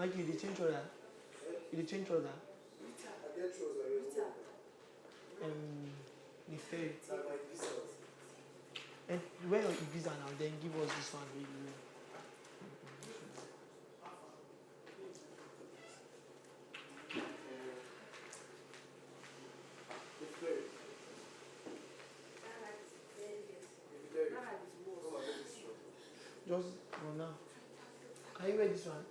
Mikey, you change order. You change order. The fair. And where your visa now? Then give us this one. Just go now. Can you wear this one?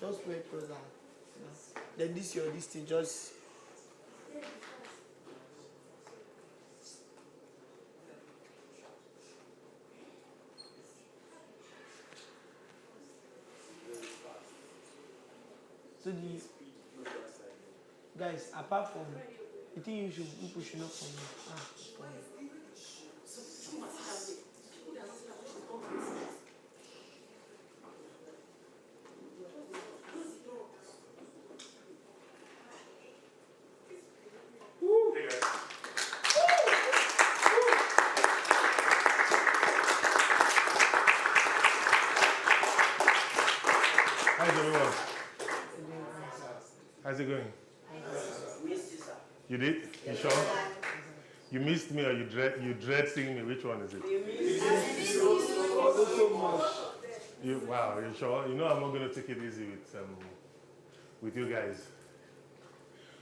Just wear trouser. Then this thing just. So the guys, apart from the thing you should not for me. How's everyone? How's it going? You did? You sure? You missed me or you dread seeing me? Which one is it? Wow, you sure? You know I'm not going to take it easy with you guys.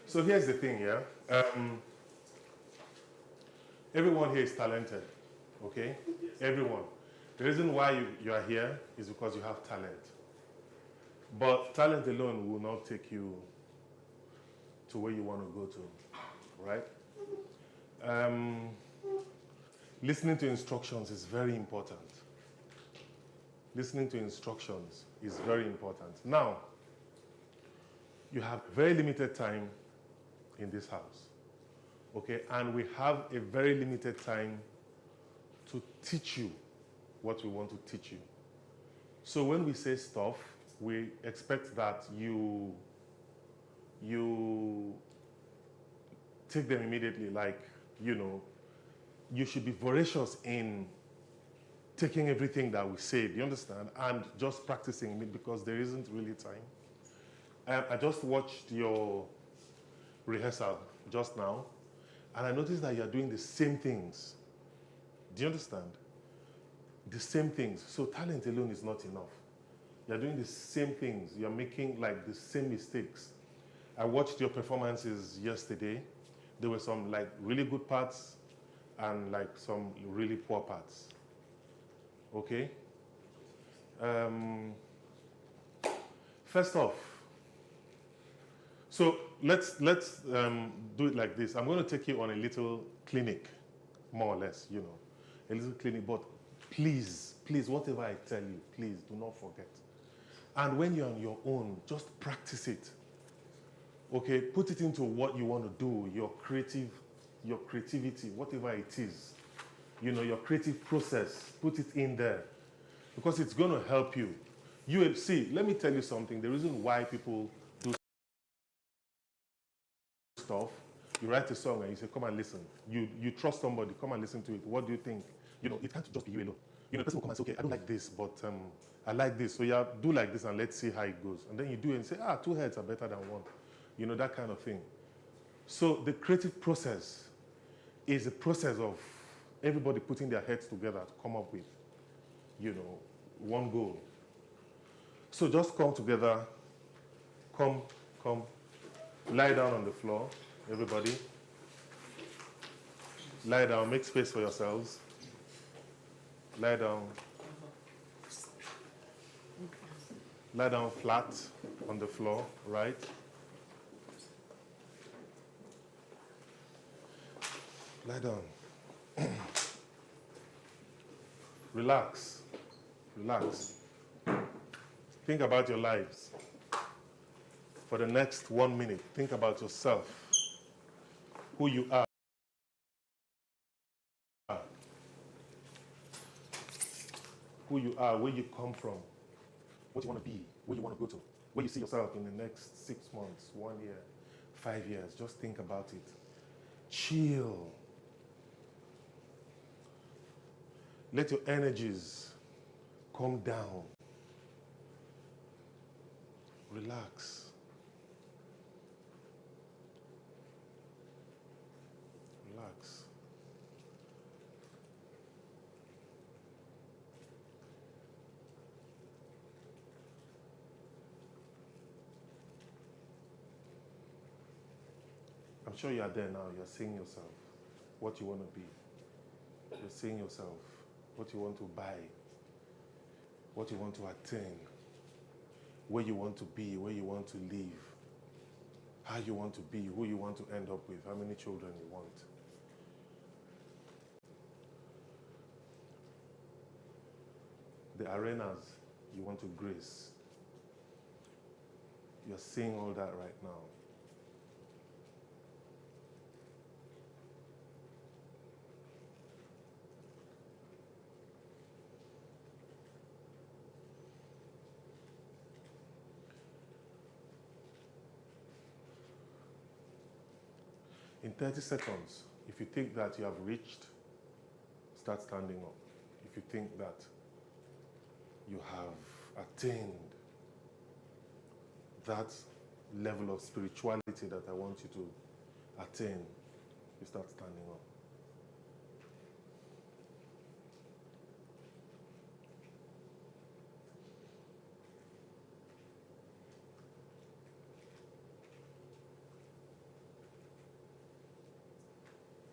So here's the thing, yeah? Everyone here is talented, okay? Everyone. The reason why you are here is because you have talent. But talent alone will not take you to where you want to go to, right? Listening to instructions is very important. Listening to instructions is very important. Now, you have very limited time in this house, okay? And we have a very limited time to teach you what we want to teach you. So when we say stuff, we expect that you take them immediately, like, you know, you should be voracious in taking everything that we say, do you understand? And just practicing it because there isn't really time. I just watched your rehearsal just now, and I noticed that you're doing the same things. Do you understand? The same things. So talent alone is not enough. You're doing the same things. You're making like the same mistakes. I watched your performances yesterday. There were some like really good parts and like some really poor parts. Okay? First off, so let's do it like this. I'm going to take you on a little clinic, more or less, you know, a little clinic, but please, whatever I tell you, please do not forget. And when you're on your own, just practice it. Okay, put it into what you want to do, your creativity, whatever it is. You know, your creative process, put it in there. Because it's going to help you. You will see, let me tell you something. The reason why people do stuff, you write a song and you say, come and listen. You trust somebody, come and listen to it. What do you think? You know, it can't just be you alone. You know, the person will come and say, okay, I don't like this, but I like this. So yeah, do like this and let's see how it goes. And then you do it and say, two heads are better than one. You know, that kind of thing. So the creative process is a process of everybody putting their heads together to come up with, you know, one goal. So just come together, come, lie down on the floor, everybody. Lie down, make space for yourselves. Lie down. Lie down flat on the floor, right? Lie down. Relax. Relax. Think about your lives. For the next 1 minute, think about yourself, who you are. Who you are, where you come from, what you want to be, where you want to go to, where you see yourself in the next 6 months, 1 year, 5 years. Just think about it. Chill. Let your energies Calm down. Relax. Relax. I'm sure you are there now. You're seeing yourself, what you want to be. You're seeing yourself, what you want to buy, what you want to attain, where you want to be, where you want to live, how you want to be, who you want to end up with, how many children you want. The arenas you want to grace. You're seeing all that right now. In 30 seconds, if you think that you have reached, start standing up. If you think that you have attained that level of spirituality that I want you to attain, you start standing up.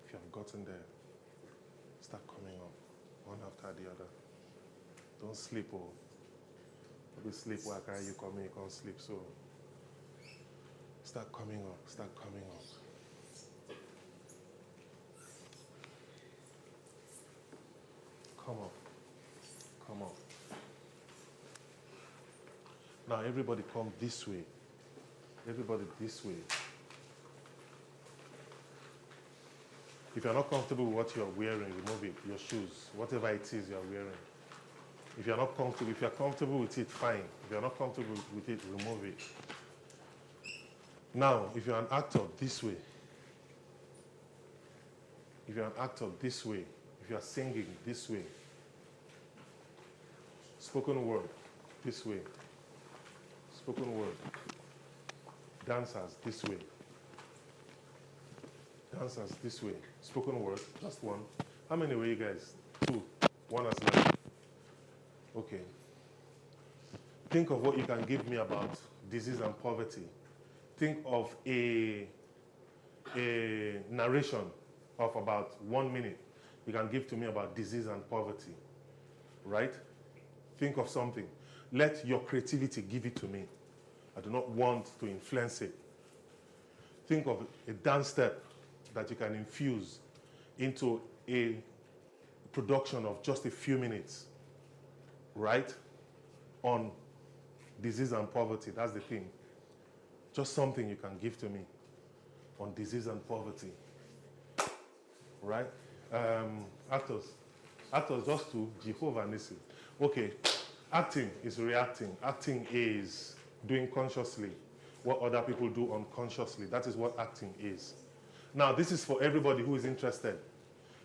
If you have gotten there, start coming up, one after the other. Don't sleep, oh. Maybe sleep while you come in, you can't sleep, so start coming up, start coming up. Come up, come up. Now everybody come this way. Everybody this way. If you're not comfortable with what you're wearing, remove it, your shoes, whatever it is you're wearing. If you're not comfortable, if you're comfortable with it, fine. If you're not comfortable with it, remove it. Now, if you're an actor, this way. If you're an actor, this way. If you're singing, this way. Spoken word, this way. Spoken word. Dancers, this way. Dancers, this way. Spoken word, just one. How many were you guys? 2. 1 has left. Okay. Think of what you can give me about disease and poverty. Think of a narration of about 1 minute you can give to me about disease and poverty, right? Think of something. Let your creativity give it to me. I do not want to influence it. Think of a dance step that you can infuse into a production of just a few minutes, right? On disease and poverty, that's the thing. Just something you can give to me on disease and poverty, right? Actors, just to Jehovah Nissi. Okay, acting is reacting. Acting is doing consciously what other people do unconsciously. That is what acting is. Now, this is for everybody who is interested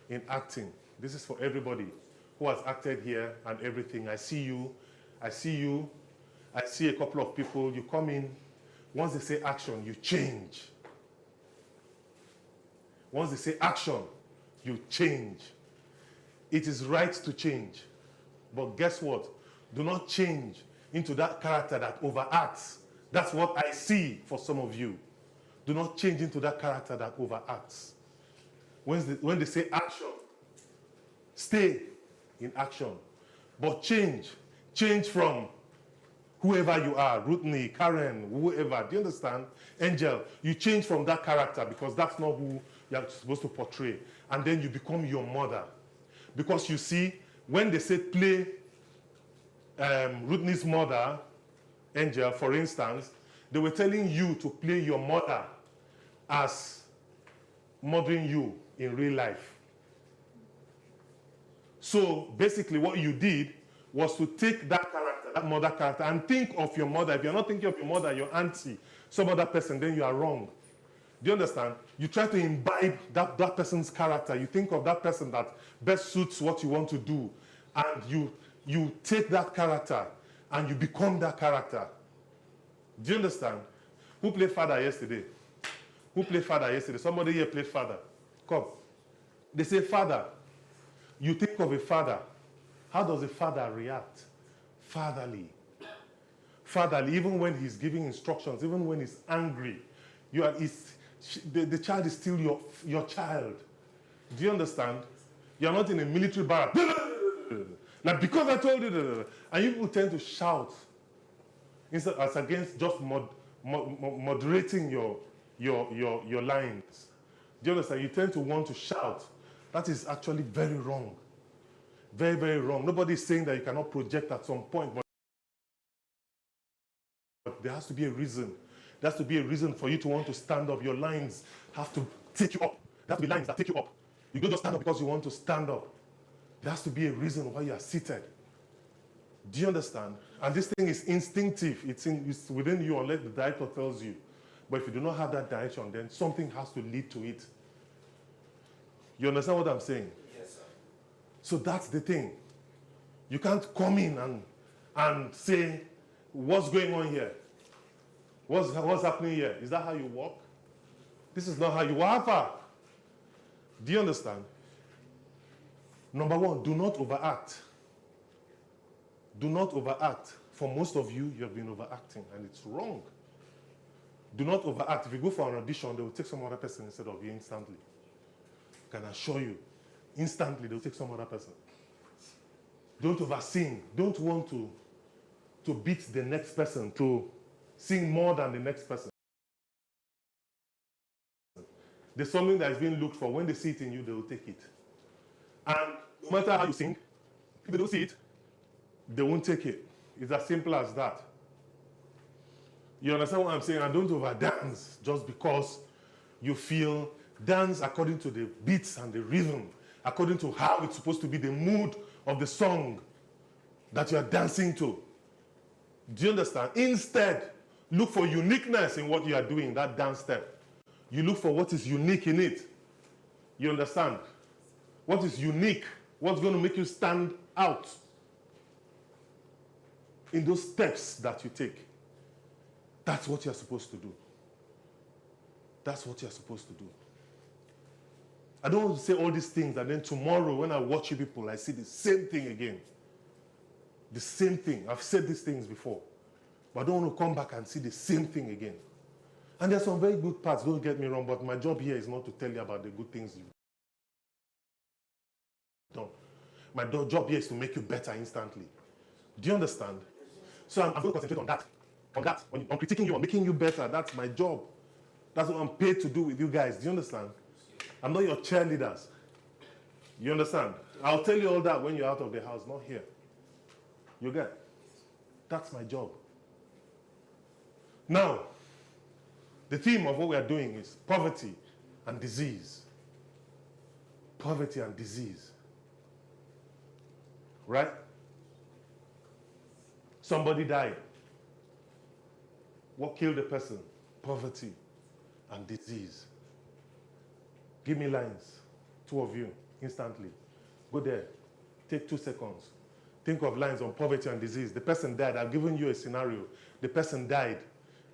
in acting. This is for everybody who has acted here and everything. I see you. I see a couple of people. You come in. Once they say action, you change. Once they say action, you change. It is right to change. But guess what? Do not change into that character that overacts. That's what I see for some of you. Do not change into that character that overacts. When they say action, stay in action. But change. Change from whoever you are, Ruthney, Karen, whoever. Do you understand? Angel, you change from that character because that's not who you're supposed to portray. And then you become your mother. Because you see, when they say play Ruthney's mother, Angel, for instance, they were telling you to play your mother as mothering you in real life. So basically what you did was to take that character, that mother character, and think of your mother. If you're not thinking of your mother, your auntie, some other person, then you are wrong. Do you understand? You try to imbibe that person's character. You think of that person that best suits what you want to do. And you take that character and you become that character. Do you understand? Who played father yesterday? Who played father yesterday? Somebody here played father. Come. They say father. You think of a father. How does a father react? Fatherly. Fatherly, even when he's giving instructions, even when he's angry, the child is still your child. Do you understand? You're not in a military barrack. Now, because I told you, and you people tend to shout instead as against just moderating your lines. Do you understand? You tend to want to shout. That is actually very wrong. Very, very wrong. Nobody is saying that you cannot project at some point, but there has to be a reason. There has to be a reason for you to want to stand up. Your lines have to take you up. There have to be lines that take you up. You don't just stand up because you want to stand up. There has to be a reason why you are seated. Do you understand? And this thing is instinctive. It's within you unless the director tells you. But if you do not have that direction, then something has to lead to it. You understand what I'm saying? Yes, sir. So that's the thing. You can't come in and say, what's going on here? What's happening here? Is that how you walk? This is not how you walk. Do you understand? Number one, do not overact. Do not overact. For most of you, you have been overacting, and it's wrong. Do not overact. If you go for an audition, they will take some other person instead of you instantly. I can assure you, instantly they will take some other person. Don't oversing. Don't want to beat the next person, to sing more than the next person. There's something that is being looked for. When they see it in you, they will take it. And no matter how you sing, if they don't see it, they won't take it. It's as simple as that. You understand what I'm saying? And don't overdance just because you feel. Dance according to the beats and the rhythm, according to how it's supposed to be, the mood of the song that you are dancing to. Do you understand? Instead, look for uniqueness in what you are doing, that dance step. You look for what is unique in it. You understand? What is unique? What's going to make you stand out in those steps that you take? That's what you're supposed to do. That's what you're supposed to do. I don't want to say all these things and then tomorrow when I watch you people, I see the same thing again. The same thing. I've said these things before. But I don't want to come back and see the same thing again. And there's some very good parts, don't get me wrong, but my job here is not to tell you about the good things you've done. My job here is to make you better instantly. Do you understand? So I'm going to concentrate on that. On critiquing you, on making you better. That's my job. That's what I'm paid to do with you guys. Do you understand? I'm not your cheerleaders. You understand? I'll tell you all that when you're out of the house, not here. You get? That's my job. Now, the theme of what we are doing is poverty and disease. Poverty and disease. Right? Somebody died. What killed the person? Poverty and disease. Give me lines, 2 of you, instantly. Go there, take 2 seconds. Think of lines on poverty and disease. The person died. I've given you a scenario. The person died.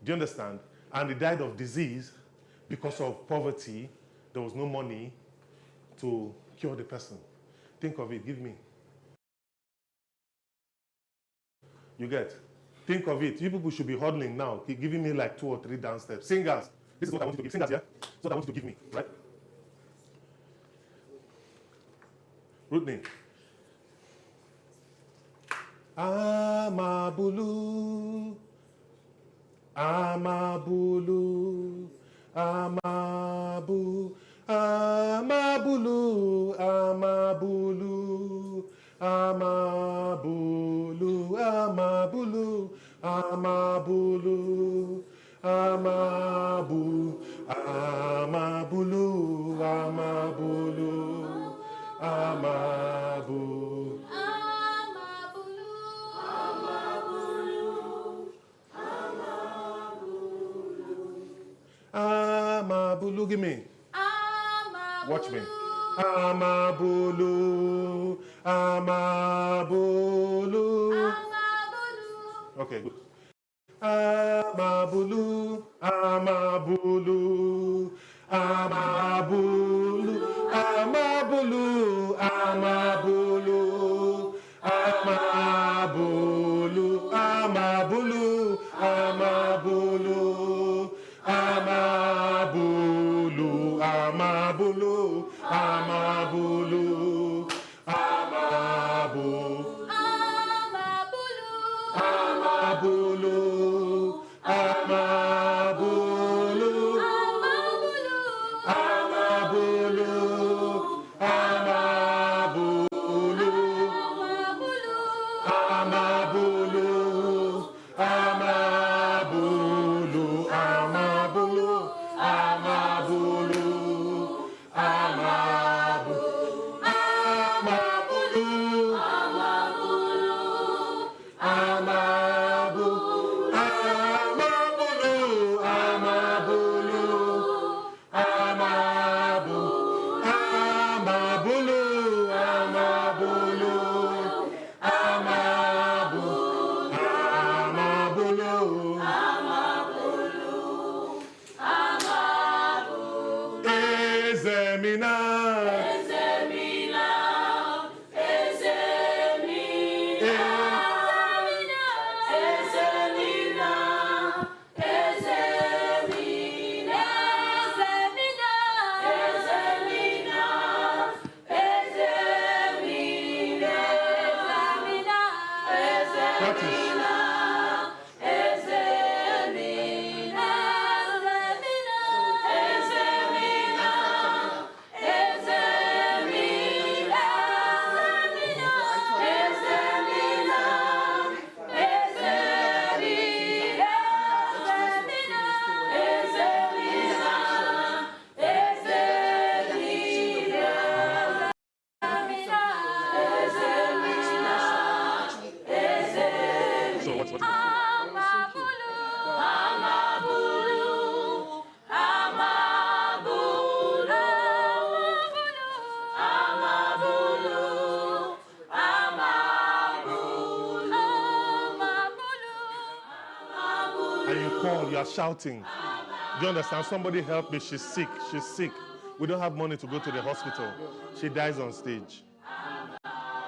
Do you understand? And he died of disease because of poverty. There was no money to cure the person. Think of it. Give me. You get? Think of it. You people should be huddling now. Keep giving me like 2 or 3 downstairs. Singers. This is what I want you to give. Singers, yeah? This is what I want you to give me, right? Rudney. Amabulu, Amabulu, Amabu, Amabulu, Amabulu, Amabulu, Amabulu, Amabulu, Amabu, Amabulu, Amabulu, Amabu. Amabulu, give me. Watch me. Amabulu, Amabulu. Okay, good. Amabulu, Amabulu, Amabulu, Amabulu, Amabulu, Amabulu, Amabulu, Amabulu, Amabulu, Amabulu, Amabulu, Amabulu. Amabulu, Amabulu, Amabulu, Amabulu, Amabulu, Amabulu, Amabulu, Amabulu, and you call, you are shouting. Do you understand? Somebody help me, she's sick, she's sick. We don't have money to go to the hospital. She dies on stage.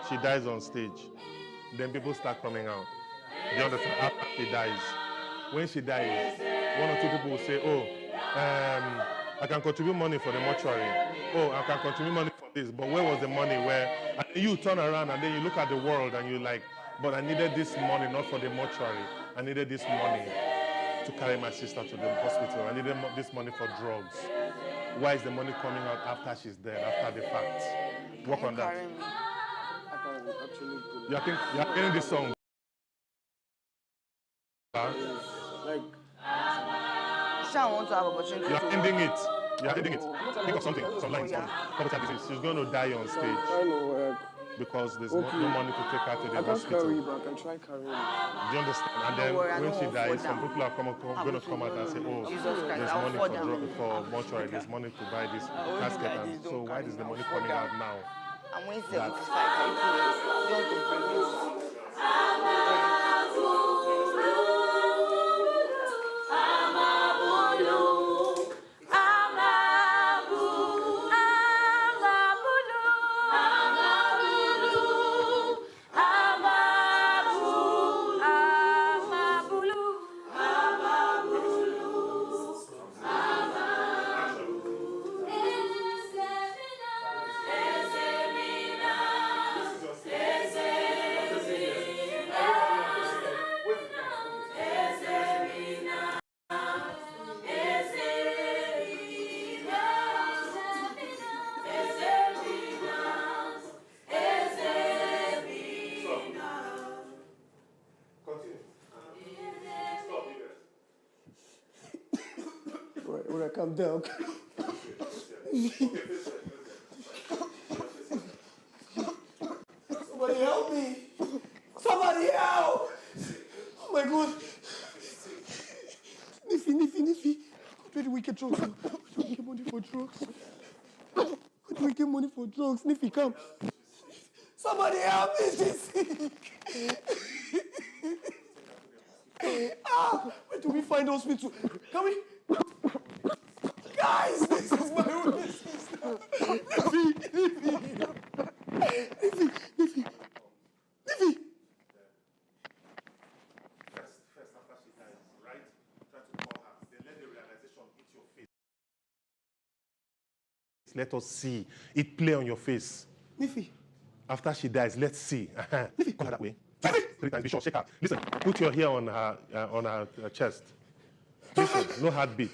She dies on stage. Then people start coming out. Do you understand? After she dies. When she dies, one or two people will say, oh, I can contribute money for the mortuary. Oh, I can contribute money for this. But where was the money? Where? And you turn around and then you look at the world and you're like, but I needed this money not for the mortuary. I needed this money to carry my sister to the hospital. I needed this money for drugs. Why is the money coming out after she's dead, after the fact? Work on that. You're getting this song. Like, Sean wants to have opportunity. You're ending it. You're ending it. Think of something, some lines. She's going to die on stage. I know. Because there's no money to take her to the hospital. Carry, but I can try carrying. Do you understand? And then when she dies, some people are going to come out and say, oh, there's money for mortuary, there's money to buy this casket. And so why is the money coming out now? I'm winning 75. Don't bring this. Calm down. Somebody help me! Somebody help! Oh my God! Niffy. Very wicked drugs. Don't give money for drugs. drinking money for drugs. Niffy, come. Somebody help me, she's sick. Where do we find hospital? Can we? Guys, this is my only sister. Niffy. First, after she dies, right? Try to call her. Then let the realization hit your face. Let us see it play on your face. Niffy. After she dies, let's see. Call her that way. 3 times. Be sure. Shake her. Listen. Put your hair on her chest. Listen. No heartbeat.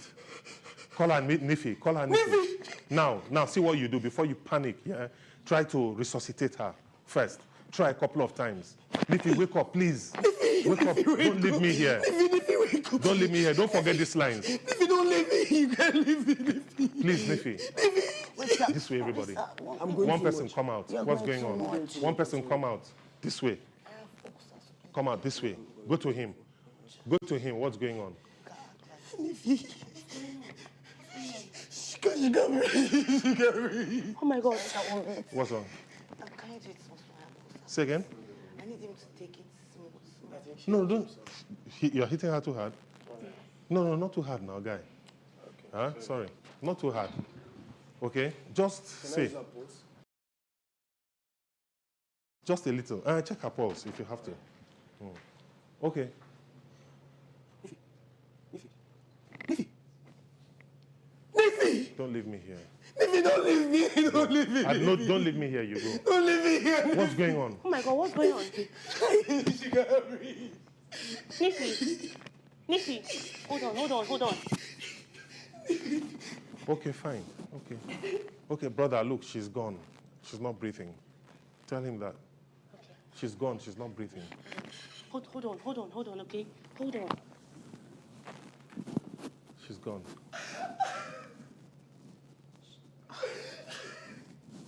Call her Niffy. Call her Niffy. Now, see what you do before you panic. Yeah. Try to resuscitate her first. Try a couple of times. Niffy, wake up, please. Niffy, wake up. Don't leave me here. Niffy, wake up. Don't leave me here. Don't forget these lines. Niffy, don't leave me. You can't leave me, Niffy. Please, Niffy. This way, everybody. I'm going One too person much. come out. You're What's going going too on? much. One person come out. This way. Come out this way. Go to him. Go to him. What's going on? Niffy. She got me. Oh my God. What's wrong? Can you do it small? Say again? I need him to take it small. No, don't. You're hitting her too hard? No, not too hard now, guy. Huh? Sorry. Not too hard. Okay? Just say. Just a little. Check her pulse if you have to. Okay. Niffy. Don't leave me here. Niffy, don't leave me. Don't leave me. Don't leave me here, you go. Don't leave me here. What's going on? Oh my God, what's going on? She got me. Niffy. Hold on. Okay, fine. Okay, brother, look, she's gone. She's not breathing. Tell him that. Okay. She's gone. She's not breathing. Hold on, okay? Hold on. She's gone.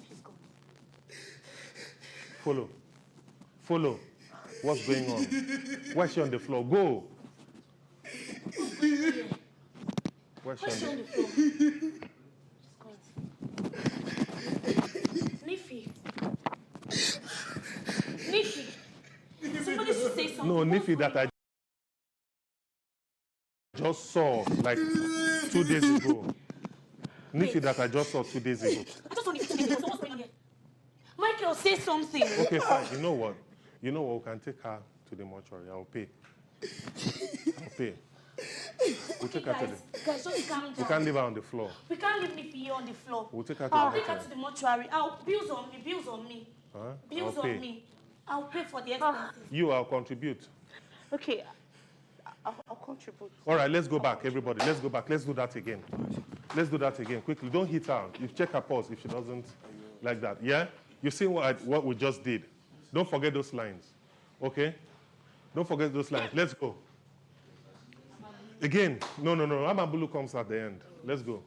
She's gone. Follow. What's going on? Why is she on the floor? Go. Why is she on the floor? She's gone. Niffy. Somebody should say something. No, Niffy, that I just saw like 2 days ago. Niffy, that I just saw 2 days ago. I just want to say what's going on here. Michael, say something. Okay, fine. You know what? We can take her to the mortuary. I'll pay. We'll take her to the... Guys, just calm down. We can't leave her on the floor. We can't leave Niffy here on the floor. We'll take her to I'll the take her to the mortuary. Bills on me. Huh? Bills I'll pay. on me. I'll pay for the expenses. I'll contribute. Okay, I'll contribute. All right, let's go back, everybody. Let's go back. Let's do that again. Quickly. Don't hit her. You check her pulse if she doesn't like that. Yeah? You see what we just did. Don't forget those lines. Okay? Don't forget those lines. Let's go. Again. No. Amabulu comes at the end. Let's go.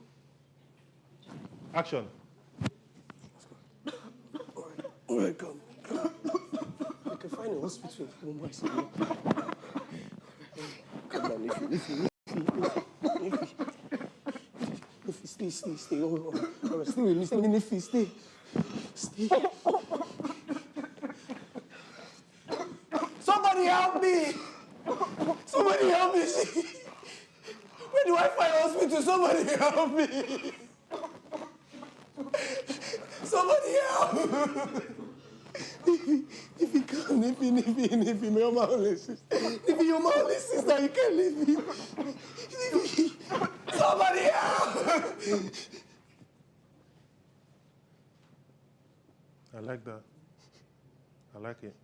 Action. All right, come. We can find a hospital. Come on, Niffy. Niffy, stay. All right, stay with me. Niffy, stay. Somebody help me. Where do I find hospital? Somebody help me. Somebody help. Niffy, come. Niffy, you're my only sister. Niffy, you're my only sister. You can't leave me. Niffy. Somebody help. I like that. I like it.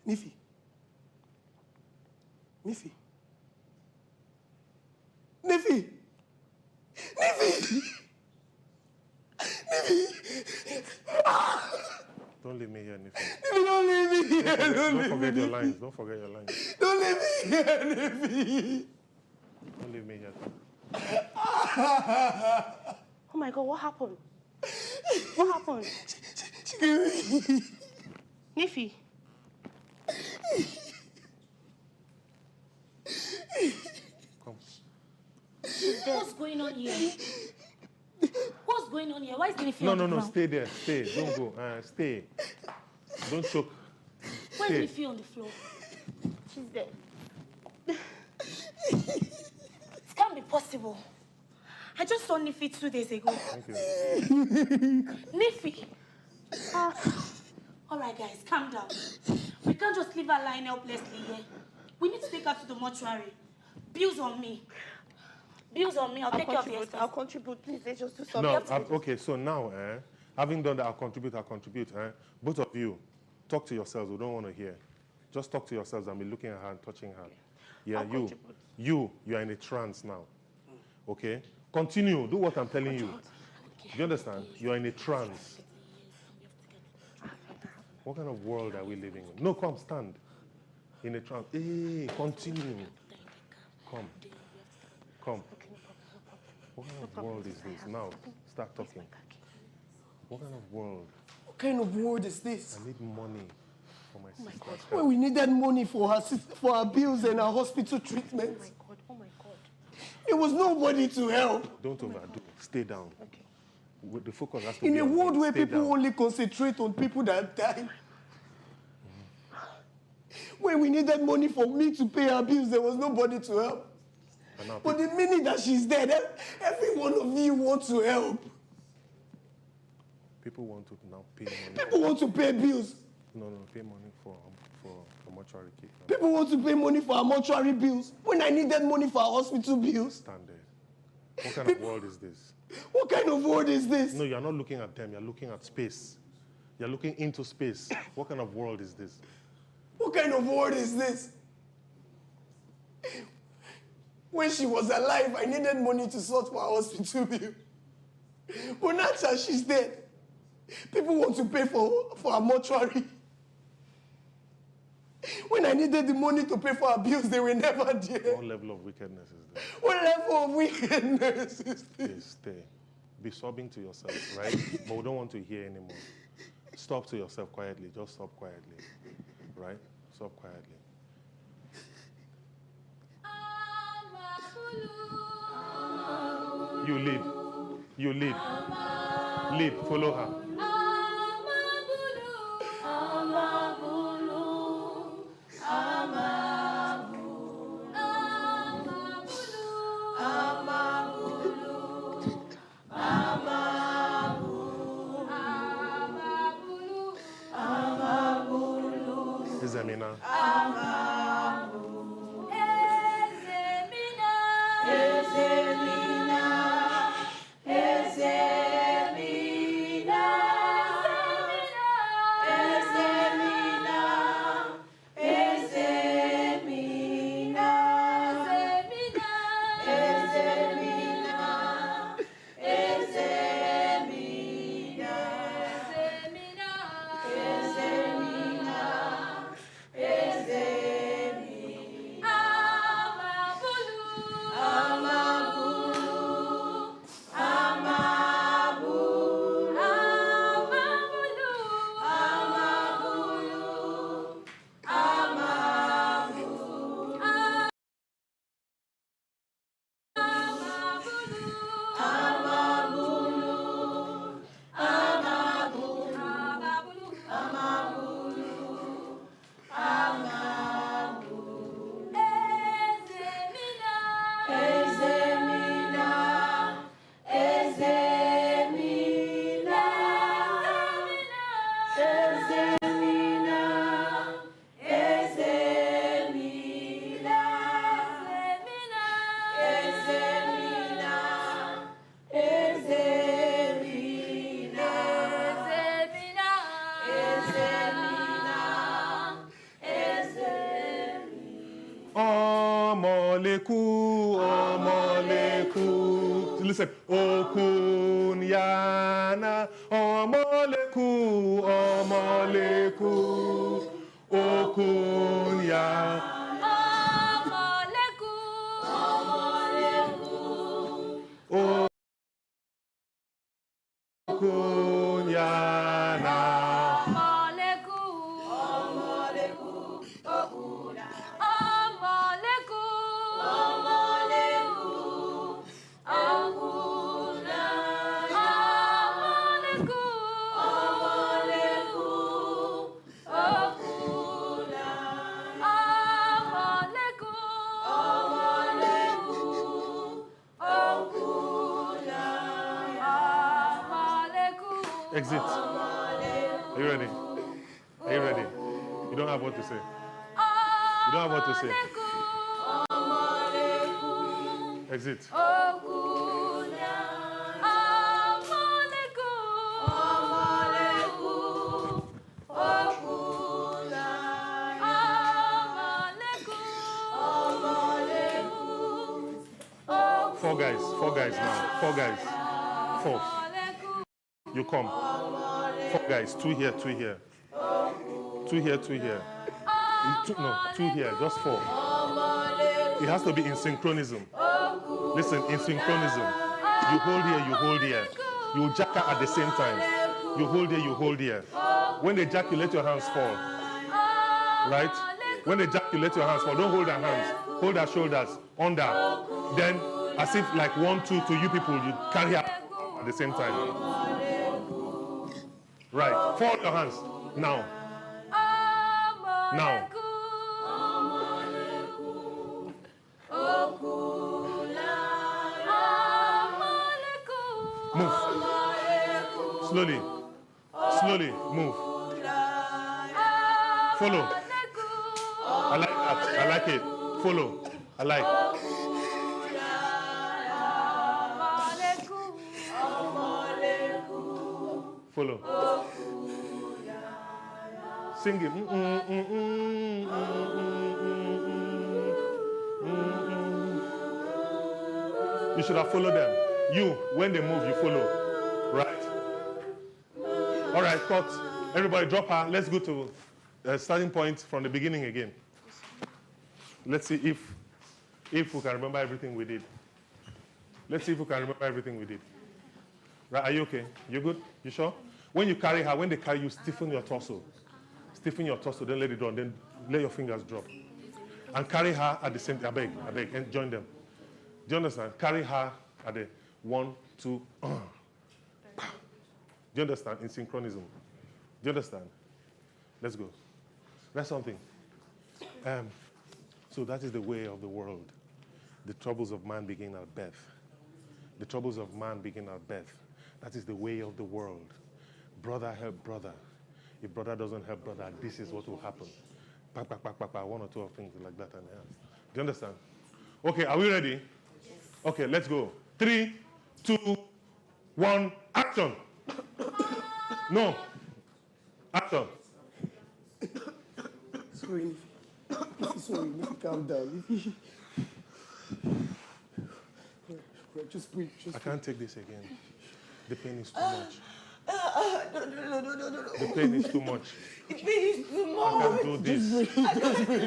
Niffy. Don't leave me here, Niffy. Niffy, don't leave me here. Don't forget your lines. Don't Don't leave me here, Niffy. Don't leave me here. Oh my God, what happened? Niffy. going on here? What's going on here? Why is Nifi No, on no, the no, ground? stay there. Stay. Don't go. Stay. Don't choke. Why Stay. is Nifi on the floor? She's dead. It can't be possible. I just saw Nifi 2 days ago. Thank you. Nifi! All right, guys, calm down. We can't just leave her lying helplessly here. We need to take her to the mortuary. Bills on me. Bills on me. I'll take care of the expenses. I'll contribute. Please, let's just do something. No, okay, so now, having done that, I'll contribute. Both of you, talk to yourselves. We don't want to hear. Just talk to yourselves and be looking at her and touching her. Yeah, you are in a trance now. Okay? Continue. Do what I'm telling you. Do you understand? You are in a trance. What kind of world are we living in? No, come, stand. In a trance. Hey, continue. Come. What kind of world is this? Now, start talking. What kind of world? What kind of world is this? I need money for my sister. When we needed money for her bills and her hospital treatment. Oh my God. There was nobody to help. Don't overdo. Stay down. Okay. The focus has to In be a on world things. where Stay people down. only concentrate on people that died. When we needed money for me to pay her bills, there was nobody to help. And now But the minute that she's dead, every one of you wants to help. people want to now pay money. People want to pay bills. No, pay money for mortuary kit. People want to pay money for our mortuary bills. When I needed money for our hospital bills. Stand there. What kind of world is this? What kind of world is this? No, you're not looking at them. You're looking at space. You're looking into space. What kind of world is this? What kind of world is this? When she was alive, I needed money to sort for her hospital bill. But now that she's dead, people want to pay for her mortuary. When I needed the money to pay for her bills, they were never there. What level of wickedness is this? What level of wickedness is this? Please stay. Be sobbing to yourself, right? But we don't want to hear anymore. Stop to yourself quietly. Just stop quietly. Right? Stop quietly. You lead. You lead. Lead. Follow her. Examina. Listen, Okunyana, Omoleku, Okunya. Okunyana. Exit. Are you ready? Are you ready? You don't have what to say. You don't have what to say. Exit. Four guys now. Four guys. Four. You come. Four guys. Two here, two here. Two here, two here. Two here. Just four. It has to be in synchronism. Listen, in synchronism. You hold here, you hold here. You jack at the same time. You hold here, you hold here. When they jack, you let your hands fall. Right? When they jack, you let your hands fall. Don't hold their hands. Hold their shoulders. Under. Then, as if like 1, 2 to you people, you carry up at the same time. Right. Fold your hands. Now. Now. Move. Slowly. Slowly. Move. Follow. I like that. I like it. Follow. I like. Follow. Sing it. You should have followed them. You, when they move, you follow. Right? All right, cut. Everybody drop her. Let's go to starting point from the beginning again. Let's see if we can remember everything we did. Let's see if we can remember everything we did. Right? Are you okay? You good? You sure? When you carry her, when they carry you, stiffen your torso. Stiffen your torso, then let it down, then let your fingers drop. And carry her at the same time. I beg, and join them. Do you understand? Carry her at the 1, 2. Do you understand? In synchronism. Do you understand? Let's go. That's something. So that is the way of the world. The troubles of man begin at birth. The troubles of man begin at birth. That is the way of the world. Brother help brother. If brother doesn't help brother, this is what will happen. Back, 1 or 2 of things like that. And do you understand? Okay, are we ready? Yes. Okay, let's go. 3, 2, 1, action. No. Action. Sorry, calm down. Just breathe. I can't take this again. The pain is too much. No. The pain is too much. The pain is too much. I can't do this.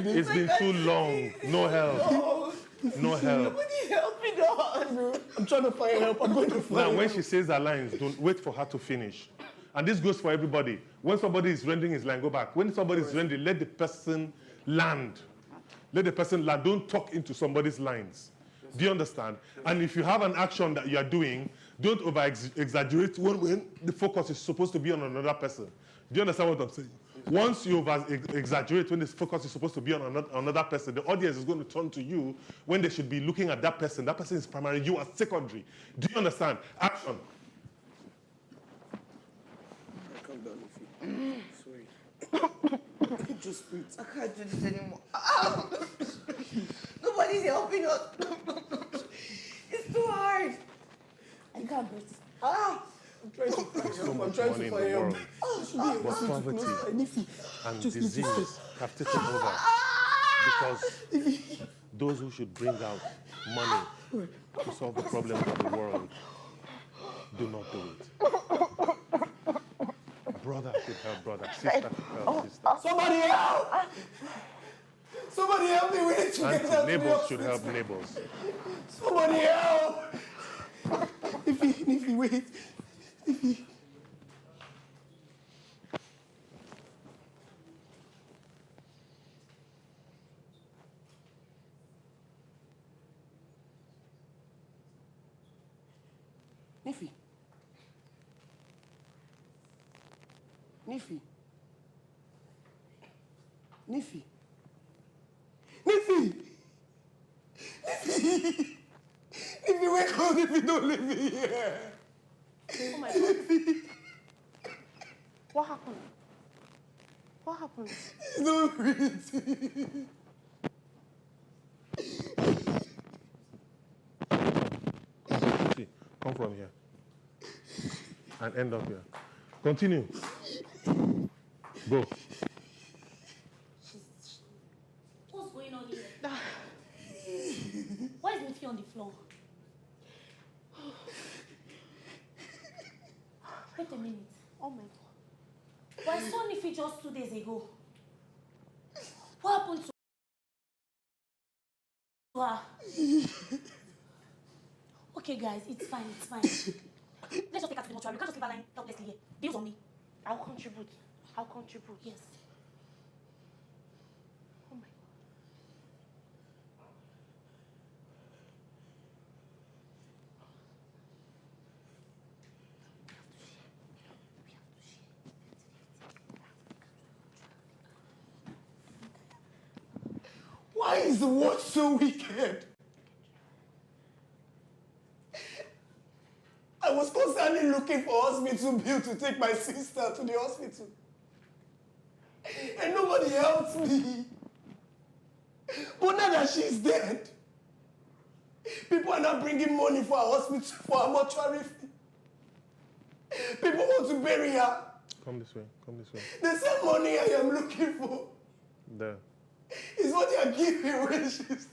It's been too long. No help. No help. Nobody helping us. I'm trying to find help. I'm going to find help. Now, when she says her lines, don't wait for her to finish. And this goes for everybody. When somebody is rendering his line, go back. When somebody is rendering, let the person land. Let the person land. Don't talk into somebody's lines. Do you understand? And if you have an action that you are doing, don't over-exaggerate when the focus is supposed to be on another person. Do you understand what I'm saying? Once you over-exaggerate when the focus is supposed to be on another person, the audience is going to turn to you when they should be looking at that person. That person is primary, you are secondary. Do you understand? Action. Calm down, Ify. Sorry. Just breathe. I can't do this anymore. Nobody's helping us. It's too hard. I can't breathe. I'm trying to find help. I'm trying to find help. But poverty and disease have taken over because those who should bring out money to solve the problems of the world do not do it. Brother should help brother. Sister should help sister. Somebody help! Somebody help me. We need to get out. Neighbors should help neighbors. Somebody help! Ify, wait. Ify. Niffy. Niffy. Niffy. Niffy! Niffy! Niffy, wake up if you don't leave me here! Oh my God. What happened? What happened? It's not breathing. See, come from here. And end up here. Continue. Go. What's going on here? Why is Miffy on the floor? Wait a minute. Oh my God. But I saw Miffy just 2 days ago. What happened to her? Okay, guys, it's fine, it's fine. Let's just take her to the mortuary. We can't just leave her lying helplessly here. Bills on me. I'll contribute. I'll contribute. Yes. Oh my God. Why is the world so wicked? I was constantly looking for hospital bill to take my sister to the hospital. And nobody helped me. But now that she's dead, people are not bringing money for our hospital, for our mortuary fee. People want to bury her. Come this way. Come this way. The same money I am looking for There. is what they are giving when she's...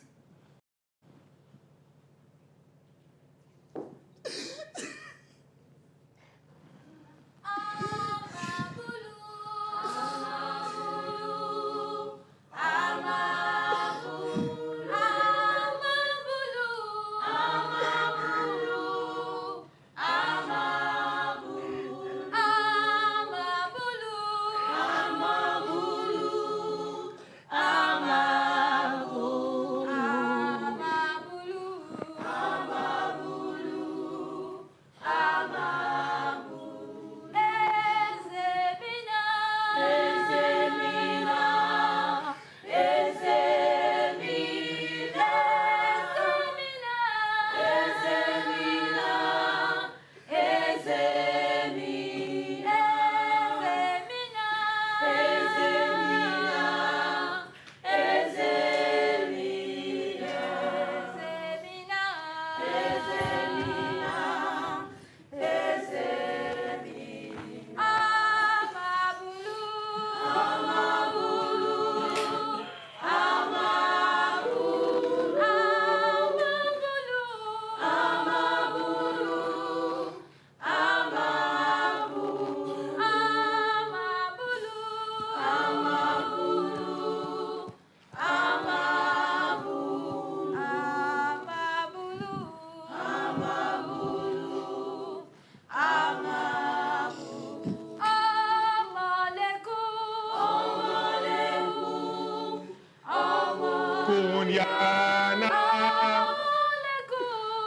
Kunyana.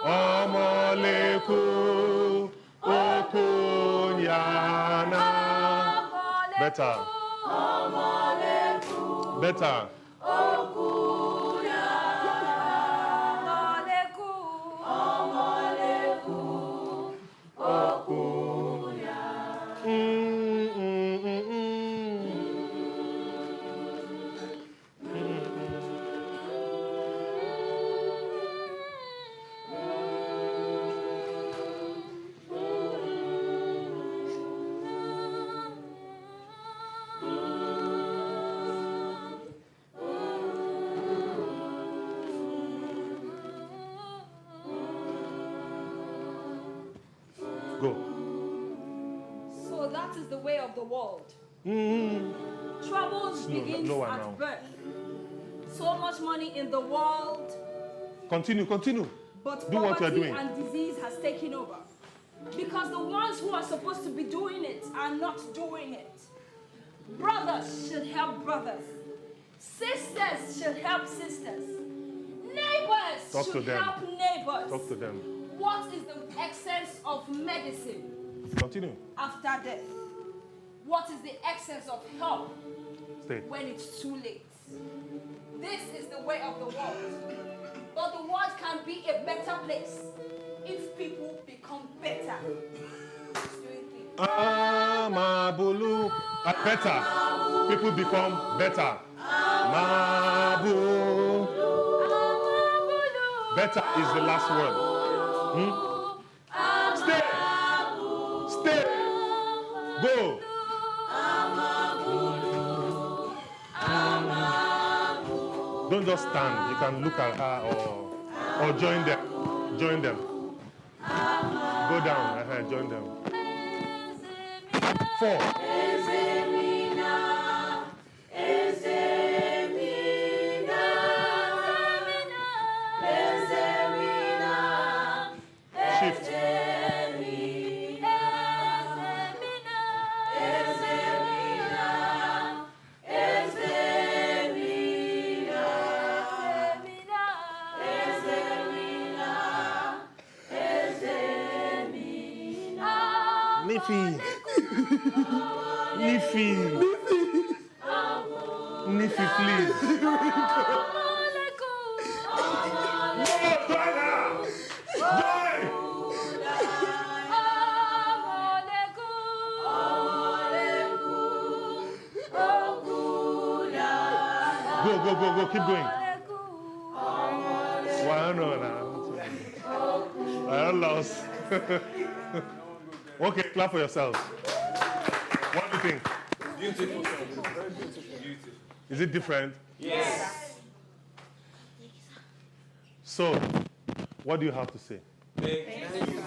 Omoleku. Okunyana. Better. Better. Go. So that is the way of the world. Mm-hmm. Troubles begins no at now. birth. So much money in the world, Continue, continue. but Do what you're poverty doing. and disease has taken over. Because the ones who are supposed to be doing it are not doing it. Brothers should help brothers. Sisters should help sisters. Neighbors Talk to should them. help neighbors. Talk to them. What is the essence of medicine Continue. after death? What is the essence of help Stay. when it's too late? This is the way of the world. But the world can be a better place if people become better. Doing things. Amabulu. Better. People become better. Mabu. Better is the last word. Stay. Stay. Go. Don't just stand. You can look at her or join them. Join them. Go down. Join them. 4. Shift. Nifi. Nifi. Nifi, please. Go, keep going. Why no? I'm lost. Okay, clap for yourself. What do you think? Beautiful. Very beautiful. Is it different? Yes. So, what do you have to say? Thank you.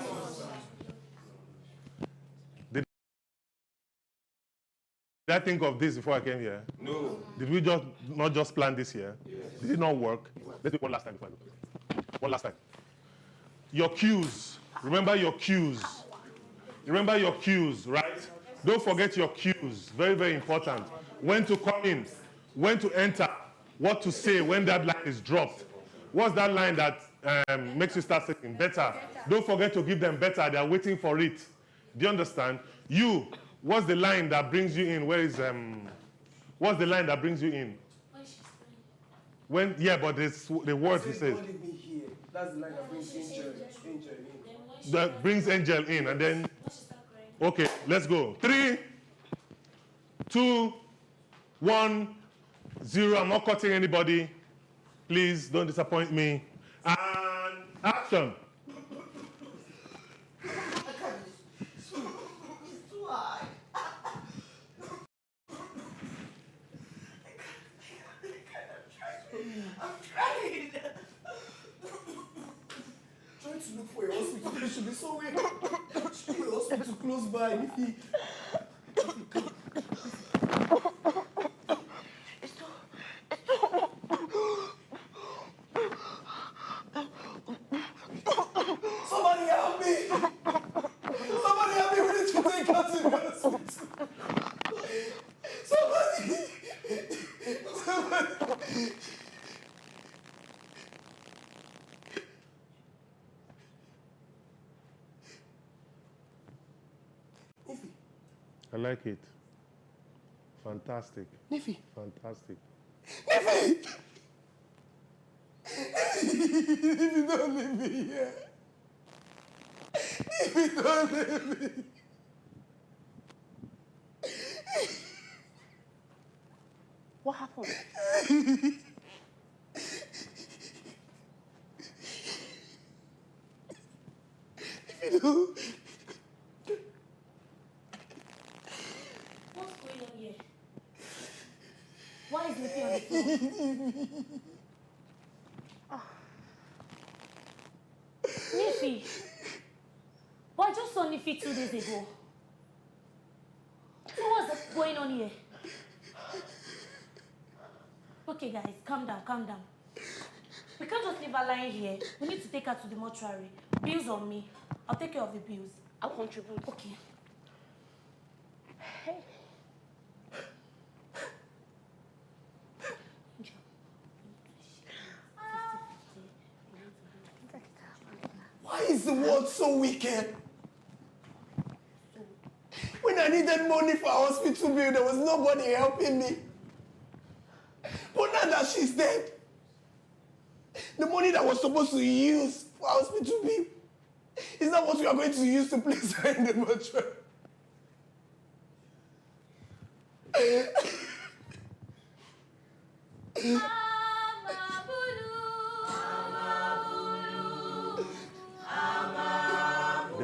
Did I think of this before I came here? No. Did we not just plan this here? Yes. Did it not work? Let's do it one last time before I go. One last time. Your cues. Remember your cues. Remember your cues, right? Don't forget your cues. Very, very important. When to come in, when to enter, what to say when that line is dropped. What's that line that makes you start saying better? Don't forget to give them better. They are waiting for it. Do you understand? You, what's the line that brings you in? What's the line that brings you in? When, yeah, but it's the word he says. Don't leave me here. That's the line that brings angel in. That brings angel in, and then, okay, let's go. 3, 2, 1, 0. I'm not cutting anybody. Please don't disappoint me. And action. It's too high. I'm trying. Trying to look for a hospital. There should be somewhere. There should be a hospital close by. Somebody help me! Somebody help me! We need to take her to the hospital. Somebody! I like it. Fantastic. Nifi. Fantastic. Nifi! Nifi, don't leave me here. Nifi, don't leave me. What happened? Nifi, don't. What's going on here? Why is Nifi on the floor? Nifi. But I just saw Nifi 2 days ago. So what's going on here? Okay, guys, calm down, calm down. We can't just leave her lying here. We need to take her to the mortuary. Bills on me. I'll take care of the bills. I'll contribute. Okay. Hey. Why is the world so wicked? When I needed money for a hospital bill, there was nobody helping me. But now that she's dead, the money that was supposed to use for hospital bill is not what we are going to use to place her in the mortuary. The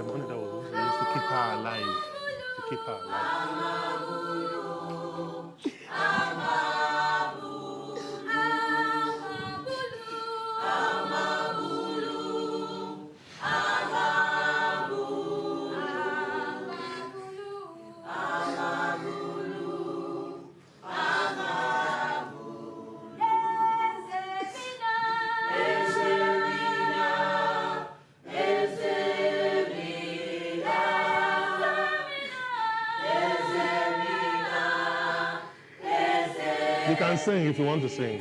money that was used to keep her alive. To keep her alive. You can sing if you want to sing.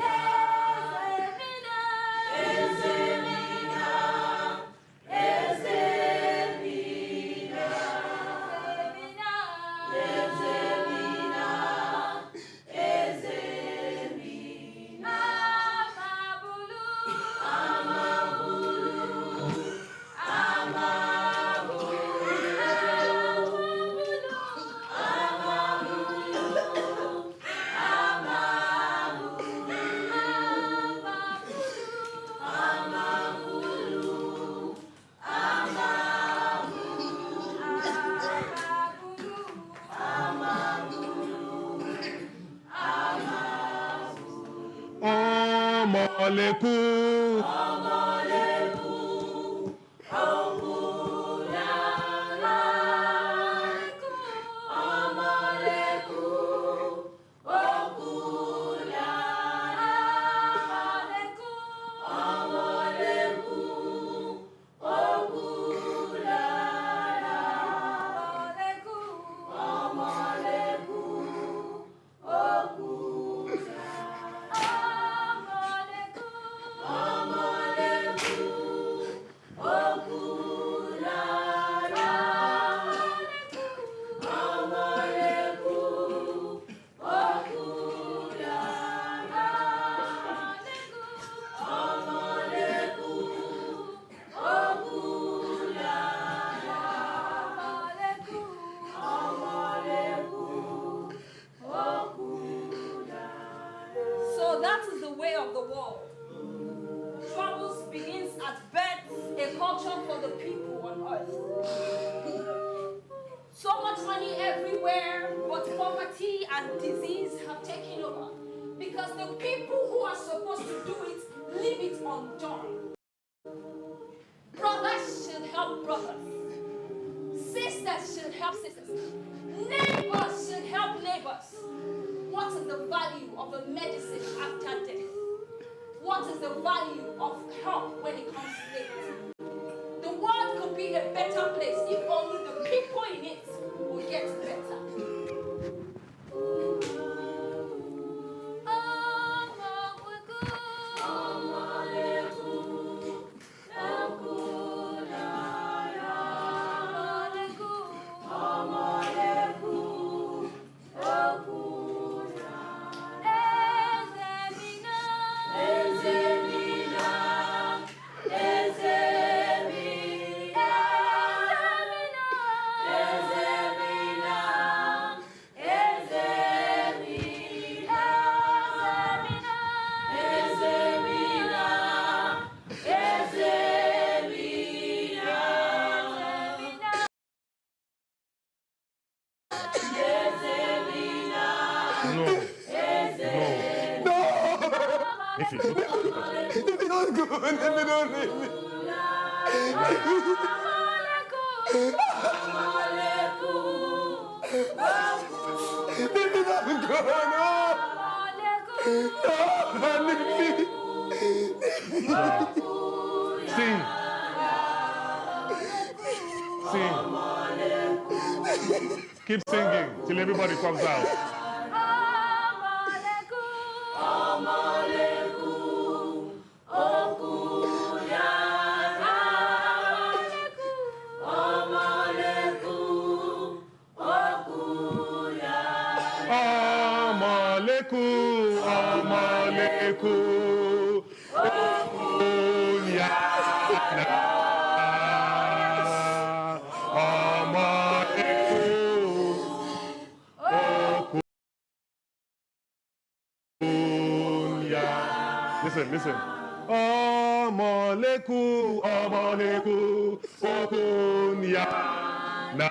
So that is the way of the world. Troubles begins at birth, a culture for the people on earth. So much money everywhere, but poverty and disease have taken over. Because the people who are supposed to do it, leave it undone. Brothers should help brothers. Sisters should help sisters. Neighbors should help neighbors. What is the value of a medicine after death? What is the value of help when it comes late? The world could be a better place if only the people in it will get better. If you If you don't go, if you don't leave me. If you don't go, no. No, leave me. sing. Sing. Keep singing till everybody comes out. Listen. Omaleku, okunya, na.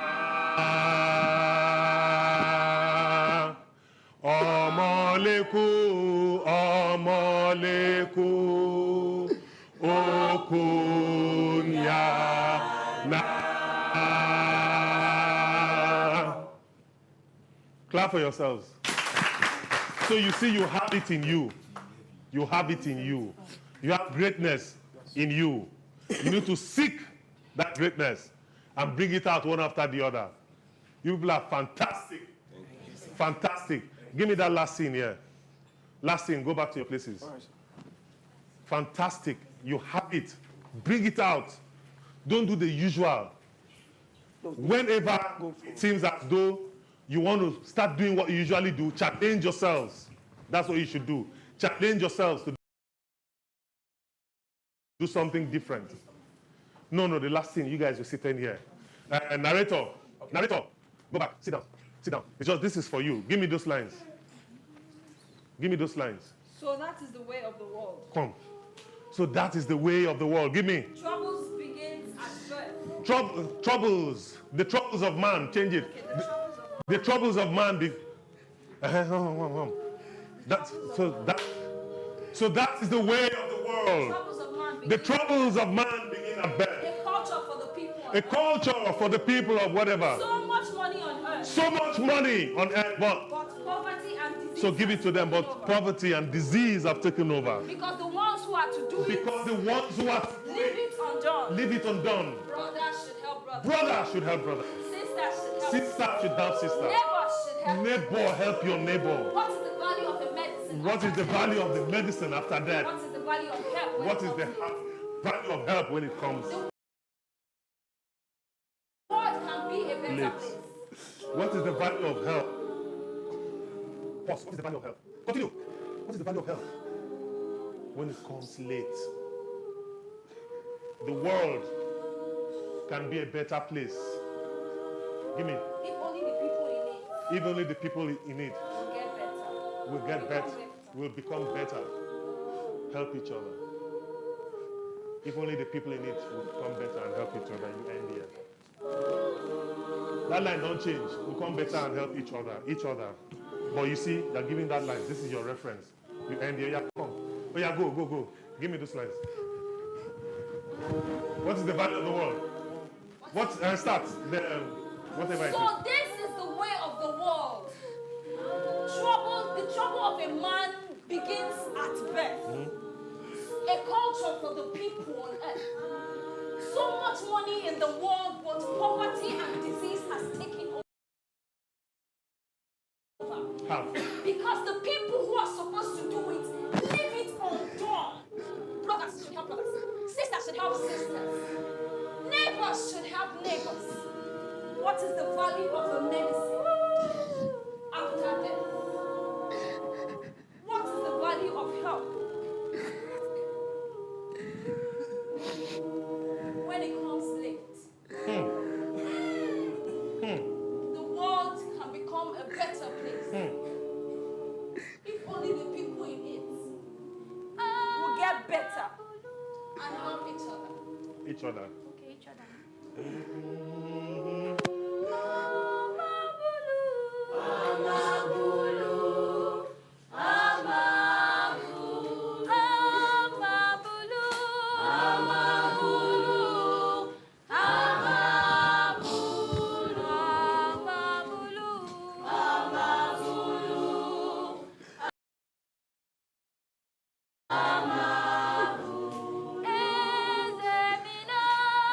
Omaleku, okunya, na. Clap for yourselves. So you see, you have it in you. You have it in you. You have greatness in you. You need to seek that greatness and bring it out one after the other. You people are fantastic. Fantastic. Give me that last scene here. Last scene, go back to your places. Fantastic. You have it. Bring it out. Don't do the usual. Whenever it seems as though you want to start doing what you usually do, challenge yourselves. That's what you should do. Challenge yourselves to do something different. No, the last thing, you guys will sit in here. Narrator, go back, sit down. It's just, this is for you. Give me those lines. So that is the way of the world. Come. So that is the way of the world. Give me. Troubles begins at birth. Troubles. The troubles of man. Change it. Okay, The troubles of man. So that is the way of the world. The troubles of man begin at birth. A culture for the people. A culture for the people of whatever. So much money on earth. So much money on earth, but poverty and disease. so give it to them. But poverty and disease have taken over. Because the ones who are to do it. Because the ones who are Leave it undone. leave it undone. Brother should help brother. Brother should help brother. Sister should help Sister should help sister. Neighbor should help. Neighbor help your neighbor. What is the value of the medicine? What is the value of the medicine after that? What is the value of help? What is the value of help when it comes? The world can be a better Late. place. What is the value of help? Pause. What is the value of help? Continue. What is the value of help? When it comes late. The world can be a better place. Give me. If only the people in it If only the people in it will get better. will become better. Help each other. If only the people in it will become better and help each other, you end here. That line don't change. Become better and help each other. But you see, you're giving that line. This is your reference. You end here. Yeah, come. Oh yeah, go. Give me those lines. What is the value of the world? Start. Whatever it is. So this is the way of the world. The trouble of a man begins at birth. A culture for the people on earth. So much money in the world, but poverty and disease has taken over. How? Because the people who are supposed to do it, leave it undone. Brothers should help brothers. Sisters should help sisters. Neighbors should help neighbors. What is the value of the medicine after death? What is the value of help? When it comes late, the world can become a better place. If only the people in it will get better and help each other. Each other. Okay, each other.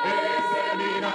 Ezemina,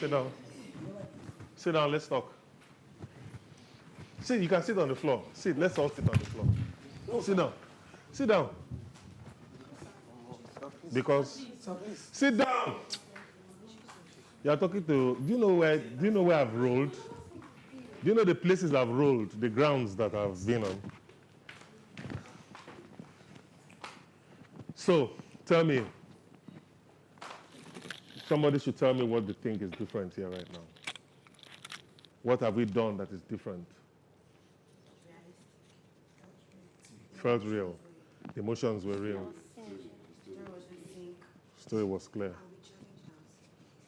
Sit down. Sit down, let's talk. Sit, you can sit on the floor. Sit, let's all sit on the floor. Sit down. Sit down. Because, sit down. You are talking to, do you know where I've rolled? Do you know the places I've rolled, the grounds that I've been on? So, tell me, somebody should tell me what they think is different here right now. What have we done that is different? Felt real. The emotions were real. Story was clear.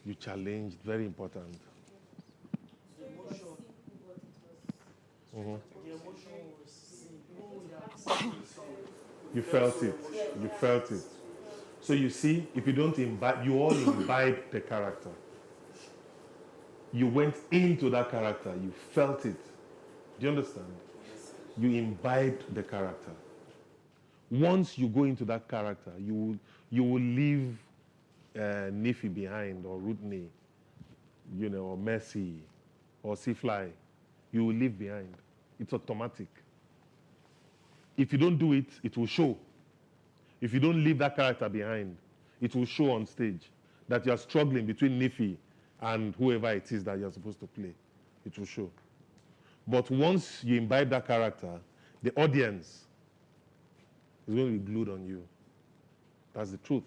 You challenged, very important. You felt it. You felt it. So you see, if you don't imbibe, you all imbibe the character. You went into that character. You felt it. Do you understand? You imbibed the character. Once you go into that character, you will leave Nifi behind, or Rudney, or Mercy, or Seafly. You will leave behind. It's automatic. If you don't do it, it will show. If you don't leave that character behind, it will show on stage that you are struggling between Nifi and whoever it is that you're supposed to play. It will show. But once you imbibe that character, the audience is going to be glued on you. That's the truth.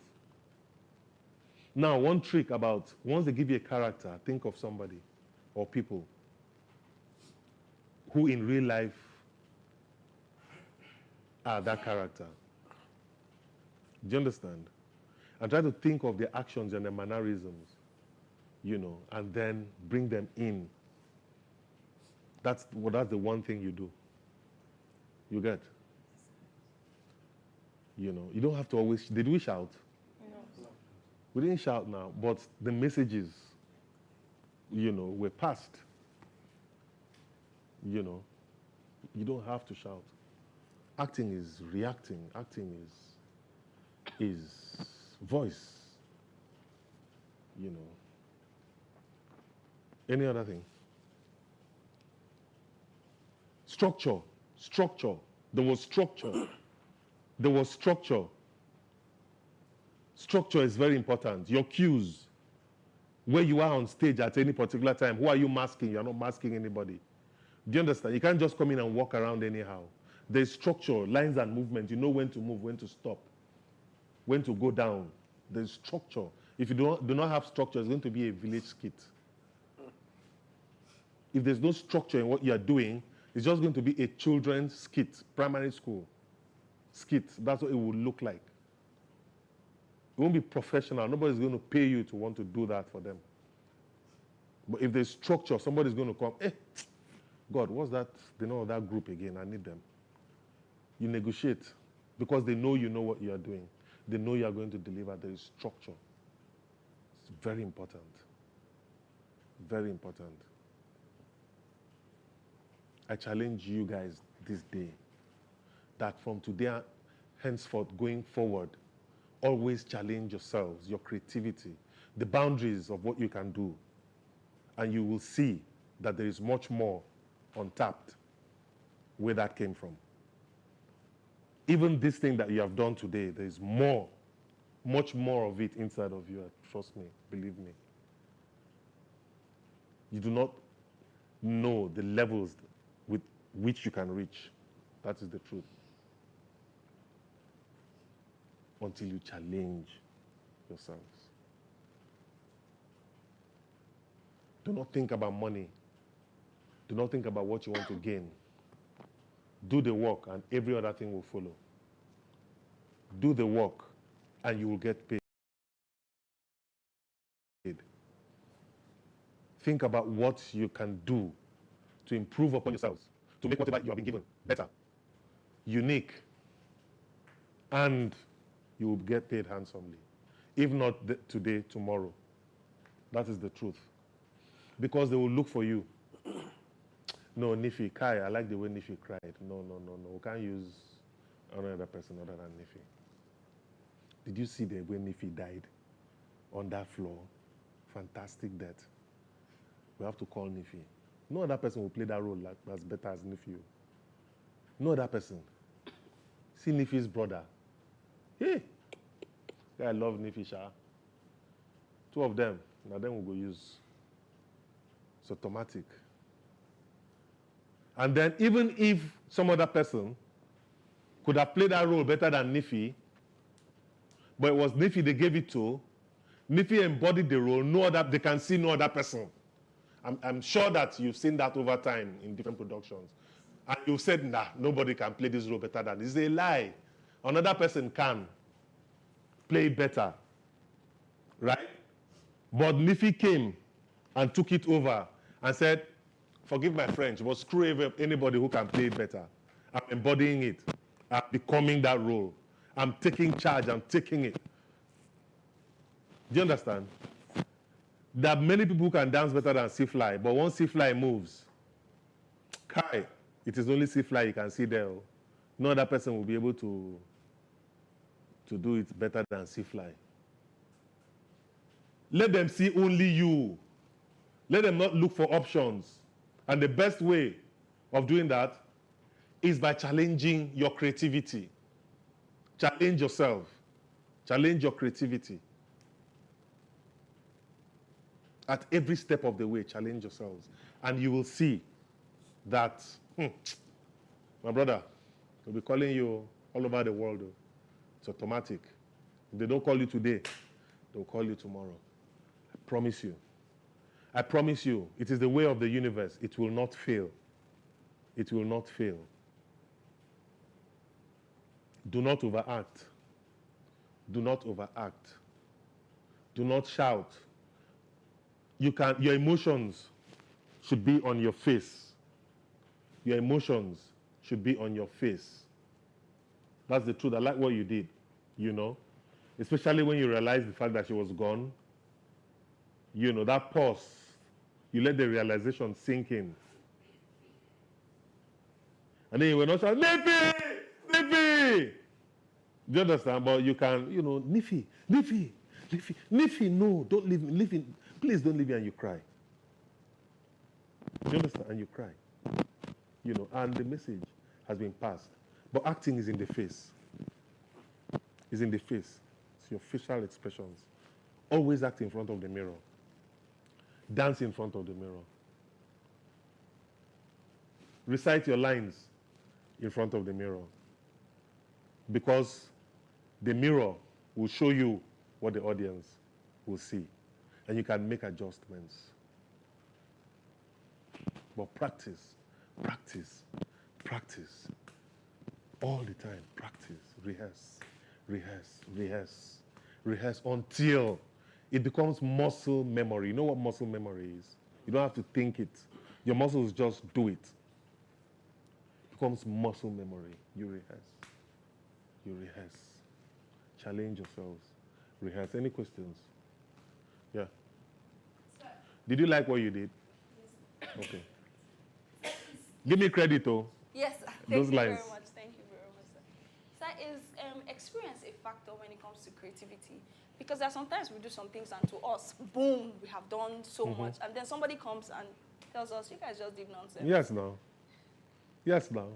Now, one trick about, once they give you a character, think of somebody or people who in real life are that character. Do you understand? And try to think of their actions and their mannerisms, and then bring them in. That's the one thing you do. You get? You don't have to always, did we shout? No. We didn't shout now, but the messages, were passed. You don't have to shout. Acting is reacting. Acting is voice. Any other thing? Structure. There was structure. There was structure. Structure is very important. Your cues, where you are on stage at any particular time, who are you masking? You are not masking anybody. Do you understand? You can't just come in and walk around anyhow. There's structure, lines and movement. You know when to move, when to stop, when to go down. There's structure. If you do not have structure, it's going to be a village skit. If there's no structure in what you are doing, it's just going to be a children's skit, primary school skit. That's what it will look like. It won't be professional. Nobody's going to pay you to want to do that for them. But if there's structure, somebody's going to come, God, what's that? They know that group again. I need them. You negotiate because they know you know what you are doing. They know you are going to deliver. There is structure. It's very important. Very important. I challenge you guys this day that from today henceforth going forward, always challenge yourselves, your creativity, the boundaries of what you can do. And you will see that there is much more untapped where that came from. Even this thing that you have done today, there is more, much more of it inside of you. Trust me, believe me. You do not know the levels with which you can reach. That is the truth. Until you challenge yourselves. Do not think about money. Do not think about what you want to gain. Do the work and every other thing will follow. Do the work and you will get paid. Think about what you can do to improve upon yourselves, to make whatever you have been given better, unique, and you will get paid handsomely. If not today, tomorrow. That is the truth. Because they will look for you. No, Nifi, Kai, I like the way Nifi cried. No. We can't use another person other than Nifi. Did you see the way Nifi died on that floor? Fantastic death. we have to call Nifi. No other person will play that role like as better as Nifi. No other person. See Nifi's brother. Hey, I love Nifi, Sha. Two of them. Now then we'll go use. It's automatic. And then even if some other person could have played that role better than Nifi, but it was Nifi they gave it to, Nifi embodied the role, they can see no other person. I'm sure that you've seen that over time in different productions. And you said, nah, nobody can play this role better than this. It's a lie. Another person can play it better. Right? But Nifi came and took it over and said, forgive my French, but screw anybody who can play it better. I'm embodying it. I'm becoming that role. I'm taking charge. I'm taking it. Do you understand? There are many people who can dance better than Seafly, but once Seafly moves, Kai, it is only Seafly you can see there. No other person will be able to do it better than Seafly. Let them see only you. Let them not look for options. And the best way of doing that is by challenging your creativity. Challenge yourself. Challenge your creativity. At every step of the way, challenge yourselves. And you will see that, my brother, they'll be calling you all over the world. It's automatic. If they don't call you today, they'll call you tomorrow. I promise you. I promise you, it is the way of the universe. It will not fail. It will not fail. Do not overact. Do not overact. Do not shout. Your emotions should be on your face. Your emotions should be on your face. That's the truth. I like what you did, you know. Especially when you realize the fact that she was gone. You know, that pause. You let the realization sink in. And then you were not shouting, Nifi! Nifi! Do you understand? But you can, you know, Nifi, Nifi, Nifi, Nifi, no, don't leave me. Nifi, please don't leave me, and you cry. Do you understand? And you cry. You know, and the message has been passed. But acting is in the face. It's in the face. It's your facial expressions. Always act in front of the mirror. Dance in front of the mirror. Recite your lines in front of the mirror. Because the mirror will show you what the audience will see. And you can make adjustments. But practice, practice, practice. All the time, practice, rehearse, rehearse, rehearse, rehearse until it becomes muscle memory. You know what muscle memory is? You don't have to think it. Your muscles just do it. It becomes muscle memory. You rehearse. You rehearse. Challenge yourselves. Rehearse. Any questions? Yeah. Sir. Did you like what you did? Yes. Okay. Give me credit, though. Yes, sir. Those lines. Very much. Thank you very much, sir. Sir, is experience a factor when it comes to creativity? Because there are sometimes we do some things and to us, boom, we have done so much. And then somebody comes and tells us, you guys just did nonsense. Yes, now. Yes, now.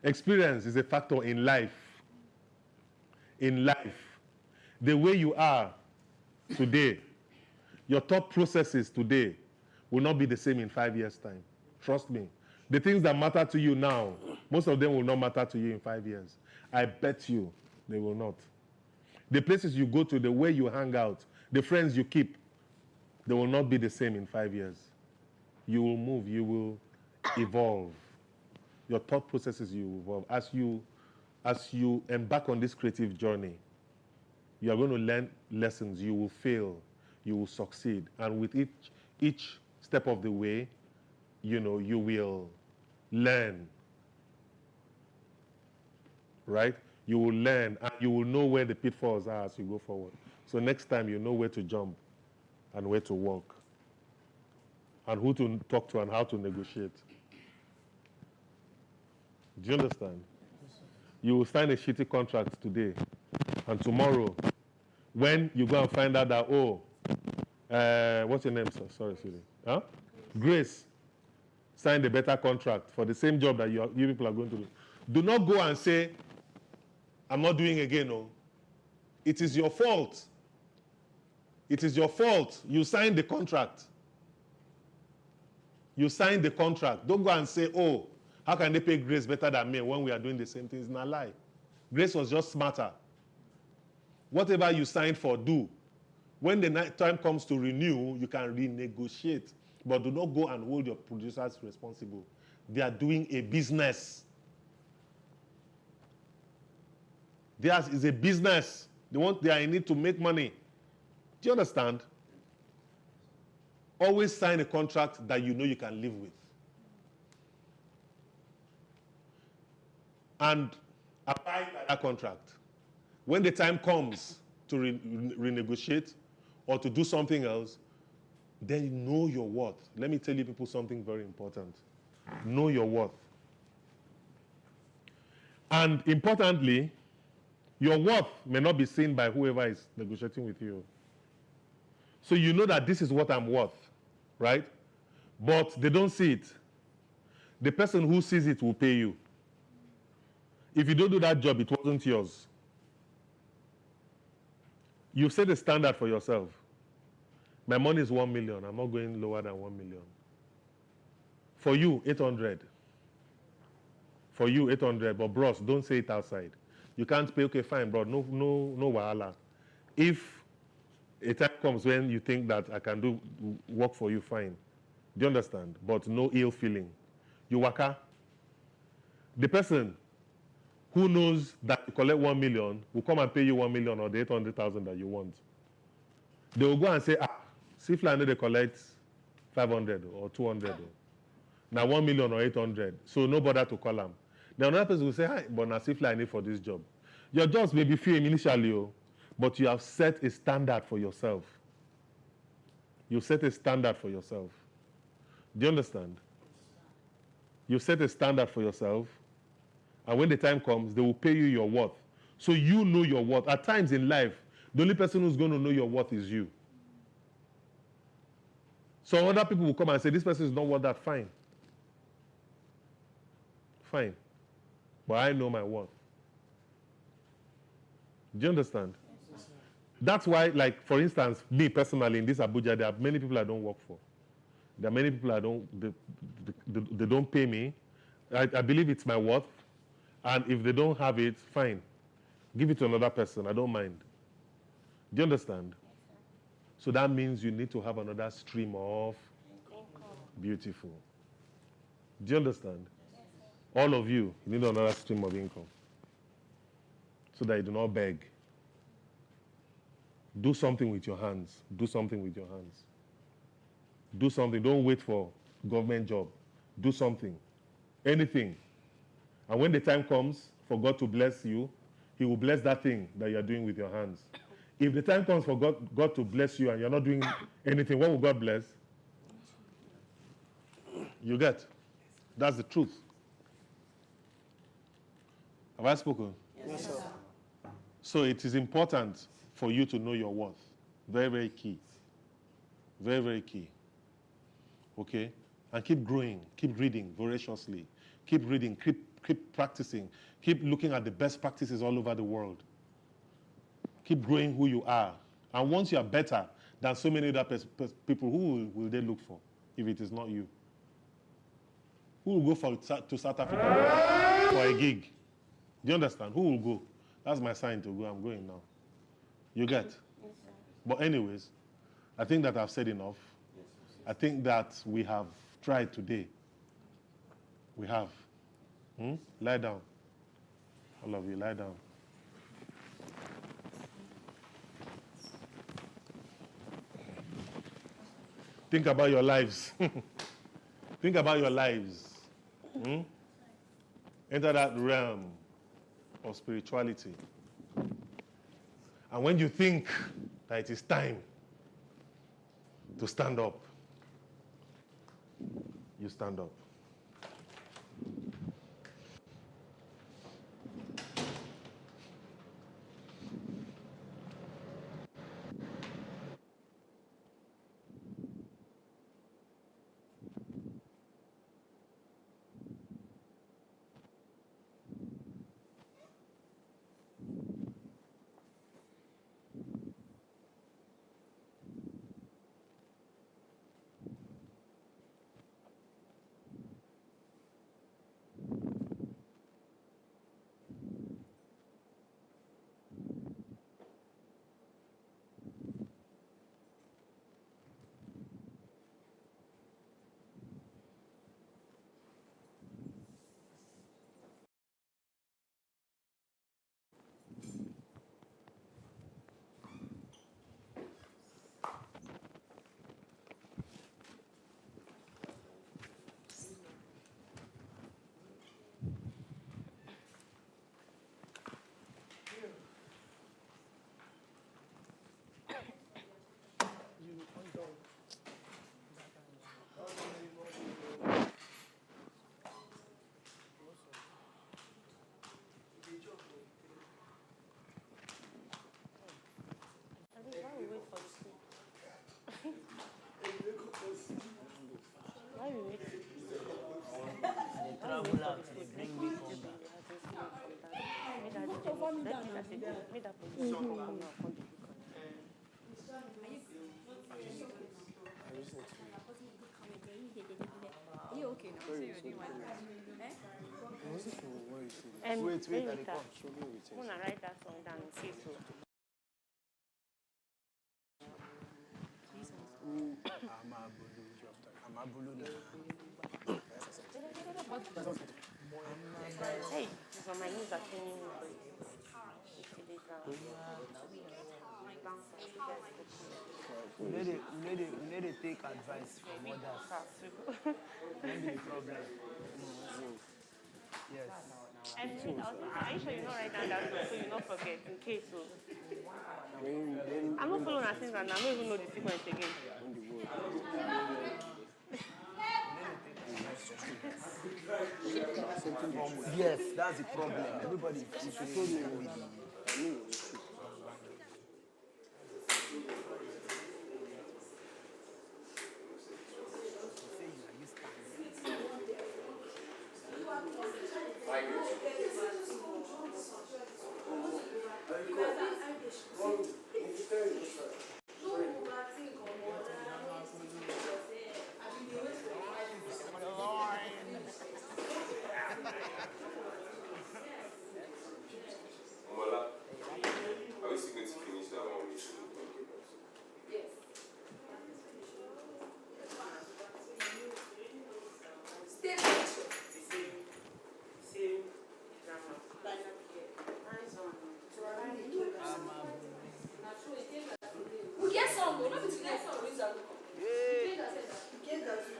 Experience is a factor in life. In life. The way you are today, your thought processes today will not be the same in 5 years' time. Trust me. The things that matter to you now, most of them will not matter to you in 5 years. I bet you they will not. The places you go to, the way you hang out, the friends you keep, they will not be the same in 5 years. You will move, you will evolve. Your thought processes you evolve. As you embark on this creative journey, you are going to learn lessons. You will fail, you will succeed. And with each step of the way, you know, you will learn. Right? You will learn and you will know where the pitfalls are as you go forward. So next time you know where to jump and where to walk and who to talk to and how to negotiate. Do you understand? You will sign a shitty contract today and tomorrow when you go and find out that, what's your name, sir? Sorry, Siri. Huh? Grace signed a better contract for the same job that you people are going to do. Do not go and say, I'm not doing again. No. It is your fault. It is your fault. You signed the contract. You signed the contract. Don't go and say, oh, how can they pay Grace better than me when we are doing the same thing? It's not a lie. Grace was just smarter. Whatever you signed for, do. When the time comes to renew, you can renegotiate. But do not go and hold your producers responsible. They are doing a business. Theirs is a business. They are in it to make money. Do you understand? Always sign a contract that you know you can live with. And abide by that contract. When the time comes to renegotiate or to do something else, then you know your worth. Let me tell you people something very important. Know your worth. And importantly, your worth may not be seen by whoever is negotiating with you. So you know that this is what I'm worth, right? But they don't see it. The person who sees it will pay you. If you don't do that job, it wasn't yours. You set a standard for yourself. My money is 1 million. I'm not going lower than 1 million. For you, 800. For you, 800. But bros, don't say it outside. You can't pay, okay, fine, bro. No wahala. If a time comes when you think that I can do work for you, fine. Do you understand? But no ill feeling. You waka. The person who knows that you collect 1 million will come and pay you 1 million or the 800,000 that you want. They will go and say, see, I know they collect 500 or 200. Now 1 million or 800. So no bother to call them. Then another person will say, hi, but now see, I need for this job. Your jobs may be few initially, but you have set a standard for yourself. You set a standard for yourself. Do you understand? You set a standard for yourself, and when the time comes, they will pay you your worth. So you know your worth. At times in life, the only person who's going to know your worth is you. So other people will come and say, this person is not worth that. Fine. Fine. But I know my worth. Do you understand? Yes, that's why, like, for instance, me personally in this Abuja, there are many people I don't work for. There are many people they don't pay me. I believe it's my worth. And if they don't have it, fine. Give it to another person. I don't mind. Do you understand? So that means you need to have another stream of beautiful. Do you understand? All of you need another stream of income. So that you do not beg. Do something with your hands. Do something with your hands. Do something. Don't wait for government job. Do something. Anything. And when the time comes for God to bless you, He will bless that thing that you are doing with your hands. If the time comes for God to bless you and you're not doing anything, what will God bless? You get? That's the truth. Have I spoken? Yes, sir. So it is important for you to know your worth. Very, very key. Very, very key. Okay? And keep growing. Keep reading voraciously. Keep reading. Keep practicing. Keep looking at the best practices all over the world. Keep growing who you are. And once you are better than so many other people, who will they look for if it is not you? Who will go to South Africa for a gig? Do you understand? Who will go? That's my sign to go. I'm going now. You get? Yes, sir. But anyways, I think that I've said enough. Yes, I think that we have tried today. We have. Lie down. All of you, lie down. Think about your lives. Think about your lives. Enter that realm of spirituality. And when you think that it is time to stand up, you stand up. food. Put over me down now. Make that position come now. Are you okay now? So you're doing one. Wait, I Later. come. Show me with I'm gonna write that song down in case. I'm a blue now. Hey, it's on my knees are turning me. We need to take advice from others. Maybe the problem. Yes. And are you sure you not write down that song so you not forget in case so? I'm not following our singer and I don't even know the sequence again. Yes, that's the problem. Everybody is so with Are we still going to finish that one? Yes. Stay we get some, but not to get some.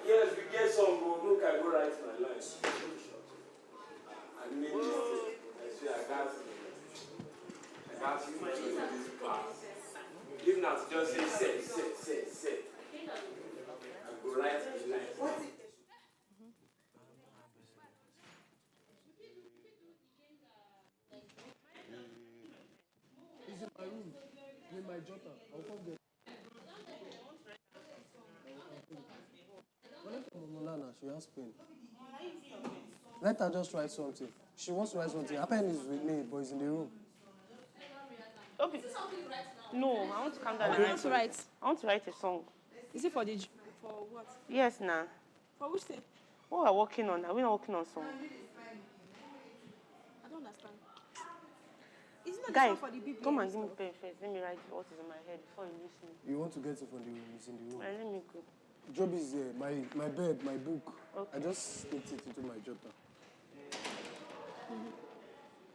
Yes, we get some, but look, I go write my line. I made this. I say I got you this part. If not, just say set. I go write my line. It's in my room, with my jotter. I'll come there. Lana, she has pen. Let her just write something. She wants to write something. Her pen is with me, but it's in the room. Okay. No, I want to calm down. What do you want to write? I want to write a song. Is it for what? Yes, nah. For which thing? What are we working on? Are we not working on song? I don't understand. Isn't that Guy, the song for the BBM come and give me stuff? pen first. Let me write what is in my head before you miss me. You want to get it from the room? It's in the room. Let me go. Job is there. My bed, my book. Okay. I just slipped it into my jotter.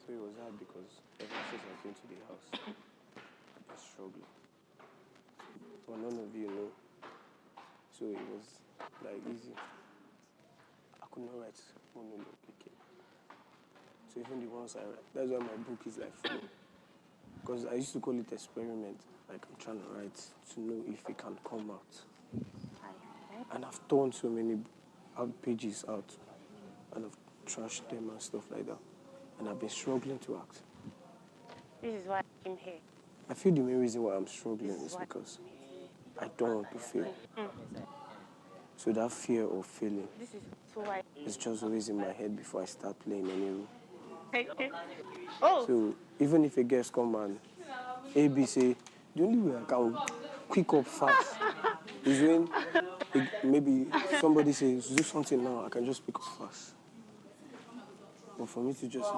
So it was hard because ever since I came to the house, I've been struggling. But none of you know. So it was like easy. I could not write monologue again. So even the ones I write, that's why my book is like full. Because I used to call it experiment. Like I'm trying to write to know if it can come out. And I've torn so many pages out. And I've trashed them and stuff like that. And I've been struggling to act. This is why I came here. I feel the main reason why I'm struggling is because I don't want to fail. So that fear of failing is just always in my head before I start playing any role. Oh! So even if a guest come and AB say, the only way I can quick up fast is when maybe somebody says, do something now, I can just pick up fast. But for me to just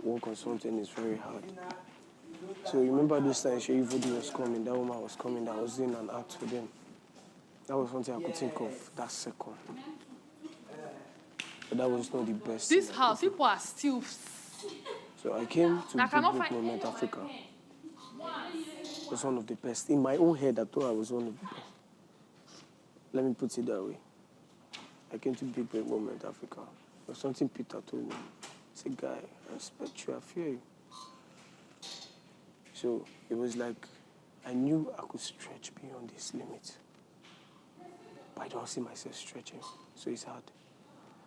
work on something is very hard. So remember those times everybody was coming, that woman was coming, that was doing an act for them. That was something I could think of that second. But that was not the best. This house, people are still. So I came to Big Moment Africa. It was one of the best. In my own head, I thought I was one of the best. Let me put it that way. I came to Big Moment Africa. It was something Peter told me. He said, guy, I respect you, I fear you. So it was like I knew I could stretch beyond this limit. But I don't see myself stretching, so it's hard.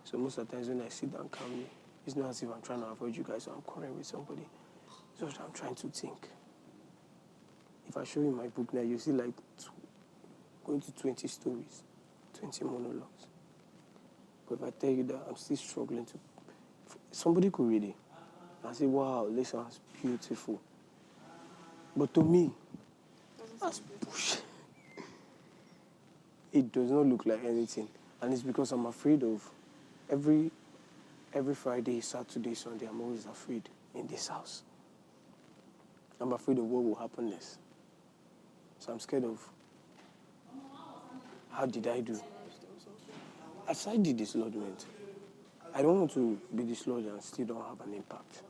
So most of the times when I sit down calmly, it's not as if I'm trying to avoid you guys or I'm quarreling with somebody. It's just I'm trying to think. If I show you my book now, you see like going to 20 stories, 20 monologues. But if I tell you that I'm still struggling to... Somebody could read it and say, wow, this sounds beautiful. But to me, that's bullshit. It does not look like anything. And it's because I'm afraid of every Friday, Saturday, Sunday, I'm always afraid in this house. I'm afraid of what will happen next. So I'm scared of how did I do? As I did dislodgement, I don't want to be dislodged and still don't have an impact.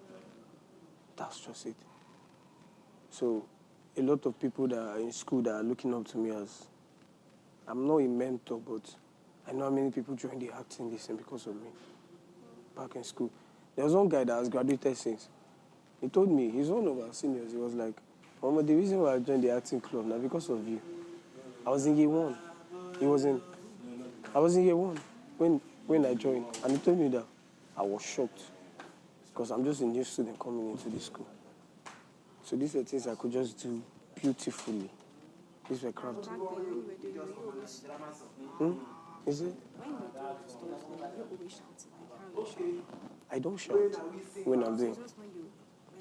That's just it. So a lot of people that are in school that are looking up to me as, I'm not a mentor, but I know how many people joined the acting this thing because of me. Back in school. There was one guy that has graduated since. He told me, he's one of our seniors, he was like, Mama, the reason why I joined the acting club now because of you. I was in year 1. I was in year 1 when I joined. And he told me that I was shocked. Because I'm just a new student coming into this school. So these are things I could just do beautifully. These were crafts. Is it? I don't shout when I'm doing.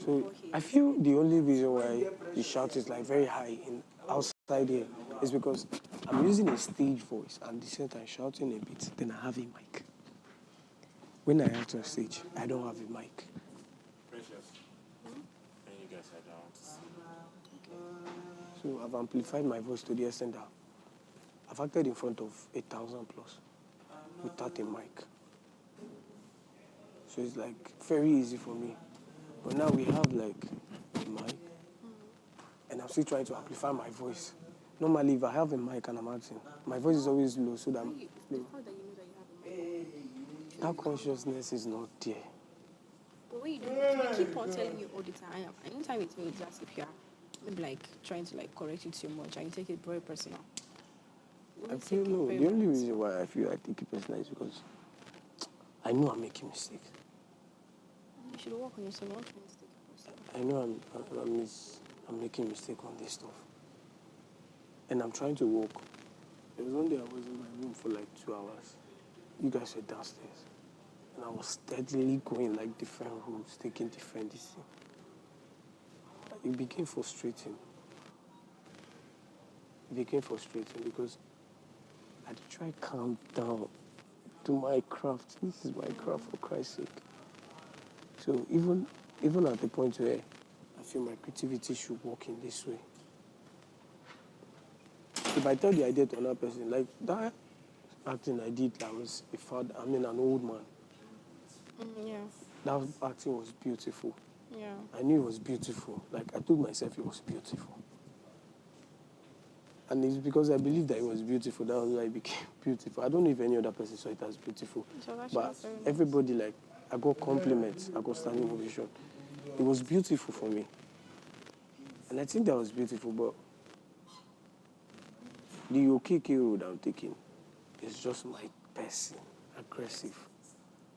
So I feel the only reason why the shout is like very high in outside here is because I'm using a stage voice and at the same time shouting a bit, then I have a mic. When I act on stage, I don't have a mic. Precious. And you guys are down to see. So I've amplified my voice to the extent that I've acted in front of 8,000 plus without a mic. So it's like very easy for me. But now we have like a mic, and I'm still trying to amplify my voice. Normally, if I have a mic and I'm acting, my voice is always low, so that that consciousness is not there. But when you do, we keep on telling you all the time. Anytime you tell me it's as if you're maybe like trying to like correct you too much, and you take it very personal. I feel no. The only reason why I feel I take it personal is because I know I'm making mistakes. You should work on yourself. Work on mistake personal. I know I'm making mistake on this stuff, and I'm trying to work. There was one day I was in my room for like 2 hours. You guys were downstairs, and I was steadily going like different routes, taking different decisions. It became frustrating. It became frustrating because I had to try to calm down to my craft. This is my craft, for Christ's sake. So even at the point where I feel my creativity should work in this way. If I tell the idea to another person, like that acting I did, that was an old man. Yeah. That acting was beautiful. Yeah. I knew it was beautiful. Like I told myself it was beautiful. And it's because I believed that it was beautiful, that was why it became beautiful. I don't know if any other person saw it as beautiful. But everybody, like, I got compliments, I got standing ovation. It was beautiful for me. And I think that was beautiful, but the OKK road I'm taking is just my person, aggressive.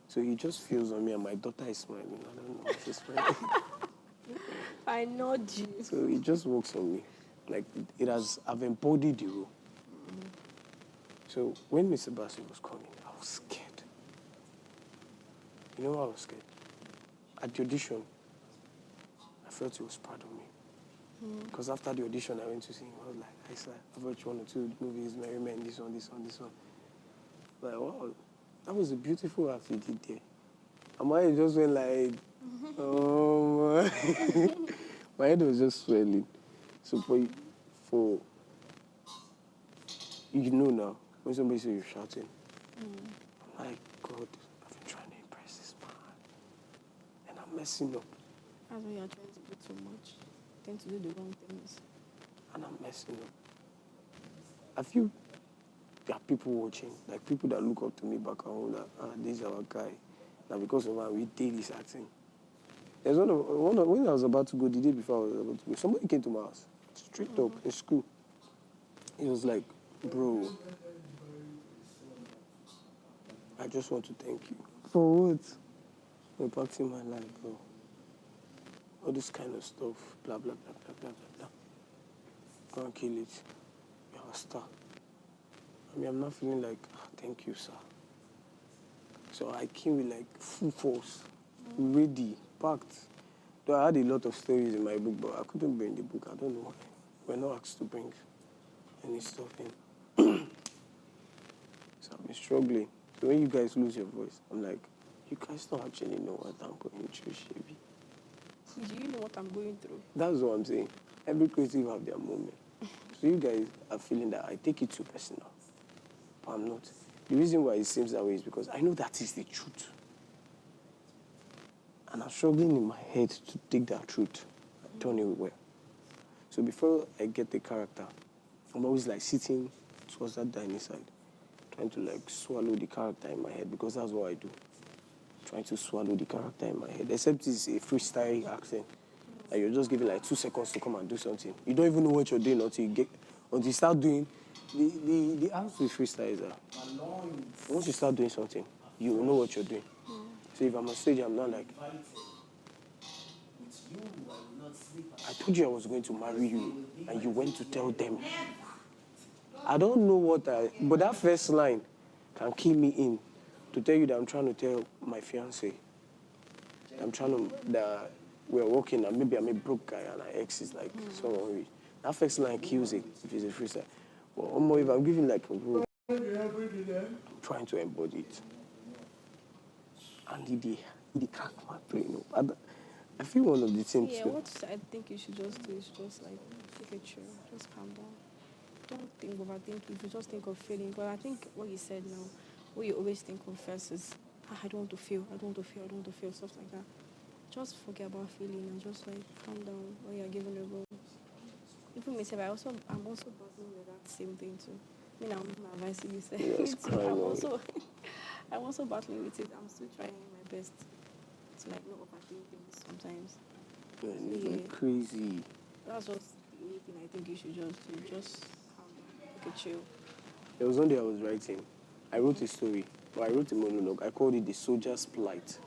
So he just feels on me, and my daughter is smiling. I don't know why she's smiling. I know you. So it just works on me. Like, I've embodied the role. So when Mr. Bassi was coming, I was scared. You know why I was scared? At the audition, I felt he was proud of me. Because after the audition, I went to see him. I was like, hi, sir, I've watched 1 or 2 movies, Merry Men, this one. Like, wow, that was a beautiful act he did there. And my head just went like, oh, my. My head was just swelling. So you know now, when somebody says you're shouting, I'm like, God, I've been trying to impress this man. And I'm messing up. That's when you're trying to do too much. Tend to do the wrong things. And I'm messing up. I feel there are people watching, like people that look up to me back home, that, this is our guy. Now because of that, we did this acting. There's when I was about to go, the day before I was about to go, somebody came to my house, straight up, in school. He was like, bro, I just want to thank you. For what? For impacting my life, bro. All this kind of stuff, blah, blah, blah, blah, blah, blah, blah. Go and kill it. You're a star. I mean, I'm not feeling like, thank you, sir. So I came with like full force, ready, packed. Though I had a lot of stories in my book, but I couldn't bring the book. I don't know why. We're not asked to bring any stuff in. So I've been struggling. So when you guys lose your voice, I'm like, you guys don't actually know what I'm going through, Shebi. Do you know what I'm going through? That's what I'm saying. Every creative have their moment. So you guys are feeling that I take it too personal. But I'm not. The reason why it seems that way is because I know that is the truth. And I'm struggling in my head to take that truth and turn it well. So before I get the character, I'm always like sitting towards that dining side, trying to like swallow the character in my head, because that's what I do. Trying to swallow the character in my head. Except it's a freestyle accent. And you're just given like 2 seconds to come and do something. You don't even know what you're doing until you start doing. The art with freestyle is that once you start doing something, you will know what you're doing. So if I'm on stage, I'm not like, I told you I was going to marry you, and you went to tell them. I don't know but that first line can key me in to tell you that I'm trying to tell my fiancé. That we're working, and maybe I'm a broke guy, and our ex is like someone rich. That first line kills it if it's a freestyle. But if I'm giving like a rule, I'm trying to embody it. And it crack my brain. I feel one of the things. Yeah, what I think you should just do is just like take a chill, just calm down. Don't overthink it. You just think of feeling. But I think what you said now, what you always think of first is, I don't want to feel, stuff like that. Just forget about feeling and just like calm down when you're given a role. Even myself, I'm also battling with that same thing too. I mean, I'm not advising you say Yes, I'm also battling with it. I'm still trying my best to like not overthink things sometimes. Yeah. Crazy. That's just the only thing I think you should just do. Just calm down, take a chill. There was one day I was writing. I wrote a story, but I wrote a monologue. I called it The Soldier's Plight.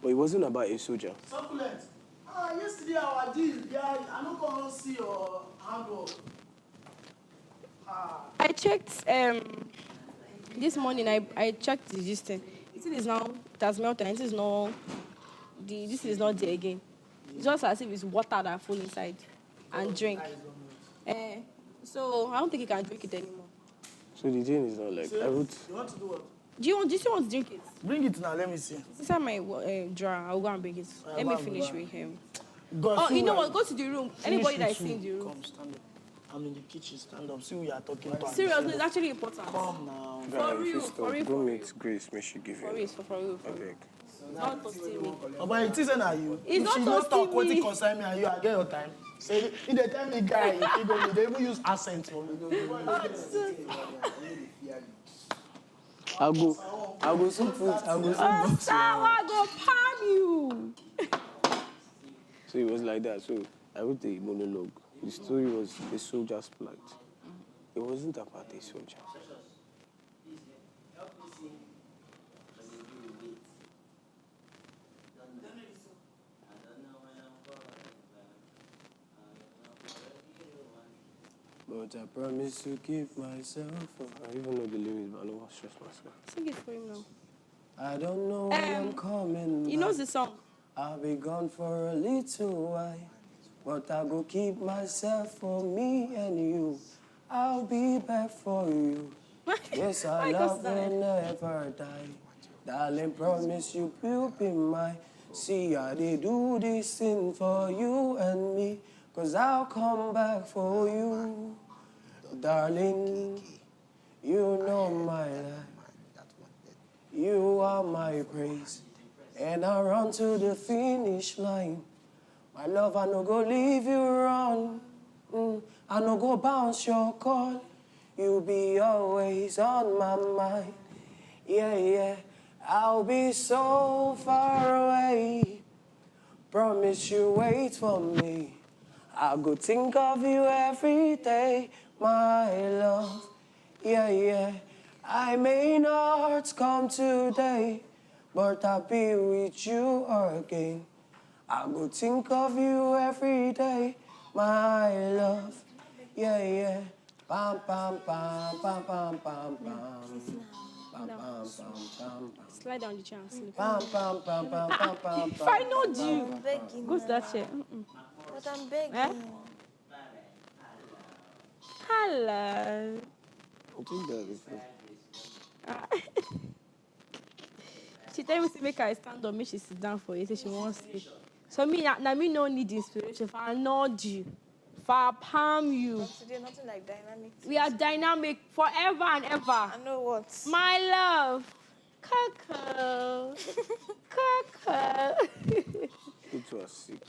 But it wasn't about a soldier. Succulent. Yesterday I did. Yeah, I don't come and see your handwork. I checked this morning. I checked the distance. It is now it has melted. This is not there again. It's just as if it's water that full inside and drink. So I don't think you can drink it anymore. So the thing is not like I wrote. You want to do what? Do you still want to drink it? Bring it now. Let me see. It's inside my drawer. I'll go and bring it. Let me finish with him. God, you know what? Go to the room. Anybody that is in the room. Come, stand up. I'm in the kitchen. Stand up. See who you are talking to. Seriously, it's actually important. Come now. For real. Don't meet Grace. May she give you. For real. Not toasting me. But it isn't at you. It's not she not toasting talk what me. it concern me and you. I get your time. Say, if they tell me guy, they even use accent for me. I'll go soon food. I go palm you. So it was like that. So I wrote a monologue. The story was a soldier's plight. It wasn't about a soldier. But I promise to keep myself. I even know the lyrics, but I don't want to stress myself. Sing it for him now. I don't know when I'm coming. He knows the song. I'll be gone for a little while, but I go keep myself for me and you. I'll be back for you. Yes, our love will never die. Darling, promise you will be mine. See how they do this thing for you and me, 'cause I'll come back for you. Darling, you know my life. You are my praise. And I run to the finish line. My love, I no go leave you run. I no go bounce your call. You be always on my mind. Yeah. I'll be so far away. Promise you wait for me. I go think of you every day, my love. Yeah. I may not come today, but I'll be with you again. I go think of you every day, my love. Yeah. Pam, pam, pam, pam, pam, pam, pam. Slide down the chair and sleep. If I know you. I'm begging. Go to that chair. But I'm begging. Eh? Hello. I think that before. She tell me to make her stand up, make she sit down for you. Say she wants sleep. So me, now me no need inspiration. For I nod you, for I palm you. Today, nothing like dynamic. We are dynamic forever and ever. I know what. My love, Coco, Coco. You two are sick.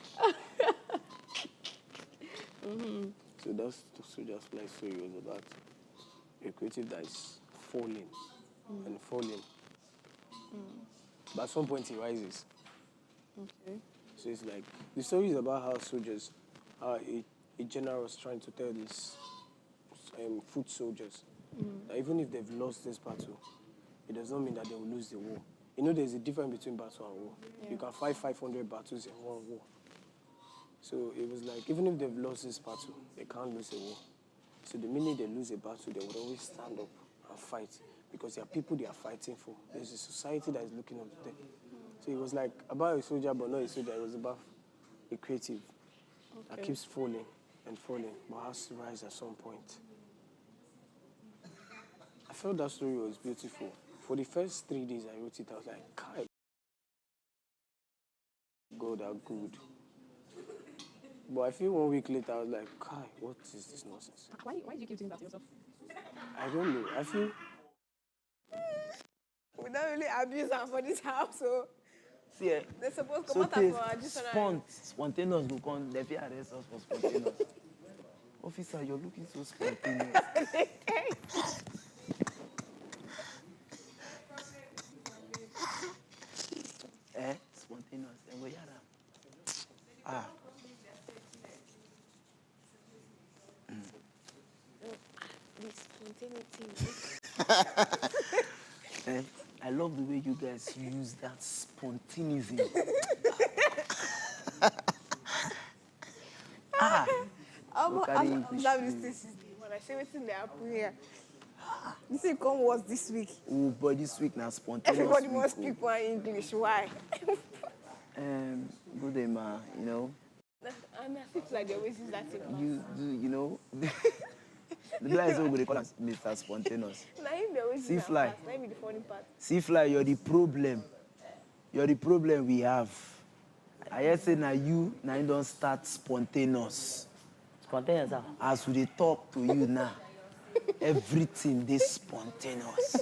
So that's so just like so it was about a creative that is falling and falling. But at some point he rises. Okay. So it's like the story is about how soldiers, a general was trying to tell these foot soldiers that even if they've lost this battle, it does not mean that they will lose the war. You know, there's a difference between battle and war. Yeah. You can fight 500 battles in one war. So it was like, even if they've lost this battle, they can't lose a war. So the minute they lose a battle, they would always stand up and fight because there are people they are fighting for. There's a society that is looking up to them. So it was like about a soldier, but not a soldier. It was about a creative that keeps falling and falling, but has to rise at some point. I felt that story was beautiful. For the first 3 days I wrote it, I was like, Kai, God are good. But I feel 1 week later, I was like, Kai, what is this nonsense? Why do you keep doing that to yourself? I don't know. I feel... We don't really abuse them for this house, so... See, they're supposed to so come out for additional... Spontaneous go come, they fit arrest us for spontaneous. Officer, you're looking so spontaneous. Spontaneous. And we are I love the way you guys use that spontaneism. I'm this when I say what's in the apple here. This thing come was this week. Oh, but this week now spontaneous. Everybody must speak one English. Why? Good day, ma. You know. I mean, I feel like they always use that thing. You do, you know. The guys over they call us Mr. Spontaneous. See fly. Let me the funny part. See fly, you're the problem. You're the problem we have. I just say now you don't start spontaneous. Spontaneous, huh? As we talk to you now, everything they spontaneous.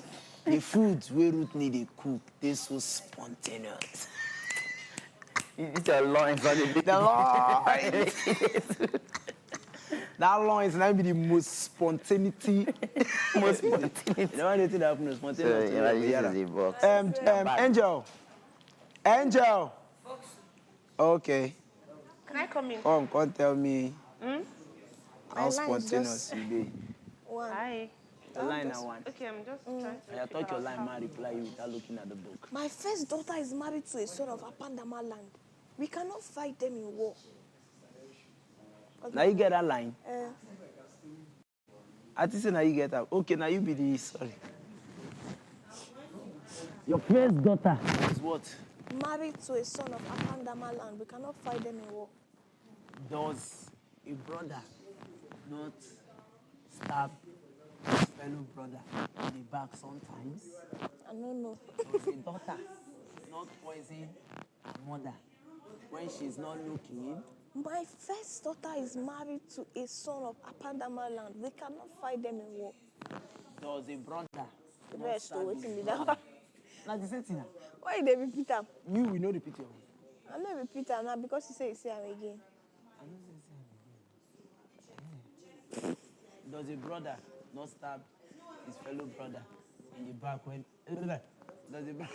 The food we root need to cook, they so spontaneous. It's a line for the line. That line is not be the most spontaneity. Most spontaneity. You know anything that happens spontaneous? So, this is the box. Angel. Okay. Can I come in? Come tell me how spontaneous you be. Hi. The line now one. Okay, I'm just trying to... I thought your line might reply you without looking at the book. My first daughter is married to a son of Apandama land. We cannot fight them in war. Okay. Now you get that line? I think now you get that. Okay, now you be the... Sorry. Your first daughter is what? Married to a son of Apandama land. We cannot fight them in war. Does a brother not stab his fellow brother in the back sometimes? I don't know. Does a daughter not poison her mother when she's not looking? My first daughter is married to a son of Apandama land. We cannot fight them in war. Does a brother not stab his brother? Now the same thing. Why did they repeat them? You will not repeat your own. I'm not repeat them now because you say I'm again. Does a brother not stab his fellow brother in the back when... Does a brother...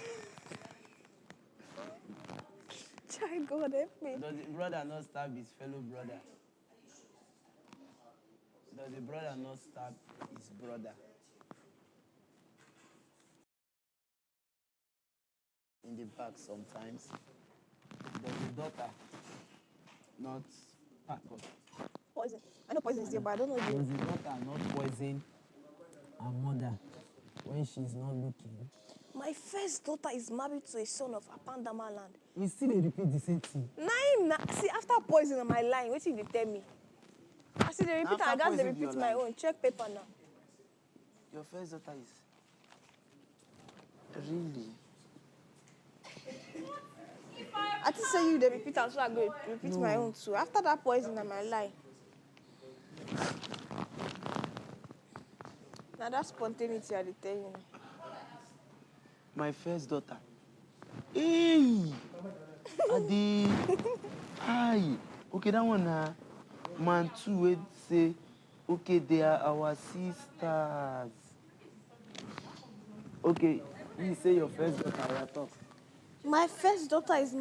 Child, God help me. Does a brother not stab his fellow brother? Does a brother not stab his brother in the back sometimes? Does a daughter not... Poison. I know poison is there, but I don't know. Does a daughter not poison her mother when she's not looking. My first daughter is married to a son of Apandama land. We still dey repeat the same thing. See, after poison on my line, what did they tell me? I see they repeat, I got to repeat my own. Check paper now. Your first daughter is really. I just say you they repeat, and so I go repeat my own too. After that poison on my line. Now that spontaneity I tell you. My first daughter. Hey! Adi. Aye. Okay, that one man too would say, okay, they are our sisters. Okay, you say your first daughter, I talk. My first daughter is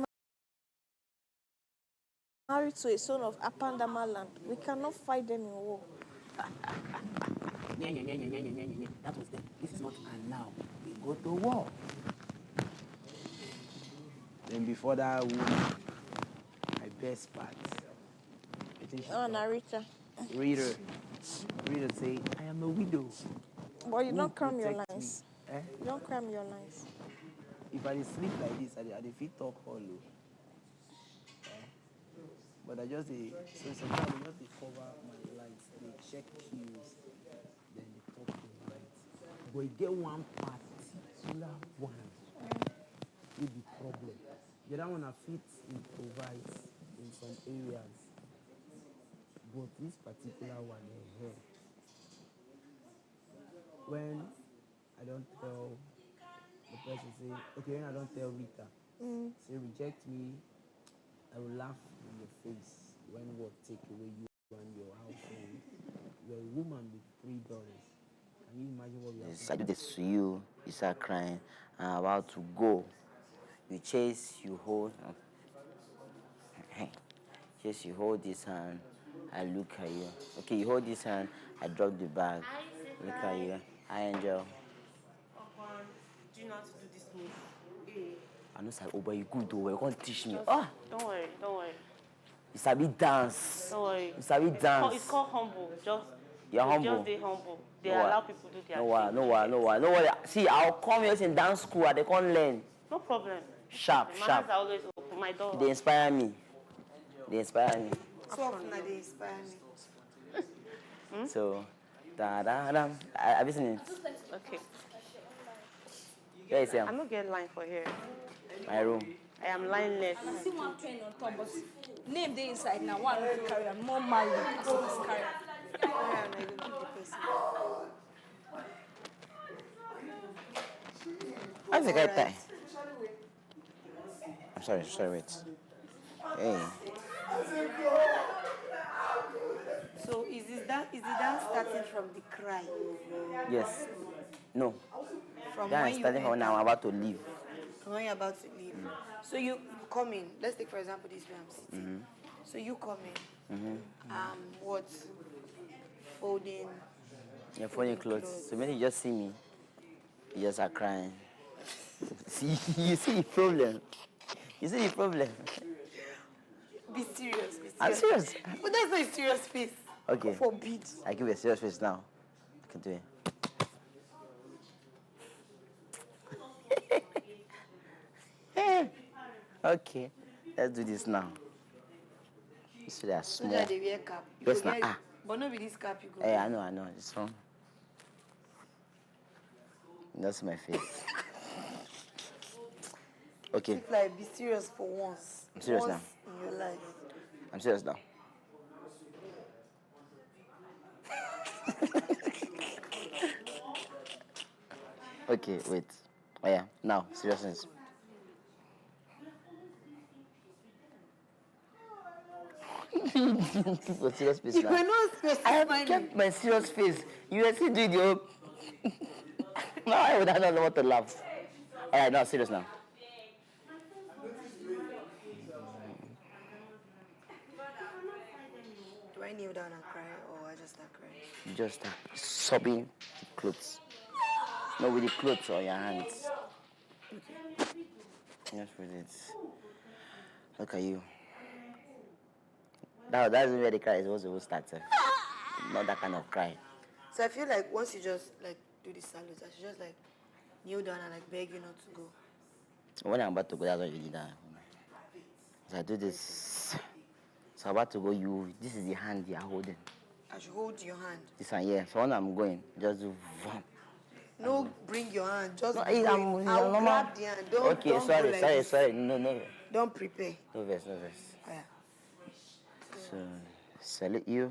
married to a son of Apandama land. We cannot fight them in war. That was then. This is not and now. We go to war. Then before that woman, my best part. Oh, narrator. Reader say, I am a widow. But you don't cram your lines. Eh? You don't cram your lines. If I sleep like this, I feel talk hollow. But I just so sometimes I just cover my lines. They check cues, then they talk to right. But you get one particular one with the problem. The other one I fit improvise in some areas. But this particular one here, when I don't tell the person, say, okay, when I don't tell Rita, say reject me, I will laugh in your face when work take away you and your household. You're a woman with 3 daughters. Can you imagine what we have? I do this to you, you start crying, I'm about to go. You chase, you hold. Chase, you hold this hand, I look at you. Okay, you hold this hand, I drop the bag. Look at you. Hi, Angel. Do you know how to do this move? I know, oh, but you good though. You can't teach me. Don't worry, don't worry. You sabi dance. Don't worry. You sabi dance. It's called humble. You're humble. Just be humble. They allow people to do their thing. No worry. See, I'll come here in dance school and they can't learn. No problem. Sharp. My hands are always open. My door. They inspire me. 12 now they inspire me. So, I'm listening. Okay. Yes, I'm not getting line for here. My room. I am lineless. I see one pen on top, but name they inside now. One will carry on more money. So this carry. How's the guy tie? I'm sorry, wait. Hey. So is the dance starting from the cry? Yes. No. From Dance when you starting from when I'm about to leave. From when you're about to leave. So you come in. Let's take for example this way I'm sitting. So you come in. What? Folding. You're folding clothes. So when you just see me, you just are crying. See, you see the problem. You see the problem. Be serious. I'm serious. But that's not a serious face. Okay. Forbid. I give you a serious face now. I can do it. Okay, let's do this now. So they are small. So that they wear cap. Yes, now. But not with this cap you go. Hey, I know. It's wrong. That's my face. Okay. Like, be serious for once. I'm serious once now. in your life. I'm serious now. Okay, wait. Oh yeah, now, seriousness. For serious face now. I have kept my serious face. You were still doing your... Now I would not know what to laugh. All right, now serious now. Do I kneel down and cry or I just start crying? Just sobbing clothes. No, with the clothes on your hands. Okay. Just with it. Look at you. That's where the cry is supposed to start. Not that kind of cry. So I feel like once you just like do the salute. I should just like kneel down and like beg you not to go. When I'm about to go, that's what you did that. So I do this. So I'm about to go, this is the hand you are holding. I should hold your hand. This one, yeah. So when I'm going, just do vom. No, bring your hand. Just no, I'll grab the hand. Don't sorry. No. Don't prepare. No verse. Oh, yeah. So, salute you.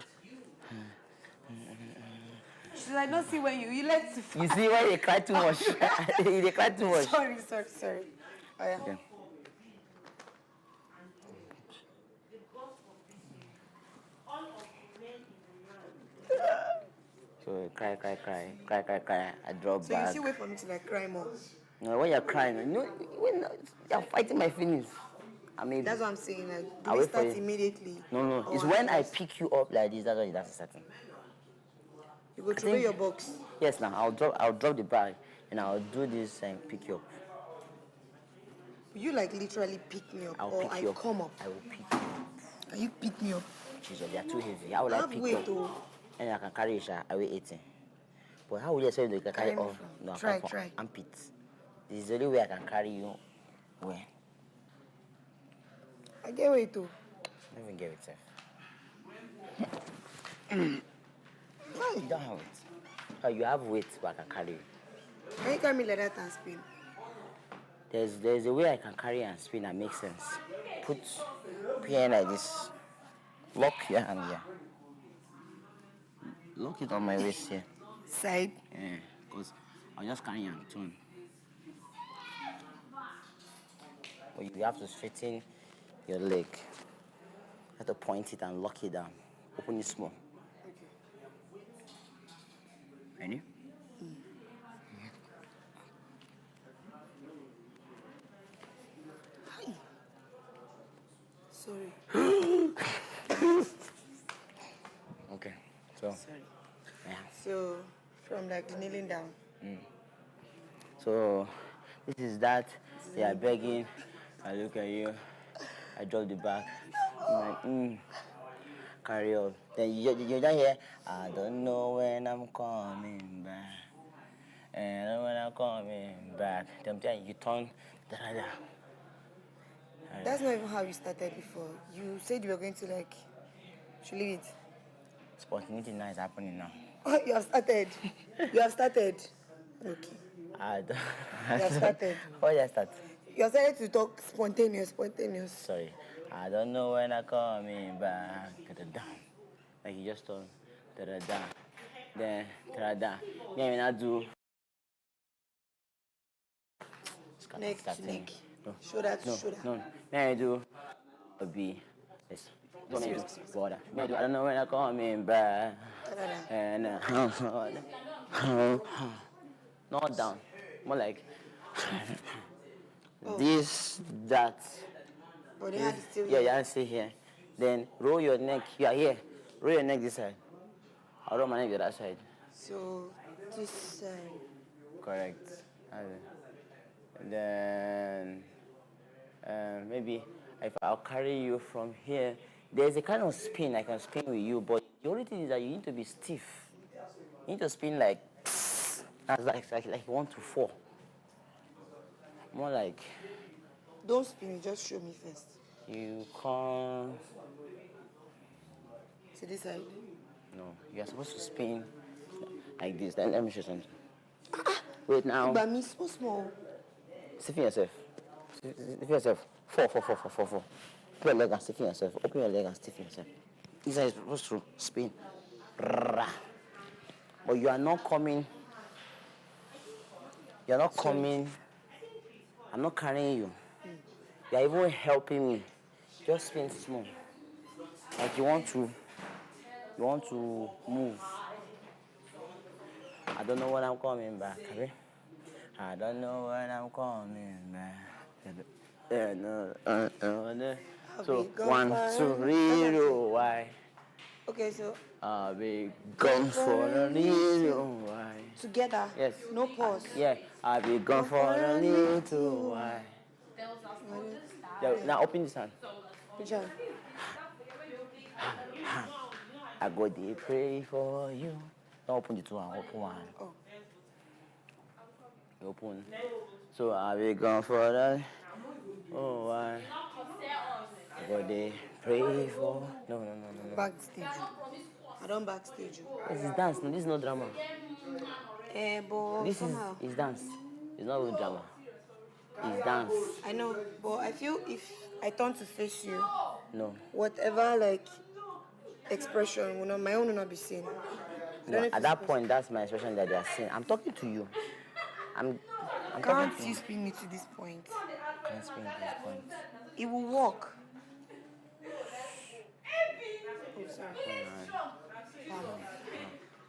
She's like, don't see when you let to You see why they cry too much? They cry too much. Sorry. Oh, yeah. Okay. So cry. I drop so back. So you still wait for me to like cry more? No, when you're crying, you're fighting my feelings. That's what I'm saying. Like, do we start immediately? No. It's when I pick you up like this. That's what that's starting. You go through your box. Yes, now I'll drop the bag and I'll do this and pick you up. You like literally pick me up, I'll or pick I you up. come up? I will pick you up. Can you pick me up? Jesus, they are too heavy. How will I pick you up? Though. And I can carry it. I weigh 18. But how will you say you can carry off? No, try. Armpit. This is the only way I can carry you. Where? I get weight too. I don't even get it, sir. You don't have it. Oh, you have weight, but I can carry you. Can you carry me like that and spin? There's a way I can carry and spin that makes sense. Put your hand like this. Lock your hand here. Lock it on my waist here. Side? Yeah, because I'll just carry and turn. But you have to straighten your leg. You have to point it and lock it down. Open it small. Ready? Hi. Sorry. Okay, so. Sorry. Yeah. So, from like the kneeling down. So, this is that. They are begging. I look at you. I drop the bag. I'm like, carry on. Then you don't hear, I don't know when I'm coming back. And I don't know when I'm coming back. Then you turn. That's not even how you started before. You said you were going to like, should leave it. Spontaneity now is happening now. Oh, you have started. Okay. I don't. You have started. How did I start? You have started to talk spontaneous. Sorry. I don't know when I'm coming back. Like you just told. Then then I do. Neck to neck. Shoulder to shoulder. No. Then I do. B. Yes. Water. I don't know when I'm coming back. And not down. More like this, that. But the hand is still here. Yeah, your hand still here. Then roll your neck. You are here. Roll your neck this side. I'll roll my neck the other side. So this side. Correct. And then maybe if I'll carry you from here, there's a kind of spin I can spin with you, but the only thing is that you need to be stiff. You need to spin like you want to fall. More like. Don't spin it, just show me first. You come. To this side? No, you're supposed to spin like this. Then let me show you something. Wait now. But me small. Stiffen yourself. Stiffen yourself. Four. Open your leg and stiffen yourself. Open your leg and stiffen yourself. This is supposed to spin. But you are not coming. You're not coming. I'm not carrying you. You're even helping me. Just spin small. Like you want to move. I don't know when I'm coming back. Okay? I don't know when I'm coming back. So 1, 2, 3, why? Okay, so I'll be gone for a little while. Together? Yes. No pause? Yeah, I'll be gone for a little while. Yeah, now open this hand. Which hand? I go to pray for you. Don't open the two hand, open one hand. Oh. Open. So are we going for that? Oh, why? What they pray for? No. Backstage. I don't backstage you. This is dance. No, this is not drama. But This somehow. is dance. It's not with drama. It's dance. I know, but I feel if I turn to face you, No. whatever like expression, my own will not be seen. No, at that point, that's my expression that they are saying. I'm talking to you. I'm Can't you spin me to this point? Can't spin to this point. It will work. Oh, sorry.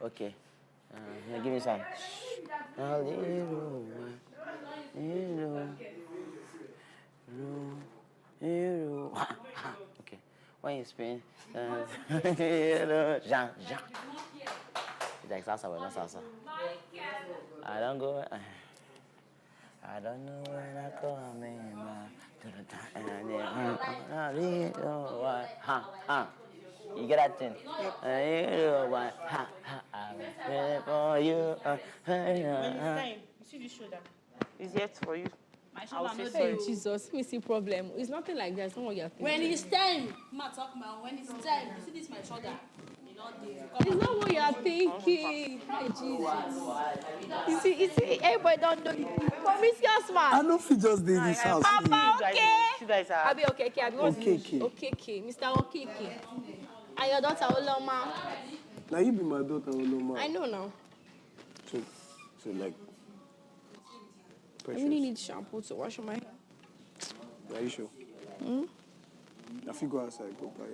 Okay. Now give me some. Okay. When you spin, it's like salsa, but not salsa. I don't go. I don't know when I come in. You get that thing? For you. You see this shoulder? It's yet for you. My shoulder not Hey, Jesus, we see problem. It's nothing like that. It's not what you're thinking. When it's time, when it's time, you see this my shoulder. It's not what you're thinking. Hey, Jesus. You see, everybody don't know you. Promiscuous man. I don't know if you just did this house. Papa, okay. I'll be okay. Okay. Mr. Okay. And your daughter, Oloma. Now you be my daughter, Oloma. I know now. So like, I really need shampoo to wash my hair. Are you sure? If you go outside, go buy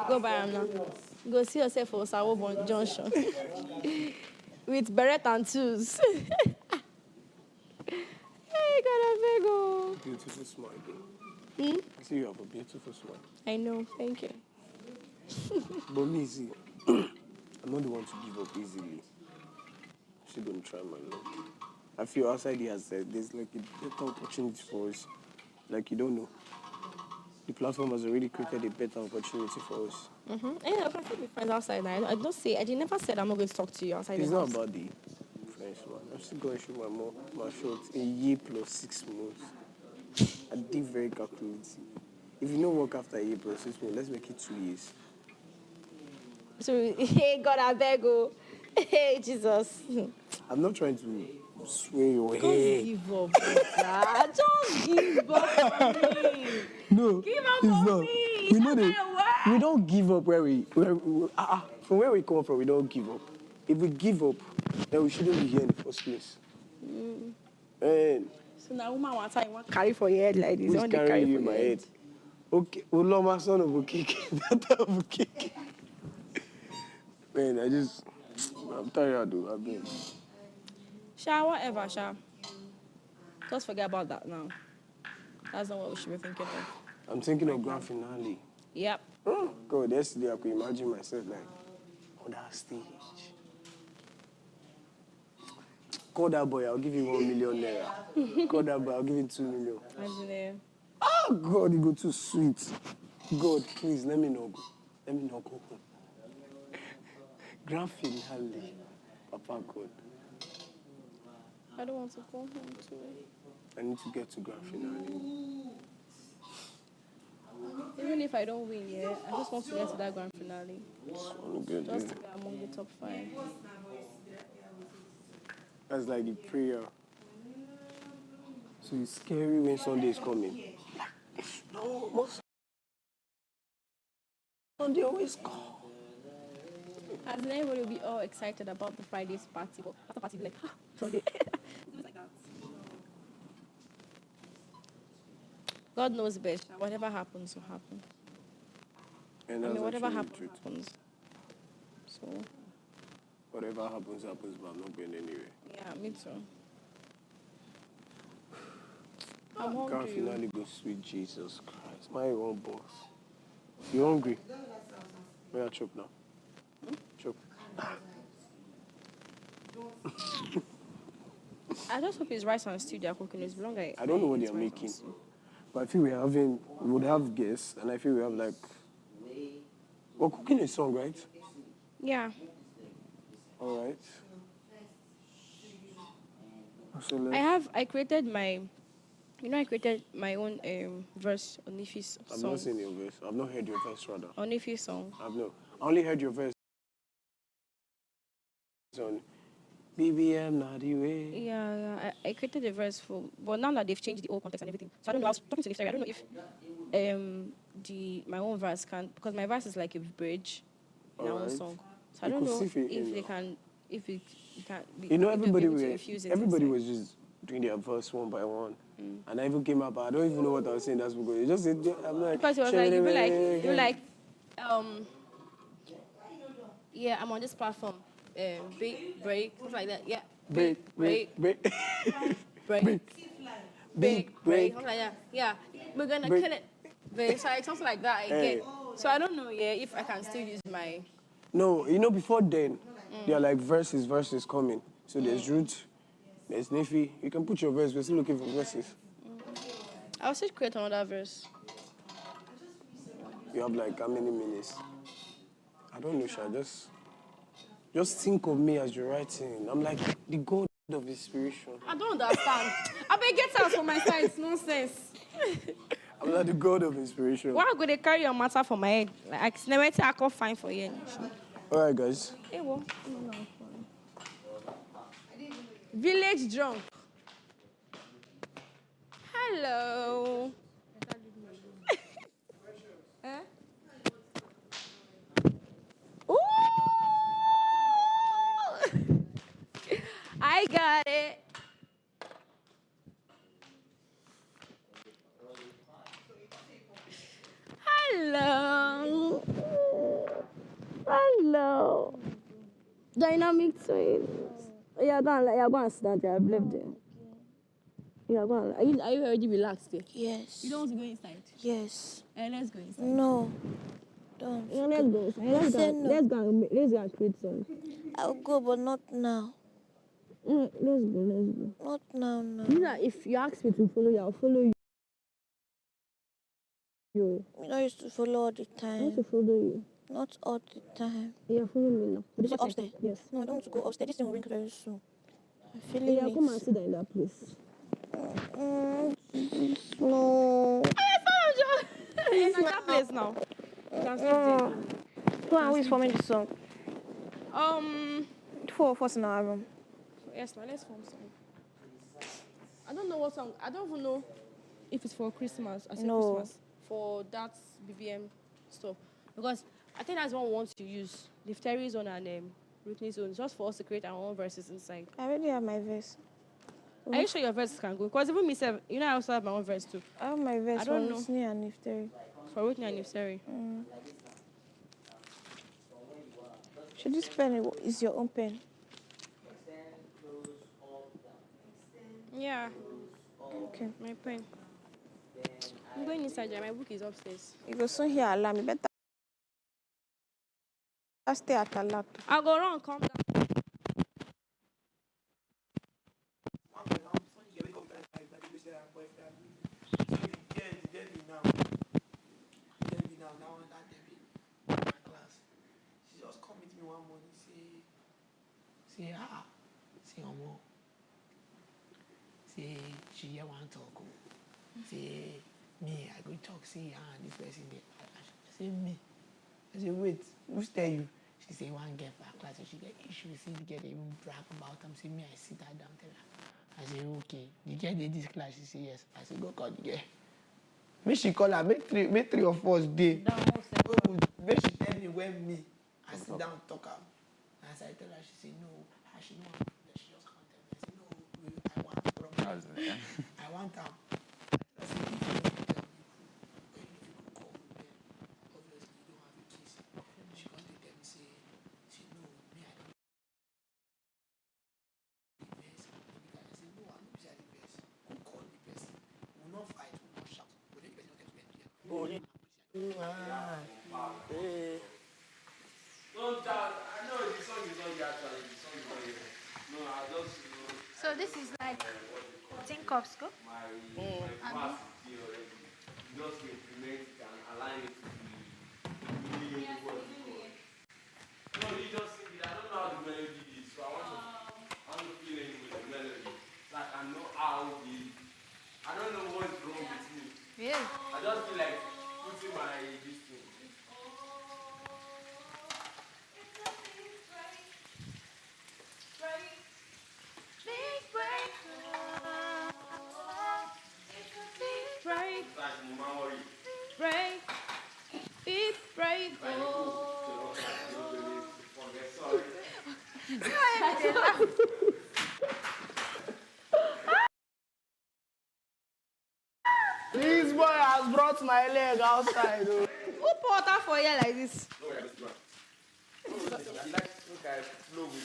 Go buy them now. Go see yourself for Sawobon Junction. With beret and tools. Hey, God, I beg you. Beautiful smile, girl. I see you have a beautiful smile. I know, thank you. But me, see, I'm not the one to give up easily. I'm still going to try my luck. I feel outside here, there's like a better opportunity for us. Like, you don't know. The platform has already created a better opportunity for us. Yeah, I can see my friends outside now. I don't say, I never said I'm not going to talk to you outside. It's not about the friends, man. I'm still going to shoot my shot a year plus 6 months. I did very calculated. If you don't work after a year plus 6 months, let's make it 2 years. So, hey, God, I beg you. Hey, Jesus. I'm not trying to sway your head. Don't give up, brother. Just give up on me. No, Give up it's on not. me. We know we don't give up from where we come from, we don't give up. If we give up, then we shouldn't be here in the first place. And so now, woman, one time you want to carry for your head like this. who's carrying you in my head? Okay, Uloma, son of Okeke, daughter of Okeke. Man, I'm tired, dude. I've been. Sha, whatever, Sha. Just forget about that now. That's not what we should be thinking of. I'm thinking of grand finale. Yep. God, yesterday I could imagine myself like on that stage. Call that boy, I'll give you 1 million naira. Call that boy, I'll give you 2 million. Oh God, you go too sweet. God, please let me not go. Let me not go home. Grand finale, Papa God. I don't want to go home too. I need to get to grand finale. Even if I don't win, yeah, I just want to get to that grand finale. Just to be among the top 5. That's like the prayer. So it's scary when Sunday is coming. No, most Sunday always come. As in everybody will be all excited about the Friday's party, but after party, be like, Sunday. Like that. God knows best. Whatever happens will happen. And whatever happens. So. Whatever happens, but I'm not going anywhere. Yeah, me too. I'm hungry. Can't finally go sweet Jesus Christ. My own boss. You hungry? Where I chop now? Chop. I just hope it's rice and stew they're cooking. It's long. I don't know what they're making. But I feel we would have guests, and I feel we have like, we're cooking a song, right? Yeah. All right. Absolutely. I created my, I created my own verse on Ifi's song. I've not seen your verse. I've not heard your verse, rather. On Ifi's song. I only heard your verse on BBM, not the way. Yeah. I created a verse but now that they've changed the whole context and everything, so I don't know. I was talking to Lifter. I don't know if my own verse can, because my verse is like a bridge in our own song. So I don't know if it can be. Everybody was just doing their verse one by one. And I even came up, I don't even know what I was saying. That's because it just, I'm like, because it was like, you were like, yeah, I'm on this platform. Big break, something like that. Yeah. Big break. Big break, something like that. Yeah, we're gonna kill it. It's like something like that. So I don't know. Yeah, if I can still use my. No, before then, there are like verses coming. So there's Root, there's Nefi. You can put your verse. We're still looking for verses. I'll still create another verse. You have like how many minutes? I don't know, Sha. Just think of me as you're writing. I'm like the God of inspiration. I don't understand. I better get out from my side. It's nonsense. I'm like the God of inspiration. Why am I going to carry your matter for my head? Like, I can't find for you. All right, guys. Hey, what? Village drunk. Hello. Huh? Ooh! I got it. Hello. Hello. Dynamic twins. You're going to sit down there. I've left there. You're going. Are you already relaxed there? Yes. You don't want to go inside? Yes. Let's go inside. No. Don't. Yeah, let's go. Let's go and create some. I'll go, but not now. Let's go. Not now, no. You know, if you ask me to follow you, I'll follow you. You know, I used to follow all the time. I want to follow you. Not all the time. Yeah, follow me now. Is it upstairs? Yes. No, I don't want to go upstairs. This thing will ring very soon. I'm feeling it. Come and sit down in that place. No. It's in that place now. You can sit there. Who is forming the song? 4 of us in our room. Yes, now let's form song. I don't know what song. I don't even know if it's for Christmas. Christmas. For that BBM stuff. Because I think that's what we want to use. Lifteri's own and Whitney's own. Just for us to create our own verses inside. I already have my verse. Are you sure your verses can go? Because even myself, I also have my own verse too. I have my verse for Whitney and Lifteri. For Whitney and Lifteri. Should this pen is your own pen? Yeah. Okay. My pen. I'm going inside there. My book is upstairs. You go soon hear alarm. You better stay at alert. I'll go around and come down. Say she want to talk. Say me, I go talk. See this person there. I say me. I say wait, who's tell you? She say one get for class, so she get issues. See the girl they even brag about them. Say me, I sit her down. Tell her. I say okay. The girl did this class. She say yes. I say go call the girl. Make she call her. Make three of us day. Make she tell me when me. I sit down talk her. As I tell her, she say no. She know. She just can't tell me. I say no. I want problem. I want her. I say if you don't tell me, if you go call me, then obviously you don't have a case. She can't tell me say she know me. I don't. The best. I say no. I'm not beside the best. Who call the best? We will not fight. We will not shout. But then the best not get to end here. Don't doubt. I know the song is not here actually. The song is not here. No, I just So this is like think of school. my capacity already. You just implement it and align it to the really what you call. No, you just sing it. I don't know how the melody is, so I want to feel it with the melody. So I can how the, I don't know what's wrong with me. Yeah. I just feel like putting my this thing. Big break. Break, Like Mumawari. break, beep, break. This boy has brought my leg outside. Oh. Who pour water for you like this? No, yeah, this one. I like look at flow with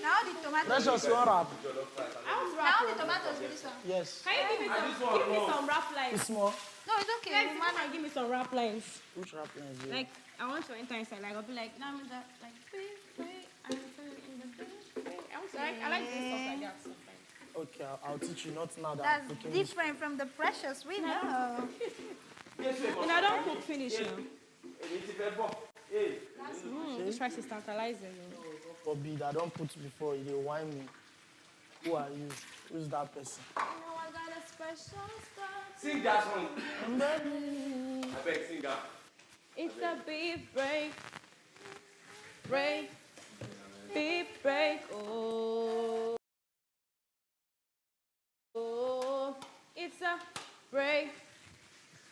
Now the tomatoes. Precious, you want rap? Now the tomatoes with this one. Yes. Can you give me some rap lines? It's small. No, it's okay. Guys, man, give me some rap lines. Which rap lines? Yeah. Like, I want to enter inside. Like, I'll be like, now I'm that, like, I like doing stuff like that sometimes. Okay, I'll teach you. Not now that That's I'm cooking. different from the precious we know. And I don't cook finish now. This rice is tantalizing. Forbid, I don't put before. You whine me. Who are you? Who's that person? I got a special stuff. Sing that song. I beg, sing that. It's a beef break. Break. Beef break. Oh. Oh. It's a break.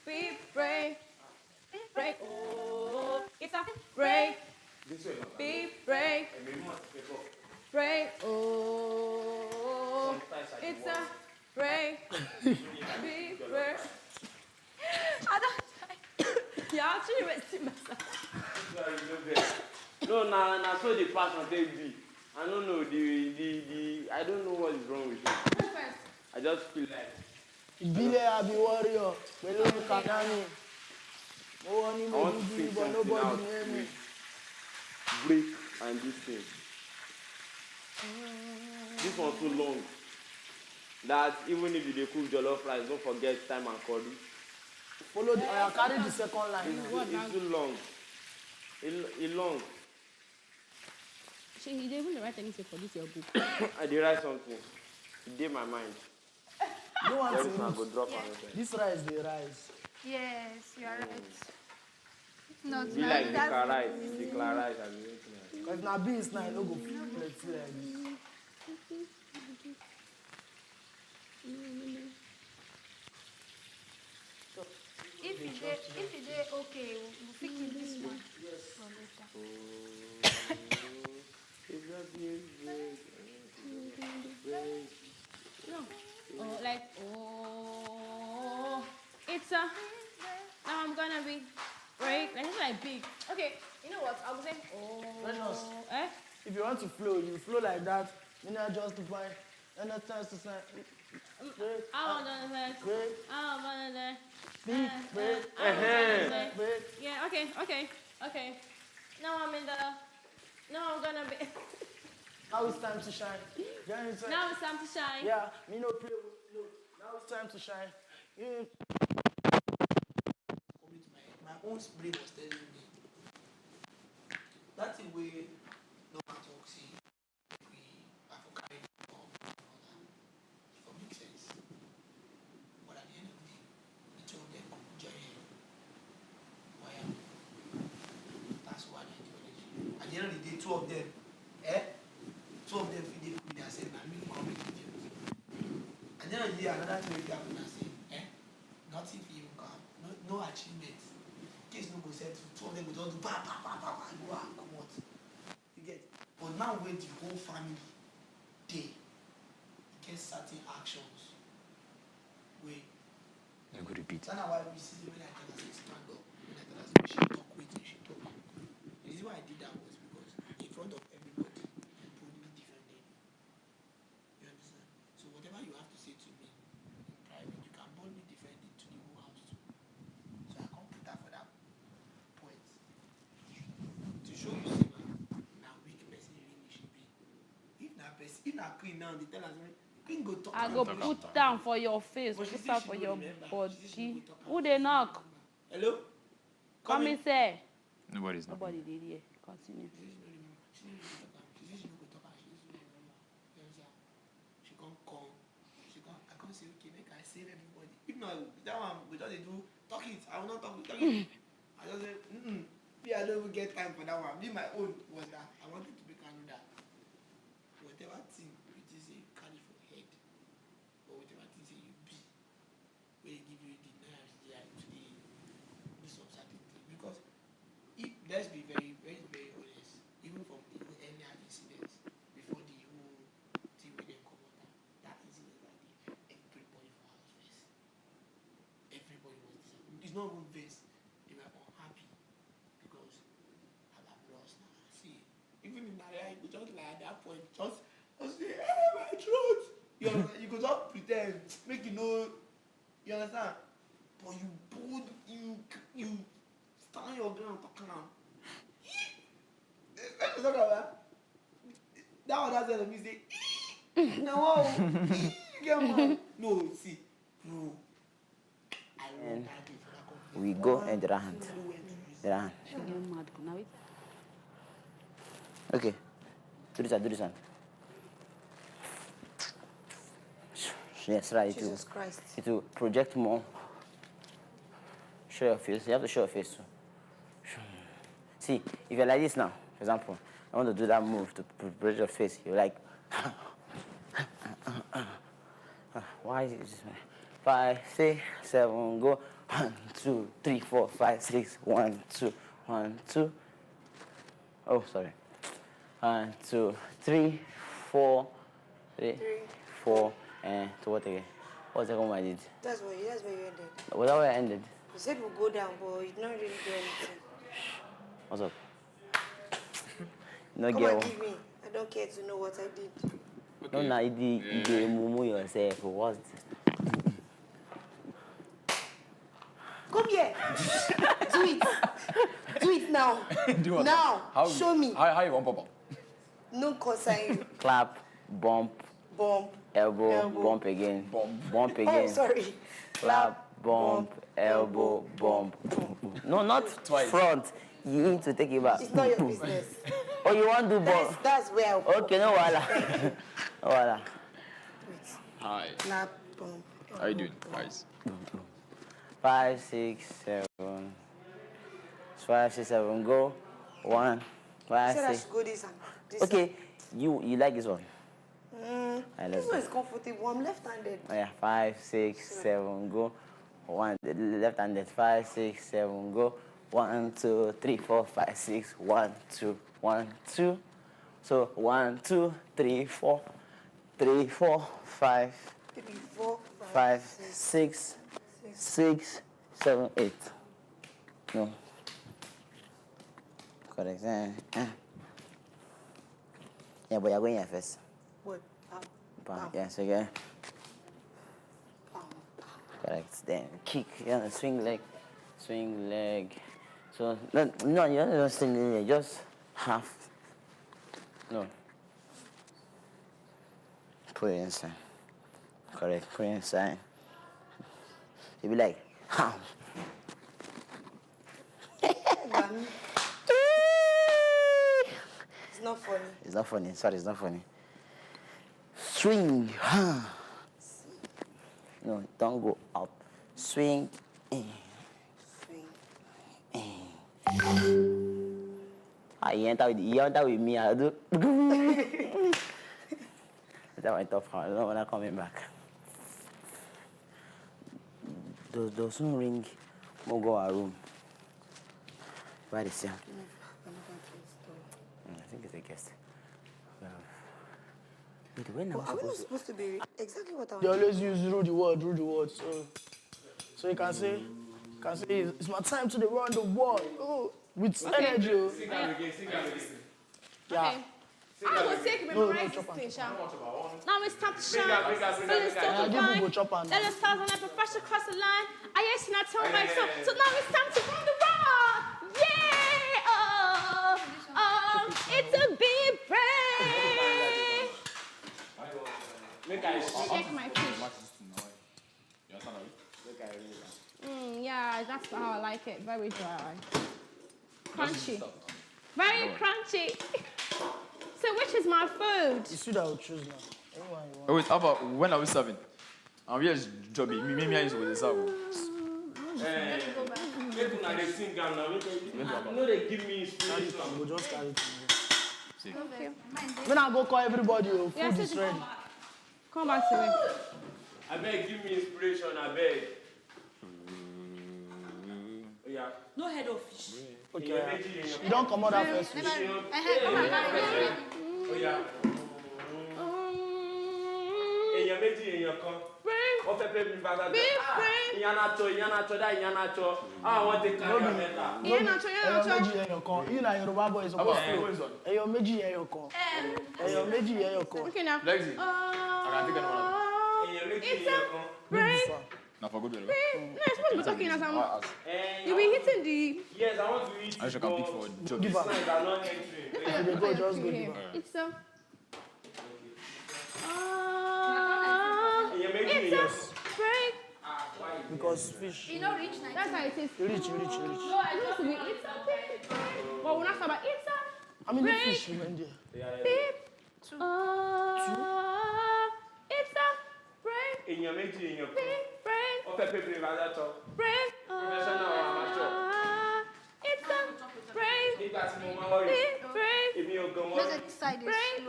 Beef break. Break. Oh. It's a break. Beef break. Break. Oh. It's a break. Beef break. I don't. You're actually wasting myself. No, nah, so the passion take be. I don't know I don't know what is wrong with you. I just feel like Billy, I be warrior. Below Kanani. No one I want to in sing but something nobody out near me. with break and this thing. This one's too long. That even if you dey cook jollof rice, don't forget time and curry. Follow the, I carry the second line. It's too long. It's long. She didn't even write anything for this your book. I did write something. It did my mind. No one Every time I to go drop Yeah. anything. This rice, they rise. Yes, you are right. Not Be like the car rice, the car rice and the Because now beans now, no go plenty like this. If you did okay, we'll pick in this one. No. Oh, like, oh. It's a. Now I'm gonna be break. Like, it's like big. Okay, you know what? I was saying, oh. Precious. Eh? If you want to flow, you flow like that. You not justify. And not chance to say. Break. I want to say. Break. I want to say. Beat. Break. Break. Yeah, okay. Now I'm in the. Now I'm gonna be. Now it's time to shine. Now it's time to shine. Yeah, me no play with flow. Now it's time to shine. Yeah. My own brain was telling me that's the way no man talk see we are for carrying on for make sense. But at the end of the day, the two of them join him. Why? That's what ideology. At the end of the day, two of them feed with themselves and make come with you. At the end of the day, another thing we have to say, nothing for you come, no achievement. Case no go set, two of them go just do go and come out. You get? But now when the whole family day, get certain actions. Wait. You go repeat. That's why we see when I tell us to stand up, when I tell us we should talk, wait, we should talk. The reason why I did that was because in front of everybody, you probably different then. You understand? So whatever you have to say to me in private, you can boldly defend it to the whole house too. So I can't put that for that point. To show you say now weak person really should be. If not queen now, they tell us queen go talk. I go put down for your face, put down for your body. Who they knock? Hello? Come in, say. Nobody's Nobody did here. Continue. She can't come. I can't say, okay, make I save everybody. If not, that one, we just do, talk it. I will not talk it. I just say, me, I don't even get time for that one. Me, my own was that I wanted to make another. Whatever thing it is a carry for head, or whatever thing say you be, where they give you the nerves there to do some certain thing. Because if, let's be very, very, very honest, even from the earlier incidents, before the whole thing with them come out, that incident that day, everybody for house face. Everybody was disappointed. It's not even face. They were unhappy because I have lost now. See, even in Nigeria, you could just like at that point, just say, hey, my throat. You could just pretend, make you know, you understand? But you bold, you stand your ground, talk now. Let's talk about that one. That's what I mean. Say, no, you get mad. No, see, bro. And we go and the hand. The hand. Okay. Do this one. Yes, right. Jesus Christ. It will project more. Show your face. You have to show your face too. See, if you're like this now, for example, I want to do that move to project your face. You're like, why is it this way? 5, 6, 7, go. 1, 2, 3, 4, 5, 6. 1, 2, 1, 2. Oh, sorry. 1, 2, 3, 4, 3, 4, and to what again? What's the second one I did? That's where you ended. Was that where I ended? You said we'll go down, but you didn't really do anything. What's up? No Come girl. and give me. I don't care to know what I did. Okay. No, you mumu yourself. What? Come here. Do it. Do it now. Do what? Now. How, show me. How you want Papa? No concern you. Clap, bump, elbow, bump again. Bump again. Oh, sorry. Clap, bump, elbow, bump. No, not twice. Front. You need to take it back. It's not your business. Oh, you want to do bump? That's where I'll okay, no wala. No wala. Hi. Clap, bump. How you doing, guys? 5, 6, 7. 5, 6, 7, go. 1, 5, 6. I should go this and okay, you like this one? This one is comfortable. I'm left-handed. Oh, yeah, 5, 6, 7, go. 1, left-handed. 5, 6, 7, go. 1, 2, 3, 4, 5, 6. 1, 2, 1, 2. So 1, 2, 3, 4, 3, 4, 5, 3, 4, 5, 6, 6, 7, 8. No. Correct. Yeah, but you're going here first. What? Yeah, so again. Correct. Then kick. Yeah, swing leg. Swing leg. So no, you don't just swing leg. Just half. No. Put it inside. Correct. Put it inside. You be like, how? It's not funny. It's not funny. Sorry, it's not funny. Swing. No, don't go up. Swing. You enter with me. I do. That went off. I don't know when I'm coming back. Those no ring. We'll go our room. Where is he? I think it's a guest. When are we not supposed to be exactly what I want? They always use rule the word. So you can say it's my time to run the world. Oh, with energy. Sing that again. Yeah. Okay. I will take memorize this thing, now it's time to shine. Feeling so divine. Let the stars on that profession cross the line. I yes, not tell my soul. So now it's time to run the world. Yeah, oh, it's a big break. Shake my fish. Yeah, that's how I like it. Very dry. Crunchy. Very crunchy. So which is my food? You see that I will choose now. Anyone you want. Oh, wait, how about when are we serving? I'm here jobbing. Me, I used to serve. No, they give me inspiration. We'll just carry it. Okay. When I go call everybody, food is ready. Come back to me. I beg, give me inspiration, I beg. Oh, yeah. No head of fish. Okay. You don't come out that first fish. Oh, yeah. Okay, now. Lexi, I can take another. It's a brain. Now for good. No, it's supposed to be talking as I'm. You'll be hitting the. Yes, I want to eat. I should come pick for job. Give her. It's a. It's a brain. Because fish. You know, rich night. That's how it is. Rich. No, it used to be. It's a brain. But we're not talking about it's a. How many fish you went there? Beep. It's a brain. In your meji, in your Beep. Brain. brain. Brain. Professional or amateur? It's a brain. Beep. Brain. Just at the side. Brain.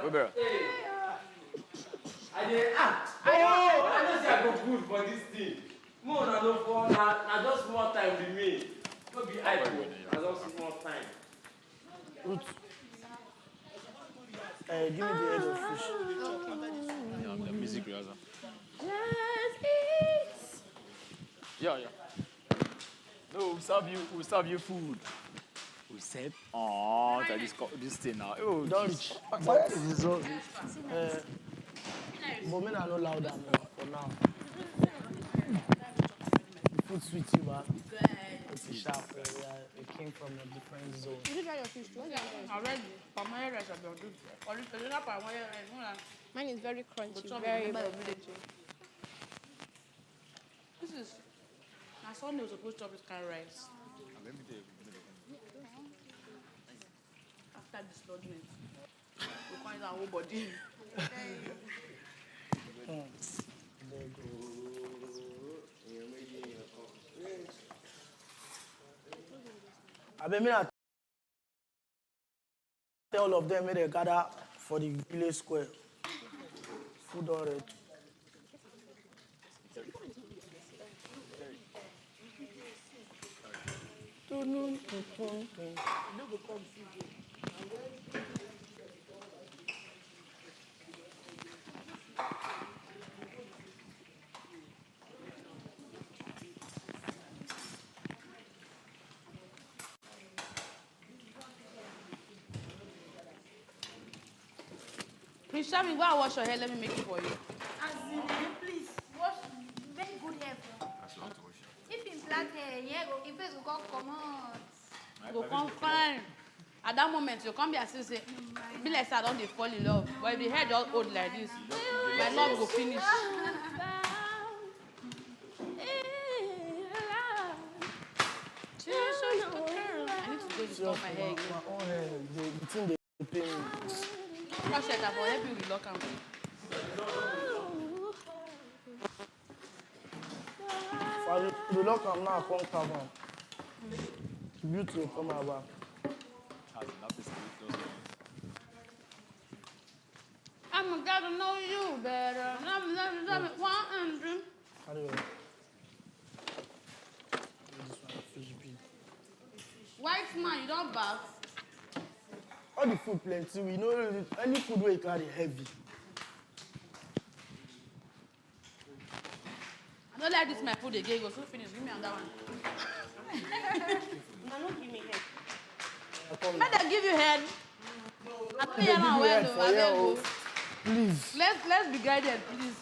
Robert. I know say I go good for this thing. More na no for na just more time with me. No be I go. Na just more time. Ruth. Give me the head of fish. The music rehearsal. Let's eat. Yeah. No, we'll serve you food. We said, this thing now. Oh, Don't reach. But men are not louder for now. The food sweet you, but it's sharp. It came from a different zone. Did you try your fish too? Already. Mine is very crunchy, very. This is. My son was supposed to have this kind of rice. After dislodgement, we find our whole body. I mean, I tell all of them may they gather for the village square. Food already. Please, Shami, go and wash your hair. Let me make it for you. Please, wash very good hair. If you black hair, your face will come out. Go come fine. At that moment, you come be and say, be like I don't fall in love. But if the hair just old like this, my love will finish. I need to go to my hair again. My own hair, the thing they pay me. Brush it up, I'll help you with lock and For the lock, I'm now come cover. Beauty will come about. I'm gonna know you better. How do you? White man, you don't bath. All the food plenty. We know any food where you carry heavy. I don't like this my food again. Go so finish. Give me another one. No, give me head. Let them give you head. I don't hear my well. Please. Let's be guided, please.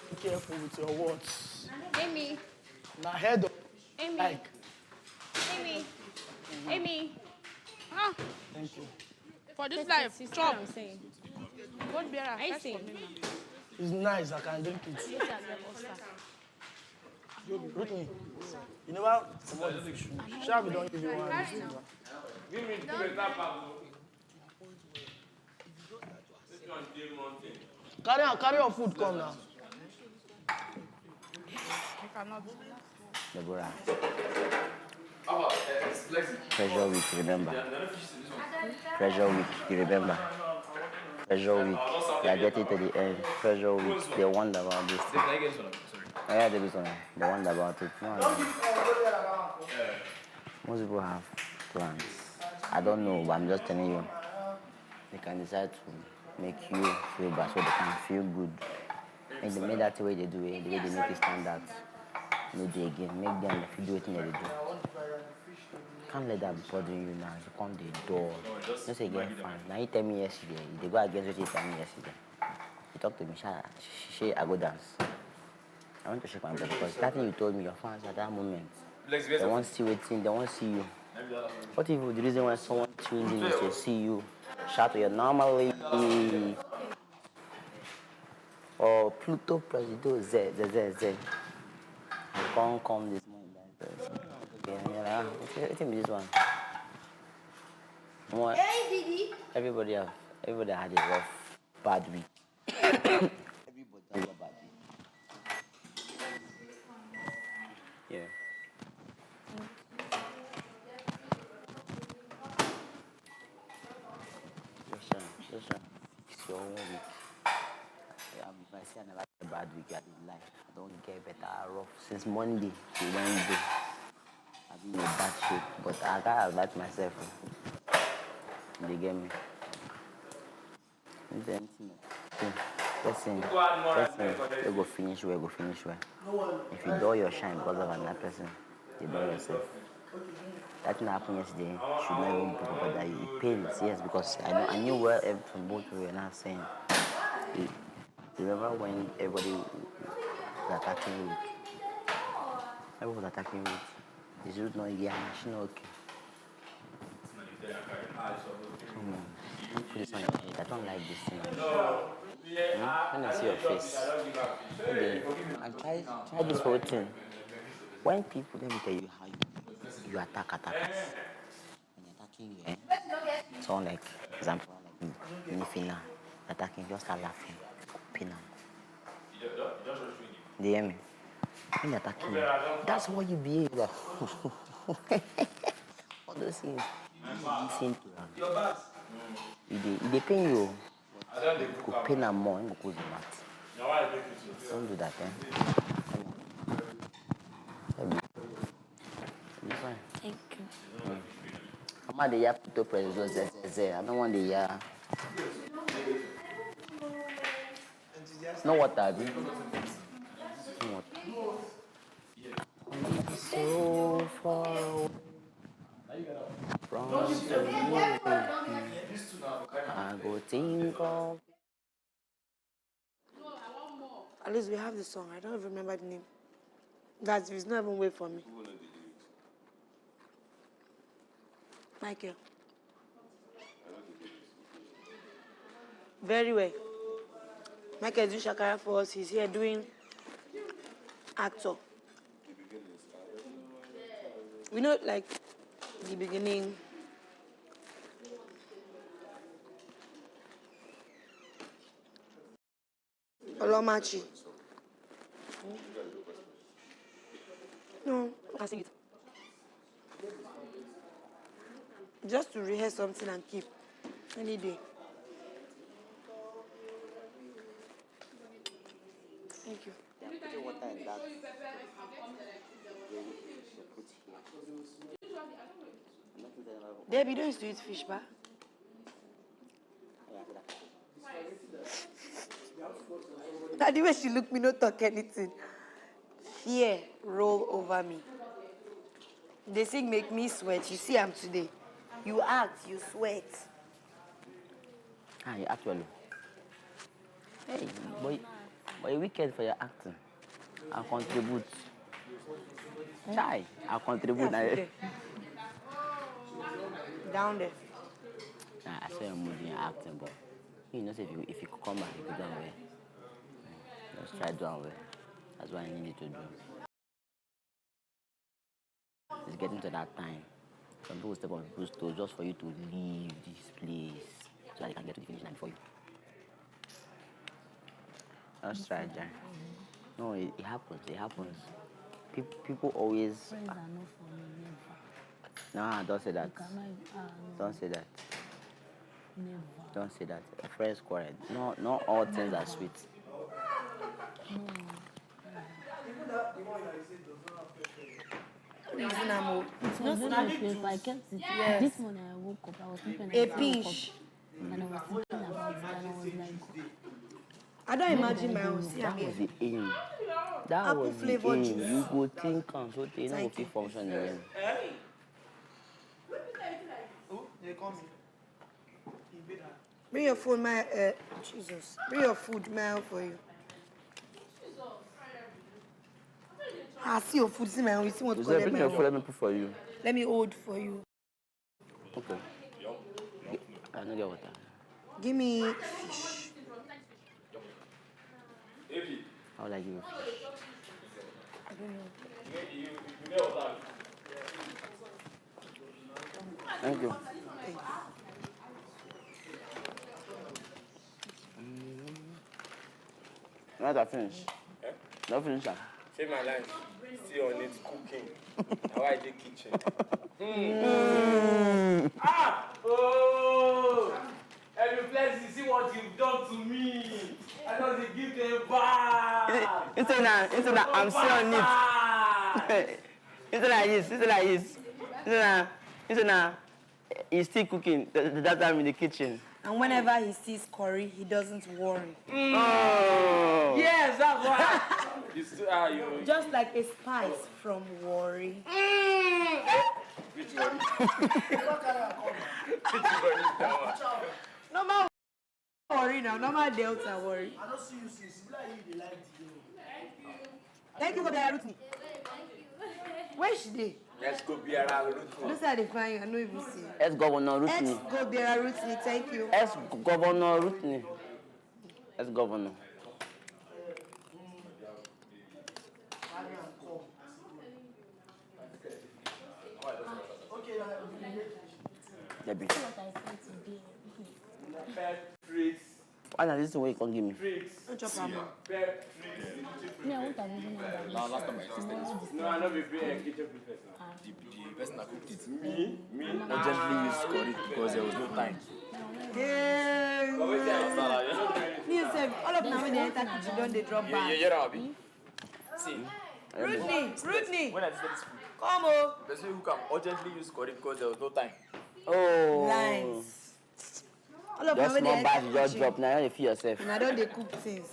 Be careful with your words. Amy. Now head up. Amy. Like. Amy. Amy. Ah. Thank you. For this life, chop. I'm saying. What beer? I see. It's nice. I can drink it. Rukmi, you never promote the fish. Shall we don't give you one? Give me the better part. This one day mountain. Carry your food, come now. Deborah. Pressure week, remember. Pressure week, you remember. Pressure week, you are getting to the end. Pressure week, they wonder about this. Yeah, there is one. They wonder about it. No. Most people have plans. I don't know, but I'm just telling you. They can decide to make you feel bad so they can feel good. Make that way they do it, the way they make it stand out. No day again. Make them if you do it in the do. Can't let that bother you now. You come the door. Don't say get fine. Now you tell me yesterday. They go against what you tell me yesterday. You talk to me, she I go dance. I want to shake my butt because that thing you told me, your fans at that moment. They won't see waiting, they won't see you. What if the reason why someone tuned in is to see you? Shout to your normally or Pluto Presido Z. I can't come this morning. Okay, I think this one. Hey, Didi. Everybody had a rough, bad week. Everybody had a bad week. Yeah. Just try. It's your own week. If I say I never had a bad week, I did lie. I don't get better rough since Monday to Wednesday. I've been in a bad shape, but I gotta admit myself. They get me. Listen, we go finish well. If you do your shine because of another person, you do yourself. That thing happened yesterday should not even put up that it pains, yes, because I knew well from both we were not saying. You remember when everybody was attacking Ruth? Everyone was attacking Ruth. Is Ruth not here? She's not okay. Come on. Put this on your head. I don't like this thing. When I see your face. Okay. And try this whole thing. When people, let me tell you how you attack attackers. When you're attacking you, someone like, example, like me, Fina, attacking, just start laughing. Pin. They hear me? When you're attacking me, that's how you behave. All those things. Listen to them. They pain you. You pain them more. You go to the mat. Don't do that, Thank you. Come on, the year put up I don't want the year. No water, Abby. No water. So far away from you, I go think of. At least we have the song. I don't even remember the name. That's it's not even wait for me. Michael. Very well. Michael do Shakara for us. He's here doing actor. We know like the beginning. Olomachi. No, I sing it. Just to rehearse something and keep any day. Thank you. Debbie, don't used to eat fish, ba? Now the way she looked me, not talk anything. Fear roll over me. They sing make me sweat. You see I'm today. You act, you sweat. Ah, you act well. Hey, boy, you wicked for your acting. I'll contribute. Try. I'll contribute. Yeah, down there. Nah, I saw your mood in your acting, but you know, if you could come back, you could do well. Just try doing well. That's what I need you to do. it's getting to that time. Some people step on people's toes just for you to leave this place so that they can get to the finish line before you. That's right, Jan. No, it happens. It happens. People always. Friends are not for me, never. Nah, don't say that. Don't say that. Never. Don't say that. Friends quarrel. No, not all things are sweet. It's not if I kept it. Yes. This morning I woke up, I was sleeping. A pinch. And I was thinking about it, and I was like, I don't imagine my own. That was the aim. That Apple was the flavor aim. juice. You go think and so they know Thank if function again. Bring your phone, my Jesus. Bring your food, my for you. I see your food, see my own. You see what to Bring your phone, let me put for you. Let me hold for you. Okay. I know get water. Give me fish. How will I give you fish? I don't know. Thank you. Now that finish. Not finish. Say my line. See on it cooking. Now I the kitchen. Ah! Oh! Every place you see what you've done to me. I know they give them back. It's I'm still on it. It's he's still cooking that time in the kitchen. And whenever he sees curry, he doesn't worry. Oh. Yes, that's why. You still are you. Just like a spice from worry. Which one? No more worry now. No more delta worry. I don't see you since. You like the Thank you for the routine. Where is she? Let's go be around routine. This is the fine. I know you will see. Ex-Governor Rutney. Let's go be around routine. Thank you. Ex-Governor Rutney. Ex-Governor. Debbie. Why not this way you can give me? Don't chop her mouth. me, I won't have even known that. Now, last time my sister No, I know be kitchen prefect now. The person that cooked it, me, urgently used curry because there was no time. Yeah. All of them when they enter kitchen, don't they drop back? Yeah, Rabbi. See. Rudney. When I said this food, come on. the person who can urgently use curry because there was no time. Oh. Lines. All of them Just when they small bag, enter you just kitchen, drop. Now you feel yourself. and I don't they cook things.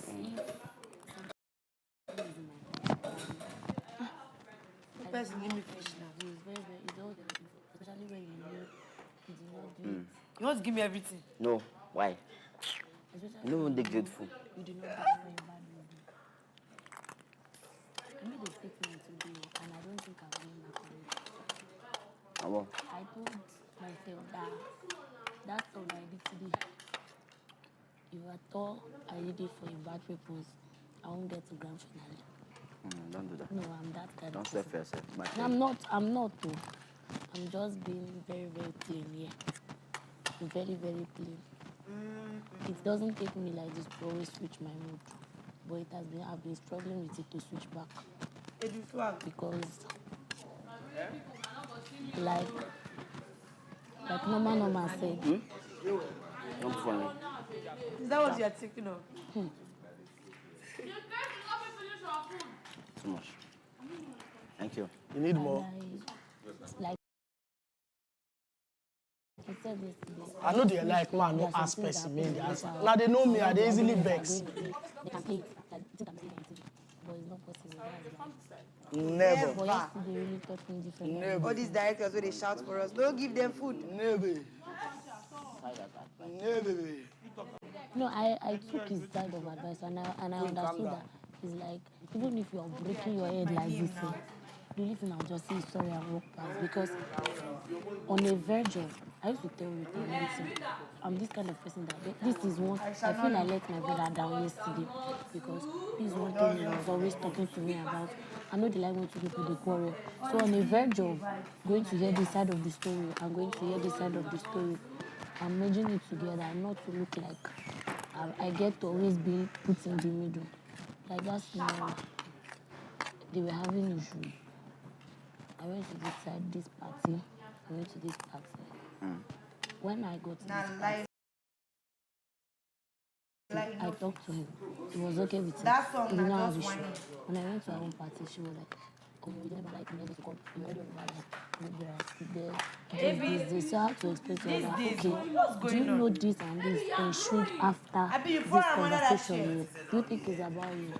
The person give me fish now. It's very, very, it's all, especially when you know you do not do it. You want to give me everything? No. Why? Especially You don't even dig grateful. you do not do it for a bad reason. I made a statement today and I don't think I'm going back on it. I told myself that that's all I did today. If at all I did it for a bad purpose, I won't get to grand finale. Don't do that. No, I'm that kind Don't of say person. for yourself. My I'm not though. I'm just being very, very plain here. Very, very plain. It doesn't take me like this to always switch my mood. But it has been, I've been struggling with it to switch back. Because like Norma said. Don't funny. Is that what you're thinking of? Too much. Thank you. You need more. Like I said yesterday. I know they like man, no ask person, me the answer. Now they know me, I they easily vex. They can play, like, think I'm saying anything, but it's not possible. Never. But yesterday really taught me different. Never. All these directors where they shout for us, don't give them food. Never. Never. No, I took his side of advice and I understood that it's like even if you're breaking your head like this, the only thing I'll just say is sorry and walk past, because on a verge of I used to tell you, I'm this kind of person that this is one. I feel I let my brother down yesterday because this is one thing he was always talking to me about. I know they like when two people they quarrel. So on the verge of going to hear this side of the story, I'm going to hear this side of the story. I'm merging it together, not to look like I get to always be put in the middle. Like that's they were having issues. I went to this side, this party. I went to this party. When I got to this party, I talked to him. It was okay with him. He did not have issue. When I went to our own party, she was like, oh, you never like me, to come. You never like this. So I had to explain to her that, okay, do you know this and this ensued after this conversation? Do you think it's about you?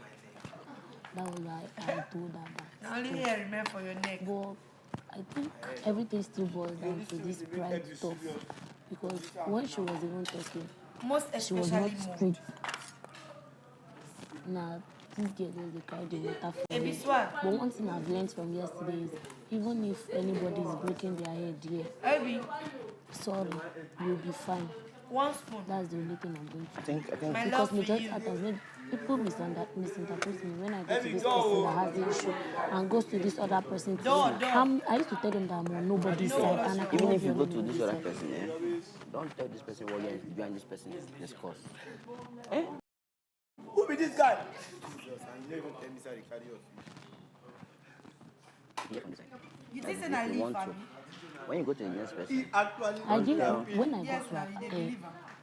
That was why I told her that. Only here remember for your neck. But I think everything still boils down to this pride stuff. Because when she was even talking, she was not straight. Now, this girl was the crowd, the water for me. But one thing I've learned from yesterday is, even if anybody is breaking their head here, sorry, you'll be fine. One spoon. That's the only thing I'm going to do. I think because majority of times people misinterpret me when I go to this person that has the issue and goes to this other person. I used to tell them that I'm on nobody's side. And I even if you go to this other person, don't tell this person what you and this person discuss. Eh? Who be this guy? You think I leave family? When you go to the next person, I didn't. When I got to her,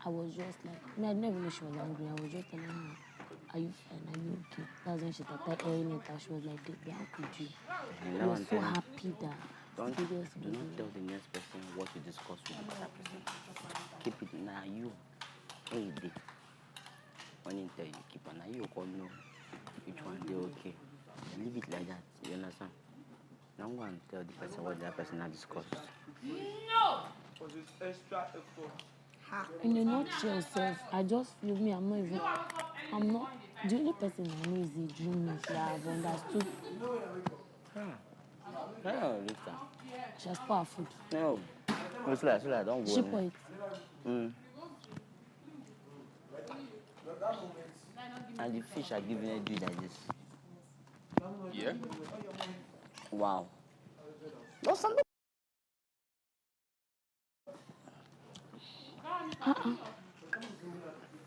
I was just like, I never knew she was angry. I was just telling her, are you fine? Are you okay? That's when she started airing it out. She was like, baby, how could you? I was so happy that. do not tell the next person what you discuss with the other person. Keep it now. You, when you did, when you tell you keep on, now you come know which one they okay. Leave it like that. You understand? Now go and tell the person what the other person has discussed. No. Because it's extra effort. In a nutshell, self, I just feel me. I'm not. The only person I know is a dream. She have understood. No, Rita. She has power food. No. Slow, don't worry. She pour it. And the fish are giving a deal like this. Yeah. Wow. No, something.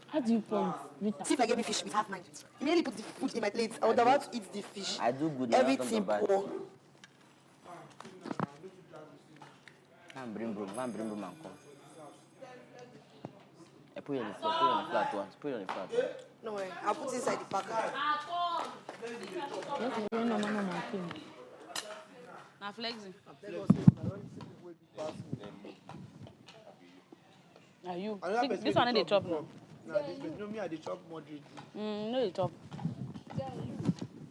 How do you point? See if I get me fish with half mine. Immediately put the food in my plate. I was about to eat the fish. I do good. Everything poor. One bring broom and come. I put it on the floor, put it on the flat once, put it on the flat. No way, I'll put it inside the packer. Now flexing. Are you? This one they chop now. No, me, I dey chop moderately. No, they chop.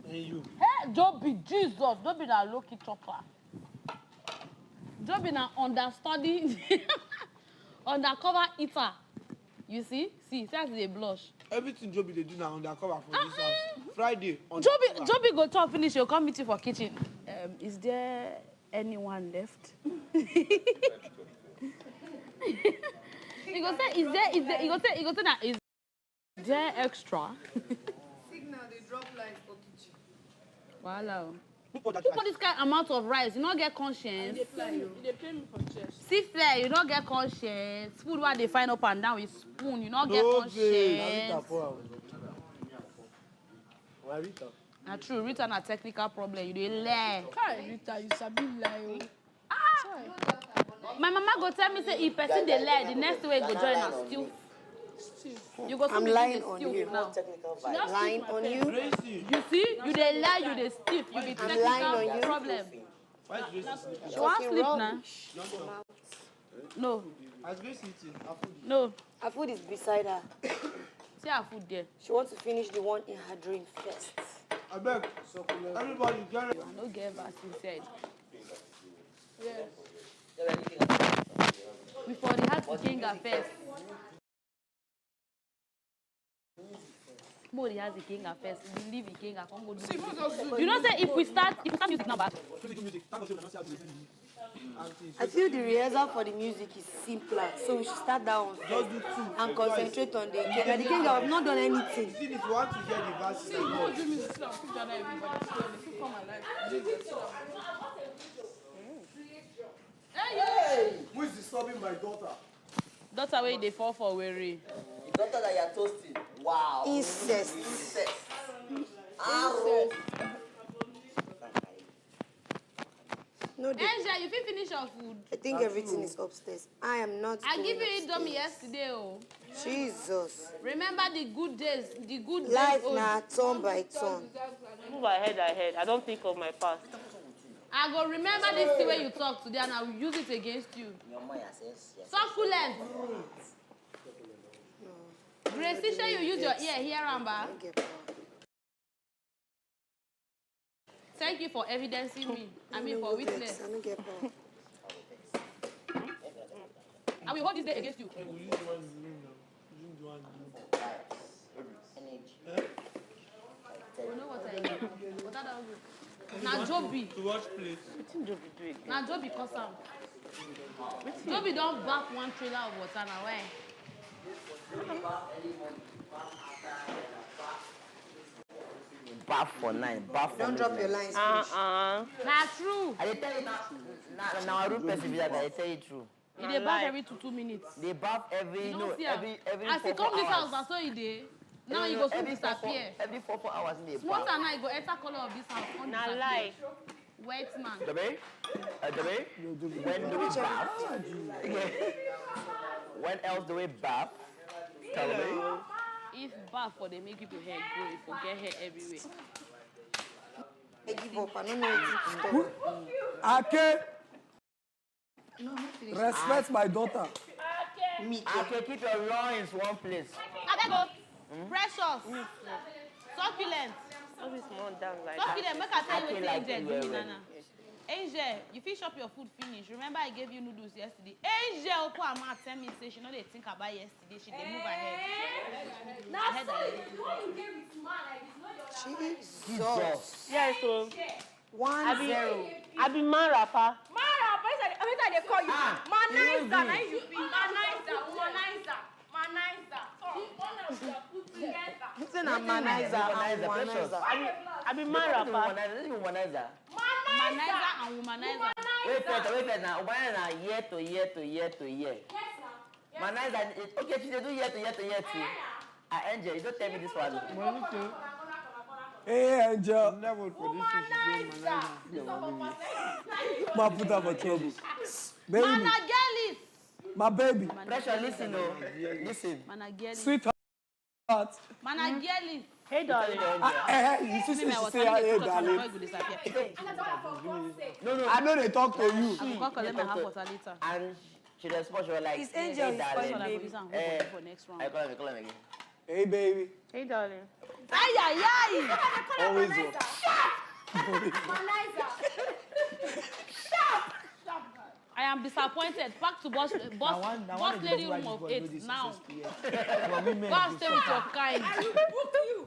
And you? Hey, Joby, Jesus, Joby na low-key chopper. Joby na understudy, undercover eater. You see? See, that's the blush. Everything Joby they do now undercover for this house. Friday. Joby go chop finish. He'll come meet you for kitchen. Is there anyone left? He go say, is there? He go say that is there extra? Signal they drop light for kitchen. Wow. Who put this kind amount of rice? You don't get conscience. They pay me for chest. See, Flair, you don't get conscience. Food where they find up and down with spoon, you don't get conscience. Not true. Rita na technical problem. You dey lie. Rita, you sabi lie. My mama go tell me say if person dey lie, the next way go join us still. You go I'm lying on you. Now. Lying on you. You see, you dey lie, you dey stiff, you be technical problem. She want sleep now. No. No. Her food is beside her. See her food there. She wants to finish the one in her drink first. I beg. Everybody get it. I don't get vaccine said. Yes. Before they had to king her first. Somebody has the king first. We leave the king. You know, say if we start music now, but I feel the rehearsal for the music is simpler, so we should start that one first and concentrate on the Kenga. The Kenga have not done anything. If you want to hear the verses, Hey, who is disturbing my daughter? Daughter, where they fall for weary. The daughter that you're toasting. Wow. Incest. No, Angel, you finish your food. I think everything is upstairs. I am not. I give you Indomie yesterday, oh. Jesus. Remember the good days, the good Life days. now, turn by turn. Move ahead. I don't think of my past. I go remember this thing when you talk today and I will use it against you. Succulent. Grace, teacher, you use your ear here, Ramba. Thank you for evidencing me. I mean, for witness. I will hold this day against you. You know what I mean? What I don't do. Now Joby. To watch please. Now Joby cause am. Joby don't back one trailer of water now. Why? Bath for 9. Bath for Don't drop your lines. Not true. I tell you now I don't person that I tell you true. They bath every 2 minutes. They bath every every as he come this house, that's all he did. Now you go soon disappear. Every 4 hours in the Small time now you go enter color of this house. Now lie. Wet man. The way? When do we bath? When else do we bath? Tell me. If bath for they make people hair grow, you forget hair everywhere. I give up. I don't know what Ake, respect my daughter. Okay, keep your loins one place. Abego, precious, succulent. Succulent, make I tell you what Angel do me, Nana. Angel, you fish up your food finish. Remember I gave you noodles yesterday. Angel, put her mouth tell me say she know they think about yesterday. She they move ahead. That's why you gave it to man like this. Jesus. Yeah, so 1-0. I be man rapper. Man rapper, every time they call you, manizer, now you be manizer. Listen, I'm manizer. I be man rapper. Manizer and womanizer. Wait now. Womanizer year to year. Yes, Manizer, okay, she do year to year too. Angel, you don't tell me this one. Hey, Angel. Womanizer. Ma put her for trouble. Baby. Managelis. My baby. Pressure, listen. Managelis. Sweetheart. Managelis. Hey, darling. You see, she say, hey, darling. No. I know they talk to you. I will call them and have water later. And she responds, she was like, It's Angel, hey, darling. For next round. I call him again. Hey, baby. Hey, darling. Ay. Always Manizer. I am disappointed. Back to boss lady room of 8 now. Go and stay with your kind. I will book you.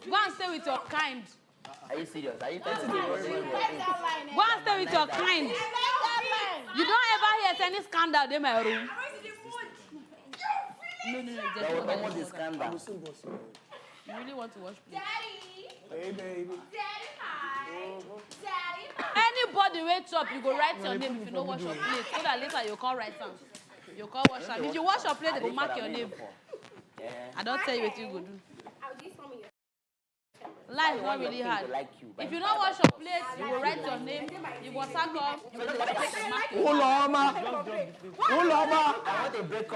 Go and stay with your kind. Are you serious? Are you Go and stay with your kind. You don't ever hear any scandal in my room. No. There was no scandal. You really want to watch play? Hey, baby. Anybody wake up, you go write your name if you don't wash your plate. So that later you call write down. You call wash am. If you wash your plate, they will mark your name. I don't tell you what you go do. Life is not really hard. If you don't wash your plate, you will write your name. You will tag up. You will mark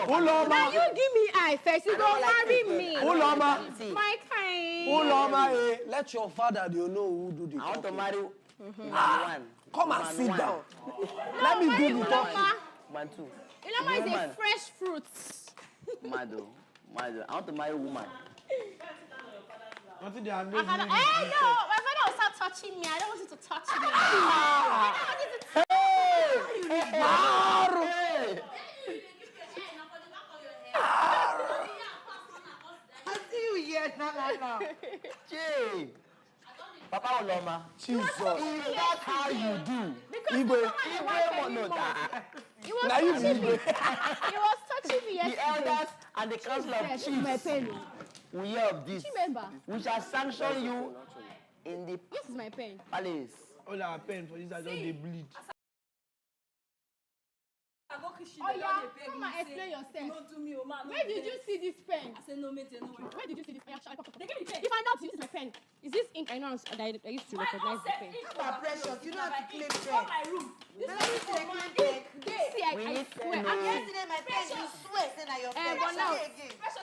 Uloma. Now you give me eye first. You don't marry me. Uloma. My kind. Uloma, let your father know who do the I want to marry one. Come and sit down. Let me do the talking. Man too. Uloma is a fresh fruit. Mado. I want to marry woman. Nothing they are Hey, no, my father will start touching me. I don't want you to touch me. I don't want you to I see you here. No. Jay. Papa Oloma. Jesus. That's how you do. because Igwe. He was touching me yesterday. The elders and the council of chiefs will hear of this. We shall sanction you in the This is my pen. palace. All our pen for this, I don't they bleed. Oh yeah, come and explain yourself. Where did you see this pen? I said no, mate, no. Where did you see this pen? If I know this is my pen, is this ink? I know that I used to recognize the pen. Precious, you know how to claim pen. My room. This is the claim pen. See, I swear. I'm yesterday my pen, you swear, say na your pen. But now,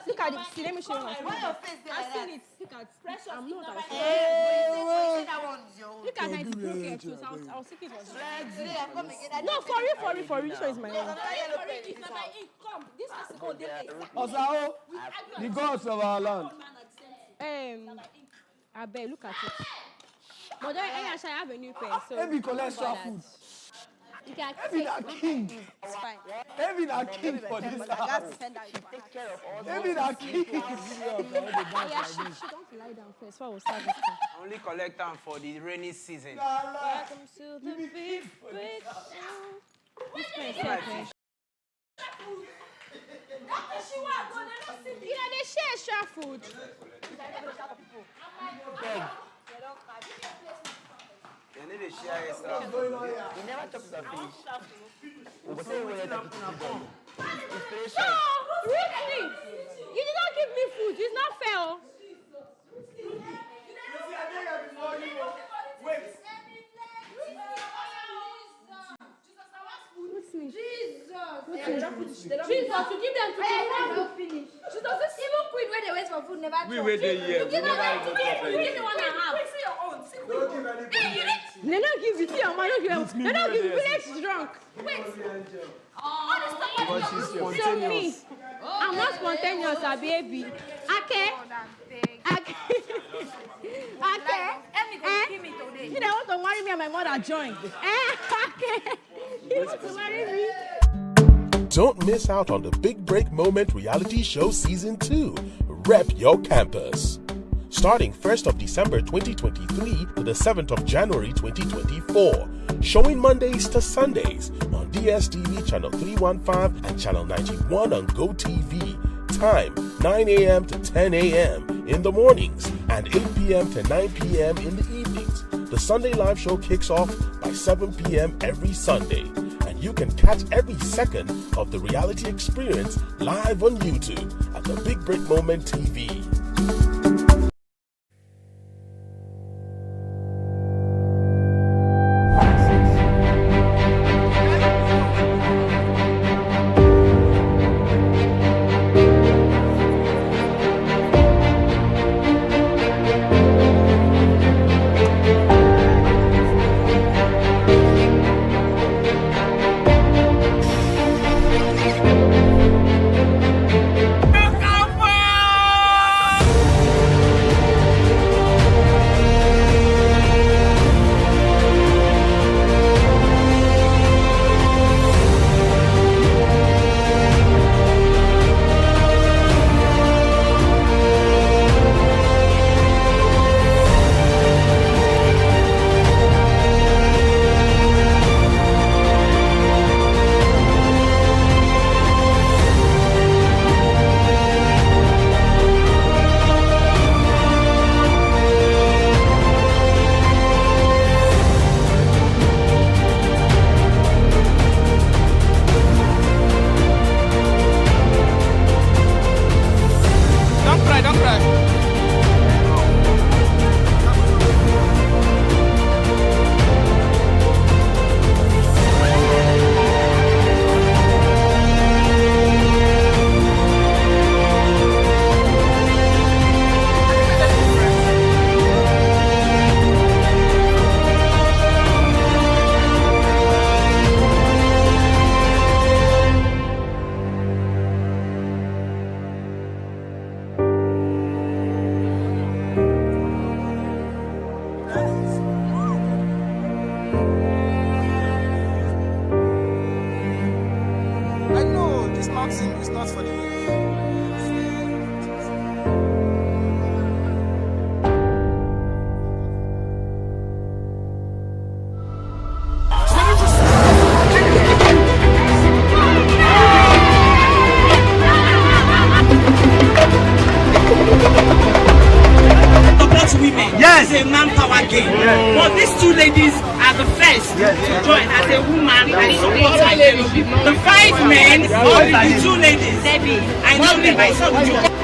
look at it. See, let me show you. Why your face there like that? Look at Precious. I'm not that. That one's your own. Look at my broken too. I was thinking it was. Today I'm coming again. No, for you. This one is my own. Osao, the gods of our land. I bet, look at it. But then I actually have a new pen. So Maybe cholesterol food. You can Maybe a king. It's fine. Maybe a king for this house. Maybe a king. Yeah, she don't lie down first. What was that? Only collect them for the rainy season. Welcome to the big break. This pen is okay. You know, they share extra food. They need to share extra. You never talk about fish. We say we are talking about inspiration. No, really? You did not give me food. It's not fair. Jesus, you give them to finish. Jesus, even queen when they wait for food never. We wait a year. You give them to give me one and a half. They don't give you. See your man, don't give them. They don't give you. Village drunk. Wait. So me, I'm not spontaneous, a baby. Okay. You don't want to marry me and my mother join. Okay. You want to marry me? Don't miss out on the Big Break Moment reality show season 2. Rep your campus. Starting 1st of December 2023 to the 7th of January 2024. Showing Mondays to Sundays on DSTV channel 315 and channel 91 on GoTV. Time 9 a.m. to 10 a.m. in the mornings and 8 p.m. to 9 p.m. in the evenings. The Sunday live show kicks off by 7 p.m. every Sunday. And you can catch every second of the reality experience live on YouTube at the Big Break Moment TV. two ladies are the first to join as a woman and support my fellow people. The 5 men or the 2 ladies. I know them, I saw the 2.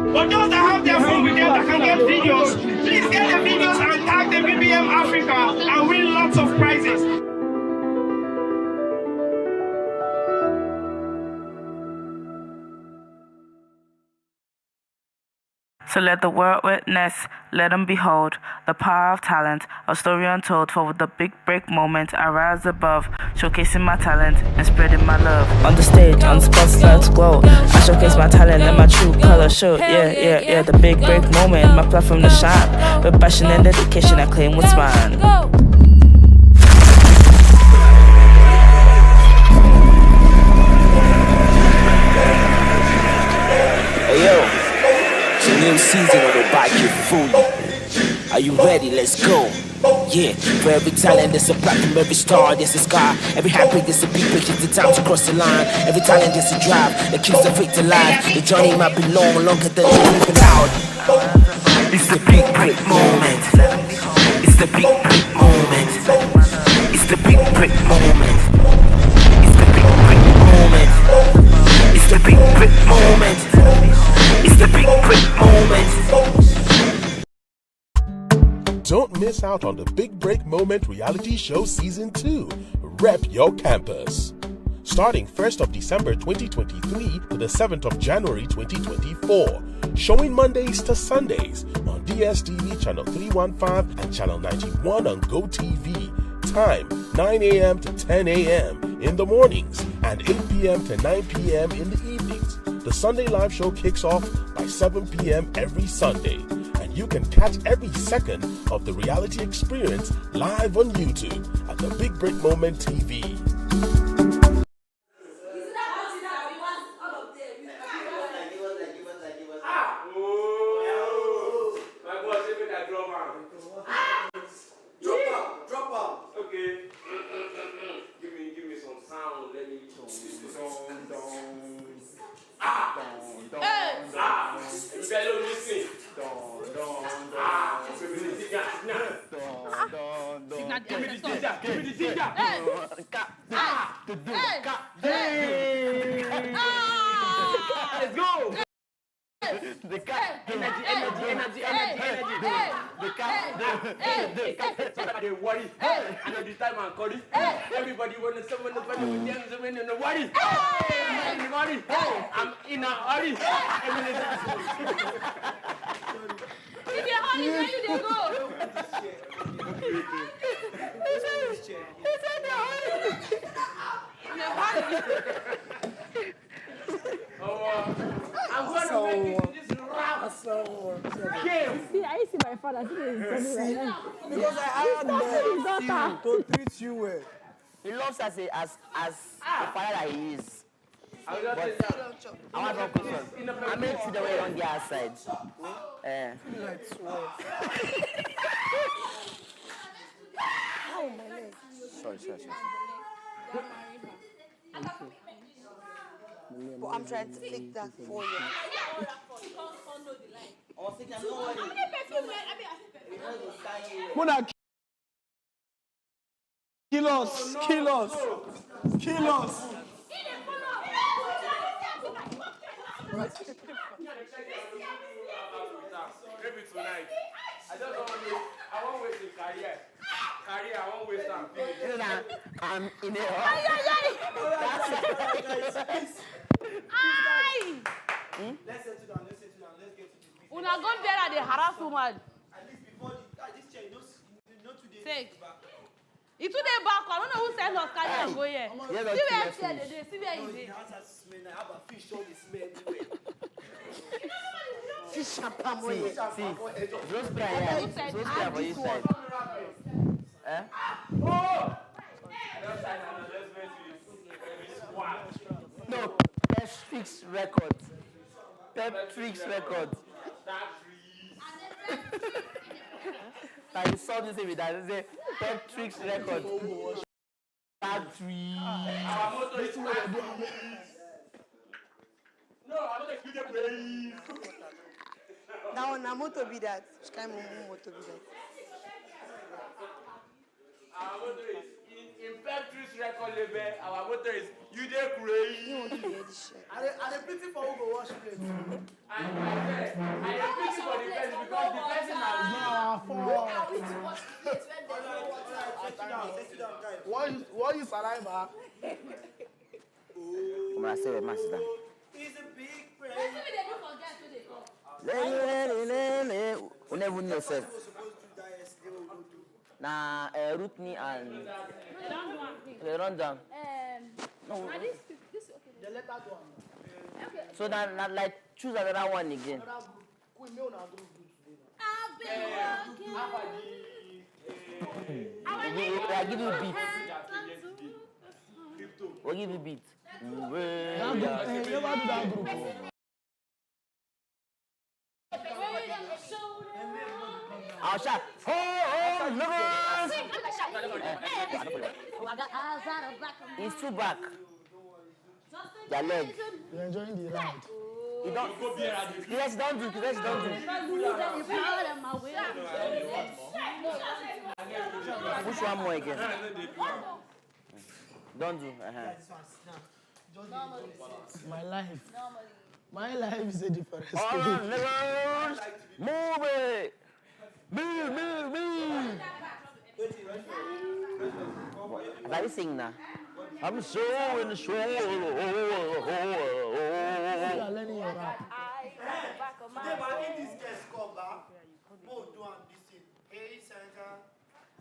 For those that have their phone with them that can get videos, please get the videos and tag the BBM Africa and win lots of prizes. So let the world witness, let them behold the power of talent, a story untold. For with the big break moment, I rise above, showcasing my talent and spreading my love. On the stage, on the spotlight glow, I showcase my talent and my true color show. Yeah, the big break moment, my platform to shine. With passion and dedication, I claim what's mine. Hey yo. It's a new season on the bike, you fully. Are you ready? Let's go. Yeah, for every talent there's a platform, every star there's a sky. Every happy there's a big picture, the time to cross the line. Every talent there's a drive that keeps the faith alive. The journey might be long, longer than you live out. It's the big break moment. It's the big break moment. It's the big break moment. It's the big break moment. It's the big break moment. It's the big break moment. Don't miss out on the Big Break Moment reality show season 2. Rep your campus. Starting 1st of December 2023 to the 7th of January 2024. Showing Mondays to Sundays on DSTV channel 315 and channel 91 on GoTV. Time 9 a.m. to 10 a.m. in the mornings and 8 p.m. to 9 p.m. in the evenings. The Sunday live show kicks off by 7 p.m. every Sunday. And you can catch every second of the reality experience live on YouTube at the Big Break Moment TV. Let's go! The cat, energy. The cat, they worry. And at the time I'm calling, everybody wanna someone to find with them, someone in a worry. I'm in a hurry. If you're hurry, where you they go? I'm going to make this rap. See, I see my father. See, Because I hired them to treat you well. He loves us as the father that he is. I want to question. I made it the way on the other side. Oh, my leg. Sorry. But I'm trying to fix that for you. Mona, kill us. Maybe tonight. I want to waste your career. career, I won't waste time. I'm in it. Let's settle down. Let's get to this. Una go there and they harass woman. At least before this chair, you know today. Take. It today back. I don't know who sent us carry and go here. See where chair they dey. See where he dey. How about fish all the smell everywhere? Fish and palm oil. See, those spray for you side. Eh? No, Peptrix Records. Peptrix Records. Now you saw this with that. They say Peptrix Records. Factory. No, I'm not a good play. Now na moto be that. Which kind of moto be that? Our motto is in Peptrix record label. Our motto is you dey crazy. You want to hear this shit? I dey pity for who go wash plate. I dey pity for the person because the person has What you saliva? Come on, say it, master. He's a big brain. We never know yourself. Nah, Rutney and they run down. No. The letter one. Okay. So that like choose another one again. I'll give you beat. We'll give you beat. Never do that group. I'll shout. He's too back. Your leg. You're enjoying the ride. You don't. Let's don't do. Let's don't do. Push one more again. Don't do. My life is a different All story. right, niggas. Move it. Move. Let me sing now. I'm so in the show. You are learning your rap. Today, but if this guest come back, both do and this thing. Hey, Santa.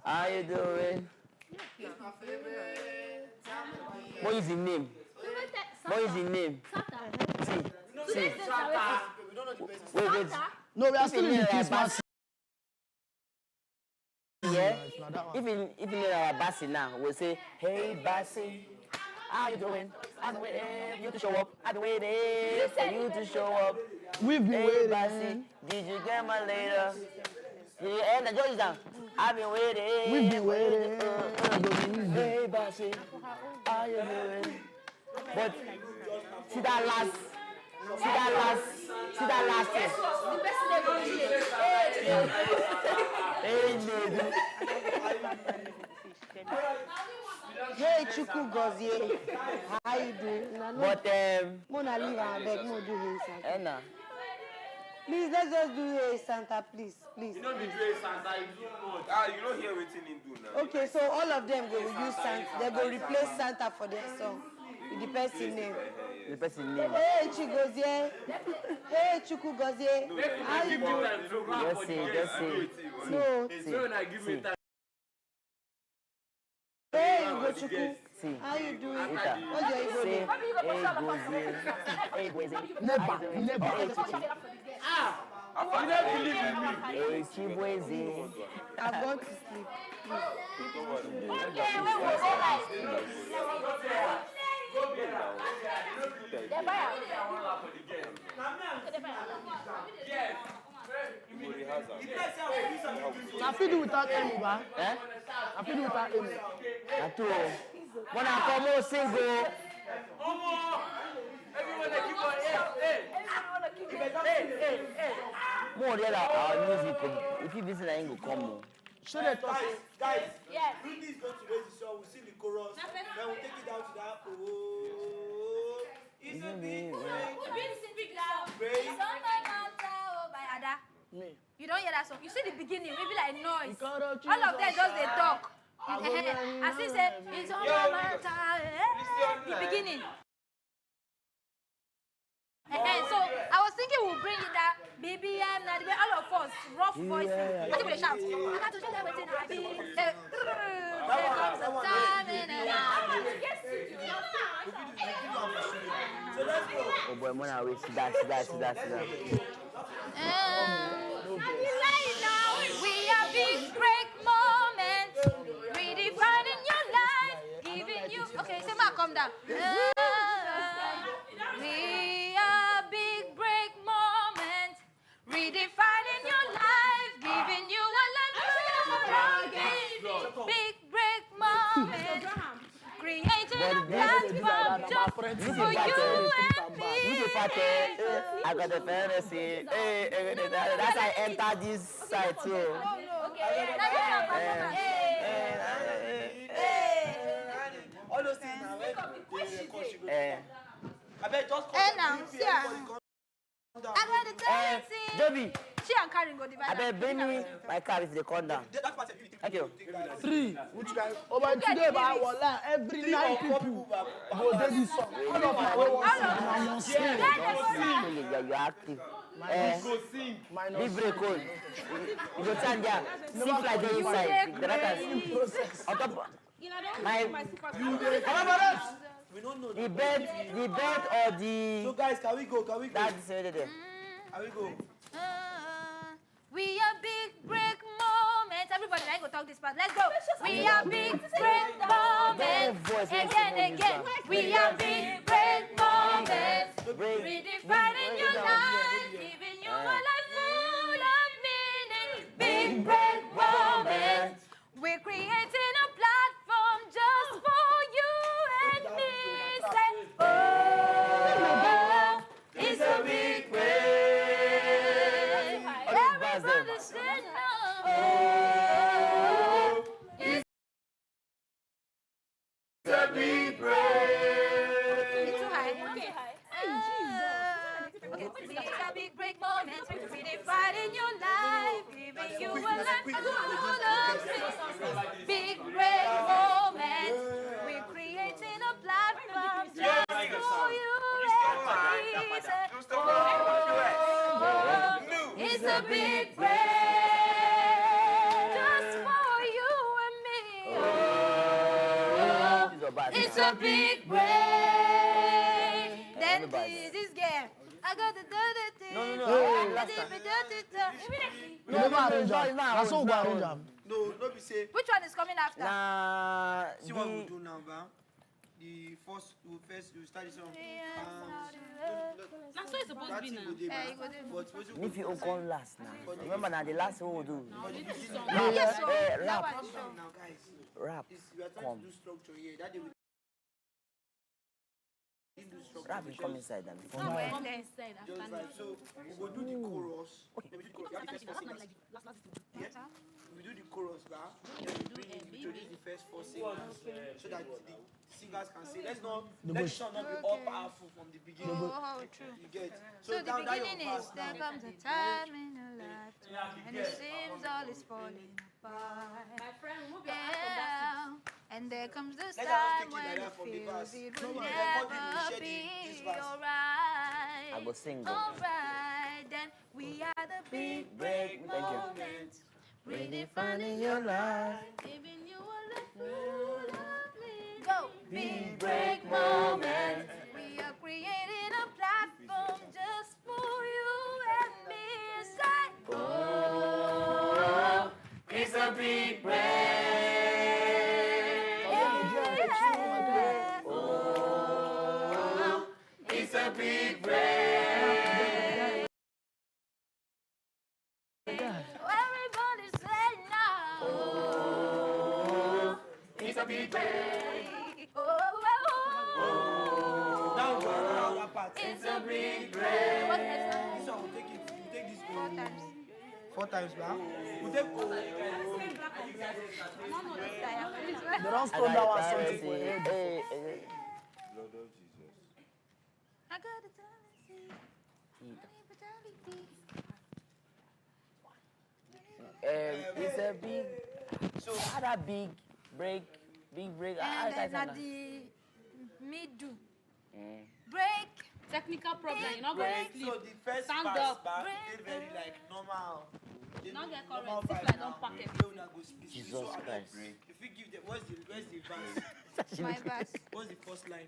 How you doing? It's my favorite. What is his name? What is his name? See. We don't know the best. Wait. No, we are still in the Christmas. Yeah. If in our Bassi now, we'll say, hey Bassi, how you doing? I'm waiting for you to show up. I'm waiting for you to show up. We've been hey, waiting. Bassi, did you get my letter? Yeah, and the judge is down. I've been waiting. We've been waiting. Hey Bassi, how you doing? But see that last thing. Hey, Chuku Gozie. How you doing? But Mona leave and beg, Mo do Hey Santa. Anna. Please, let's just do Hey Santa, please. You don't be doing Santa, you do much. You don't hear what he do now. Okay, so all of them will use Santa. They will replace Santa for their song with the person name. The person name. Hey, Chigozie. Hey, Chuku Gozie. How you doing? Just say. No. Hey, Ugo Chuku. How you doing? What's your Igbo name? Hey, Gozie. Never. You don't believe in me. Hey, Chibweze. I've gone to sleep. I feel do without any, ba? Eh? I feel do without any. At all. When I come out single. Everyone keep on. Hey. More than our music. If you listen, I ain't gonna come more. Should I talk? Guys, Yes. Britney is going to raise the song. We'll sing the chorus. Then we'll take it down to that. Oh, it's a big Me. You don't hear that song. You see the beginning, maybe like noise. All of them just they talk. As he said, it's all about time. The beginning. So I was thinking we'll bring in that BBM, all of us, rough voices. I think we'll shout. I got to show them everything I did. There comes a time in a life. Oh boy, man, I wish that. Right now, we are big break moments, redefining your life, giving you. Okay, Sema, calm down. We are big break moments, redefining your life, giving you a life. Big break moments, creating a platform just for you and me. I got the fantasy. That's how I enter this site too. All those things now, I bet just I got the dancing. Joby. She and Karen go divide. I bet bring me my car if they come down. Thank you. 3. Which guy? Over today, but I will learn every 9 people go do this song. All of my way was sing. You're active. Big break code. You go stand there. See like the inside. The right on top. We don't know. The bed or the. So guys, can we go? That's the there. Can we go? We are big break moments. Everybody, I go talk this part. Let's go. We are big break moments. Again. We are big break moments. Redefining your life, giving you a life full of meaning. Big break moments. We're creating a platform just for you and me. Say, oh, it's a big break. Everybody say, oh, it's a big break. It's too high. Okay, high. Okay, it's a big break moment. Redefining your life, giving you a life full of big break moment. We're creating a platform just for you and me. Oh, it's a big break just for you and me. Oh, it's a big break. Then this girl, I got the dirty thing. No. No, be say. Which one is coming after? See what we do now, ba? The first, we start this song. That's what it's supposed to be now. If you go last now. Remember now, the last one we'll do. Rap. Now, guys. Rap. We are trying to do structure here. That day we didn't do structure. Rap will come inside them. Just like so, we will do the chorus. Then we do the chorus. Yes. We do the chorus, ba? Then we introduce the first 4 singers so that the singers can sing. Let's not let the song not be all powerful from the beginning. Oh, true. You get. So the beginning is there comes a time in a lifetime and it seems all is falling apart. My friend, move your hand. And there comes this time when it feels it will never be alright. I go sing. Alright, then we are the big break moments. Redefining your life, giving you a life full of meaning. Go! Big break moment. We are creating a platform just for you and me. Say, oh, it's a big break. Oh, it's a big break. It's a big break. It's a big break. What next time? This one, we take this 4 times. 4 times, ba? We take. They don't stole that one something for you. Lord of Jesus. I got it. It's a big. So other big break, big break. And then at the middle. Break. Technical problem. You're not Break. going to sleep. So the first Stand pass up. back, they very like normal. They Not do get normal correct. If vibe I don't now. pack They everything. will not go speak. Jesus So I don't Christ. break. If you give them, where's the verse? My verse. What's the first line?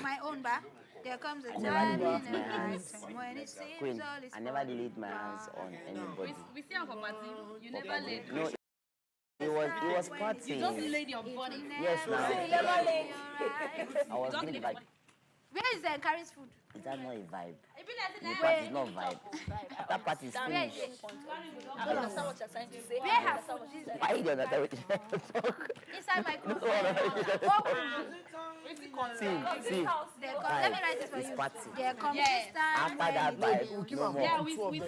My own bar. There comes a I never time in laid my a hands. lifetime when it seems Queen, all is I never laid my hands on anybody. We see him for party. You never laid. No, it was party. You just laid your body. Yes, now. You never laid. I was Just doing laid vibe. Where is Carrie's food? Is that not a vibe? The Where? party is not vibe. That party is Where finished. is it? I don't understand what you're trying to say. Where her food is? Why you don't understand what you're trying to talk? Inside my No, see. Let me write it for It's you. party. There comes Yes. this time After when that it vibe, is- no more. Yeah, we saw the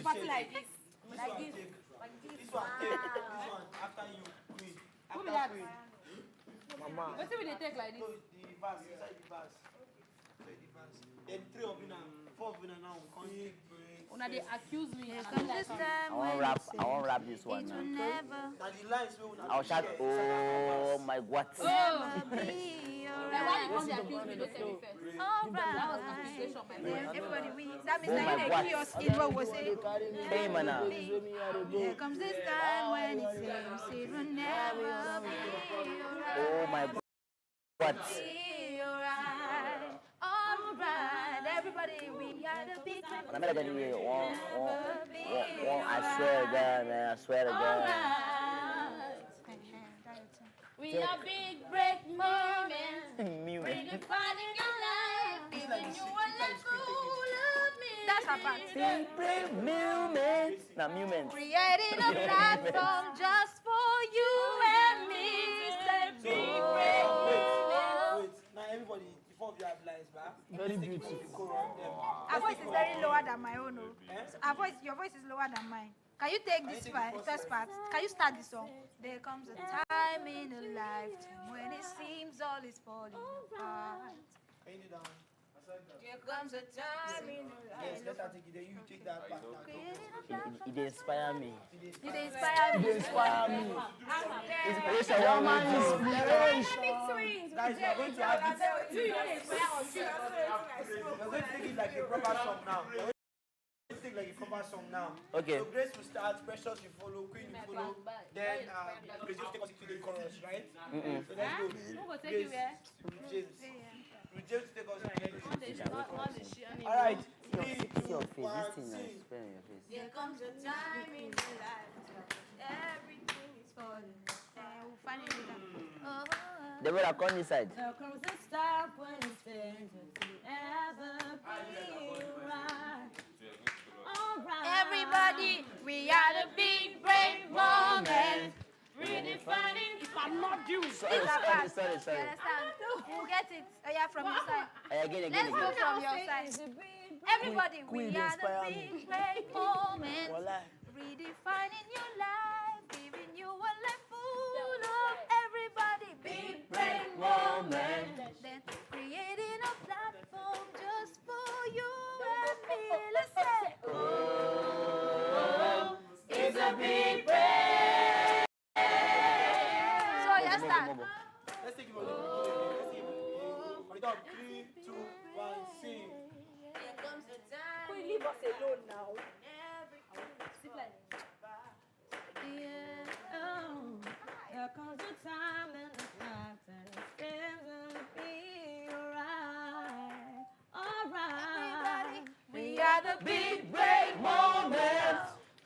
party like this. Like this. This one, take this one after you, Queen. Who be After that? Queen. Mama. What do they take like this? No, the verse, inside the verse. Inside the verse. Then 3 of you now, 4 of you now, can't take break. Una they accuse me. There and I comes don't this like time I won't when rap. it I won't seems rap this one it will now. never Now the lines we will I'll shout. Oh my God. be Like, why you come there accuse me? Don't tell me first. That was alright. accusation, my friend. Everybody wins. That means Oh that my you God. dey kill us in what was it? Hey, man. There comes this time when it seems it will never be Oh my God. alright. Alright, everybody, we are the big I'm not gonna hear one. I swear to God, man. I swear to God. We are big break moments. Moment. Redefining your life. Giving you a life full of me. That's our part. Big break moment. Now, moment. Creating a platform just for you and me. Say big break moment. Wait. Now everybody, the 4 of you have lines back. Very beautiful. Our voice is very lower than my own. Your voice is lower than mine. Can you take this first part? Can you start the song? There comes a time in a lifetime when it seems all is falling apart. Can you do that one? There comes a time in a Yes, let her lifetime. take it. Then you take that part now. It inspire me. It inspired me. Inspiration, one man is Guys, we are going to have it. We are going to take it like a proper song now. Let's take like a proper song now. Okay. So Grace will start, Precious will follow, Queen will follow. Then Grace will take us into the chorus, right? Mm-mm. So let's go. Who will take you where? James. James take us On the shit. All right. See your face. This thing is spraying your face. There comes a time in your life everything is falling. We'll find it later. The brother come this side. There comes a stop when it's better to ever be right. Alright. Everybody, we are the big break moment. Redefining if I'm not you. Sorry. You understand? We'll get it. Oh yeah, from your side. Again. Let's go from your side. Everybody, we are the big break moment. Redefining your life, giving you a life full of everybody. Big break moment. Then creating a platform just for you and me. Let's say, oh, it's a big break. So yes, start. Let's take it on the top. 3, 2, 1, sing. Here comes the time. Can you leave us alone now? There comes a time in the life that it's gonna be alright. Alright. We are the big break moment.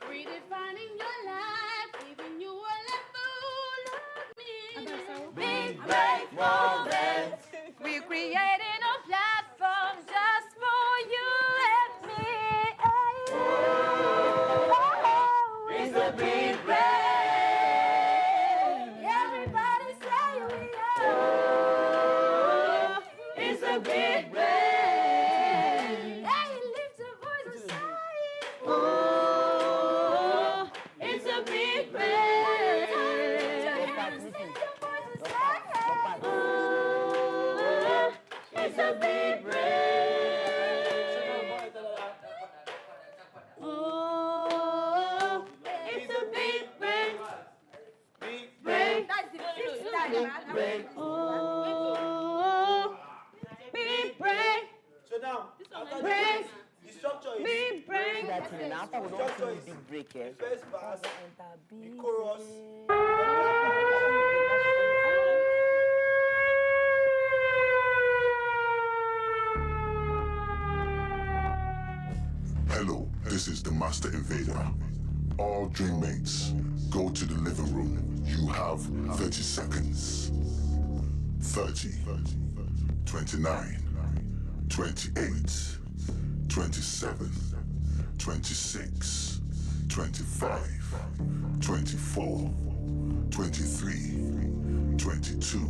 Redefining your life, giving you a life full of me. Big break moment. We're creating a platform just for you and me. Oh, it's a big break. Everybody say we are. It's a big break. Hey, lift your voice and say, oh, it's a big break. It's a big break. Oh, it's a big break. Big break. That's the Now, Break. the structure is Big break. That thing, after we don't feel big break, eh? first verse, the chorus. Hello, this is the Master Invader. All dream mates, go to the living room. You have 30 seconds. 30, 29, 28, 27, 26, 25, 24, 23, 22,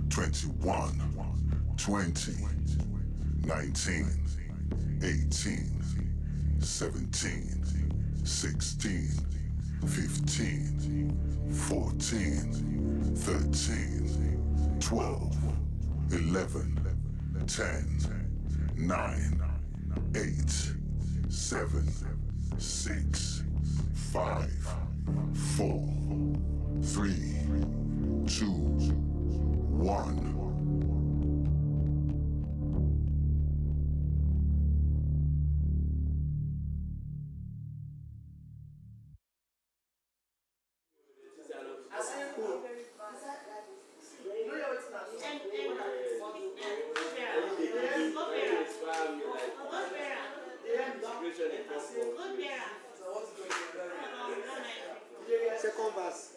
21, 20, 19, 18, 17, 16, 15, 14, 13, 12, 11, 10, 9, 8, 7, 6, 5, 4, 3, 2, 1. Second verse.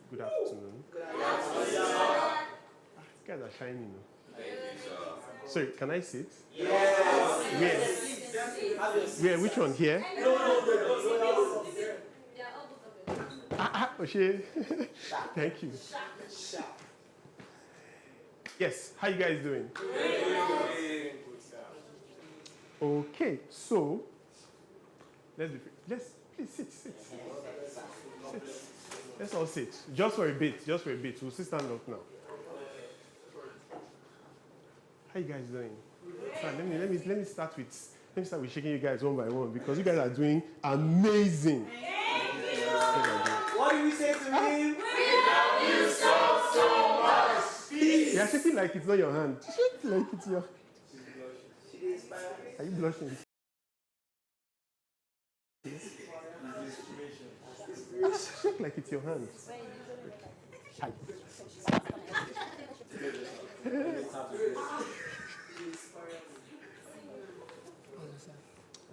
Good afternoon. These guys are shining. Sorry, can I sit? Yes. Where? Which one? Here? Oshe. Thank you. Yes, how you guys doing? Okay, so let's please sit. Let's all sit. Just for a bit. We'll sit stand up now. How you guys doing? Let me start with shaking you guys one by one because you guys are doing amazing. What do we say to him? We love you so much. Peace. You're shaking like it's not your hand. Shake like it's your. Are you blushing? Shake like it's your hand. Hi.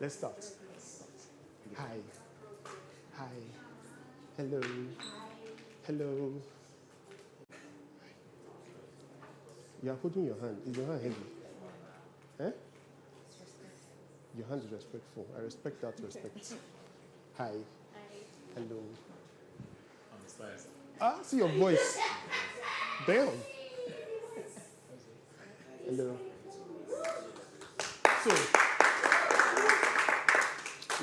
Let's start. Hi. Hi. Hello. Hello. You are holding your hand. Is your hand heavy? Eh? Your hand is respectful. I respect that respect. Hi. Hello. Ah, see your voice. Damn. Hello. So,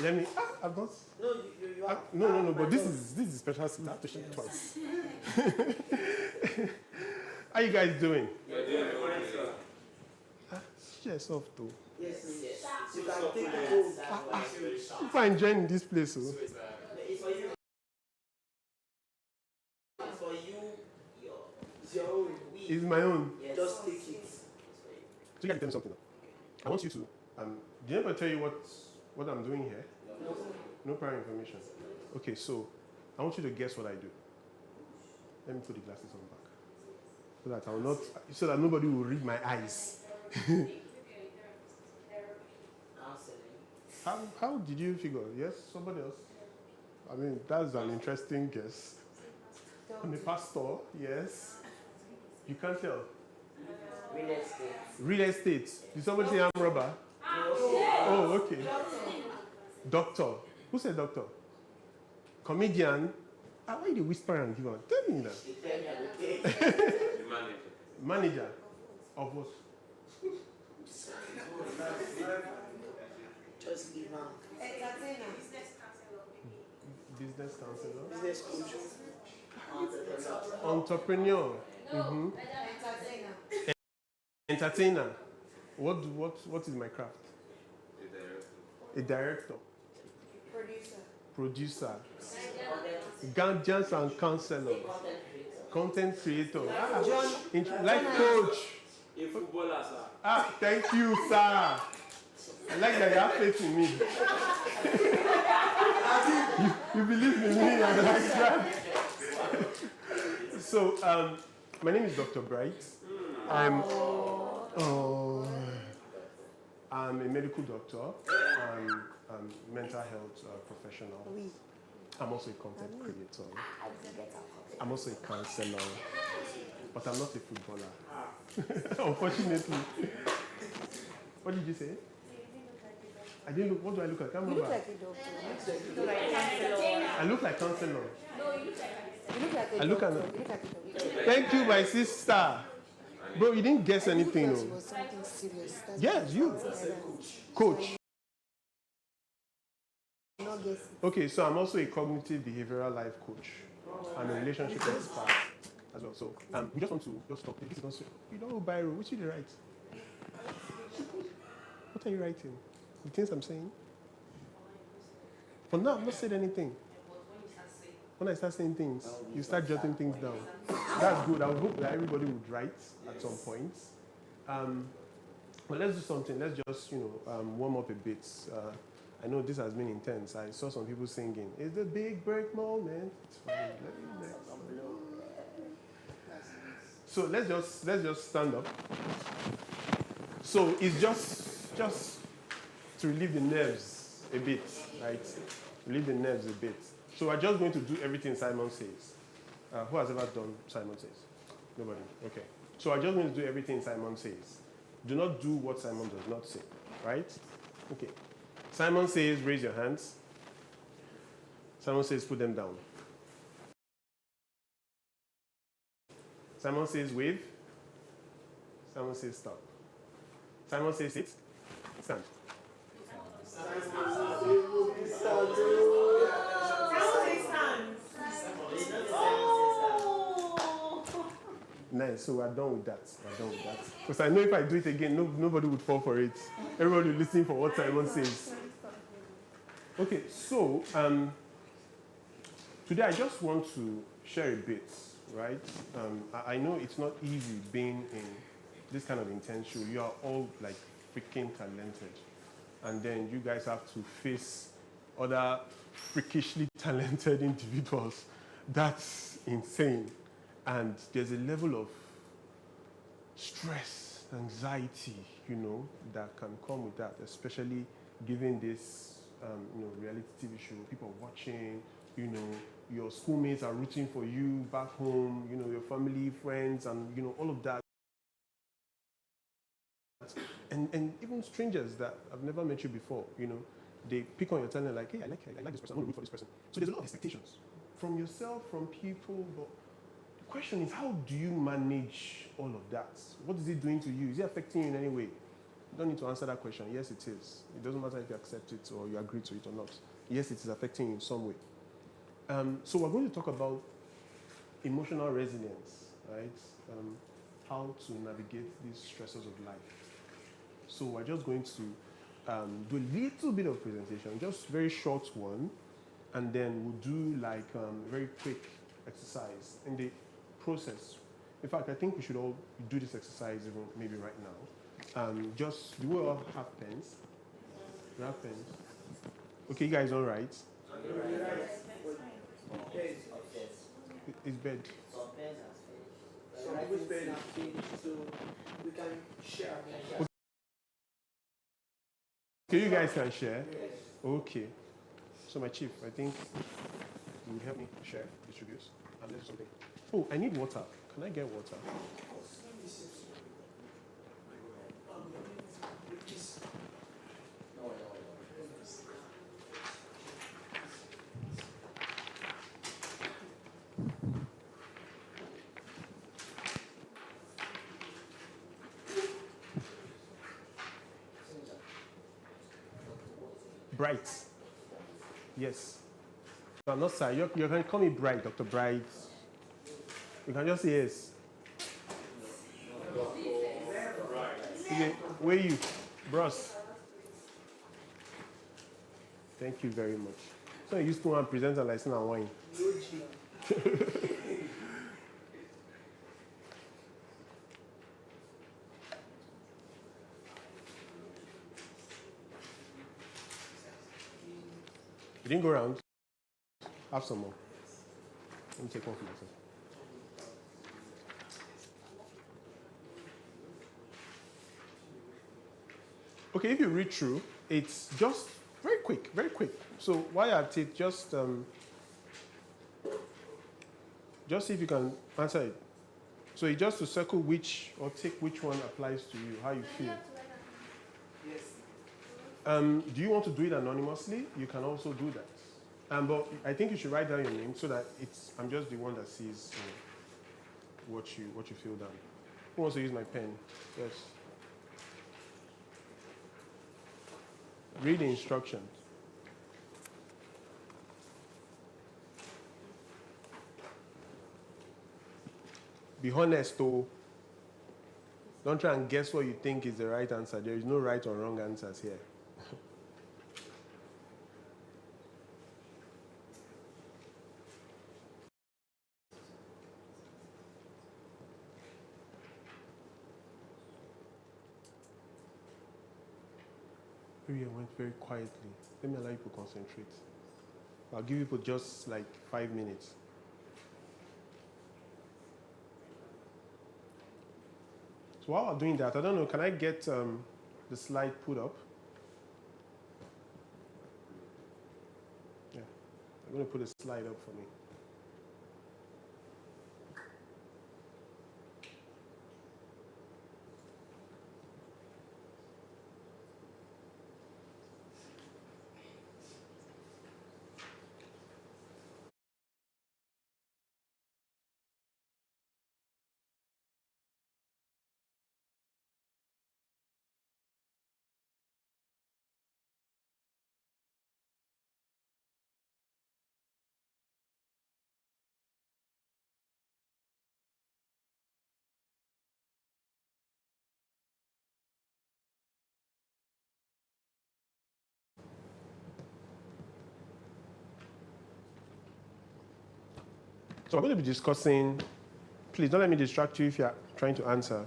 let me. I've got. No. But this is special. I have to shake it twice. How you guys doing? Share yourself too. Yes. You can take it home. If I enjoying this place, oh. It's for you. It's your own. It's my own. Just take it. So you gotta tell me something. I want you to. Did anybody tell you what I'm doing here? No prior information. Okay, so I want you to guess what I do. Let me put the glasses on back. So that I will not. So that nobody will read my eyes. How did you figure? Yes, somebody else. I mean, that's an interesting guess. I'm a pastor. Yes. You can't tell. Real estate. Real estate. Did somebody say I'm robber? Oh, okay. Doctor. Who said doctor? Comedian. Why you whisper and give on? Tell me that. Manager. Of what? Just leave now. Business counselor. Business coach. Entrepreneur. Mm-hmm. Entertainer. What is my craft? A director. Producer. Guidance and counselor. Content creator. Life coach. A footballer, sir. Thank you, sir. I like that you have faith in me. you believe in me, and I like that. So, my name is Dr. Bright. I'm a medical doctor. I'm a mental health professional. I'm also a content creator. I'm also a counselor. But I'm not a footballer. Unfortunately. What did you say? I didn't look. What do I look like? I can't remember. You look like a doctor. I look like counselor. No, you look like a I look doctor. at. You look like a doctor. Thank you, my sister. Bro, you didn't guess anything. It was something serious. Yes, you. Coach. Okay, so I'm also a cognitive behavioral life coach. I'm a relationship expert as well. So we just want to just talk. This is not so. You don't buy which did you write? What are you writing? The things I'm saying? For now, I've not said anything. When I start saying things, you start jotting things down. That's good. I would hope that everybody would write at some point. But let's do something. Let's just, warm up a bit. I know this has been intense. I saw some people singing. It's the big break moment. It's fine. So let's just stand up. So it's just to relieve the nerves a bit, right? Relieve the nerves a bit. So we're just going to do everything Simon says. Who has ever done Simon says? Nobody. Okay. So we're just going to do everything Simon says. Do not do what Simon does not say, right? Okay. Simon says, raise your hands. Simon says, put them down. Simon says, wave. Simon says, stop. Simon says, sit. Stand. Nice, so we're done with that. Because I know if I do it again, nobody would fall for it. Everybody will listen for what Simon says. Okay, so today I just want to share a bit, right? I know it's not easy being in this kind of intense show. You are all like freaking talented. And then you guys have to face other freakishly talented individuals. That's insane. And there's a level of stress, anxiety, that can come with that, especially giving this, reality TV show, people are watching, your schoolmates are rooting for you back home, your family, friends, and, all of that. And even strangers that have never met you before, they pick on your talent like, hey, I like this person, I want to root for this person. So there's a lot of expectations from yourself, from people, but the question is, how do you manage all of that? What is it doing to you? Is it affecting you in any way? You don't need to answer that question. Yes, it is. It doesn't matter if you accept it or you agree to it or not. Yes, it is affecting you in some way. So we're going to talk about emotional resilience, right? How to navigate these stressors of life. So we're just going to do a little bit of presentation, just very short one, and then we'll do like a very quick exercise in the process. In fact, I think we should all do this exercise even maybe right now. Just, do we all have pens? You have pens? Okay, you guys all right? It's bed. Okay, you guys can share? Okay. So my chief, I think you would help me share, distribute, and do something. Oh, I need water. Can I get water? Bright. Yes. No, I'm not sorry. You can call me Bright, Dr. Bright. You can just say yes. Okay, where are you? Bros. Thank you very much. So you used to want to present a license and wine. You didn't go around. Have some more. Let me take one for myself. Okay, if you read through, it's just very quick, very quick. So while you're at it, just see if you can answer it. So it's just to circle which, or take which one applies to you, how you feel. Do you want to do it anonymously? You can also do that. But I think you should write down your name so that I'm just the one that sees what you feel down. Who wants to use my pen? Yes. Read the instructions. Be honest, though. Don't try and guess what you think is the right answer. There is no right or wrong answers here. Maybe I went very quietly. Let me allow you to concentrate. I'll give you just like 5 minutes. So while we're doing that, I don't know, can I get the slide put up? Yeah, I'm going to put a slide up for me. So I'm going to be discussing, please don't let me distract you if you're trying to answer.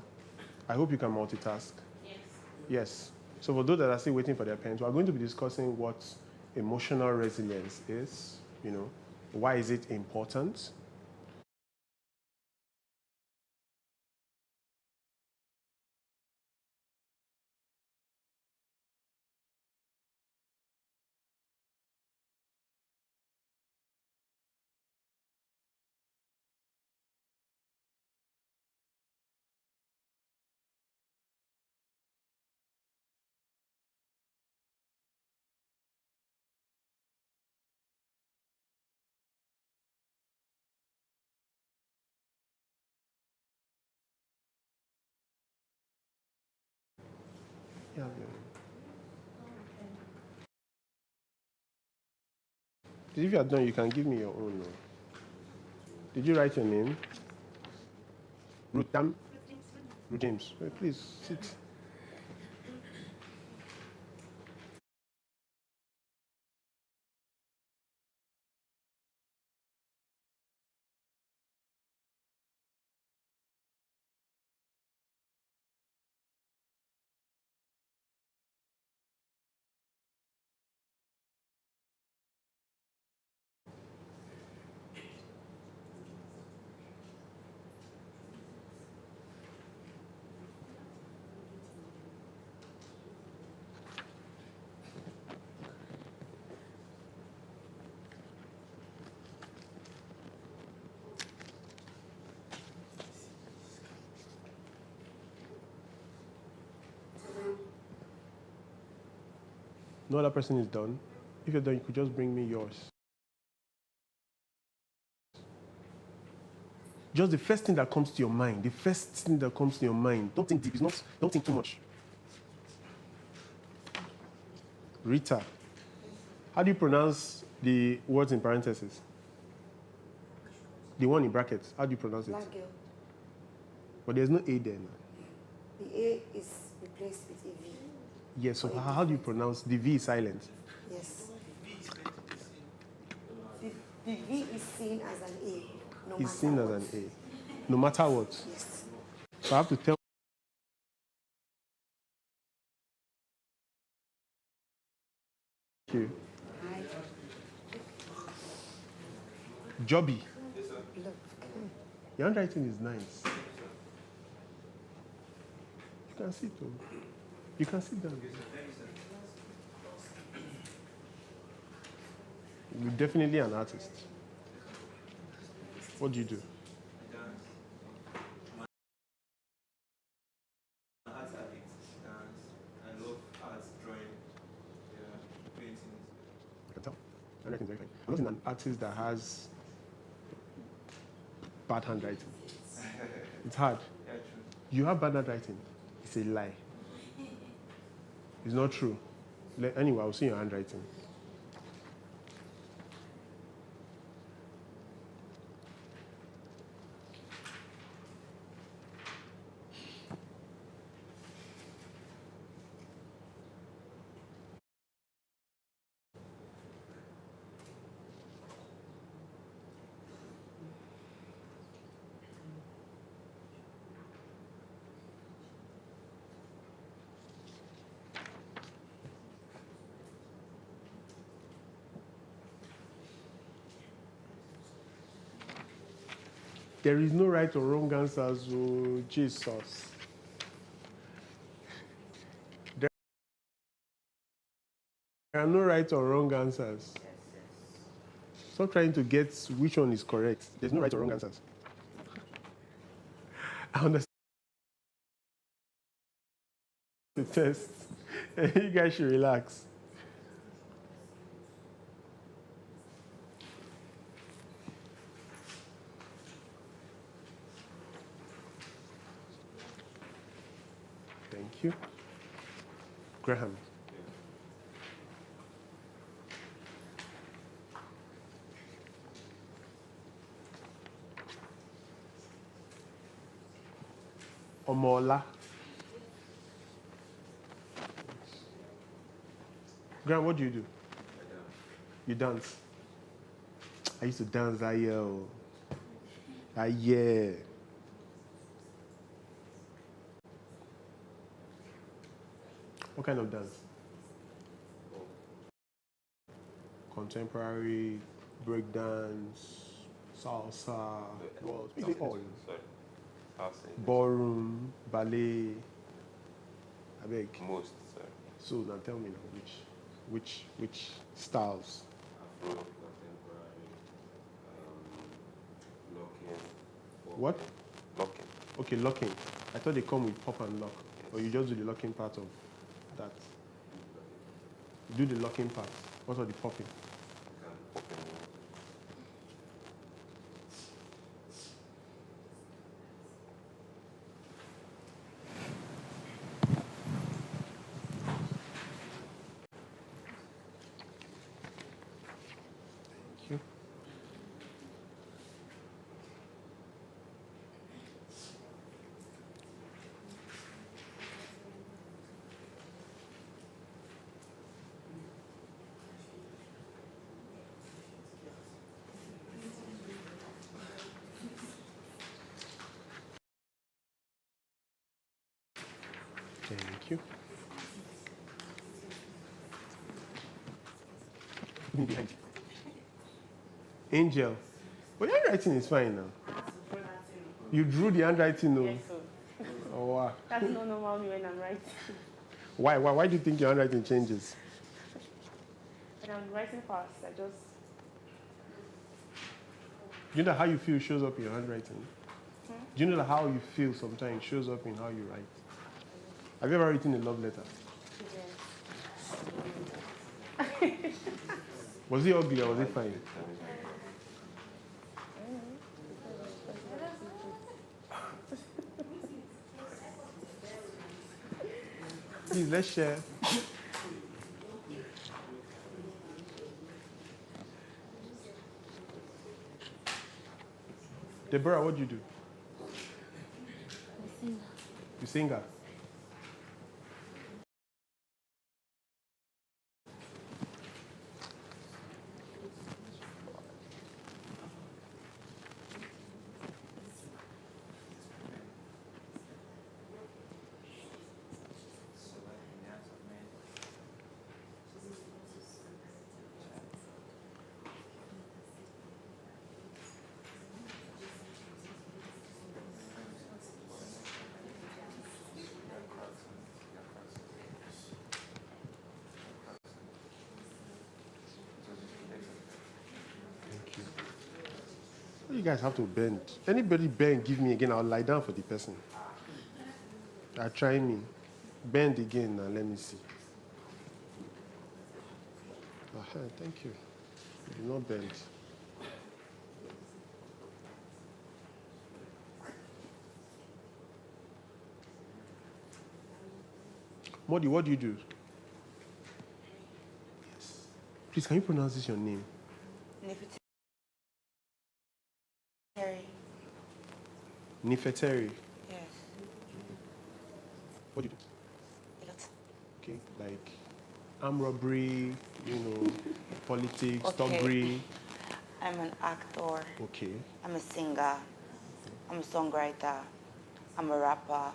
I hope you can multitask. Yes. Yes. So for those that are still waiting for their pens, we're going to be discussing what emotional resilience is, why is it important? Yeah, yeah. If you are done, you can give me your own. No? Did you write your name? Ruth James. Please sit. No other person is done. If you're done, you could just bring me yours. Just the first thing that comes to your mind. The first thing that comes to your mind. Don't think deep. Don't think too much. Rita. How do you pronounce the words in parentheses? The one in brackets. How do you pronounce it? Black girl. But there's no A there now. The A is replaced with a V. Yes, so how do you pronounce the V is silent? Yes. The V is seen as an A. No It's seen as an A. No matter what. Yes. So I have to tell you. Jobby. Your handwriting is nice. You can sit down. You can sit down. You're definitely an artist. What do you do? Handwriting is very fine. I'm not an artist that has bad handwriting. It's hard. You have bad handwriting. It's a lie. It's not true. Anyway, I'll see your handwriting. There is no right or wrong answers, oh Jesus. There are no right or wrong answers. Stop trying to get which one is correct. There's no right or wrong answers. I understand the test. You guys should relax. Thank you. Graham. Omola. Graham, what do you do? You dance. I used to dance that year. That year. What kind of dance? Contemporary, breakdance, salsa, all. Ballroom, ballet. I beg. Most, sir. So now tell me now, which styles? Afro, contemporary, locking. What? Locking. Okay, locking. I thought they come with pop and lock. Yes. Or you just do the locking part of that? Do the locking part. What are the popping? Thank you. Angel. But your handwriting is fine now. You drew the handwriting, no? Yes, sir. Oh, wow. That's not normal when I'm writing. Why do you think your handwriting changes? When I'm writing fast, I just... Do you know how you feel shows up in your handwriting? Do you know that how you feel sometimes shows up in how you write? Have you ever written a love letter? Yes. Was it ugly or was it fine? Please, let's share. Deborah, what do you do? You singer? You guys have to bend. Anybody bend, give me again, I'll lie down for the person. Try me. Bend again now, let me see. Thank you. You do not bend. Modi, what do you do? Yes. Please, can you pronounce this your name? Nifeteri. Yes. What do you do? Okay, like armed robbery, politics, thuggery. I'm an actor. Okay. I'm a singer. I'm a songwriter. I'm a rapper.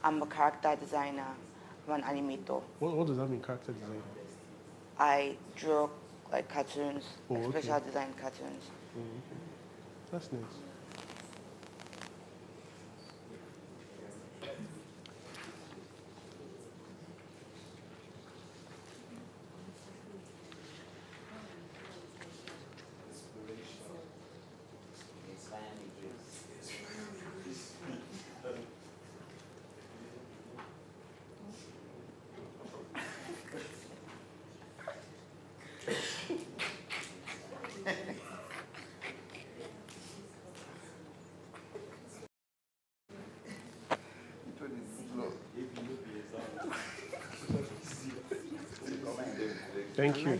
I'm a character designer. I'm an animator. What does that mean, character designer? I draw like cartoons, okay. special design cartoons. Okay. That's nice. Thank you.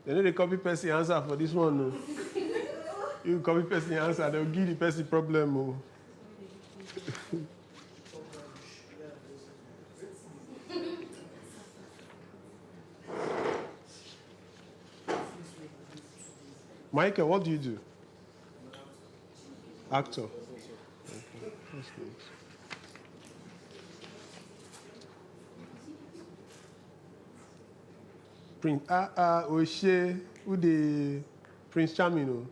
They know they copy person answer for this one. No. You copy person answer, they'll give the person problem. Oh. Michael, what do you do? Actor. Okay. That's good. Prince Oshe, who the Prince Charming?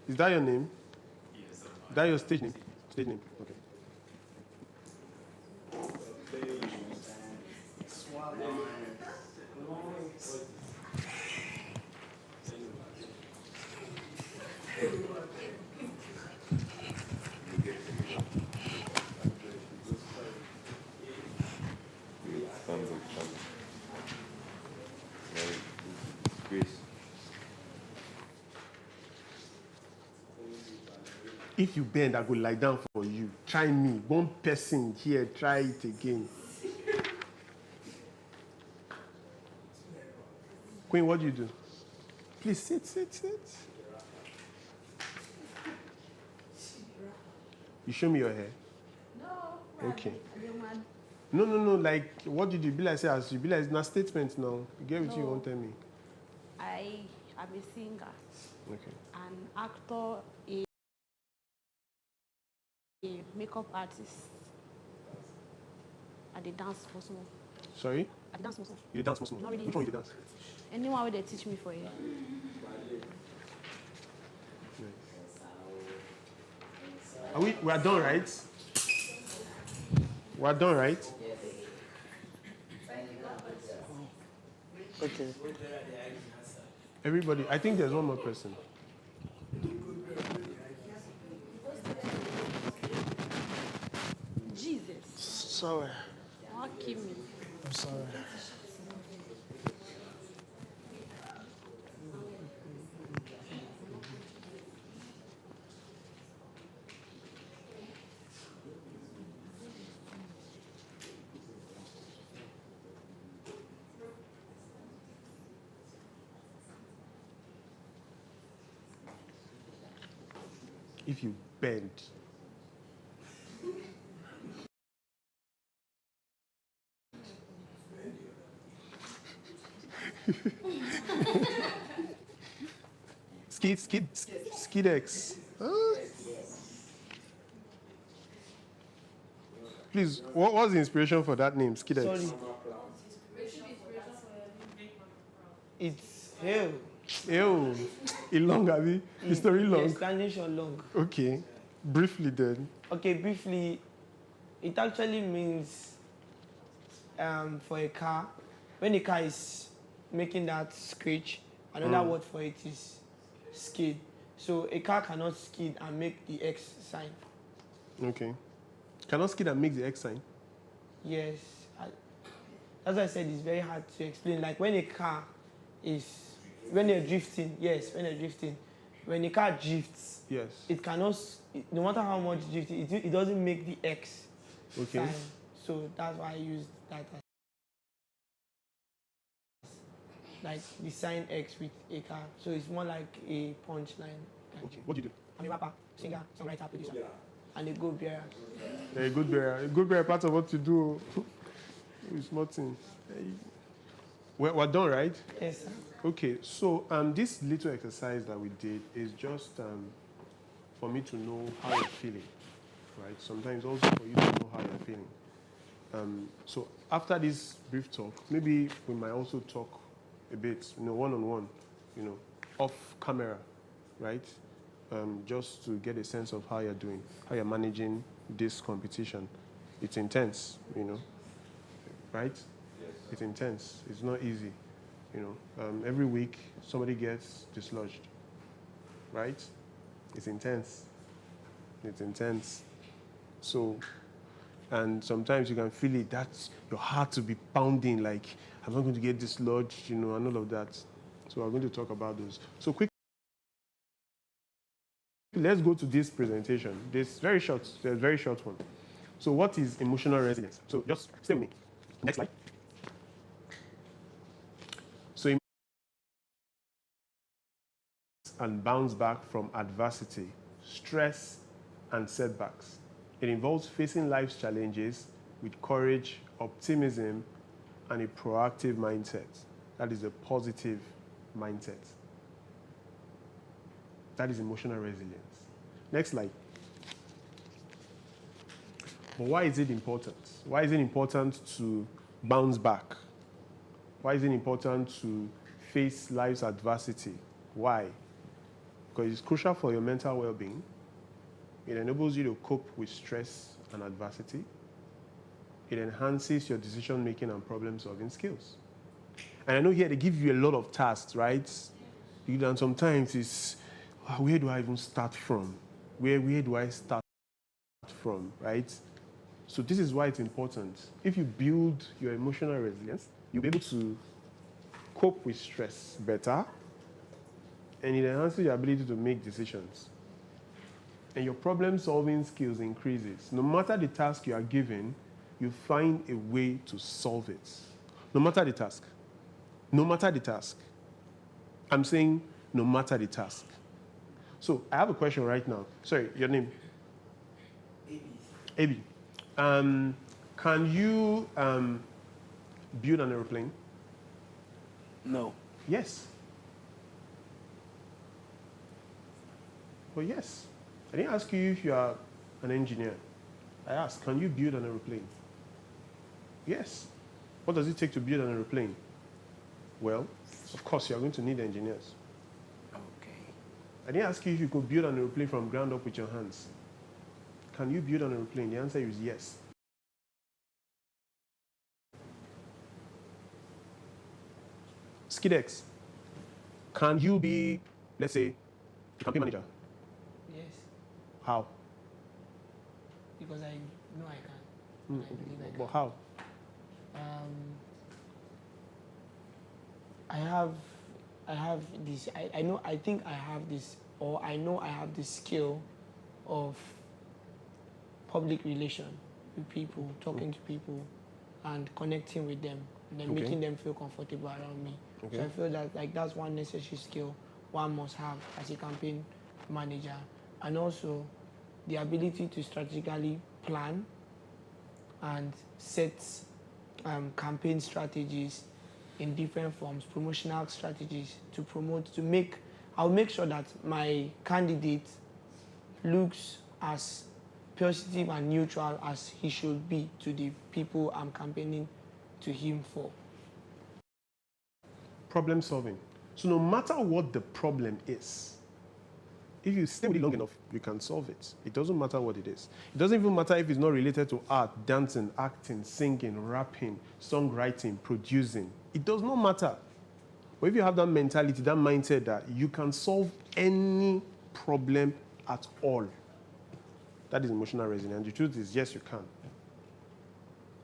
Is that your name? Yes. Is that your stage name? Stage name. Okay. If you bend, I go lie down for you. Try me. One person here, try it again. Queen, what do you do? Please sit. You show me your hair? No. Okay. No, like, what did you be like, say, as you be like, it's not statement now. You get what you won't tell me. I am a singer. Okay. An actor, a makeup artist. I did dance for small. Sorry? I did dance for small. You dance for small? Not really. Which one you dance? Anyone where they teach me for you. We are done, right? We are done, right? Okay. Everybody, I think there's one more person. Jesus. Sorry. Don't kill me. I'm sorry. If you bend, Skidex. Please, what was the inspiration for that name, Skidex? Sorry. It's hell. Ew. It's long, Abby. The story long. The explanation long. Okay. Briefly then. Okay, briefly, it actually means for a car, when a car is making that screech, another word for it is skid. So a car cannot skid and make the X sign. Okay. Cannot skid and make the X sign? Yes. That's why I said it's very hard to explain. Like when a car is, when you're drifting, when a car drifts, yes, it cannot, no matter how much drift, it doesn't make the X sign. So that's why I used that as like the sign X with a car. So it's more like a punchline. Okay. What do you do? I'm a rapper, singer, songwriter, producer, and a good bearer. A good bearer. A good bearer, part of what you do. It's nothing. We're done, right? Yes, sir. Okay, so this little exercise that we did is just for me to know how you're feeling, right? Sometimes also for you to know how you're feeling. So after this brief talk, maybe we might also talk a bit, one-on-one, off camera, right? Just to get a sense of how you're doing, how you're managing this competition. It's intense, right? It's intense. It's not easy. Every week somebody gets dislodged, right? It's intense. It's intense. So, and sometimes you can feel it. That's your heart to be pounding. Like I'm not going to get dislodged, and all of that. So we're going to talk about those. So quick. Let's go to this presentation. This very short one. So what is emotional resilience? So just stay with me. Next slide. So and bounce back from adversity, stress, and setbacks. It involves facing life's challenges with courage, optimism, and a proactive mindset. That is a positive mindset. That is emotional resilience. Next slide. But why is it important? Why is it important to bounce back? Why is it important to face life's adversity? Why? Because it's crucial for your mental well-being. It enables you to cope with stress and adversity. It enhances your decision-making and problem-solving skills. And I know here they give you a lot of tasks, right? And sometimes it's, where do I even start from? Where do I start from, right? So this is why it's important. If you build your emotional resilience, you'll be able to cope with stress better, and it enhances your ability to make decisions. And your problem-solving skills increases. No matter the task you are given, you find a way to solve it. No matter the task. No matter the task. I'm saying no matter the task. So I have a question right now. Sorry, your name? Abi. Can you build an aeroplane? No. Yes. Well, yes. I didn't ask you if you are an engineer. I asked, can you build an aeroplane? Yes. What does it take to build an aeroplane? Well, of course, you are going to need engineers. Okay. I didn't ask you if you could build an aeroplane from ground up with your hands. Can you build an aeroplane? The answer is yes. Skidex, can you be, let's say, a campaign manager? Yes. How? Because I know I can. I believe I can. But how? I have this, I think I have this, or I know I have the skill of public relation with people, talking to people, and connecting with them, and then making them feel comfortable around me. Okay. So I feel that that's one necessary skill one must have as a campaign manager, and also the ability to strategically plan and set campaign strategies in different forms, promotional strategies to promote, I'll make sure that my candidate looks as positive and neutral as he should be to the people I'm campaigning to him for. Problem solving. So no matter what the problem is, if you stay with it long enough, you can solve it. It doesn't matter what it is. It doesn't even matter if it's not related to art, dancing, acting, singing, rapping, songwriting, producing. It does not matter. But if you have that mentality, that mindset that you can solve any problem at all, that is emotional resilience. The truth is, yes, you can.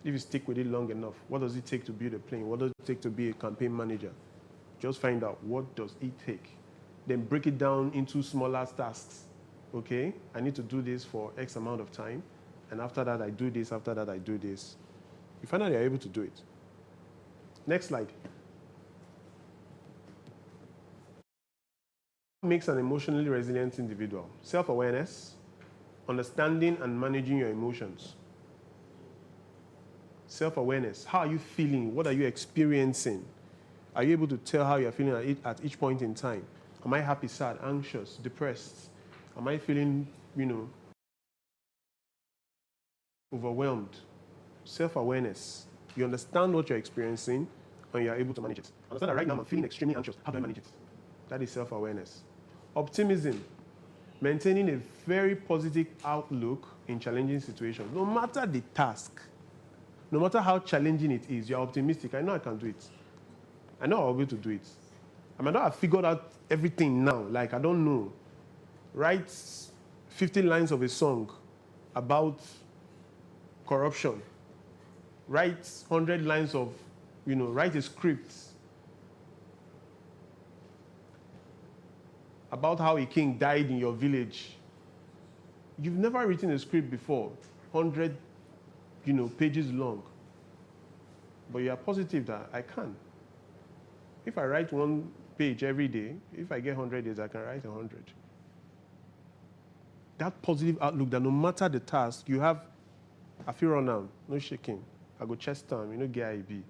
If you stick with it long enough, what does it take to build a plane? What does it take to be a campaign manager? Just find out, what does it take? Then break it down into smaller tasks. Okay, I need to do this for X amount of time, and after that I do this, after that I do this. You find out you're able to do it. Next slide. What makes an emotionally resilient individual? Self-awareness, understanding and managing your emotions. Self-awareness, how are you feeling? What are you experiencing? Are you able to tell how you're feeling at each point in time? Am I happy, sad, anxious, depressed? Am I feeling, overwhelmed? Self-awareness. You understand what you're experiencing and you're able to manage it. Understand that right now I'm feeling extremely anxious. How do I manage it? That is self-awareness. Optimism. Maintaining a very positive outlook in challenging situations. No matter the task, no matter how challenging it is, you're optimistic. I know I can do it. I know I'll be able to do it. I might not have figured out everything now. Like, I don't know. Write 50 lines of a song about corruption. Write 100 lines of, write a script about how a king died in your village. You've never written a script before, 100, pages long. But you are positive that I can. If I write one page every day, if I get 100 days, I can write 100. That positive outlook that no matter the task, you have, I feel run now, no shaking. I go chest down, get IB.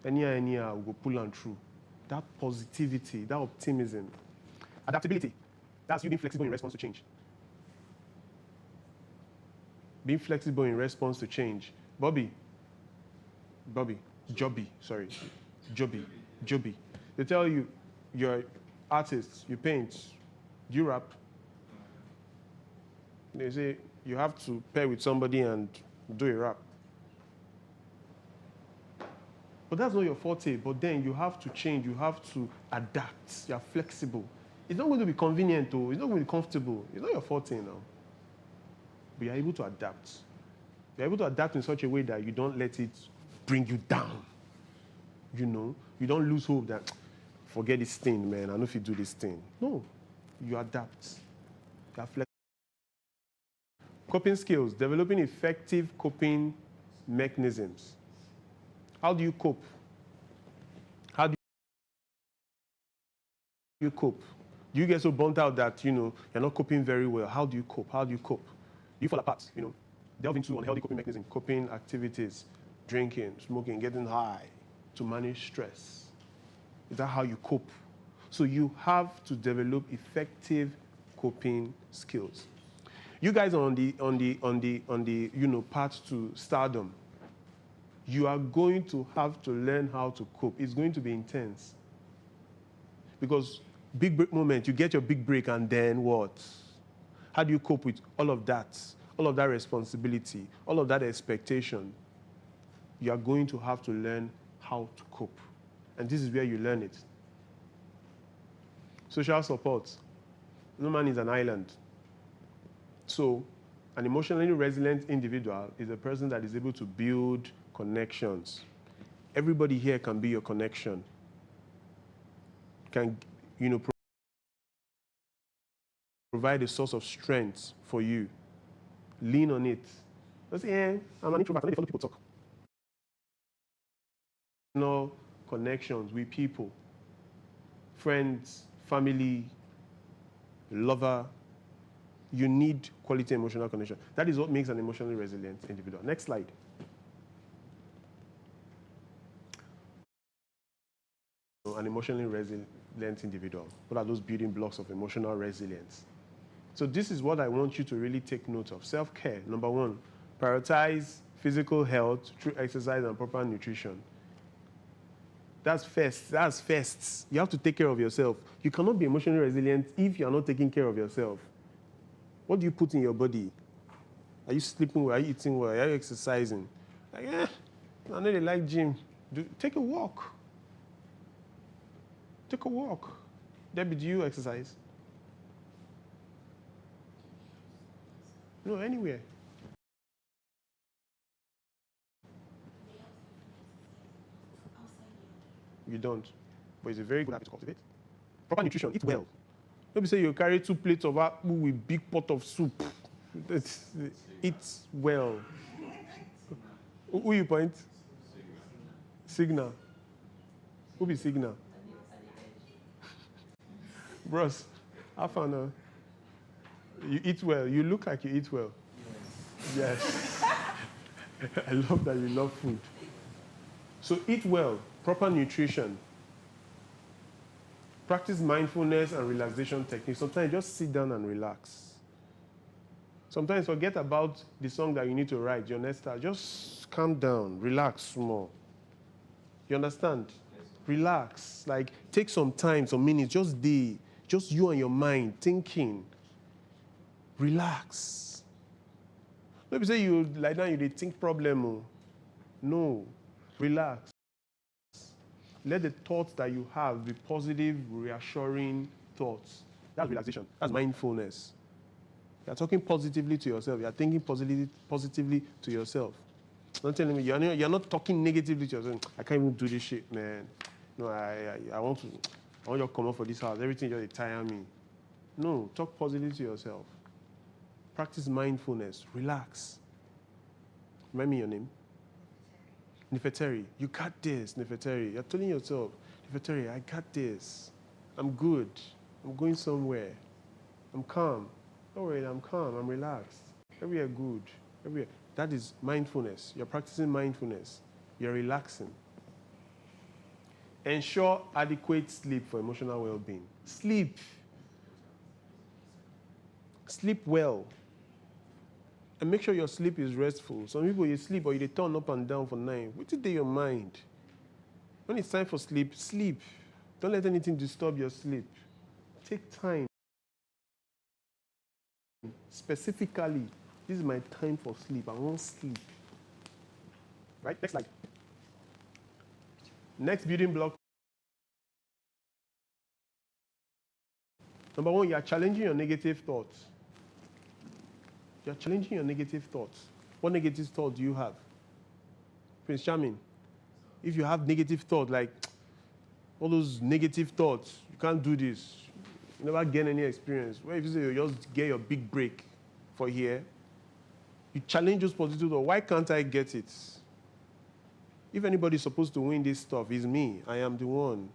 Anyhow, we go pull on through. That positivity, that optimism. Adaptability, that's you being flexible in response to change. Being flexible in response to change. Joby. They tell you, you're artist, you paint, you rap. They say you have to pair with somebody and do a rap. But that's not your forte. But then you have to change, you have to adapt, you're flexible. It's not going to be convenient, though. It's not going to be comfortable. It's not your forte now. But you're able to adapt. You're able to adapt in such a way that you don't let it bring you down. You don't lose hope that, forget this thing, man, I know if you do this thing. No, you adapt. You're flexible. Coping skills, developing effective coping mechanisms. How do you cope? How do you cope? Do you get so burnt out that, you know, you're not coping very well? How do you cope? How do you cope? You fall apart, you know, delve into unhealthy coping mechanisms, coping activities, drinking, smoking, getting high to manage stress. Is that how you cope? So you have to develop effective coping skills. You guys are on the you know, path to stardom. You are going to have to learn how to cope. It's going to be intense. Because big break moment, you get your big break and then what? How do you cope with all of that responsibility, all of that expectation? You are going to have to learn how to cope. And this is where you learn it. Social support. No man is an island. So an emotionally resilient individual is a person that is able to build connections. Everybody here can be your connection. Can, you know, provide a source of strength for you. Lean on it. Don't say, yeah, I'm an introvert. I don't follow people talk. No connections with people, friends, family, lover. You need quality emotional connection. That is what makes an emotionally resilient individual. Next slide. An emotionally resilient individual. What are those building blocks of emotional resilience? So this is what I want you to really take note of. Self-care, number one, prioritize physical health through exercise and proper nutrition. That's first. That's first. You have to take care of yourself. You cannot be emotionally resilient if you are not taking care of yourself. What do you put in your body? Are you sleeping well? Are you eating well? Are you exercising? Like, I know they like gym. Take a walk. Take a walk. Debbie, do you exercise? No, anywhere. You don't. But it's a very good habit to cultivate. Proper nutrition, eat well. Maybe say you carry 2 plates of apple with big pot of soup. Eat well. Who you point? Signal. Who be Signal? Bros, how far now? You eat well. You look like you eat well. Yes. I love that you love food. So eat well, proper nutrition. Practice mindfulness and relaxation techniques. Sometimes just sit down and relax. Sometimes forget about the song that you need to write, your next style. Just calm down, relax more. You understand? Relax. Like, take some time, some minutes, just you and your mind thinking. Relax. Maybe say you lie down, you think problem. No. Relax. Let the thoughts that you have be positive, reassuring thoughts. That's relaxation. That's mindfulness. You're talking positively to yourself. You're thinking positively to yourself. Don't tell me you're not talking negatively to yourself. I can't even do this shit, man. No, I want you to come up for this house. Everything just tire me. No, talk positively to yourself. Practice mindfulness. Relax. Remind me your name. Nefertari, you got this, Nefertari. You're telling yourself, Nefertari, I got this. I'm good. I'm going somewhere. I'm calm. Don't worry, I'm calm. I'm relaxed. Everywhere good. Everywhere. That is mindfulness. You're practicing mindfulness. You're relaxing. Ensure adequate sleep for emotional well-being. Sleep. Sleep well. And make sure your sleep is restful. Some people, you sleep or you turn up and down for night. What did your mind? When it's time for sleep, sleep. Don't let anything disturb your sleep. Take time. Specifically, this is my time for sleep. I won't sleep. Right? Next slide. Next building block. Number one, you are challenging your negative thoughts. You're challenging your negative thoughts. What negative thought do you have? Prince Charming, if you have negative thoughts, like all those negative thoughts, you can't do this, you never gain any experience. Well, if you say you just get your big break for here, you challenge those positive thoughts. Why can't I get it? If anybody's supposed to win this stuff, it's me. I am the one.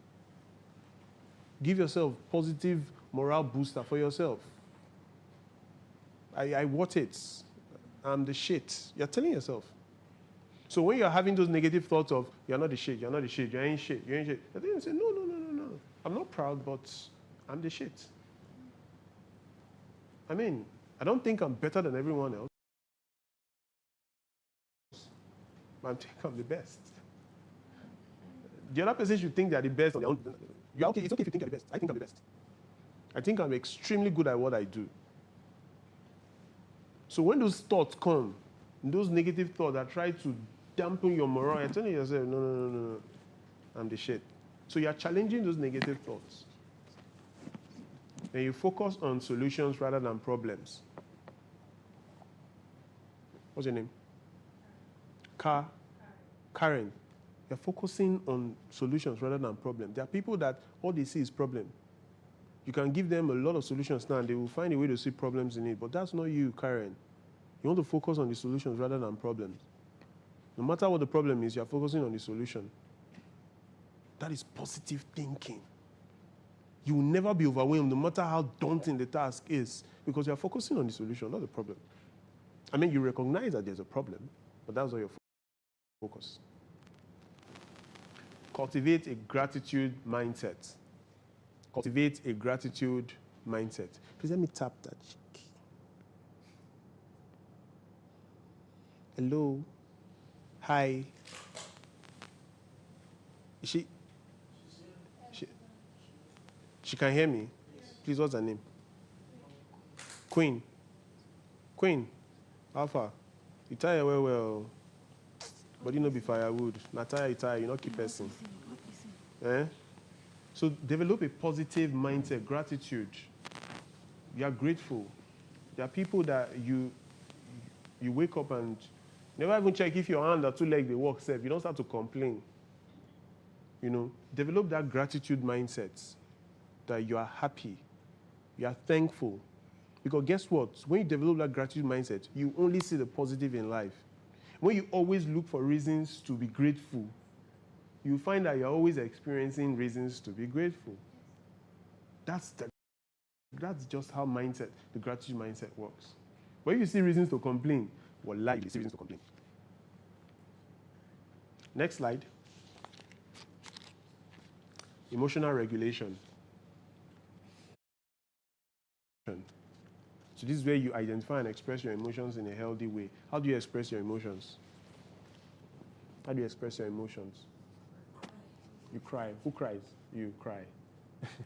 Give yourself positive morale booster for yourself. I want it. I'm the shit. You're telling yourself. So when you're having those negative thoughts of, you're not the shit, you're not the shit, you ain't shit, you ain't shit, I think you say, no. I'm not proud, but I'm the shit. I mean, I don't think I'm better than everyone else. But I think I'm the best. The other person should think they're the best on their own. You're okay, it's okay if you think you're the best. I think I'm the best. I think I'm extremely good at what I do. So when those thoughts come, those negative thoughts that try to dampen your morale, you're telling yourself, no, I'm the shit. So you're challenging those negative thoughts. And you focus on solutions rather than problems. What's your name? Karen. You're focusing on solutions rather than problems. There are people that all they see is problem. You can give them a lot of solutions now and they will find a way to see problems in it. But that's not you, Karen. You want to focus on the solutions rather than problems. No matter what the problem is, you're focusing on the solution. That is positive thinking. You will never be overwhelmed, no matter how daunting the task is, because you're focusing on the solution, not the problem. I mean, you recognize that there's a problem, but that's not your focus. Cultivate a gratitude mindset. Cultivate a gratitude mindset. Please let me tap that cheek. Hello. Hi. Is she can hear me? Please, what's her name? Queen. Alpha. You tire well. But you know be firewood. Not tire, you not keep person. So develop a positive mindset, gratitude. You are grateful. There are people that you wake up and never even check if your hand or two legs they work safe. You don't start to complain. Develop that gratitude mindset. That you are happy, you are thankful. Because guess what? When you develop that gratitude mindset, you only see the positive in life. When you always look for reasons to be grateful, you find that you're always experiencing reasons to be grateful. That's just how the gratitude mindset works. When you see reasons to complain, well, you see reasons to complain. Next slide. Emotional regulation. So this is where you identify and express your emotions in a healthy way. How do you express your emotions? How do you express your emotions? You cry. Who cries? You cry.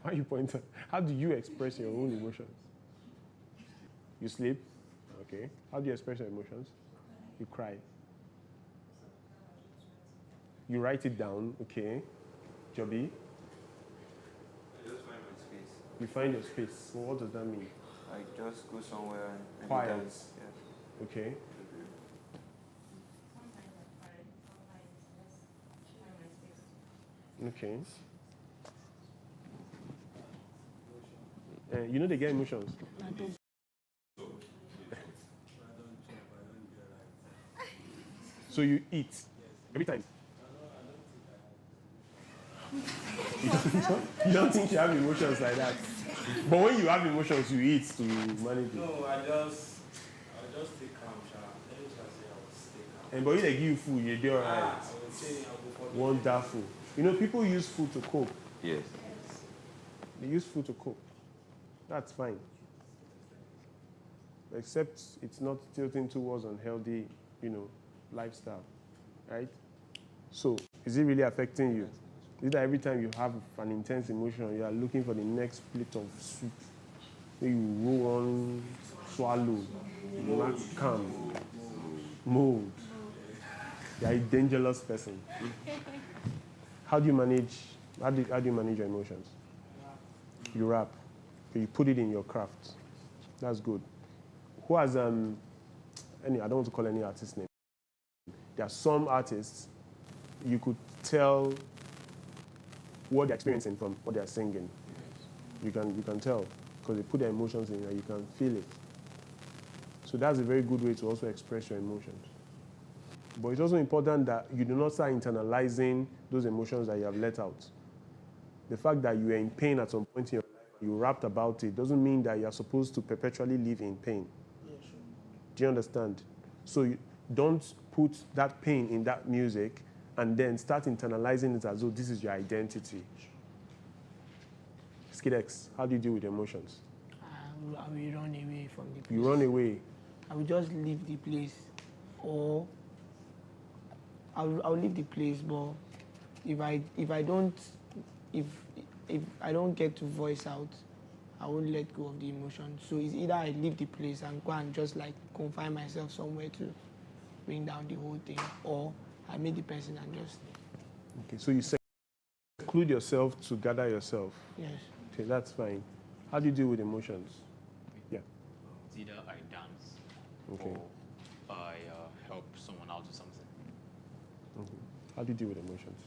Why you point out? How do you express your own emotions? You sleep? Okay. How do you express your emotions? You cry. You write it down. Okay. Joby? I just find my space. You find your space. Well, what does that mean? Like just go somewhere and quiet. Dance. Yeah. Okay. Okay. You know they get emotions. So you eat every time. You don't think you have emotions like that. But when you have emotions, you eat to manage it. No, I just take calm, Let me just say I will stay calm. And but if they give you food, you're there, right? I would say I'll go for wonderful. You know, people use food to cope. Yes. They use food to cope. That's fine. Except it's not tilting towards unhealthy, lifestyle, right? So, is it really affecting you? Is that every time you have an intense emotion, you are looking for the next plate of soup? You roll on, swallow, not calm, mold. You are a dangerous person. How do you manage your emotions? You rap. You put it in your craft. That's good. Who has I don't want to call any artist name. There are some artists you could tell what they're experiencing from what they're singing. You can tell because they put their emotions in and you can feel it. So that's a very good way to also express your emotions. But it's also important that you do not start internalizing those emotions that you have let out. The fact that you are in pain at some point in your life, you rapped about it, doesn't mean that you are supposed to perpetually live in pain. Yeah, sure. Do you understand? So you don't put that pain in that music and then start internalizing it as though this is your identity. Skid X, how do you deal with emotions? I will run away from the place. You run away. I will just leave the place, or I'll leave the place. But if I don't get to voice out, I won't let go of the emotion. So it's either I leave the place and go and just like confine myself somewhere to bring down the whole thing, or I meet the person and just. Okay, so you seclude yourself to gather yourself. Yes. Okay, that's fine. How do you deal with emotions? Yeah. It's either I dance, okay, or I help someone out with something. Okay. How do you deal with emotions?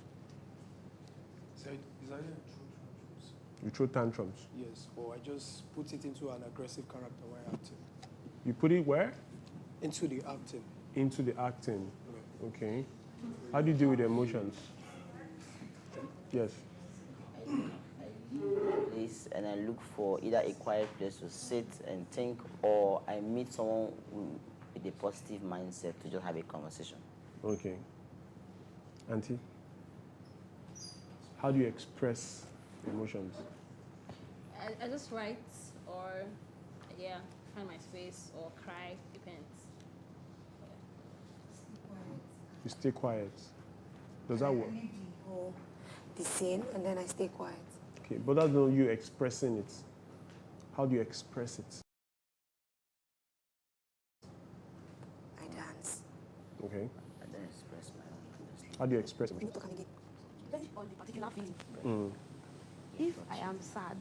So is that tantrums? You throw tantrums. Yes, or I just put it into an aggressive character while acting. You put it where? Into the acting. Into the acting. Yeah. Okay. How do you deal with emotions? Yes. Place and I look for either a quiet place to sit and think, or I meet someone with a positive mindset to just have a conversation. Okay. Auntie, how do you express emotions? I just write, or yeah, find my space, or cry, depends. You stay quiet. Does that work? The scene, and then I stay quiet. Okay, but that's not you expressing it. How do you express it? I dance. Okay. I don't express my own. How do you express it? Depending on the particular feeling. Mm. If I am sad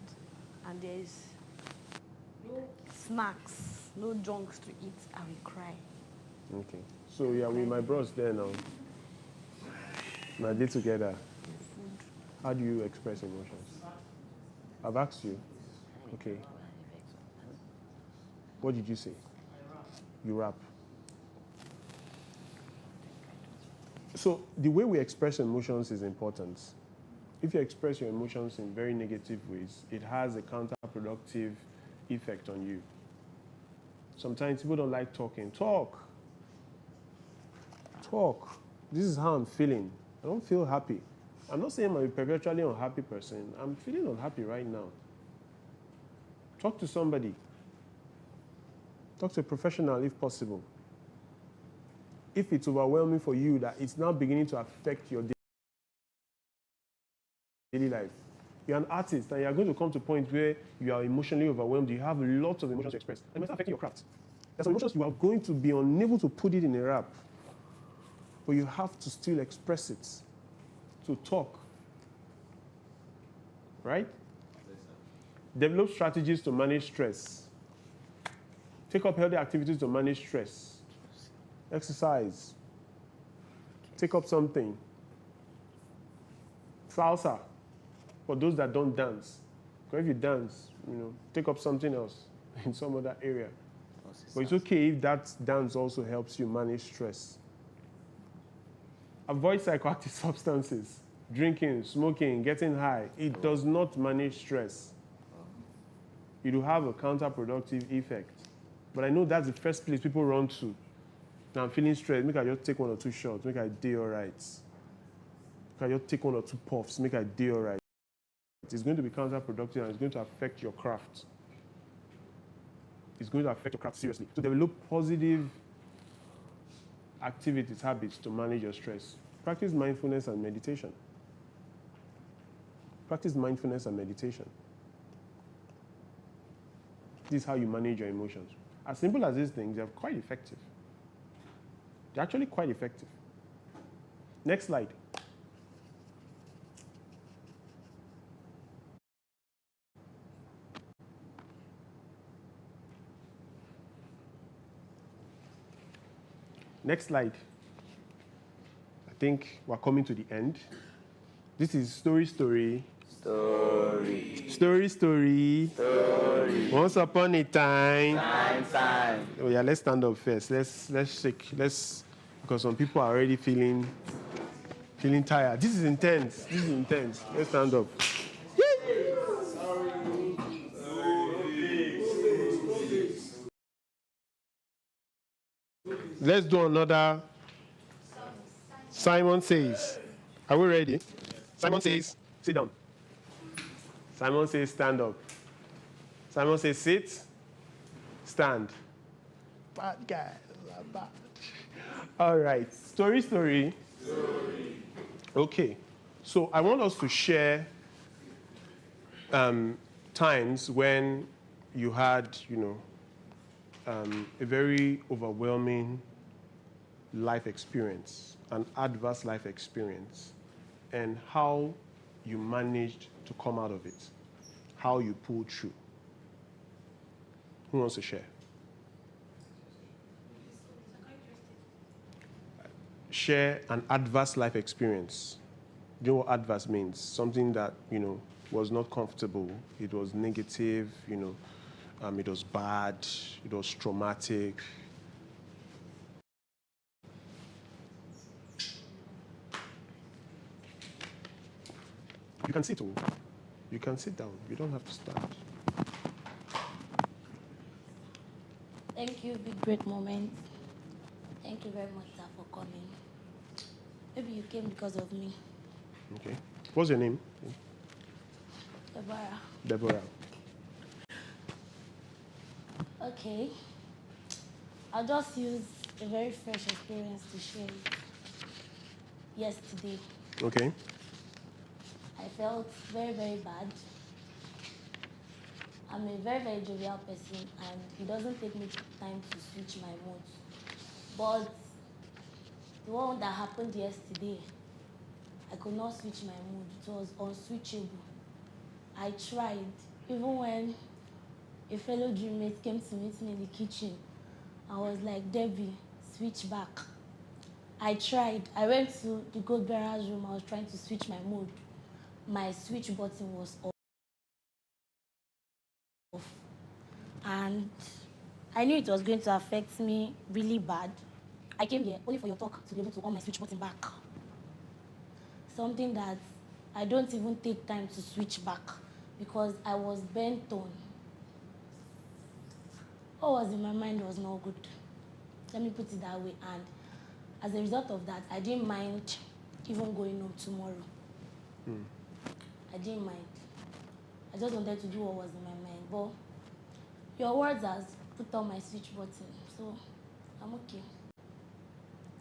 and there is no snacks, no junks to eat, I will cry. Okay. So yeah, with my bros there now. My day together. How do you express emotions? I've asked you. Okay. What did you say? You rap. So the way we express emotions is important. If you express your emotions in very negative ways, it has a counterproductive effect on you. Sometimes people don't like talking. Talk. Talk. This is how I'm feeling. I don't feel happy. I'm not saying I'm a perpetually unhappy person. I'm feeling unhappy right now. Talk to somebody. Talk to a professional if possible. If it's overwhelming for you that it's now beginning to affect your daily life. You're an artist and you're going to come to a point where you are emotionally overwhelmed. You have lots of emotions to express. And it's affecting your craft. There's some emotions you are going to be unable to put it in a rap. But you have to still express it. To talk. Right? Develop strategies to manage stress. Take up healthy activities to manage stress. Exercise. Take up something. Salsa. For those that don't dance. Because if you dance, take up something else in some other area. But it's okay if that dance also helps you manage stress. Avoid psychoactive substances. Drinking, smoking, getting high. It does not manage stress. It will have a counterproductive effect. But I know that's the first place people run to. Now I'm feeling stressed. Make I just take 1 or 2 shots. Make I do all right. Make I just take 1 or 2 puffs. Make I do all right. It's going to be counterproductive and it's going to affect your craft. It's going to affect your craft seriously. So develop positive activities, habits to manage your stress. Practice mindfulness and meditation. Practice mindfulness and meditation. This is how you manage your emotions. As simple as these things, they're quite effective. They're actually quite effective. Next slide. Next slide. I think we're coming to the end. This is story. Story. Once upon a time. Time. Oh yeah, let's stand up first. Let's shake. Because some people are already feeling tired. This is intense. Let's stand up. Let's do another. Simon says. Are we ready? Simon says, sit down. Simon says, stand up. Simon says, sit, stand. Bad guy. Bad. All right. Story. Okay. So I want us to share times when you had, a very overwhelming life experience, an adverse life experience, and how you managed to come out of it, how you pulled through. Who wants to share? Share an adverse life experience. Do you know what adverse means? Something that, was not comfortable. It was negative, it was bad, it was traumatic. You can sit, you can sit down. You don't have to stand. Thank you, big great moment. Thank you very much, sir, for coming. Maybe you came because of me. Okay. What's your name? Deborah. Deborah. Okay. I'll just use a very fresh experience to share it. Yesterday. Okay. I felt very, very bad. I'm a very, very jovial person, and it doesn't take me time to switch my mood. But the one that happened yesterday, I could not switch my mood. It was unswitchable. I tried, even when a fellow dreammate came to meet me in the kitchen. I was like, Debbie, switch back. I tried. I went to the goat bearer's room. I was trying to switch my mood. My switch button was off. And I knew it was going to affect me really bad. I came here only for your talk to be able to on my switch button back. Something that I don't even take time to switch back because I was bent on. What was in my mind was not good. Let me put it that way. And as a result of that, I didn't mind even going home tomorrow. I didn't mind. I just wanted to do what was in my mind. But your words has put on my switch button, so I'm okay.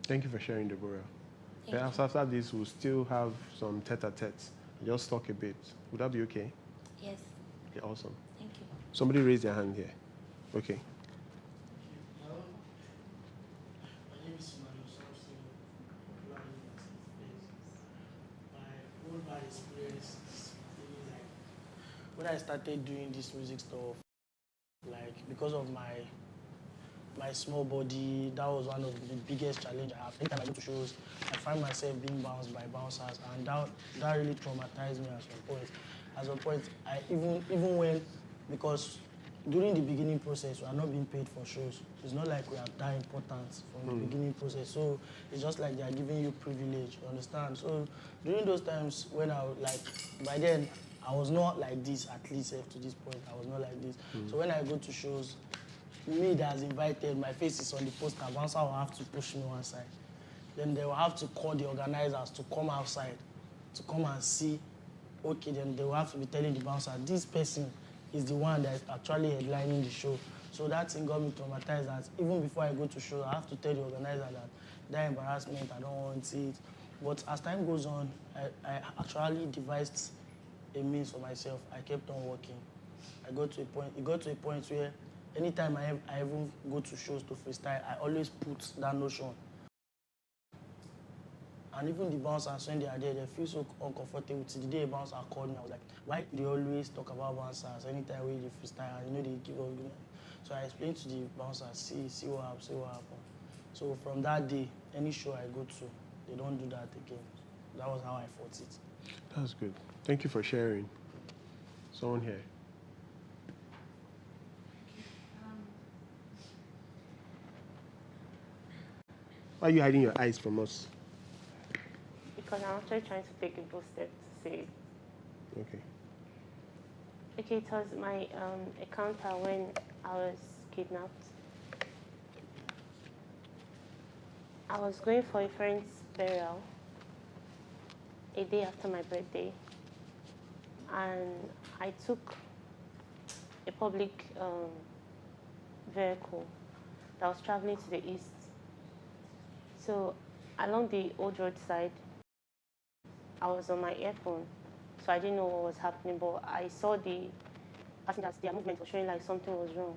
Thank you for sharing, Deborah. Perhaps after this, we'll still have some tete-a-tetes. Just talk a bit. Would that be okay? Yes. Okay, awesome. Thank you. Somebody raise their hand here. Okay. My name is Samson. My whole life experience is really like when I started doing this music stuff, like because of my small body, that was one of the biggest challenges I have. Anytime I go to shows, I find myself being bounced by bouncers, and that really traumatized me at some point. At some point, I even when, because during the beginning process, we are not being paid for shows. It's not like we are that important from the beginning process. So it's just like they are giving you privilege, you understand? So during those times when by then, I was not like this, at least to this point, I was not like this. So when I go to shows, me that has invited, my face is on the poster, bouncer will have to push me one side. Then they will have to call the organizers to come outside, to come and see. Okay, then they will have to be telling the bouncer, this person is the one that is actually headlining the show. So that thing got me traumatized that even before I go to show, I have to tell the organizer that embarrassment, I don't want it. But as time goes on, I actually devised a means for myself. I kept on working. It got to a point where anytime I even go to shows to freestyle, I always put that notion. And even the bouncers, when they are there, they feel so uncomfortable. Till the day a bouncer called me, I was like, why do they always talk about bouncers? Anytime we freestyle, they give us. So I explained to the bouncers, see what happens, So from that day, any show I go to, they don't do that again. That was how I fought it. That's good. Thank you for sharing. Someone here. Why are you hiding your eyes from us? Because I'm actually trying to take a bold step to say it. Okay. Okay, it was my encounter when I was kidnapped. I was going for a friend's burial a day after my birthday, and I took a public vehicle that was traveling to the east. So along the old road side, I was on my earphone, so I didn't know what was happening, but I saw the passengers, their movement was showing like something was wrong.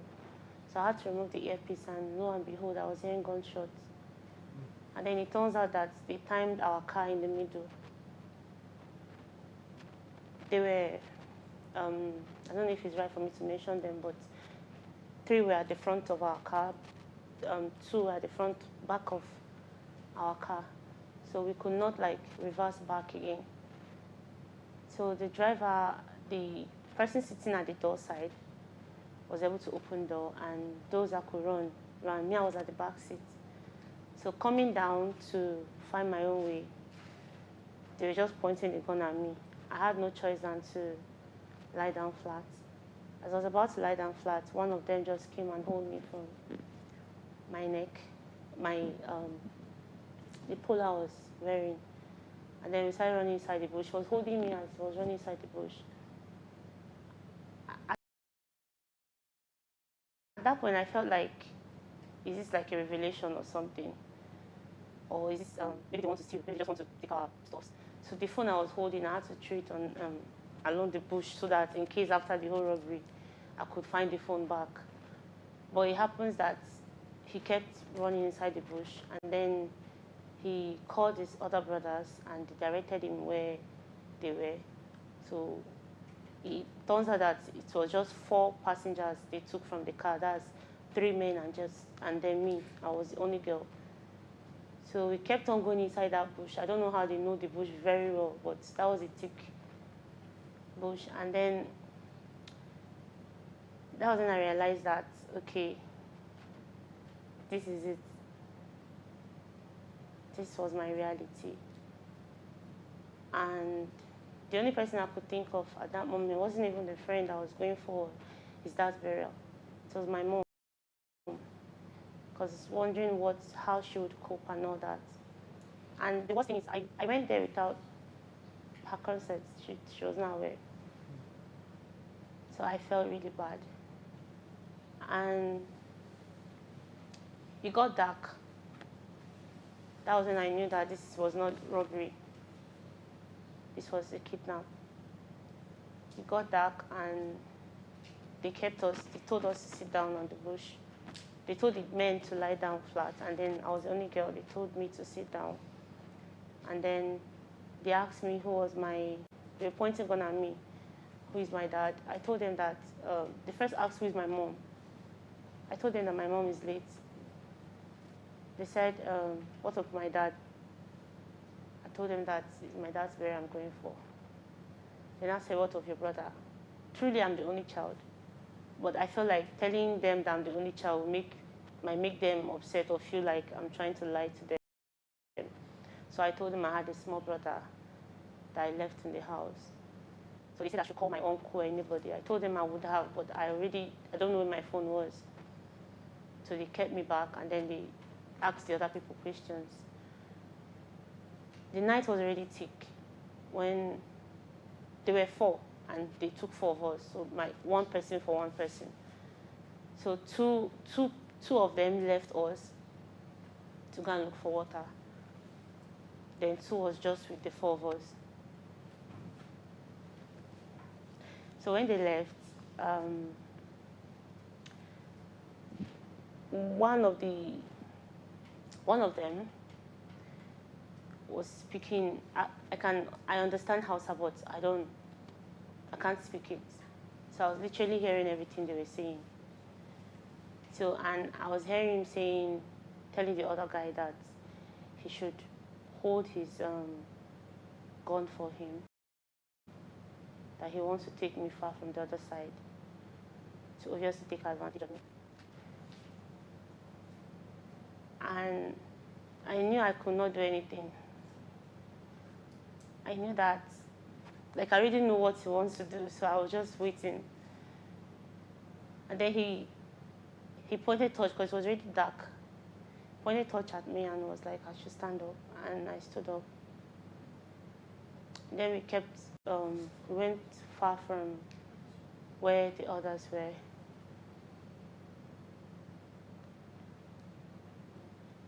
So I had to remove the earpiece, and lo and behold, I was hearing gunshots. And then it turns out that they timed our car in the middle. They were, I don't know if it's right for me to mention them, but 3 were at the front of our car, 2 were at the back of our car. So we could not like reverse back again. So the driver, the person sitting at the door side was able to open the door, and those that could ran. Me, I was at the back seat. So coming down to find my own way, they were just pointing the gun at me. I had no choice than to lie down flat. As I was about to lie down flat, one of them just came and held me from my neck, the polo I was wearing. And then we started running inside the bush. She was holding me as I was running inside the bush. At that point, I felt like, is this like a revelation or something? Or is this, maybe they want to steal, maybe they just want to take our stuff. So the phone I was holding, I had to throw it on, along the bush so that in case after the whole robbery, I could find the phone back. But it happens that he kept running inside the bush, and then he called his other brothers and directed him where they were. So it turns out that it was just 4 passengers they took from the car. That's 3 men and then me. I was the only girl. So we kept on going inside that bush. I don't know how they know the bush very well, but that was a thick bush. And then that was when I realized that, okay, this is it. This was my reality. And the only person I could think of at that moment wasn't even the friend I was going for his dad's burial. It was my mom. Because I was wondering how she would cope and all that. And the worst thing is, I went there without her consent. She was not aware. So I felt really bad. And it got dark. That was when I knew that this was not robbery. This was a kidnap. It got dark, and they told us to sit down on the bush. They told the men to lie down flat, and then I was the only girl. They told me to sit down. And then they asked me who was they were pointing gun at me, who is my dad. I told them that, they first asked who is my mom. I told them that my mom is late. They said, what of my dad? I told them that it's my dad's burial I'm going for. Then I said, what of your brother? Truly, I'm the only child. But I feel like telling them that I'm the only child might make them upset or feel like I'm trying to lie to them. So I told them I had a small brother that I left in the house. So they said I should call my uncle or anybody. I told them I would have, but I don't know where my phone was. So they kept me back, and then they asked the other people questions. The night was already thick when there were 4, and they took 4 of us. So one person for one person. So two of them left us to go and look for water. Then 2 was just with the 4 of us. So when they left, one of them was speaking. I understand Hausa, but I can't speak it. So I was literally hearing everything they were saying. So, and I was hearing him telling the other guy that he should hold his gun for him, that he wants to take me far from the other side, to obviously take advantage of me. And I knew I could not do anything. I knew that, like, I already know what he wants to do, so I was just waiting. And then he pointed torch, because it was already dark. pointed torch at me and was like, I should stand up. And I stood up. Then we went far from where the others were.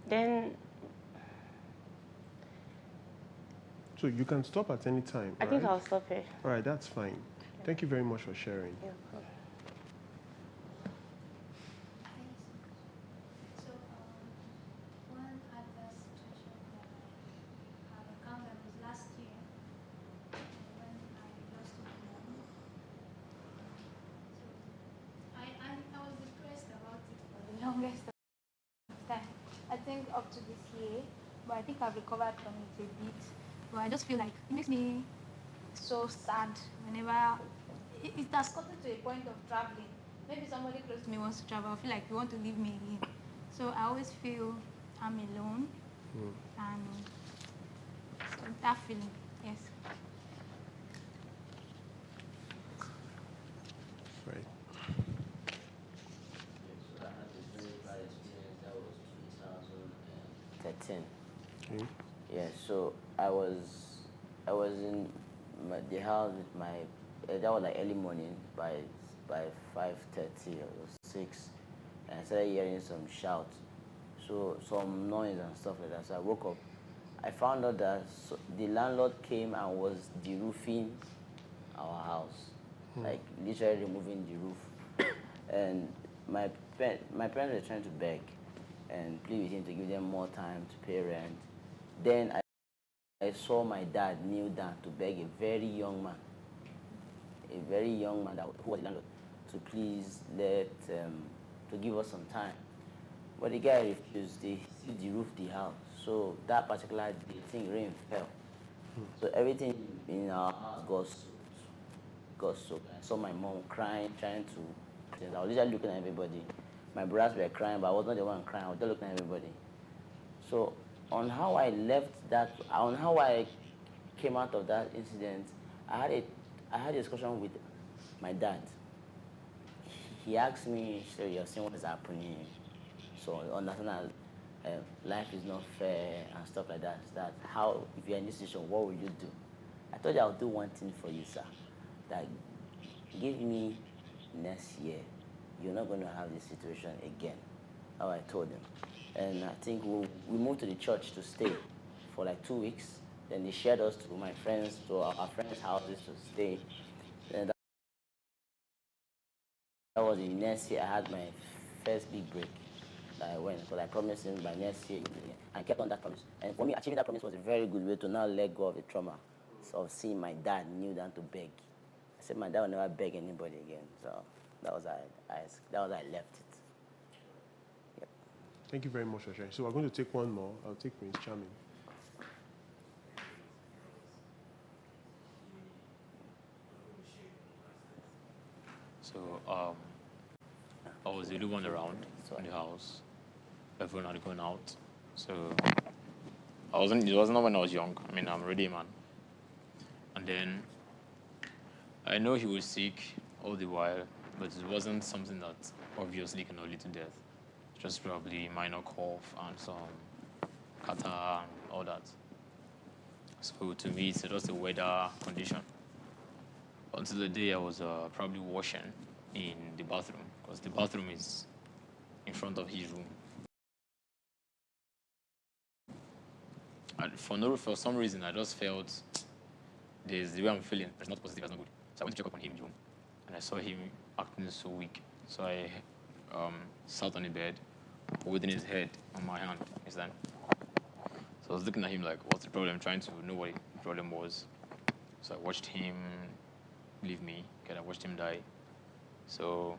Then So you can stop at any time, I think I'll stop here. All right, that's fine. Okay. Thank you very much for sharing. Yeah. Longest time. I think up to this year, but I think I've recovered from it a bit. But I just feel like it makes me so sad whenever it has gotten to a point of traveling. Maybe somebody close to me wants to travel. I feel like you want to leave me again. So I always feel I'm alone, and so that feeling, yes. Right. 13. Okay. Yeah, so I was in the house with my, that was like early morning by 5:30 or 6, and I started hearing some shouts, so some noise and stuff like that. So I woke up. I found out that the landlord came and was de-roofing our house, like literally removing the roof, and my parents were trying to beg and plead with him to give them more time to pay rent. Then I saw my dad kneel down to beg a very young man who was the landlord, to please to give us some time. But the guy refused. He de-roofed the house. So that particular day, rain fell. So everything in our house got soaked. I saw my mom crying, trying to. I was literally looking at everybody. My brothers were crying, but I was not the one crying. I was just looking at everybody. So on how I came out of that incident, I had a discussion with my dad. He asked me, so you're seeing what is happening, so understand that life is not fair and stuff like that. That how, if you're in this situation, what will you do? I told you I'll do one thing for you, sir. That give me next year, you're not going to have this situation again. How I told him. And I think we moved to the church to stay for like 2 weeks. Then they shared us to my friends, to our friends' houses to stay. And that was the next year I had my first big break that I went. Because I promised him by next year, I kept on that promise. And for me, achieving that promise was a very good way to now let go of the trauma of seeing my dad kneel down to beg. I said my dad will never beg anybody again. So that was how I left it. Yep. Thank you very much for sharing. So we're going to take one more. I'll take Prince Charming. So I was the only one around in the house. Everyone had gone out. So it was not when I was young. I mean, I'm already a man. And then I know he was sick all the while, but it wasn't something that obviously cannot lead to death. Just probably minor cough and some catarrh and all that. So to me, it's just a weather condition. Until the day I was probably washing in the bathroom, because the bathroom is in front of his room. And for some reason, I just felt the way I'm feeling, it's not positive, it's not good. So I went to check up on him in the room, and I saw him acting so weak. So I sat on the bed, holding his head on my hand his hand. So I was looking at him like, what's the problem? Trying to know what the problem was. So I watched him leave me, I watched him die. So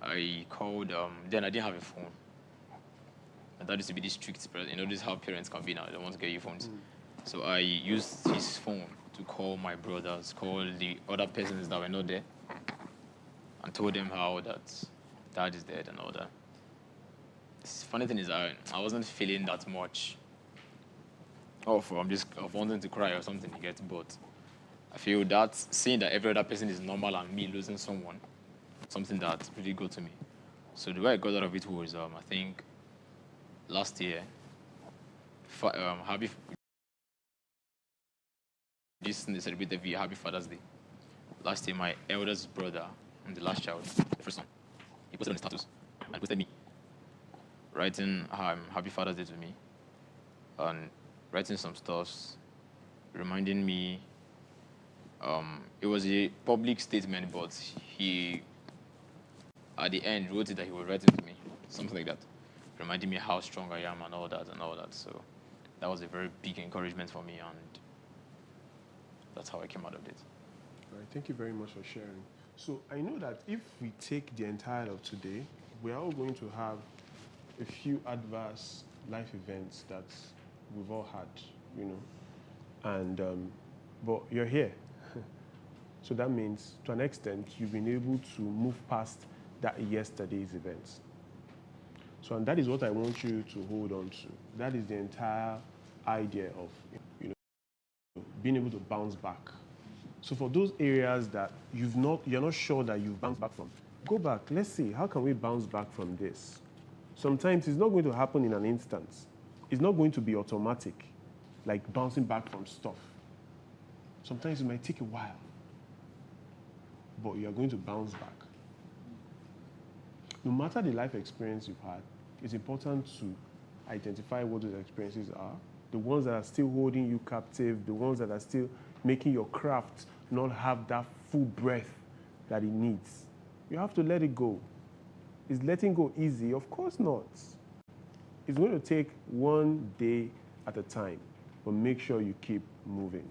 I called, then I didn't have a phone. And that used to be this strict, you know, this is how parents can be now, they don't want to get you phones. So I used his phone to call my brothers, call the other persons that were not there, and told them how that dad is dead and all that. The funny thing is I wasn't feeling that much of wanting to cry or something, you get, but I feel that seeing that every other person is normal and me losing someone, something that really got to me. So the way I got out of it was, I think, last year, this they celebrated via Happy Father's Day. Last year, my eldest brother, and the last child, the first son, he posted on his status and posted me, writing Happy Father's Day to me, and writing some stuffs, reminding me. It was a public statement, but he, at the end, wrote it that he would write it to me, something like that, reminding me how strong I am and all that. So that was a very big encouragement for me, and that's how I came out of it. All right, thank you very much for sharing. So I know that if we take the entire of today, we are all going to have a few adverse life events that we've all had, you know, and but you're here. So that means, to an extent, you've been able to move past that yesterday's events. So, and that is what I want you to hold on to. That is the entire idea of, you know, being able to bounce back. So for those areas that you're not sure that you've bounced back from, go back. Let's see, how can we bounce back from this? Sometimes it's not going to happen in an instant. It's not going to be automatic, like bouncing back from stuff. Sometimes it might take a while, but you are going to bounce back. No matter the life experience you've had, it's important to identify what those experiences are, the ones that are still holding you captive, the ones that are still making your craft not have that full breath that it needs. You have to let it go. Is letting go easy? Of course not. It's going to take one day at a time, but make sure you keep moving.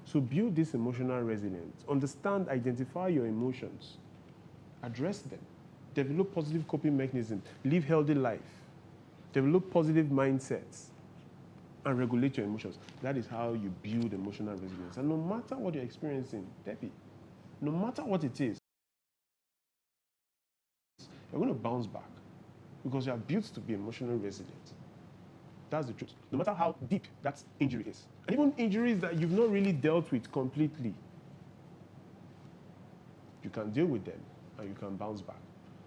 So build this emotional resilience. Understand, identify your emotions. Address them. Develop positive coping mechanisms. Live healthy life. Develop positive mindsets. And regulate your emotions. That is how you build emotional resilience. And no matter what you're experiencing, Debbie, no matter what it is, you're going to bounce back because you are built to be emotionally resilient. That's the truth. No matter how deep that injury is. And even injuries that you've not really dealt with completely, you can deal with them and you can bounce back.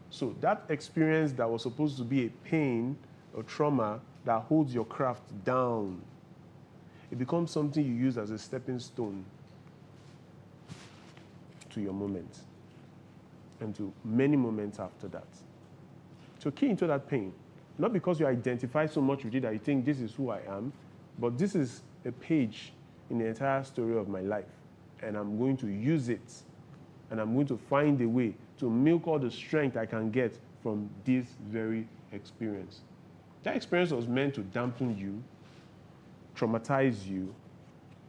So that experience that was supposed to be a pain or trauma that holds your craft down, it becomes something you use as a stepping stone to your moment and to many moments after that. So key into that pain. Not because you identify so much with it that you think this is who I am, but this is a page in the entire story of my life. And I'm going to use it. And I'm going to find a way to milk all the strength I can get from this very experience. That experience was meant to dampen you, traumatize you,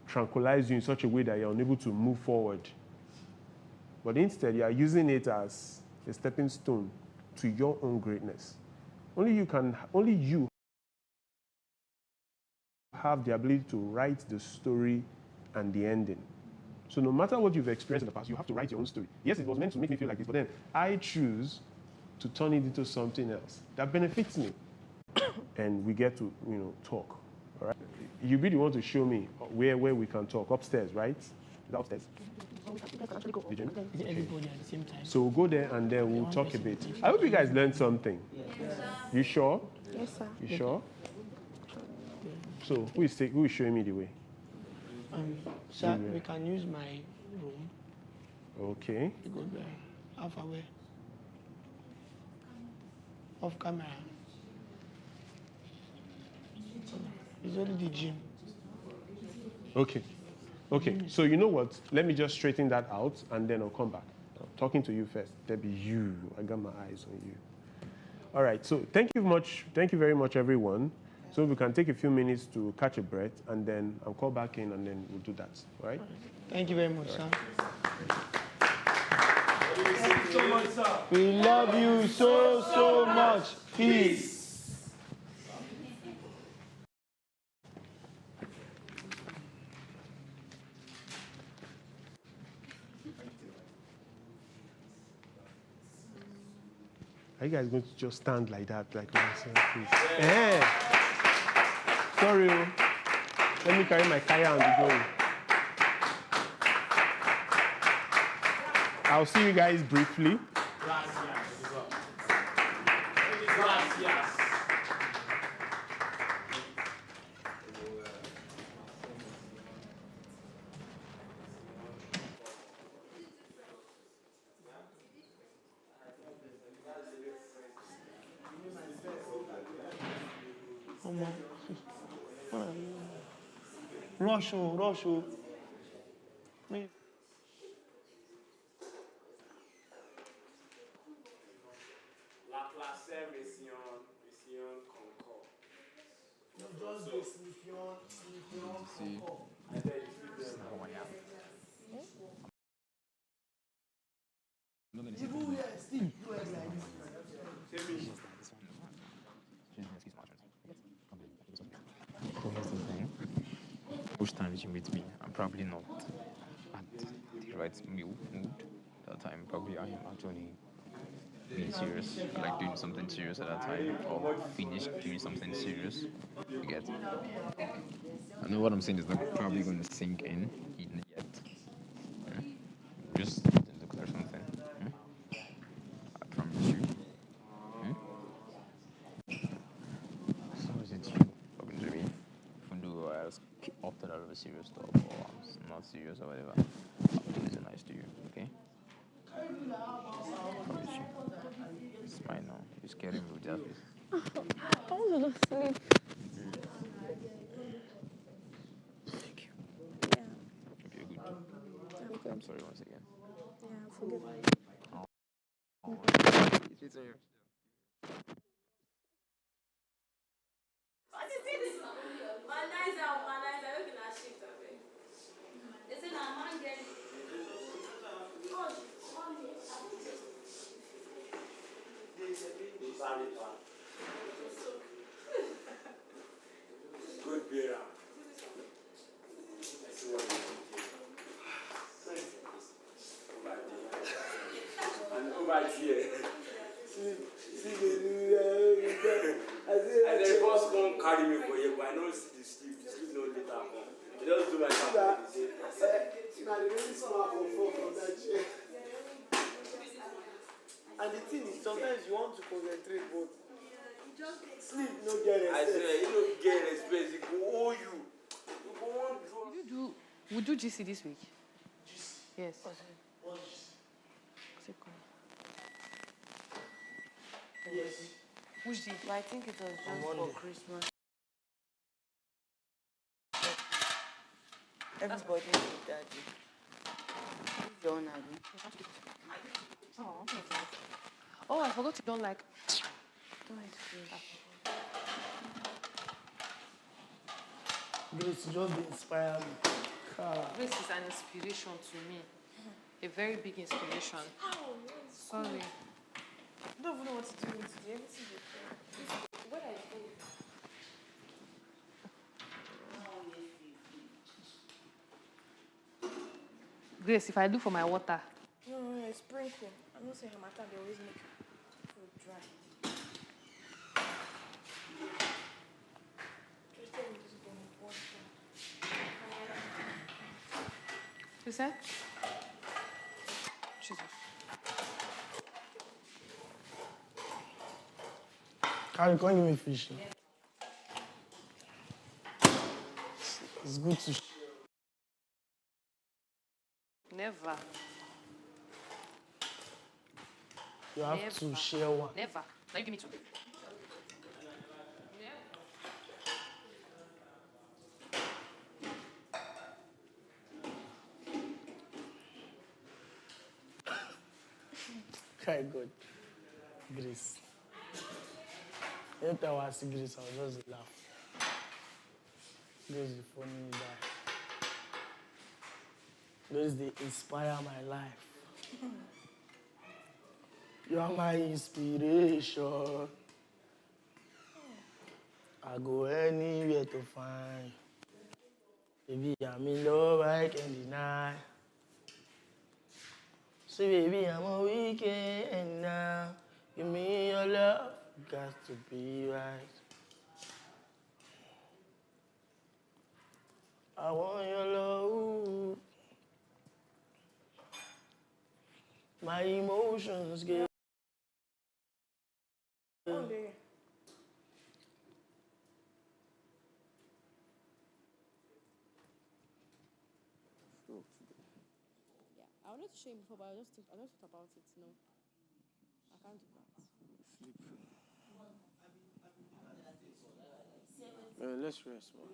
tranquilize you in such a way that you're unable to move forward. But instead, you are using it as a stepping stone to your own greatness. Only you have the ability to write the story and the ending. So no matter what you've experienced in the past, you have to write your own story. Yes, it was meant to make me feel like this, but then I choose to turn it into something else that benefits me. And we get to, talk. All right? You really want to show me where we can talk. Upstairs, right? Is that upstairs? Everybody at the same time. So we'll go there and then we'll talk a bit. I hope you guys learned something. Yes. You sure? Yes, sir. You sure? So who is showing me the way? Sir, we can use my room. Okay. You go there. Half away. Off camera. It's only the gym. Okay. Okay, so you know what? Let me just straighten that out and then I'll come back. I'm talking to you first. Debbie, I got my eyes on you. All right, so thank you very much, everyone. So we can take a few minutes to catch a breath and then I'll call back in and then we'll do that, all right? Thank you very much, sir. Thank you so much, sir. We love you so much. Peace. Are you guys going to just stand like that, like myself, please? Yeah. Sorry. Let me carry my kaya and be going. I'll see you guys briefly. Gracias. Rush, rush. Me. La classe mission Concord. Just the Snipion Concord. I bet you sleep there. Even we are still do it like this. Most times you meet me, I'm probably not at the right mood that time. Probably I am actually being serious, or like doing something serious at that time, or finished doing something serious. You get? I know what I'm saying is not probably going to sink in yet. Just to declare something. I promise you. So is it you talking to me? Even though I was opted out of a serious talk, or I'm not serious or whatever, I'm always nice to you, okay? I promise you. It's fine now. You're scaring me with that face. I want to go sleep. Thank you. Yeah. Hope you're good. I'm good. I'm sorry once again. Yeah, forgive me. It's on your... Good beer. I see what you and over here. And then boss come carry me for you, but I know the sleep no later come. I just do my job. From that chair. And the thing is, sometimes you want to concentrate, but sleep no get respect. I swear, you don't get respect. It will owe you. You go on draw. Would you GC this week? GC? Yes. What GC? Yes. Which day? Well, I think it was just for Christmas. Everybody did that day. Who's your own, Abby? Oh, okay. Oh, I forgot you don't like... Don't like fish. Grace, you just inspire me. Grace is an inspiration to me. A very big inspiration. Sorry. I don't even know what to do with today. Everything is okay. What are you doing? Grace, if I look for my water... No, it's sprinkling. I'm not saying Hamatan, they always make food dry. Just tell me this is going to water. You said? Jesus. Carrie, can't give me fish. It's good to share. Never. You have to share one. Never. Now you give me two. Very good. Grace. Anytime I see Grace, I'll just laugh. Grace is funny guy. Grace, they inspire my life. You are my inspiration. I go anywhere to find. Baby, I'm in love, I can't deny. So baby, I'm a weekend now. Give me your love, got to be right. I want your love. My emotions get. Okay. Yeah, I wanted to show you before, but I just thought about it. No, I can't do that. Sleep. Let's rest, man.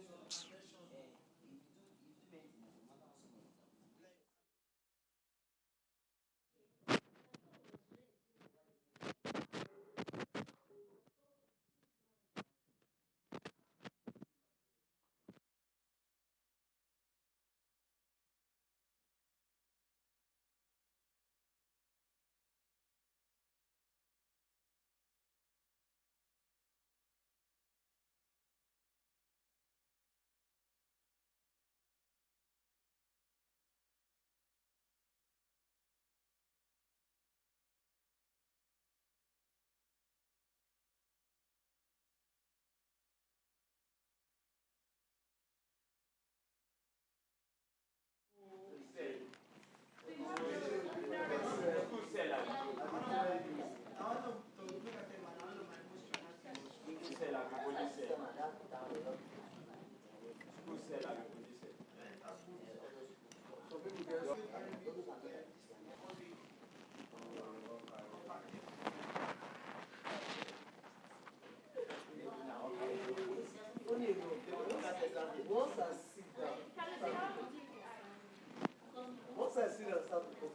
Once I see them start to cook,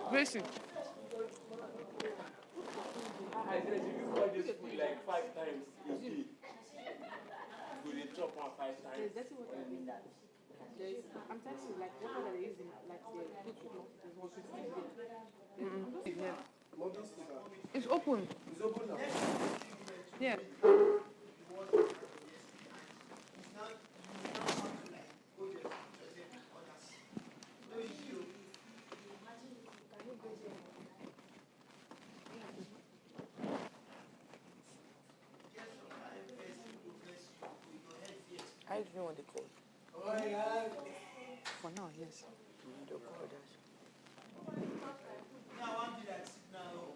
Gracie. I said, if you call this food like 5 times a day, you will chop one 5 times. That's what I mean. I'm telling you, like, what are they using? Like, they put It's open. It's open now. Yeah. I don't know what they call. For now, yes. They'll call that. Now I want to do that now.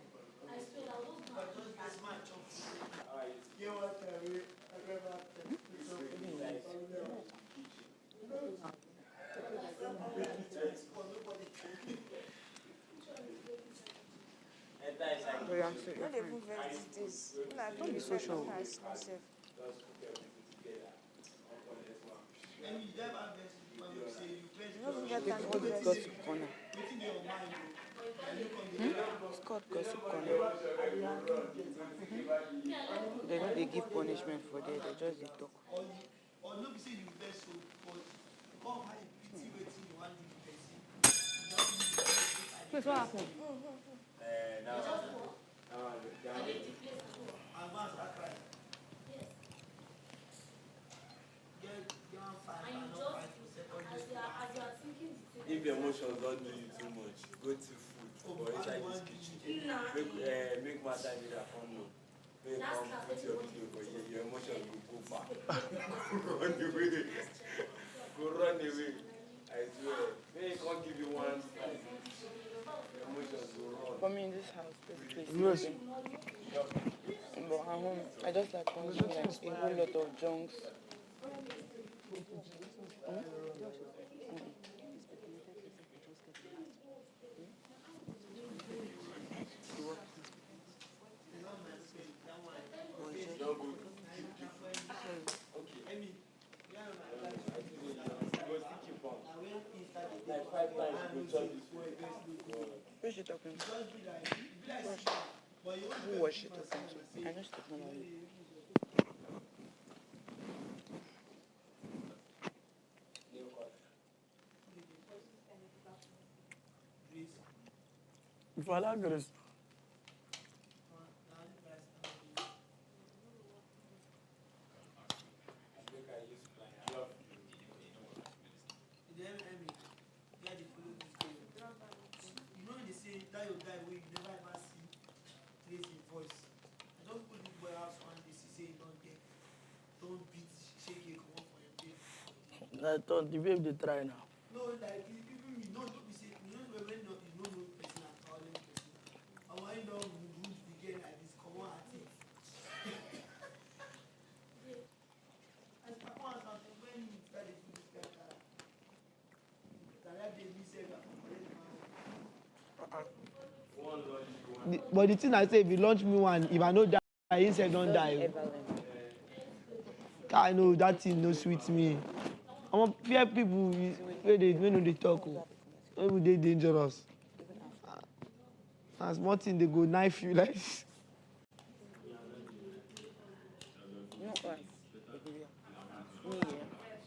But just this match of you know what Don't be so sure. Gossip corner. It's called gossip corner. They don't they give punishment for that, they just they talk. or no be say you vex so but come how you pity wetin you wan do the person. Wait, what happened? Advance that cry. If the emotions don't do you too much, go to food or inside this kitchen. Make my time with that come low. Make come put your video for you. Your emotions will go far. Run away. Go run away. I swear. May it can't give you one slide. Your emotions will run. For me in this house, basically sleeping. But at home, I just like consuming like a whole lot of junks. Like 5 times you chop this food. Who's she talking to? Who was she talking to? I know she's talking about me. If I like this. That your guy where you never ever see raise his voice. I just put this boy house one day, say he don't get, don't beat, shake it, come on for your day. I thought the babe they try now. No, like even me, no, don't be saying, you know when you don't know person and violent person. And when you don't move begin like this, come on at it. As Papa and something, when you start to do this guy, that day me say that. But the thing I say, if you launch me one, if I know die, he said don't die. I know that thing no sweet me. I'm a fear people when they talk. Maybe they dangerous. As much thing they go knife you like this. You know what? Me,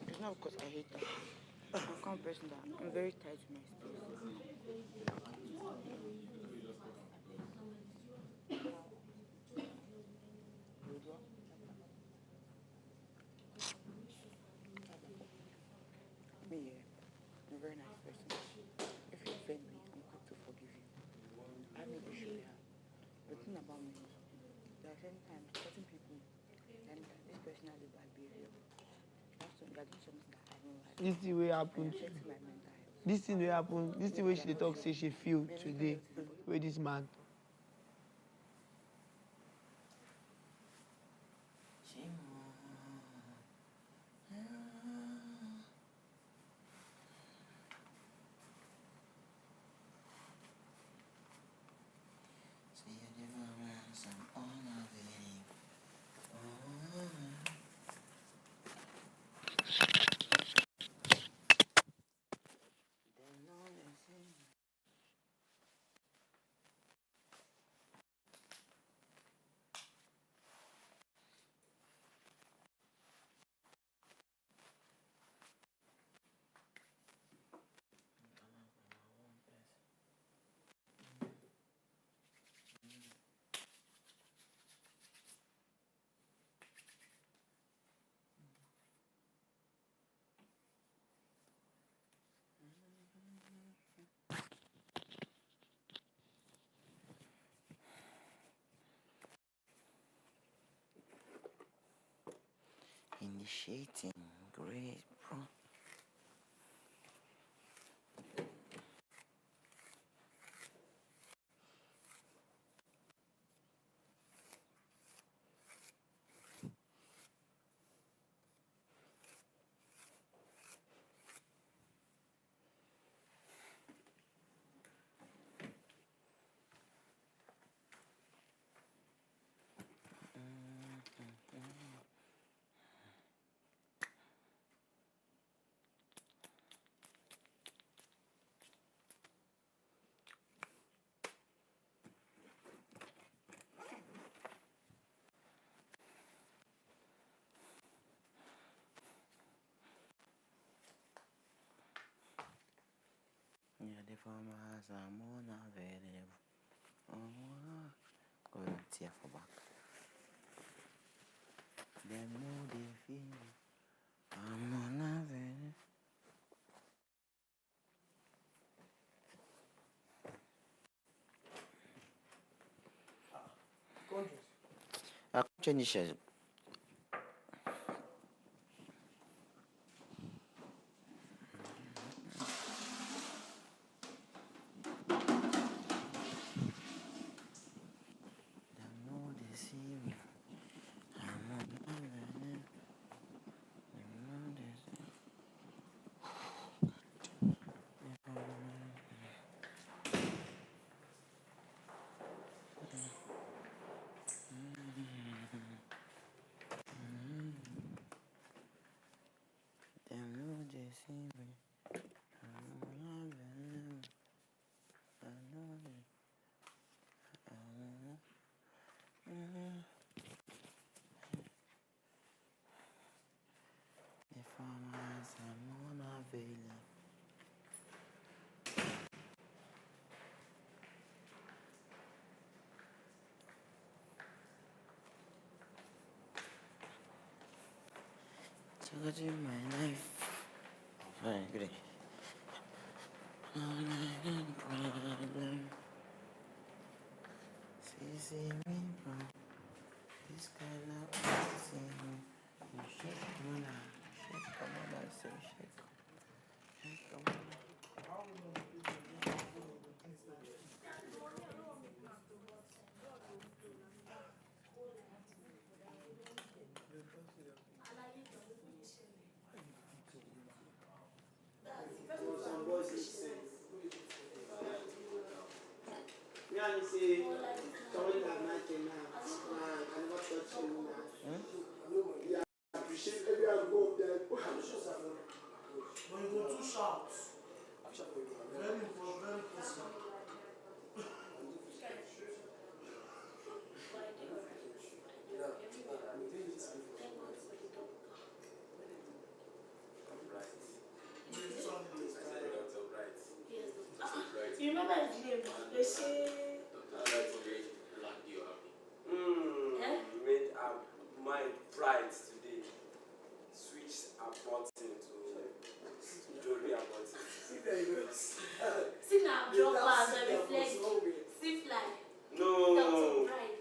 it's not because I hate that. I'm a calm person that I'm very tight to my space. Me, I'm a very nice person. If you offend me, I'm quick to forgive you. I have no issue with that. The thing about me is, there are certain times, certain people, and this person has a bad behavior. They're doing something that I don't like. This thing will happen. This thing will happen. This thing where she talk say she feel today with this man. Initiating, great, bro. Yeah, the farmers are more available. Go and tear for back. Them know they feel I'm not available. I can't change the shirt. What's in my life? Fine, good. Problem. See me, bro. This kind of see me. You shake, come on, shake, come on, I say shake. Shake, come on. Yeah, me say somebody that like you now, man, I never touch you now. Yeah, I appreciate everyone go up there. I'm sure so. But you go too sharp. Very important, very important. You remember his name? They say. Made my pride today. Switch a button to jewelry and button. See there you go. See now, drop bars and reflect. See fly. No. That was right.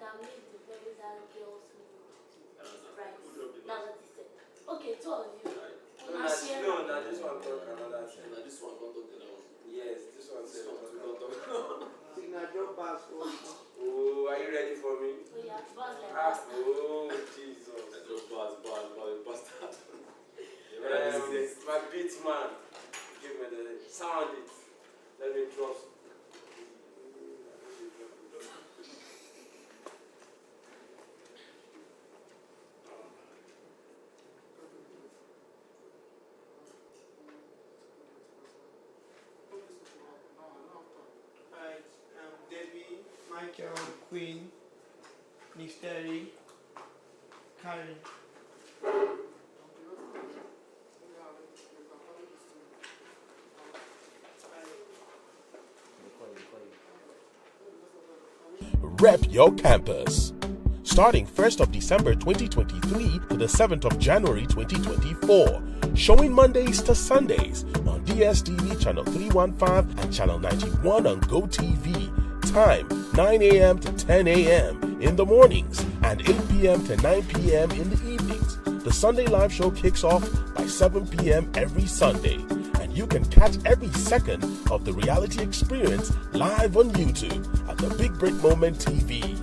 That made the very dark girls right. That's what he said. Okay, two of you. No, this one talk another thing. This one don't talk another one. Yes, this one said we don't talk. Signature pass. Oh, are you ready for me? Oh yeah, buzz like that. Oh, Jesus. I just bastard. My beat man. Give me the sound it. Let me drop. Debbie, Michael, Queen, Mystery, Karen. Rep your campus. Starting 1st of December 2023 to the 7th of January 2024. Showing Mondays to Sundays on DSTV channel 315 and channel 91 on GoTV. Time 9 a.m. to 10 a.m. in the mornings and 8 p.m. to 9 p.m. in the evenings. The Sunday live show kicks off by 7 p.m. every Sunday. And you can catch every second of the reality experience live on YouTube at the Big Break Moment TV.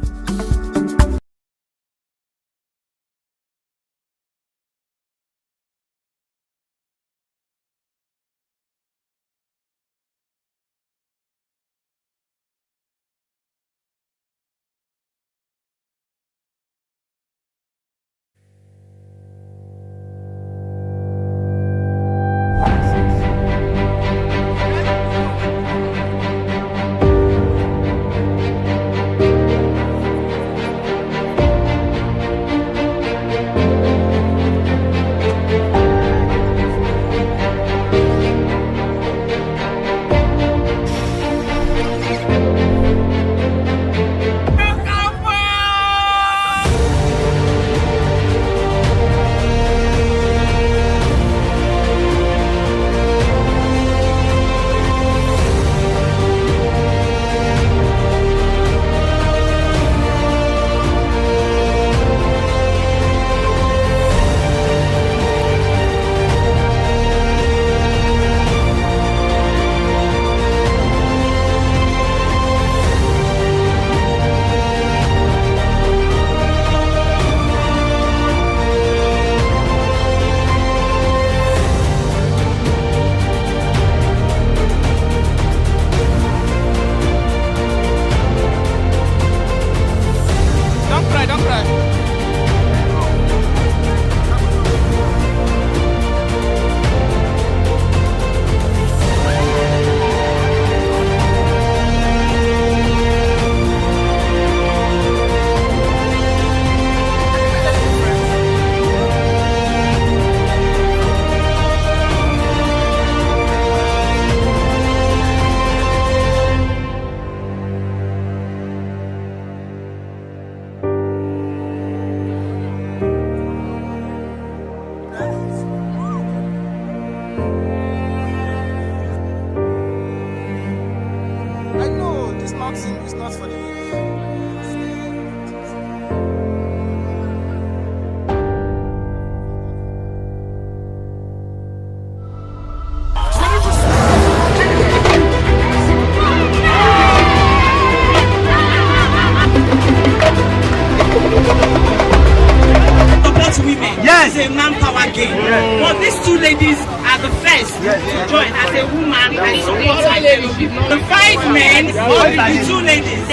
Yes. It's a manpower game. But these two ladies are the first to join as a woman and support my baby. The 5 men or the 2 ladies.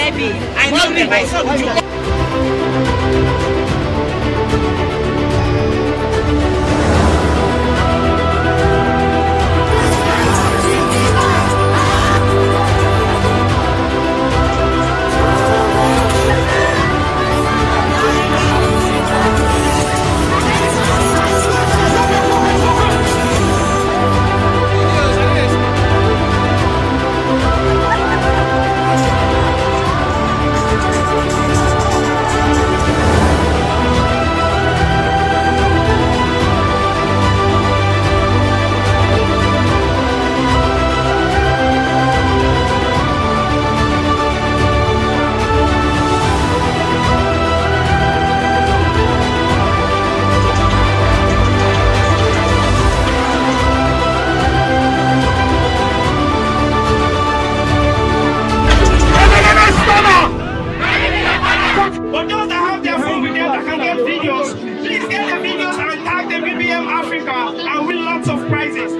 I know them, I saw the job. But those that have their phone with them that can get videos, please get the videos and tag the BBM Africa and win lots of prizes.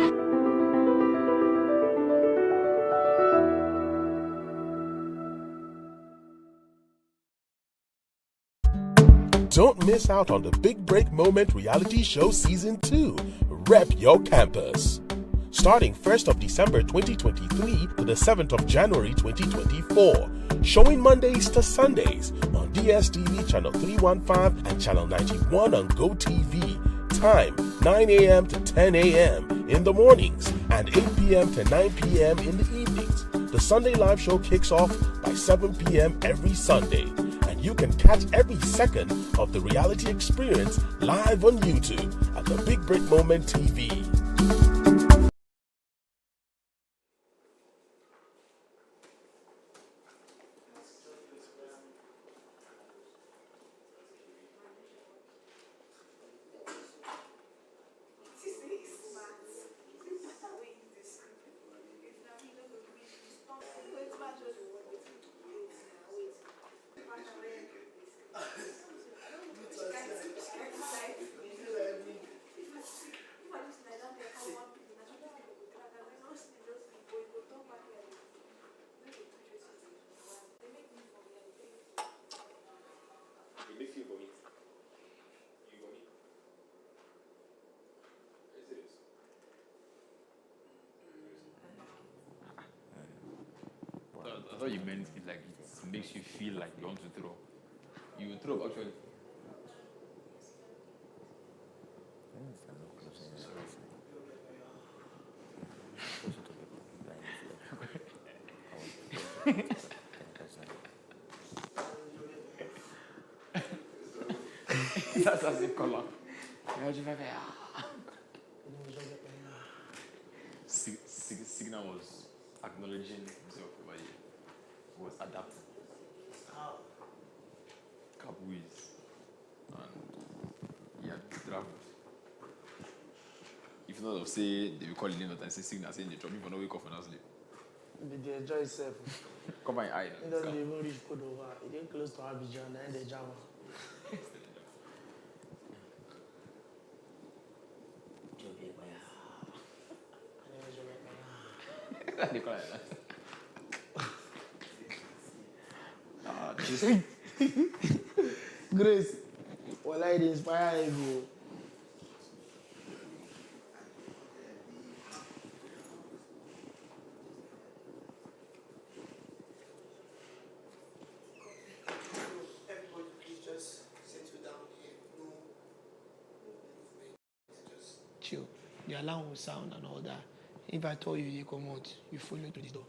Don't miss out on the Big Break Moment reality show season 2, Rep Your Campus. Starting 1st of December 2023 to the 7th of January 2024. Showing Mondays to Sundays on DSTV channel 315 and channel 91 on GoTV. Time 9 a.m. to 10 a.m. in the mornings and 8 p.m. to 9 p.m. in the evenings. The Sunday live show kicks off by 7 p.m. every Sunday. And you can catch every second of the reality experience live on YouTube at the Big Break Moment TV. I thought you meant it like it makes you feel like you want to throw. You will throw actually. That's as if color. Signal was acknowledging himself, but he was adapting. Cabways. And he had traveled. If not, of say they will call him and say Signal saying they drop me for no wake up and not sleep. But they enjoy itself. Come on, eye. It doesn't even reach Cordova. It ain't close to Abidjan and the Java. They call it that. Grace, well, I inspire you. Everybody, please just settle down here. No movement. Just Chill. The alarm will sound and all that. If I told you you come out, you follow to the door.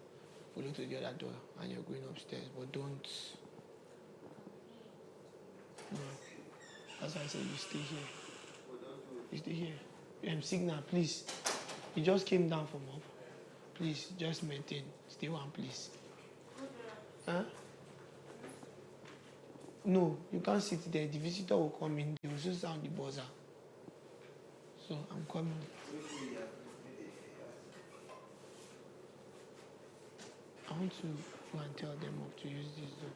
Follow to the other door and you're going upstairs. But don't. No. That's why I said you stay here. You stay here. Signal, please. You just came down from up. Please, just maintain. Stay one, please. Huh? No, you can't sit there. The visitor will come in. They will just sound the buzzer. So I'm coming. I want to go and tell them off to use this door.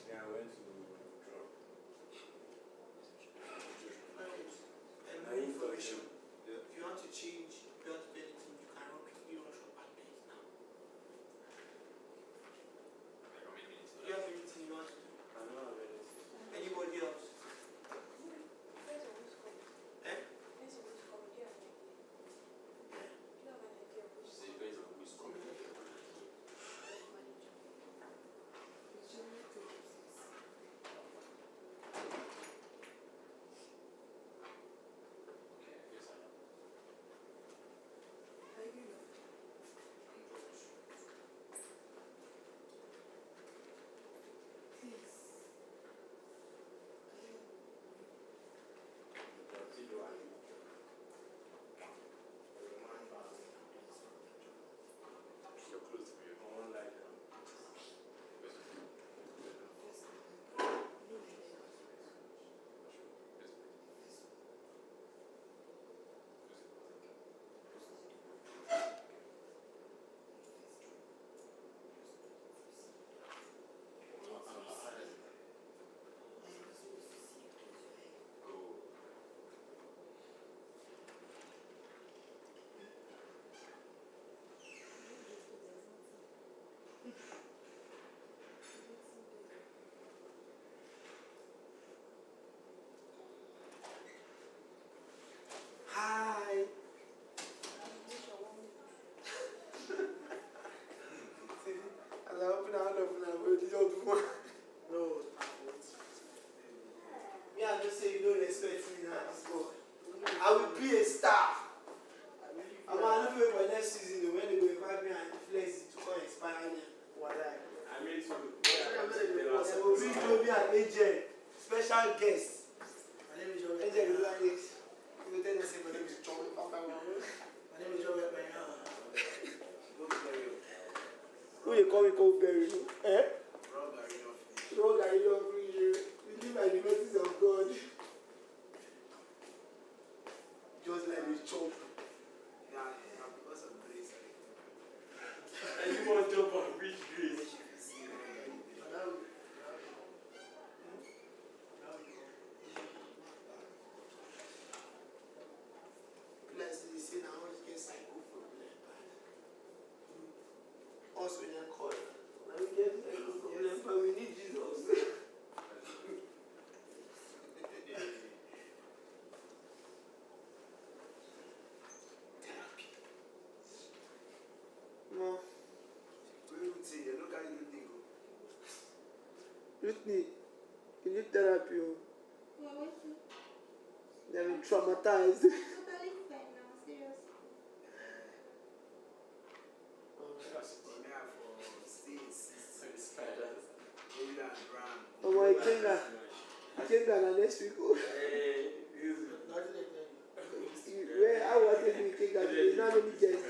Yeah, I went to drop. And more information. If you want to change, if you want to do anything, you can quickly rush up and do it now. Do you have anything you want to do? I don't have anything. Anybody else? Hi. As I open out of now, but you don't do one. No. Me, I just say you don't respect me now. I will be a star. I'm going to wait for next season when they go invite me and flex it to come inspire them. What I mean to. They will bring Joby and AJ, special guest. My name is Joby. AJ will like this. You will tell them say my name is Joby. My name is Joby. Who they call me Coldberry? Eh? Rob Gary of you. We live by the mercies of God. Just like this chop. Yeah, because of grace. And you want to talk about which grace? Plus, you see, now I want to get psycho from there. Also, in a corner. Now we get psycho from there, but we need Jesus. No. Whitney, you need therapy. They've been traumatized. Oh my I came down next week. Where I was taking the cake, I not only just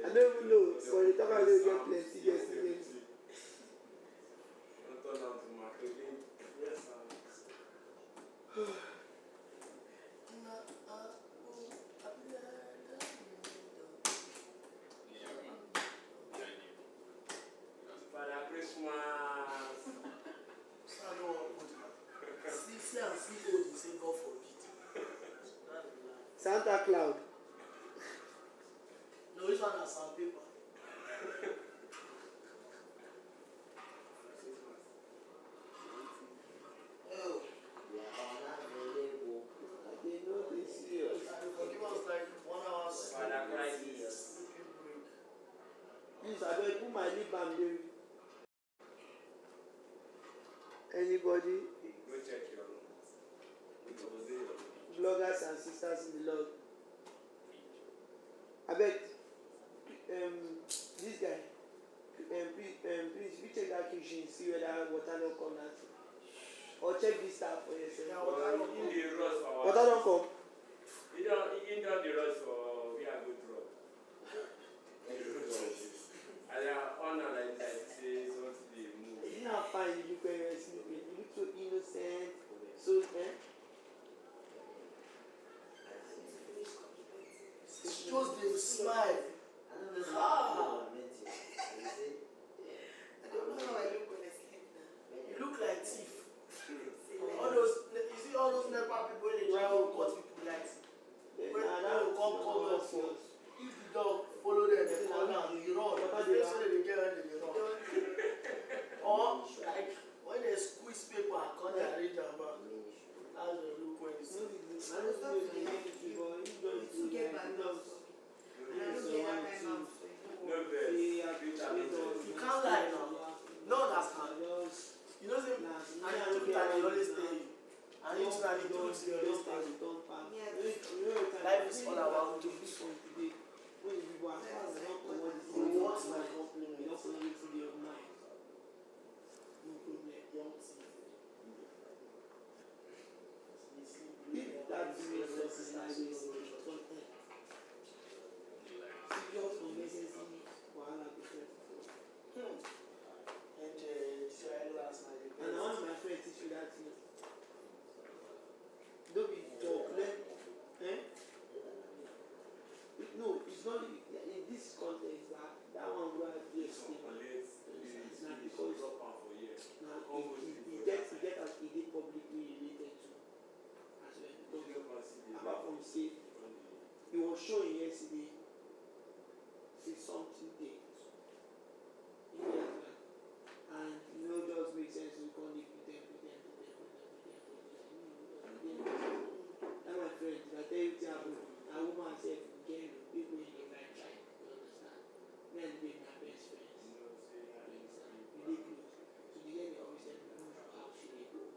I don't even know, but the time I don't get plenty guests. Father Christmas. Sisia and CEO, they say God forbid. Santa Cloud. No, this one has sandpaper. Oh. They know they serious. Give us like 1 hour. Father crisis. Please, I don't put my lip balm there. Anybody? Go check your room. Bloggers and sisters in the Lord. I bet this guy, please, you check that kitchen, see whether water don't come out. Or check this tap for yourself. Yeah, water don't come. You don't the rust for we are good road. And honor like that says what they move. Isn't that fine? You look when you're sleeping. You look so innocent. So it's just the smile. I don't know. I don't know. Life is all about doing something. When people are what my compliment? You don't follow it to the mind. No problem. If that means just like this, serious unnecessary wahala go first. And I want my friend teach you that thing. Don't be talk, no, it's not in this context that one where it's not because he gets as he did publicly related to as well. Apart from say he was showing yesterday say something there. And just make sense to call it pretend. That's my friend. If I tell you what happened, a woman said, again, people in the right time, you understand? Men being my best friends. You understand? Really close. So the girl always said, how she dey go,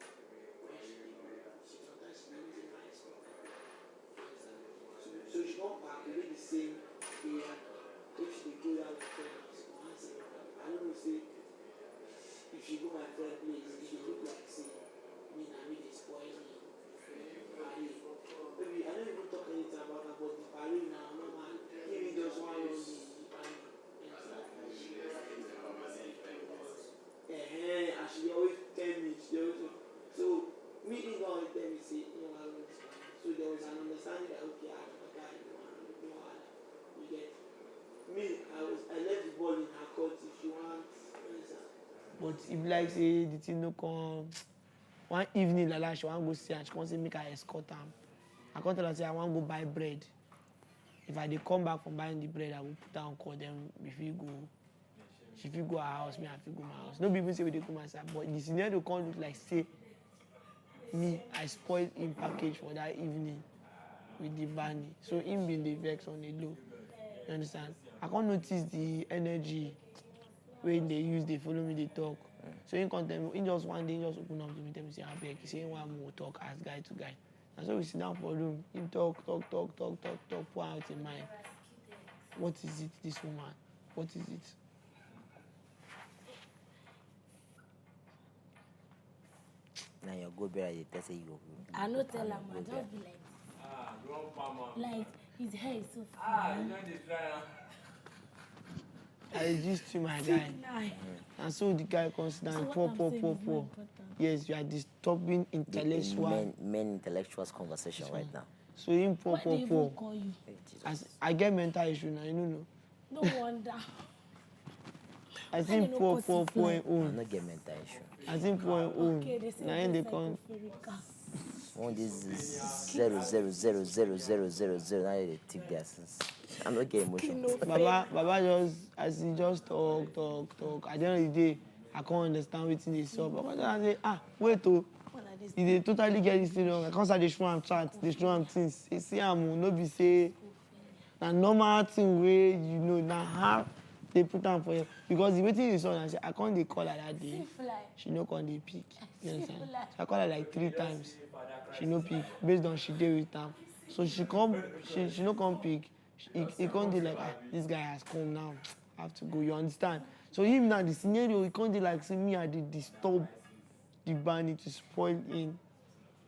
where she dey go. Sometimes she dey use my school. So she come back, we dey the same area. If she dey go down with friends, I don't know, say, if she go my friend place, it dey look like, say, me dey spoil me. Maybe I don't even talk anything about her, but the parade now, no man, even just one long day, and she always tell me, so me didn't always tell me, say, you know, I don't understand. So there was an understanding that, okay, I don't know, you get me, I left the ball in her court if she wants. But if like say the thing no come one evening like that, she want go see and she come say make I escort am. I come tell her say I want go buy bread. If I dey come back from buying the bread, I will put her on call. Then if we go, she fit go her house, me I fit go my house. No people say we dey go my side, but the scenario come look like say me I spoil him package for that evening with the Barney. So him been the vex on the low. You understand? I can't notice the energy when they use, they follow me, they talk. So in content, in just one day, he just open up to me, tell me, say, I beg, he say, one more talk, as guy to guy. And so we sit down for room, him talk, pour out in mind. What is it, this woman? What is it? Now you're good, better, you tell say you. I no tell him, I just be like, his hair is so fine. You know this right I just to my guy. And so the guy comes down, pour. Yes, you are disturbing intellectual. Men intellectuals conversation right now. So him pour. Call you? As I get mental issue now, you know. No wonder. I think pour in own. I not get mental issue. I think pour in own. Now they come. One this is 0.0000000. Now they tip their sense. I'm not getting emotional. Baba just talk. At the end of the day, I can't understand what they saw. But I say, wait oh. They totally get this thing wrong. I can't say they show am chat, they show am things. See am no be say na normal thing wey you know na how they put am for you. Because the waiting is on, I say I can't dey call her that day. She no come dey pick. You understand? So I call her like 3 times. She no pick based on she dey with am. So she no come pick. He can't do like, this guy has come now. I have to go. You understand? So him now the scenario, he can't do like say me I did disturb the Barney to spoil in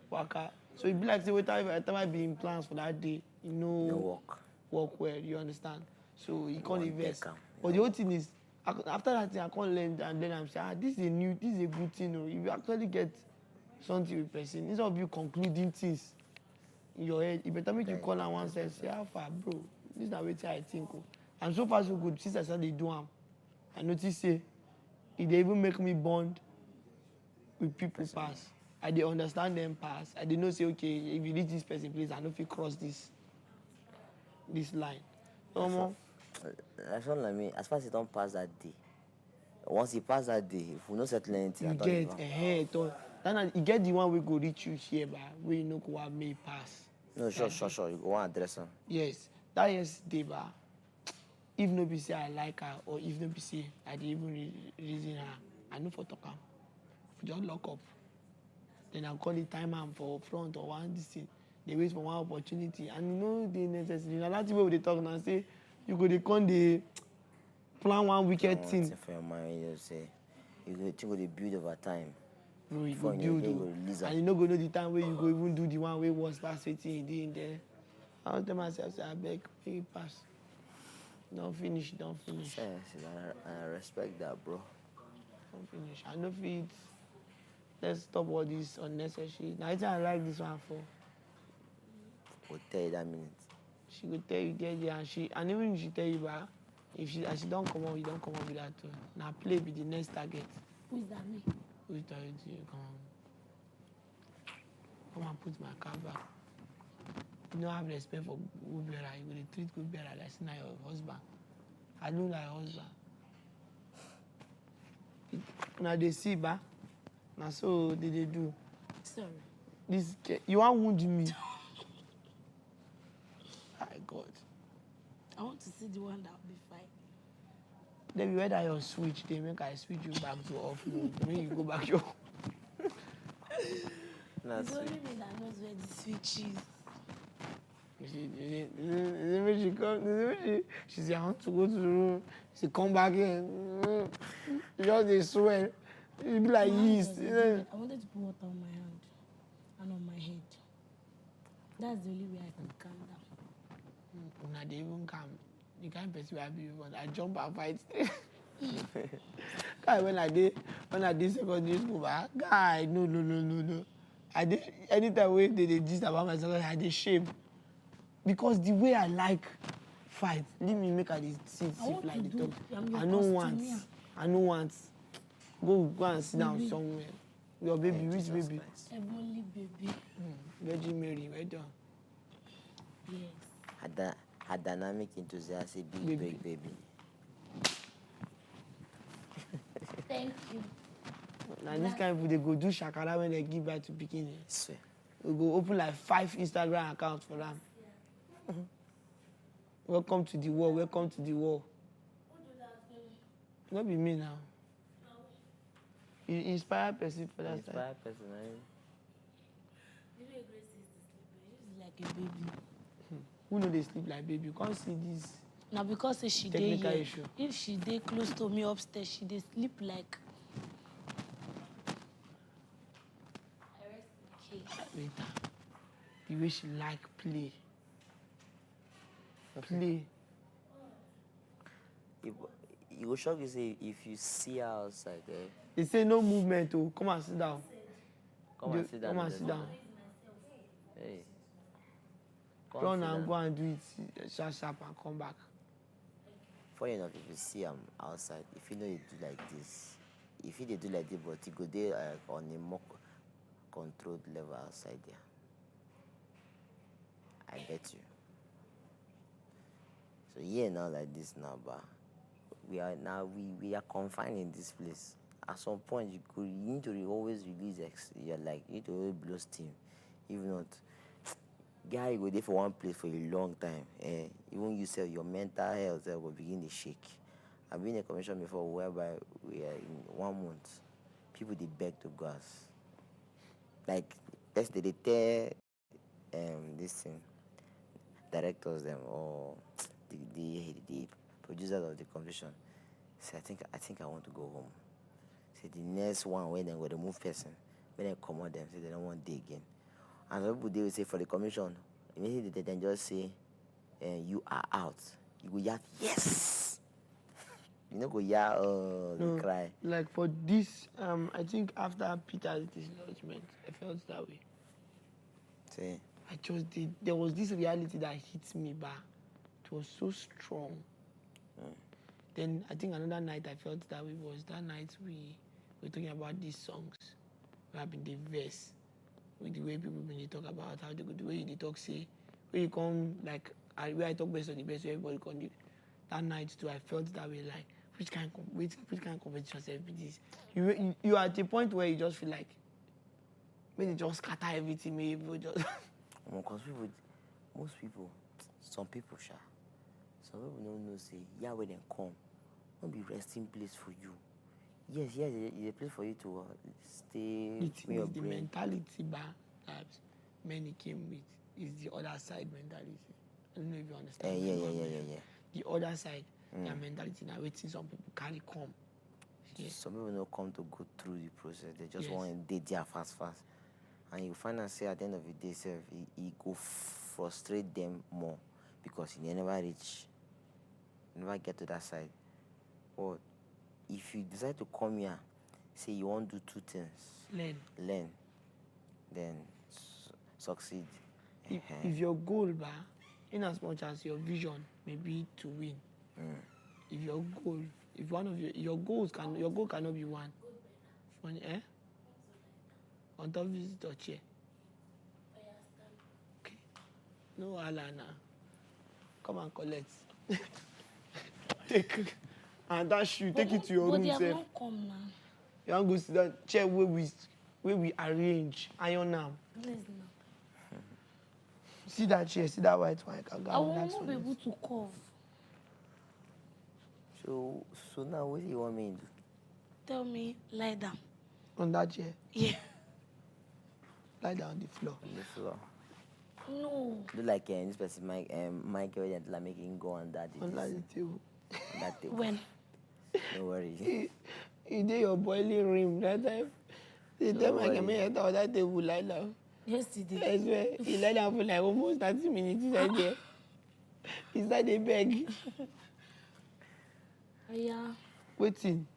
waka. So it be like say whatever be in plans for that day, you know, work well. You understand? So he can't invest. But the whole thing is, after that thing, I can't learn and then I'm saying, this is a good thing. If you actually get something with person, instead of you concluding things in your head, you better make you call on one side, say, how far, bro? This is not what I think. And so far so good. Since I started they do them, I noticed say if they even make me bond with people pass. I dey understand them pass. I dey know say okay, if you reach this person, please, I know if you cross this line. That's all I mean. As far as you don't pass that day, once you pass that day, if we no settle anything, you get ahead. Then you get the one we go reach you here, but we no go have me pass. No, sure. You go and address her. Yes, that yesterday, but if no be say I like her, or if no be say I dey even reason her, I know for talk am. Just lock up. Then I call the time man for front or one this thing. They wait for one opportunity. And you know the necessary. You know, that's where they talk and say, you go, they come, they plan one wicked thing. For your mind, you say, you go think of the build over time. Bro, you go build, and you no go know the time where you go even do the one where was past waiting you did in there. I don't tell myself, say, I beg, make it pass. Don't finish. I respect that, bro. Don't finish. I know if let's stop all this unnecessary. Now, I like this one for. Will tell you that minute. She will tell you there, and even if she tell you back, if she don't come on, you don't come on with that too. Now play with the next target. Who is that me? Who is that you? Come and put my car back. You don't have respect for good bearer. You will treat good bearer like not your husband. I know like husband. Now they see ba. Now so they do. Sorry. This you want wound me. My God. I want to see the one that will be fine. Then whether your switch, they make I switch you back to off mode. When you go back your. It's only me that knows where the switch is. She said, I want to go to the room. She come back in. Just they swear. It be like yeast. I wanted to put water on my hand and on my head. That's the only way I can calm down. Now they even calm. You can't perceive I be I jump and fight. Guy, when I did secondary school, guy, no. I did anytime when they gist about myself, I did shame. Because the way I like fight, leave me make I sit like the dog. I know once. Go and sit down somewhere. Your baby, which baby? Heavenly baby. Virgin Mary, well done. Yes. Her dynamic enthusiastic big break baby. Thank you. Now this kind of people, they go do shakara when they give birth to bikini. They go open like 5 Instagram accounts for them. Welcome to the war. Not be me now. You inspire person for that side. Inspire person, Like a baby. Who know they sleep like baby? You can't see this. Now because she dey here, if she dey close to me upstairs, she dey sleep like. Later, the way she like play. You go shock you say if you see her outside there. They say no movement. Oh, come and sit down. Come and sit down. Hey. Run and go and do it sharp and come back. Funny enough, if you see him outside, if you know you do like this, if you do like this, but you go there on a more controlled level outside there. I bet you. So yeah, now like this now, but we are confined in this place. At some point, you need to always release you need to always blow steam. If not, guy, you go there for one place for a long time. Even you say your mental health will begin to shake. I've been in a commission before whereby we are in 1 month, people they beg to gas. Like they tell this thing, directors them or the producers of the convention. Say I think I want to go home. Say the next one when they go to move person, when they come out them say they don't want day again. And some people they will say for the commission, immediately they then just say, you are out. You go yell, yes. You know go yell cry. Like for this, I think after Peter's dislodgement, I felt that way. See. I just did. There was this reality that hit me back. It was so strong. Then I think another night I felt that way was that night we were talking about these songs. We have been the verse. With the way people when they talk about how they go, the way they talk, say, when you come, like, where I talk best on the best, everybody can do. That night too, I felt that way, like, which kind of competition be this? You are at a point where you just feel like, when you just scatter everything, maybe just. Because most people, some people don't know, say, yeah, when they come, won't be resting place for you. Yes, it's a place for you to stay. The thing is the mentality that many came with is the other side mentality. I don't know if you understand. Yeah. The other side, their mentality now waiting some people carry come. Yes. Some people don't come to go through the process. They just Yes. want to date there fast. And you find out, say, at the end of the day, it go frustrate them more because they never reach, never get to that side. But if you decide to come here, say you want to do two things. Learn. Then succeed. If your goal, in as much as your vision may be to win, if your goal, if one of your goal cannot be one. On top visitor chair. Okay. No Alana. Come and collect. Take and that shoe, take it to your room. But they have not come now. You want to go sit down, chair where we arrange, iron now. See that chair, see that white one. I will not be able to cough. So now what do you want me to do? Tell me, lie down. On that chair? Yeah. Lie down on the floor. On the floor. No. Do like this person, Michael, like making go on that. On that table. On that table. When? No worries. You did your boiling rim that time. The time I came here, on that table lie down. Yesterday. I swear, he lie down for like almost 30 minutes inside there. Inside the bag. Yeah. Waiting.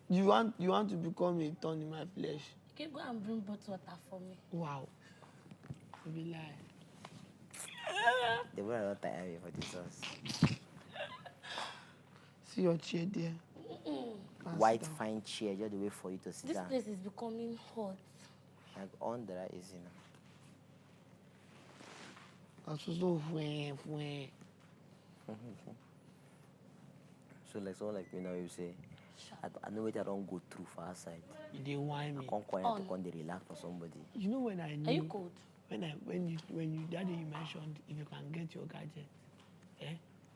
You want to become a thorn in my flesh? Okay, go and bring bottled water for me. Wow. You be lie. They were not tired for this house. See your chair there. White fine chair, just the way for you to sit down. This place is becoming hot. Like on the right is So like someone like me now, you say, I know what I don't go through for outside. You didn't whine me. I can't quiet to come to relax for somebody. You know when I knew. Are you cold? When you that day you mentioned if you can get your gadget,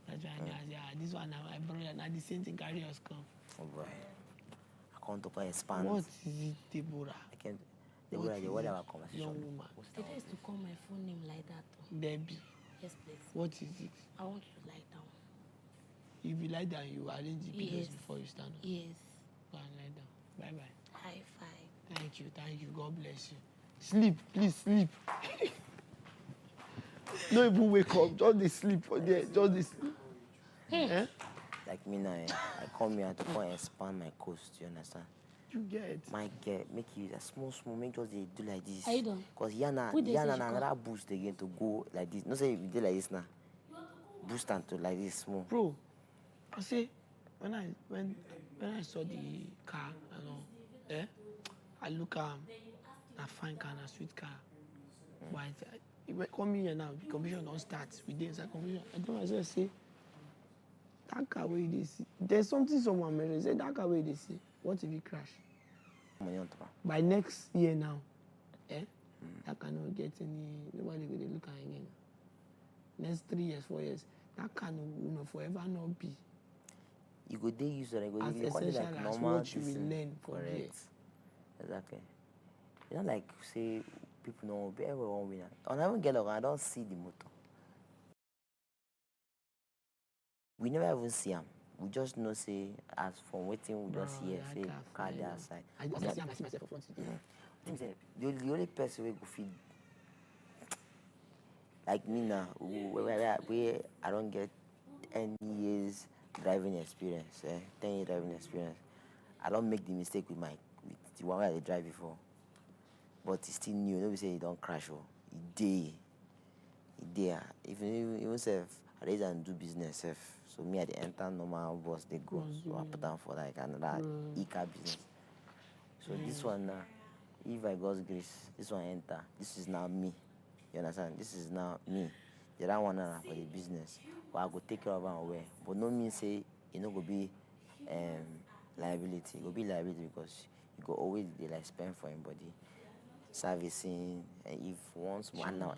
that's why I said, this one now my brother, now the same thing carry us come. Oh boy. I can't talk expand. What is it, Deborah? I can't. Deborah, you want our conversation? Young woman. They used to call my phone name like that. Debbie. Yes, please. What is it? I want to lie down. If you lie down, you arrange the pillows before you stand up. Yes. Go and lie down. Bye-bye. High five. Thank you. God bless you. Sleep, please sleep. No even wake up. Just they sleep for there. Just they sleep. Like me now, I come here to come and expand my coast. You understand? You get. My get make you a small, make just they do like this. Are you done? Because Yana another boost again to go like this. No say if you do like this now. Boost and to like this small. Bro, I say when I saw the car and all, I look a fine car and a sweet car. But it come here now, the confusion don't start. We did inside confusion. I told myself, say, that car where they see. There's something someone may say, that car where they see. What if it crash? By next year now, that cannot get nobody will look at again. Next 3 years, 4 years, that can forever not be. You go day use it, as essential like as what you will learn from here. Exactly. You know, like say people know everyone winner. On I even get I don't see the motor. We never even see him. We just know say as from waiting we just hear say car there outside. I just see myself for front. The only person we go feed like me now, where I don't get any years driving experience, 10-year driving experience. I don't make the mistake with the one where I drive before. But it's still new. Nobody say it don't crash. It there. Even if I raise and do business, so me at the enter normal bus they go. So I put down for like another e-car business. So this one now, if I God's grace, this one enter. This is now me. You understand? This is now me. The other one for the business. But I go take care of it away. But no mean say it no go be liability. It go be liability because you go always they like spend for anybody. Servicing and if once one now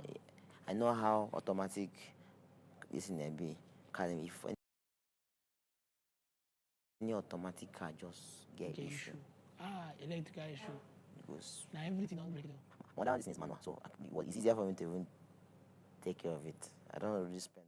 I know how automatic this in be. If any automatic car just get Okay, issue. Ah, electrical issue. Because Now everything don't break down. more than this is manual, so it's easier for me to even take care of it. I don't really spend.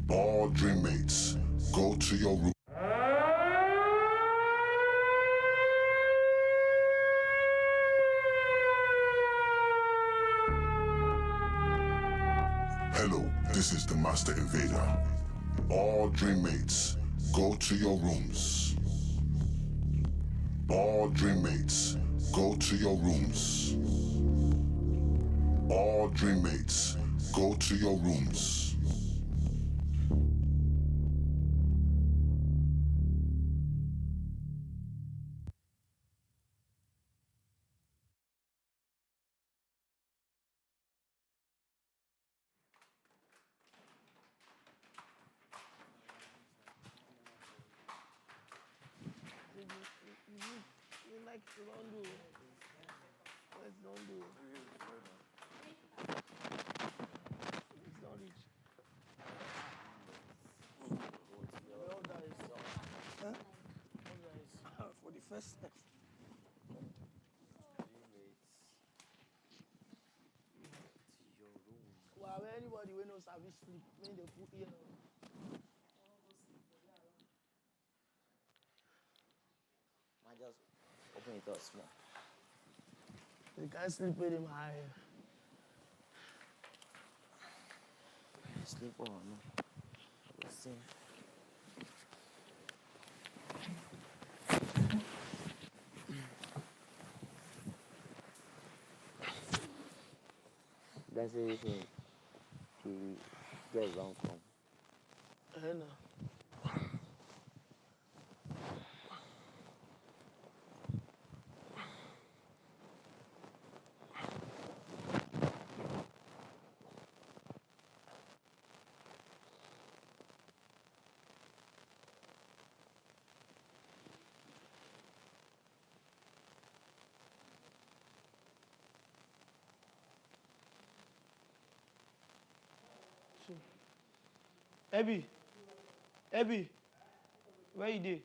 All dream mates, go to your room. Hello, this is the Master Invader. All dream mates, go to your rooms. All dream mates, go to your rooms. All dream mates, go to your rooms. For the first time. Well, anybody when no service sleep, when they put here. I just open it up small. You can't sleep with him high. Sleep or no? We'll see. That's everything. He gets wrong from. No. Abby, where you dey?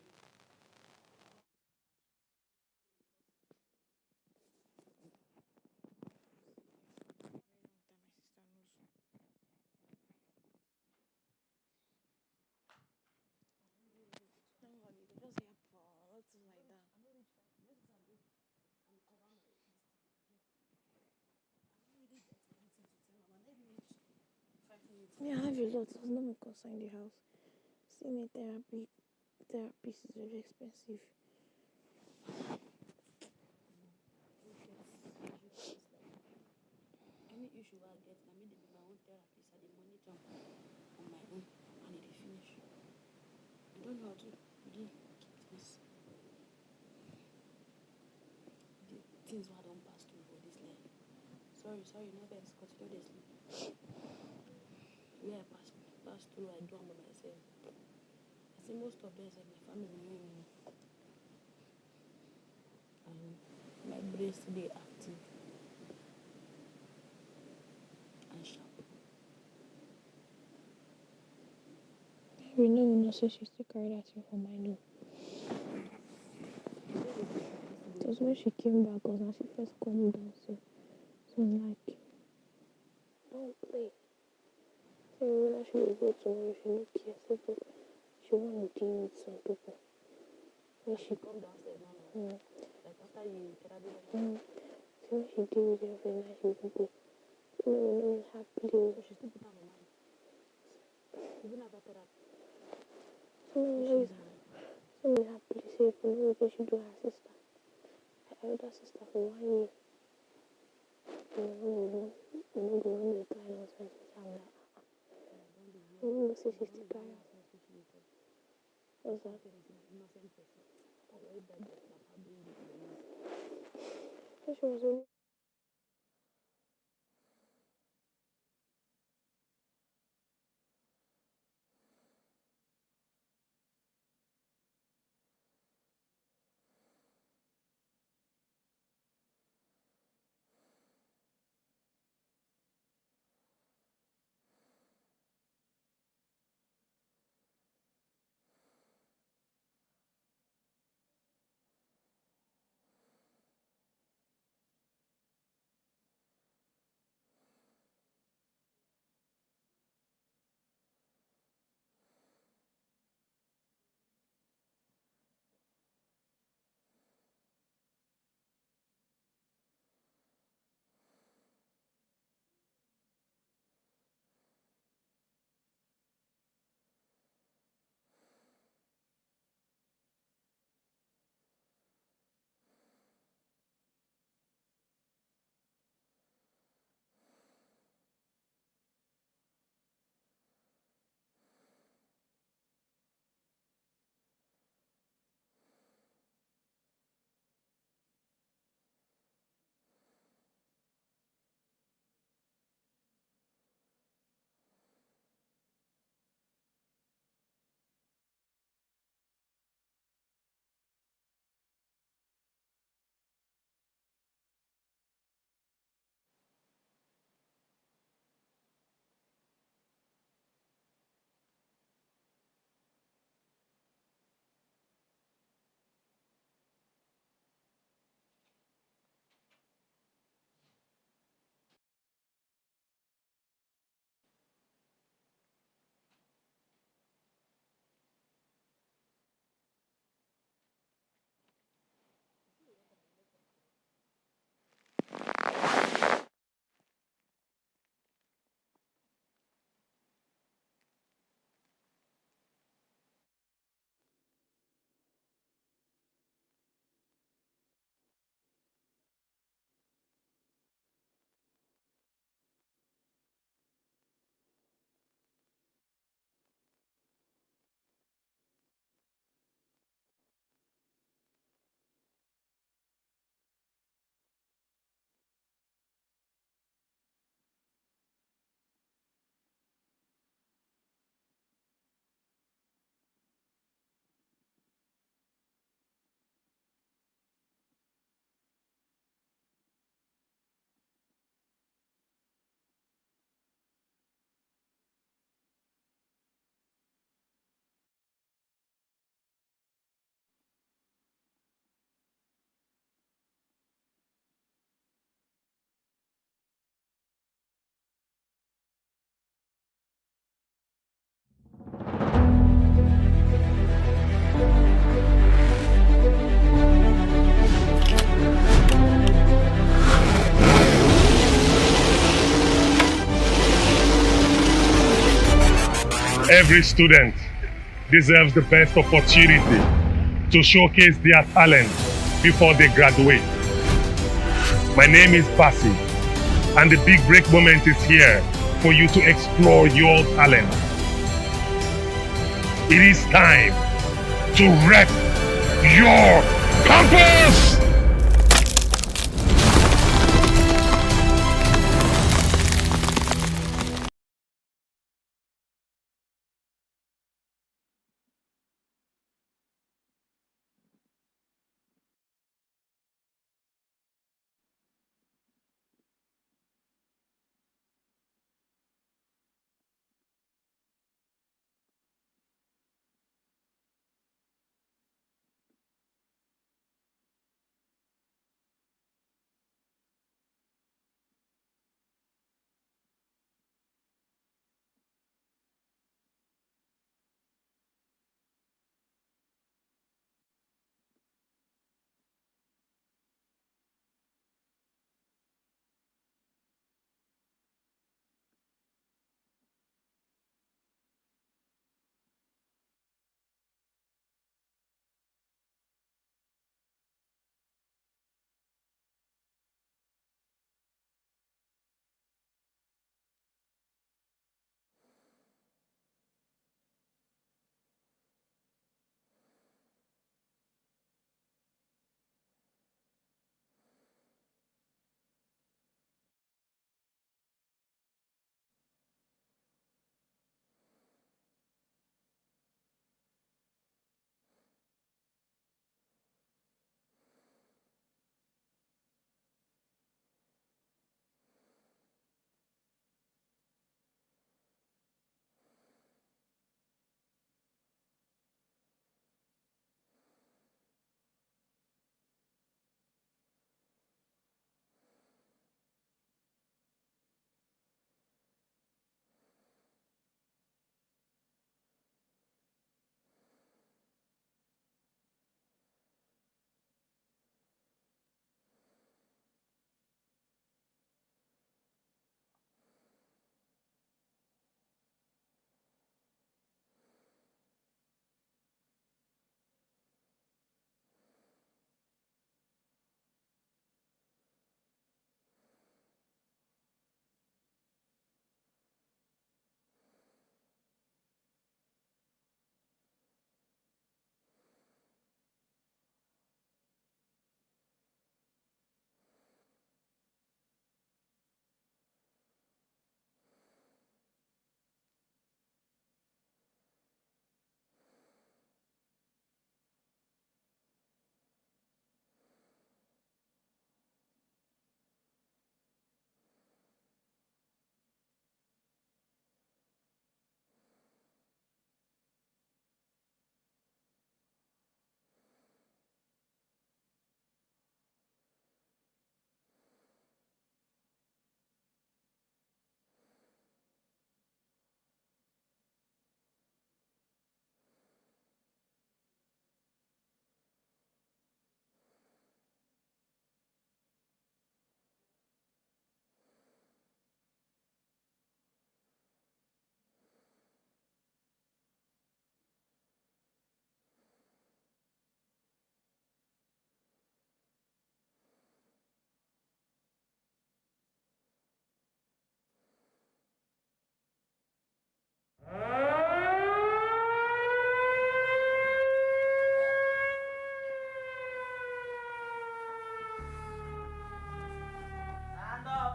Yeah, I have a lot. There's no more concern in the house. Seeing a therapist is very expensive. Any issue I get, I mean, my own therapist, I the money jump on my own, and it finish. I don't know how to really keep this. The things I don't pass through for this life. Sorry, no thanks, because you know they sleep. Where I pass through, I do them by myself. I see most of them is like my family know me. And my brain still dey active and sharp. We know, so she still carried that thing for my door. It was when she came back, because now she first come downstairs. So I'm like, don't play. So when she will go tomorrow, she no care. So she want to deal with some people. When she come downstairs now, like after you therapy. So when she deal with everything, now she will go. So no, happily. So she still put her mind. Even after therapy. So happily say, for no reason she do her sister. Her elder sister for 1 year. You know the one that try nonsense with her. You know, say she still carry her. What's that? So she was only. Every student deserves the best opportunity to showcase their talent before they graduate. My name is Basi, and the big break moment is here for you to explore your talent. It is time to rep your campus!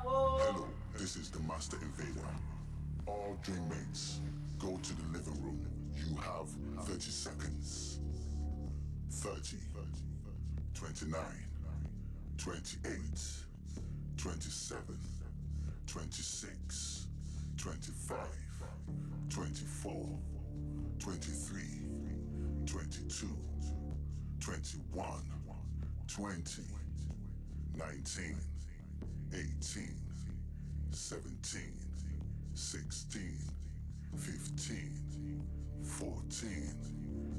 Hello, this is the Master Invader. All dream mates, go to the living room. You have 30 seconds. 30, 29, 28, 27, 26, 25, 24, 23, 22, 21, 20, 19, 18, 17, 16, 15, 14,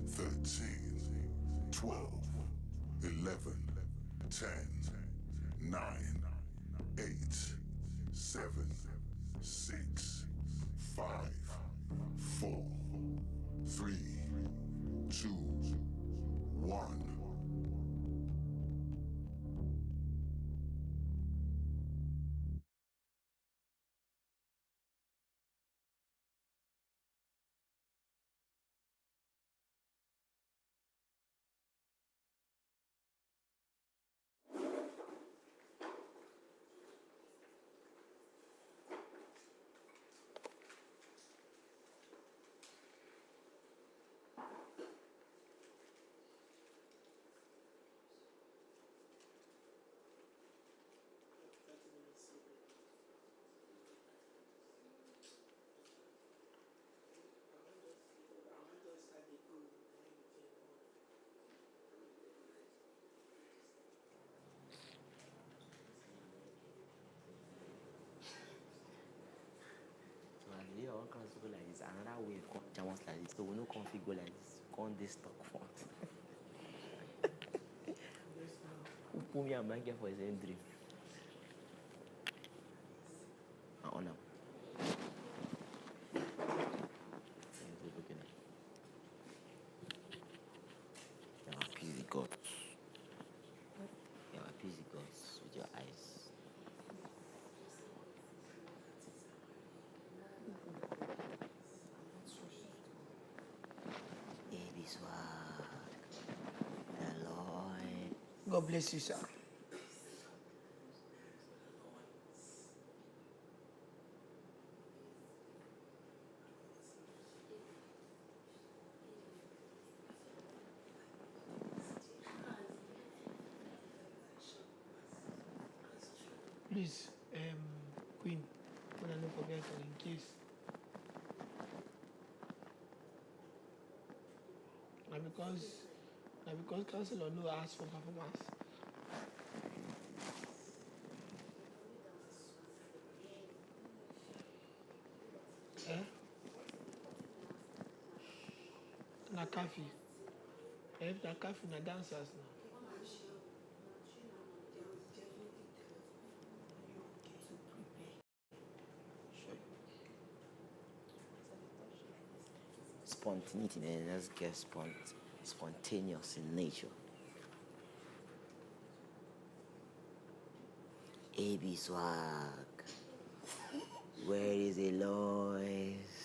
13, 12, 11, 10, 9, 8, 7, 6, 5, 4, 3, 2, 1. One can't go like this, another way Jamus like this, so we no config go like this, on this stock font. Who put me a blanket for his own dream? I own him. You appease the gods. You appease the gods with your eyes. God bless you, sir. Please, Queen, when I don't forget in case. Now because councilor no ask for performance. Na coffee. If na coffee, na dancers now. Spontaneity, let's get spontaneous in nature. AB swag. Where is Eloise?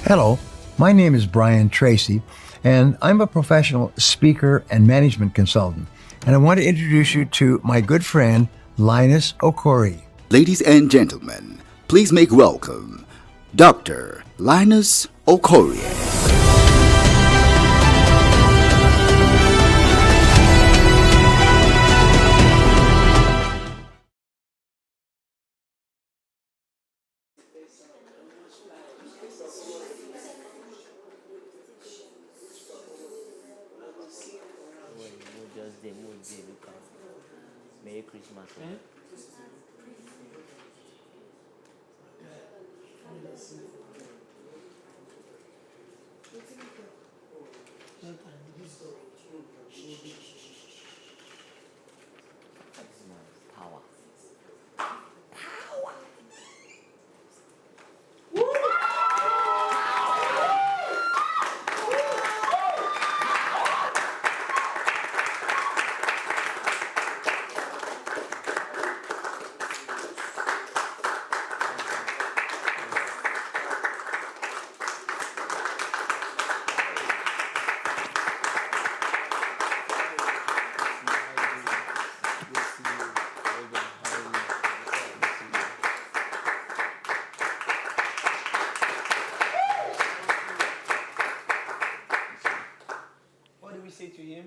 Hello, my name is Brian Tracy, and I'm a professional speaker and management consultant. And I want to introduce you to my good friend, Linus Okori. Ladies and gentlemen, please make welcome Dr. Linus Okori. the mood they look at. Merry Christmas. Power. What do we say to him?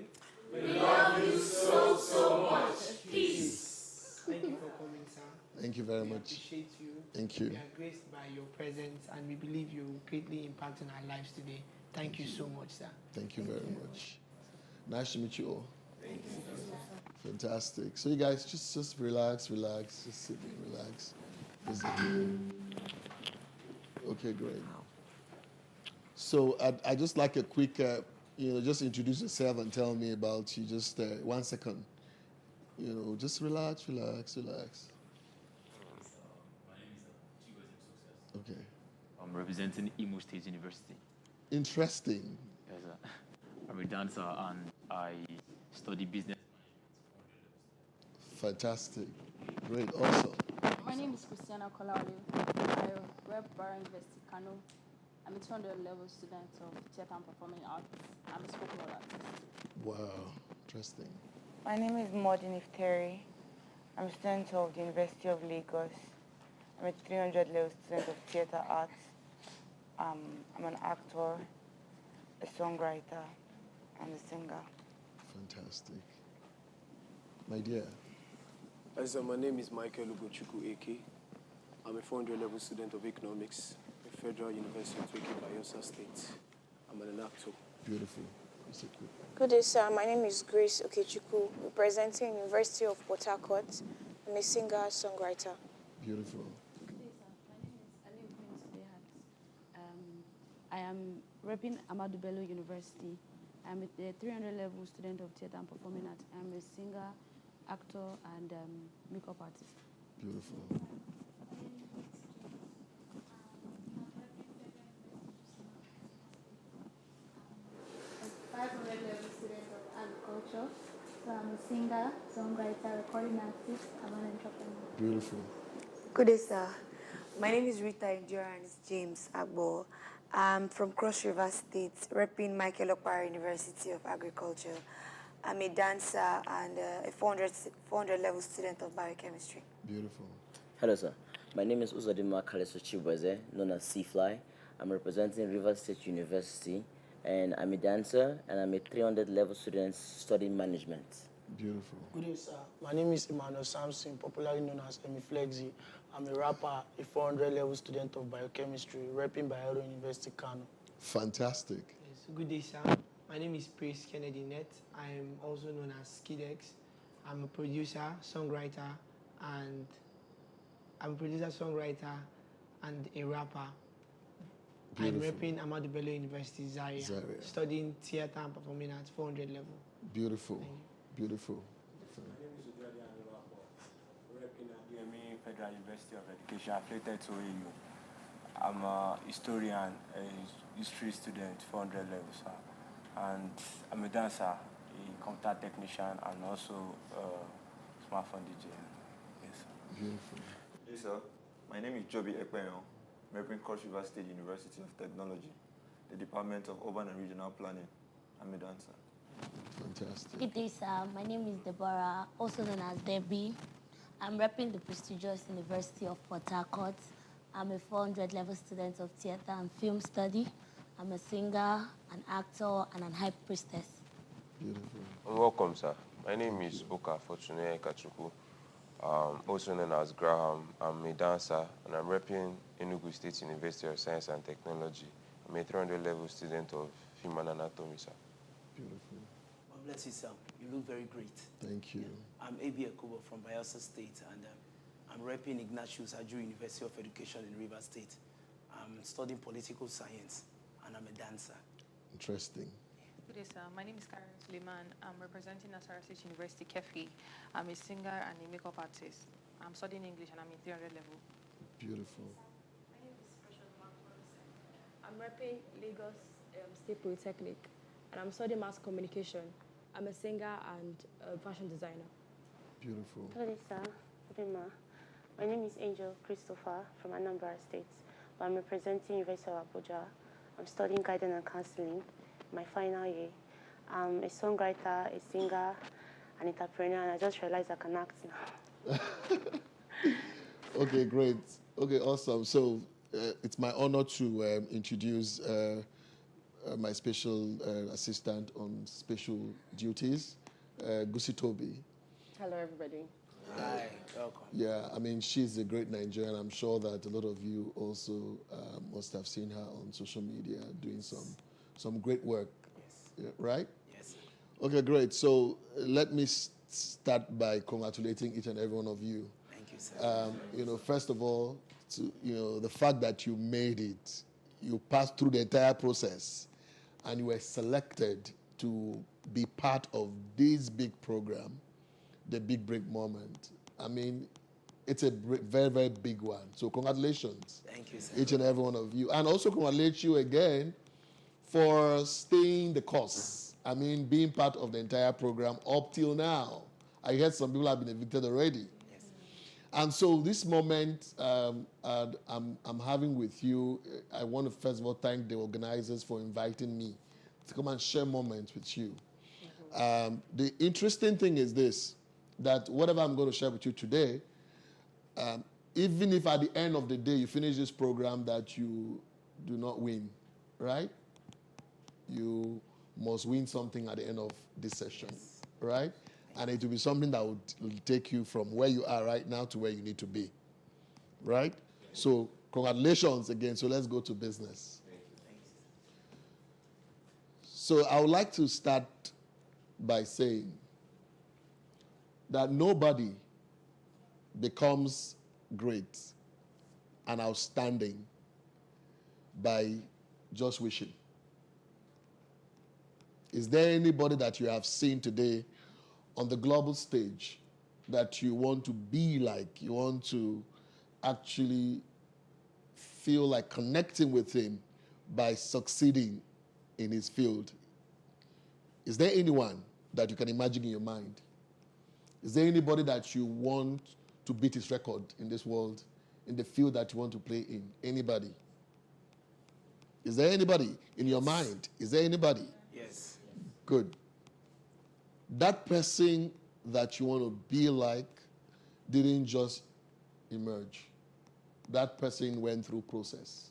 We love you so, so much. Peace. Thank you for coming, sir. Thank you very We much. appreciate you. Thank you. We are graced by your presence, and we believe you will greatly impact on our lives today. Thank you so much, sir. Thank you very much. Nice to meet you all. Thank you. Fantastic. So you guys just relax, just sit and relax. Okay, great. So I just like a quick, just introduce yourself and tell me about you. Just 1 second. Just relax. Okay. I'm representing Imo State University. Interesting. Yes, I'm a dancer and I study business. Fantastic. Great. Awesome. My name is Christiana Kolali. I rep Barra University, Kano. I'm a 200 level student of theatre and performing arts. I'm a spoken word artist. Wow. Interesting. My name is Modin Ifteri. I'm a student of the University of Lagos. I'm a 300 level student of theatre arts. I'm an actor, a songwriter, and a singer. Fantastic. My dear. My name is Michael Ugochukwu Eke. I'm a 400 level student of economics at Federal University of Bayelsa State. I'm an actor. Beautiful. Good day, sir. My name is Grace Okechukwu, representing University of Port Harcourt. I'm a singer, songwriter. Beautiful. Good day, sir. My name is Ali Prince. I am repping Ahmadu Bello University. I'm a 300 level student of theatre and performing arts. I'm a singer, actor, and makeup artist. Beautiful. I'm a 500 level student of agriculture. So I'm a singer, songwriter, recording artist, I'm an entrepreneur. Beautiful. Good day, sir. My name is Rita Endurance James Agbo. I'm from Cross River State, repping Michael Okpara University of Agriculture. I'm a dancer and a 400 level student of biochemistry. Beautiful. Hello, sir. My name is Uzodima Kaleso Chibweze, known as Seafly. I'm representing River State University, and I'm a dancer, and I'm a 300 level student studying management. Beautiful. Good day, sir. My name is Emmanuel Samson, popularly known as Emi Flexi. I'm a rapper, a 400 level student of biochemistry, repping Bayero University, Kano. Fantastic. Yes. Good day, sir. My name is Praise Kennedy Net. I am also known as Skidex. I'm a producer, songwriter, and a rapper. Beautiful. I'm repping Ahmadu Bello University, Zaria, studying theatre and performing arts, 400 level. Beautiful. Beautiful. My name is Ujadi Anulapo, repping at Federal University of Education, affiliated to AU. I'm a historian, a history student, 400 level, sir. And I'm a dancer, a computer technician, and also a smartphone DJ. Yes, sir. Beautiful. Yes, sir. My name is Joby Ekpeyon, repping Cross River State University of Technology, the Department of Urban and Regional Planning. I'm a dancer. Fantastic. Good day, sir. My name is Deborah, also known as Debbie. I'm repping the prestigious University of Port Harcourt. I'm a 400 level student of theatre and film study. I'm a singer, an actor, and an high priestess. Beautiful. Welcome, sir. My name is Oka Fortune Kachuku, also known as Graham. I'm a dancer, and I'm repping Enugu State University of Science and Technology. I'm a 300 level student of human anatomy, sir. Beautiful. God bless you, sir. You look very great. Thank you. Yeah. I'm A.B. Ekobo from Bayelsa State, and I'm repping Ignatius Aju University of Education in Rivers State. I'm studying political science, and I'm a dancer. Interesting. Good day, sir. My name is Karen Suleiman. I'm representing Nasarawa State University, Kefi. I'm a singer and a makeup artist. I'm studying English, and I'm in 300 level. Beautiful. I'm repping Lagos State Polytechnic, and I'm studying mass communication. I'm a singer and a fashion designer. Beautiful. Hello, sir. Good day, ma. My name is Angel Christopher from Anambra State, but I'm representing University of Abuja. I'm studying guidance and counseling, my final year. I'm a songwriter, a singer, an entrepreneur, and I just realized I can act now. Okay, great. Okay, awesome. So it's my honor to introduce my special assistant on special duties, Gusi Toby. Hello, everybody. Hi, welcome. Yeah, I mean, she's a great Nigerian. I'm sure that a lot of you also must have seen her on social media doing some great work, yes. Right? Yes. Okay, great. So let me start by congratulating each and every one of you. Thank you, sir. You know, first of all, the fact that you made it, you passed through the entire process, and you were selected to be part of this big program, the Big Break Moment. I mean, it's a very, very big one. So congratulations. Thank you, sir. Each and every one of you. And also congratulate you again for staying the course. I mean, being part of the entire program up till now. I heard some people have been evicted already. Yes. And so this moment I'm having with you, I want to first of all thank the organizers for inviting me to come and share moments with you. The interesting thing is this, that whatever I'm going to share with you today, even if at the end of the day you finish this program that you do not win, right? You must win something at the end of this session, right? And it will be something that will take you from where you are right now to where you need to be, right? So congratulations again. So let's go to business. So I would like to start by saying that nobody becomes great and outstanding by just wishing. Is there anybody that you have seen today on the global stage that you want to be like, you want to actually feel like connecting with him by succeeding in his field? Is there anyone that you can imagine in your mind? Is there anybody that you want to beat his record in this world, in the field that you want to play in? Anybody? Is there anybody in your mind? Is there anybody? Yes. Good. That person that you want to be like didn't just emerge. That person went through process.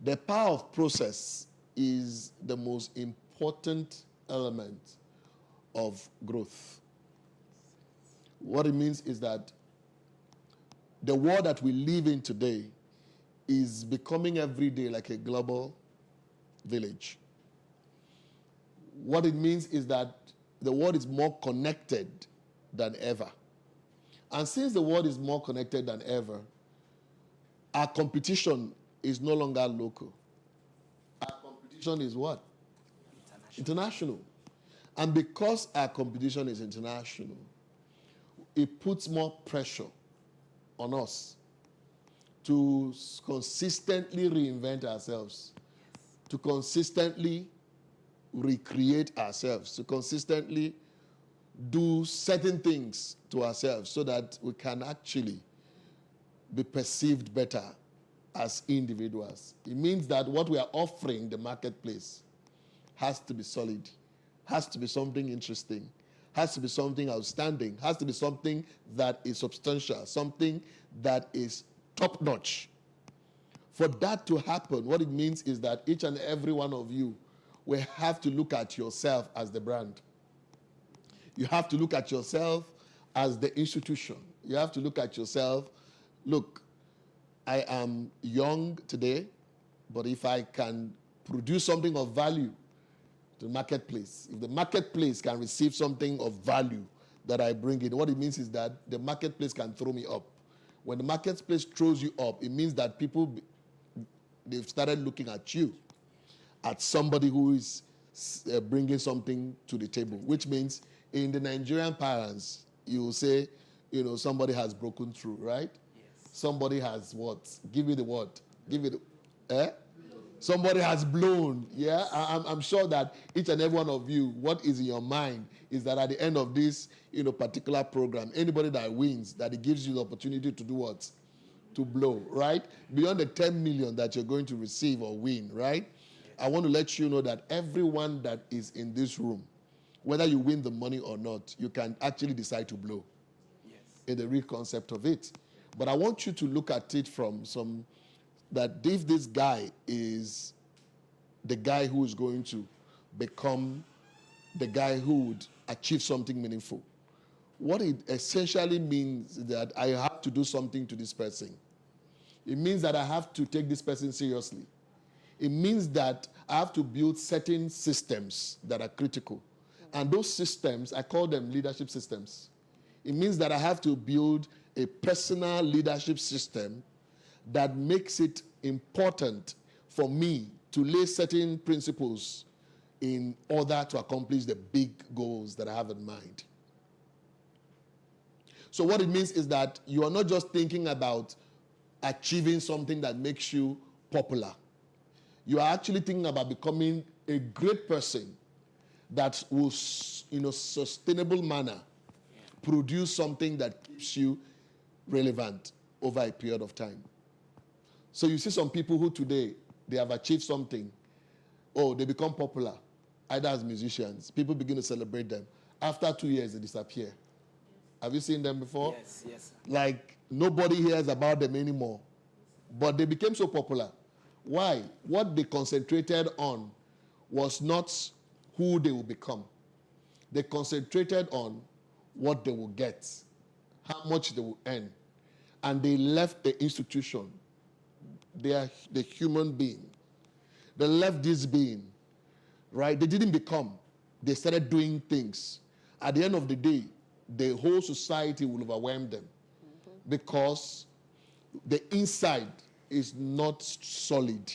The power of process is the most important element of growth. What it means is that the world that we live in today is becoming every day like a global village. What it means is that the world is more connected than ever. And since the world is more connected than ever, our competition is no longer local. Our competition is what? International. And because our competition is international, it puts more pressure on us to consistently reinvent ourselves, to consistently recreate ourselves, to consistently do certain things to ourselves so that we can actually be perceived better as individuals. It means that what we are offering the marketplace has to be solid, has to be something interesting, has to be something outstanding, has to be something that is substantial, something that is top-notch. For that to happen, what it means is that each and every one of you will have to look at yourself as the brand. You have to look at yourself as the institution. You have to look at yourself, look, I am young today, but if I can produce something of value to the marketplace. If the marketplace can receive something of value that I bring in, what it means is that the marketplace can throw me up. When the marketplace throws you up, it means that people, they've started looking at you, at somebody who is bringing something to the table, which means in the Nigerian parlance, you will say, you know, somebody has broken through, right? Yes. Somebody has what? Give me the word. Give it. Somebody has blown. Yeah, I'm sure that each and every one of you, what is in your mind is that at the end of this, you know, particular program, anybody that wins, that it gives you the opportunity to do what? To blow, right? Beyond the 10 million that you're going to receive or win, right? Yes. I want to let you know that everyone that is in this room, whether you win the money or not, you can actually decide to blow. Yes. In the real concept of it. But I want you to look at it from some, that if this guy is the guy who is going to become the guy who would achieve something meaningful, what it essentially means is that I have to do something to this person. It means that I have to take this person seriously. It means that I have to build certain systems that are critical. And those systems, I call them leadership systems. It means that I have to build a personal leadership system that makes it important for me to lay certain principles in order to accomplish the big goals that I have in mind. So what it means is that you are not just thinking about achieving something that makes you popular. You are actually thinking about becoming a great person that will, in a sustainable manner, produce something that keeps you relevant over a period of time. So you see some people who today, they have achieved something. Oh, they become popular, either as musicians. People begin to celebrate them. After 2 years, they disappear. Have you seen them before? Yes, yes. Like, nobody hears about them anymore. But they became so popular. Why? What they concentrated on was not who they will become. They concentrated on what they will get, how much they will earn. And they left the institution. They are the human being. They left this being, right? They didn't become. They started doing things. At the end of the day, the whole society will overwhelm them because the inside is not solid.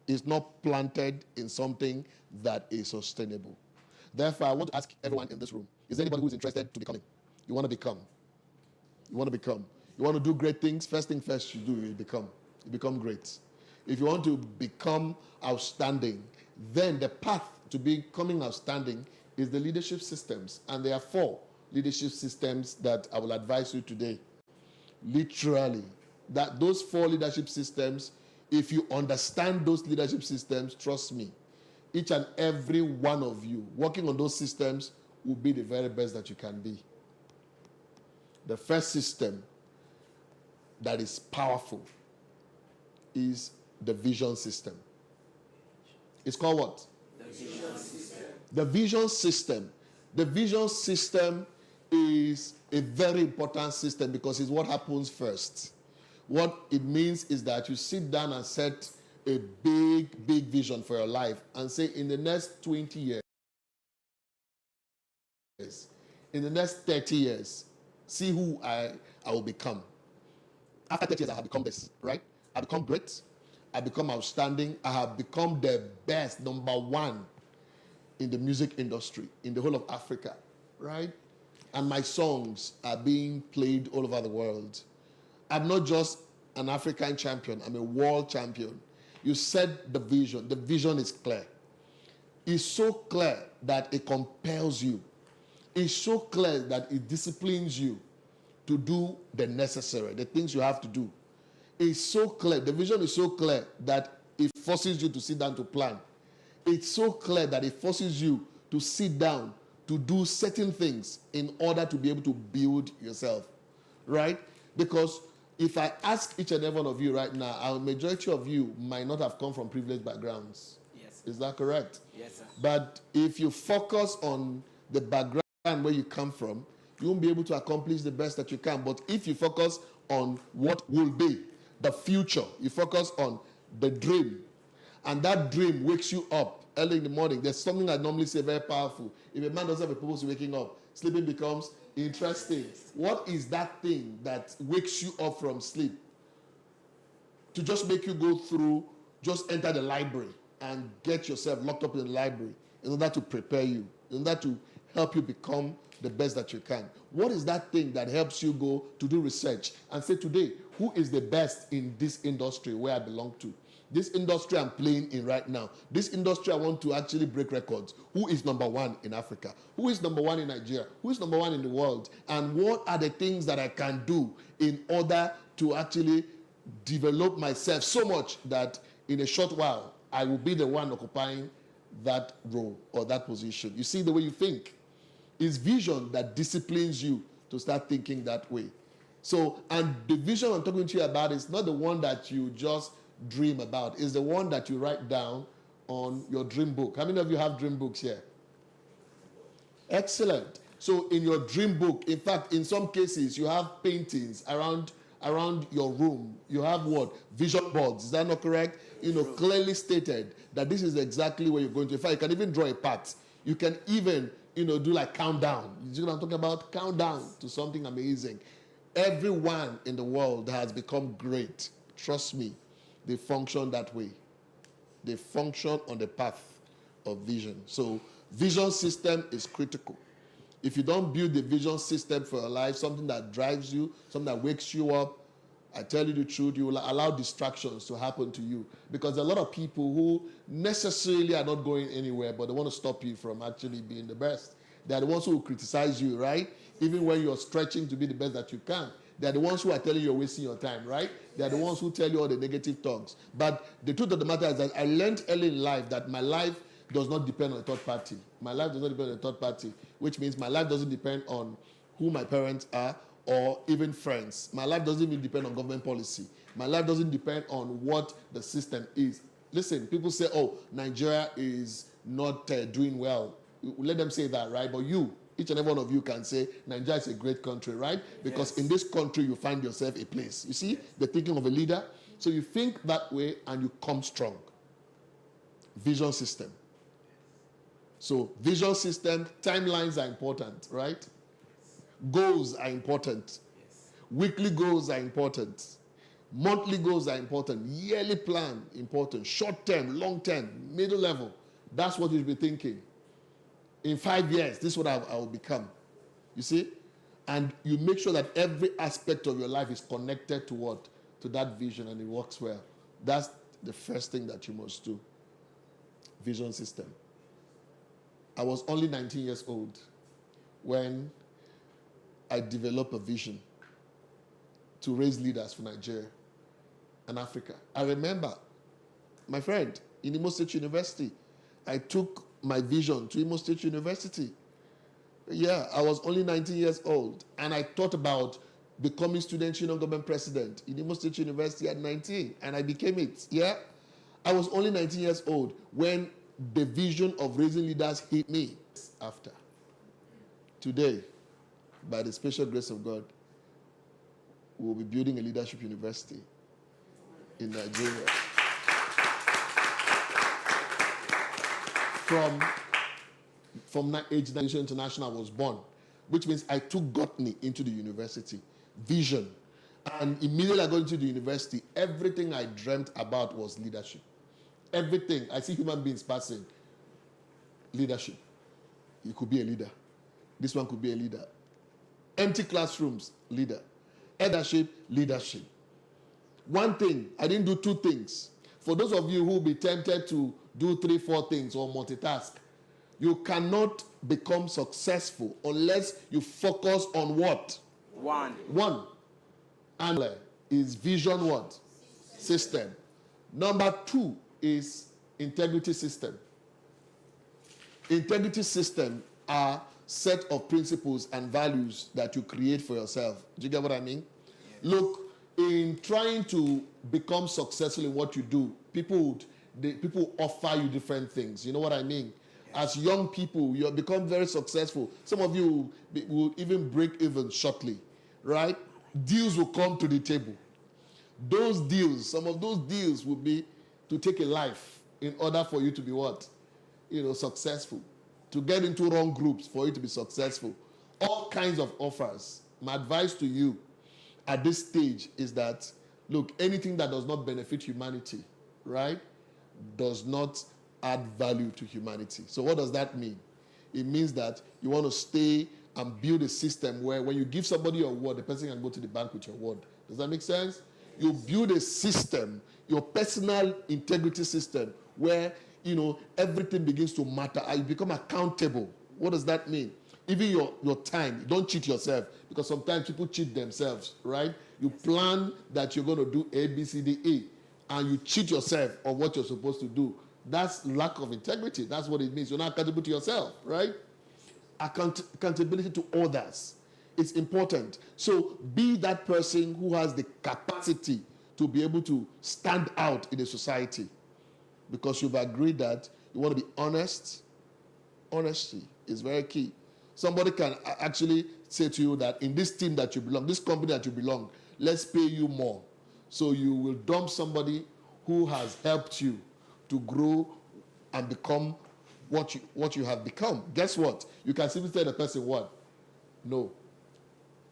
It's not planted in something that is sustainable. Therefore, I want to ask everyone in this room, is there anybody who is interested to becoming? You want to become. You want to become. You want to do great things, first thing first you do, you become. You become great. If you want to become outstanding, then the path to becoming outstanding is the leadership systems. And there are 4 leadership systems that I will advise you today. Literally, that those 4 leadership systems, if you understand those leadership systems, trust me, each and every one of you working on those systems will be the very best that you can be. The first system that is powerful is the vision system. It's called what? The vision system. The vision system. The vision system is a very important system because it's what happens first. What it means is that you sit down and set a big, big vision for your life and say, in the next 20 years, in the next 30 years, see who I will become. After 30 years, I have become this, right? I become great. I become outstanding. I have become the best, #1 in the music industry, in the whole of Africa, right? And my songs are being played all over the world. I'm not just an African champion. I'm a world champion. You set the vision. The vision is clear. It's so clear that it compels you. It's so clear that it disciplines you to do the necessary, the things you have to do. It's so clear. The vision is so clear that it forces you to sit down to plan. It's so clear that it forces you to sit down to do certain things in order to be able to build yourself, right? Because if I ask each and every one of you right now, a majority of you might not have come from privileged backgrounds. Yes. Is that correct? Yes, sir. But if you focus on the background where you come from, you won't be able to accomplish the best that you can. But if you focus on what will be, the future, you focus on the dream, and that dream wakes you up early in the morning, there's something I normally say very powerful. If a man doesn't have a purpose waking up, sleeping becomes interesting. What is that thing that wakes you up from sleep to just make you go through, just enter the library and get yourself locked up in the library in order to prepare you, in order to help you become the best that you can? What is that thing that helps you go to do research and say, today, who is the best in this industry where I belong to? This industry I'm playing in right now. This industry I want to actually break records. Who is number one in Africa? Who is number one in Nigeria? Who is number one in the world? And what are the things that I can do in order to actually develop myself so much that in a short while, I will be the one occupying that role or that position? You see the way you think. It's vision that disciplines you to start thinking that way. So, and the vision I'm talking to you about is not the one that you just dream about. It's the one that you write down on your dream book. How many of you have dream books here? Excellent. So in your dream book, in fact, in some cases, you have paintings around your room. You have what? Vision boards. Is that not correct? You know, clearly stated that this is exactly where you're going to. In fact, you can even draw a path. You can even, you know, do like countdown. You know what I'm talking about? Countdown to something amazing. Everyone in the world has become great. Trust me. They function that way. They function on the path of vision. So vision system is critical. If you don't build the vision system for your life, something that drives you, something that wakes you up, I tell you the truth, you will allow distractions to happen to you. Because there are a lot of people who necessarily are not going anywhere, but they want to stop you from actually being the best. They are the ones who will criticize you, right? Even when you're stretching to be the best that you can. They are the ones who are telling you you're wasting your time, right? They are the ones who tell you all the negative talks. But the truth of the matter is that I learned early in life that my life does not depend on a third party. My life does not depend on a third party, which means my life doesn't depend on who my parents are or even friends. My life doesn't even depend on government policy. My life doesn't depend on what the system is. Listen, people say, oh, Nigeria is not doing well. Let them say that, right? But you, each and every one of you can say, Nigeria is a great country, right? Because in this country, you find yourself a place. You see, the thinking of a leader. So you think that way and you come strong. Vision system. So vision system, timelines are important, right? Goals are important. Weekly goals are important. Monthly goals are important. Yearly plan, important. Short term, long term, middle level. That's what you'll be thinking. In 5 years, this is what I will become. You see? And you make sure that every aspect of your life is connected to what? To that vision, and it works well. That's the first thing that you must do. Vision system. I was only 19 years old when I developed a vision to raise leaders for Nigeria and Africa. I remember, my friend, in Imo State University, I took my vision to Imo State University. Yeah, I was only 19 years old, and I thought about becoming student union government president in Imo State University at 19, and I became it. Yeah, I was only 19 years old when the vision of raising leaders hit me. After today, by the special grace of God, we will be building a leadership university in Nigeria. From age 19 International was born, which means I took Gotney into the university. Vision. And immediately I got into the university, everything I dreamt about was leadership. Everything. I see human beings passing. Leadership. You could be a leader. This one could be a leader. Empty classrooms, leader. Leadership, leadership. One thing, I didn't do two things. For those of you who will be tempted to do 3, 4 things or multitask, you cannot become successful unless you focus on what? One. And is vision what? System. Number 2 is integrity system. Integrity system are set of principles and values that you create for yourself. Do you get what I mean? Yes. Look, in trying to become successful in what you do, people offer you different things. You know what I mean? Yes. As young people, you become very successful. Some of you will even break even shortly, right? Deals will come to the table. Those deals, some of those deals will be to take a life in order for you to be what? Successful. To get into wrong groups for you to be successful. All kinds of offers. My advice to you at this stage is that, look, anything that does not benefit humanity, right, does not add value to humanity. So what does that mean? It means that you want to stay and build a system where when you give somebody your word, the person can go to the bank with your word. Does that make sense? You build a system, your personal integrity system, where, everything begins to matter. You become accountable. What does that mean? Even your time, don't cheat yourself, because sometimes people cheat themselves, right? You plan that you're going to do A, B, C, D, E, and you cheat yourself on what you're supposed to do. That's lack of integrity. That's what it means. You're not accountable to yourself, right? Accountability to others. It's important. So be that person who has the capacity to be able to stand out in the society, because you've agreed that you want to be honest. Honesty is very key. Somebody can actually say to you that in this team that you belong, this company that you belong, let's pay you more. So you will dump somebody who has helped you to grow and become what you have become. Guess what? You can simply tell the person what? No,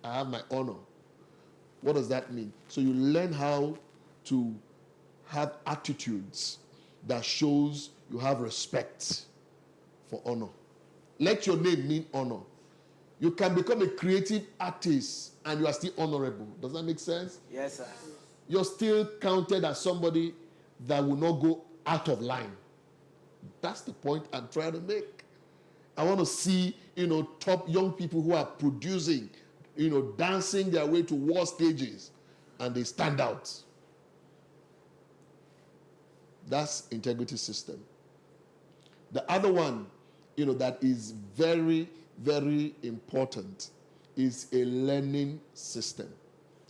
I have my honor. What does that mean? So you learn how to have attitudes that shows you have respect for honor. Let your name mean honor. You can become a creative artist and you are still honorable. Does that make sense? Yes, sir. You're still counted as somebody that will not go out of line. That's the point I'm trying to make. I want to see, top young people who are producing, dancing their way to war stages, and they stand out. That's integrity system. The other one, that is very, very important is a learning system.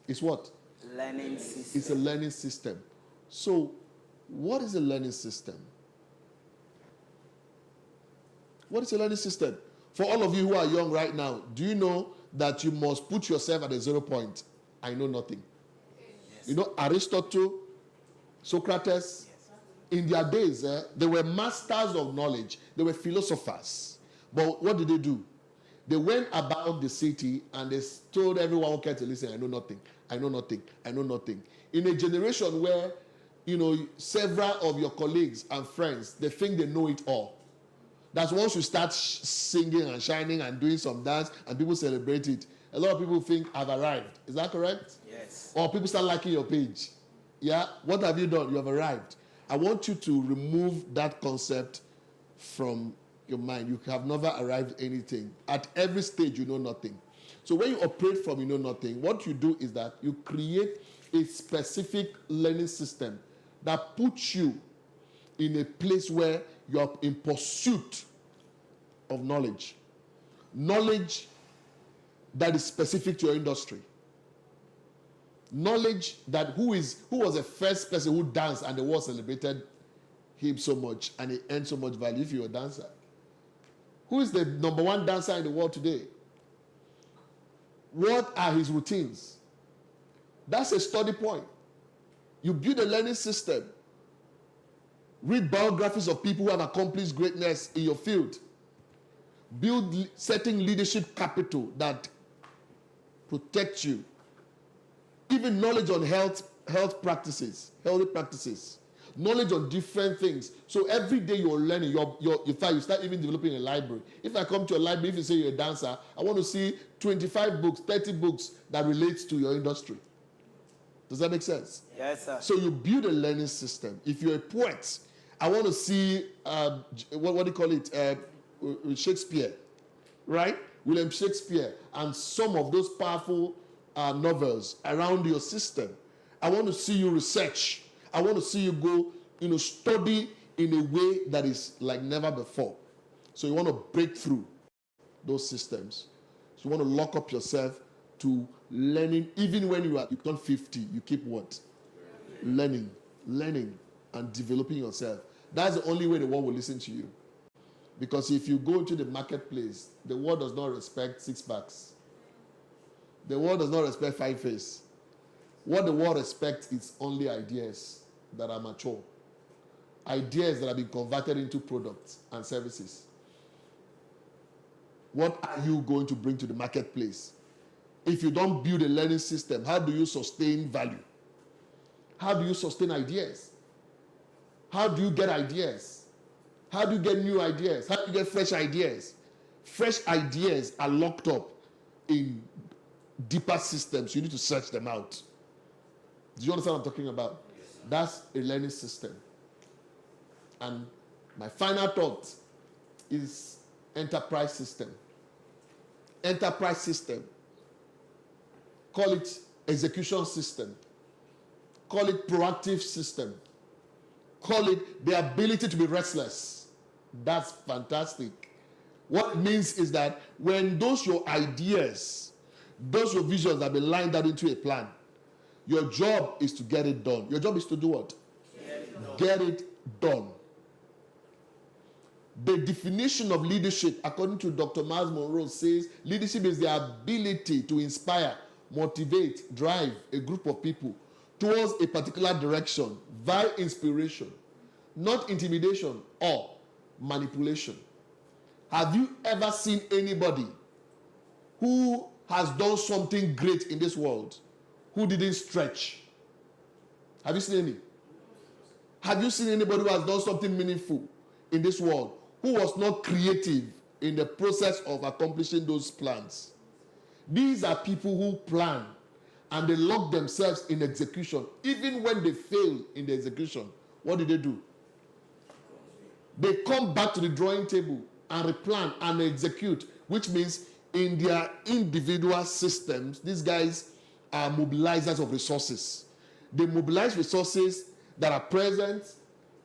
It's what? Learning system. It's a learning system. So, what is a learning system? What is a learning system? For all of you who are young right now, do you know that you must put yourself at a 0 point? I know nothing. Yes. Aristotle, Socrates, in their days, they were masters of knowledge. They were philosophers. But what did they do? They went about the city and they told everyone who cared to listen, I know nothing, I know nothing, I know nothing. In a generation where, several of your colleagues and friends, they think they know it all. That's once you start singing and shining and doing some dance and people celebrate it, a lot of people think, I've arrived. Is that correct? Yes. Or people start liking your page. Yeah? What have you done? You have arrived. I want you to remove that concept from your mind. You have never arrived at anything. At every stage, you know nothing. So when you operate from you know nothing, what you do is that you create a specific learning system that puts you in a place where you're in pursuit of knowledge. Knowledge that is specific to your industry. Knowledge that who was the first person who danced and the world celebrated him so much and he earned so much value if you're a dancer. Who is the number one dancer in the world today? What are his routines? That's a study point. You build a learning system. Read biographies of people who have accomplished greatness in your field. Build certain leadership capital that protects you. Even knowledge on healthy practices. Knowledge on different things. So every day you're learning. In fact, you start even developing a library. If I come to your library, if you say you're a dancer, I want to see 25 books, 30 books that relates to your industry. Does that make sense? Yes, sir. So you build a learning system. If you're a poet, I want to see, what do you call it? Shakespeare, right? William Shakespeare and some of those powerful novels around your system. I want to see you research. I want to see you go, study in a way that is like never before. So you want to break through those systems. So you want to lock up yourself to learning. Even when you turn 50, you keep what? Learning and developing yourself. That's the only way the world will listen to you. Because if you go into the marketplace, the world does not respect six-packs. The world does not respect five-face. What the world respects is only ideas that are mature. ideas that have been converted into products and services. What are you going to bring to the marketplace? If you don't build a learning system, how do you sustain value? How do you sustain ideas? How do you get ideas? How do you get new ideas? How do you get fresh ideas? Fresh ideas are locked up in deeper systems. You need to search them out. Do you understand what I'm talking about? Yes. That's a learning system. And my final thought is enterprise system. Enterprise system. Call it execution system. Call it proactive system. Call it the ability to be restless. That's fantastic. What it means is that when those your ideas, those your visions have been lined out into a plan, your job is to get it done. Your job is to do what? Get it done. The definition of leadership, according to Dr. Miles Monroe, says leadership is the ability to inspire, motivate, drive a group of people towards a particular direction via inspiration, not intimidation or manipulation. Have you ever seen anybody who has done something great in this world who didn't stretch? Have you seen any? Have you seen anybody who has done something meaningful in this world who was not creative in the process of accomplishing those plans? These are people who plan and they lock themselves in execution. Even when they fail in the execution, what do? They come back to the drawing table and replan and execute, which means in their individual systems, these guys are mobilizers of resources. They mobilize resources that are present,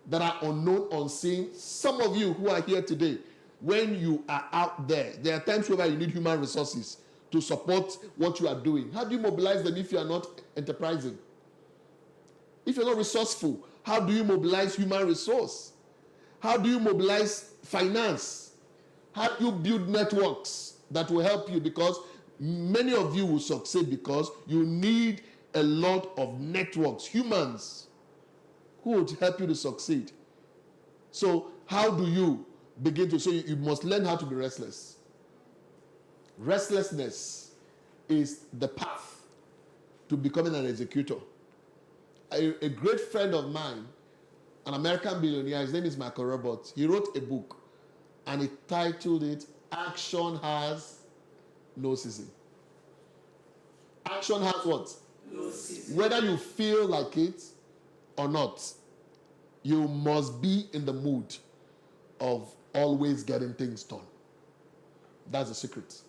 that are unknown, unseen. Some of you who are here today, when you are out there, there are times where you need human resources to support what you are doing. How do you mobilize them if you are not enterprising? If you're not resourceful, how do you mobilize human resource? How do you mobilize finance? How do you build networks that will help you? Because many of you will succeed because you need a lot of networks, humans, who would help you to succeed. So how do you begin to, so you must learn how to be restless. Restlessness is the path to becoming an executor. A great friend of mine, an American billionaire, his name is Michael Roberts, he wrote a book and he titled it, Action Has No Ceasing. Action has what? No ceasing. Whether you feel like it or not, you must be in the mood of always getting things done. That's the secret.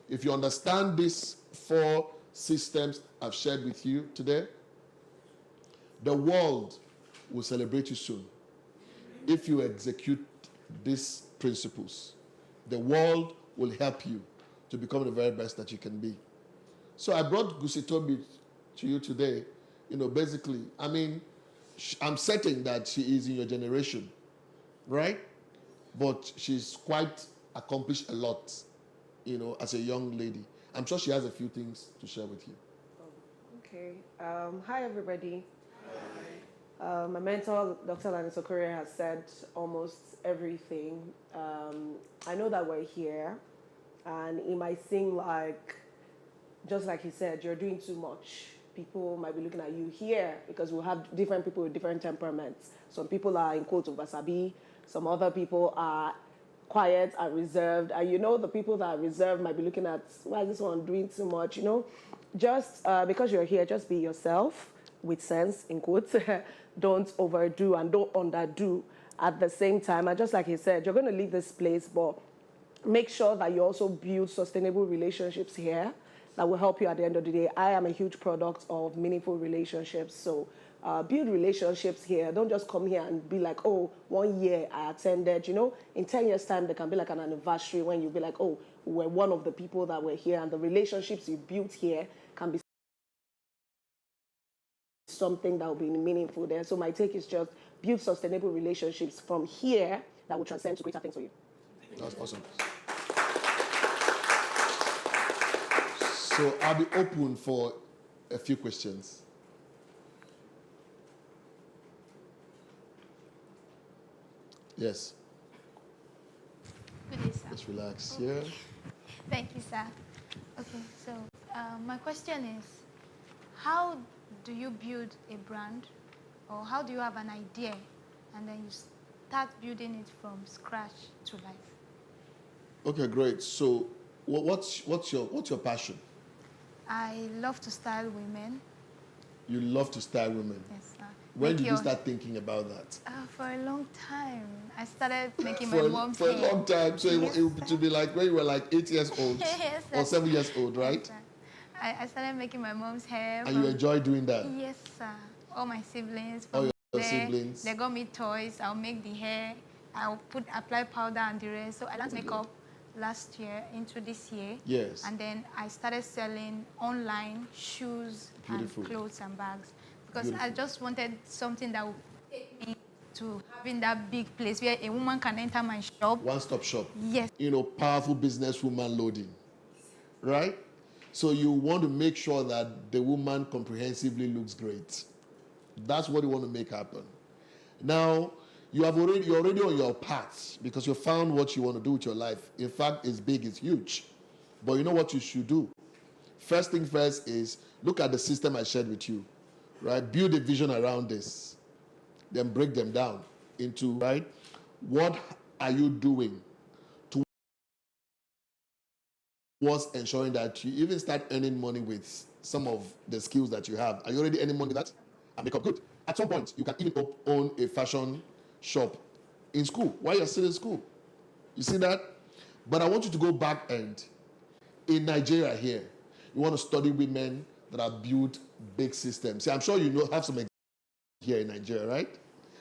If you understand these 4 systems I've shared with you today, the world will celebrate you soon. If you execute these principles, the world will help you to become the very best that you can be. So I brought Gusitobi to you today. Basically, I'm certain that she is in your generation, right? But she's quite accomplished a lot, as a young lady. I'm sure she has a few things to share with you. Okay. Hi, everybody. Hi. My mentor, Dr. Linus Okorie, has said almost everything. I know that we're here, and it might seem like, just like he said, you're doing too much. People might be looking at you here because we'll have different people with different temperaments. Some people are in quotes of wasabi. Some other people are quiet and reserved. And the people that are reserved might be looking at, why is this one doing too much? Just because you're here, just be yourself with sense, in quotes. Don't overdo and don't underdo at the same time. And just like he said, you're going to leave this place, but make sure that you also build sustainable relationships here that will help you at the end of the day. I am a huge product of meaningful relationships. So build relationships here. Don't just come here and be like, oh, 1 year I attended. In 10 years' time, there can be like an anniversary when you'll be like, oh, we're one of the people that were here. And the relationships you built here can be something that will be meaningful there. So my take is just build sustainable relationships from here that will transcend to greater things for you. That's awesome. So I'll be open for a few questions. Yes. Good day, sir. Just relax. Okay. Yeah. Thank you, sir. Okay, so my question is, how do you build a brand, or how do you have an idea and then you start building it from scratch to life? Okay, great. So, what's your passion? I love to style women. You love to style women. Yes, sir. When did you start thinking about that? For a long time. I started making For my mom's a hair. long time. So Yes, it would be like when you were like 8 years old Yes, or sir. 7 years old, right? Yes, sir. I started making my mom's hair. And you enjoy doing that? Yes, sir. All my siblings. All your there, siblings? They got me toys. I'll make the hair. I'll apply powder and the rest. So I learned makeup last year into this year. Yes. And then I started selling online shoes Beautiful. and clothes and bags. Because Beautiful. I just wanted something that would take me to having that big place where a woman can enter my shop. One-stop shop. Yes. You know, powerful businesswoman loading, right? So you want to make sure that the woman comprehensively looks great. That's what you want to make happen. Now, you're already on your path because you found what you want to do with your life. In fact, it's big, it's huge. But you know what you should do? First thing first is look at the system I shared with you, right? Build a vision around this. Then break them down into, right? What are you doing towards ensuring that you even start earning money with some of the skills that you have? Are you already earning money with that? And make up good. At some point, you can even own a fashion shop in school while you're still in school. You see that? But I want you to go back and in Nigeria here, you want to study women that have built big systems. See, I'm sure you have some examples here in Nigeria, right?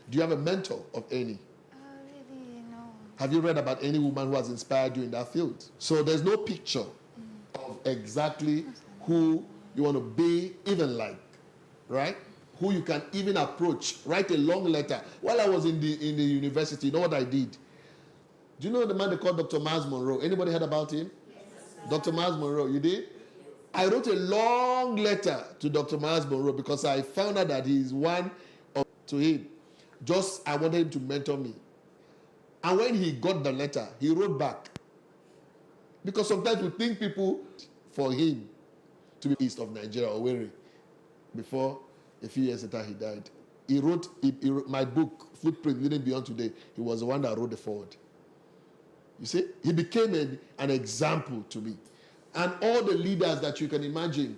Do you have a mentor of any? Really, no. Have you read about any woman who has inspired you in that field? So there's no picture of exactly who you want to be even like, right? Who you can even approach. Write a long letter. While I was in the university, you know what I did? Do you know the man they called Dr. Miles Monroe? Anybody heard about him? Yes. Dr. Miles Monroe, you did? I wrote a long letter to Dr. Miles Monroe because I found out that he's one to him. Just, I wanted him to mentor me. And when he got the letter, he wrote back. Because sometimes we think people for him to be east of Nigeria or Owerri before a few years later he died. He wrote my book, Footprint Living Beyond Today. He was the one that wrote the foreword. You see? He became an example to me. And all the leaders that you can imagine,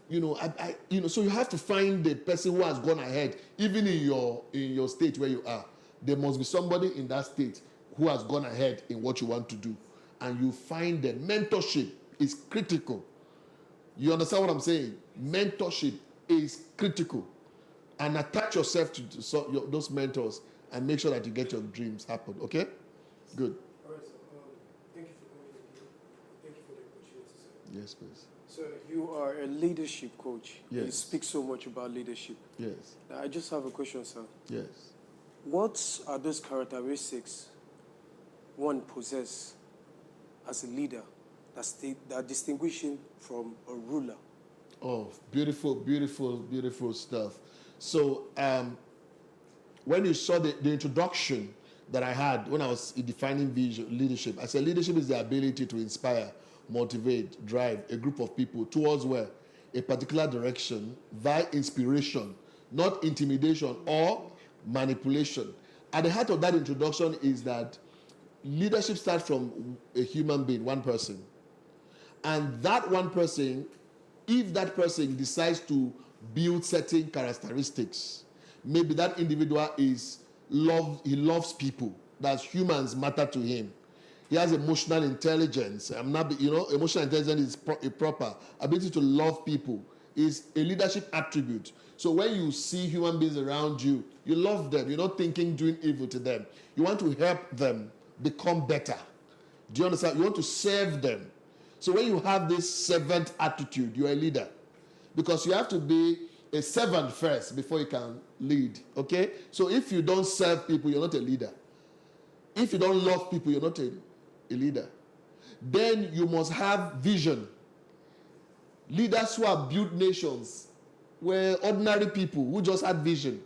so you have to find the person who has gone ahead, even in your state where you are. There must be somebody in that state who has gone ahead in what you want to do. And you find them. Mentorship is critical. You understand what I'm saying? Mentorship is critical. And attach yourself to those mentors and make sure that you get your dreams happen. Okay? Good. All right, so thank you for coming again. Thank you for the opportunity, sir. Yes, please. So you are a leadership coach. Yes. You speak so much about leadership. Yes. Now, I just have a question, sir. Yes. What are those characteristics one possess as a leader that distinguish him from a ruler? Oh, beautiful, beautiful, beautiful stuff. So when you saw the introduction that I had when I was defining leadership, I said leadership is the ability to inspire, motivate, drive a group of people towards where? A particular direction via inspiration, not intimidation or manipulation. At the heart of that introduction is that leadership starts from a human being, one person. And that one person, if that person decides to build certain characteristics, maybe that individual he loves people, that humans matter to him. He has emotional intelligence. Emotional intelligence is a proper ability to love people. Is a leadership attribute. So when you see human beings around you, you love them. You're not thinking doing evil to them. You want to help them become better. Do you understand? You want to serve them. So when you have this servant attitude, you're a leader. Because you have to be a servant first before you can lead. Okay? So if you don't serve people, you're not a leader. If you don't love people, you're not a leader. Then you must have vision. Leaders who have built nations were ordinary people who just had vision.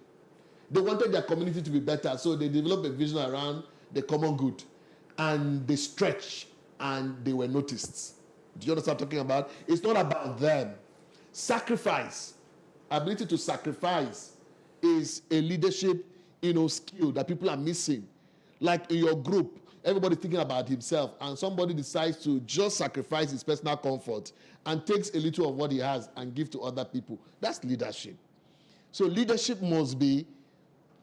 They wanted their community to be better, so they developed a vision around the common good. And they stretch and they were noticed. Do you understand what I'm talking about? It's not about them. Sacrifice, ability to sacrifice is a leadership, skill that people are missing. Like in your group, everybody thinking about himself, and somebody decides to just sacrifice his personal comfort and takes a little of what he has and give to other people. That's leadership. So leadership must be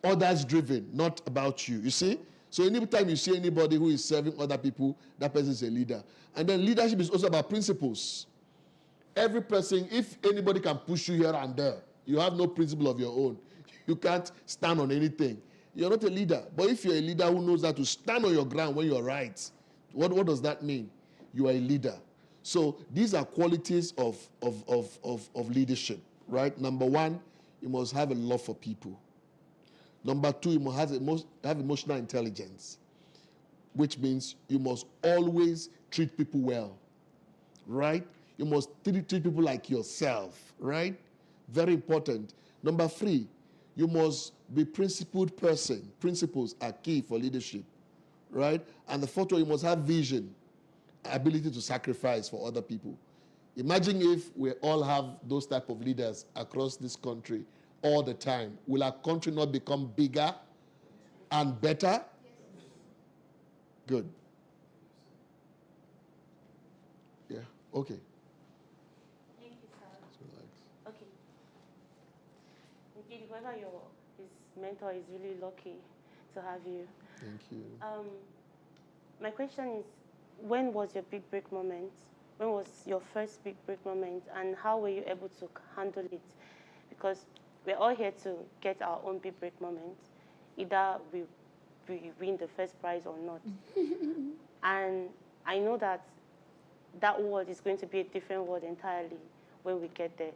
others driven, not about you. You see? So anytime you see anybody who is serving other people, that person is a leader. And then leadership is also about principles. Every person, if anybody can push you here and there, you have no principle of your own. You can't stand on anything. You're not a leader. But if you're a leader who knows how to stand on your ground when you're right, what does that mean? You are a leader. So these are qualities of leadership, right? Number one, you must have a love for people. Number two, you must have emotional intelligence, which means you must always treat people well, right? You must treat people like yourself, right? Very important. Number three, you must be principled person. Principles are key for leadership, right? And the fourth one, you must have vision, ability to sacrifice for other people. Imagine if we all have those type of leaders across this country all the time. Will our country not become bigger and better? Good. Yeah, okay. Thank you, sir. Okay. Indeed, whoever his mentor is really lucky to have you. Thank you. My question is, when was your big break moment? When was your first big break moment, and how were you able to handle it? Because we're all here to get our own big break moment. Either we win the first prize or not. And I know that world is going to be a different world entirely when we get there.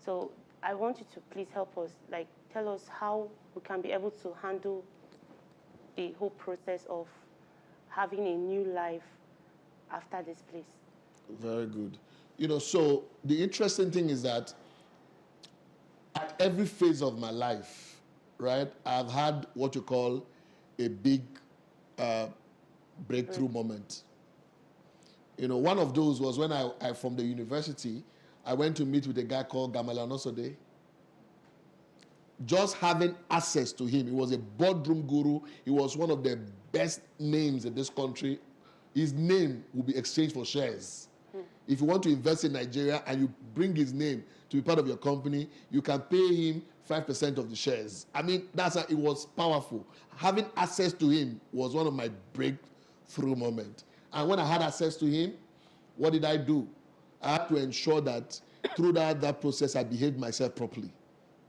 So I want you to please help us, tell us how we can be able to handle the whole process of having a new life after this place. Very good. So the interesting thing is that at every phase of my life, right, I've had what you call a big breakthrough moment. One of those was when I from the university, I went to meet with a guy called Gamaliel Onosode. Just having access to him, he was a boardroom guru. He was one of the best names in this country. His name will be exchanged for shares. If you want to invest in Nigeria and you bring his name to be part of your company, you can pay him 5% of the shares. I mean, that's how it was powerful. Having access to him was one of my breakthrough moments. And when I had access to him, what did I do? I had to ensure that through that process, I behaved myself properly.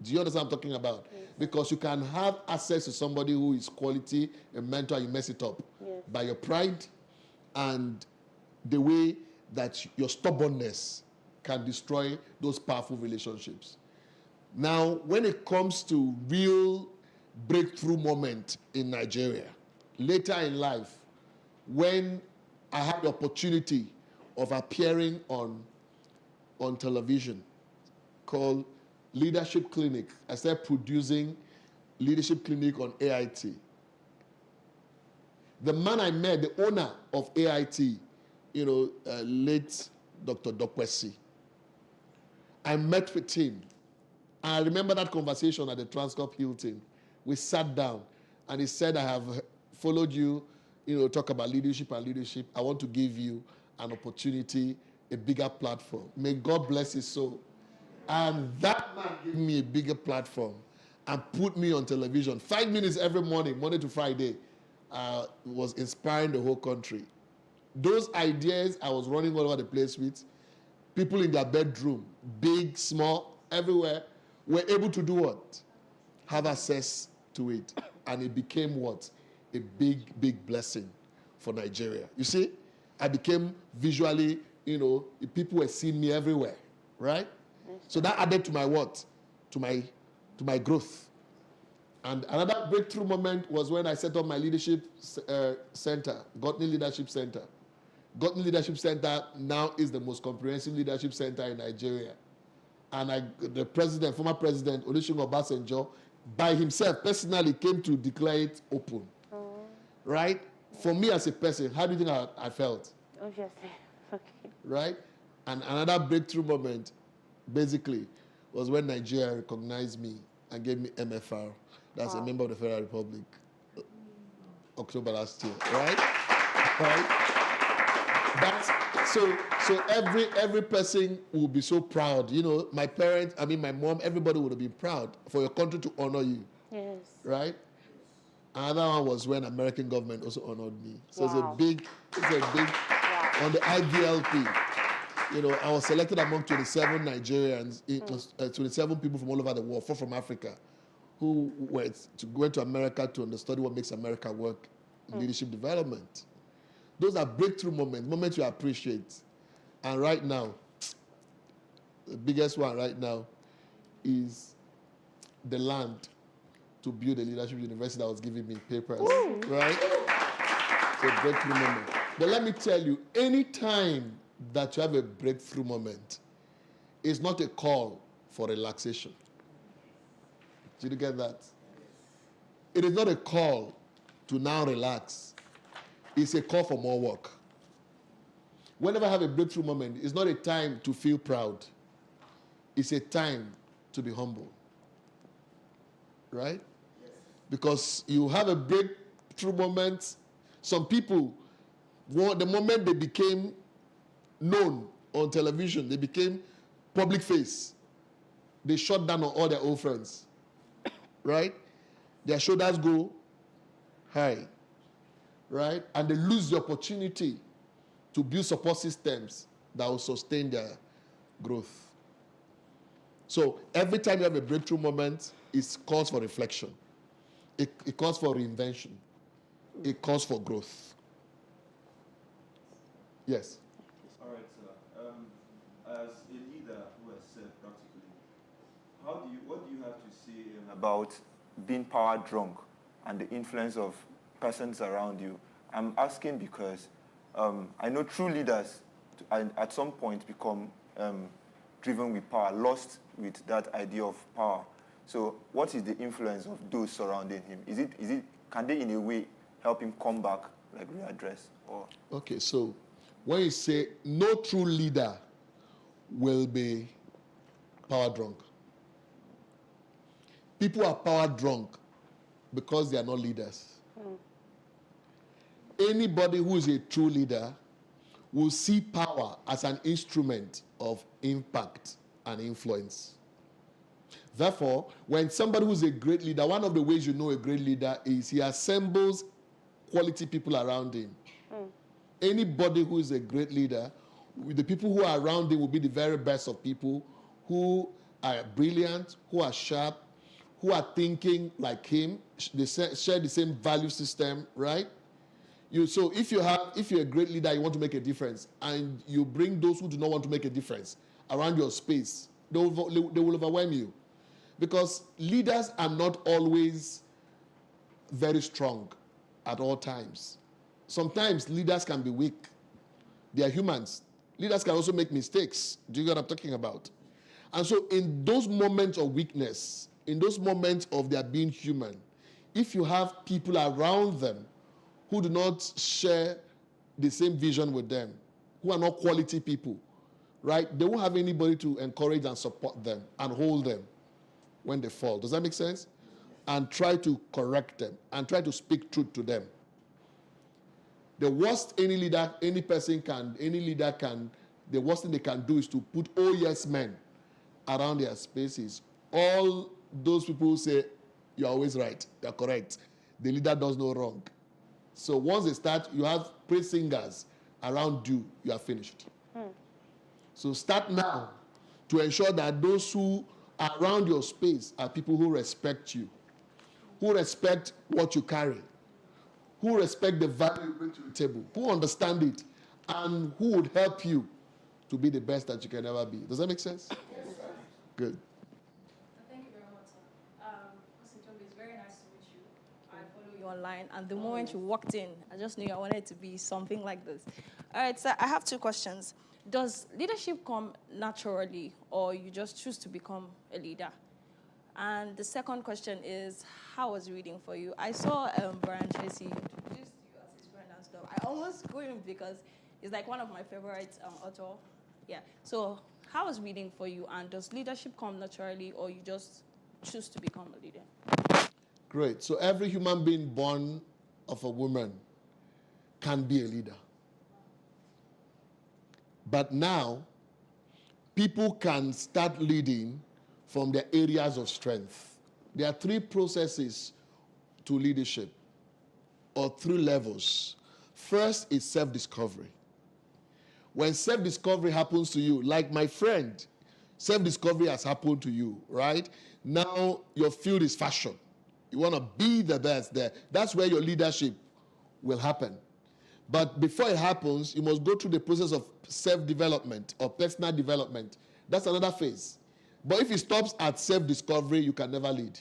Do you understand what I'm talking about? Yes. Because you can have access to somebody who is quality, a mentor, and you mess it up. Yes. By your pride and the way that your stubbornness can destroy those powerful relationships. Now, when it comes to real breakthrough moment in Nigeria, later in life, when I had the opportunity of appearing on television called Leadership Clinic. I started producing Leadership Clinic on AIT. The man I met, the owner of AIT, late Dr. Dokwesi, I met with him. I remember that conversation at the Transcorp Hilton. We sat down, and he said, I have followed you, talk about leadership and leadership. I want to give you an opportunity, a bigger platform. May God bless his soul. And that man gave me a bigger platform and put me on television. 5 minutes every morning, Monday to Friday, was inspiring the whole country. Those ideas I was running all over the place with, people in their bedroom, big, small, everywhere, were able to do what? Have access to it. And it became what? A big, big blessing for Nigeria. You see, I became visually, people were seeing me everywhere, right? So that added to my what? To my growth. And another breakthrough moment was when I set up my leadership center, Gotney Leadership Center. Gotney Leadership Center now is the most comprehensive leadership center in Nigeria. And the former president, Olusegun Obasanjo, by himself, personally came to declare it open. right? For me as a person, how do you think I felt? Obviously. Okay. Right? And another breakthrough moment, basically, was when Nigeria recognized me and gave me MFR. That's a member of the Federal Republic. October last year, right? Right? So every person will be so proud. You know, my parents, my mom, everybody would have been proud for your country to honor you. Yes. Right? Another one was when American government also honored me. So it's a big, on the IDLP. You know, I was selected among 27 Nigerians, 27 people from all over the world, 4 from Africa, who went to America to study what makes America work in leadership development. Those are breakthrough moments you appreciate. And right now, the biggest one right now is the land to build a leadership university that was giving me papers, right? It's a breakthrough moment. But let me tell you, any time that you have a breakthrough moment, it's not a call for relaxation. Did you get that? It is not a call to now relax. It's a call for more work. Whenever I have a breakthrough moment, it's not a time to feel proud. It's a time to be humble. Right? Because you have a breakthrough moment. Some people, the moment they became known on television, they became public face, they shut down on all their old friends. Right? Their shoulders go high. Right? And they lose the opportunity to build support systems that will sustain their growth. So every time you have a breakthrough moment, it calls for reflection. It calls for reinvention. It calls for growth. Yes? All right, sir. As a leader who has said practically, what do you have to say about being power drunk and the influence of persons around you? I'm asking because I know true leaders at some point become driven with power, lost with that idea of power. So what is the influence of those surrounding him? Can they in a way help him come back, like readdress? Or okay, so when you say no true leader will be power drunk. People are power drunk because they are not leaders. Anybody who is a true leader will see power as an instrument of impact and influence. Therefore, when somebody who is a great leader, one of the ways you know a great leader is he assembles quality people around him. Anybody who is a great leader, the people who are around him will be the very best of people who are brilliant, who are sharp, who are thinking like him. They share the same value system, right? So if you're a great leader, you want to make a difference, and you bring those who do not want to make a difference around your space, they will overwhelm you. Because leaders are not always very strong at all times. Sometimes leaders can be weak. They are humans. Leaders can also make mistakes. Do you get what I'm talking about? And so in those moments of weakness, in those moments of their being human, if you have people around them who do not share the same vision with them, who are not quality people, right? They won't have anybody to encourage and support them and hold them when they fall. Does that make sense? And try to correct them and try to speak truth to them. The worst any leader can, the worst thing they can do is to put oh yes men around their spaces. All those people who say, you're always right, you're correct. The leader does no wrong. So once they start, you have praise singers around you, you are finished. So start now to ensure that those who are around your space are people who respect you, who respect what you carry, who respect the value you bring to the table, who understand it, and who would help you to be the best that you can ever be. Does that make sense? Yes. Good. Thank you very much, sir. It's very nice to meet you. I follow you online, and the moment you walked in, I just knew I wanted it to be something like this. All right, so I have 2 questions. Does leadership come naturally, or you just choose to become a leader? And the second question is, how was reading for you? I saw Brian Tracy introduce I almost screamed because it's like one of my favorite author. Yeah. So how is reading for you? And does leadership come naturally, or you just choose to become a leader? Great. So every human being born of a woman can be a leader. But now, people can start leading from their areas of strength. There are 3 processes to leadership, or 3 levels. First is self-discovery. When self-discovery happens to you, like my friend, self-discovery has happened to you, right? Now your field is fashion. You want to be the best there. That's where your leadership will happen. But before it happens, you must go through the process of self-development or personal development. That's another phase. But if it stops at self-discovery, you can never lead.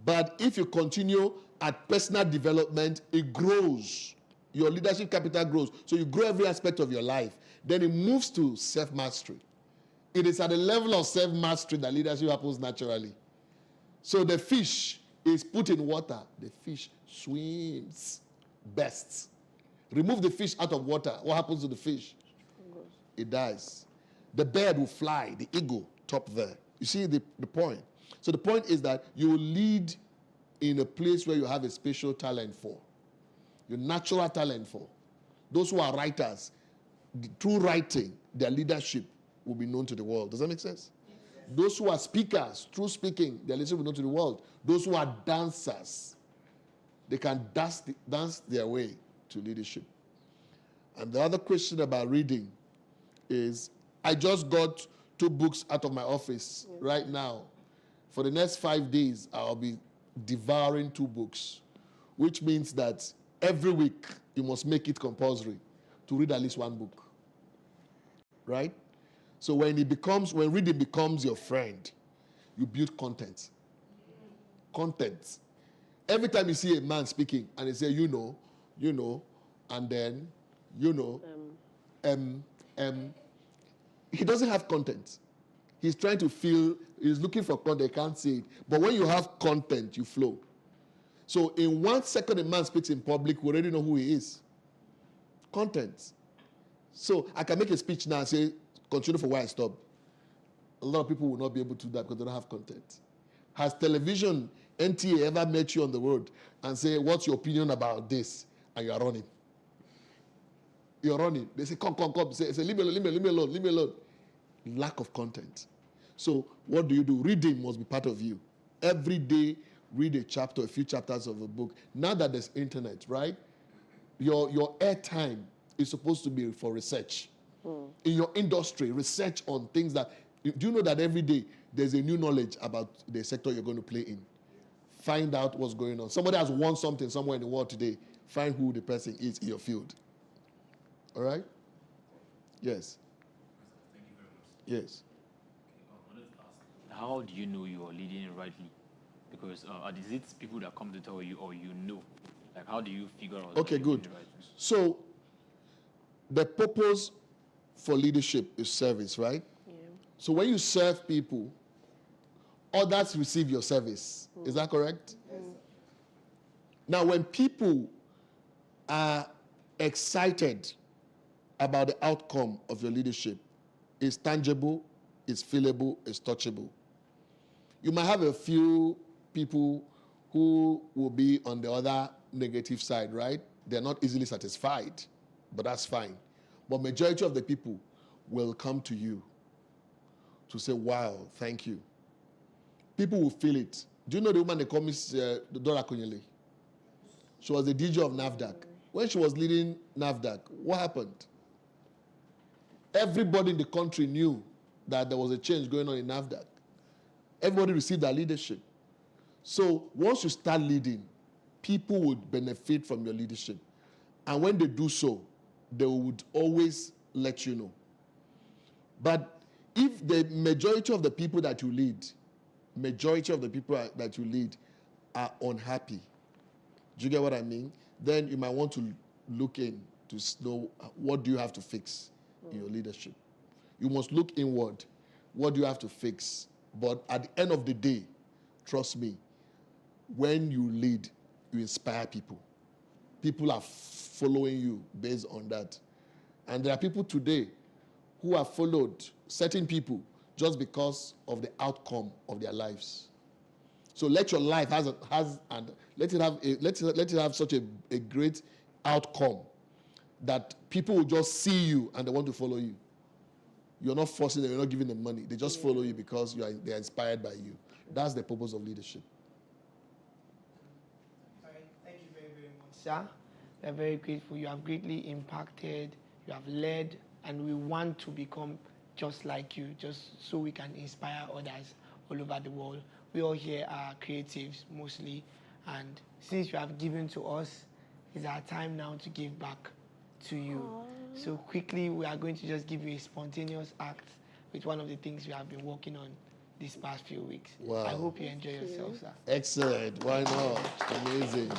But if you continue at personal development, it grows. Your leadership capital grows. So you grow every aspect of your life. Then it moves to self-mastery. It is at the level of self-mastery that leadership happens naturally. So the fish is put in water. The fish swims best. Remove the fish out of water. What happens to the fish? It dies. The bird will fly, the eagle, top there. You see the point? So the point is that you will lead in a place where you have a special talent for. Your natural talent for. Those who are writers, through writing, their leadership will be known to the world. Does that make sense? Those who are speakers, through speaking, their leadership will be known to the world. Those who are dancers, they can dance their way to leadership. And the other question about reading is, I just got 2 books out of my office right now. For the next 5 days, I'll be devouring 2 books, which means that every week you must make it compulsory to read at least 1 book. Right? So when reading becomes your friend, you build content. Content. Every time you see a man speaking and they say, you know, and then, he doesn't have content. He's trying to he's looking for content, can't say it. But when you have content, you flow. So in 1 second a man speaks in public, we already know who he is. Content. So I can make a speech now and say, continue for where I stop. A lot of people will not be able to do that because they don't have content. Has television, NTA ever met you on the road and say, what's your opinion about this? And you are running. You're running. They say, come. Say, leave me alone. Lack of content. So what do? Reading must be part of you. Every day, read a chapter, a few chapters of a book. Now that there's internet, right? Your airtime is supposed to be for research. In your industry, research on things that... Do you know that every day there's a new knowledge about the sector you're going to play in? Find out what's going on. Somebody has won something somewhere in the world today. Find who the person is in your field. All right? Yes. Thank you very much. Yes. How do you know you are leading rightly? Because is it people that come to tell you, or you know? Like, how do you figure out? Okay, good. Right? So, the purpose for leadership is service, right? Yeah. So when you serve people, others receive your service. Is that correct? Yes. Now, when people are excited about the outcome of your leadership, it's tangible, it's feelable, it's touchable. You might have a few people who will be on the other negative side, right? They're not easily satisfied, but that's fine. But majority of the people will come to you to say, wow, thank you. People will feel it. Do you know the woman they call Miss Dora Konyele? She was the DJ of NAFDAC. When she was leading NAFDAC, what happened? Everybody in the country knew that there was a change going on in NAFDAC. Everybody received that leadership. So once you start leading, people would benefit from your leadership. And when they do so, they would always let you know. But if the majority of the people that you lead are unhappy, do you get what I mean? Then you might want to look in to know what do you have to fix in your leadership. You must look inward. What do you have to fix? But at the end of the day, trust me, when you lead, you inspire people. people are following you based on that. And there are people today who have followed certain people just because of the outcome of their lives. So let your life let it have such a great outcome that people will just see you and they want to follow you. You're not forcing them, you're not giving them money. They just follow you because they're inspired by you. That's the purpose of leadership. All right, thank you very, very much, sir. We're very grateful. You have greatly impacted, you have led, and we want to become just like you, just so we can inspire others all over the world. We all here are creatives mostly, and since you have given to us, it's our time now to give back to you. Aww. So quickly, we are going to just give you a spontaneous act with one of the things we have been working on these past few weeks. Wow. I hope you enjoy yourself, sir. Excellent. Why not? Amazing.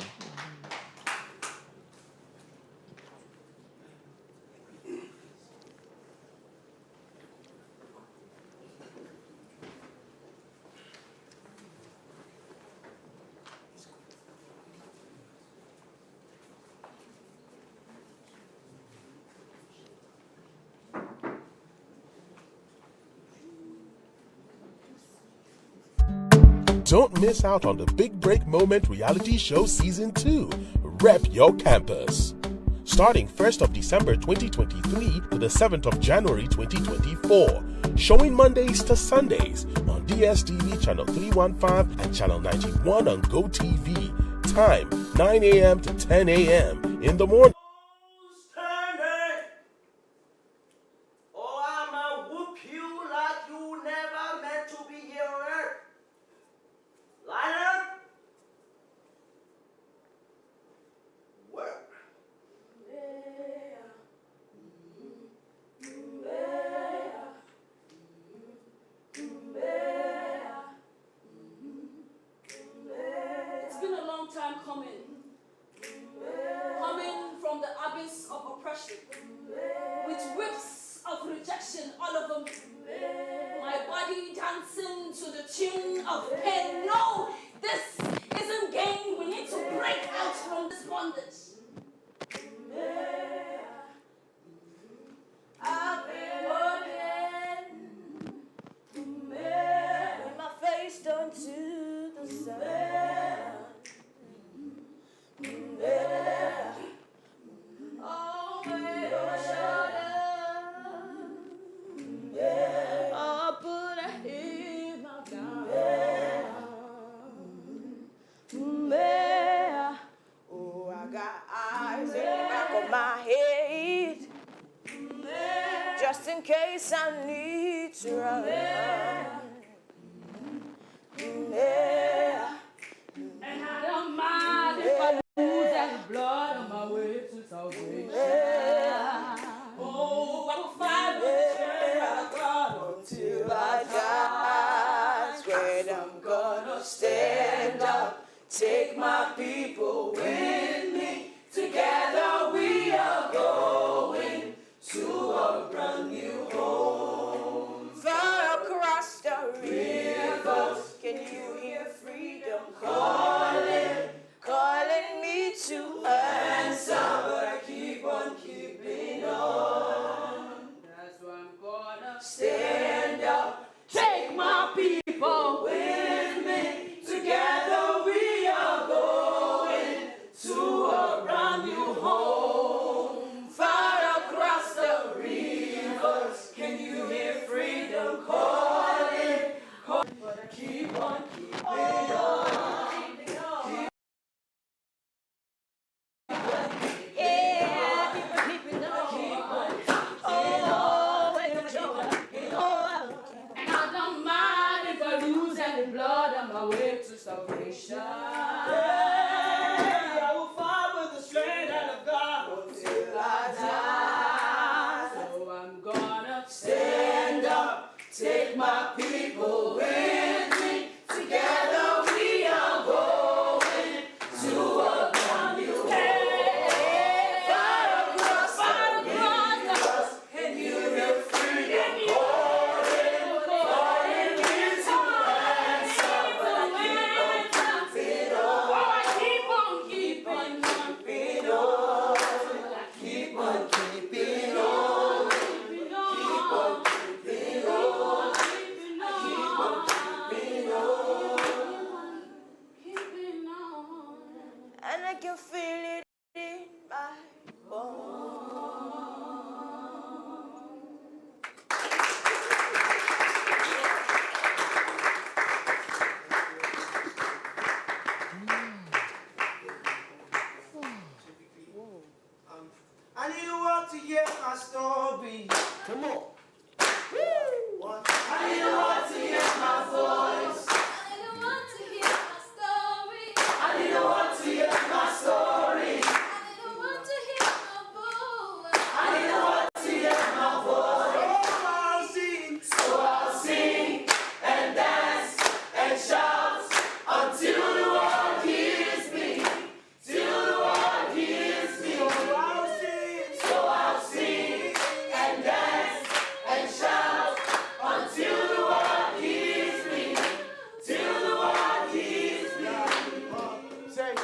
Don't miss out on the Big Break Moment reality show season 2, Rep Your Campus. Starting 1st of December 2023 to the 7th of January 2024. Showing Mondays to Sundays on DSTV channel 315 and channel 91 on GoTV. Time 9 a.m. to 10 a.m. in the morning. Just in case I need to run. Yeah. And I don't mind if I lose any blood on my way to salvation. Yeah. Oh, I will fight with the strength of God until I die. Swear I'm gonna stand up, take my people with me. Together we are going to a brand new home. Far across the rivers, can you hear freedom calling? Calling me to answer, but I keep on keeping on. That's why I'm gonna stand up, take my people with me. Together we are going to a brand new home. can feel it in my bones. I need the world to hear my story. Come on. I need the world to hear my voice. I need the world to hear my story. I need the world to hear my story. I need the world to hear my voice. I need the world to hear my voice. So I'll sing and dance and shout until the world hears me. Till the world hears me. So I'll sing and dance and shout until the world hears me. Till the world hears me. Say,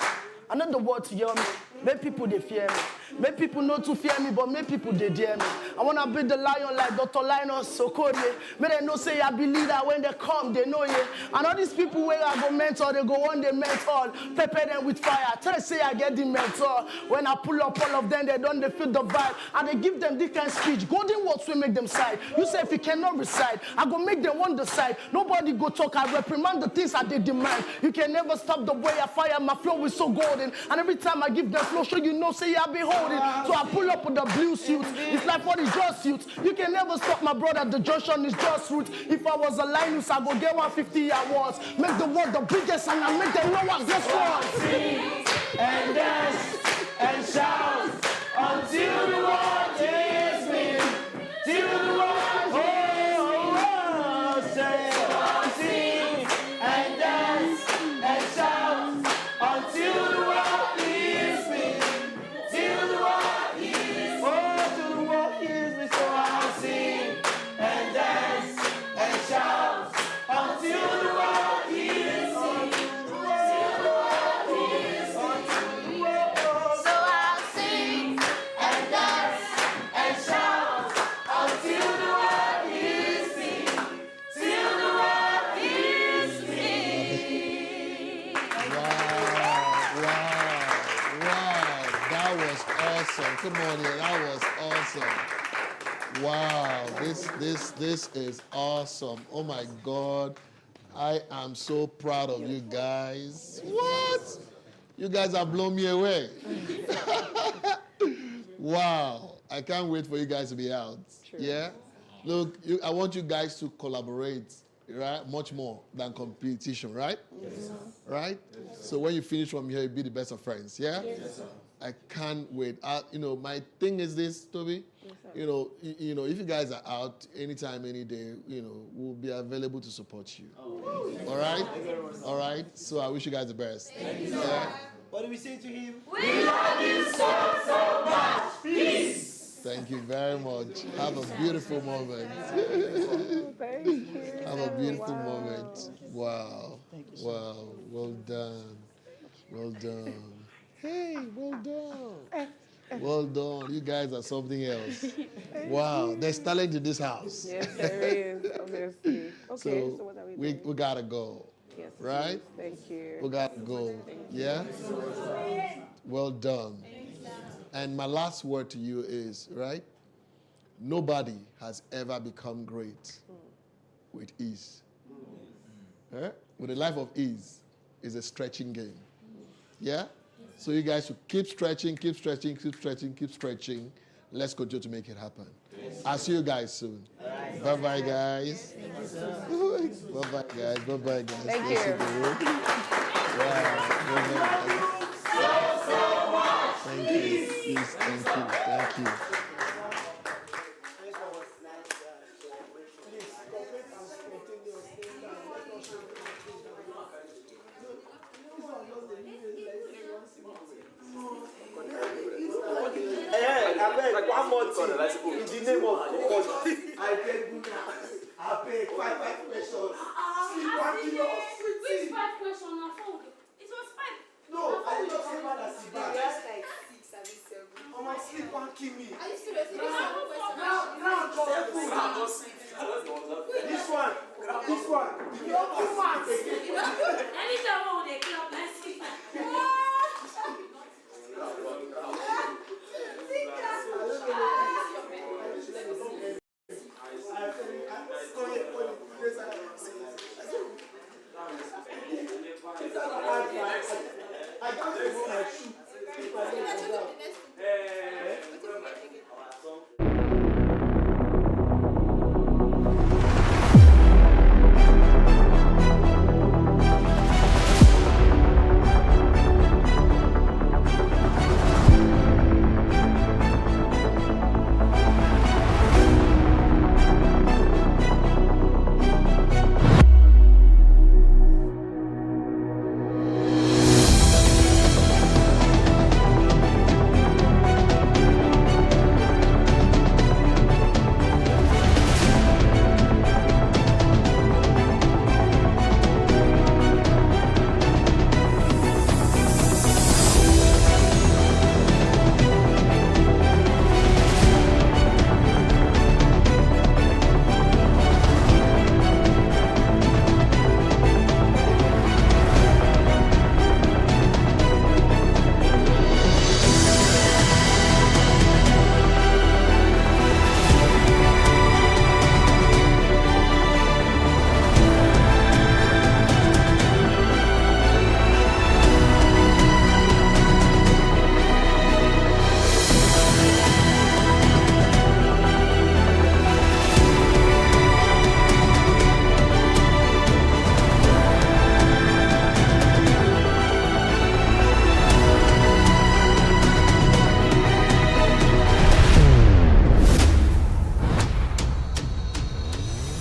I know the word to hear me. Make people they fear me. Make people not to fear me, but make people they dare me. I wanna be the lion like Dr. Linus Sokorie. May they know say I be leader when they come, they know ye. And all these people where I go mentor, they go on they mentor. Pepper them with fire. Tell them say I get the mentor. When I pull up all of them, they don't they feel the vibe. And they give them this kind of speech. Golden words will make them side. You say if you cannot recite, I go make them one decide. Nobody go talk, I reprimand the things that they demand. You can never stop the way I fire, my flow is so golden. And every time I give them flow, sure you know, say I be holding. So I pull up with the blue suit. It's like what is just suit. You can never stop my brother, the junction is just route. If I was a Linus, I go get 150 awards. Make the world the biggest and I make them know I guess what. Sing and dance and shout until the world hears me. Till the world hears me. Say, sing and dance and shout until the world hears me. Till the world hears me. Oh, till the world hears me. So I'll sing and dance and shout until the world hears me. Till the world hears me. So I'll sing And dance and shout until the world hears me. Till the world hears me. Wow. That was awesome. Come on here. That was awesome. Wow. This is awesome. Oh my God. I am so proud of you guys. What? You guys have blown me away. Wow. I can't wait for you guys to be out. Yeah? Look, I want you guys to collaborate, right? Much more than competition, right? Yes. Right? So when you finish from here, you'll be the best of friends, yeah? Yes, sir. I can't wait. My thing is this, Toby. Yes, sir. If you guys are out anytime, any day, we'll be available to support you. All right? All right? So I wish you guys the best. Thank you, Yeah? sir. What do we say to him? We love you so, so much. Peace. Thank you very much. Have a beautiful moment. Thank you. Have a beautiful moment. Wow. Wow. Well done. Well done. Hey, well done. Well done. You guys are something else. Wow. There's talent in this house. Yes, there is, obviously. Okay, so what are we doing? We gotta go. Yes, Right? thank you. We gotta go. Yeah? Well done. And my last word to you is, right? Nobody has ever become great with ease. Eh? With a life of ease is a stretching game. Yeah? So you guys should keep stretching, keep stretching, keep stretching, keep stretching. Let's continue to make it happen. I'll see you guys soon. Bye-bye, guys. Bye-bye, guys. Bye-bye, guys. Thank Let's you. hit the road. Wow. Thank you. Please, thank you. Thank you. One more thing. In the name of God, I beg you now. I beg 5 questions. Sleep 1 kilo of sweet tea. Which 5 questions? It was 5. No, I just say man as he bad. Just like 6 and 7. Oh my sleep 1 kill me. Are you serious? Now just this one. You are too much. Anytime I want to clap, let's see. can't remove my shoe. If my leg is down.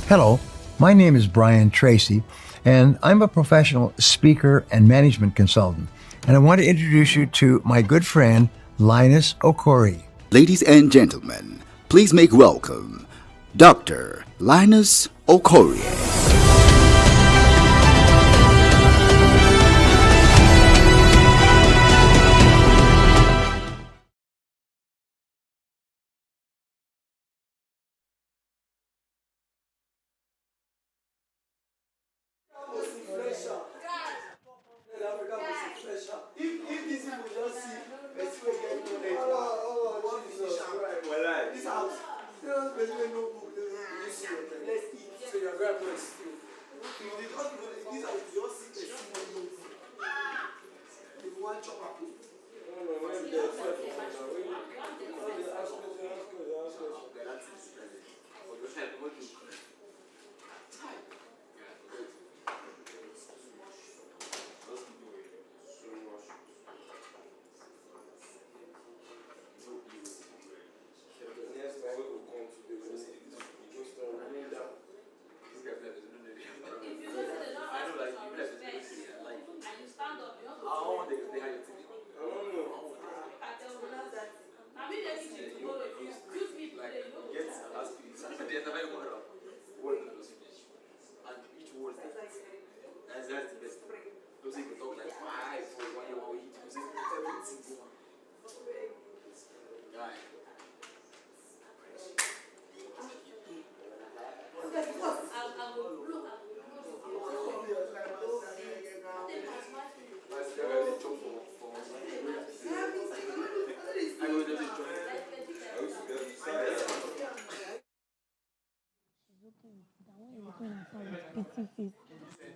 Hello, my name is Brian Tracy, and I'm a professional speaker and management consultant. And I want to introduce you to my good friend, Linus Okori. Ladies and gentlemen, please make welcome Dr. Linus Okori. If these people just see, let's see again. This house, let's eat. So your grandma is still. These are just see if one chop up.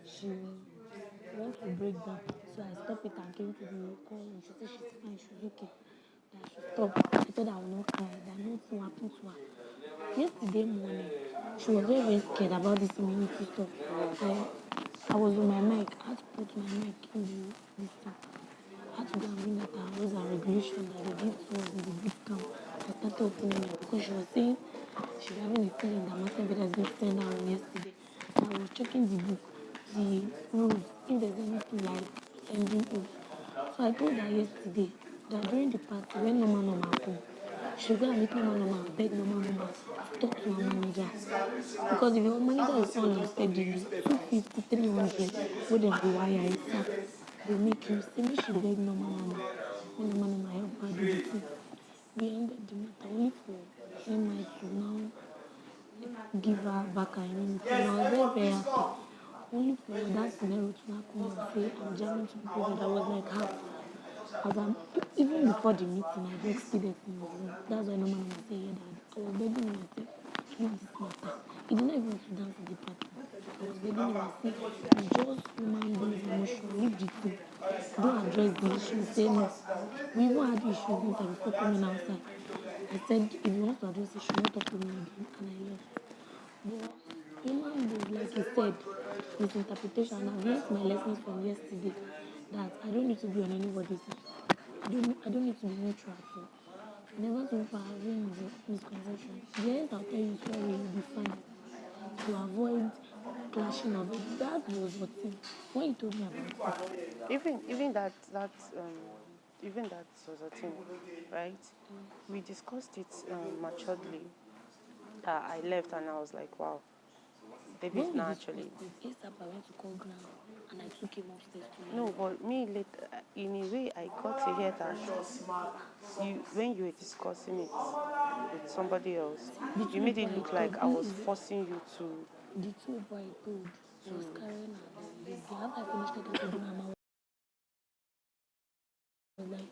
She wants to break down, so I stopped it and came to the call and she said she's fine, she's okay. That I should stop. I thought I would not cry, that nothing happened to her. Yesterday morning, she was very, very scared about this immunity stuff. I was on my mic. I had to put my mic in this thing. I had to go and bring out her rules and regulations that they give to us in the boot camp. I started opening it because she was saying she was having a feeling that Martin Beda has been sent out yesterday. So I was checking the book, the rules, if there's anything like sending oath. So I told her yesterday that during the party, when Mama came, she go and meet Mama, beg Mama, talk to her manager. Because if your manager is on unsteady, 250, 300, what they go wire is they make you say, me she beg Mama, when Mama help her do the thing. We ended the matter only for MI to now give her back her immunity. And I was very, very happy. Only for that scenario to not come and say I'm jamming to people that I was like, how? Even before the meeting, I just pleaded for my room. That's why no man will say, yeah, Dad. I was begging him, I said, you know this matter. He did not even want to dance at the party. I was begging him, I said, it's just human beings emotion, leave the two. Don't address the issue. He said no. We even had issues one time before coming outside. I said, if you want to address the issue, don't talk to me again, and I left. But human beings, like you said, misinterpretation. I've learned my lessons from yesterday that I don't need to be on anybody's side. I don't need to be neutral. So never think for having misconception. The end I'll tell you sorry, you'll be fine. To avoid clashing of it. That was what thing. When you told me about it. Even that was a thing, right? We discussed it maturely. I left and I was like, wow, baby's not actually. ASAP, I went to call Grandma and I took him upstairs to No, but me later, in a way, I got to hear that when you were discussing it with somebody else, you made it look like I was forcing you to. The two people I told was carrying her. The day after I finished talking to Grandma, I was like,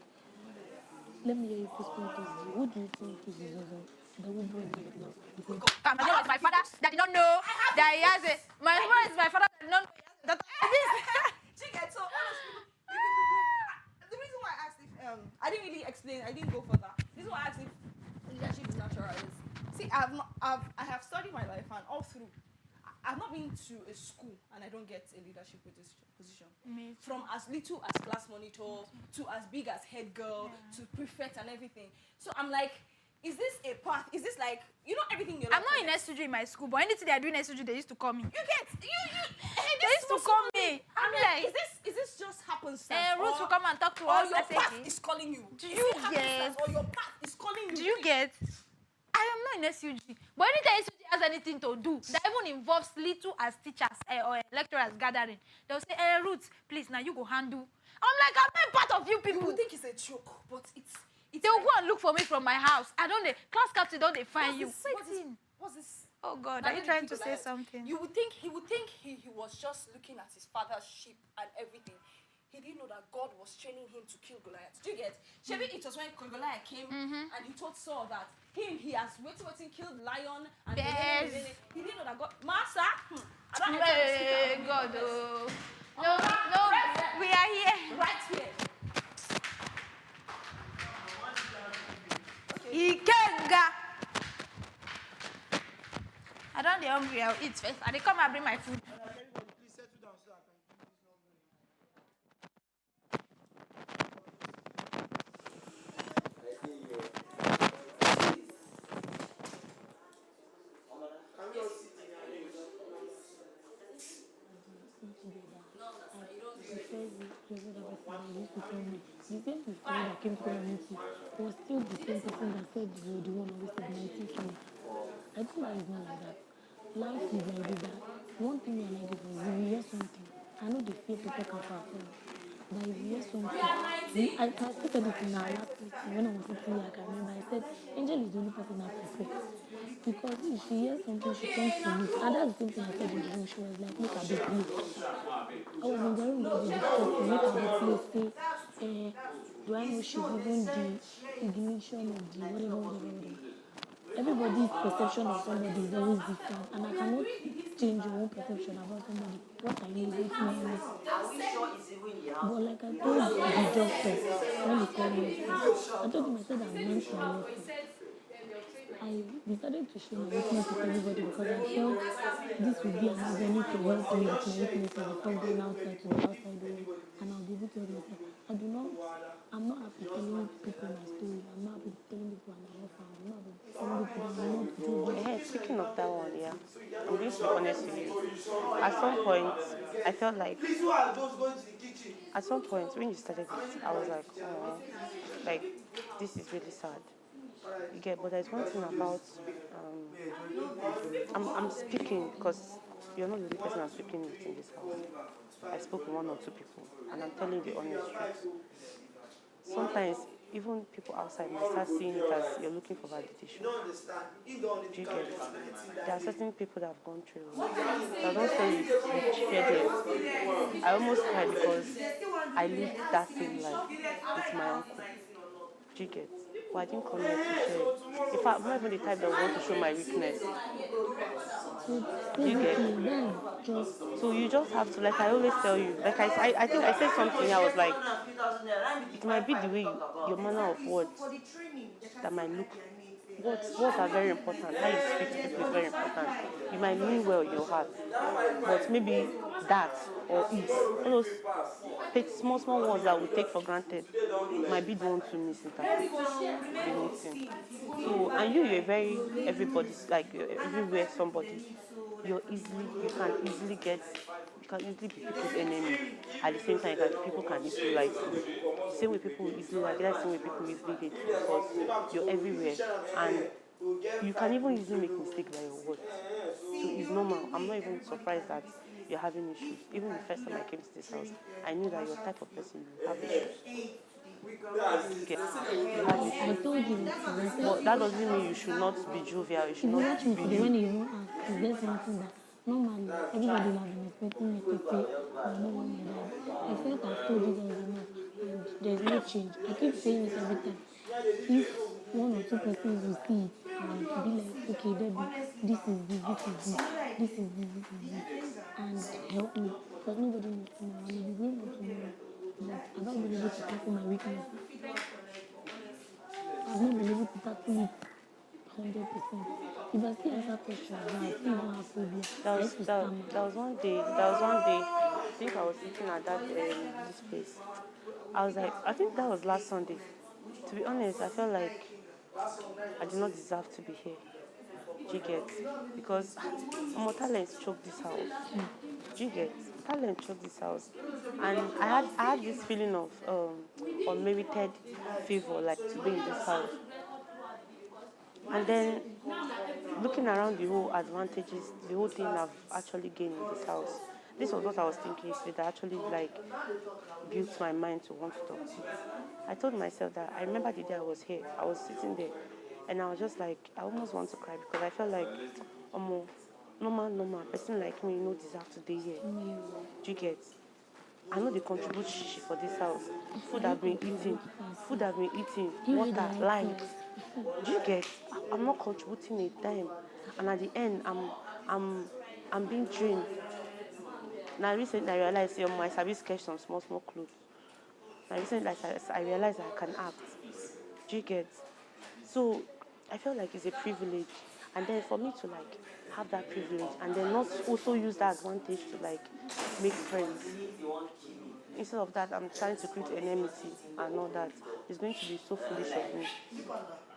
let me hear your first point of view. What do you think is the reason that we brought it up? My father that did not know that he has it. My father is my father that did not know that Chicken, so honestly, the reason why I asked if I didn't really explain, I didn't go further. The reason why I asked if leadership is natural is, see, I have studied my life and all through, I've not been to a school and I don't get a leadership position. From as little as class monitor to as big as head girl to prefect and everything. So I'm like, is this a path? Is this like, you know, everything you're I'm not in SUG in my school, but anything they are doing in SUG, they used to call me. You get, they used to call me. I'm like, is this just happenstance? Ruth will come and talk to or us. Your path is calling you. Do you get? Or your path is calling you. Do you get? I am not in SUG. But anytime SUG has anything to do that even involves little as teachers or lecturers gathering, they'll say, Ruth, please, now you go handle. I'm like, I'm not part of you people. You would think it's a joke, but it's they'll go and look for me from my house. I don't know. Class captain, don't they find you? What's this? Oh God, are you trying to say something? He would think he was just looking at his father's sheep and everything. He didn't know that God was training him to kill Goliath. Do you get? Maybe it was when Goliath came and he told Saul that he has waiting killed lion and yes. He didn't know that God Master. Hey, God, oh. No, we are here. Right here. Ikenga. I don't get hungry. I'll eat first. And they come and bring my food. The same person that came to me was still the same person that said you were the one always said 19 I think that is not like that. Life is like this. That one thing you are like this is if you hear something, I know the fear to talk about it. But if you hear something, I still said it in our last meeting when I was sitting here, I can remember I said, Angel is the only person I prefer. Because if she hears something, she comes to me. And that's the same thing I said in the room. She was like, look at the place. I was in the room that we discussed, look at the place, say, do I know she's even the ignition of the whatever. Everybody's perception of somebody is always different, and I cannot change your own perception about somebody. What I know is what me. But like I told the doctor when he called me, I told him I said I'm meant my lesson. I decided to share my weakness with everybody because I felt this would be an avenue to help me with my weaknesses before going outside to the outside world, and I'll be able to help myself. I'm not happy telling people my story. I'm not happy telling people I'm not found. I'm not happy telling people I'm not doing. Yeah, speaking of that one, yeah, I'm going to be honest with you. At some point, I felt like, at some point when you started it, I was like, oh, like, this is really sad. You get, but there's one thing about, I'm speaking because you're not the only person I'm speaking with in this house. I spoke with 1 or 2 people, and I'm telling the honest truth. Sometimes, even people outside might start seeing it as you're looking for validation. Do you get it? There are certain people that have gone through. I don't say it. I almost cried because I lived that same life with my uncle. Do you get it? but I didn't come here to share it. In fact, I'm not even the type that want to show my weakness. You get? So you just have to, like I always tell you, like I think I said something here, I was like, it might be the way your manner of words that might look. Words are very important. How you speak to people is very important. You might mean well in your heart, but maybe that or it, all those small words that we take for granted might be the one to misinterpret the whole thing. So, and you're very everybody's like everywhere somebody. You can easily be people's enemy. At the same time, people can easily like you. Same way people easily like that, same way people easily hate you because you're everywhere. And you can even easily make mistakes by your words. So it's normal. I'm not even surprised that you're having issues. Even the first time I came to this house, I knew that you're the type of person you have issues. I told you. But that doesn't mean you should not be jovial. You should not be today when you ask, is there something that normally everybody would have been expecting me to say, I know when my dad. I felt I've told you guys enough and there's no change. I keep saying this every time. If one or two persons will see it and be like, okay, Debbie, this is this, and help me. Because nobody knows tomorrow. I may be going on tomorrow, but I've not been able to tackle my weakness. I've not been able to tackle it 100%. If I still answer questions, I still don't have phobia. There was one day, I think I was sitting at that this place. I was like, I think that was last Sunday. To be honest, I felt like I did not deserve to be here. Do you get? Because more talents choked this house. Do you get? Talent choked this house. And I had this feeling of unmerited favor, like to be in this house. And then looking around the whole advantages, the whole thing I've actually gained in this house. This was what I was thinking yesterday that actually like built my mind to want to talk. I told myself that I remember the day I was here, I was sitting there and I was just like, I almost want to cry because I felt like normal person like me, deserve to be here. Do you get? I know they contribute shishi for this house. Food I've been eating, water, light. Do you get? I'm not contributing a dime, and at the end, I'm being drained. Now recently I realized my service catch some small clothes. Now recently I realized I can act. Do you get? So I felt like it's a privilege, and then for me to like have that privilege, and then not also use that advantage to like make friends. Instead of that, I'm trying to create enmity and all that. It's going to be so foolish of me.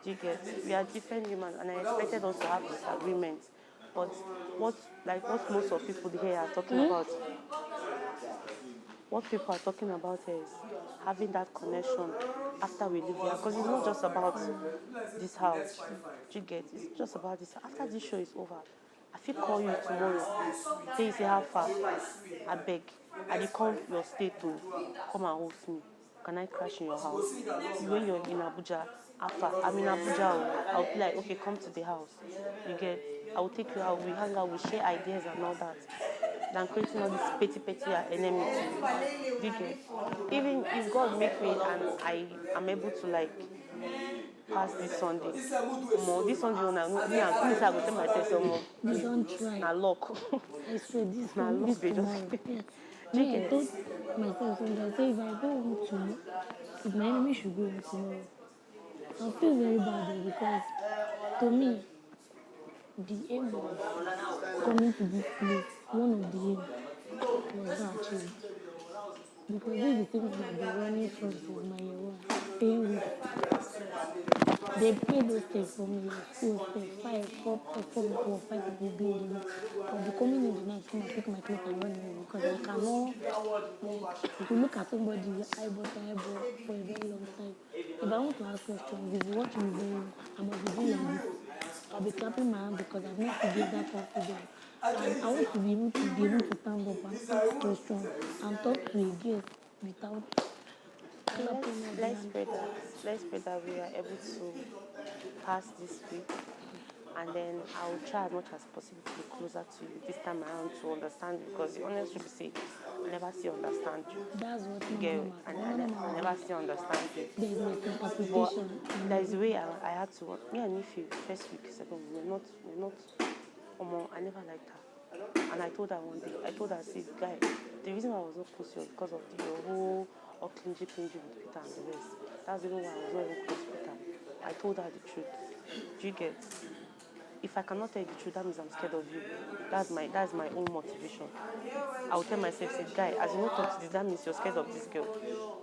Do you get? We are different humans, and I expected us to have disagreements. But what most of people here are talking about, what people are talking about is having that connection after we leave here. Because it's not just about this house. Do you get? It's just about this. After this show is over, I feel call you tomorrow. Say you say how far? I beg. I dey come your state to come and host me. Can I crash in your house? When you're in Abuja, after I'm in Abuja, I'll be like, okay, come to the house. You get? I will take you out. We hang out. We share ideas and all that. Than creating all this petty enmity. You get? Even if God make me and I am able to like pass this Sunday. This Sunday when I go tell myself You don't try. Na luck. I swear this Na luck they just I told myself something. I say if I go home tomorrow, if my enemy should go home tomorrow, I'll feel very bad because to me, the aim of coming to this place, one of the aims was not achieved. Because this is the things that I've been running from since my year one. Paying with. They pay those things for me, like 4 people, 5 people being in it. I'll be coming in the night, come and pick my clothes and run away because I cannot, like, if you look at somebody eyeball to eyeball for a very long time, if I want to ask questions, if you watch me very well, I must be doing like this. I'll be clapping my hands because I've not to give that confidence. And I want to be able to stand up and ask questions and talk to a guest without clapping my hands. Let's pray that we are able to pass this week And then I will try as much as possible to be closer to you this time around to understand you, because the honest truth is, I never see understand you. That's what You get it? I never see understand you. There is misinterpretation. But there is a way I had to. Me and Nifi, first week, second week, we're not. I never liked her, and I told her one day. I told her, see, guy, the reason why I was not close to you was because of your whole clingy with Peter and the rest. That's the reason why I was not even close to Peter. I told her the truth. Do you get? If I cannot tell you the truth, that means I'm scared of you. That's my own motivation. I will tell myself, say, guy, as you not talk to this, that means you're scared of this girl.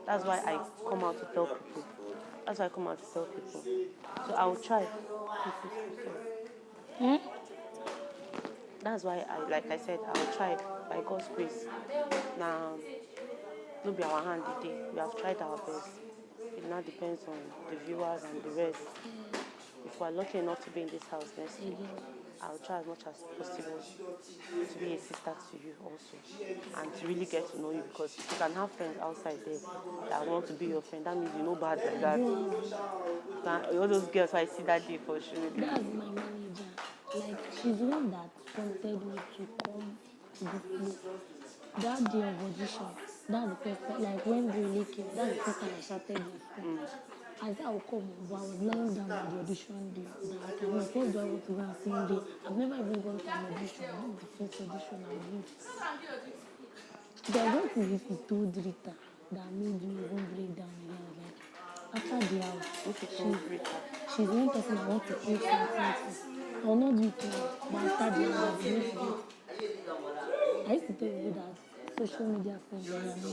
That's why I come out to tell people. That's why I come out to tell people. So I will try. That's why like I said, I will try by God's grace. Now, no be our hand the day. We have tried our best. It now depends on the viewers and the rest. If we're lucky enough to be in this house next week, I'll try as much as possible to be a sister to you also, and to really get to know you, because you can have friends outside there that want to be your friend. That means you know bad like that. All those girls I see that day for sure. That's my manager. Like, she's the one that prompted me to come to this place. That day of audition, that's the first time, like when they really came, that's the first time I shouted my friend. I said I would come, but I was lying down on the audition day. That I was told do I want to go and sing day. I've never even gone to an audition. This is the first audition I've been. There's one thing if you told Rita that made you even break down again. I was like, after the house, she's one person I want to play something to. I will not do it now, but after the house, I will do it. I used to tell you that social media friends are me.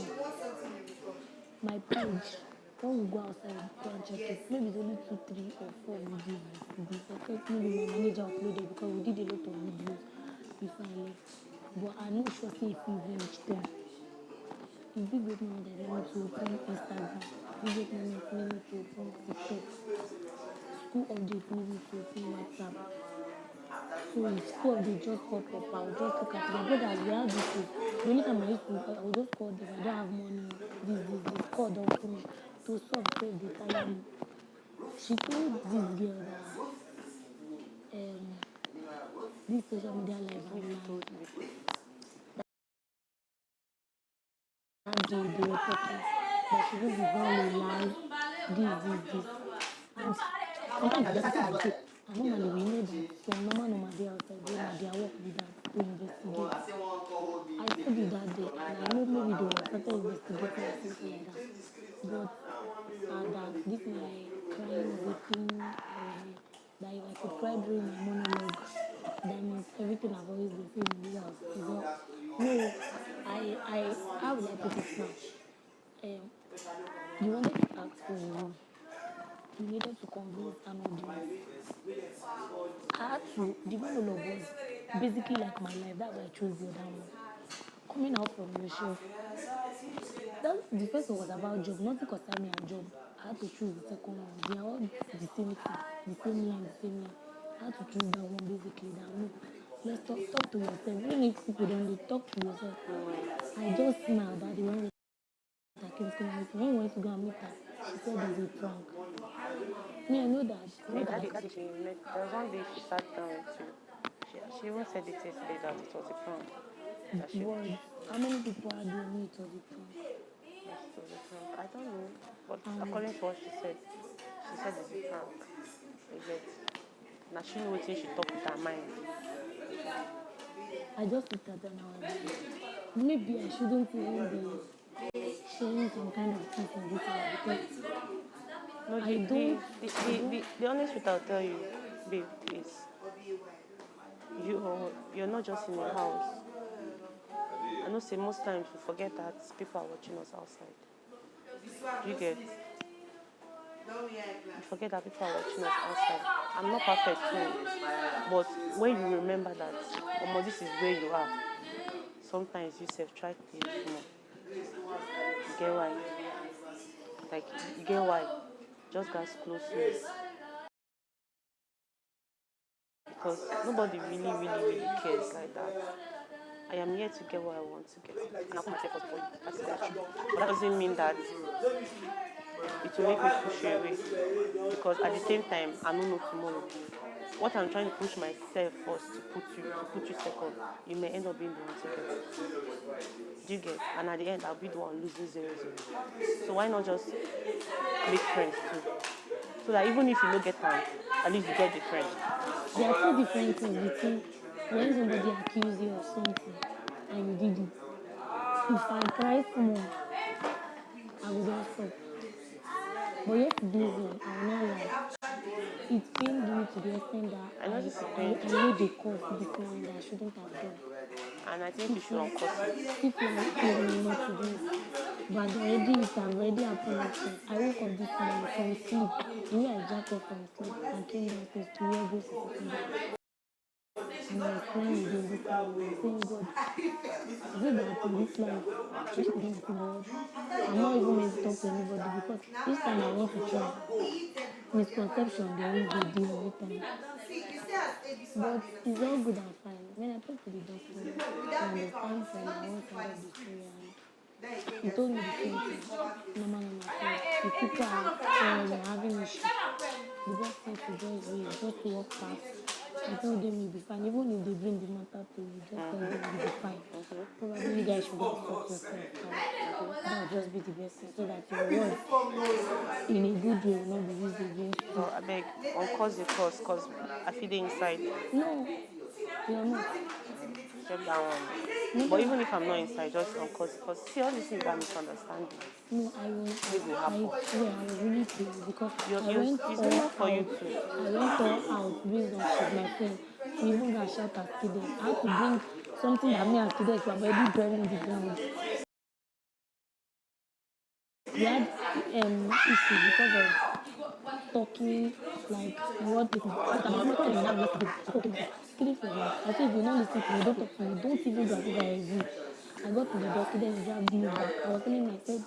My page, when we go outside, go and check it. Maybe it's only 2, 3, or 4 videos. Maybe my manager uploaded because we did a lot of videos before I left. But I know sure if we reach them. The big great moment that they need to open Instagram. Big great moment they need to open TikTok. School updates need to open WhatsApp. So if school updates just pop up, I'll just look at them. Brothers, we have this week. The only time I used to, I will just call them. I don't have money. This call don't finish. To solve so they tire me. She told this girl that this social media life online. That day they were talking that she will be very live, this. And sometimes they have to say, and normally we know that some normal day outside, they work with that to investigate. I told you that day, and I know maybe they were started investigating or something like that. But that this my crying waiting that if I could cry during my monologue, that means everything I've always been saying in this house is up. No, how will I put it now? You wanted to ask for a role. You needed to convince an audience. I had to, the monologue was basically like my life. That's why I chose the other one. Coming out from your shelf. The first one was about job, nothing concerned me and job. I had to choose the second one. They are all the same thing, the same line. I had to choose that one basically. That no, let's talk to yourself. Even if people don't talk to yourself. I just smiled at the one that came to meet me. When we went to go and meet her, she said there's a prank. Me, I know that. There was one day she sat down with you. She even said it yesterday that it was a prank. Words. How many people are doing it was a prank? Yes, it was a prank. I don't know. But according to what she said it's a prank. Now she knows what she talk with her mind. I just looked at her now and like, maybe I shouldn't even be sharing some kind of things in this house because no, the honest truth I'll tell you, babe, is you're not just in your house. I know say most times we forget that people are watching us outside. Do you get? You forget that people are watching us outside. I'm not perfect too, but when you remember that, this is where you are, sometimes you try to play small. You get why? Like, you get why? Just guys close to you. Because nobody really cares like that. I am here to get what I want to get. And I'll put myself for you. But that doesn't mean that it will make me push you away. Because at the same time, I don't know tomorrow. what I'm trying to push myself first to put you second, you may end up being the one to get. Do you get? And at the end, I'll be the one losing 0-0. So why not just make friends too? So that even if you don't get time, at least you get the friend. There are two different things between when somebody accuses you of something and you did it. If I try more, I will just stop. But yesterday's one, I will not lie. It pained me to the extent that I made a call for this morning that I shouldn't have done. And I think you should uncurse it. If you told me not to do it, but already it has already happened. I woke up this morning from sleep. The way I jacked up from sleep and came downstairs to where Grace is sitting down. And I was crying again this morning, saying, God, is it that in this life, which is the world, I'm not even meant to talk to anybody because each time I want to try, misconception, they always do deal every time. But it's all good and fine. When I talked to the doctor, I understand from my own side of the story, and he told me the same thing. Normal, if people are having issues, the best thing to do is just to walk past. I told them you'll be fine. Even if they bring the matter to you, just tell them you'll be fine. Probably you guys should just sort yourself out. That would just be the best thing so that your word in a good way will not be used against you. So I beg, uncurse the curse, because I feel the inside. No, you're not. Check that one. But even if I'm not inside, just uncurse it. Because see, all these things are misunderstanding. No, I will. This will happen. I swear, I was really pleased because I went it's not for you too. I went all out based on she's my friend. She even got shot at students. I had to bring something that me and students were already dwelling the ground. We had issues because of talking, like what people. But I'm not telling you now what to do. Kidding for me. I said, if you don't listen to me, don't talk to me, don't even do as if I exist. I got to the doctor, then he dragged me back. I was telling him, I said,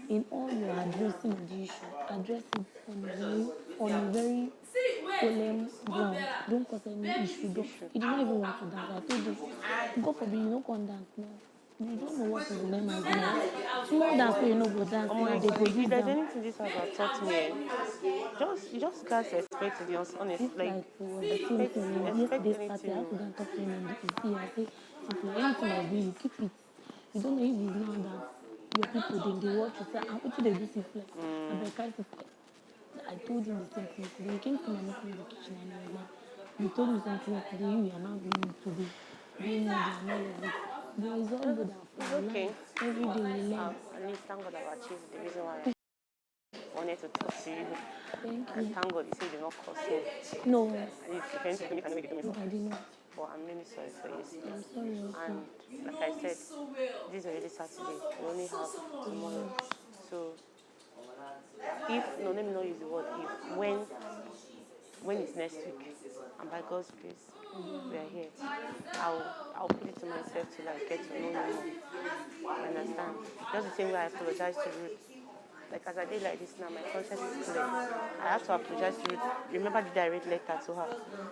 in all your addressing of the issue, address it on a very solemn ground. Don't cause any issue. He did not even want to dance. I told him, God forbid, you don't come dance now. You don't know what to remember now. Small dance, you know, go dance. If there's anything this house has taught me, you just can't expect the honest. Like, yesterday party, I have to go and talk to him in the ear. I say, if anything I do, you keep it. You don't know if it's now that your people they watch you say, what do they do to flex? I told him the same thing today. He came to my meeting in the kitchen and he was like, you told me something today, you are not doing it today. Doing media and all of it. But it's all good and fun. Okay. Every day we learn. At least thank God I've achieved the reason why I wanted to talk to you. Thank you. And thank God you said you're not cursing. No. At least you can't tell me if I know you No, I did not. But I'm really sorry for you. I'm sorry also. And like I said, this is already Saturday. We only have tomorrow. So if let me not use the word if, when it's next week, and by God's grace, we are here. I'll put it to myself to like get to know you more. You understand? Just the same way I apologize to Ruth. Like as I did like this now, my conscience is clear. I have to apologize to Ruth. Remember the direct letter to her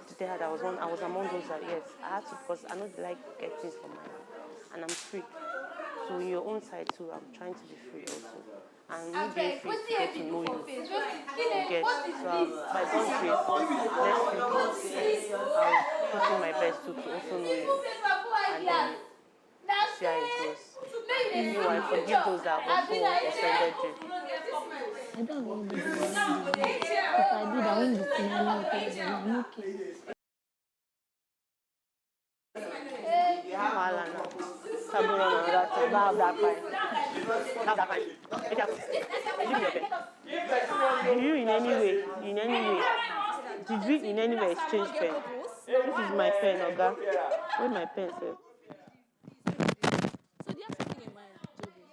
to tell her that I was among those that yes, I had to because I know they like get things from my life. And I'm free. So in your own side too, I'm trying to be free also. And me being free to get to know you. Get so by God's grace, next week I'll put in my best to also know you. And then see how it goes. You I forgive those that have also offended you. I don't want to be the one. If I did, I won't be smiling because I'm okay. Do you in any way, did we in any way exchange pen? This is my pen, Oga. Where my pen, sir? So do you have something in mind, Joby?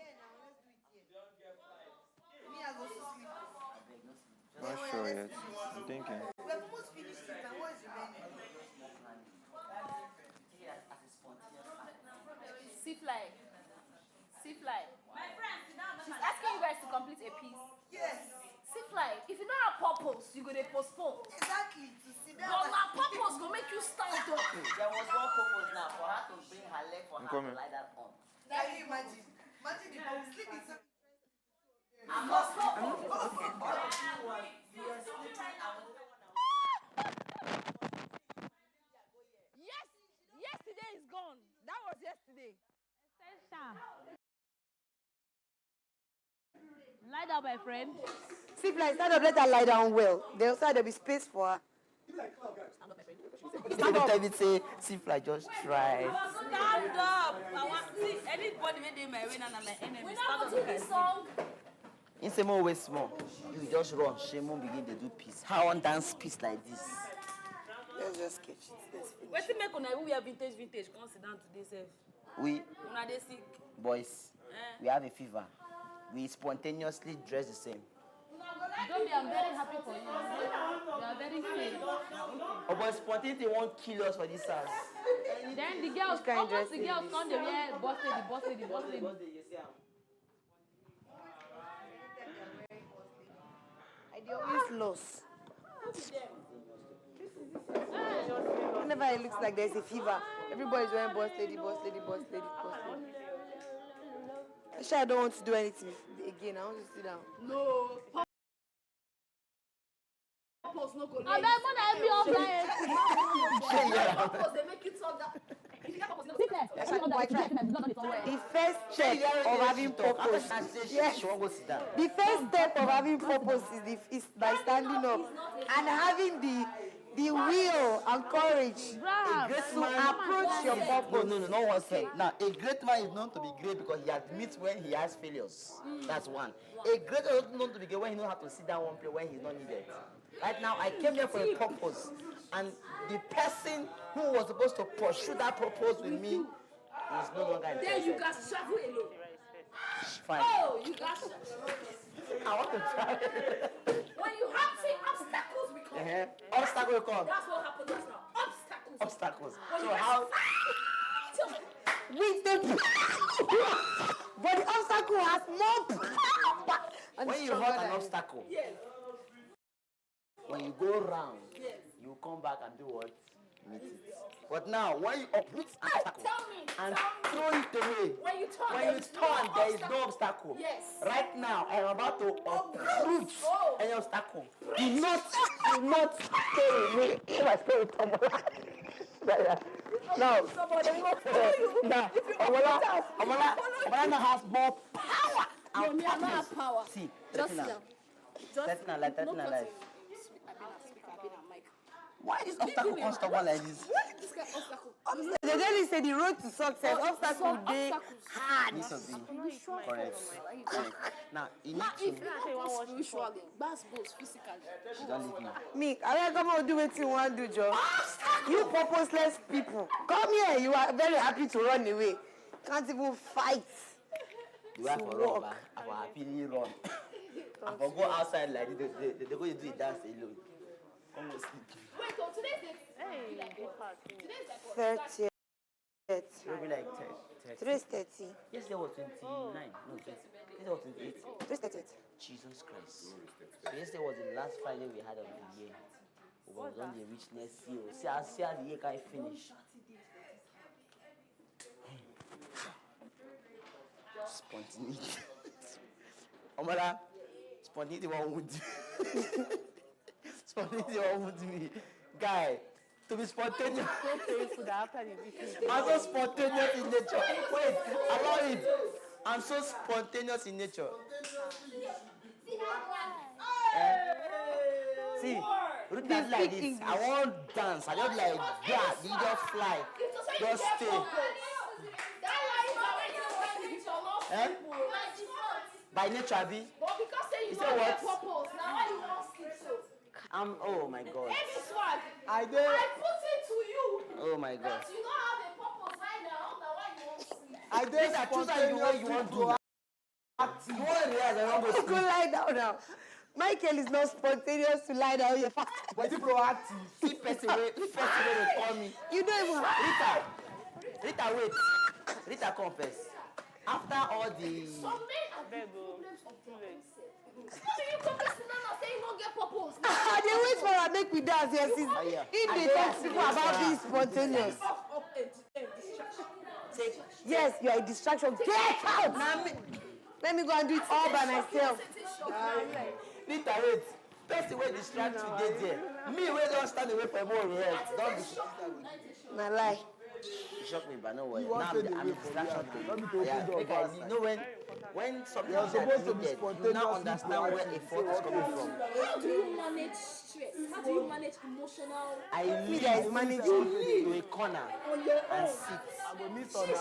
Not sure yet. I'm thinking. See-fly. She's asking you guys to complete a piece. Yes. See-fly, if you don't have purpose, you go to postpone. Exactly. But my purpose will make you stand up. There was one purpose now for her to bring her leg for her to lie that on. Can you imagine? Imagine the sleep is so my friend. See, like, stand up, let her lie down well. There'll be space for her. Stand up. Every time say, Sifla, just try. Stand up. I want see anybody when they my win and I'm my enemy. Stand up. This song. In some more way small. You just run. Shemon begin to do peace. How on dance peace like this? Let's just sketch it. Wait till make una we are vintage. Come sit down today, sef. We Una dey sick. boys, we have a fever. We spontaneously dress the same. Don't be, I'm very happy for you. You are very sweet. Oh, but spontaneity won't kill us for this house. Then the girls, almost the girls come, they wear boss lady. I always lost. Whenever it looks like there's a fever, everybody's wearing boss lady. Actually, I don't want to do anything again. I want to sit down. No. Purpose no go. I bet when I be offline. Purpose they make it talk that. If you get purpose, The first step of having purpose. Yes. The first step of having purpose is by standing up and having the will and courage to approach your purpose. No, not one thing. Now, a great man is known to be great because he admits when he has failures. That's one. A great man is known to be great when he knows how to sit down one place when he's not needed. Right now, I came here for a purpose, and the person who was supposed to pursue that purpose with me is no longer interested. Then you guys travel alone. Fine. Oh, you guys. I want to try. When you have obstacles become. Obstacle will come. That's what happened just now. Obstacles. When So you how? With the but the obstacle has more power. When you hurt an obstacle, Yes. when you go round, Yes. you come back and do what? Meet it. But now, when you uproot an obstacle and throw it away, When you turn, there is no obstacle. Yes. Right now, I am about to uproot any obstacle. Do not stay with me. If I stay with someone. No. Now, Amala now has more power. Me, I don't have power. See, Just now. now. Threaten her life. Why is obstacle constable like this? This guy obstacle. They really say the road to success, obstacles they hard. Needs to be correct. Now, you need If to. you want spiritually, that's both physically. She don't leave me. Me, I come and do what you want to do, Joe. You purposeless people. Come here, you are very happy to run away. Can't even fight. You have to run, I will happily run. I will go outside like this, they go to do a dance alone. Almost sleep. Wait, so today's the today's like 30th. It will be like 30. Today's 30. Yesterday was 29. No, 20. Yesterday was 28. Today's 30th. Jesus Christ. So yesterday was the last Friday we had of the year. We were on the richness year. See how the year can finish. Spontaneity. Omala, spontaneity won't wound you. Spontaneity won't wound me. Guy, to be spontaneous. I'm so spontaneous in nature. Wait, allow it. I'm so spontaneous in nature. See, look at like this. I won't dance. I don't like that. You just fly. Just stay. Eh? By nature, Abby. But because say you Is it don't what? get purpose, now why you won't sleep so? Oh my God. Any swag. I did. I put it to you. Oh my God. That you don't have a purpose right now, now why you won't sleep? I did. I choose that you want to do. You want to realize I want to Go lie down now. Michael is not spontaneous to lie down here fast. But you proactive. See person way they call me. You don't even Rita, wait. Rita, confess. After all the. Some men have big problems of themselves. How do you confess to them and say you don't get purpose? They wait for her make we dance here. If they talk people about being spontaneous. Yes, you are a distraction. Get out! Let me go and do it all by myself. Rita, wait. Person wey distract you dey there. Me wey don stand away from more here. Don't be. Na lie. shocked me, but no way. You Now want to I'm distraction to Let me you. open Yeah, door make fast. you know when something You're is supposed to be needed, you spontaneously now understand where proactive. effort is coming from. How do you manage stress? How do you manage emotional? I Me leave that is managing. to a corner On your and own. sit.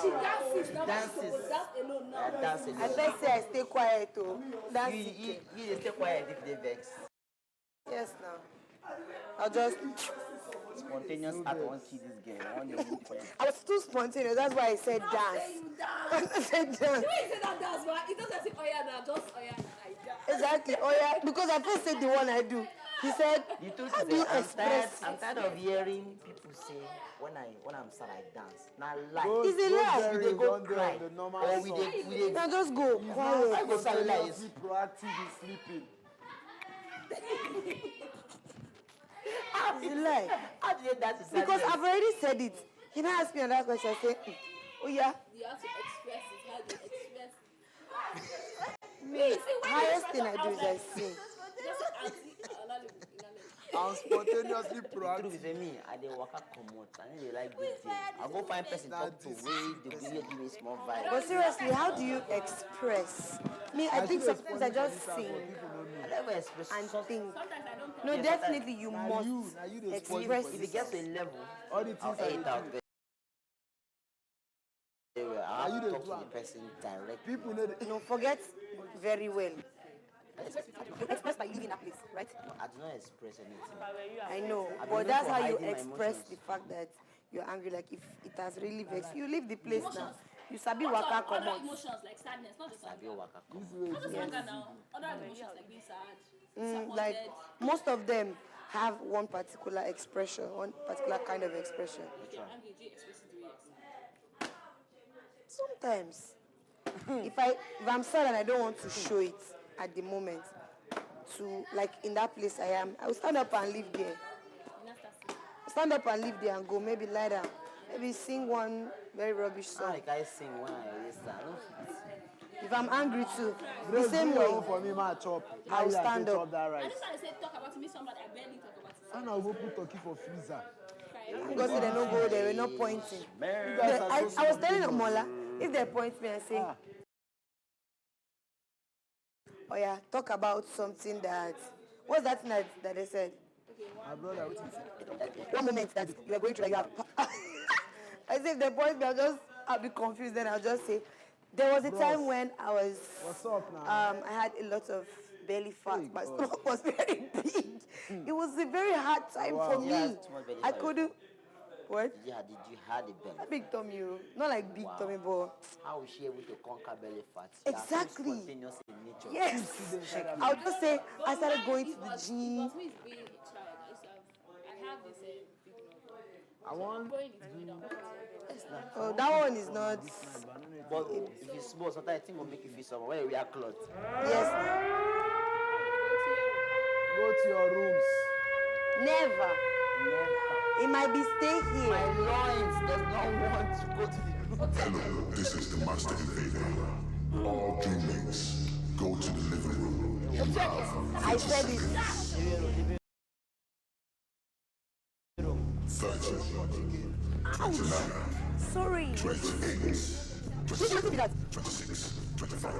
She dances. Now Dances. she will dance alone now. I dance I alone. first say I stay quiet too. That's You dey stay quiet if they vex. yes now. I'll just. Spontaneous act won't kill this girl. I want the mood for you. I was too spontaneous. That's why I said How dance. say you dance? I said The dance. way you say that dance, but it doesn't say oh yeah now, just oh yeah now. I dance. Exactly. Oh yeah, because I first said the one I do. He said, The truth how is do you that express I'm tired of hearing people say when I'm sad I dance. Now lie. It's a lie. We dey go cry. Or we dey Now just go quiet. I go sad like Spontaneously proactive in sleeping. It's a lie. How do you dance to Because sadness? I've already said it. He now asked me another question. I say, oh yeah. You have to express it. How do you express it? Me, highest thing I do is I sing. I'm spontaneously The truth proactive. is me, I dey waka comot. I no dey like big thing. I go find person talk to wey dey give me small vibe. But seriously, how do you express? Me, I think sometimes I just sing I never express and think. Sometimes I don't. No, Yes, definitely you must dey express If it gets to a level, all the I'll things I air it do. out very well. I you have to dey talk do to am. the person directly. People know the No, forget very well. You express by living in that place, right? No, I do not express anything. I know, I've been but known that's for how you hiding my express emotions. the fact that you're angry. Like if it has really vexed you, leave the place now. You sabi waka Other comot. emotions like sadness, not just Sabi waka come. not just anger now. Other emotions like being sad, Like disappointed. most of them have one particular expression, one particular kind of expression. If you're angry, do you express it the way you're sad? Sometimes, if I'm sad and I don't want to show it at the moment, to like in that place I am, I will stand up and leave there. Stand up and leave there and go. Maybe lie down. Maybe sing one very rubbish How song. like I sing when I raise that? I don't fit. If I'm angry too, the Grace, same do way. your own for me, ma chop. I'll Now you stand say up. chop that I rice. just want to say talk about me somebody I barely talk about it. I know go put turkey for freezer. Because they don't go there, we're not pointing. You guys are I so was telling spontaneous. Omola, if they point me and say, oh yeah, talk about something that, what's that thing that they said? My brother, what is One moment that you are going through, like you have. As if they point me, I'll be confused. Then I'll just say, there was a time when I was. What's up now? I had a lot of belly fat. My stomach was very big. It was a very hard time for You had me. too much belly I fat couldn't. What? Did you had a belly? A big tummy, not like big tummy, but How is she able to conquer belly fat? Exactly. You are so spontaneous in nature. yes. I'll just say I started going to the gym. It was me being a child. I have this big number. I want. Growing is weird. I'm Oh, that one is not. But if it's small, sometimes I think will make you feel somewhere. When you wear clothes. Yes. Go to your rooms. Never. It might be stay here. My loins does not want to go to the room. Hello, this is the Master Invader. All dreammates, go to the living room. You have I said it. 30, 29, Sorry. 28, 27, 26, 25,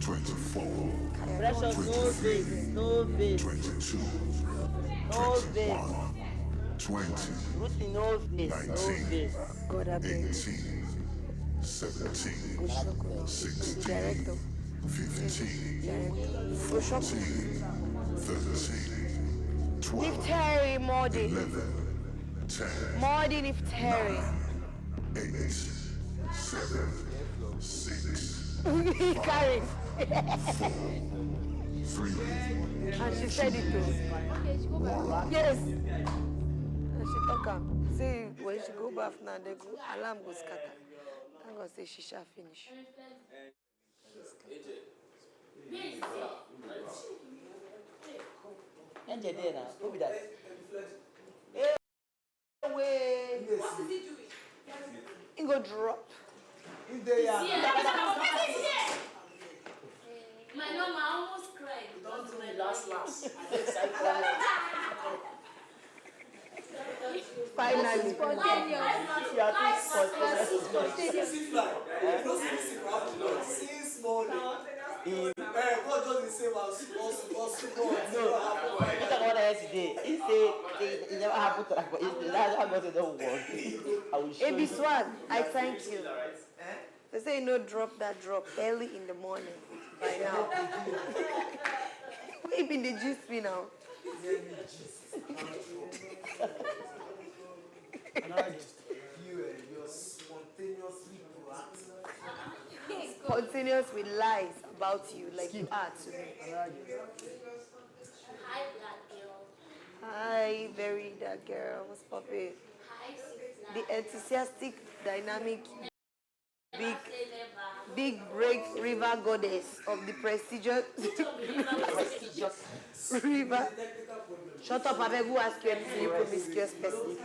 24, Precious, no face, no face. 22, No face. 20, Ruthie, no face, no 19, face. 18, 17, 16, 15, 14, 13, 12, If Terry more than 11, 10, more than if Terry. 8, 7, 6, Carry. 3, And she said it too. Yes. And she talk am. Say when she go bath now, the alarm go scatter. Thank God say she shall finish. Angel there now. Who be that? Hey, wait. What is he doing? He go drop. My mama almost cried. Don't do me last. 5 Finally. Since morning. God just the same as us. No, look at what I said today. He said it never happened to like, but that's how God said don't worry. I will show AB you. Swag, I thank you. They say you know drop that drop early in the morning by now. Where you been the juice me now? You're spontaneously proactive. Spontaneous with lies about you like you are to me. Hi, black girl. Hi, very that girl. What's poppin'? Hi, Sisia. The enthusiastic, dynamic, big break river goddess of the prestigious river. Shut up, I beg who asked you anything, you promiscuous person.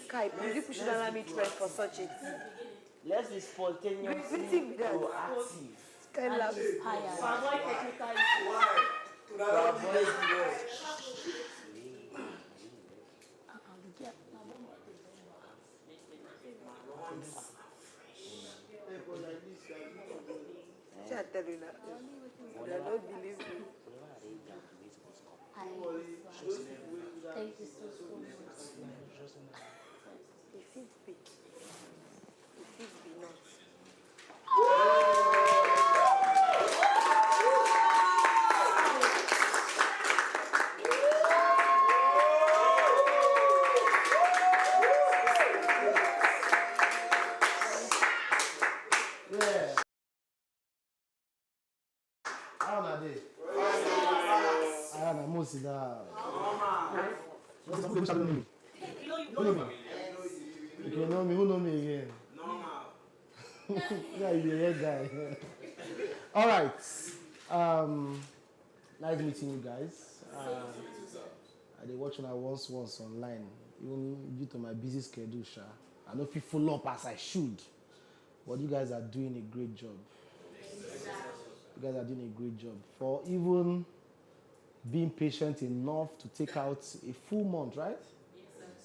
Kai, please you should allow me trend for such a thing. Let's be spontaneously proactive. Kind of I tell you that. They don't believe me. Thank you so much. If it be not. You know me, who know me again? Yeah, you're a guy. All right. Nice meeting you guys. I did watch when I once online, even due to my busy schedule. I know people follow up as I should, but you guys are doing a great job. You guys are doing a great job for even being patient enough to take out a full month, right,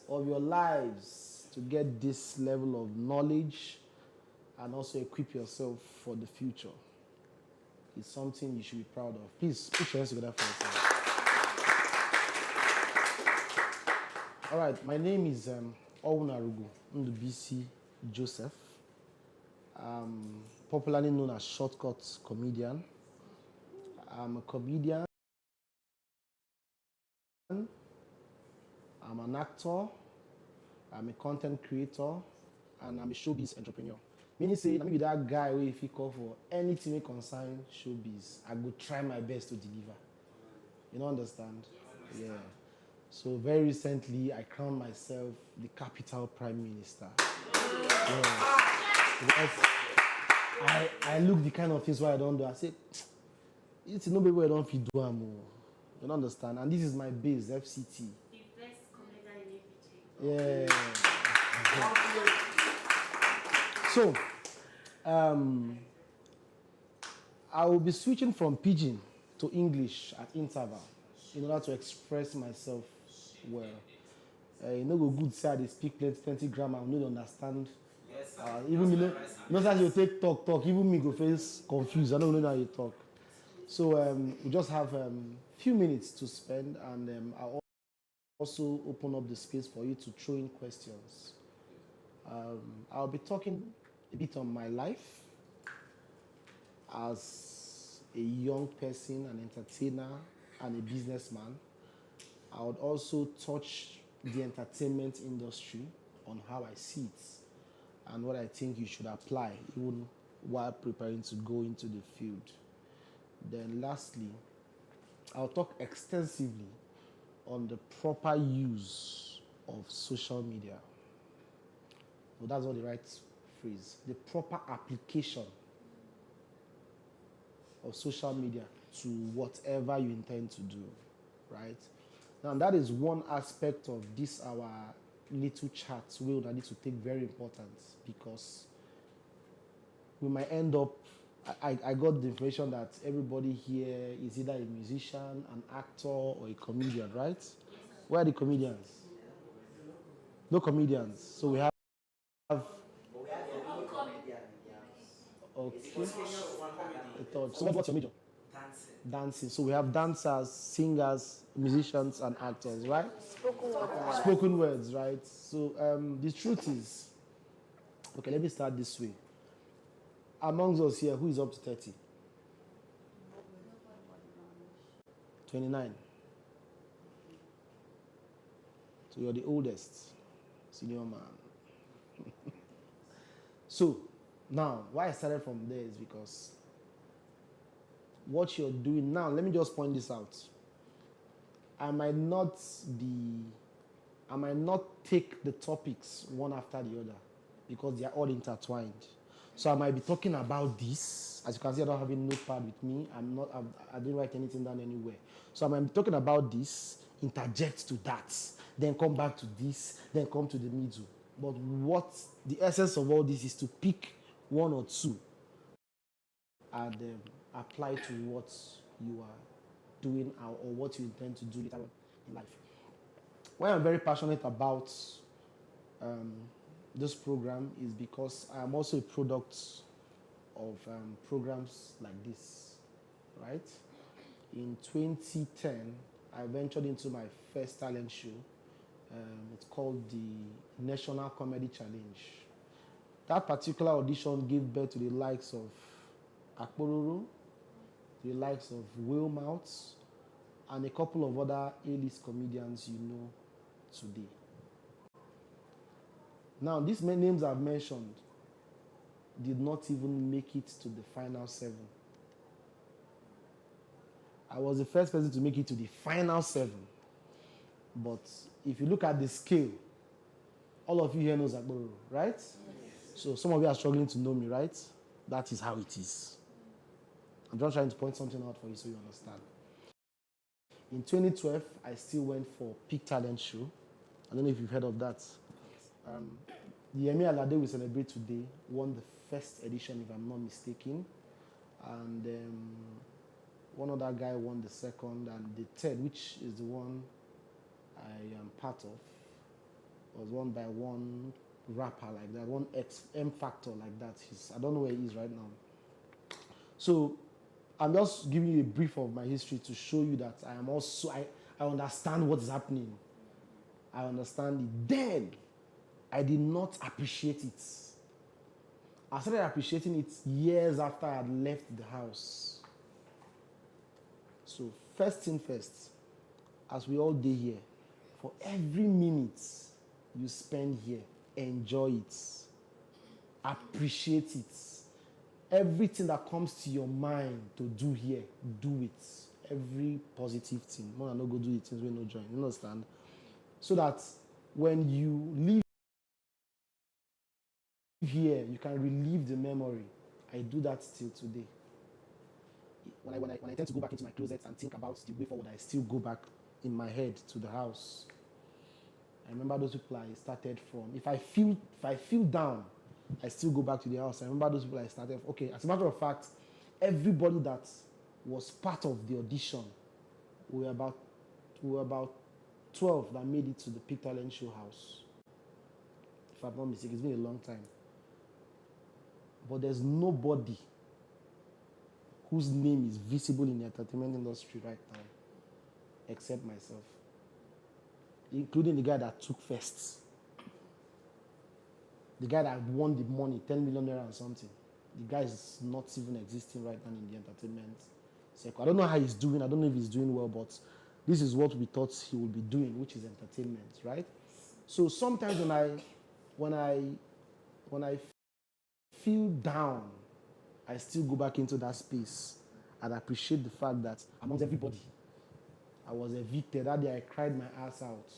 of your lives to get this level of knowledge and also equip yourself for the future. It's something you should be proud of. Please put your hands together for yourself. All right, my name is Owunarugu Ndubisi Joseph. Popularly known as Shortcut Comedian. I'm a comedian. I'm an actor. I'm a content creator, and I'm a showbiz entrepreneur. Meaning say, let me be that guy where if you call for anything that concern showbiz, I go try my best to deliver. You know, understand? Yeah. So very recently, I crowned myself the capital prime minister. Yeah. Because I look the kind of things where I don't do. I say, it's no way where I don't fit do am. You don't understand? And this is my base, FCT. Yeah. So, I will be switching from pidgin to English at interval in order to express myself well. You know, go good say they speak plenty grammar, I don't understand. Even you know, as you take talk, even me go face confused. I don't know how you talk. So we just have a few minutes to spend, and I'll also open up the space for you to throw in questions. I'll be talking a bit on my life as a young person, an entertainer, and a businessman. I would also touch the entertainment industry on how I see it and what I think you should apply even while preparing to go into the field. Then lastly, I'll talk extensively on the proper use of social media. So that's not the right phrase. The proper application of social media to whatever you intend to do, right? Now that is one aspect of this our little chat we will need to take very important, because we might end up I got the impression that everybody here is either a musician, an actor, or a comedian, right? Where are the comedians? No comedians. So we have. Okay. So what's your major? Dancing. So we have dancers, singers, musicians, and actors, right? Spoken words, right? So the truth is, okay, let me start this way. Amongst us here, who is up to 30? 29. So you're the oldest senior man. So now, why I started from there is because what you're doing now, let me just point this out. I might not take the topics one after the other because they are all intertwined. So I might be talking about this. As you can see, I don't have a notepad with me. I didn't write anything down anywhere. So I might be talking about this, interject to that, then come back to this, then come to the middle. But what the essence of all this is to pick one or two and apply to what you are doing or what you intend to do later in life. Why I'm very passionate about this program is because I am also a product of programs like this, right? In 2010, I ventured into my first talent show. It's called the National Comedy Challenge. That particular audition gave birth to the likes of Akpororo, the likes of Will Mounts, and a couple of other A-list comedians you know today. Now, these many names I've mentioned did not even make it to the final 7. I was the first person to make it to the final 7. But if you look at the scale, all of you here knows Akpororo, right? Yes. So some of you are struggling to know me, right? That is how it is. I'm just trying to point something out for you so you understand. In 2012, I still went for Peak Talent Show. I don't know if you've heard of that. The Emmy Alade we celebrate today won the first edition, if I'm not mistaken. And one other guy won the second, and the third, which is the one I am part of, was won by one rapper like that, one M Factor like that. I don't know where he is right now. So I'm just giving you a brief of my history to show you that I am also, I understand what is happening. I understand it. Then, I did not appreciate it. I started appreciating it years after I had left the house. So, first thing first, as we all day here, for every minute you spend here, enjoy it. Appreciate it. Everything that comes to your mind to do here, do it. Every positive thing. More than not go do the things we no join. You understand? So that when you leave here, you can relive the memory. I do that still today. When I tend to go back into my closet and think about the way forward, I still go back in my head to the house. I remember those people I started from. If I feel down, I still go back to the house. I remember those people I started from. Okay, as a matter of fact, everybody that was part of the audition, we were about 12 that made it to the Peak Talent Show house. If I'm not mistaken, it's been a long time. But there's nobody whose name is visible in the entertainment industry right now, except myself, including the guy that took first. The guy that won the money, 10 million naira and something. The guy is not even existing right now in the entertainment sector. I don't know how he's doing. I don't know if he's doing well, but this is what we thought he would be doing, which is entertainment, right? So sometimes when I feel down, I still go back into that space and appreciate the fact that amongst everybody, I was evicted. That day I cried my ass out.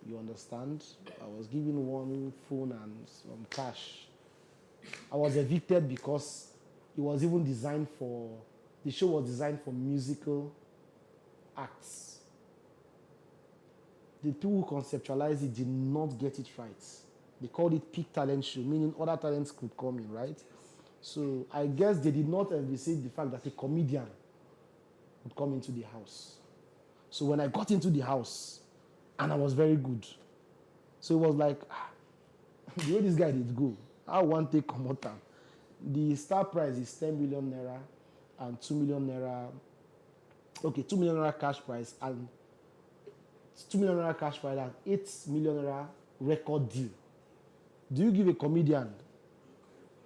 You understand? I was given one phone and some cash. I was evicted because it was even designed for, the show was designed for musical acts. The people who conceptualized it did not get it right. They called it Peak Talent Show, meaning other talents could come in, right? So I guess they did not envisage the fact that a comedian would come into the house. So when I got into the house, and I was very good, so it was like, the way this guy did go, I want to take Komota. The star prize is 10 million naira and 2 million naira. Okay, 2 million naira cash prize and 2 million naira cash prize and 8 million naira record deal. Do you give a comedian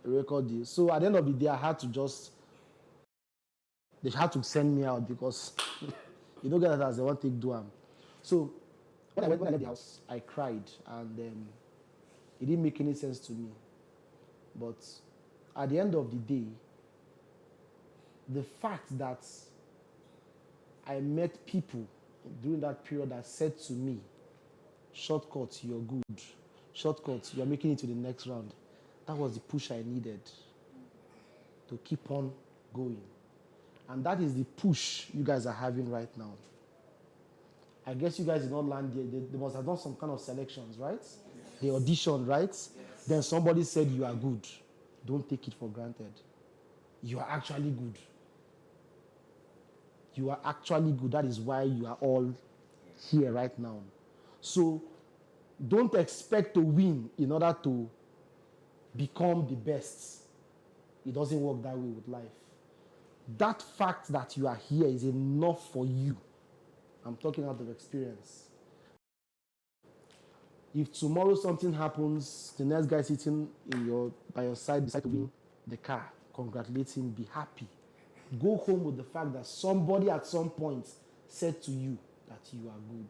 a record deal? So at the end of the day, I had to they had to send me out because you don't get that as they want to take Duam. So when I left the house, I cried and it didn't make any sense to me. But at the end of the day, the fact that I met people during that period that said to me, shortcut, you're good. Shortcut, you're making it to the next round. That was the push I needed to keep on going. And that is the push you guys are having right now. I guess you guys did not land there. They must have done some kind of selections, right? Yes. They auditioned, right? Yes. Then somebody said you are good. Don't take it for granted. You are actually good. You are actually good. That is why you are all here right now. So don't expect to win in order to become the best. It doesn't work that way with life. That fact that you are here is enough for you. I'm talking out of experience. If tomorrow something happens, the next guy sitting by your side decides to win the car, congratulate him, be happy. Go home with the fact that somebody at some point said to you that you are good.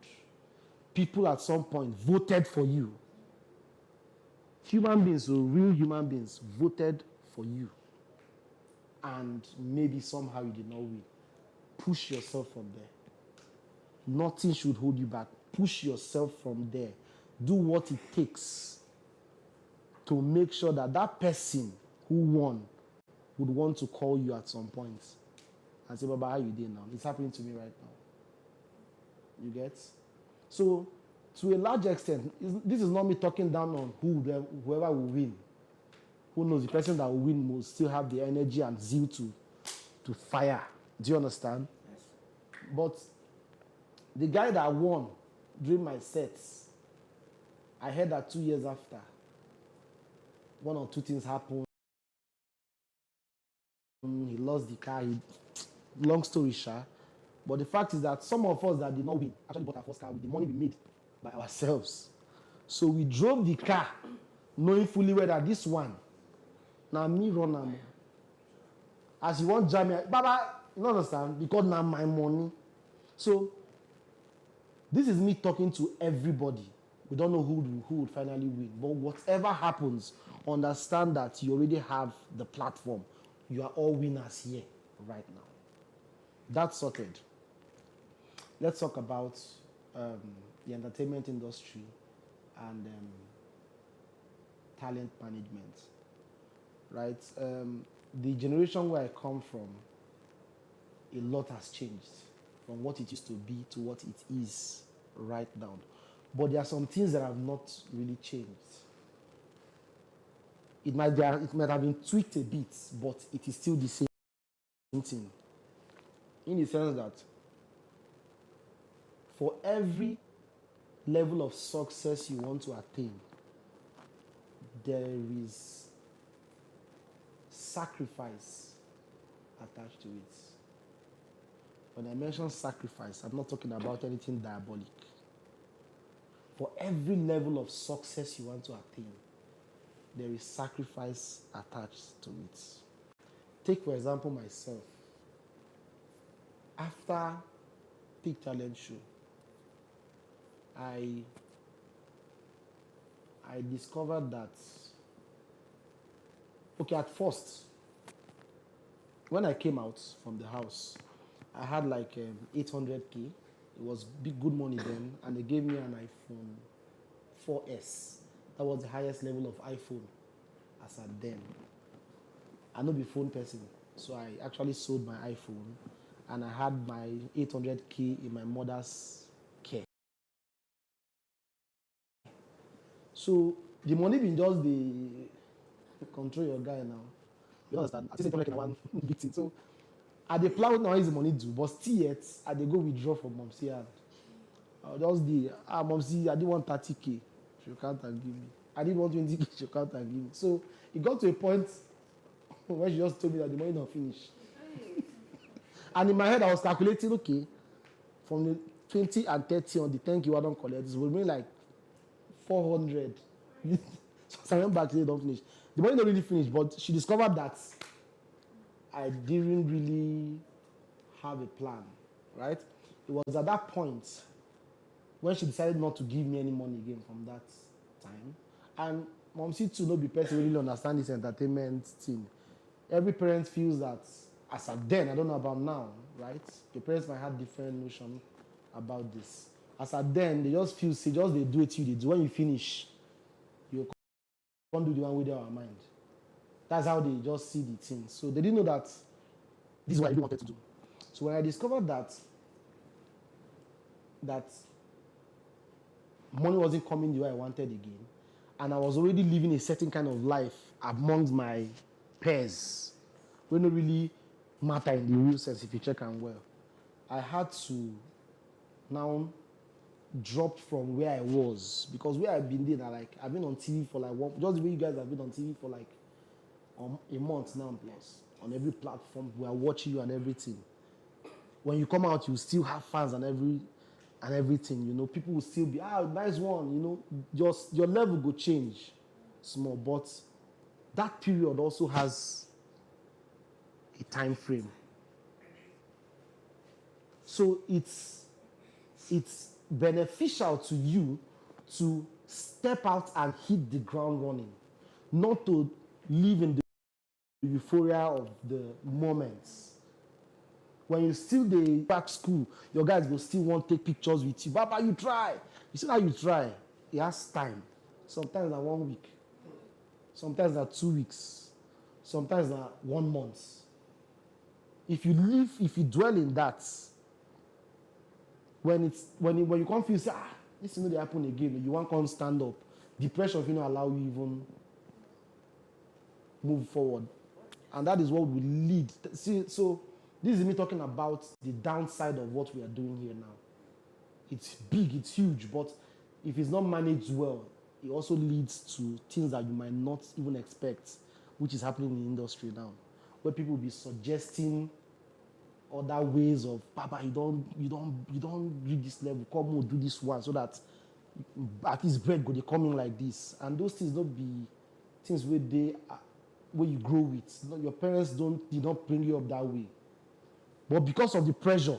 People at some point voted for you. Human beings, so real human beings, voted for you. And maybe somehow you did not win. Push yourself from there. Nothing should hold you back. Push yourself from there. Do what it takes to make sure that that person who won would want to call you at some point and say, Baba, how you doing now? It's happening to me right now. You get? So, to a large extent, this is not me talking down on whoever will win. Who knows? The person that will win will still have the energy and zeal to fire. Do you understand? Yes. But the guy that won during my sets, I heard that 2 years after, one or two things happened. He lost the car. Long story short. But the fact is that some of us that did not win actually bought our first car with the money we made by ourselves. So we drove the car knowing fully well that this one, now me run am. As you want jam me, Baba, you don't understand? Because now my money. So this is me talking to everybody. We don't know who would finally win. But whatever happens, understand that you already have the platform. You are all winners here right now. That's sorted. Let's talk about the entertainment industry and talent management. Right? The generation where I come from, a lot has changed from what it used to be to what it is right now. But there are some things that have not really changed. It might have been tweaked a bit, but it is still the same thing. In the sense that for every level of success you want to attain, there is sacrifice attached to it. When I mention sacrifice, I'm not talking about anything diabolic. For every level of success you want to attain, there is sacrifice attached to it. Take, for example, myself. After Peak Talent Show, I discovered that, okay, at first, when I came out from the house, I had like 800K. It was good money then, and they gave me an iPhone 4S. That was the highest level of iPhone as at then. I'm not a phone person, so I actually sold my iPhone, and I had my 800K in my mother's care. So the money been just the control your guy now. You understand? I just say like one big thing. So I dey plan now is the money due, but still yet I dey go withdraw from Momsi and I'll just the Momsi, I didn't want 30K. She can't and give me. I didn't want 20K. She can't and give me. So it got to a point when she just told me that the money not finished. And in my head I was calculating, okay, from the 20 and 30 on the 10K I don't collect, this will be like 400. So I went back to say don't finish. The money don't really finish, but she discovered that I didn't really have a plan, right? It was at that point when she decided not to give me any money again from that time. And Momsi too, no be person really understand this entertainment thing. Every parent feels that, as at then, I don't know about now, right? Your parents might have different notion about this. As at then, they just feel, say, just they do it, they do. When you finish, you can't do the one with our mind. That's how they just see the thing. So they didn't know that this is what I really wanted to do. So when I discovered that money wasn't coming the way I wanted again, and I was already living a certain kind of life amongst my peers, we don't really matter in the real sense if you check and well, I had to now drop from where I was, because where I've been there, like I've been on TV for like just the way you guys have been on TV for like a month now plus on every platform. We are watching you and everything. When you come out, you still have fans and everything. You know, people will still be nice one. You know, just your level will change small, but that period also has a time frame. So it's beneficial to you to step out and hit the ground running, not to live in the euphoria of the moments. When you still back school, your guys will still want to take pictures with you. Baba, you try. You see how you try. It has time. Sometimes na 1 week. Sometimes na 2 weeks. Sometimes na 1 month. If you dwell in that, when you come feel say, this is not to happen again, you want to come stand up, depression will not allow you even move forward. And that is what will lead. See, so this is me talking about the downside of what we are doing here now. It's big, it's huge, but if it's not managed well, it also leads to things that you might not even expect, which is happening in the industry now, where people will be suggesting other ways of, Papa, you don't read this level, come on, do this one, so that at least bread go they come in like this. And those things don't be things where you grow with. Your parents did not bring you up that way. But because of the pressure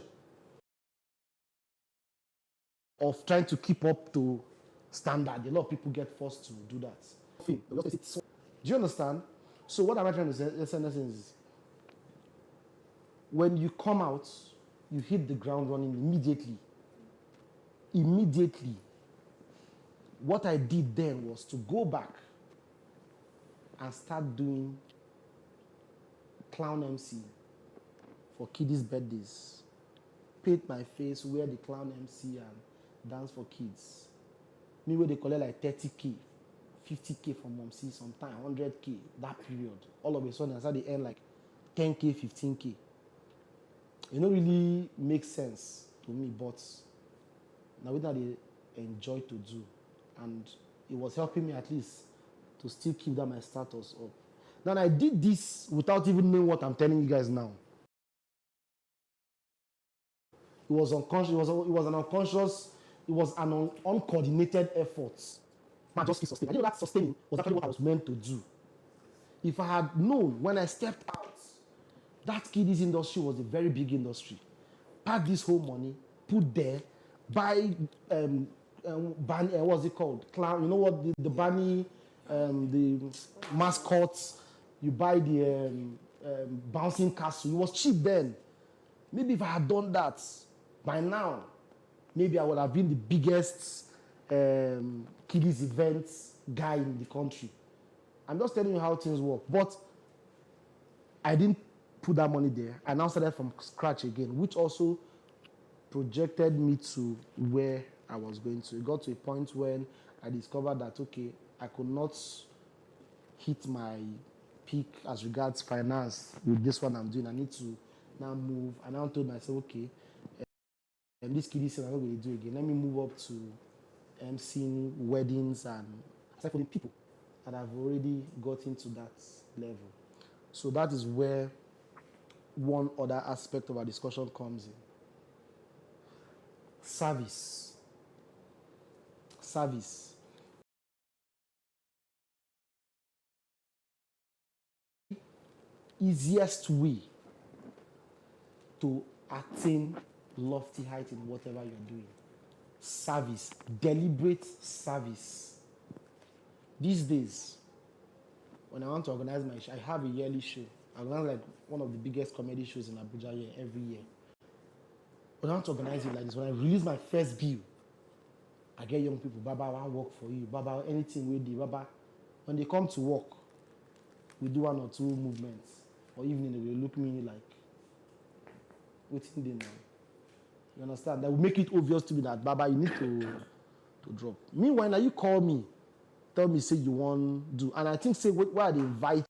of trying to keep up to standard, a lot of people get forced to do that. Do you understand? So what am I trying to say? Is when you come out, you hit the ground running immediately. Immediately. What I did then was to go back and start doing clown MC for kiddies' birthdays. Paint my face, wear the clown MC and dance for kids. Me where they collect like 30K, 50K from Momsi, sometimes 100K, that period. All of a sudden, I started to earn like 10K, 15K. It don't really make sense to me, but now what I enjoy to do. And it was helping me at least to still keep that my status up. Then I did this without even knowing what I'm telling you guys now. It was unconscious. It was an uncoordinated effort. I just keep sustaining. I know that sustaining was actually what I was meant to do. If I had known when I stepped out, that kiddies industry was a very big industry. Pack this whole money, put there, buy what's it called? Clown. You know what? The bunny, the mascots. You buy the bouncing castle. It was cheap then. Maybe if I had done that by now, maybe I would have been the biggest kiddies events guy in the country. I'm just telling you how things work. But I didn't put that money there. I now started from scratch again, which also projected me to where I was going to. It got to a point when I discovered that, okay, I could not hit my peak as regards finance with this one I'm doing. I need to now move. And I told myself, okay, and this kid is I'm not going to do again. Let me move up to emceeing weddings and aside from the people that I've already got into that level. So that is where one other aspect of our discussion comes in. Service. Service. Easiest way to attain lofty height in whatever you're doing. Service. Deliberate service. These days, when I want to organize my show, I have a yearly show. I organize like one of the biggest comedy shows in Abuja here every year. When I want to organize it like this, when I release my first bill, I get young people, Baba, I want work for you. Baba, anything we do. Baba, when they come to work, we do one or two movements. Or evening, they will look at me like, what's in there now? You understand? That will make it obvious to me that, Baba, you need to drop. Meanwhile, now you call me, tell me, say you want to do. And I think, say, why they invite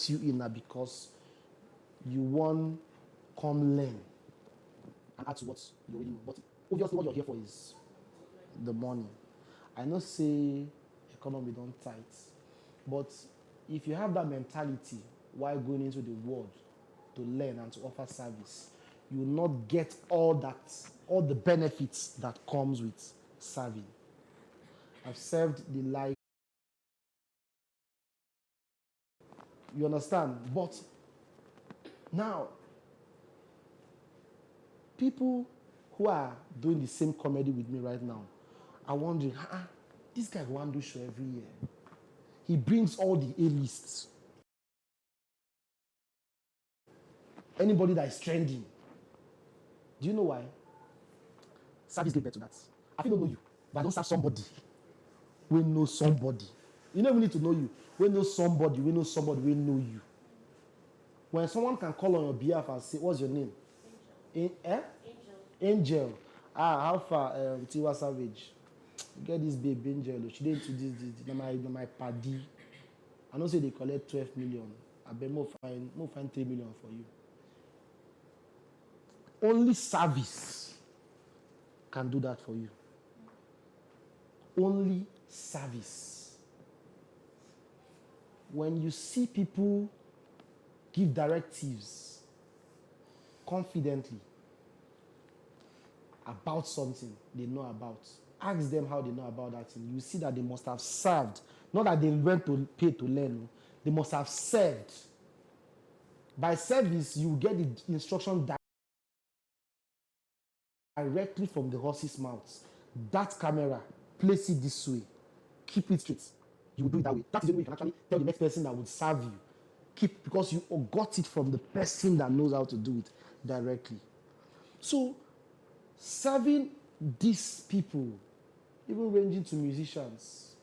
you in now because you want come learn and add to what you already know. But obviously, what you're here for is the money. I know, say, economy don't tight, but if you have that mentality while going into the world to learn and to offer service, you will not get all the benefits that comes with serving. I've served the life. You understand? But now, people who are doing the same comedy with me right now are wondering, this guy wants to do show every year. He brings all the A-lists. Anybody that is trending. Do you know why? Service gave birth to that. I don't know you, but I don't serve somebody. We know somebody. You don't even need to know you. We know somebody. We know somebody. We know you. When someone can call on your behalf and say, what's your name? Angel. Angel. How far? Tiwa Savage. Get this babe, Angel. She didn't do this. My paddy. I don't say they collect 12 million. I bet more find 3 million for you. Only service can do that for you. Only service. When you see people give directives confidently about something they know about, ask them how they know about that thing. You see that they must have served. Not that they went to pay to learn. They must have served. By service, you get the instruction directly from the horse's mouth. That camera, place it this way. Keep it straight. You will do it that way. That is the way you can actually tell the next person that would serve you. Because you got it from the person that knows how to do it directly. So, serving these people, even ranging to musicians,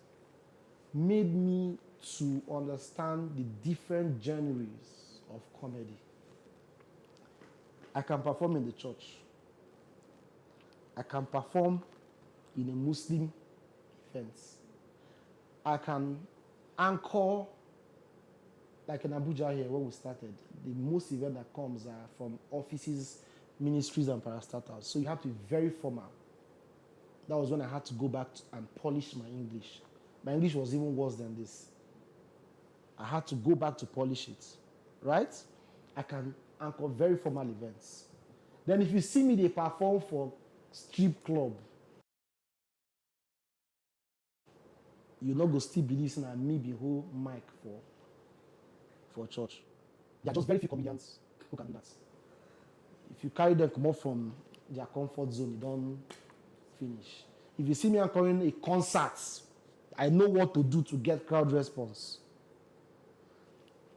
made me to understand the different genres of comedy. I can perform in the church. I can perform in a Muslim event. I can anchor, like in Abuja here, where we started. The most event that comes are from offices, ministries, and parastatals. So you have to be very formal. That was when I had to go back and polish my English. My English was even worse than this. I had to go back to polish it, right? I can anchor very formal events. Then if you see me, they perform for strip club. You not go still believe in me be whole mic for church. There are just very few comedians who can do that. If you carry them come up from their comfort zone, you don't finish. If you see me anchoring a concert, I know what to do to get crowd response.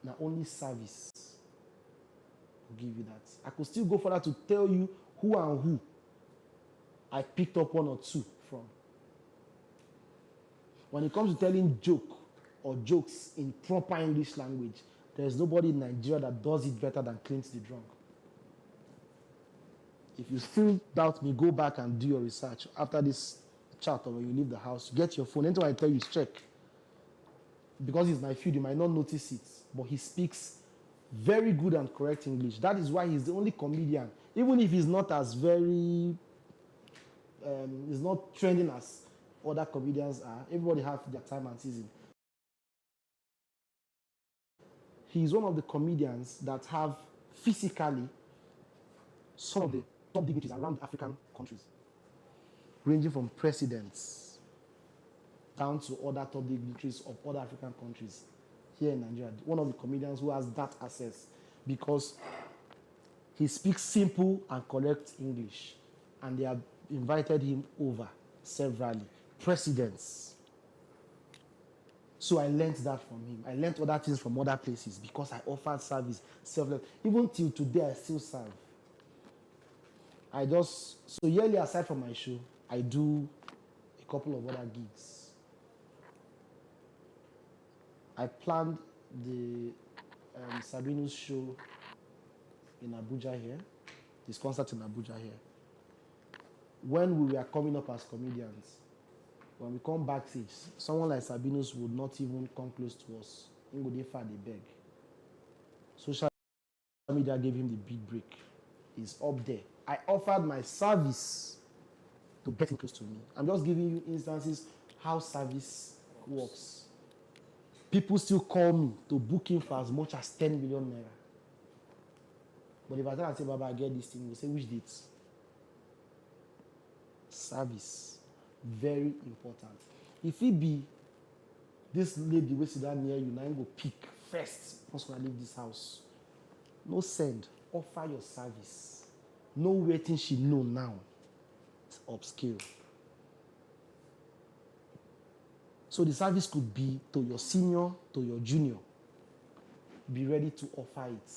Now only service will give you that. I could still go further to tell you who and who I picked up one or two from. When it comes to telling joke or jokes in proper English language, there's nobody in Nigeria that does it better than Clint the Drunk. If you still doubt me, go back and do your research after this chat or when you leave the house. Get your phone. Anything I tell you, check. because it's my field, you might not notice it, but he speaks very good and correct English. That is why he's the only comedian, even if he's not as very, he's not trending as other comedians are. Everybody have their time and season. He's one of the comedians that have physically some of the top dignitaries around African countries, ranging from presidents down to other top dignitaries of other African countries here in Nigeria. One of the comedians who has that access because he speaks simple and correct English, and they have invited him over severally. Presidents. So I learned that from him. I learned other things from other places because I offered service, selfless. Even till today, I still serve. So yearly, aside from my show, I do a couple of other gigs. I planned the Sabino's show in Abuja here, this concert in Abuja here. When we were coming up as comedians, when we come backstage, someone like Sabino's would not even come close to us. He would they beg. Social media gave him the big break. He's up there. I offered my service to get him close to me. I'm just giving you instances how service works. People still call me to book him for as much as 10 million naira. But if I tell and say, Baba, I get this thing, we'll say, which dates? Service. Very important. If it be this lady will sit down near you, now you go pick first once when I leave this house. No send. Offer your service. No waiting she know now. It's upscale. So the service could be to your senior, to your junior. Be ready to offer it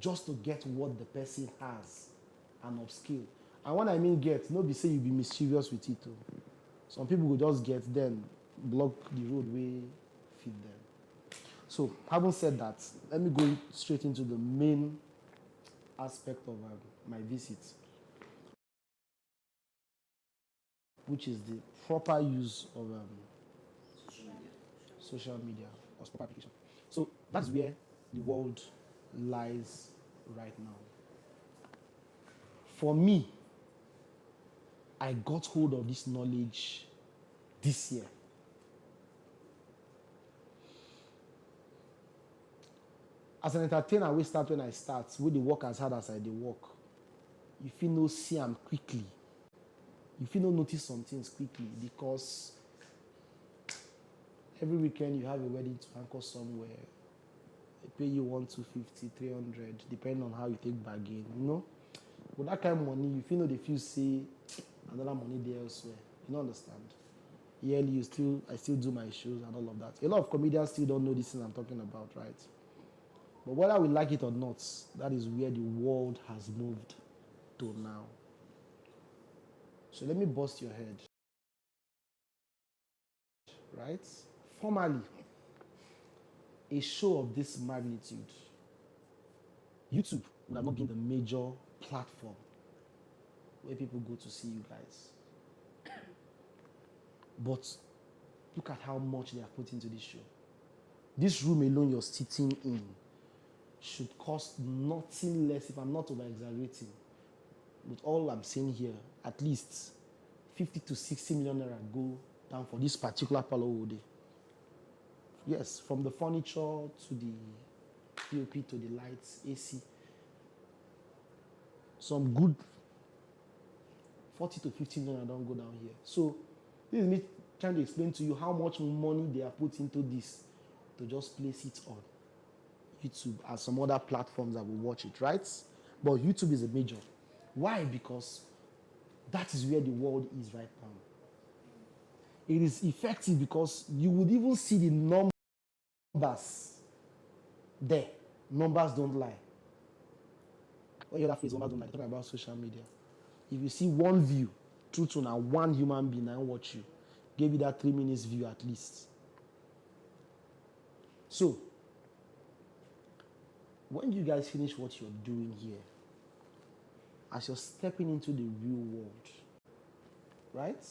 just to get what the person has and upscale. And when I mean get, nobody say you be mischievous with it too. Some people will just get, then block the roadway, feed them. So, having said that, let me go straight into the main aspect of my visit, which is the proper use of social media or proper application. So, that's where the world lies right now. For me, I got hold of this knowledge this year. As an entertainer, we start when I start. We dey work as hard as I dey work. You feel no see them quickly. You feel no notice some things quickly because every weekend you have a wedding to anchor somewhere. They pay you 250, 300, depending on how you take bargain, you know. But that kind of money, you feel no they feel say another money there elsewhere. You don't understand. Yearly, I still do my shows and all of that. A lot of comedians still don't know this thing I'm talking about, right? But whether we like it or not, that is where the world has moved to now. So let me bust your head. Right? Formally, a show of this magnitude, YouTube would have not been the major platform where people go to see you guys. But look at how much they have put into this show. This room alone you're sitting in should cost nothing less, if I'm not over-exaggerating, with all I'm saying here, at least 50 to 60 million naira go down for this particular parlor all day. Yes, from the furniture to the POP to the lights, AC. Some good 40 to 50 million don't go down here. So this is me trying to explain to you how much money they have put into this to just place it on YouTube and some other platforms that will watch it, right? But YouTube is a major. Why? Because that is where the world is right now. It is effective because you would even see the numbers there. Numbers don't lie. What other phrase, numbers don't lie? Talking about social media. If you see one view, true to now one human being and watch you, give you that 3 minutes view at least. So, when you guys finish what you're doing here, as you're stepping into the real world, right?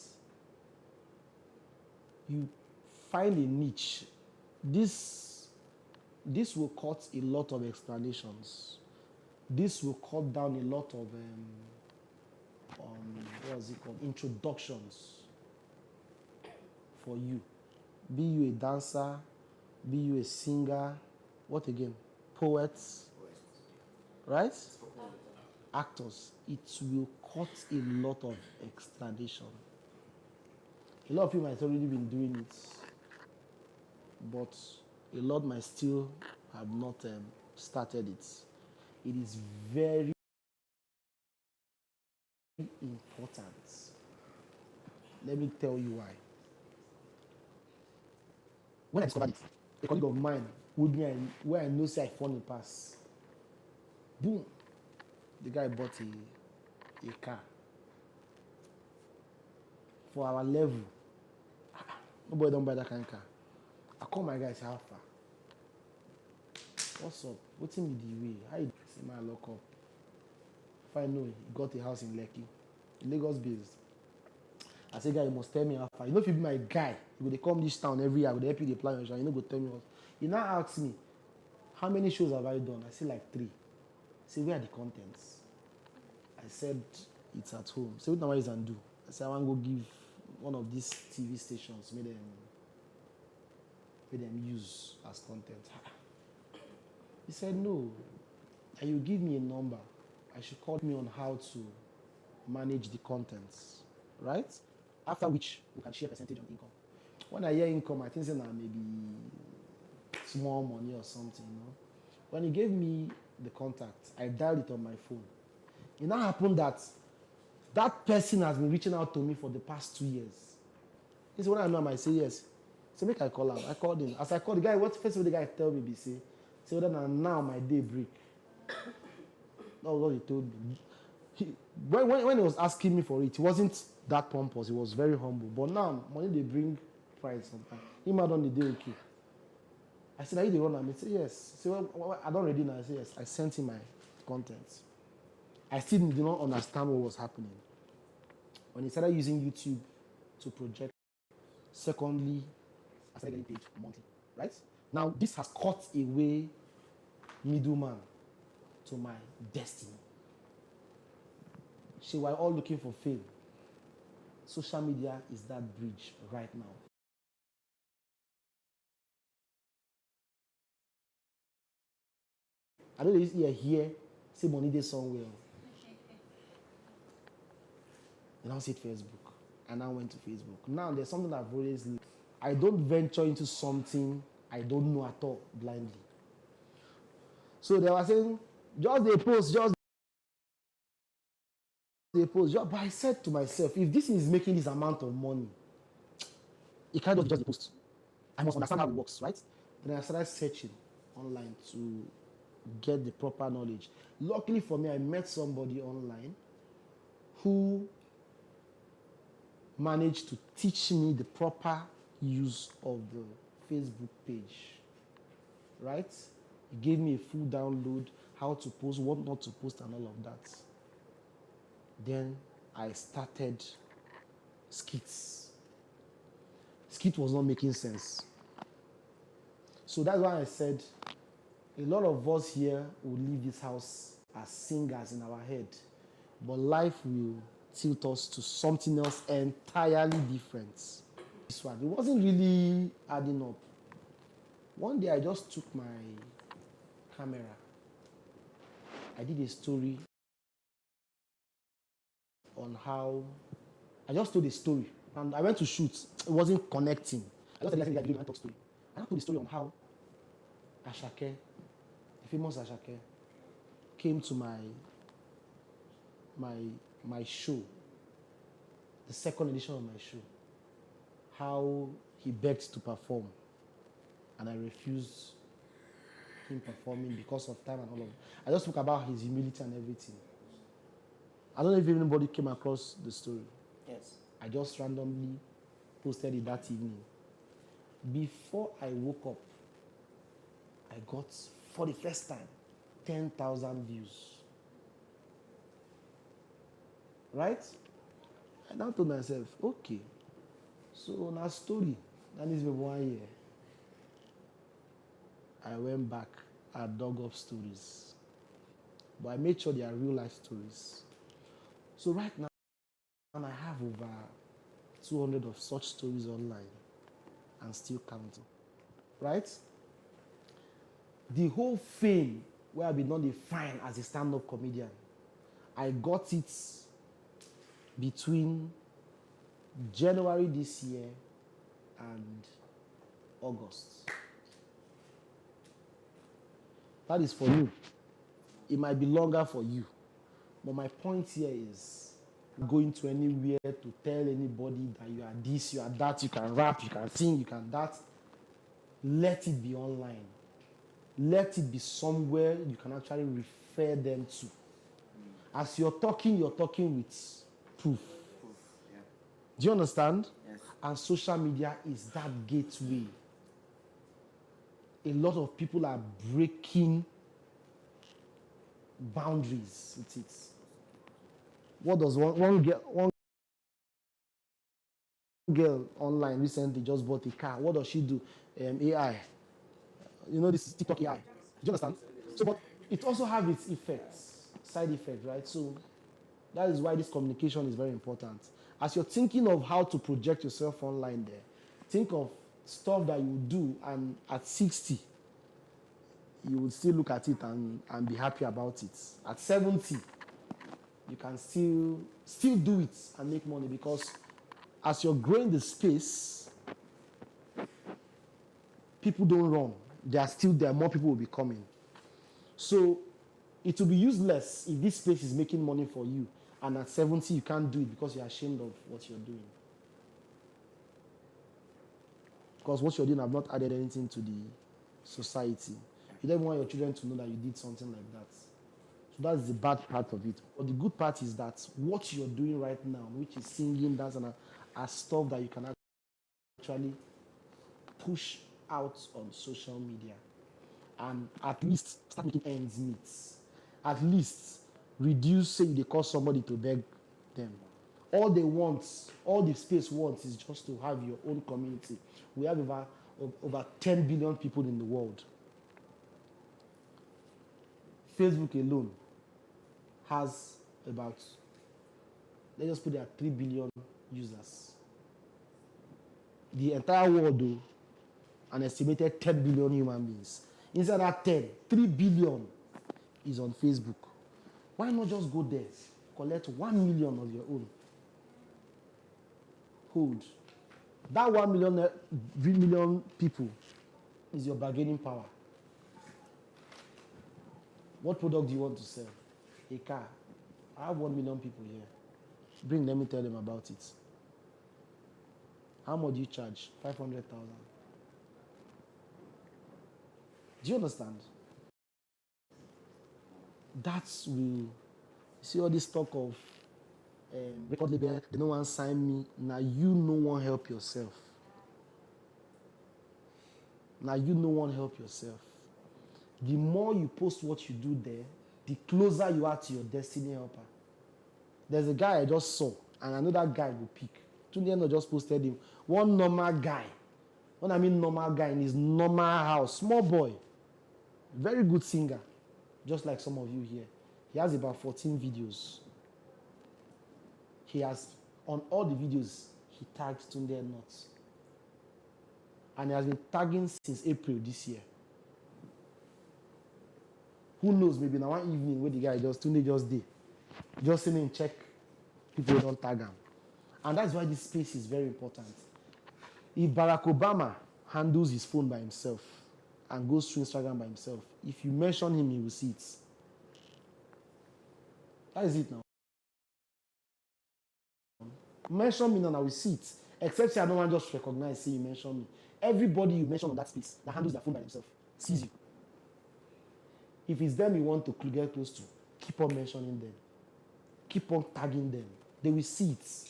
You find a niche this will cut a lot of explanations. This will cut down a lot of what is it called? Introductions for you. Be you a dancer, be you a singer, what again? Poets, right? Actors. It will cut a lot of explanation. A lot of you might already been doing it, but a lot might still have not started it. It is very important. Let me tell you why. When I discovered it, a colleague of mine would me where I know say I phone pass. Boom. The guy bought a car. For our level. Nobody don't buy that kind of car. I call my guy and say, how far? What's up? What's in the way? How you say my lock up? If I know he got a house in Lekki, Lagos based. I say, guy, you must tell me how far. You know if you be my guy, you go come this town every year, I would help you to plan your show. You know, go tell me what. He now asks me, how many shows have I done? I say like 3. I say, where are the contents? I said, it's at home. Say, what number is and do? I said, I want to go give one of these TV stations, make them use as content. He said, no. And you give me a number. I should call me on how to manage the contents, right? After which, we can share percentage on income. When I hear income, I think now maybe small money or something, you know. When he gave me the contact, I dialed it on my phone. It now happened that that person has been reaching out to me for the past 2 years. He said, when I know him, I say yes. So make I call him. I called him. As I called the guy, what first of the guy tell me, he say, whether now my day break. That was what he told me. When he was asking me for it, he wasn't that pompous. He was very humble. But now, money they bring pride sometimes. He might on the day, okay. I said, are you the one? He said, yes. So well, I don't ready now. I said, yes. I sent him my contents. I still did not understand what was happening. When he started using YouTube to project, secondly, I started getting paid monthly, right? Now, this has cut away middleman to my destiny. So we're all looking for fame. Social media is that bridge right now. I don't know if you're here, say money there somewhere. And I said Facebook. And I went to Facebook. Now there's something I've always lived. I don't venture into something I don't know at all blindly. So they were saying, just they post. But I said to myself, if this is making this amount of money, it can't just be a post. I must understand how it works, right? Then I started searching online to get the proper knowledge. Luckily for me, I met somebody online who managed to teach me the proper use of the Facebook page, right? He gave me a full download, how to post, what not to post, and all of that. Then I started skits. Skit was not making sense. So that's why I said a lot of us here will leave this house as singers in our head, but life will tilt us to something else entirely different. This one, it wasn't really adding up. One day I just took my camera. I did a story on how, I just told a story. And I went to shoot. It wasn't connecting. I just said, like, I talk story. I told the story on how Ashake, the famous Ashake, came to my show, the second edition of my show. How he begged to perform, and I refused him performing because of time and all of that. I just spoke about his humility and everything. I don't know if anybody came across the story. Yes. I just randomly posted it that evening. Before I woke up, I got, for the first time, 10,000 views. Right? I now told myself, okay, so now story, that is maybe 1 year. I went back, I dug up stories. But I made sure they are real life stories. So right now, I have over 200 of such stories online and still counting. Right? The whole fame where I've been not defined as a stand-up comedian, I got it between January this year and August. That is for you. It might be longer for you. But my point here is going to anywhere to tell anybody that you are this, you are that, you can rap, you can sing, you can that. Let it be online. Let it be somewhere you can actually refer them to. As you're talking with proof. Yeah. Do you understand? Yes. And social media is that gateway. A lot of people are breaking boundaries with it. What does one girl online recently just bought a car? What does she do? AI. You know, this is TikTok AI. Do you understand? So, but it also has its effects, side effects, right? So that is why this communication is very important. As you're thinking of how to project yourself online there, think of stuff that you do, and at 60, you would still look at it and be happy about it. At 70, you can still do it and make money, because as you're growing the space, people don't run. They are still there. More people will be coming. So it will be useless if this space is making money for you, and at 70 you can't do it because you're ashamed of what you're doing. Because what you're doing have not added anything to the society. You don't want your children to know that you did something like that. So that's the bad part of it. But the good part is that what you're doing right now, which is singing, dancing, are stuff that you can actually push out on social media, and at least start making ends meet. At least reduce, say they call somebody to beg them. All they want, all the space wants, is just to have your own community. We have over 10 billion people in the world. Facebook alone has about, let's just put there 3 billion users. The entire world, though, an estimated 10 billion human beings. Inside that 3 billion is on Facebook. Why not just go there, collect 1 million of your own? Hold. That 1 million people is your bargaining power. What product do you want to sell? A car. I have 1 million people here. Bring, let me tell them about it. How much do you charge? 500,000. Do you understand? That's will. See all this talk of record label, they no one sign me. Now you no one help yourself. Now you no one help yourself. The more you post what you do there, the closer you are to your destiny helper. There's a guy I just saw, and I know that guy will pick. Tunde just posted him. One normal guy. When I mean normal guy, in his normal house, small boy, very good singer, just like some of you here. He has about 14 videos. He has, on all the videos, he tags Tunde Nuts. And he has been tagging since April this year. Who knows, maybe now one evening where the guy Tunde just did. Just sitting and check, people don't tag him. And that's why this space is very important. If Barack Obama handles his phone by himself and goes through Instagram by himself, if you mention him, he will see it. That is it now. Mention me now, I will see it. Except I don't want to just recognize, say you mention me. Everybody you mention on that space that handles their phone by themselves sees you. If it's them you want to get close to, keep on mentioning them. Keep on tagging them. They will see it.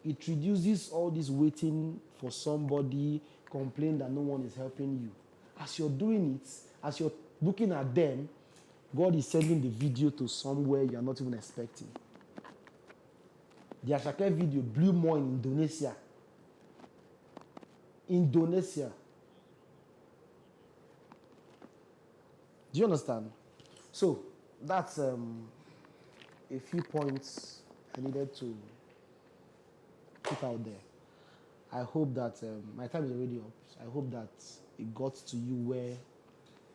It reduces all this waiting for somebody, complain that no one is helping you. As you're doing it, as you're looking at them, God is sending the video to somewhere you're not even expecting. The Ashake video blew more in Indonesia. Indonesia. Do you understand? So that's a few points I needed to put out there. I hope that my time is already up. I hope that it got to you where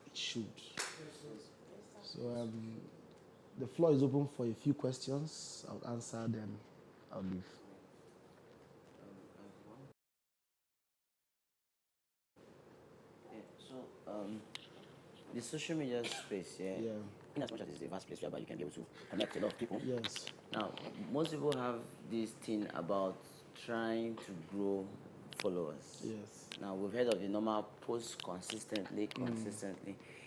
it should. So the floor is open for a few questions. I'll answer them. I'll leave. The social media space, in as much as it's a vast place where you can be able to connect a lot of people. Yes. Now, most people have this thing about trying to grow followers. Yes. Now, we've heard of the normal post consistently.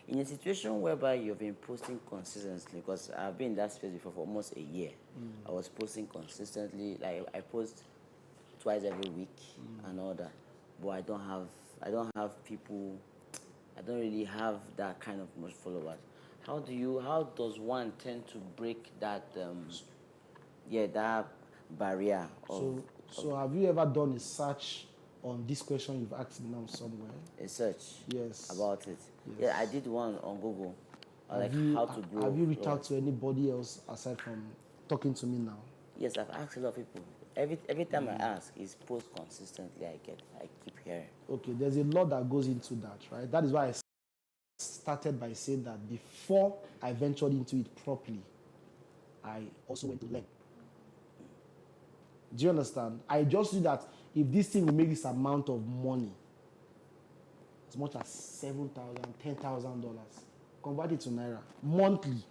In a situation whereby you've been posting consistently, because I've been in that space before for almost a year, I was posting consistently. Like I post twice every week and all that, but I don't have people. I don't really have that kind of much followers. How does one tend to break that that barrier So have you ever done a search on this question you've asked me now somewhere? A search? Yes. About it? Yes. Yeah, I did one on Google. How to grow. Have you reached out to anybody else aside from talking to me now? Yes, I've asked a lot of people. Every time I ask, it's post consistently. I keep hearing. Okay, there's a lot that goes into that, right? That is why I started by saying that before I ventured into it properly, I also went to learn. Do you understand? I just knew that if this thing will make this amount of money, as much as $7,000, $10,000, convert it to Naira, monthly,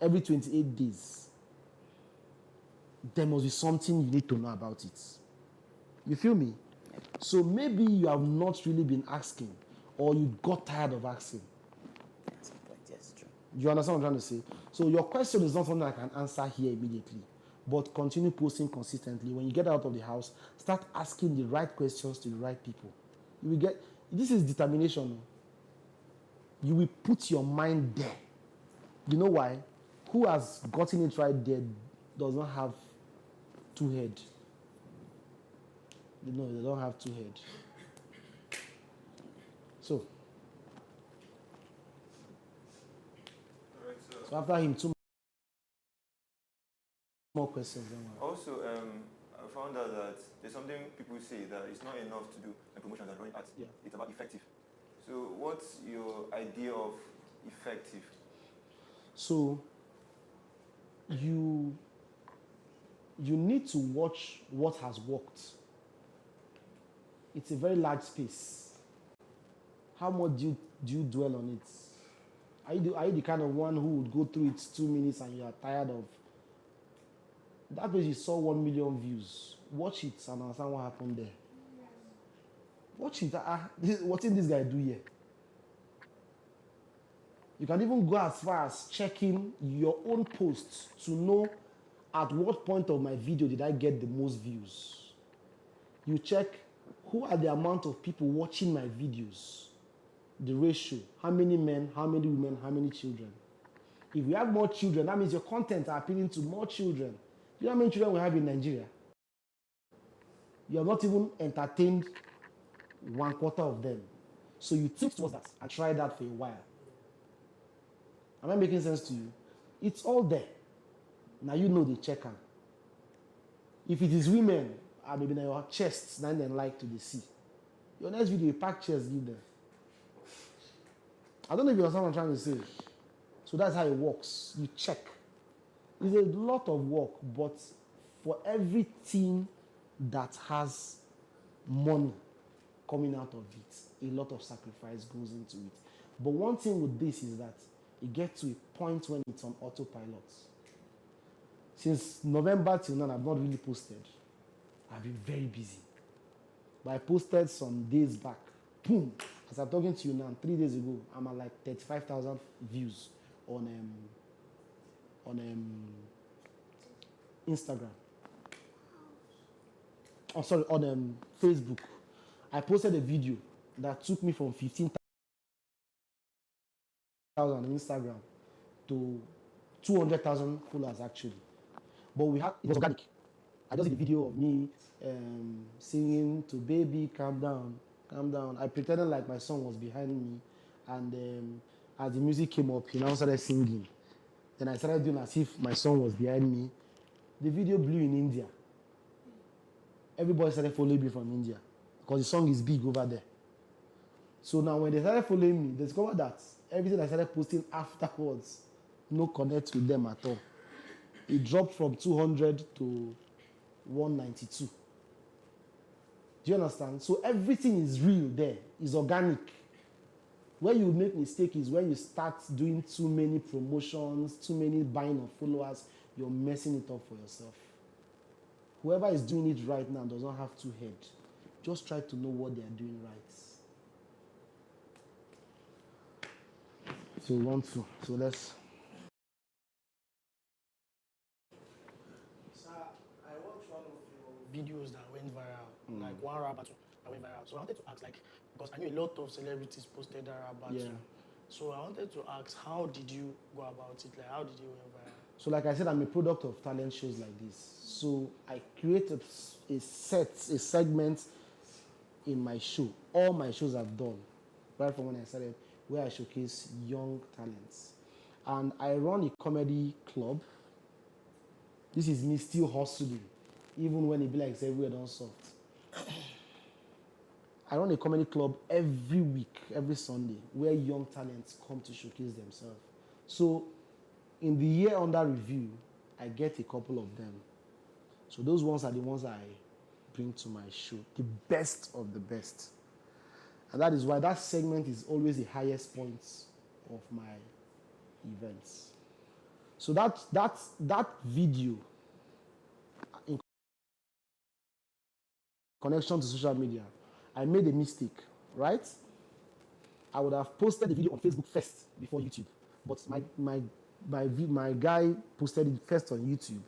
every 28 days, there must be something you need to know about it. You feel me? So maybe you have not really been asking, or you got tired of asking. Yes, true. You understand what I'm trying to say? So your question is not something I can answer here immediately, but continue posting consistently. When you get out of the house, start asking the right questions to the right people. You will get, this is determination. You will put your mind there. You know why? Who has gotten it right there does not have two heads. No, they don't have two heads. So after him, two more questions. Also, I found out that there's something people say that it's not enough to do a promotion and running ads. Yeah. It's about effective. So what's your idea of effective? So you need to watch what has worked. It's a very large space. How much do you dwell on it? Are you the kind of one who would go through it 2 minutes and you are tired of? That page you saw 1 million views. Watch it and understand what happened there. Watch it. What did this guy do here? You can even go as far as checking your own posts to know at what point of my video did I get the most views. You check who are the amount of people watching my videos, the ratio, how many men, how many women, how many children. If we have more children, that means your content are appealing to more children. You know how many children we have in Nigeria? You have not even entertained 1/4 of them. So you think towards that and try that for a while. Am I making sense to you? It's all there. Now you know the checker. If it is women, maybe now your chests, then they like to the sea. Your next video, you pack chest, give them. I don't know if you understand what I'm trying to say. So that's how it works. You check. It's a lot of work, but for everything that has money coming out of it, a lot of sacrifice goes into it. But one thing with this is that it gets to a point when it's on autopilot. Since November till now, I've not really posted. I've been very busy. But I posted some days back. Boom! As I'm talking to you now, 3 days ago, I'm at like 35,000 views on Instagram. Oh, sorry, on Facebook. I posted a video that took me from 15,000 on Instagram to 200,000 followers actually. But it was organic. I just did a video of me singing to Baby, Calm Down, Calm Down. I pretended like my son was behind me, and as the music came up, he now started singing. Then I started doing as if my son was behind me. The video blew in India. Everybody started following me from India because the song is big over there. So now when they started following me, they discovered that everything I started posting afterwards, no connect with them at all. It dropped from 200 to 192. Do you understand? So everything is real there, is organic. Where you make mistake is when you start doing too many promotions, too many buying of followers, you're messing it up for yourself. Whoever is doing it right now does not have two heads. Just try to know what they are doing right. So let's. Sir, I watched one of your videos that went viral, like one rap battle that went viral. So I wanted to ask, like, because I knew a lot of celebrities posted that rap battle. Yeah. So I wanted to ask, how did you go about it? Like, how did you went viral? So like I said, I'm a product of talent shows like this. So I created a segment in my show. All my shows I've done, right from when I started, where I showcase young talents. And I run a comedy club. This is me still hustling, even when it be like everywhere done soft. I run a comedy club every week, every Sunday, where young talents come to showcase themselves. So in the year under review, I get a couple of them. So those ones are the ones I bring to my show, the best of the best. And that is why that segment is always the highest points of my events. So that video, in connection to social media, I made a mistake, right? I would have posted the video on Facebook first before YouTube, but my guy posted it first on YouTube.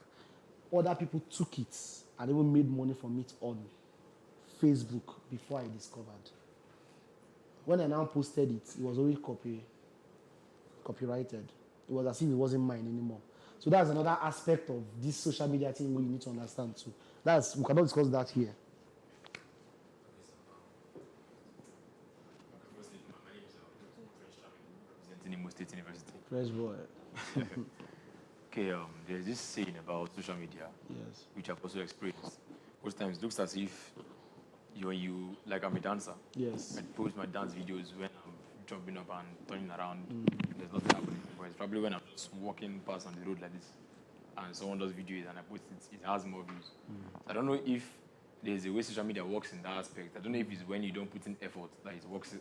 Other people took it and even made money from it on Facebook before I discovered. When I now posted it, it was already copyrighted. It was as if it wasn't mine anymore. So that's another aspect of this social media thing where you need to understand too. We cannot discuss that here. Imo State University. Fresh boy. Okay, there's this saying about social media, yes, which I've also experienced. Most times it looks as if like I'm a dancer. Yes. I post my dance videos when I'm jumping up and turning around. There's nothing happening. But it's probably when I'm just walking past on the road like this, and someone does videos and I post it, it has more views. I don't know if there's a way social media works in that aspect. I don't know if it's when you don't put in effort that it works.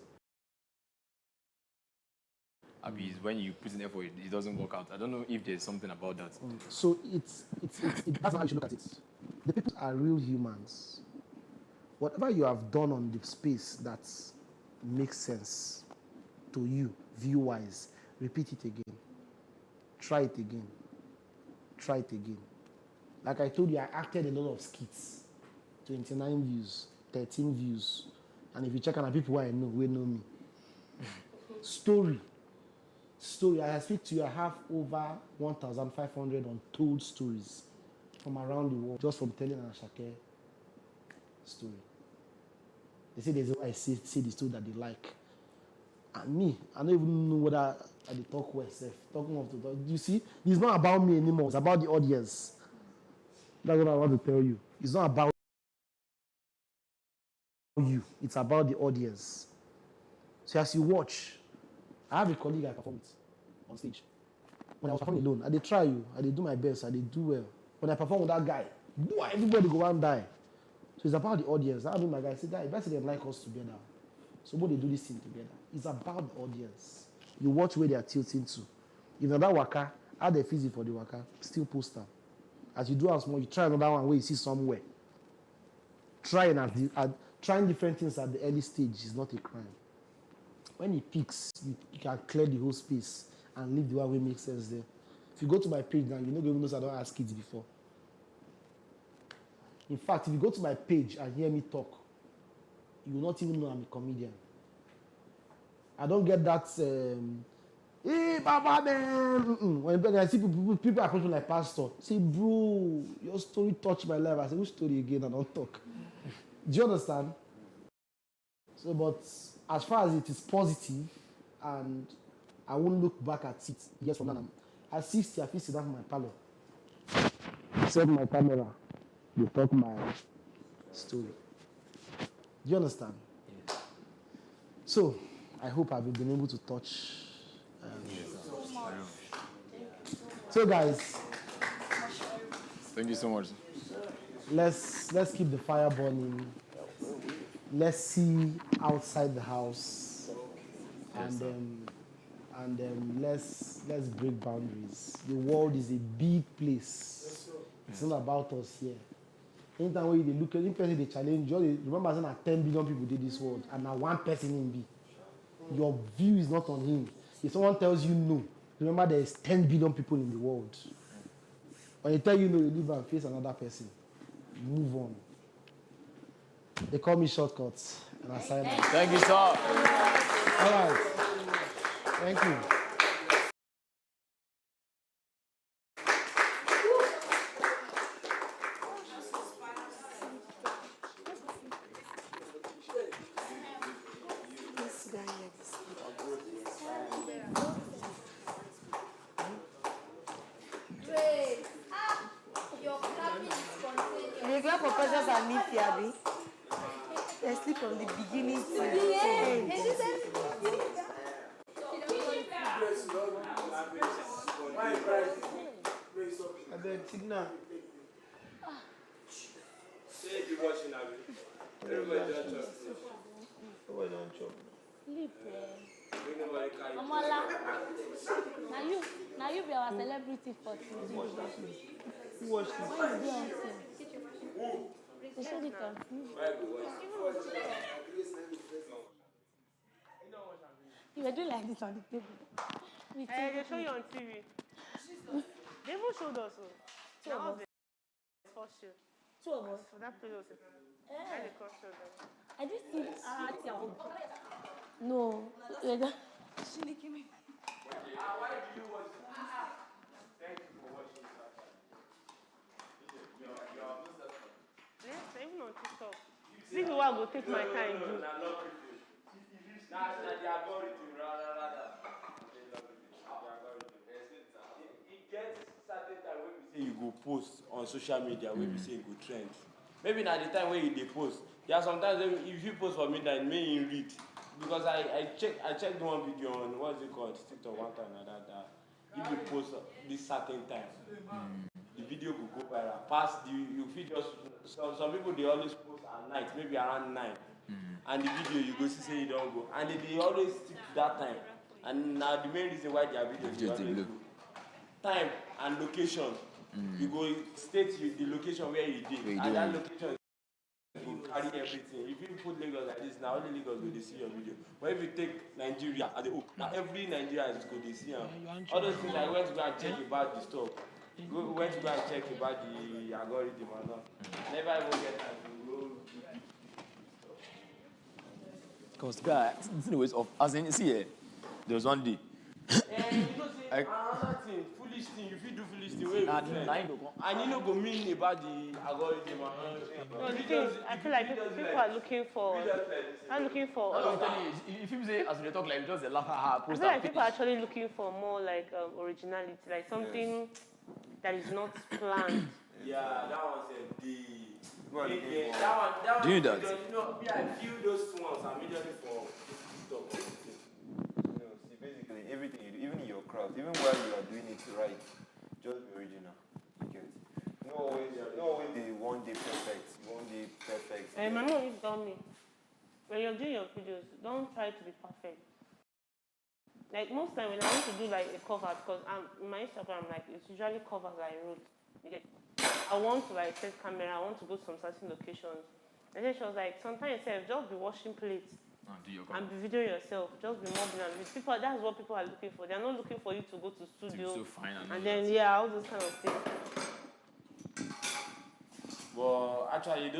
It's when you put in effort, it doesn't work out. I don't know if there's something about that. So that's how you should look at it. The people are real humans. Whatever you have done on the space that makes sense to you, view-wise, repeat it again. Try it again. Try it again. Like I told you, I acted a lot of skits. 29 views, 13 views. And if you check on the people I know, we know me. Story, I speak to you, I have over 1,500 untold stories from around the world, just from telling an Ashake story. They say there's a way I say the story that they like. And me, I don't even know whether I talk well self. Talking of the talk. You see, it's not about me anymore, it's about the audience. That's what I want to tell you. It's not about you, it's about the audience. So as you watch, I have a colleague I perform with on stage. When I was performing alone, I did try you, I did do my best, I did do well. When I perform with that guy, boy, everybody go and die. So it's about the audience. I mean, my guy said, guy, best they like us together. So when they do this thing together, it's about the audience. You watch where they are tilting to. If another waka, add the physics for the waka, still post them. As you do as more, you try another one where you see somewhere. Trying different things at the early stage is not a crime. When it peaks, you can clear the whole space and leave the one way makes sense there. If you go to my page now, you know even know I don't ask kids before. In fact, if you go to my page and hear me talk, you will not even know I'm a comedian. I don't get that, hey, Baba, man. When I see people approach me like pastor, say, bro, your story touched my life. I say, which story again? I don't talk. Do you understand? So, but as far as it is positive and I won't look back at it years from now. At 60, I feel sit down in my parlor. Set my camera. They talk my story. Do you understand? Yes. So, I hope I've been able to touch. So, guys. Thank you so much. Let's keep the fire burning. Let's see outside the house, and let's break boundaries. The world is a big place. It's not about us here. Anytime when you look at any person they challenge, you remember that 10 billion people did this world, and now one person in B. Your view is not on him. If someone tells you no, remember there is 10 billion people in the world. When you tell you no, you leave and face another person. Move on. They call me shortcuts, and I sign out. Thank you, sir. All right. Thank you. You go for Precious and me, Fiabi. They sleep from the beginning to the end. And then Tigna. Say you watching Abi. Everybody don't chop. Everybody don't chop. Sleep. Bring nobody carry. Omola. Now you be our celebrity for TV. Who watched this? When you do on team. They showed it on TV. You were doing like this on the table. They show you on TV. They even showed us. That was the first show. Two of us. For that place was it? I had a cross show them. I did see no. She licking me. Why do you watch it? Thank you for watching this. Yes, even on TikTok. This is what I will take my time. That's the algorithm, rather. It gets certain time when we say you go post on social media, when we say you go trend. Maybe now the time when you post, there are sometimes if you post for midnight, may you read. Because I checked one video on what's it called, TikTok one time and that if you post this certain time, the video will go viral. Past you feel just some people they always post at night, maybe around 9. And the video you go see say you don't go. And they always stick to that time. And now the main reason why their videos they always go. Time and location. You go state the location where you did. And that location will carry everything. If you put Lagos like this, now only Lagos will see your video. But if you take Nigeria as a whole, now every Nigeria is going to see them. All those things I went to go and check about the stuff. Went to go and check about the algorithm and all. Never even get time to go. Because guy, anyways, as in see here, there was one day. Another thing, foolish thing, if you do foolish thing, where you and you know go mean about the algorithm. No, the thing is, I feel like people are looking for. If you say as we talk like just a laugh, I feel like people are actually looking for more like originality, like something that is not planned. Yeah, that one's the. That one. Do you know that? Because, I feel those two ones are majorly for TikTok. See, basically, everything you do, even in your craft, even while you are doing it right, just be original. You get it? No always the one day perfect. My mom always told me, when you're doing your videos, don't try to be perfect. Like most time when I want to do like a cover, because in my Instagram, like it's usually covers I wrote. You get it? I want to like set camera, I want to go to some certain locations. And then she was like, sometimes just be washing plates and be videoing yourself, just be mobbing and people. That's what people are looking for. They're not looking for you to go to studio so fine and then all those kind of things. But actually,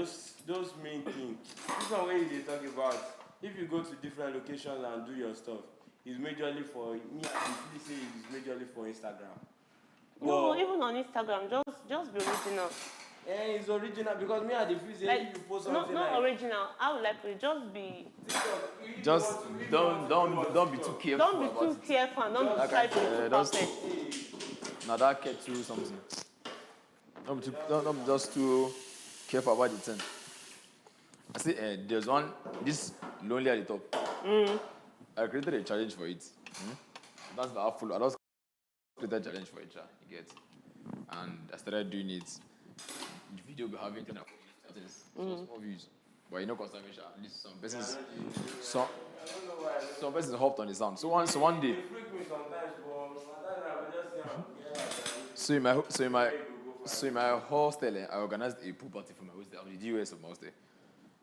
those main things, this one way they talk about. If you go to different locations and do your stuff, it's majorly for me. I say it's majorly for Instagram. No, even on Instagram, just be original. Eh, it's original because me and the feel say Like, you post not something not like original. I would like it just be. Just don't be too careful. Don't be about too it. careful and don't Like try to be too just perfect. now that kettle something. Don't be just too careful about the thing. I see there's one this lonely at the top. I created a challenge for it. That's the full. I just created a challenge for it. You get, and I started doing it. The video be having small views, but you know, conservation. At least some persons, some persons hopped on the sound. So one day. So in my hostel, I organized a pool party for my hostel. I'm the DOS of my hostel.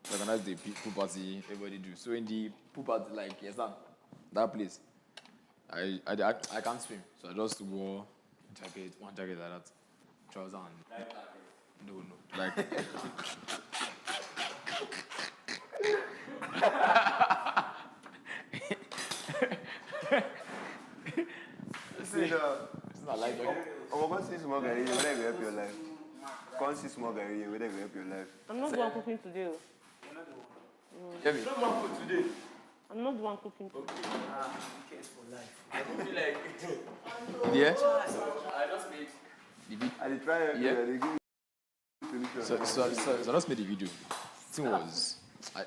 I organized the pool party. Everybody do. So in the pool party, like that place, I can't swim, so I just wore one jacket like that, trousers and no, like. See, it's not like that. I'm going to see small guy, whether you help your life. Can't see small guy, whether you help your life. I'm not the one cooking today. Hear me? Not one food today. I'm not the one cooking today. case for life. I don't feel like Yeah? I just made The video. I did try everywhere, Yeah? they give me solution. So I just made the video. The thing was, I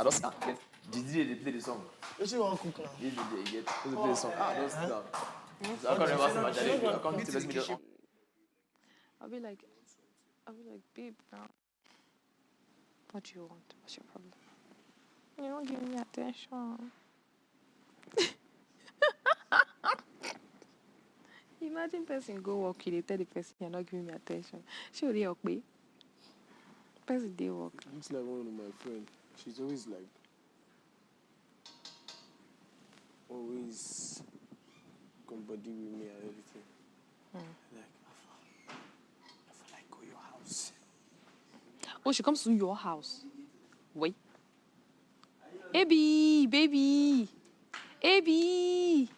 just the DJ they play the song. You see one cook now. They get they play the song. Just sit down. So I can't remember my challenge. I can't see the video. I'll be like, babe, now, what do you want? What's your problem? You're not giving me attention. Imagine person go work, they tell the person you're not giving me attention. She will help me. Person they work. It's like one of my friends. She's always like, always company with me and everything. Like, I feel like go your house. Oh, she comes to your house. Wait. Abby, baby. Abby.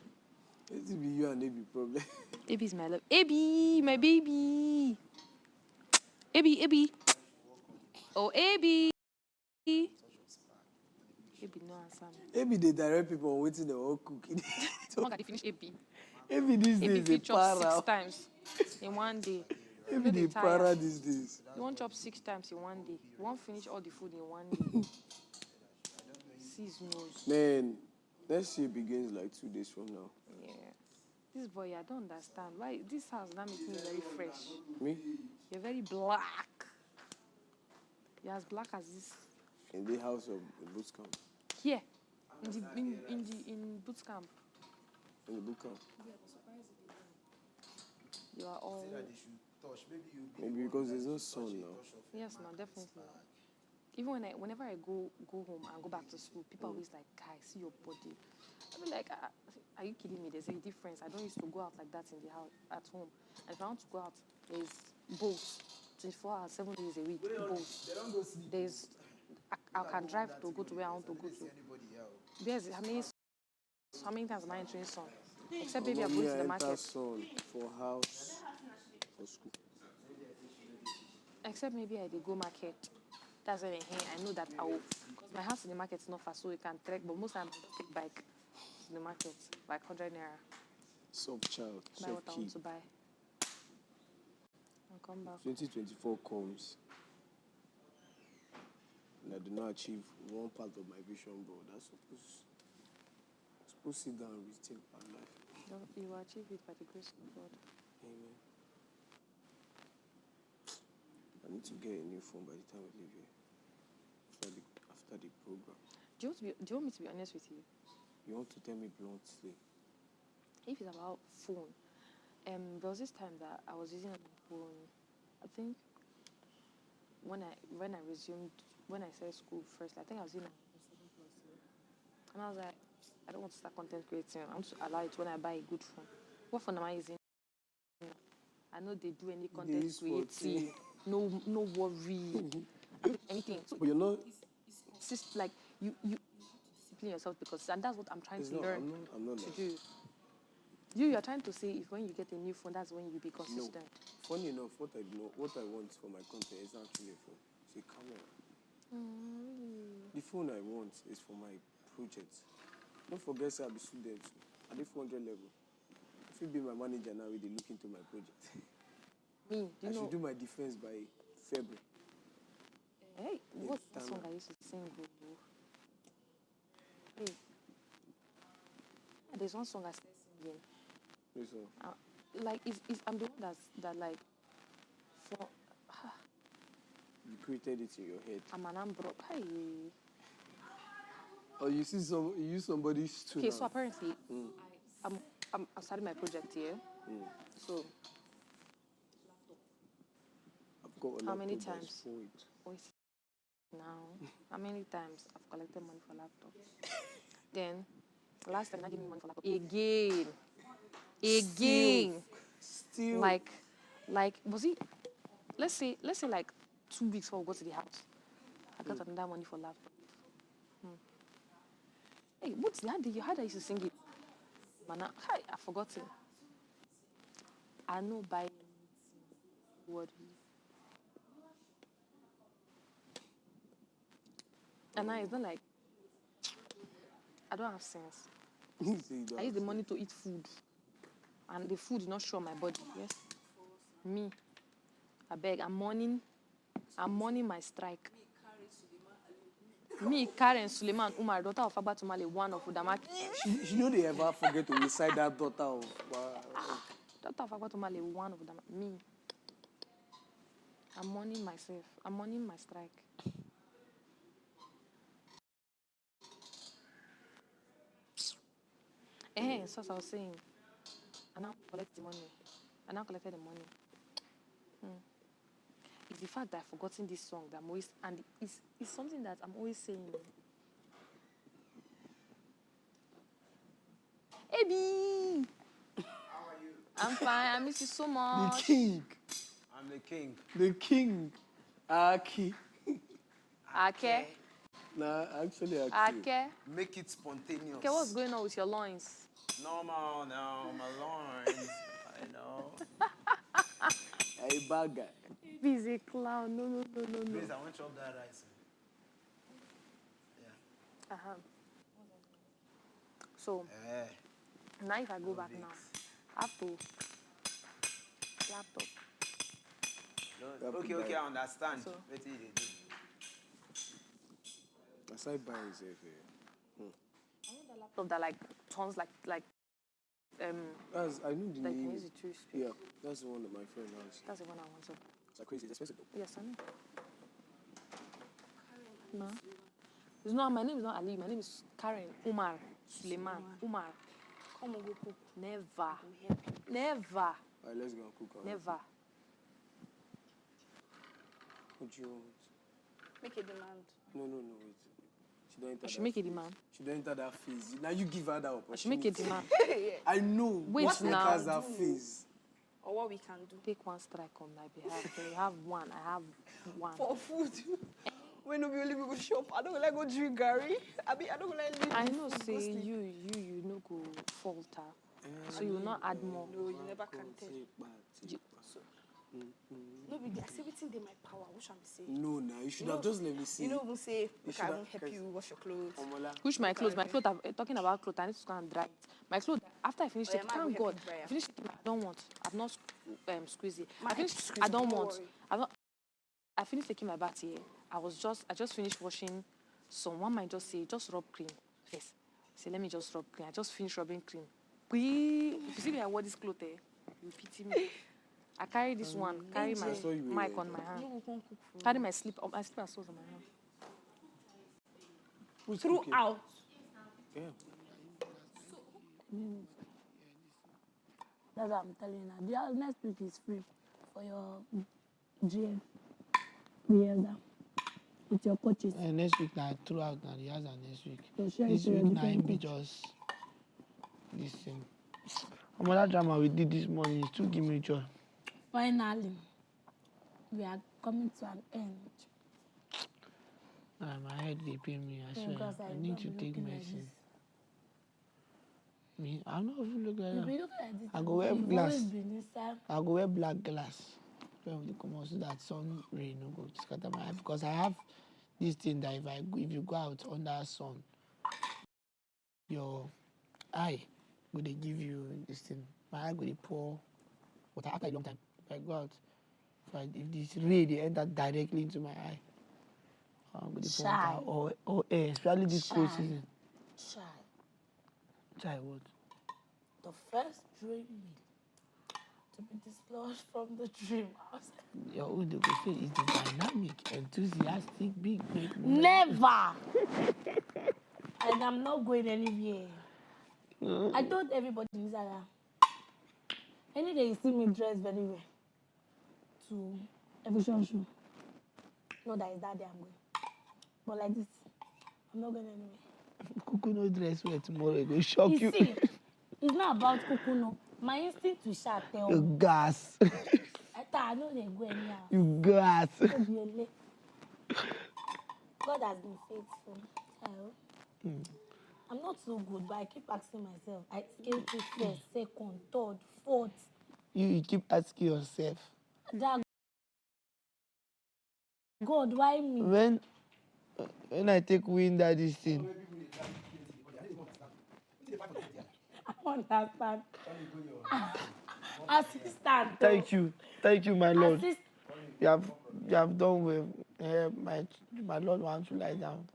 It will be you and Abby problem. Abby's my love. Abby, my baby. Abby. Oh, Abby. Abby, no answer me. Abby, they direct people on waiting they all cooking. Someone got to finish Abby. Abby these Abby days, they chop para. 6 times in one day. Abby, they para these days. You won't chop 6 times in one day. You won't finish all the food in one day. Sis knows. Man, next year begins like 2 days from now. Yeah. This boy, I don't understand. Why this house now makes me very fresh. Me? You're very black. You're as black as this. In the house of the boot camp. Here. In boot camp. In the boot camp. You are all. Maybe because there's no sun now. Yes, no, definitely. Even whenever I go home and go back to school, people always like, guys, see your body. I be like, are you kidding me? There's a difference. I don't used to go out like that in the house at home. And if I want to go out, there's both 24 hours, 7 days a week. Both. There's I can drive to go to where I want to go to. There's how many times am I entering sun? Except maybe I'm going to the market. Sun for house, for school. Except maybe I did go market. That's when I know that because my house in the market is not far, so you can trek. But most times I take bike to the market, like 100 naira. Child, Buy what I want to buy. And come back. 2024 comes. And I do not achieve one part of my vision, bro. That's supposed to sit down and rethink my life. You will achieve it by the grace of God. Amen. I need to get a new phone by the time I leave here. After the program. Do you want me to be honest with you? You want to tell me bluntly? If it's about phone, there was this time that I was using a phone. I think when I started school first, I think I was using a 7+. And I was like, I don't want to start content creating. I want to allow it when I buy a good phone. What phone am I using? I know they do any content creating. No worry. Anything. So but you're not. It's just like you discipline yourself and that's what I'm trying to learn I'm not to do. You are trying to say if when you get a new phone, that's when you be consistent. No. Funny enough, what I want for my content is actually a phone. It's a camera. Really? The phone I want is for my project. Don't forget, say I'll be student at the 400 level. If you be my manager now, they look into my project. Me, I should do my defense by February. Hey, what's the song I used to sing? Hey, there's one song I started singing. Yes, sir. Like, I'm the one that like, for, You created it in your head. I'm an ambro. Hey. Or you see you use somebody's tune. Okay, so apparently, I'm starting my project here. So, I've got a how many laptop times? that's Now, how many times I've collected money for laptop? Then, last time I gave me money for laptop. Again. Still. Like, was it? Let's say like 2 weeks before we go to the house. I got another money for laptop. Hey, what's that? How did I used to sing it? Man, I've forgotten. I know by what. And now it's not like I don't have sense. I use the money to eat food, and the food is not sure my body. Yes, me. I beg. I'm mourning my strike. Me, Karen, Suleiman, Umar, daughter of Abatumale, one of Udamaki. She know they ever forget to recite that daughter of. Daughter of Abatumale, one of Udamaki. Me. I'm mourning myself. I'm mourning my strike. So as I was saying, I now collect the money. I now collected the money. It's the fact that I've forgotten this song that I'm always, and it's something that I'm always saying. Hey, B! How are you? I'm fine. I miss you so much. The king. I'm the king. The king. Aki. Ake. Nah, actually, Ake. Make it spontaneous. Okay, what's going on with your loins? Normal now, my loins. I know. Hey, bad guy. He's a clown. No. Please, I want to chop that rice. Yeah. So, now if I go back now, I have to laptop. Okay, I understand. So, What did they do? Aside by himself, I want a laptop that like turns like I know the like name. can use it to speak. Yeah, that's the one that my friend has. That's the one I want to. It's like crazy. It's expensive though. Yes, I know. No. It's not, my name is not Ali. My name is Karen Umar Suleiman. Umar. Come on, go cook. Never. Never. All right, let's go and cook. Never. What do you want? Make a demand. No, wait. She don't enter. I should make a demand. She don't enter that phase. Now you give her that opportunity. I should make a demand. I know. Wait what now. Has that phase. Or what we can do. Take one strike on my behalf. You have one. I have one. For food. When we only go shop, I don't like go drink Gary. I don't like leave. I know, say you no go falter. So you will not add more. No, you never can tell. No, but I say everything in my power. What should I say? No, you should have just let me see. You know, even say, I won't help you wash your clothes. Which my clothes? My clothes, talking about clothes, I need to go and dry it. My clothes, after I finish it, thank God. I finished it, I don't want. I've not squeezed it. I finished, I don't want. I finished taking my bath here. I just finished washing some. One might just say, just rub cream. Yes. Say, let me just rub cream. I just finished rubbing cream. If you see me, I wore this clothes, you pity me. I carry this one, carry my mic on my hand. Carry my slipper soles on my hand. Throughout. Yeah. That's what I'm telling you now. The next week is free for your GM. The elder. With your coaches. Next week, now throughout now, the other next week. So This week, now him be just listen. That drama we did this morning is too give me joy. Finally, we are coming to an end. My head they pain me. I swear. I need to take medicine. Me, I'm not even look like You that. be looking like this. I go wear You've glass. always been inside. I go wear black glass when they come out so that sun rain no go scatter my eye because I have this thing that if you go out under sun, your eye go they give you this thing. My eye go they pour water after a long time. If I go out, if this ray they enter directly into my eye, I'm going to pour water or air, especially this cold season. Shy. Shy what? The first dream to be dislodged from the dream house. Your own the say is the dynamic, enthusiastic, big. Never. And I'm not going anywhere. I told everybody inside that any day you see me dress very well to a vision show, know that it's that day I'm going. But like this, I'm not going anywhere. Kuku no dress well tomorrow, it will shock you. See, it's not about Kuku, no. My instinct to shout tell You gas. I know they go anyhow. You gas. God has been faithful. I'm not so good, but I keep asking myself. I came to first, second, third, fourth. You keep asking yourself. God, why me? When I take wind at this thing. I understand. Assistant. Thank you, my Lord. You have done well. My Lord wants to lie down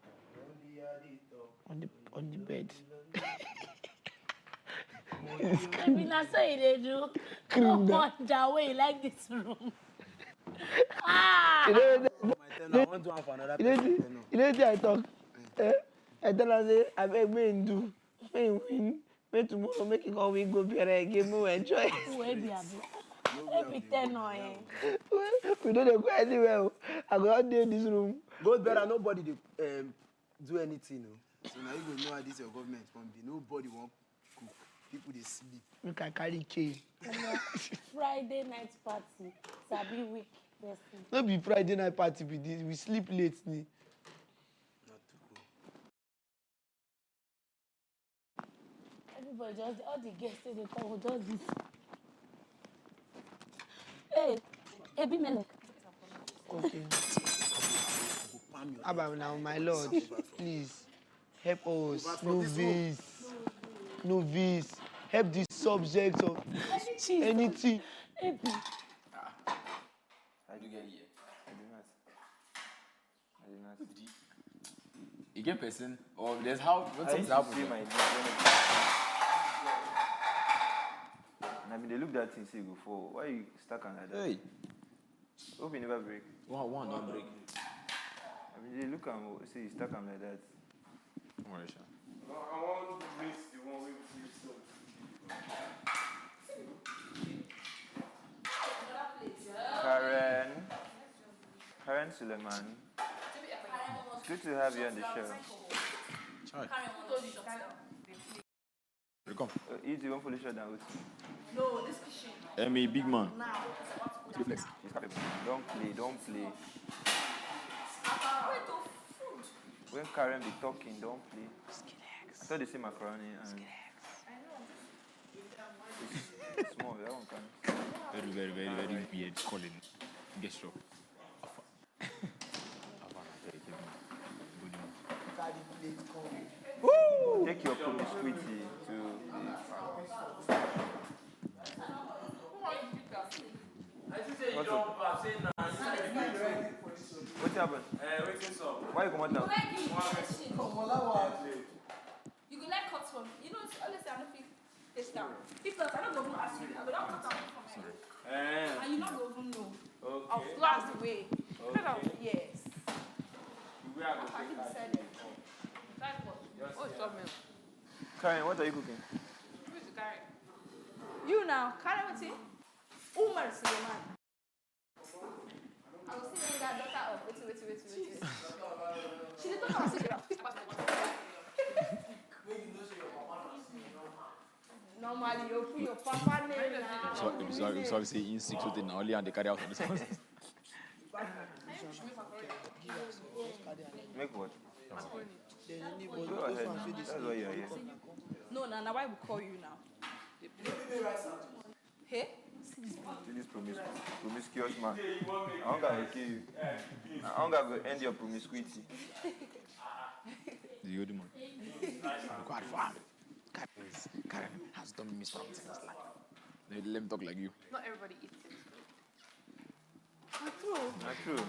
on the bed. Maybe that's what they do. No wonder why you like this room. You know what I talk? I tell her say I beg me do, me win, me tomorrow make it come we go better again, me enjoy. Where be every 10 or we don't go anywhere. I go out there in this room. Go better, nobody do anything. No. So now you go know how this your government can be. Nobody won't cook. People they sleep. We can carry cane. Friday night party, Sabi week. No be Friday night party be this. We sleep late. Ni. Everybody just all the guests say they come just this. Hey, be Melek. Okay. Abba now, my Lord, please help us. Novice. Help the subject of anything. How do you get here? I did not. You get person, or there's how when something happens. I mean, they look that thing say go for. Why you stuck on like that? Hey. Hope you never break. One don't break. I mean, they look and say you stuck on like that. No, I want to miss the one we see so. Karen Suleiman. It's good to have you on the show. Welcome. You do one fully shut down with No, this kitchen. A big man. Now, Reflex. Don't play. When Karen be talking, don't play. I thought they say macaroni and it's small, that one can. Very weird calling. Gesture. Take your promiscuity to what happened? Why you come out now? You go like cut from. You know, honestly, I don't feel this down. People, I don't go ask you. I will not cut down from here. And you not go even know. Okay. Of class the way. Okay. Yes. We are going to said it. Oh, it's milk. Karen, what are you cooking? Who is the Karen? You now. Karen, what's it? Umar Suleiman. I was seeing that daughter of. Wait. She didn't know how to say normally, you put your papa name now. So obviously in 6 with the only and they carry out on this one. Make what? Go ahead. That's why you're here. No, Nana, why we call you now? Hey? To this promiscuous man. I don't gotta kill you. I don't gotta end your promiscuity. The old man. God, fam. Karen has done me something in his life. Let me talk like you. Not everybody eats it. Not true.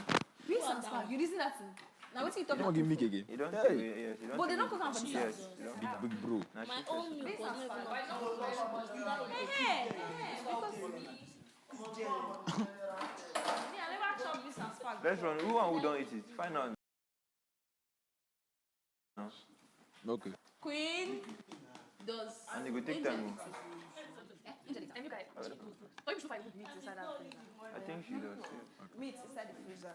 We some spag. You listen that thing. Now what you talking Don't give me again. You don't Hey. say yes. You don't But they say don't cook am for this yes. house. You don't. Big bro. Not My shit own first. milk was not even Me, I never chop this and spag. Let's run. Who don't eat it? Find out. No. Okay. Queen does. And it will take time. And you guys, don't you should find meat inside that freezer? I think she does. Yeah. Meat inside the freezer.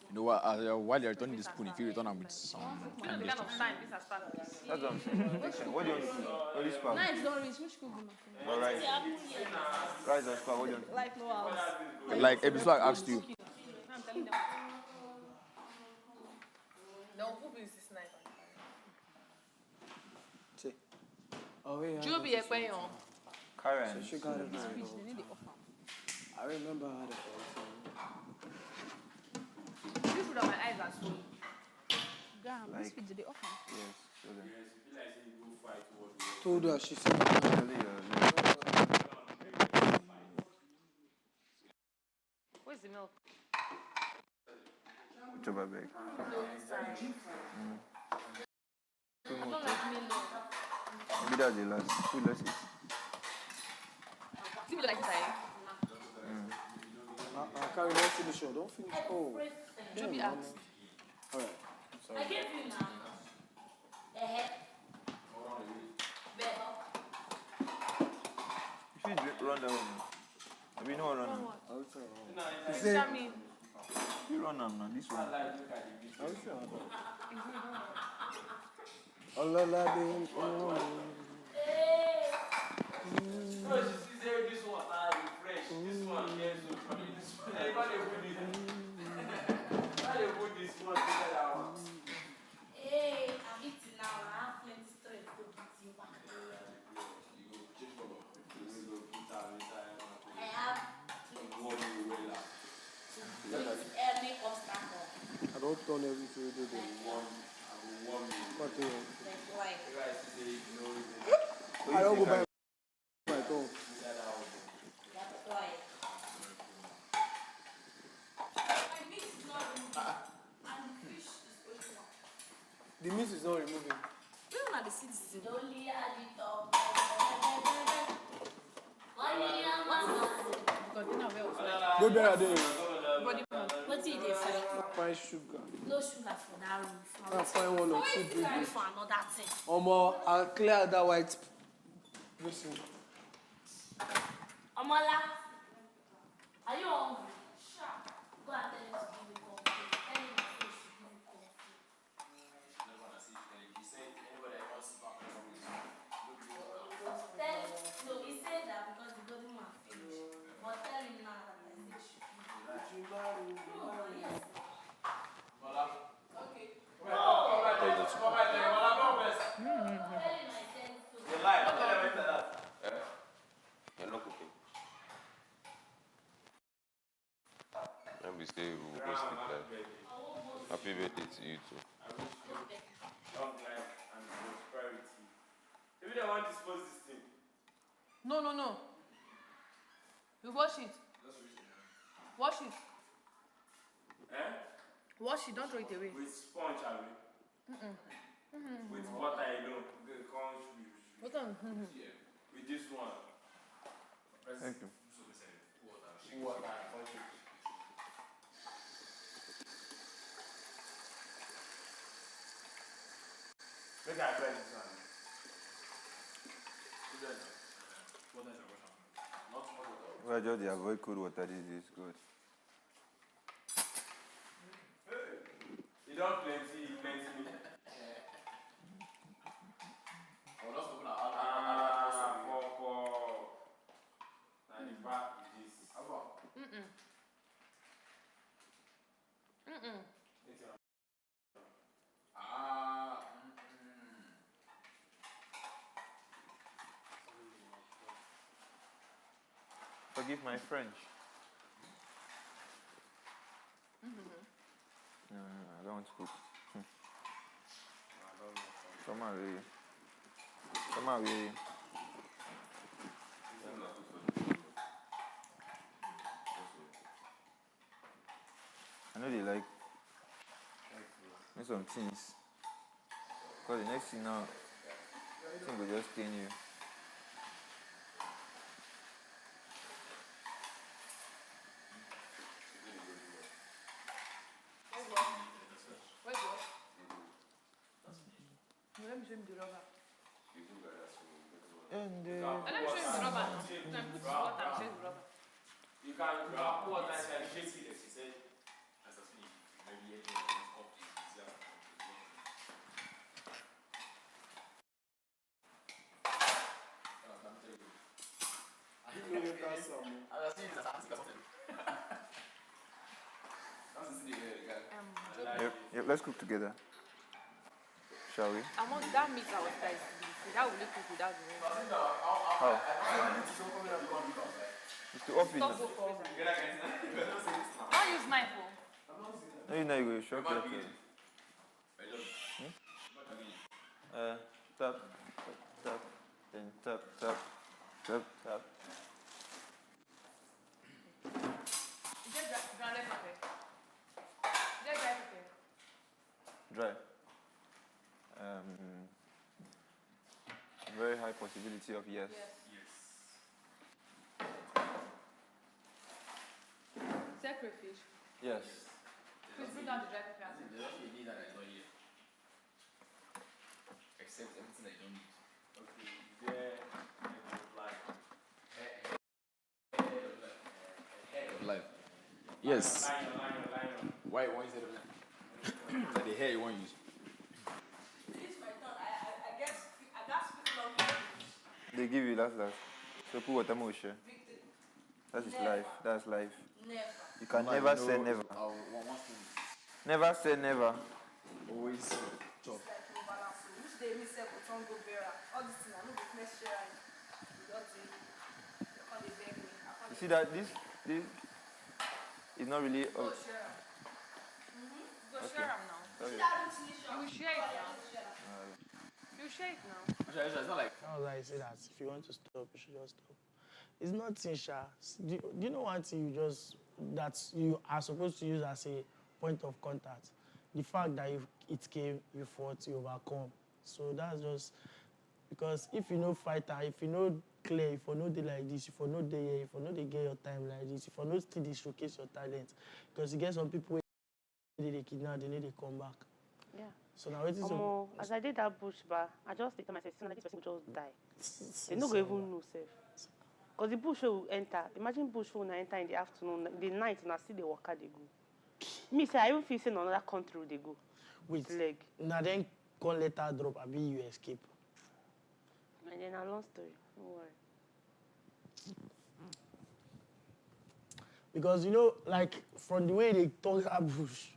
You know what? While you're returning the spoon, if you return them with some The kind kind of of time this has started. That's what I'm saying. Take time. What do you want to cook? Only spam. Knives don't reach. Which cook them? Or rice. Rice and spam. What do you want to Life no house. like episode I asked you. I'm telling them. No, who is this knife? Oh, yeah. Juby Ekweyon. Karen. She got it. They need the offer. I remember how the This food on my eyes are swollen. Damn, this food they offer. Yes. So then. told her, she said, Where's the milk? Whichever bag. I don't like milk. Maybe that's the last. Who lost it? Give me like this, Carrie, don't finish your, don't finish. Oh. Juby asked. Alright. I gave you now. The head. You should run that one. I mean, no run. He said, You run on this one. Ololade. No, she said this one fresh. This one, yes, this one. Everybody put this one together. Hey, I'm eating now. I have plenty strength to beat you back. I have any obstacle. I don't turn everything you do. What do you? I don't go buy my phone. The meat is not removing. We don't have the seeds. Only add it up. Go there, there. What did they find? Find sugar. No sugar for that room. I'll find one or two drinks. For another thing. I'll clear that white dressing. Amala, are you hungry? Sure. Go and tell him to give me coffee. Tell him to give me coffee. No, he said that because the golden man finished. But tell him now that I said she should give me. Yes. Okay. You're not cooking. Let me say we will go sleep there. Happy birthday to you too. Long life and prosperity. Maybe they want to dispose this thing. No. You wash it. Wash it. Eh? Wash it, don't throw it away. With sponge, have you? With water alone. What on? With this one. Thank you. Water. Make I try this one. Well, just avoid cold water. This is good. You don't plenty me. And the back with this. Forgive my French. No, I don't want to cook. Come on, really. Come on, really. I know they like make some things. Because the next thing now, I think will just stain you. Where's what? Let me show him the rubber. And Let me show him the rubber. No, put this water and show him the rubber. You can put water inside, shake it, she said. As a speak, maybe it's up to you. Yep, let's cook together. Shall we? I want that meat I was guys. That will look good without the rain. How? It's to off it. Stop both of them. Don't use knife. No, you know you will shock it. Tap, tap, then tap, tap, tap, tap. Dry. Very high possibility of yes. Separate fish. Yes. Please bring down the dry pepper. Except everything that you don't need. Okay, there hair of life. Yes. Why one is it? Like the hair you want to use. This is my turn. I guess I got speak long. They give you that's that. So put water motion. That is life. That's life. Never. You can never say never. Never say never. Always chop. Which day me say put on go bearer. All this thing I know the next year. They beg me. You see that this is not really. Go share. Go Okay. share them now. Sorry. You will share it now. You share it now. It's not like. How would I say that? If you want to stop, you should just stop. It's nothing, Sha. Do you know one thing that you are supposed to use as a point of contact? The fact that it came, you fought, you overcome. So that's just because if you know fighter, if you know clear, if you know they like this, if you know they here, if you know they get your time like this, if you know still they showcase your talent, because you get some people they kidnap, they need to come back. Yeah. So now it is. As I did that bush bar, I just think to myself, this person will just die. They no go even know safe. Because the bush will enter. Imagine bush will enter in the afternoon, the night, and I see the worker they go. Me say I even feel say in another country they go. Wait. Leg. Now then, call letter drop. I mean you escape. And then a long story. Don't worry. Because you know, like from the way they talk that bush,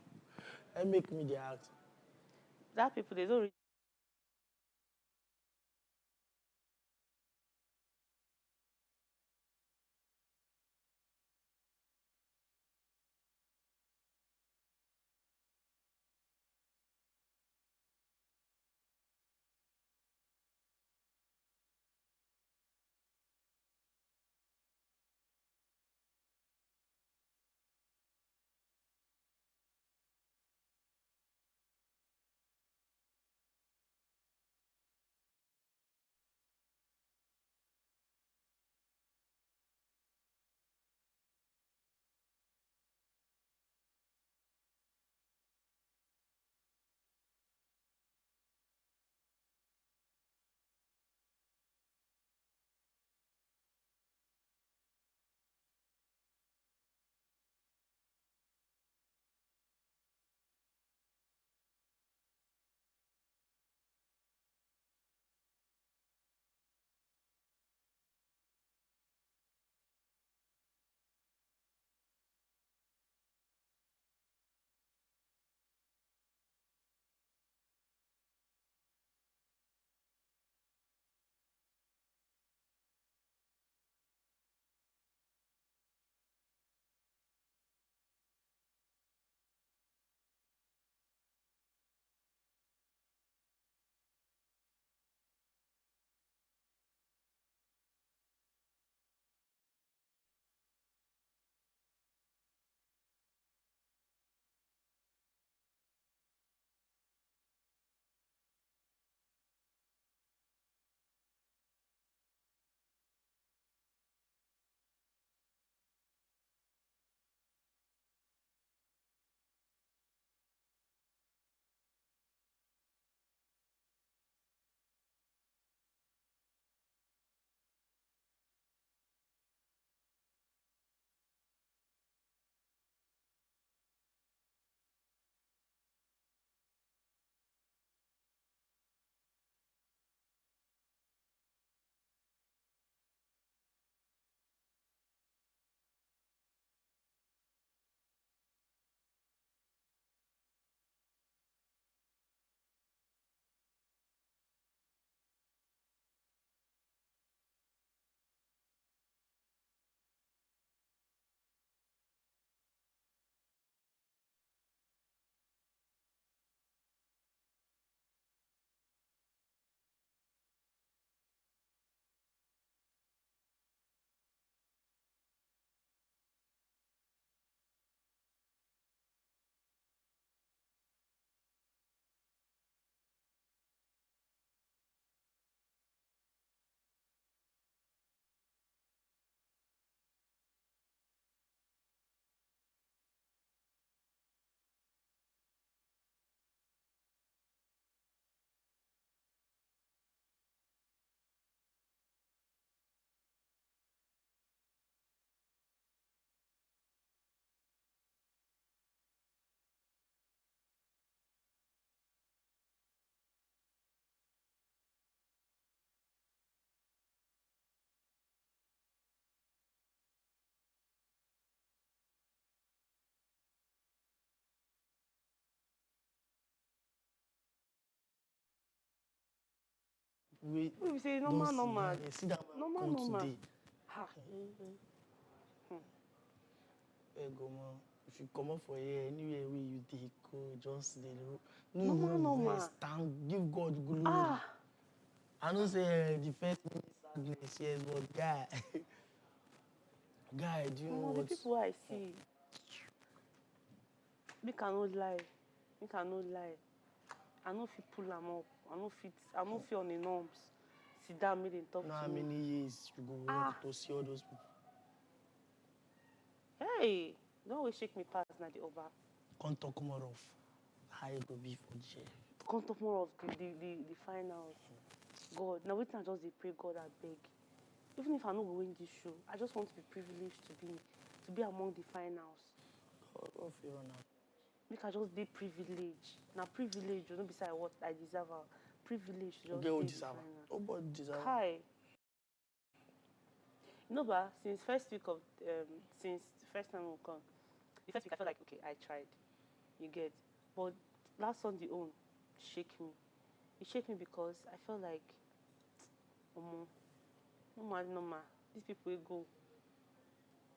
that make me the act. That people they don't. Wait. We say normal, don't normal. See that man Normal, come normal. today. Ha. Hey, go man. If you come up for here, anywhere where you take go, just the Normal, normal. stand, give God glory. Ah. I don't say the first sadness, yes, but guy, guy, do you know The what? people I see, make I no lie, make I no lie. I no fit pull them up. I no fit on the norms. Sit down, make them talk Now to how me. many years you go work to see all those people? Hey, don't always shake me past na the over. Can't talk more of how it go be for jail. Can't talk more of the finals. God, now wait, I just dey pray God I beg. Even if I no go win this show, I just want to be privileged to be among the finals. God, fear now. Make I just be privileged. Now privilege, you know, beside what I deserve. Privilege to just Okay, who be deserve? final. Nobody deserve. Hi. You know, but since first week of since the first time we come, the first week I felt like okay, I tried. You get, but last Sunday own shake me. It shake me because I felt like, normal. These people will go.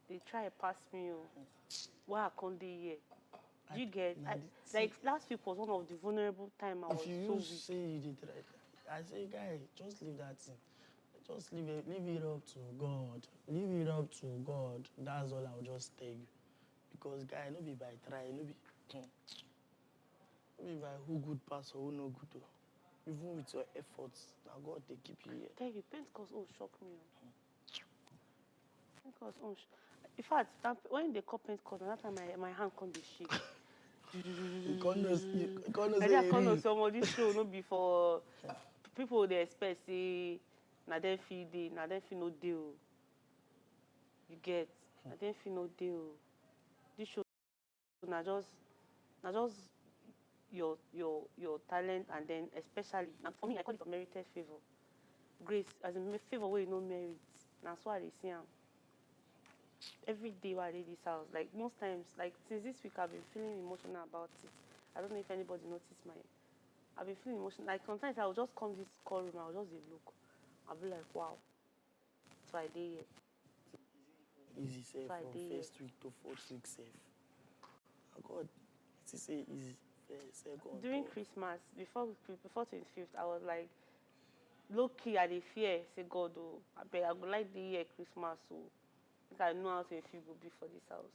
They try to pass me. Why I can't dey here? Do you get? Like last week was one of the vulnerable time I was if you so weak. say you did right, I say, guy, just leave that thing. Just leave it up to God. Leave it up to God. That's all I'll just tell you. Because guy, no be by try, no be by who good pass or who no good though. Even with your efforts, now God they keep you here. I tell you, Pentecost shock me. Pentecost in fact, when they call Pentecost, that time my hand can't be shake. You can't I can't know somebody show no before people they expect say na dem fit dey, na dem fit no deal. You get, na dem fit no deal. This show na just your talent, and then especially for me I call it unmerited favor. Grace as in favor where you no merit. That's why they see am. Every day while I dey this house, like most times, like since this week I've been feeling emotional about it. I don't know if anybody noticed I've been feeling emotional. Like sometimes I'll just come this call room, I'll just look. I'll be like, wow. So I dey here. Easy safe So from first week to fourth week safe. God, it's say easy. God, during God. Christmas, before 25th, I was like, low key, I dey fear. Say God, oh, I beg, I would like the year Christmas, so I know how to feel will be for this house.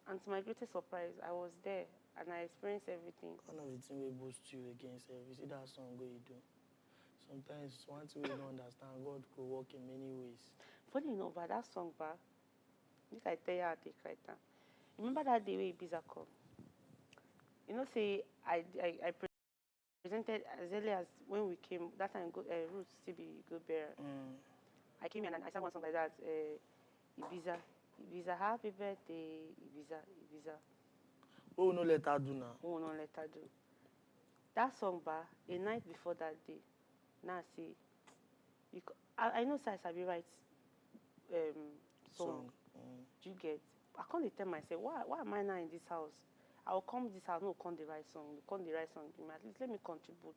And to my greatest surprise, I was there and I experienced everything. One of the things we boost you against you see that song go you do. Sometimes one thing we don't understand, God could work in many ways. Funny enough, but that song back, I tell you how I take right now. Remember that day where Ibiza come? You know, say I presented as early as when we came, that time Roots still be good bearer. I came in and I sang one song like that, Ibiza, happy birthday, Ibiza. Oh, no let her do now. Oh, no let her do. That song, a night before that day, now I say, I know I be right song. Do you get? I can't tell myself, why am I now in this house? I will come this house, no, come the right song, at least let me contribute.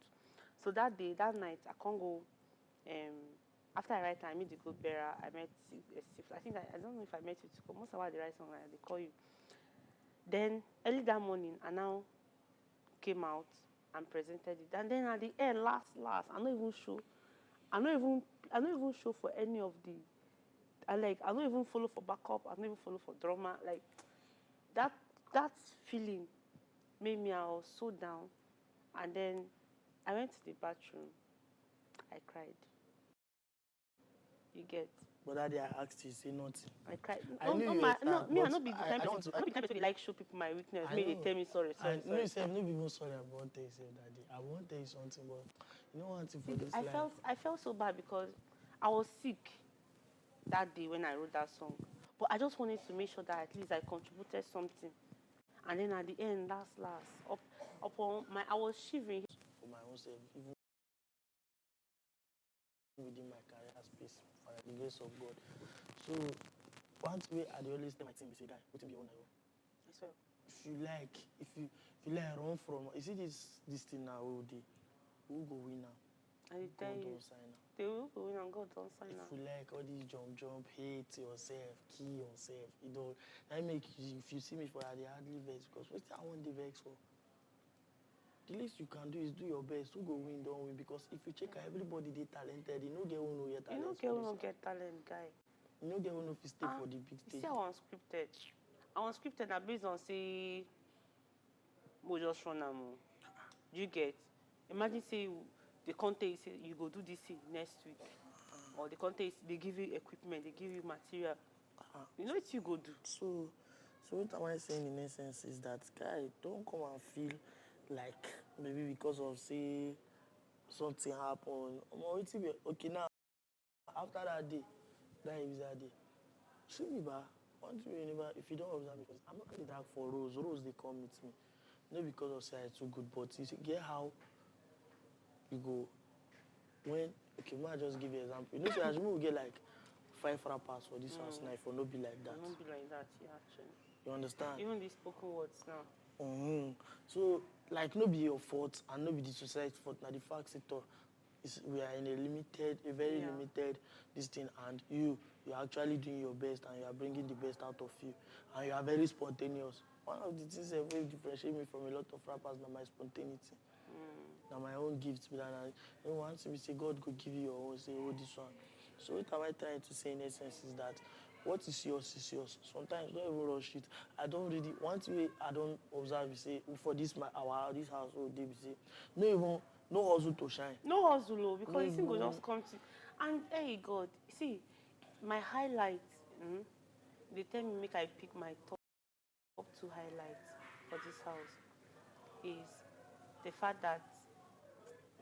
So that day, that night, I can't go. After I write, I meet the good bearer. I met I think I don't know if I met you too. Most of the right song, they call you. Then early that morning, I now came out and presented it. And then at the end, last, I don't even show. I don't even show for any of the. I don't even follow for backup. I don't even follow for drama. Like that feeling made me, I was so down. And then I went to the bathroom. I cried. You get? But that day I asked you, say nothing. I cried. I knew you I not be the kind of person. I not be the kind of person like show people my weakness. Maybe they tell me sorry. I know you said no be more sorry about things that day. I won't tell you something, but you know one thing for this life. I felt so bad because I was sick that day when I wrote that song. But I just wanted to make sure that at least I contributed something. And then at the end, last, upon I was shivering. For my own self, even within my career space, by the grace of God. So, one way I always tell my team, say, guy, what be on your own? I swear. If you like run from, you see this thing now, who go win now? I tell God you. don't sign up. They will go in and God don't sign If up. you like all these jump, hate yourself, kill yourself, you know, that make you, if you see me for that, they hardly vex because what I want the vex for? The least you can do is do your best. Who go win, don't win? Because if you check everybody they talented, you know get who know your talent. You know get talent, guy. You know get who know if stay for the big You stage. see how unscripted. Unscripted are based on say we just run am. Do you get? Imagine say the content say you go do this thing next week. Or the content they give you equipment, they give you material. You know what you go do. So what am I saying in essence is that guy, don't come and feel like maybe because of say something happened. Okay now after that day, that is that day. See me ba, one thing you never if you don't observe me, because I'm not in dark for Rose. Rose they come meet me. Not because of say I too good, but you see, get how you go when okay, may I just give you an example. You know, so as we get like 5 rappers for this house now, if it not be like that. It won't be like that, yeah, actually. You understand? Even the spoken words now. So, like, no be your fault and no be the society's fault. Now, the fact is we are in a very limited this thing, and you're actually doing your best and you are bringing the best out of you, and you are very spontaneous. One of the things that will differentiate me from a lot of rappers is my spontaneity. Now, my own gifts, but once we say God could give you your own, say, oh, this one. So, what am I trying to say in essence is that what is yours is yours. Sometimes don't even rush it. I don't really once I don't observe. Say for this this household, they say no hustle to shine. No hustle, because you think will just come to. And hey God, see, my highlights. They tell me make I pick my top 2 highlights for this house is the fact that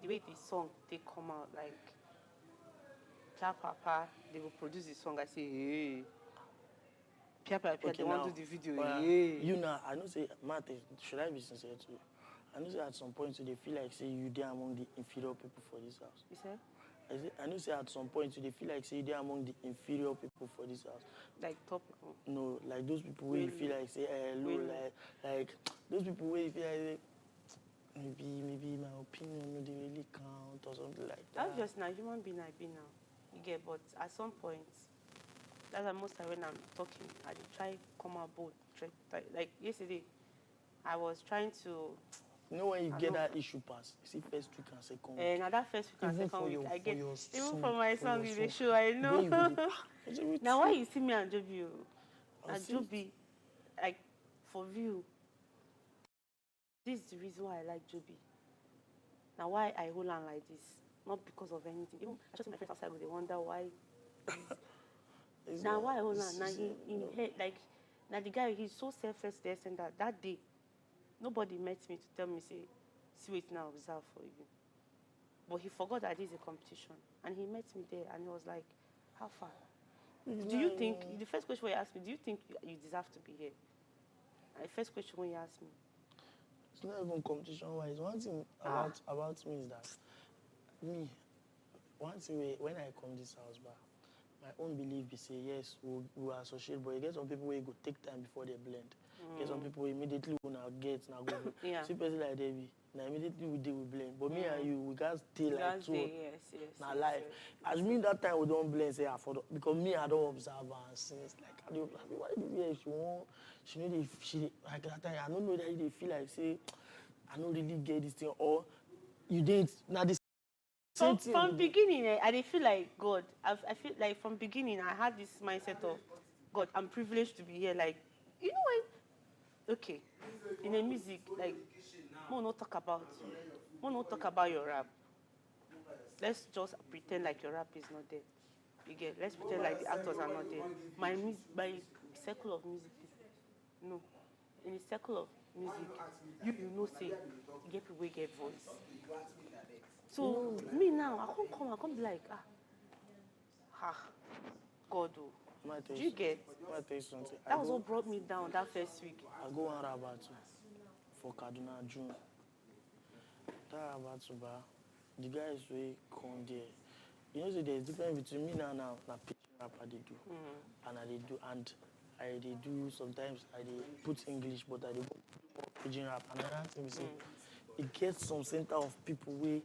the way the song they come out like. Papa, they will produce the song. I say, hey. Pia, they want to do the video. Hey. You know, I know say, Matt, should I be sincere to you? I know say at some point they feel like say you there among the inferior people for this house. You said? I know say at some point they feel like say you there among the inferior people for this house. Like top people? No, like those people where you feel like say low, like those people where you feel like maybe my opinion they really count or something like that. That's just now human being I be now. You get, but at some point, that's the most time when I'm talking, I try come about. Like yesterday, I was trying to. You know when you get that issue pass, see first week and second week. And that first week and second week, I get even for my song in the show. I know. You now why you see me and Joby, and Joby, like for you, this is the reason why I like Joby. Now why I hold on like this. Not because of anything. Even I just my friends outside, they wonder why. Now why hold on? Now like now the guy he's so selfless there and that day, nobody met me to tell me say, see wait now observe for you. But he forgot that this is a competition, and he met me there and he was like, how far? Do you think the first question he asked me? Do you think you deserve to be here? And the first question when he asked me. It's not even competition wise. One thing about me is that. Me, once when I come this house back, my own belief be say yes, we associate, but you get some people where it go take time before they blend. Get some people immediately when I get now go. See person like Debbie, now immediately we blend. But me and you, we guys stay like two. Yes. Now life. As me that time we don't blend say because me I don't observe and since like I don't why this year she know she like that time I don't know that they feel like say I don't really get this thing or you didn't now this. From beginning, I feel like God. I feel like from beginning, I had this mindset of God. I'm privileged to be here. Like, you know what? Okay, in a music, like, we not talk about your rap. Let's just pretend like your rap is not there. You get? Let's pretend like the actors are not there. My circle of music, no. In the circle of music, you know, say, you get people get voice. So me now, I can't be like, God, do you get? That was what brought me down that first week. I go on Rabatu for Kaduna June. That Rabatu, the guys will come there. You know, so there's difference between me now pitching rap I do, and I do sometimes I put English, but I do pitching rap. And another thing is, it gets some center of people where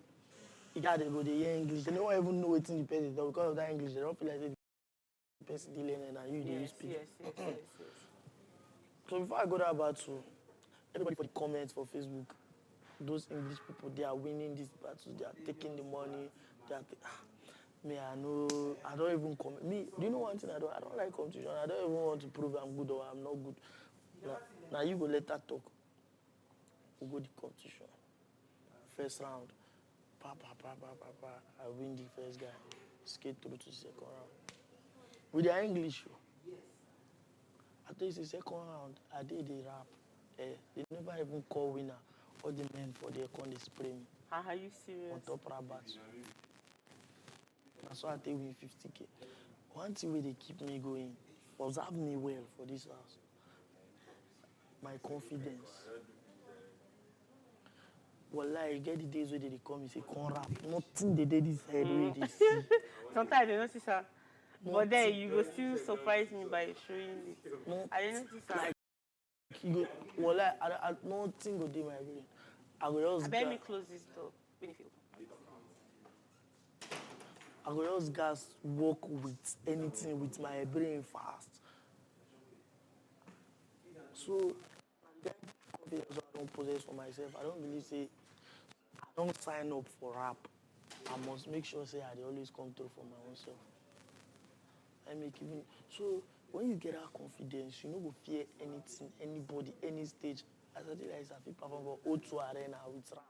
You got to go to hear English. They don't even know what's in the person because of that English. They don't feel like the person dealing and you they speak. Yes. So before I go that battle, everybody for the comments for Facebook, those English people, they are winning this battle. They are taking the money. They are me, I don't even comment. Me, do you know one thing I don't like competition. I don't even want to prove I'm good or I'm not good. Now you go let that talk. We go the competition. First round. I win the first guy. Skate through to the second round. With their English, I think it's the second round. I did the rap. They never even call winner. All the men for their con they spray me. Are you serious? On top rap battle. That's why I take win 50K. One thing where they keep me going, observe me well for this house. My confidence. Wallah, you get the days where they come, you say, come rap. Nothing they did this head where they see. Sometimes they notice her. But then you will still surprise me by showing it. I didn't notice her. Like, you go, wallah, I nothing go do my brain. I go just let me close this door. I go just gas work with anything with my brain fast. So, that confidence I don't possess for myself. I don't believe say I don't sign up for rap. I must make sure say I always come through for my own self. So when you get that confidence, you no go fear anything, anybody, any stage. As I did, I feel perform for O2 Arena with rap.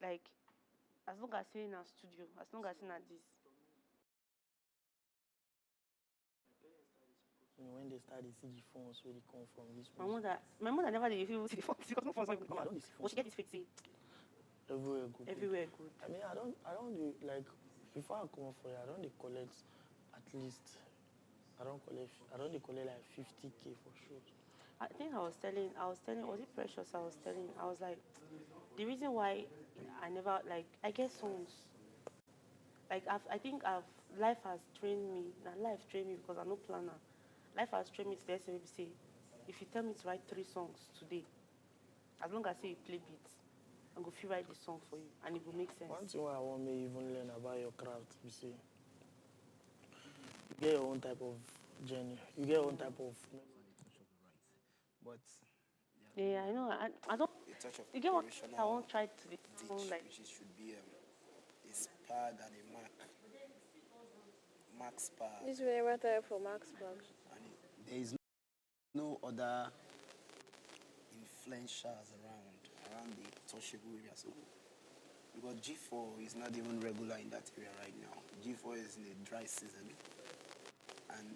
Like, as long as you're in a studio, as long as you're in this. When they start, they see the phones where they come from. This my mother never did even see the phones because no phones don't come out. But she get this fake thing. Everywhere good. Everywhere good. I mean, I don't do like before I come for you, I don't collect at least. I don't collect like 50K for sure. I think I was telling, was it Precious? I was like, the reason why I never, like, I get songs. Like, life has trained me. Life trained me because I'm no planner. Life has trained me to say, if you tell me to write 3 songs today, as long as I say you play beats, I'm going to write the song for you, and it will make sense. One thing I want me even learn about your craft, you see, you get your own type of journey. You get your own type of... But yeah, I know. I don't. You get what I won't try to be like. Which should be a spag and a Mac spag. This is whenever time for Mac spag. And there is no other influencers around the touchable area. So because G4 is not even regular in that area right now. G4 is in the dry season, and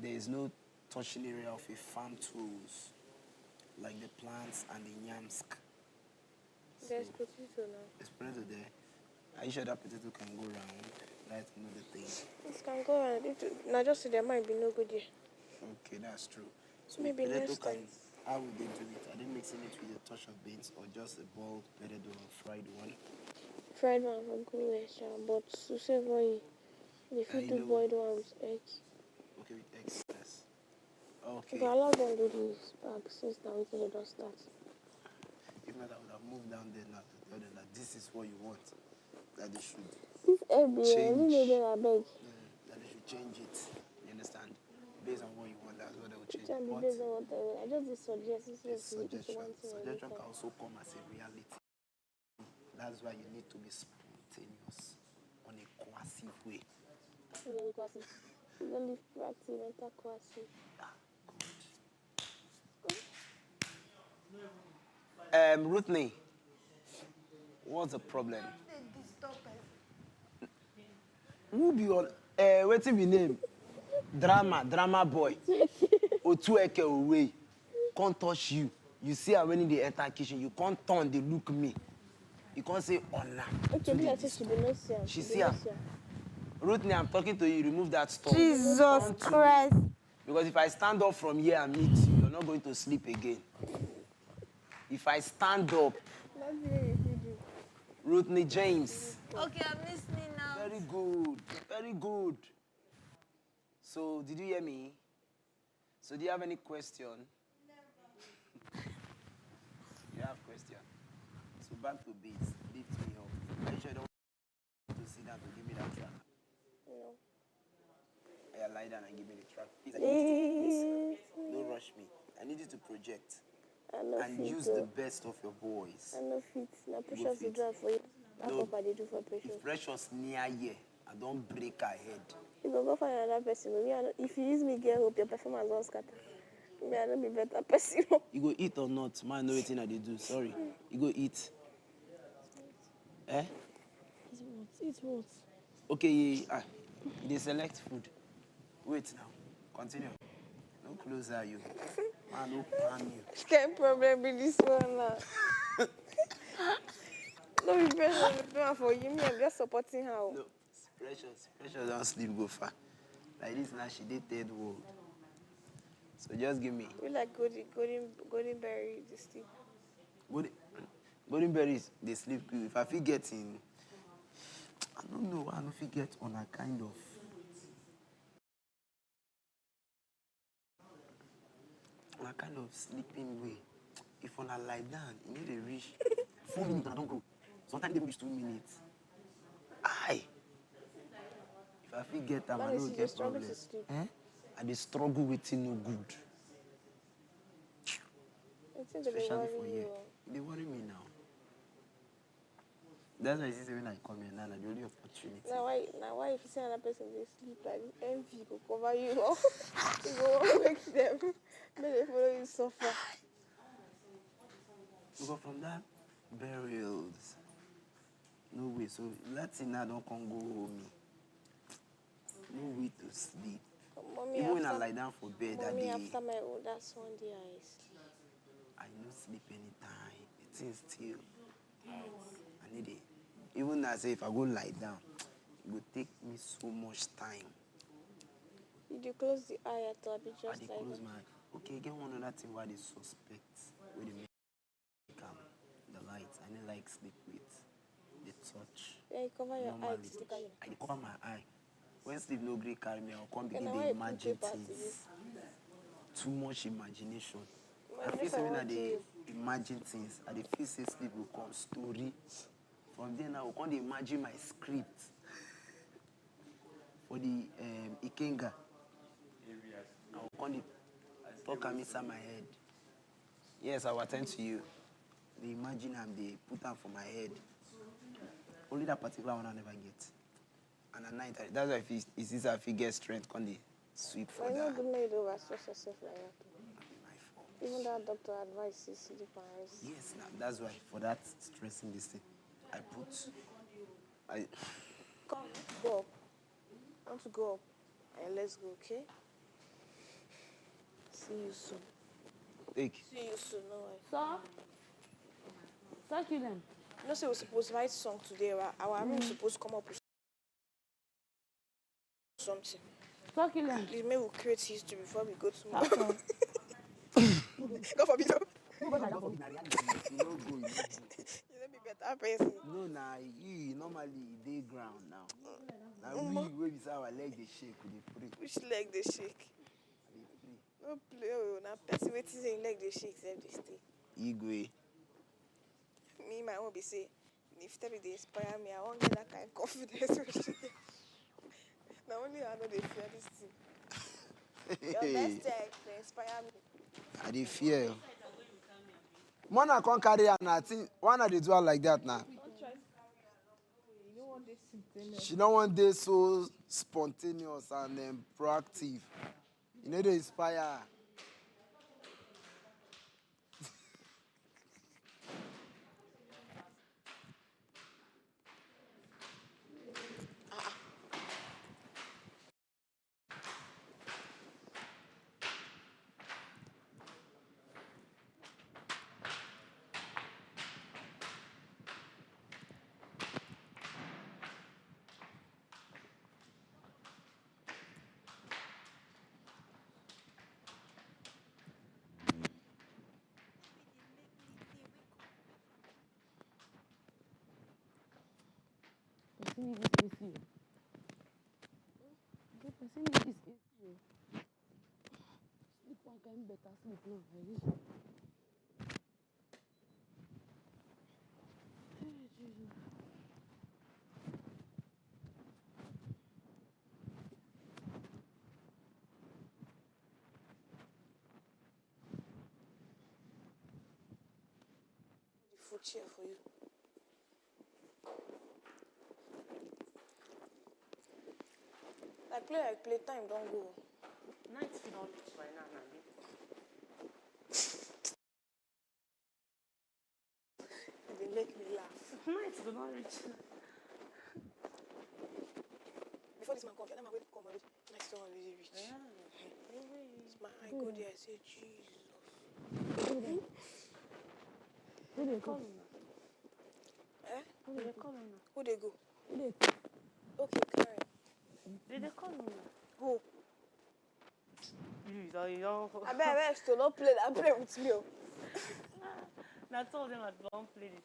there is no touching area of a farm tools like the plants and the yams. There's potato now. There's potato there. Are you sure that potato can go around? That's another thing. It can go around. Now just there might be no good here. Okay, that's true. So maybe potato next time. How would they do it? Are they mixing it with a touch of beans or just a boiled potato or fried one? Fried one for good, but to save money, if you do boiled one with eggs. Okay, with eggs, yes. Okay. But allow them to do this back since now we can just start. If not, I would have moved down there now to tell them that this is what you want. That they should this change. That they should change it. You understand? Based on what you want, that's what they will change. It can be based on what I just suggest. Suggestion can also come as a reality. That's why you need to be spontaneous on a coercive way. You don't live practice, mental coercive. Ruthnie, what's the problem? Who be your what's your name? Drama boy. Otueke away. Can't touch you. You see her when in the enter kitchen, you can't turn, they look me. You can't say honor. Okay, let's say she be no see. She see her. Ruthie, I'm talking to you. Remove that stuff. Jesus Turn to me. Christ. Because if I stand up from here and meet you, you're not going to sleep again. If I stand up, Ruthie James. Okay, I'm listening now. Very good. Very good. So, did you hear me? So, do you have any question? You have question. So, back to beats. Lift me up. Are you sure you don't want to sit down to give me that track? No. I lie down and give me the track. Please, I need you to, don't rush me. I need you to project and use the best of your voice. I know fit. Now Precious will drive for you. That's what I do for Precious. If Precious near here, I don't break her head. You go find another person. If you use me, get hope, your performance won't scatter. Me, I don't be better person. You go eat or not? Man, know anything I did do. Sorry. You go eat. Eh? Eat what? Okay, they select food. Wait now. Continue. No closer you. Man, no pan you. Can't problem with this one now. No, be Precious for you. Me, I'm just supporting her. No, Precious don't sleep go far. Like this now, she did third world. So just give me. We like golden berry this thing. Golden berries, they sleep quick. If I feel getting, I don't know, I don't feel get on a kind of. On a kind of sleeping way. If on a lie down, you need a reach 4 minutes and I don't go. Sometimes they reach 2 minutes. Aye. If I feel get them, I don't get problem. Eh? And they struggle with it no good. Especially for you. They worry me now. That's why I say when I come here now, the only opportunity. Now why if you see another person they sleep like envy go cover you up. You go wake them. May they follow you suffer. We go from that burials. No way. So that thing now don't come go home. No way to sleep. Mommy, even when I lie down for bed that day, after my own, that's one day I sleep. I no sleep anytime. The thing still. I need it. Even as if I go lie down, it will take me so much time. Did you close the eye at all? Be just I like close my eye. Okay, get one other thing why they suspect where they make the lights. I don't like sleep with the touch. Yeah, you cover your eye to sleep. I cover my eye. When sleep no great carry me, I'll come begin to imagine things. Too much imagination. I feel say when I imagine things, I feel say sleep will come story. From then I will come to imagine my script for the Ikenga. I will come to talk and inside my head. Yes, I will attend to you. They imagine and they put them for my head. Only that particular one I never get. And at night, that's why it's easy if you get strength, can they sweep for that. I know good made over stress yourself like that. Even that doctor advises sleep and rest. Yes, that's why for that stressing this thing, Come, go up. I want to go up. And let's go, okay? See you soon. Take. See you soon, no way. Sir? Sir, kill them. You know, say we're supposed to write song today, right? Our room is supposed to come up with something. Sir, kill them. Please, maybe we'll create history before we go tomorrow. Go for me, though. You don't be better person. No, nah, you normally they ground now. Now we say our leg they shake, we pray. Which leg they shake? No play, now person waiting saying leg they shake, they stay. Igwe. Me, my own be say, if tell me they inspire me, I won't get that kind of confidence. Now only I know they fear this thing. Your best they inspire me. I dey fear. Mona can't carry her now. I think one of the do her like that now. She don't want this so spontaneous and proactive. You know, they inspire her. person need this AC. Give person need this AC. Sleep one kind better sleep now. Like this. Hey, Jesus. The food chair for you. Like play, time don't go. Night should not reach by now, Nani. They make me laugh. Night do not reach. Before this man comes, let my way come already. Night don't already reach. Yeah. It's my eye go there, I say, Jesus. Who they call? Eh? Who they call on? Who they go? Who they Okay, Karen. Did they call on? Who? You don't. I bet still not play that. Play with me. Now told them I don't play this.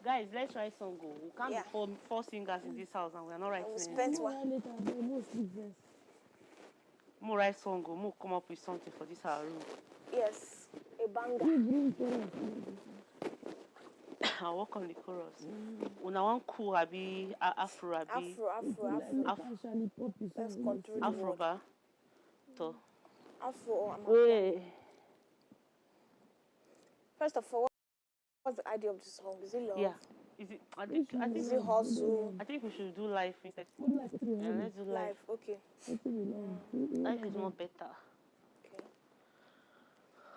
Guys, let's write some go. We can't be four singers in this house and we are not writing anything. Spent one. More write song go. More come up with something for this our room. Yes, a banger. I'll work on the chorus. When I want cool, I be Afro. Let's control the Afro word. ba. To. Afro or Hey. First of all, what's the idea of the song? Is it love? Yeah. Is it? I think. Is it hustle? I think we should do live instead. Yeah, let's do live. Live, okay. Life is more better. Okay.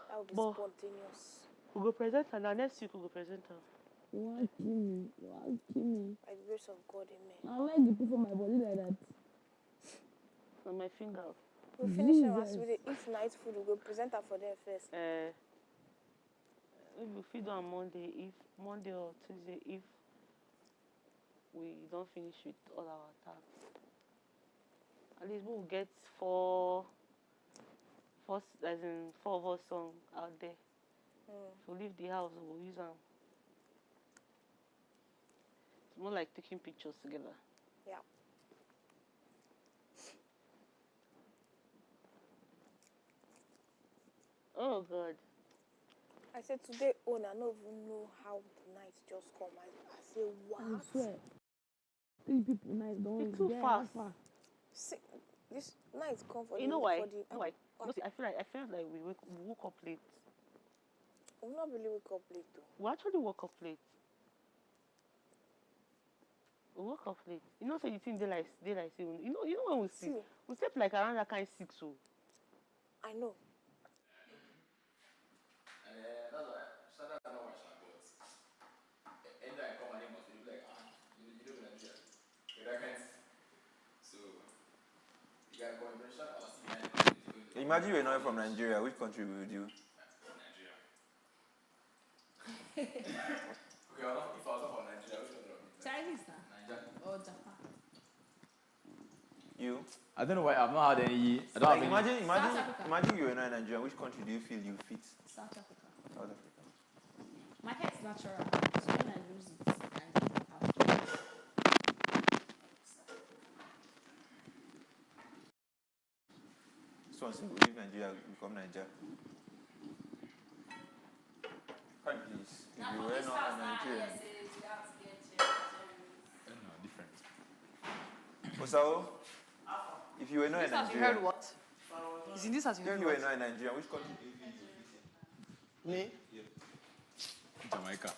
That would be But spontaneous. we go present her now. Next week we go present her. You want kill me? By the grace of God, amen. I like the put for my body like that. On my finger. We'll finish her as with the if night food, we'll go present her for them first. Maybe we feed on Monday, if Monday or Tuesday, if we don't finish with all our tasks. At least we'll get four of us song out there. If we leave the house, we'll use them. It's more like taking pictures together. Yeah. Oh God. I said today, I don't even know how the night just come. I say, what? I swear. 3 people night don't It's too fast. See, this night come for you know why? For the, I feel like we woke up late. We not really wake up late though. We actually woke up late. We woke up late. You know, so you think daylight say, you know when we sleep, we sleep like around that kind 6 so. I know. That's why Shada not watch her, but anytime I come and they must be like, you don't know Nigeria. You can't. So you gotta go and Shada was behind. Imagine you're not from Nigeria. Which country would you? Nigeria. Okay, if I was not from Nigeria, which country would you? Chinese, Nigeria. or Japan. You? I don't know why I've not had any. I don't Like have any. imagine you were not in Nigeria. Which country do you feel you fit? South Africa. South Africa. My hair's natural, so when I lose it, I have to. So once you leave Nigeria, you become Nigeria. Fine, please. If you were not in Nigeria. No, different. Osao, if you were not in This has you Nigeria. heard what? Is in this has you heard If you what? were not in Nigeria, which country do you feel you fit in? Me? Yeah. Jamaica.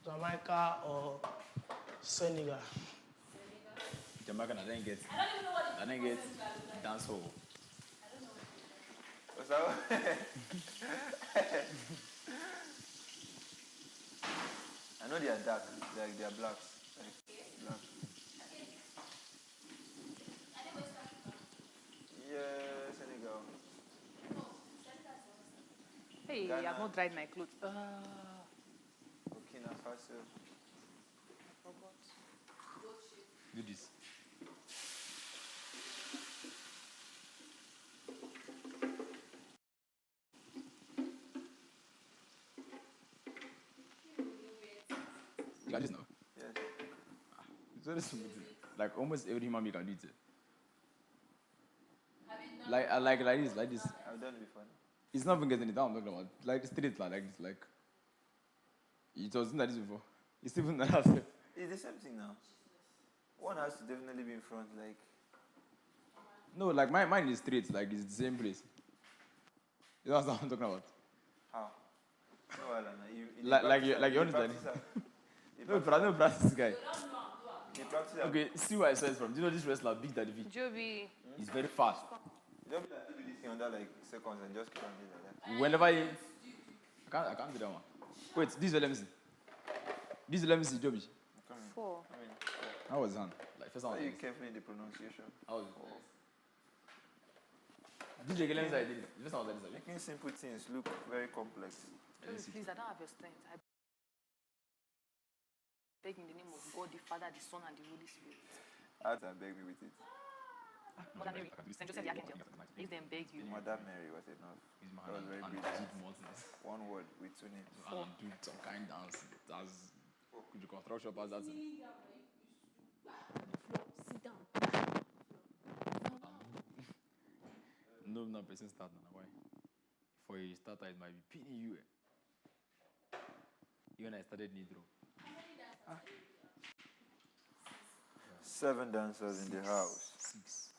Jamaica or Senegal. Jamaica, I didn't get dancehall. Osao? I know they are dark, like they are black. Like black. Yeah, Senegal. Hey, Ghana. I've not dried my clothes. Burkina Faso. Do this. like this now. Yes. It's very smooth. Like almost every human being can do it. Like this. I've done it before. It's not even getting it down. I'm talking about like straight like this. Like it wasn't like this before. It's even like that. It's the same thing now. One has to definitely be in front, like. No, like mine is straight. Like it's the same place. That's what I'm talking about. How? No, Alana. You understand? No, but I don't practice this guy. You practice. Okay, see where I saw it from. Do you know this wrestler, Big Daddy V? Joby. He's very fast. You don't be like do this thing under like seconds and just keep on doing like that. Whenever I can't do that one. Wait, this is let me see. This is let me see, Joby. 4. How was that? Like first one. Are you careful in the pronunciation? How was it? DJ Galen's I did it. This one was like Making simple things look very complex. Please, I don't have your strength. I beg in the name of God, the Father, the Son, and the Holy Spirit. How to beg me with it? Mother Mary, St. Joseph the Archangel, if them beg you. Mother Mary was enough. That was very brilliant. One word with 2 names. And do some kind dance. That's the construction pass that. Sit down. No, person start now. Why? For a starter, it might be pinning you. Even I started Nidro. 7 dancers in the house. 6.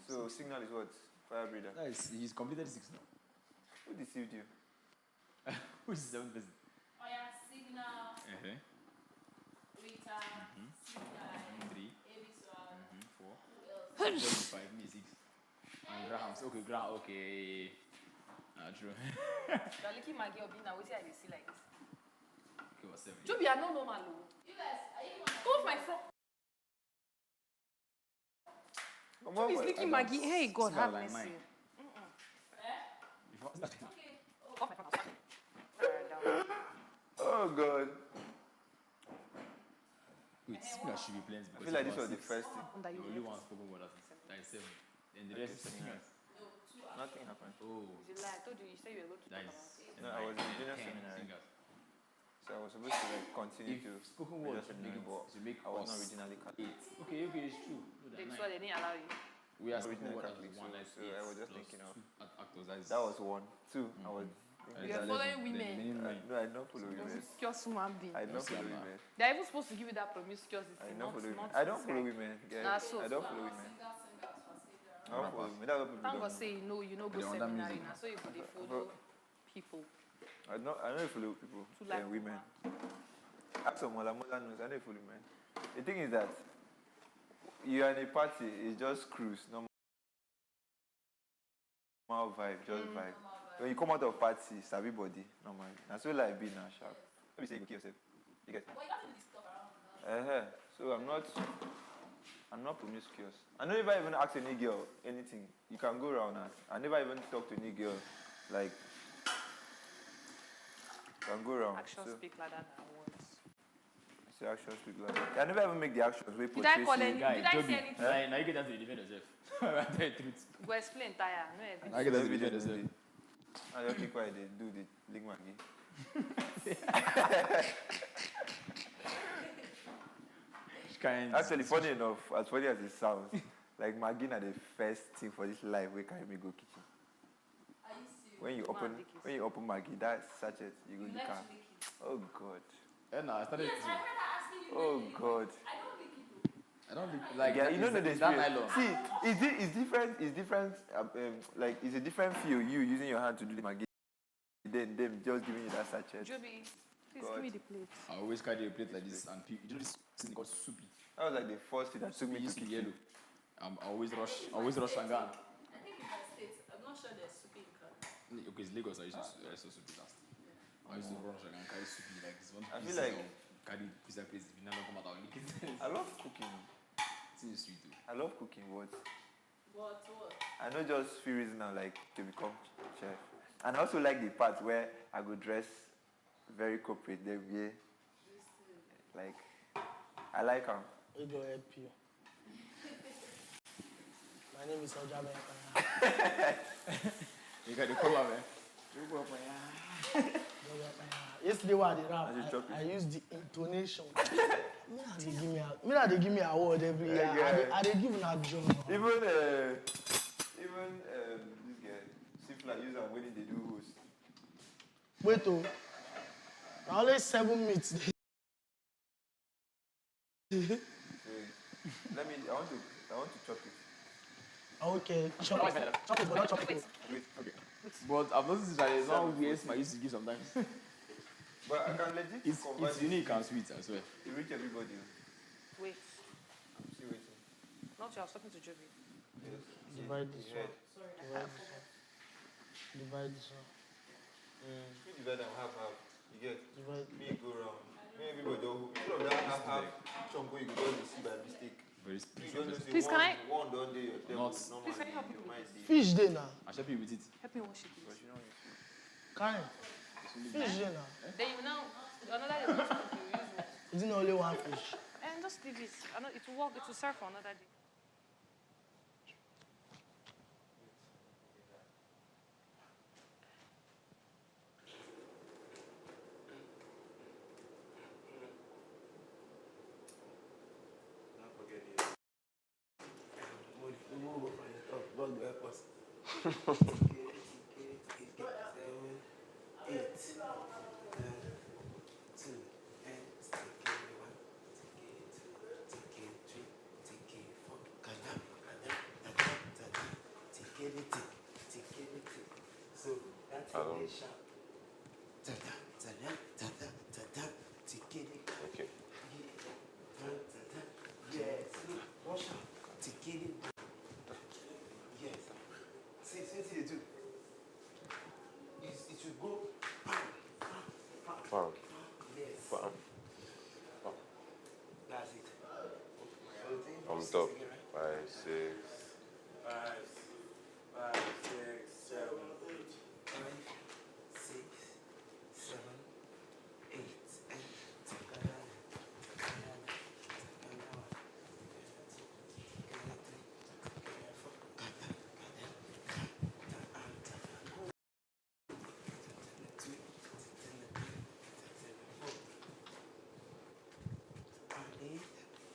So signal is what? Fire breather. Nice. He's completed 6 now. Who deceived you? Who is the 7th person? Oh yeah, signal. Rita. Signal. 3. Ebiswan. 4. 5. Me 6. And Graham's okay. Graham. Okay. True. The Licky Maggie or Bina, what I see like this? Okay, what's 7? Joby, are not normal. You guys, are you Go off my front. Joby is Licky Maggie. Hey, God, have mercy. Oh God. Wait, speaking of should be playing. I feel like this was the first thing. The only one spoken word that is 7. And the rest is singers. Nothing happened. Oh. I told you, you said you were going to talk about it. No, I was in junior seminary. So I was supposed to like continue to spoken word seminary, but I was not originally Catholic. Okay, it's true. So they didn't allow you. We are spoken originally word Catholic, as so I was just thinking of actors. that was 1. 2, I was You are following women. no, I don't follow women. Promiscuous human being. I don't follow women. They're even supposed to give you that promiscuous. I don't follow women. I don't follow women. Guys. I don't follow women. I don't follow women. That's what people Thank don't God know. say no, you know go seminary now, so you could follow people. I don't follow people and women. Ask someone, my mother knows, I don't follow women. The thing is that you are in a party, it's just cruise, normal vibe, just vibe. When you come out of party, it's everybody, normal. That's all I be now, sharp. Let me say you kill yourself. You get it? Well, you got to discover around. So I'm not promiscuous. I never even ask any girl anything. You can go around and I never even talk to any girl. Like, you can go around. Actions speak louder than words. I say actions speak louder. I never even make the actions way Did I call any? Guy, Did I Joby, say anything? now you get down to the defend yourself. I tell you the truth. Go explain, Taya. No evidence. I get down to the defend yourself. I just keep quiet, they do the Lick Maggie. Actually, funny enough, as funny as it sounds, like Maggie are the first thing for this life we carry me go kitchen. Are you serious? When you open Maggie, that sachet, you go You the like car. to lick it? Oh God. No, I started Yes, I heard her asking you. Oh God. I don't lick it. I don't think like Yeah, you know the that nylon. See, it's different. It's different. Like it's a different feel. You using your hand to do the Maggie, then them just giving you that sachet. Joby, please God. give me the plate. I always carry a plate like this and you know this thing called soupy. That was like the first thing that took me to Used to be kitchen. yellow. I always rush and gun. I think in my state, I'm not sure there's soup in Ghana. Okay, it's Lagos. I used to soupy last. I used to rush and carry soupy like this one. I feel like carry pizza place. If you never come out, I'll lick it. I love cooking. It's sweet too. I love cooking. What? What? I know just few reasons now, like to become chef, and I also like the part where I go dress very corporate. Then yeah, like I like them. We go help you. My name is Ojabe. You got the color, man. yesterday when I did rap, I used the intonation. Me they give me award every year. I they give a job. Even this guy, Sifla use and when they do host. Wait oh, only 7 minutes. I want to chop it. Okay, chop it, but not chop it. Wait, okay. But I've noticed that there's one weird smile I used to give sometimes. But I can legit it's unique and sweet as well. To reach everybody. Wait. I'm still waiting. Not you, I was talking to Joby. Yes. Divide this one. Sorry. Divide this one. You divide them half. You get? Divide. Me go round. Me everybody don't. Instead of that half chunk where you go just see by mistake. Very Please, can I? One don't do your Not. Please, can you help me? Fish day now. I'll help you with it. Help me wash it, please. Karen. Fish day now. Then you now, another day, you use it. Isn't only one fish? And just leave it. I know it will work. It will serve for another day. God will help us. 8, 2, and so that's a sharp. Okay. Yes, wash out. Yes. See you do. It should go. Bam. Yes. Bam. Bam. That's it. On top. 5, 6. 5, 5, 6, 7, 8. 5, 6, 7, 8, and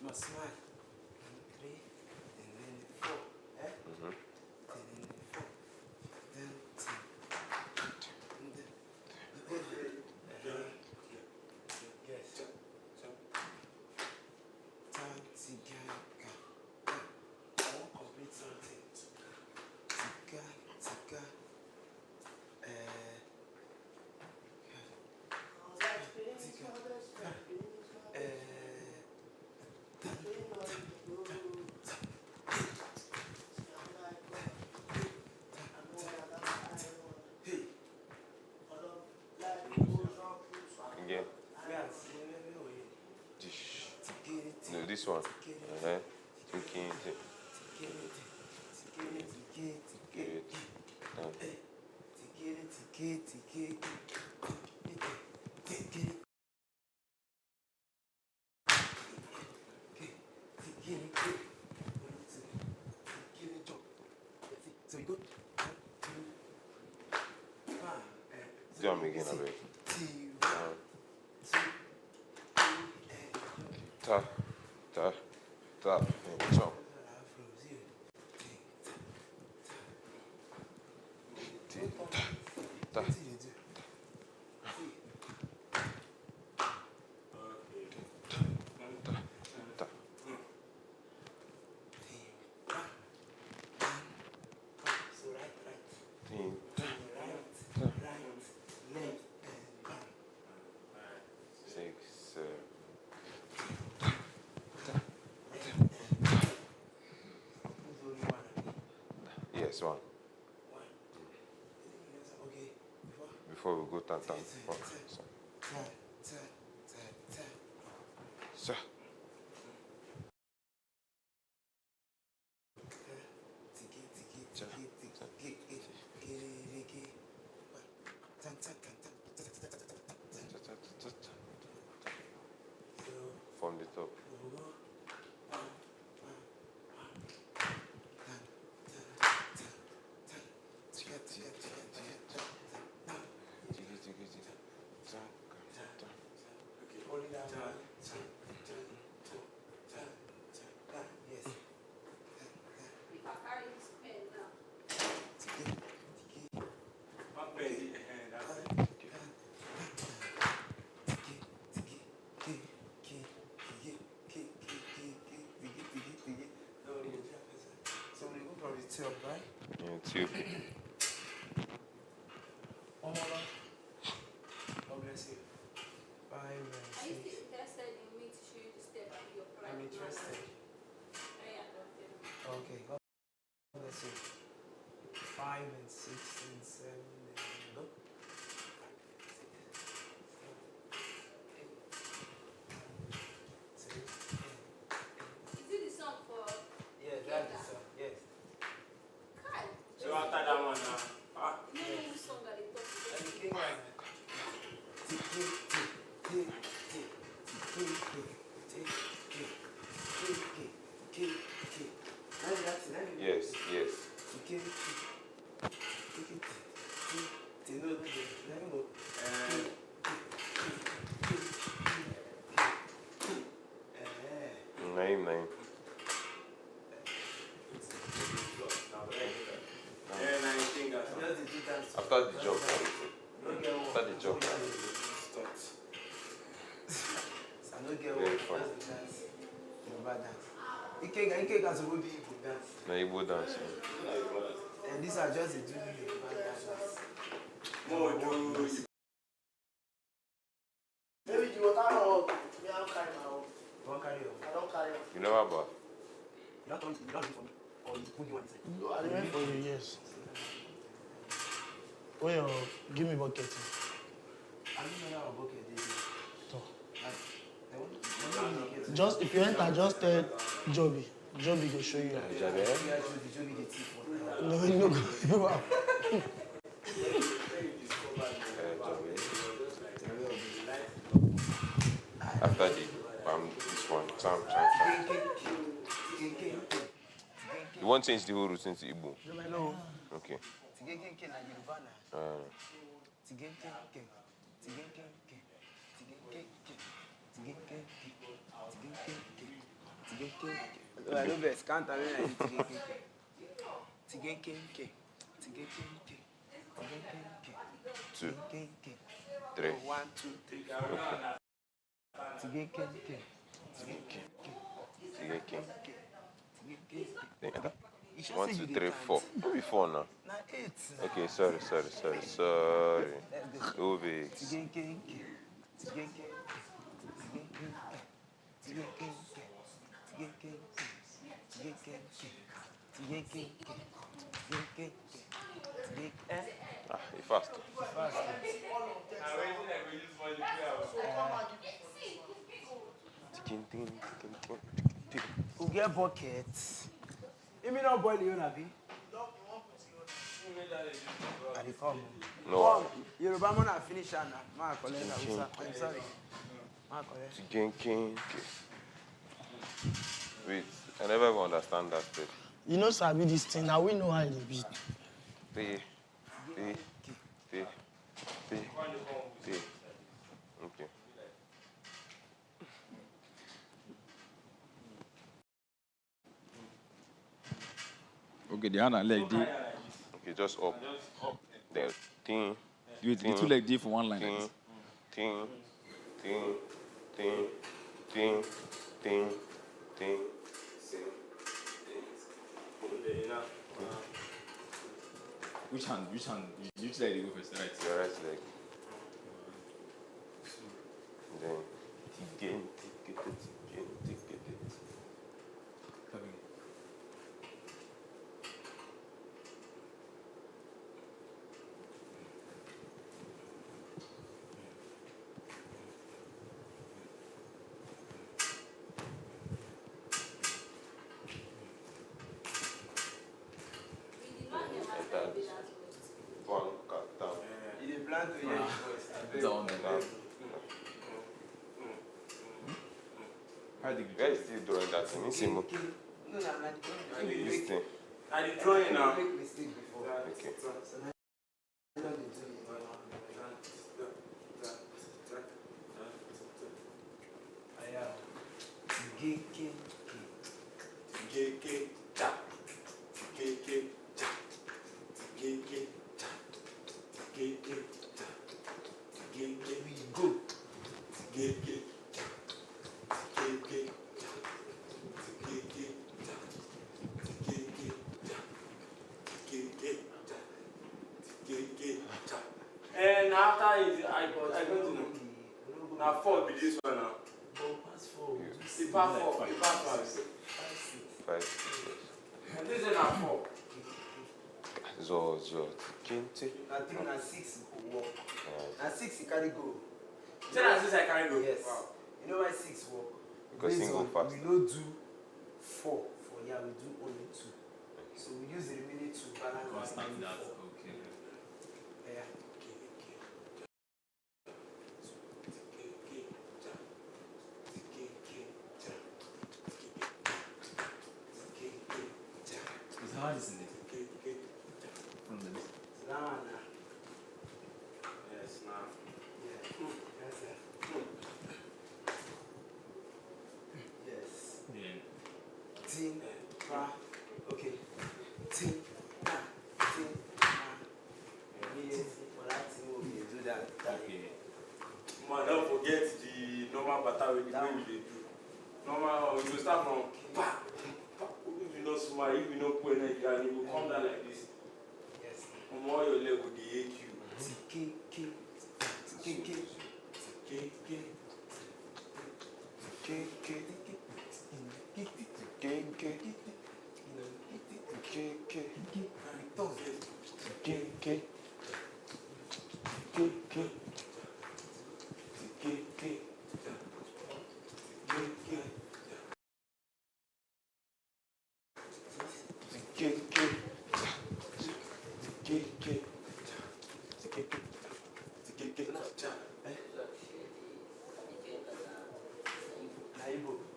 must smile. 3, and then 4. Eh? And then 4. Then 10. Yes. I won't complete something. Tika. Again. No, this one. Taking it. So we go. Do them again, I beg. Tap, tap, tap, and jump. Tap. Yes, one. Before we go tan. Sir. From the top. Yeah, tube. God bless you. 5 and 6. Are you still interested in me to show you the step and your pride? I'm interested. Okay, God bless you. 5 and 6 and 7 and go. Is it the song for? Yes, that's the song. Yes. Kai. So after that one now. You know whose song that they talk about? The king right now. Yes, yes. Name. After the job. After the job. Very fun. Ike got to be Igbo dance. Na Igbo dance. And these are just the two Yoruba dances. Maybe you will carry on. Me, I don't carry my own. You don't carry on? I don't carry on. You never bought? You don't do it for me. Or you put you on it. No, I remember for you, yes. Well, give me bucket. I don't know how a bucket is. Just if you enter, just tell Joby. Joby will show you. Joby? No. After this one, Sam. You won't change the whole routine to Igbo? No. Okay. I know best. Can't tell me. Two. 3. 1, 2, 3. Okay. 1, 2, 3, 4. Maybe 4 now. Okay, sorry. Go big. Fast. We'll get buckets. You mean not boil you, Nabi? I come. No. Yoruba man finish now. I'm sorry. Wait, I never even understand that step. You know, Sabi, this thing, now we know how it be. T. Okay. Okay, the hand and leg D. Okay, just up. Then, ting. The two leg D for one line. Ting. Which hand? Which leg do you go first? Right. Your right leg. Then, again, take it. Where is still drawing that thing? This thing. I'm drawing now. Okay. And after it, I go to now 4 be this one now. The part 4, the part 5. 5. And this is now 4. Zo. Kinte. I think na 6 go work. Na 6 you carry go. Say na 6 I carry go. Yes. Wow. You know why 6 work? Because Based single on fast. we no do 4 for here, we do only 2. So we use the remaining 2 balance the remaining 4. Okay. Yeah. It's hard, isn't it? From the list. Yes, now. Yeah. Yes, sir. Yes. Then. Tin, pa. Okay. Tin, pa. Tin, pa. Yes. For that thing, we do that. Okay. Man, don't forget the normal battle with the way we do. Normal, we will start from pa. If you not smart, if you not put energy, and you will come down like this. Yes. From all your leg with the AQ.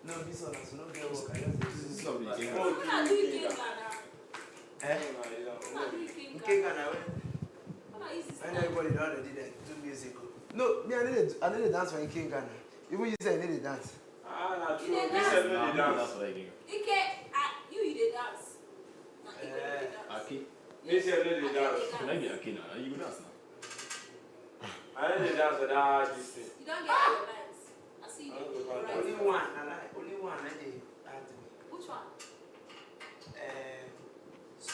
No, this one has no get work. I just This is something you Oh, can do you think Okay, Ghana, when everybody don't already do music. No, me, I need to dance for King Ghana. Even you say I need to dance. Ah, not true. You dey This is dance? not the dance. That's what I think. Ike, you dey dance. Na Ike dey dance. Aki. This is not the dance. Can I be Aki now? You go dance now. I need to dance with that this thing. You don't get your lines. I see you dey do right. Only one, only one. I dey add me. Which one?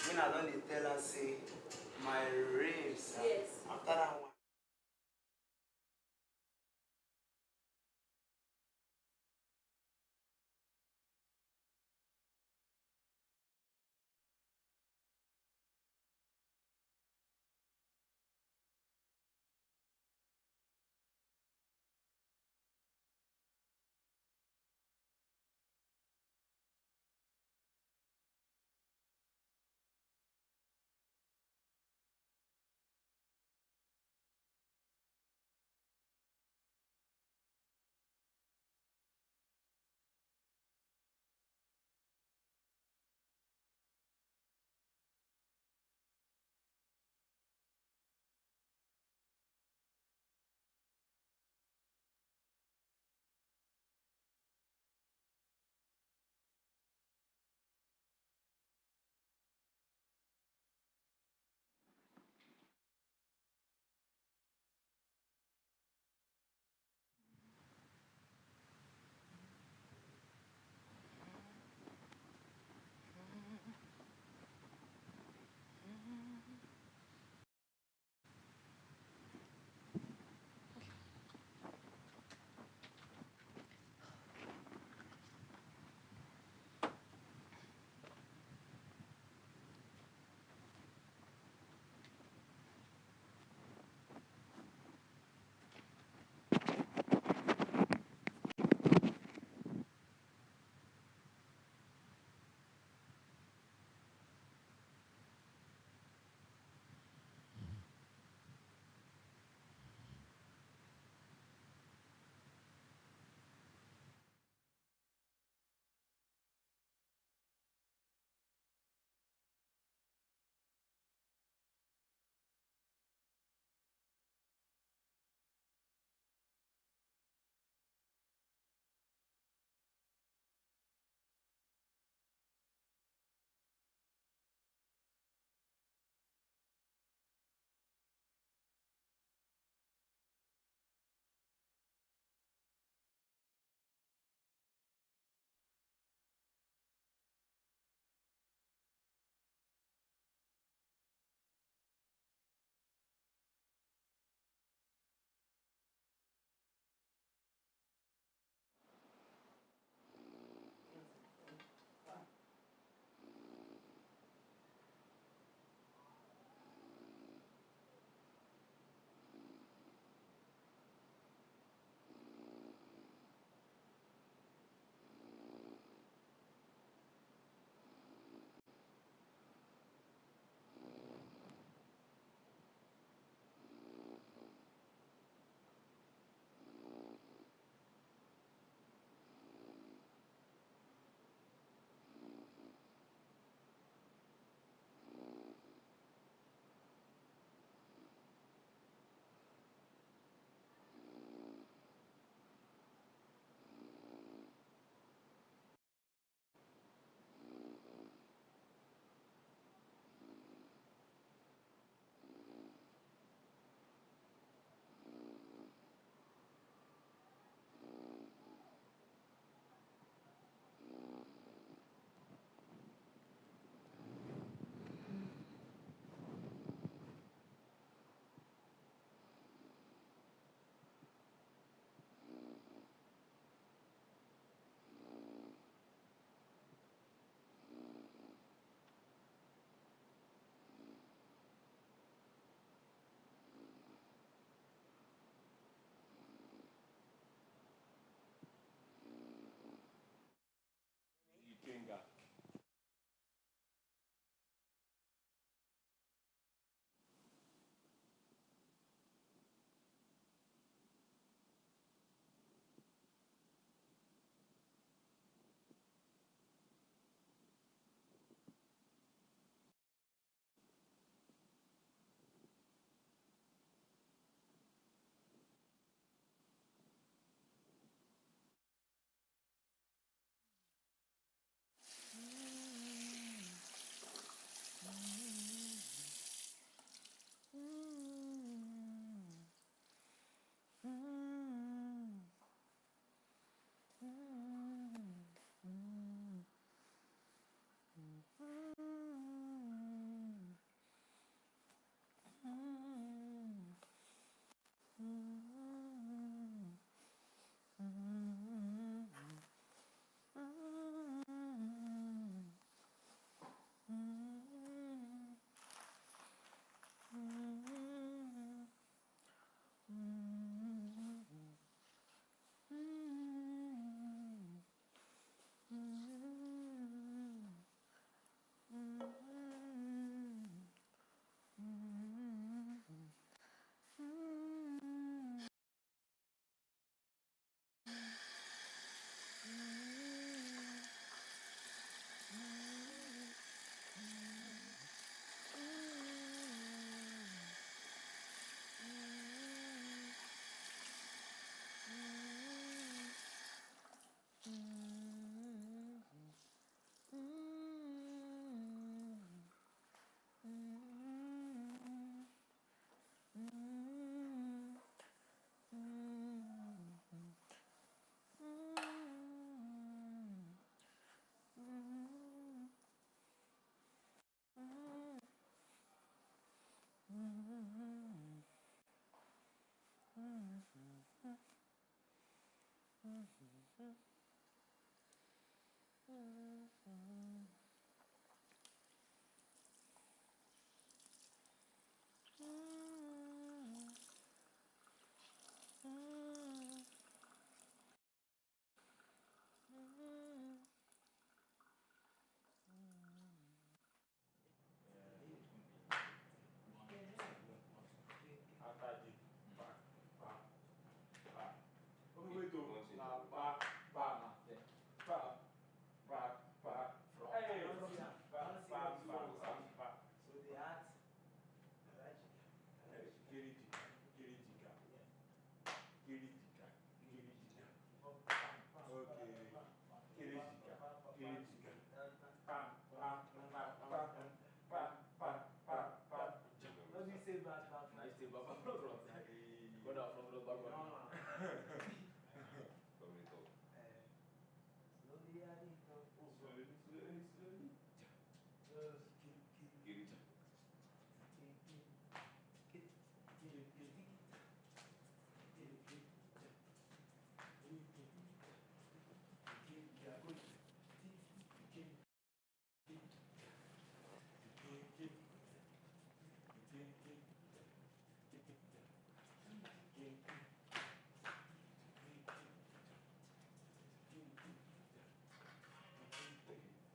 When I don't tell her say my raves. Yes. After that one.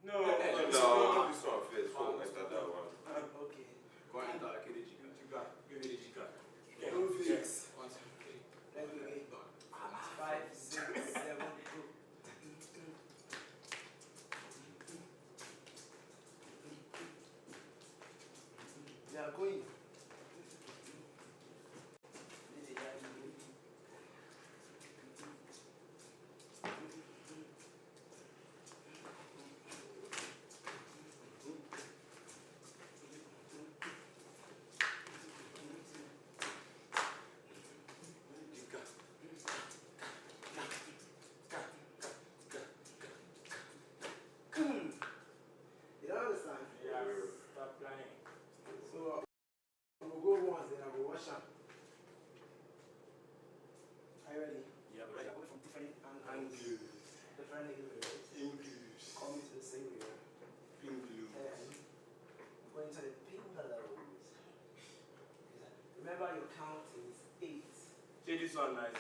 No, this one first. Enter that one. Okay. Go and enter Kedejika. Kedejika. Don't fix. 5, 6, 7, 2. They are going. You don't understand? Yeah, stop playing. So I will go once, then I will wash up. Are you ready? Yeah, we are going from different angles. Different angles. English. Coming to the same area. English. We're going to the bungalows. Remember your count is 8. Say this one nice.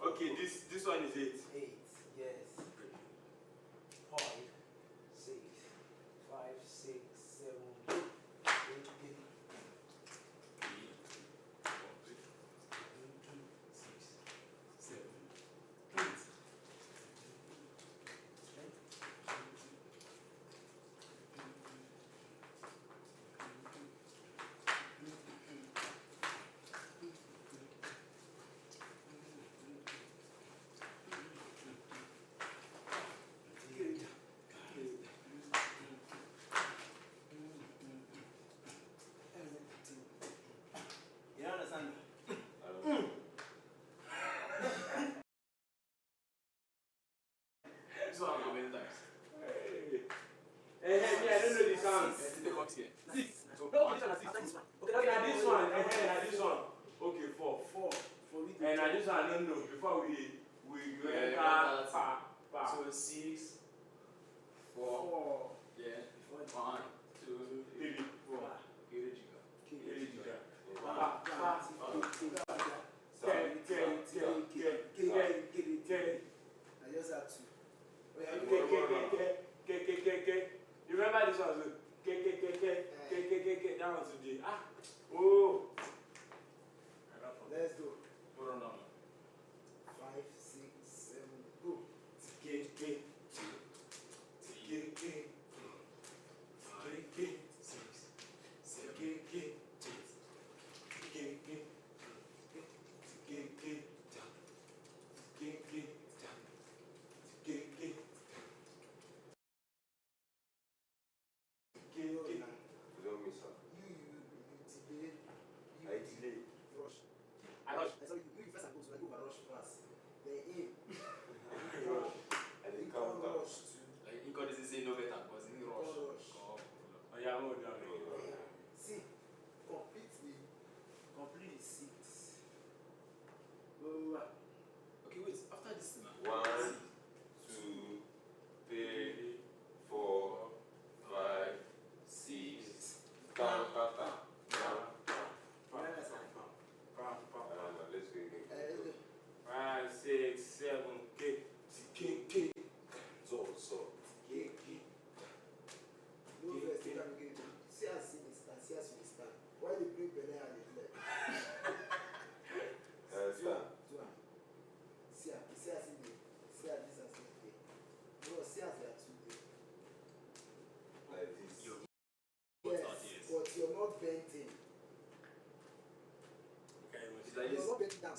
Okay, this one is 8. 8, yes. 5, 6, 5, 6, 7, 8. 8. You understand? This one how many times? Hey, me, I don't know the sound. The box here. 6. No, this one is 6. Okay, now this one. Now this one. Okay, 4. 4. And now this one, I don't know. Before we enter pa. So 6, 4. Yeah. 1, 2, 3, 4. Kedejika. I just have to. You remember this one? That one today. Oh. Let's go. Hold on now. 5, 6, 7, go.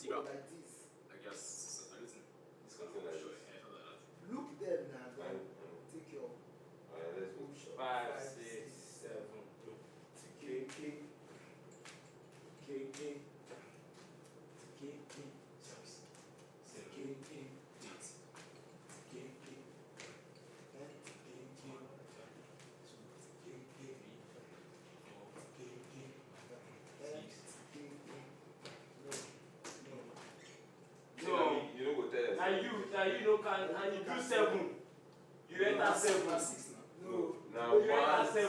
Tiga. like this. I guess saluting. This kind of Something like show. this. Yeah, something like that. Look them now, then take your Let's go. push up. 5, 6, 7. K. No, you don't go tell us. Now you know can and you do 7. You enter 7. No. Now You enter 7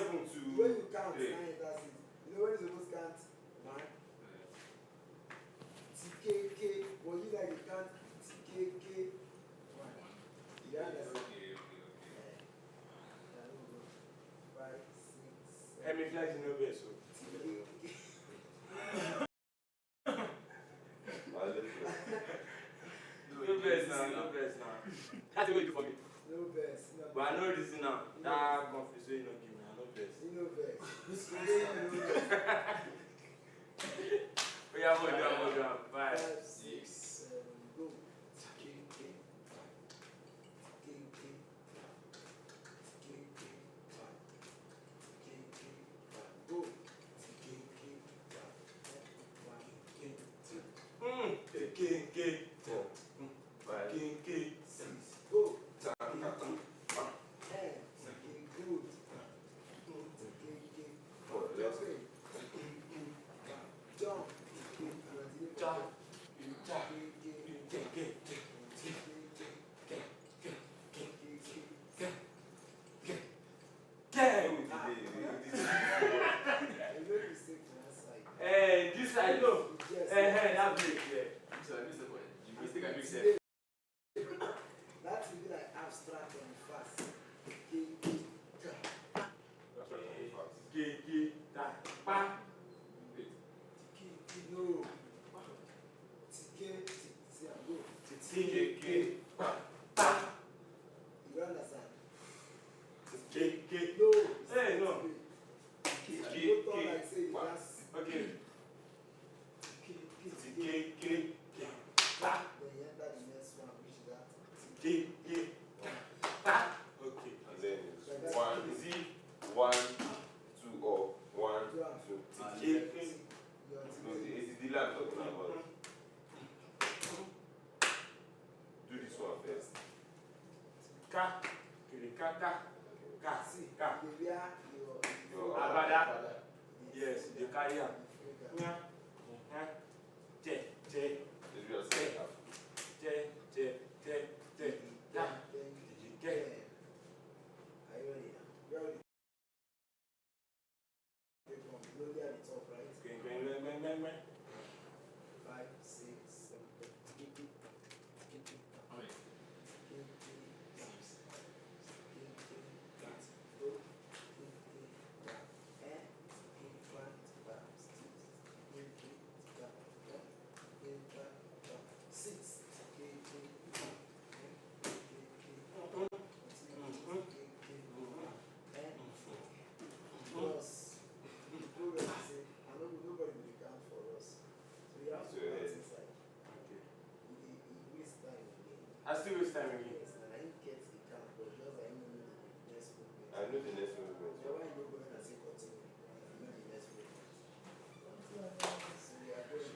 When to you count, now that's it. You know when you supposed to count? 1. TKK. When you like to count TKK. 1. You understand? 5, 6, 7. Let me flash you know best. No best now. That's the way you do for me. No best. No But I know this now. That conflict you don't give me. I know best. You know best. We have more down. 5, 6. 7, go. TKK. Go. This I know. That break there. So I missed the point. You mistake I mixed it. That will be like abstract and fast. No. You understand? No. Hey, no. You go talk like say you just. Okay. Then you enter the next one, which is that. Okay. And then it's 1, is it 1, 2 or 1, 2? No, it's the lamp talking about. Do this one first. Your abada. Yes, the carrier. Are you ready now? You're ready. Slowly at the top, right? 5, 6, 7. Nobody will count for us. So you have to count inside. You waste time again. I still waste time again. Yes, and I didn't get the count, but just I know the next movement. I know the next movement. So why you go and say continue? You know the next movement. So we are going.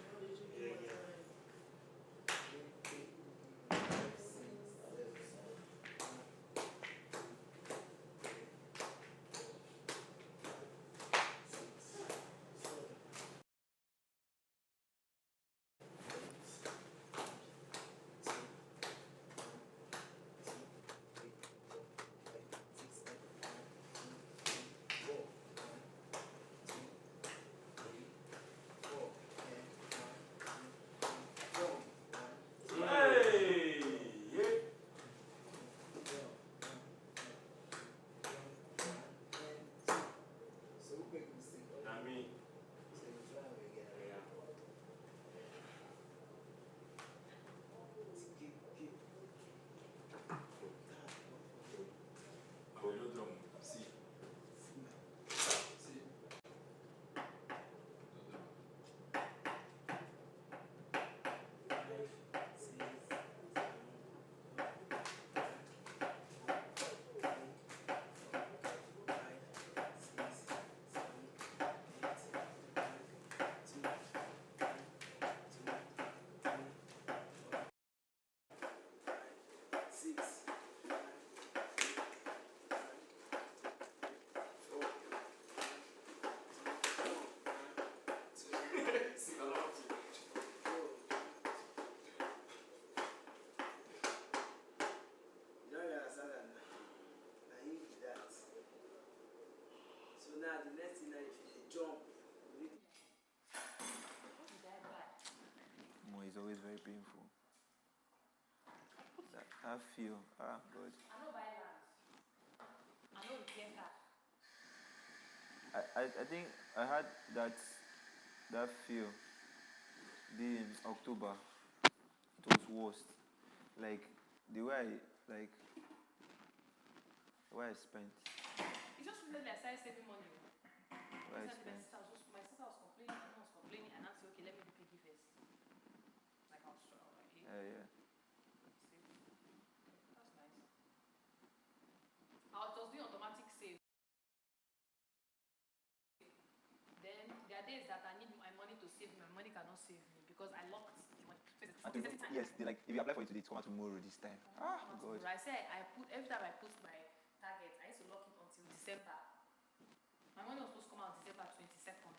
very painful. That feel, good. I know buy land. I know repair car. I think I had that feel in October. It was worst. Like the way I spent. It's just really I started saving money. Where I spent. My sister was complaining, and I was complaining, and I said, okay, let me do piggy first. Like I was like, hey. Yeah. That's nice. I was just doing automatic save. Then there are days that I need my money to save. My money cannot save me because I locked the money. Yes, they if you apply for it today, it's come out tomorrow this time. God. I said every time I put my target, I used to lock it until December. My money was supposed to come out December 22nd.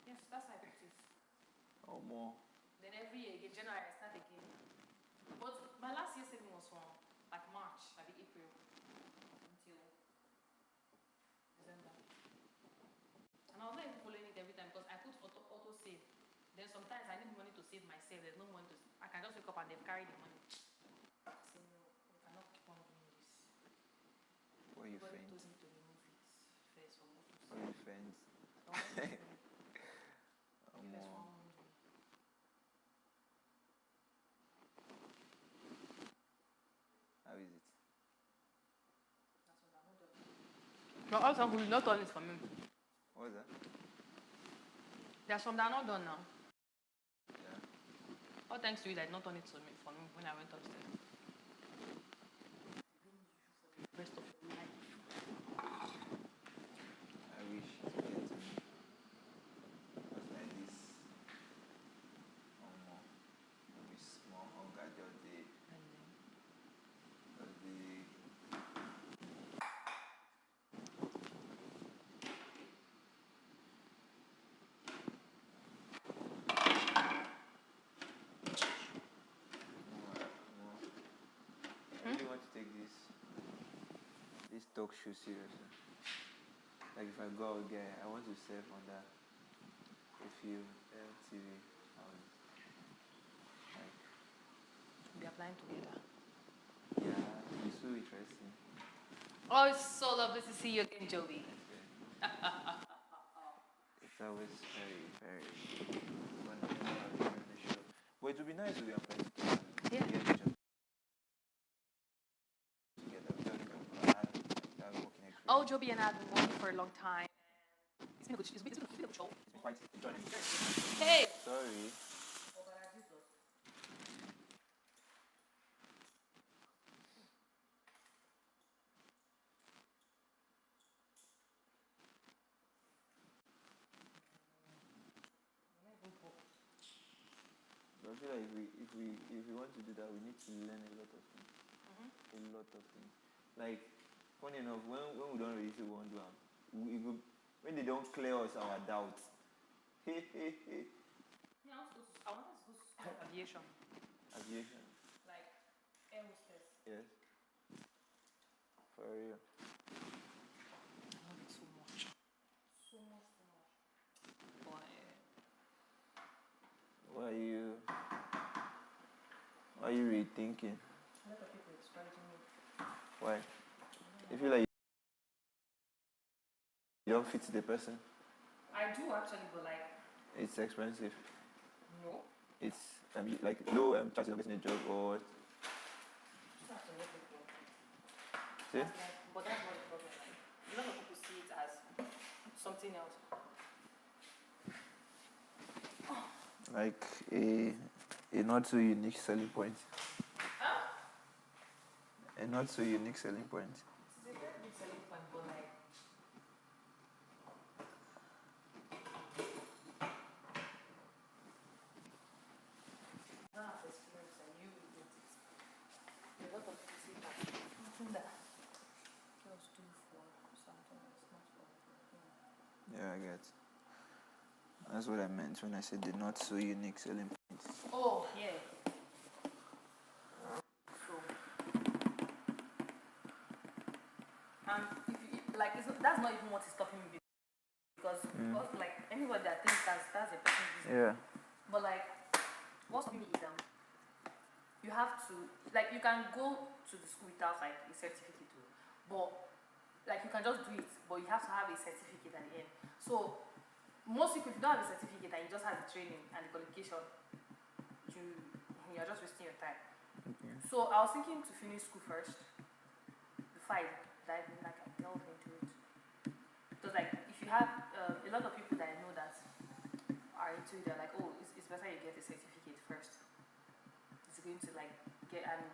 Yes, that's how I put it. Or more. Then every year again, January I start again. But my last year saving was from like March, maybe April until December. And I was not even following it every time because I put auto save. Then sometimes I need money to save myself. There's no money to I can just wake up and they've carried the money. I say no, we cannot keep on doing this. Why you Everybody faint? told me to remove it first from auto save. Why you faint? How is it? No, all some will not done it for me. What was that? There are some that are not done now. Yeah. All thanks to you that not done it for me when I went upstairs. Rest of your life. I wish it would get to me. Because like this, more, maybe small hunger just the I really want to take this talk show seriously. Like if I go out there, I want to serve on that. If you TV, like Be applying together. Yeah, it's so interesting. Oh, it's so lovely to see you again, Joby. It's always very, very wonderful having you on the show. But it would be nice if we apply together. Yeah. Oh, Joby and I have been working for a long time. It's been a good show. It's been quite enjoyable. Hey! Sorry. So I feel like if we want to do that, we need to learn a lot of things. A lot of things. Like, funny enough, when we don't really see what we want to do, when they don't clear us our doubts. Yeah, I wanted to go to school of aviation. Aviation? Like air hostess. Yes. For real. I love it so much. So much. But, What are you rethinking? a lot of people discouraging me. Why? You feel like you don't fit the person? I do actually, but like... It's expensive. No. It's like low chances of getting a job or... Just have to make it work. See? But that's not the problem. Like, a lot of people see it as something else. Like a not so unique selling point. Huh? A not so unique selling point. It's a very big selling point, but like... I don't have experience and you will get it. A lot of people see that something that girls do for something that's not for them. Yeah, I get. That's what I meant when I said the not so unique selling point. Oh, yeah. So, if you, like, that's not even what is stopping me because like anybody that thinks that's a person's business. Yeah. But like, what's stopping me is have to, like, you can go to the school without like a certificate, but like you can just do it, but you have to have a certificate at the end. So most people, if you don't have a certificate and you just have the training and the qualification, you're just wasting your time. Okay. So I was thinking to finish school first before I dive in, like I delve into it. Because like if you have a lot of people that I know that are into it, they're like, oh, it's better you get a certificate first. It's going to like get, and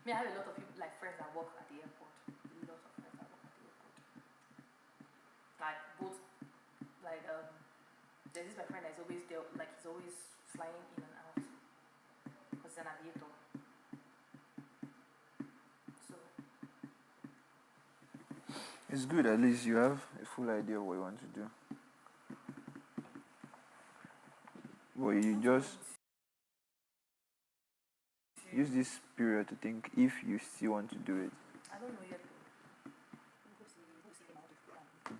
I have a lot of people, like friends that work at the airport. A lot of friends that work at the airport. Like both, like there's this my friend that's always there, like he's always flying in and out. Because he's an aviator. So It's good, at least you have a full idea of what you want to do. But you just use this period to think if you still want to do it. I don't know yet.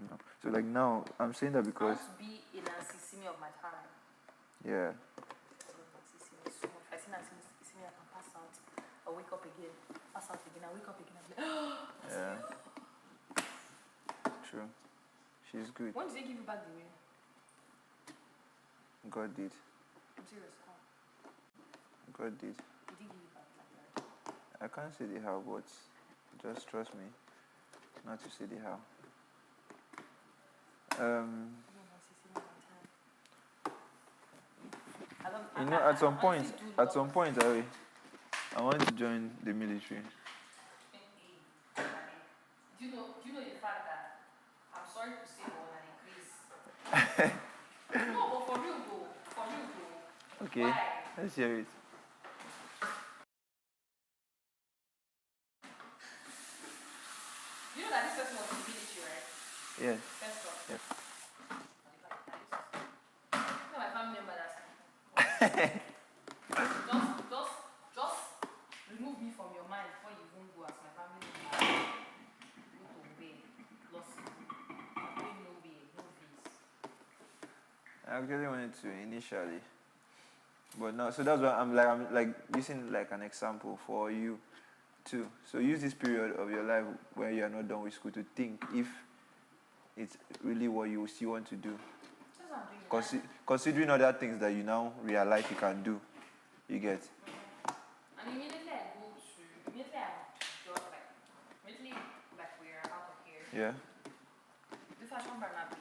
No. So like now, I'm saying that I because, want to be in a sisia of my time. yeah, So much. If I see Nancy, I can pass out. I'll wake up again. Pass out again. I'll wake up again. I'll be like, yeah, true. She's good. when did they give you back the ring? God did. I'm serious. How? God did. Did he give you back like that? I can't say the how, but just trust me not to say the how. You know, at some point, I want to join the military. Do you know the fact that I'm sorry to say more than increase? No, but for real though. Okay, Why? let's hear it. You know that this person was in the military, right? Yes. First off. Yes. You know my family member that's just remove me from your mind before you even go as my family member. Go to obey. Lost. Going no way, no fees. I actually wanted to initially, but now, so that's why I'm like using like an example for you too. So use this period of your life where you are not done with school to think if it's really what you still want to do. That's what I'm doing. Considering other things that you now realize you can do, you get. And immediately we're out of here. Yeah. The fashion brand I've been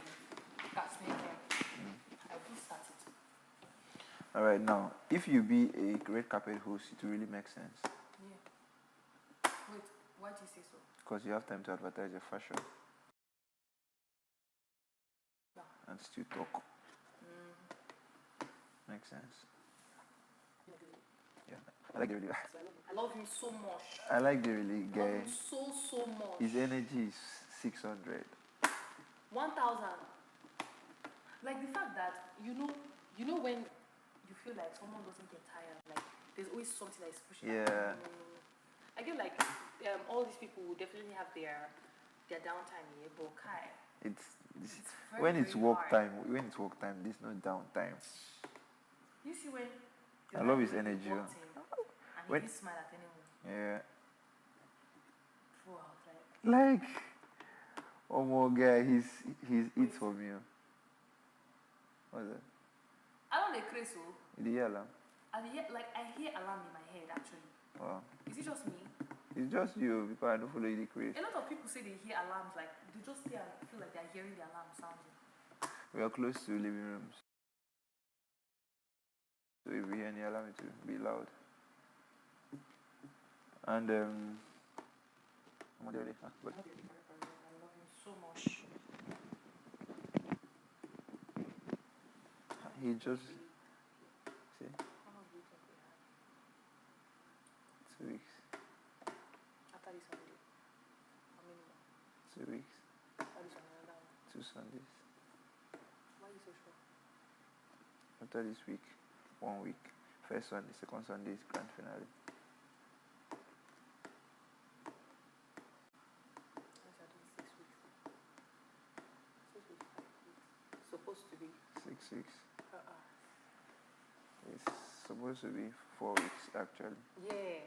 fascinating. I will start it. All right, now, if you be a red carpet host, it will really make sense. Yeah. Wait, why do you say so? Because you have time to advertise your fashion. Yeah. And still talk. Makes sense. Yeah. I like the really. I love him so much. I like the really I guy. love him so much. His energy is 600. 1,000. Like the fact that you know when you feel like someone doesn't get tired, like there's always something that is pushing. Yeah. I feel like all these people will definitely have their downtime here, but Kai. It's very, when it's very work hard. time. When it's work time, there's no downtime. You see when I love his energy. and he didn't smile at anyone. Yeah. Bro, I was Like, oh my guy, he's it for me. What's that? I don't like crazy. The alarm. I hear alarm in my head actually. Wow. Is it just me? It's just you because I don't follow the craze. A lot of people say they hear alarms, like they just stay and feel like they're hearing the alarm sounding. We are close to living rooms. So if we hear any alarm, it will be loud. And I love him so much. he just see 2 weeks. After this Sunday. How many more? 2 weeks. After this one, another one. 2 Sundays. Why are you so sure? After this week, 1 week. First Sunday, second Sunday is grand finale. Supposed to be 6 weeks. It's supposed to be 4 weeks actually. Yeah.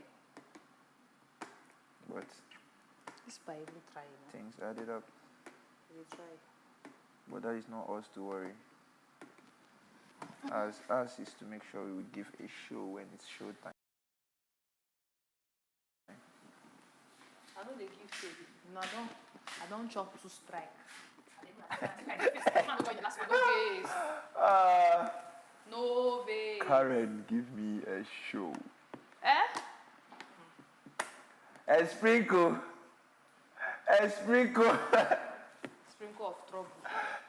But This Bible trying. things added up. We try. But that is not us to worry. Us is to make sure we give a show when it's show time. I know they give to you. No, I don't chop to strike. I did this man going last one. No ways. No way. Karen, give me a show. Eh? A sprinkle. A sprinkle. Sprinkle of trouble.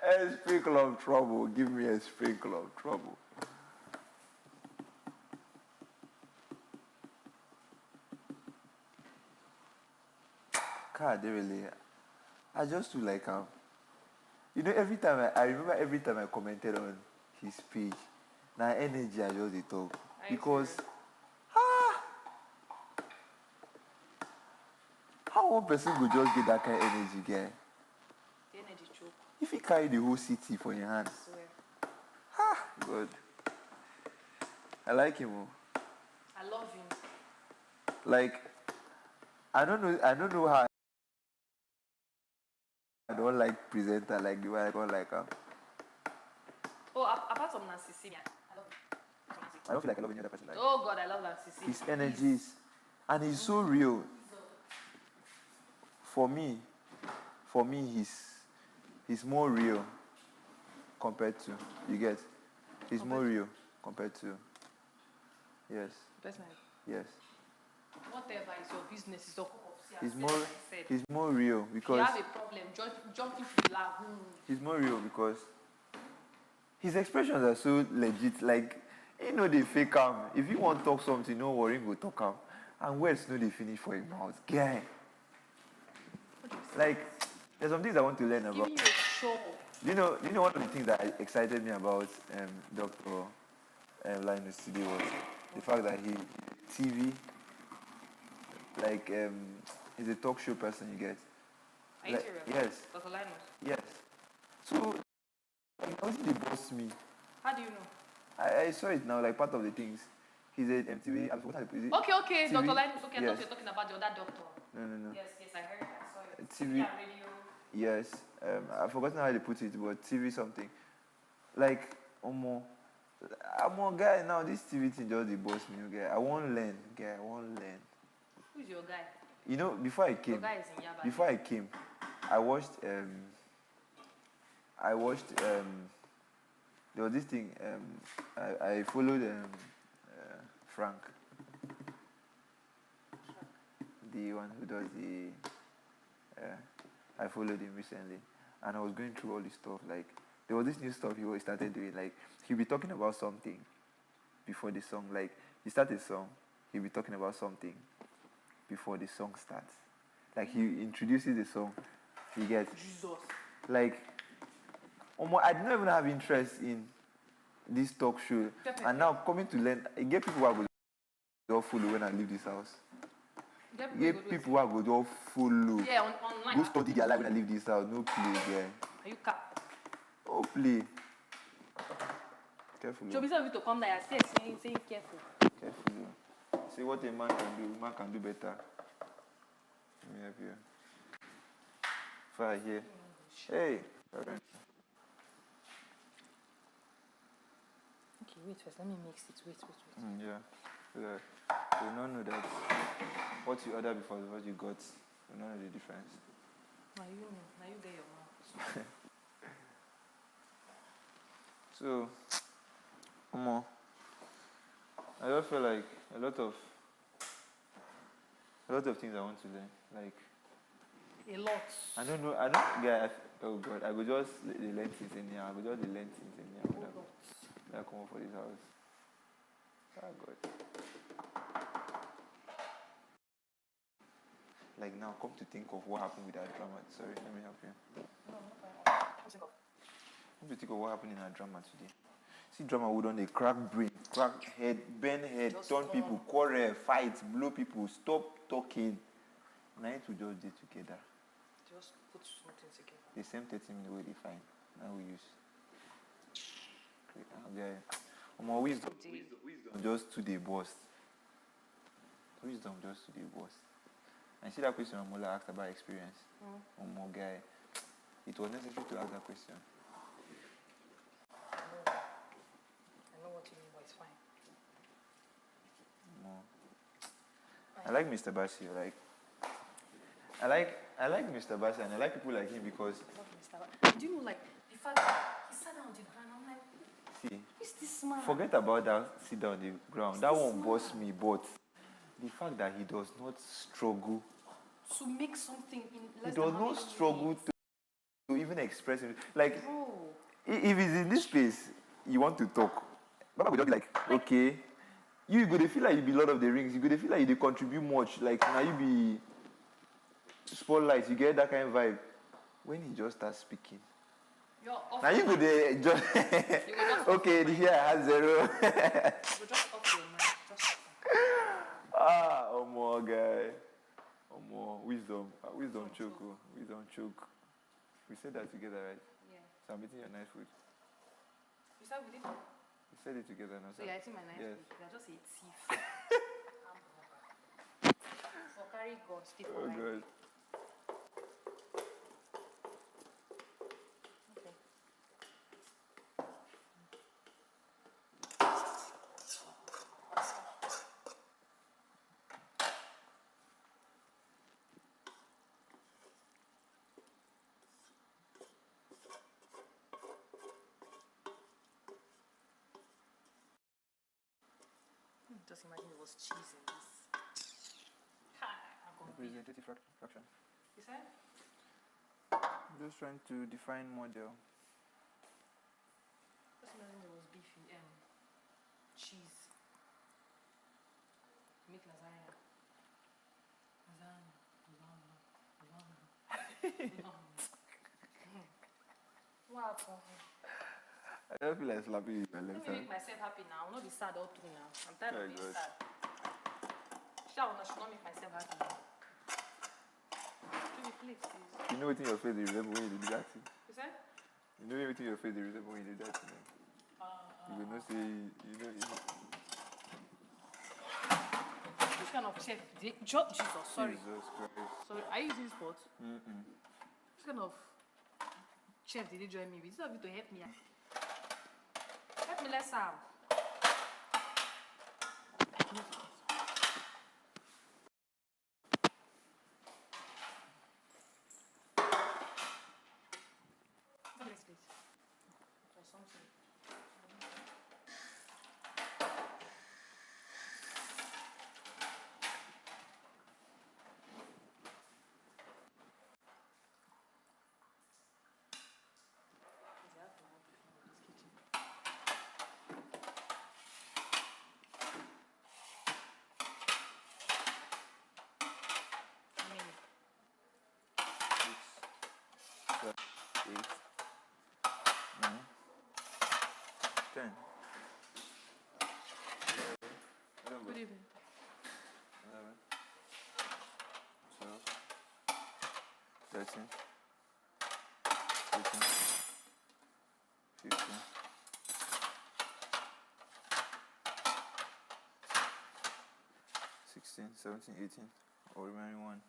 A sprinkle of trouble. Give me a sprinkle of trouble. God, they really. I just feel like you know, every time I remember every time I commented on his page, now energy I just dey talk because how one person could just get that kind of energy, guy? The energy choke. If you carry the whole city for your hands, good. I like him. I love him. Like, I don't know how I don't like presenter like the way I don't like her. Oh, apart from Nancy Senior, I love him. I don't feel like I love any other person like Oh God, I love Nancy Senior. his energies, and he's so real. For me, he's more real compared to, you get? He's more real compared to, yes. Yes. Whatever is your business, is your He's more real because if you have a problem, jump into the lagoon. he's more real because his expressions are so legit. Like, you know, they fake him. If you want to talk something, no worry, go talk him. And words no they finish for him mouth. Guy. Like, there's some things I want to learn about. Giving you a show. You know one of the things that excited me about Dr. Linus today was the fact that he TV, like he's a talk show person, you get. Are you Like, serious? yes. Dr. Linus? Yes. So, like, how did they boss me? How do you know? I saw it now, like part of the things. He's a MTV. I forgot how to Okay, TV? Dr. Linus. Okay, I Yes. thought you were talking about the other doctor. No. Yes, I heard that. I saw it. TV. Yeah, radio. Yes. I've forgotten how they put it, but TV something. Like, I'm a guy now. This TV thing just the boss me, guy. I won't learn, guy. I won't learn. Who's your guy? You know, before I came, Your guy is in Yaba. I watched. There was this thing. I followed Frank, the one who does the. I followed him recently, and I was going through all this stuff. Like, there was this new stuff he started doing. Like, he'll be talking about something before the song. Like, he starts a song, he'll be talking about something before the song starts. Like, he introduces the song, he gets. Jesus. Like, I didn't even have interest in this talk show, and now coming to learn, I get people who are going to follow when I leave this house. Get people who are going to follow. Yeah, online. Go study their life when I leave this house. No play, yeah. Are you cap? No play. Careful. So besides to come there, say careful. Careful. See what a man can do better. Let me help you. Fire here. Hey. Okay. Okay, wait first. Let me mix it. Wait. Yeah. So that you don't know that what you ordered before is what you got. You don't know the difference. Now you get your mouth. So, I just feel like a lot of things I want to learn. Like, a lot. I don't know. Oh God, I could just learn things in here. I could just learn things in here. I come up for this house. Oh God. Like now, come to think of what happened with that drama. Sorry, let me help you. Come to think of what happened in that drama today. See drama would on a crack brain, crack head, bend head, just turn people, quarrel, fight, blow people, stop talking. Night we just did together. Just put something together. The same 30 minutes way they find. Now we use. Okay, More wisdom just to the boss. Wisdom just to the boss. And see that question Mola asked about experience. More guy. It was necessary to ask that question. I know what you mean, but it's fine. More. I like Mr. Bassi. I like Mr. Bassi, and I like people like him because. Do you know, like, the fact that he sat down on the ground, I'm like, See, who's this man? forget about that sit down on the ground. That won't boss me, but the fact that he does not struggle. To make something in He less does than how not many struggle minutes? to even express it. Like, Bro. if he's in this space, you want to talk. Baba would just be like, okay. You go to feel like you be Lord of the Rings. You go to feel like you contribute much. Like, now you be spotlight. You get that kind of vibe. When he just starts speaking. You're off Now you your go there, mind. just okay, here I have 0. You're just off your mind. Just More guy. More wisdom. Wisdom choke. Wisdom choke. We said that together, right? Yeah. So I'm eating your nice food. You said we did? We said it together now. So you're eating my nice Yes. food. You're just a thief. So carry God, stay for Oh life. God. Okay. Just imagine it was cheese in this. Representative fraction. You said? I'm just trying to define model. Just imagine there was beef in cheese. Make lasagna. What happened? I don't feel like slapping you. Let me make myself happy now. I'm not be sad all through now. I'm tired of being God. sad. I should not make myself happy now. Please. You know what in your face they resemble when you do that thing? You said? You know everything in your face they resemble when you do that thing. You will not say, you know. Which kind of chef? Jesus, sorry. Jesus Christ. Sorry, are you using this pot? Mm-mm. Which kind of chef did you join me with? This is a bit to help me. Help me, let's have. Good evening. 11, 12, 13, 14, 15, 16, 17, 18, or remaining one.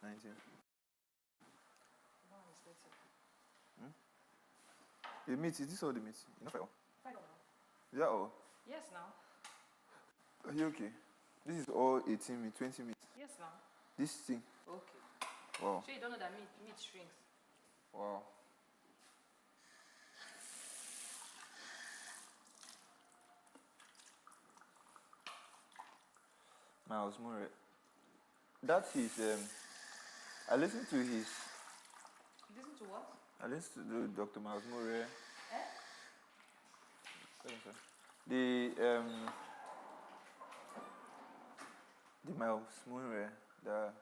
19. The meat, is this all the meat? Enough all? Is that all? Yes, now. Are you okay? This is all 18 meat, 20 meat. Yes, now. This thing. Okay. Wow. So you don't know that meat shrinks. Wow. Miles Murray. That's his, I listened to his... Listen to what? I listened to Dr. Miles Murray. Eh? The Miles Murray that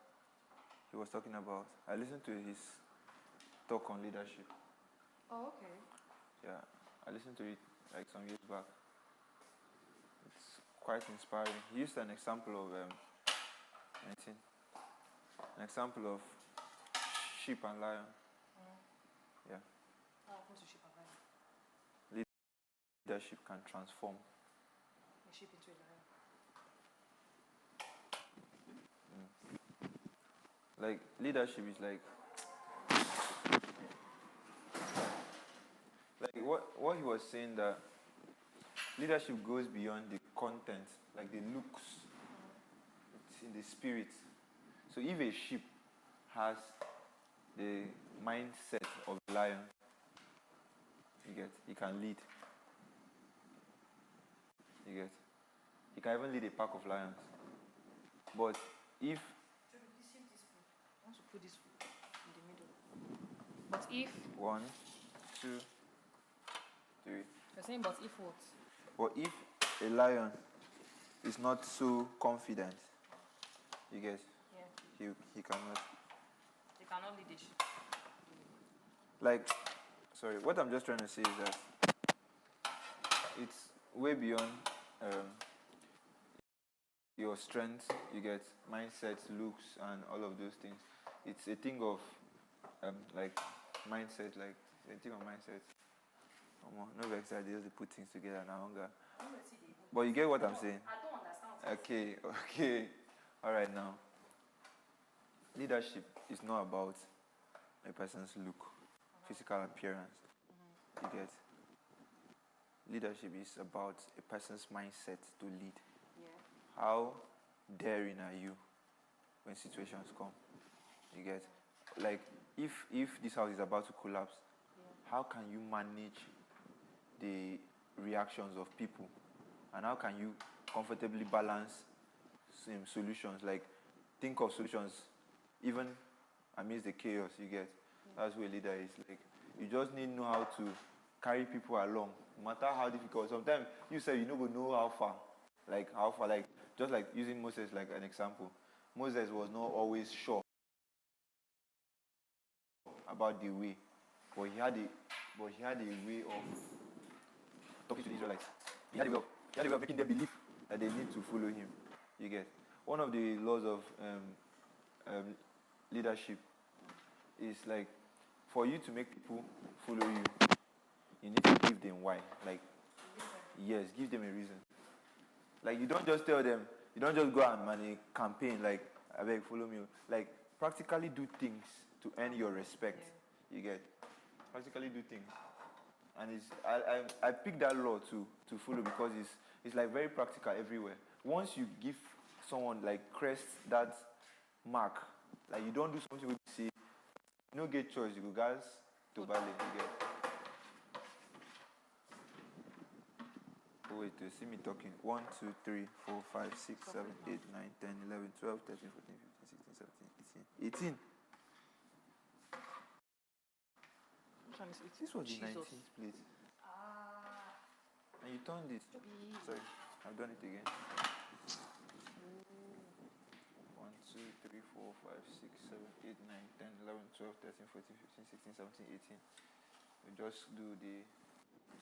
he was talking about. I listened to his talk on leadership. Oh, okay. Yeah, I listened to it like some years back. It's quite inspiring. He used an example of an example of sheep and lion. Yeah. What happened to sheep and lion? leadership can transform. A sheep into a lion. Like leadership is like what he was saying, that leadership goes beyond the content, like the looks. It's in the spirit. So if a sheep has the mindset of a lion, he can lead. He can even lead a pack of lions. But if I want to put this food in the middle. But if 1, 2, 3. you're saying, but if what? But if a lion is not so confident, Yeah. he cannot. They cannot lead a sheep. Like, sorry, what I'm just trying to say is that it's way beyond your strength, mindsets, looks, and all of those things. It's a thing of like mindset, like a thing of mindset. No vex, I just put things together now. But you get what I'm saying? I don't understand. Okay. All right now. Leadership is not about a person's look, physical appearance. You get? Leadership is about a person's mindset to lead. Yeah. How daring are you when situations come? You get? Like, if this house is about to collapse, how can you manage the reactions of people? And how can you comfortably balance some solutions? Like, think of solutions even amidst the chaos, you get? That's where a leader is. Like, you just need to know how to carry people along, no matter how difficult. Sometimes you say you don't know how far. Like, just like using Moses like an example. Moses was not always sure about the way, but he had a way of talking to the Israelites. He had a way of making them believe that they need to follow him. You get? One of the laws of leadership is like, for you to make people follow you, you need to give them why. Like, yes, give them a reason. Like, you don't just tell them, you don't just go out and campaign like, I beg, follow me. Like, practically do things to earn your respect. You get? Practically do things. And I picked that law to follow because it's like very practical everywhere. Once you give someone like crest that mark, like you don't do something we see, you don't get choice, you go guys to ballet, you get. Oh wait, you see me talking. 1, 2, 3, 4, 5, 6, 7, 8, 9, 10, 11, 12, 13, 14, 15, 16, 17, 18. This was the 19th plate. And you turned it. Sorry, I've done it again. 1, 2, 3, 4, 5, 6, 7, 8, 9, 10, 11, 12, 13, 14, 15, 16, 17, 18. We just do the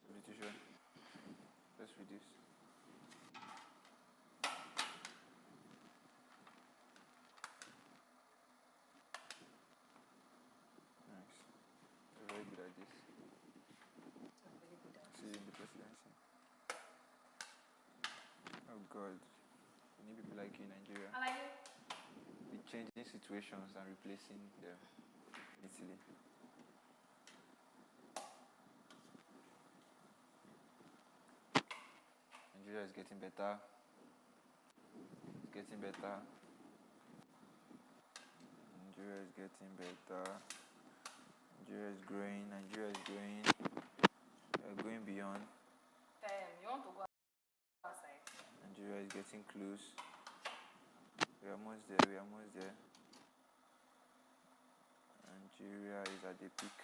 substitution. Let's reduce. Nice. You're very good at this. See in the presidency. Oh God. We need people like you in Nigeria. I like it. With changing situations and replacing them easily. Nigeria is getting better. It's getting better. Nigeria is getting better. Nigeria is growing. Nigeria is growing. We are going beyond. You want to go outside? Nigeria is getting close. We are almost there. We are almost there. Nigeria is at the peak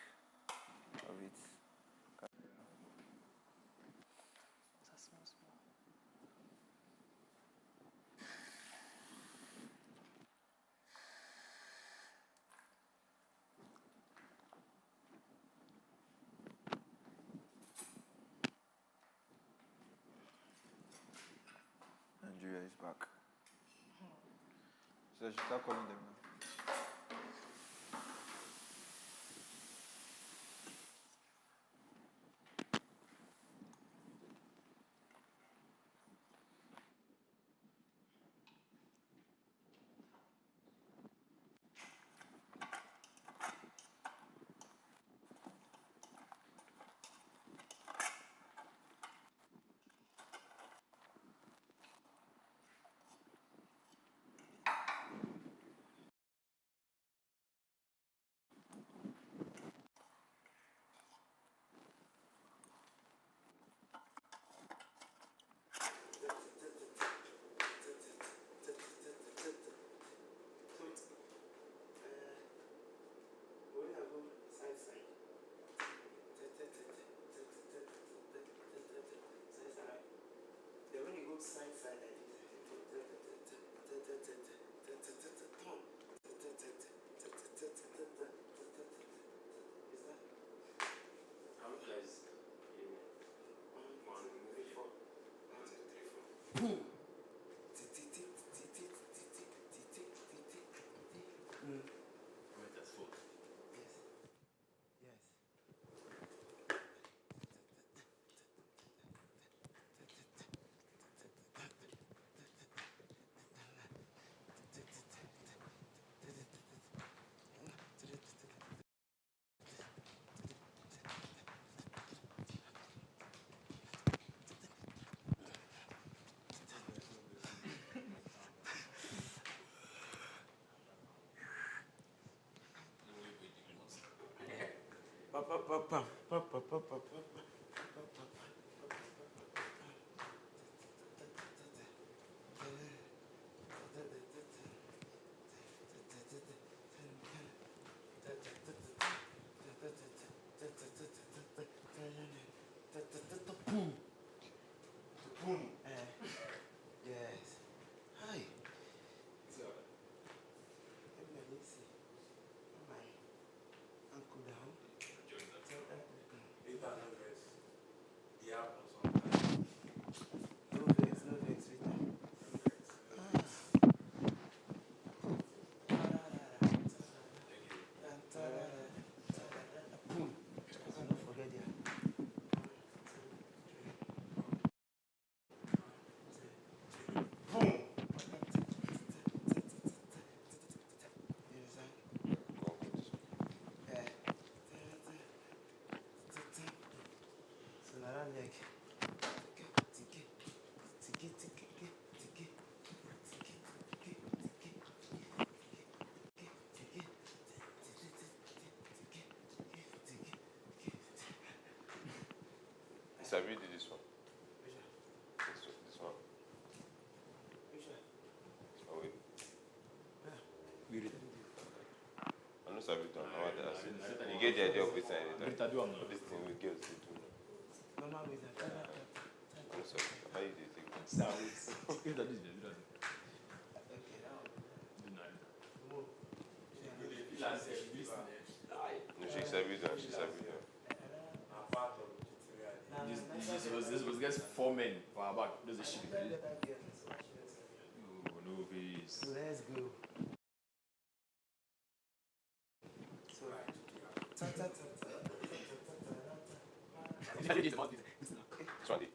of its career. It's a small. Nigeria is back. So I should start calling them now. Yes. Hi. My ankle down. No vex, sweet. Don't forget there. So now I'm like, Sabi did this one. This one. Oh wait. I know Sabi done. I want to ask you. You get the idea of this thing. This thing we girls to do. Mama with that. I'm sorry. How you do it? If that is the Okay, no, she's Sabi done. She's Sabi done. This was just 4 men for our back. There's a ship. No face. so let's go. So, This one day. This one day.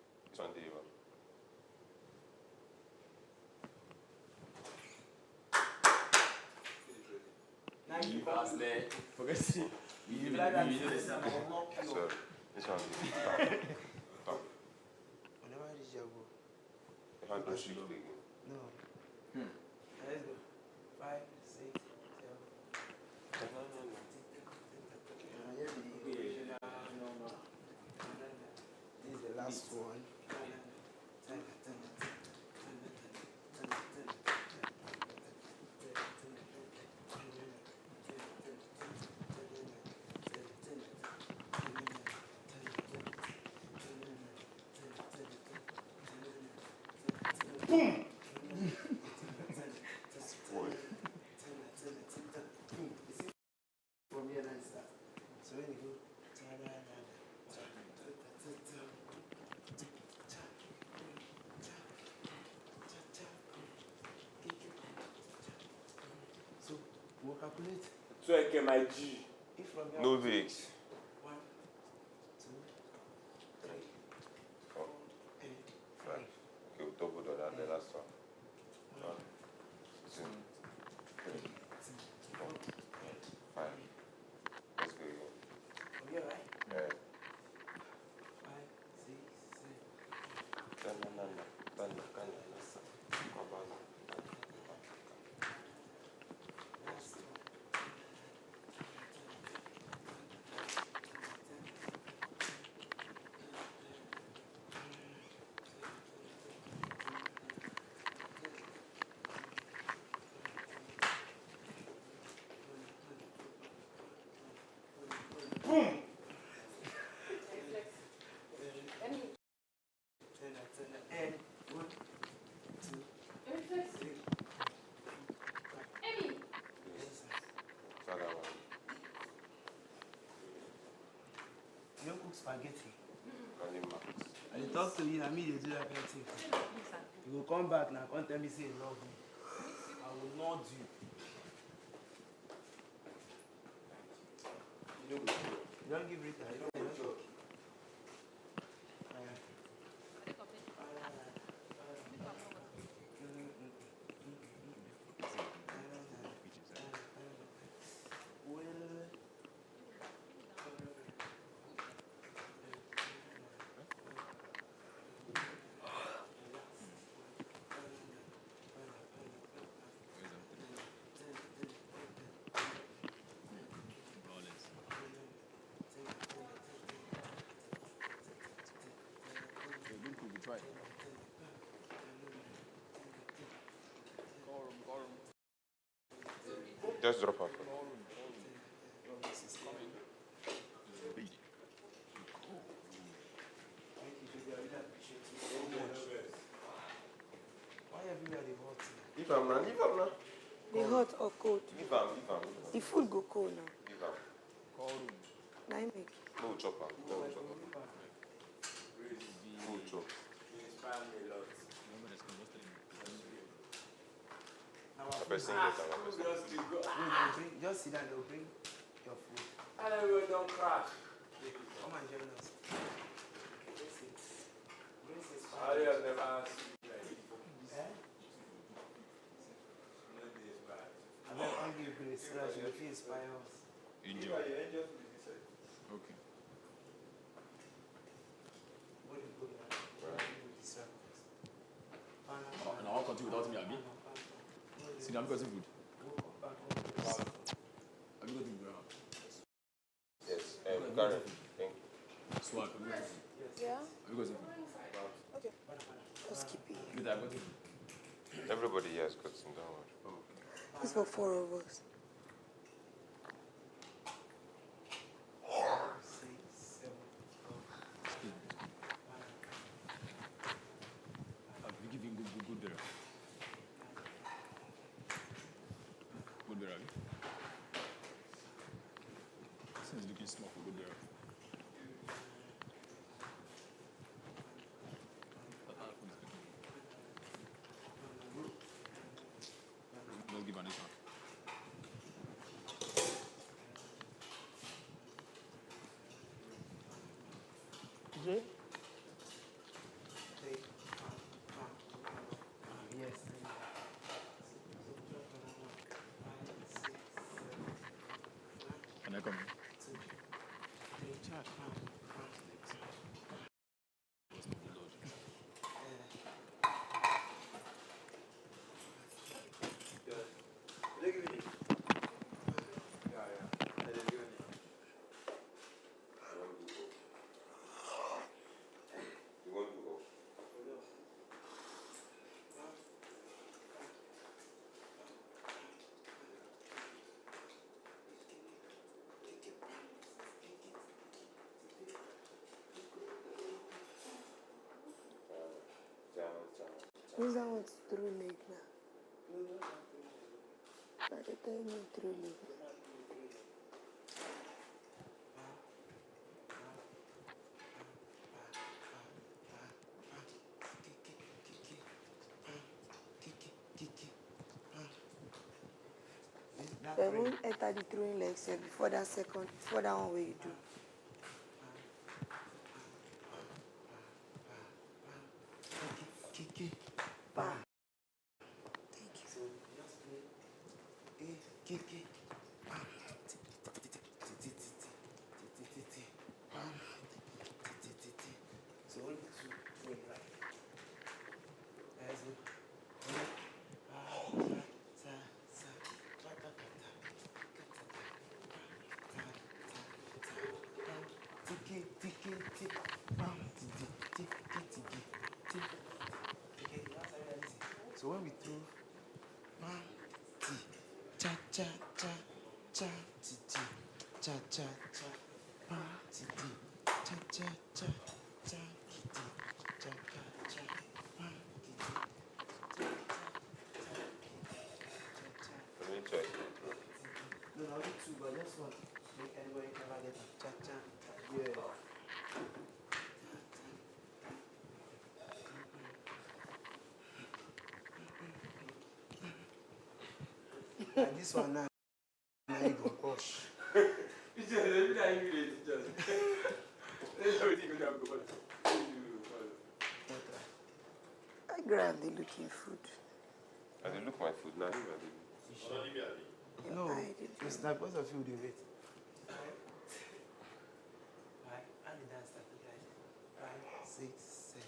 now you pass there. Forget it. You like that? Sorry. This one day. Whenever I reach your goal. If I don't shoot again. No. Let's go. 5, 6, 7. This is the last one. Boom! From here and start. So when you go, so we'll calculate. So I can my G. If from here, No vex. 1, 2, 3, 4, 5. Okay, we'll double that the last one. 1, 2, 3, 4, 5. Let's go again. from here, right? Yeah. 5, 6, Boom! and 1, 2, 3. You don't cook spaghetti. I dey talk to you, and me they do that kind of thing. You will come back now, come tell me say you love me. I will not do. You don't give Rita, you don't joke. Just drop her. Leave am now, leave am now. The hot or cold? Leave am. The food go cold now. Leave am. Now I make. No chop am. No chop. No chop. The person gets Just sit down, they'll bring your food. I never don't crash. Come and join us. I have never asked you. I will give grace so that you will inspire us. Angel. Okay. And I won't continue without me, Abi. See, I'm got some food. Have you got some food? Yes, Karen, thank you. Swag, have you got some food? Yeah? Have you got some food? Okay. Just keep it. Good, I've got some food. Everybody here has got some downward. It's for 4 of us. I've been giving good there. Good there, Abi. This is looking small for good there. Let's give an this one. Jay? Yes. Can I come in? Who's that one through leg now? By the time you through leg. I won't enter the throwing legs before that one where you do. Bam. Thank you. So only two win, right? So when we throw cha cha cha cha ti ti cha cha cha ti ti cha cha cha cha ti ti cha cha cha Let me check. No, I'll do two, but just one. Make anybody can get a cha cha. Yeah. And this one now, you go push. I grab the looking food. I did look my food now. No, it's not because of you, they wait. And then start to guys. 5, 6, 7.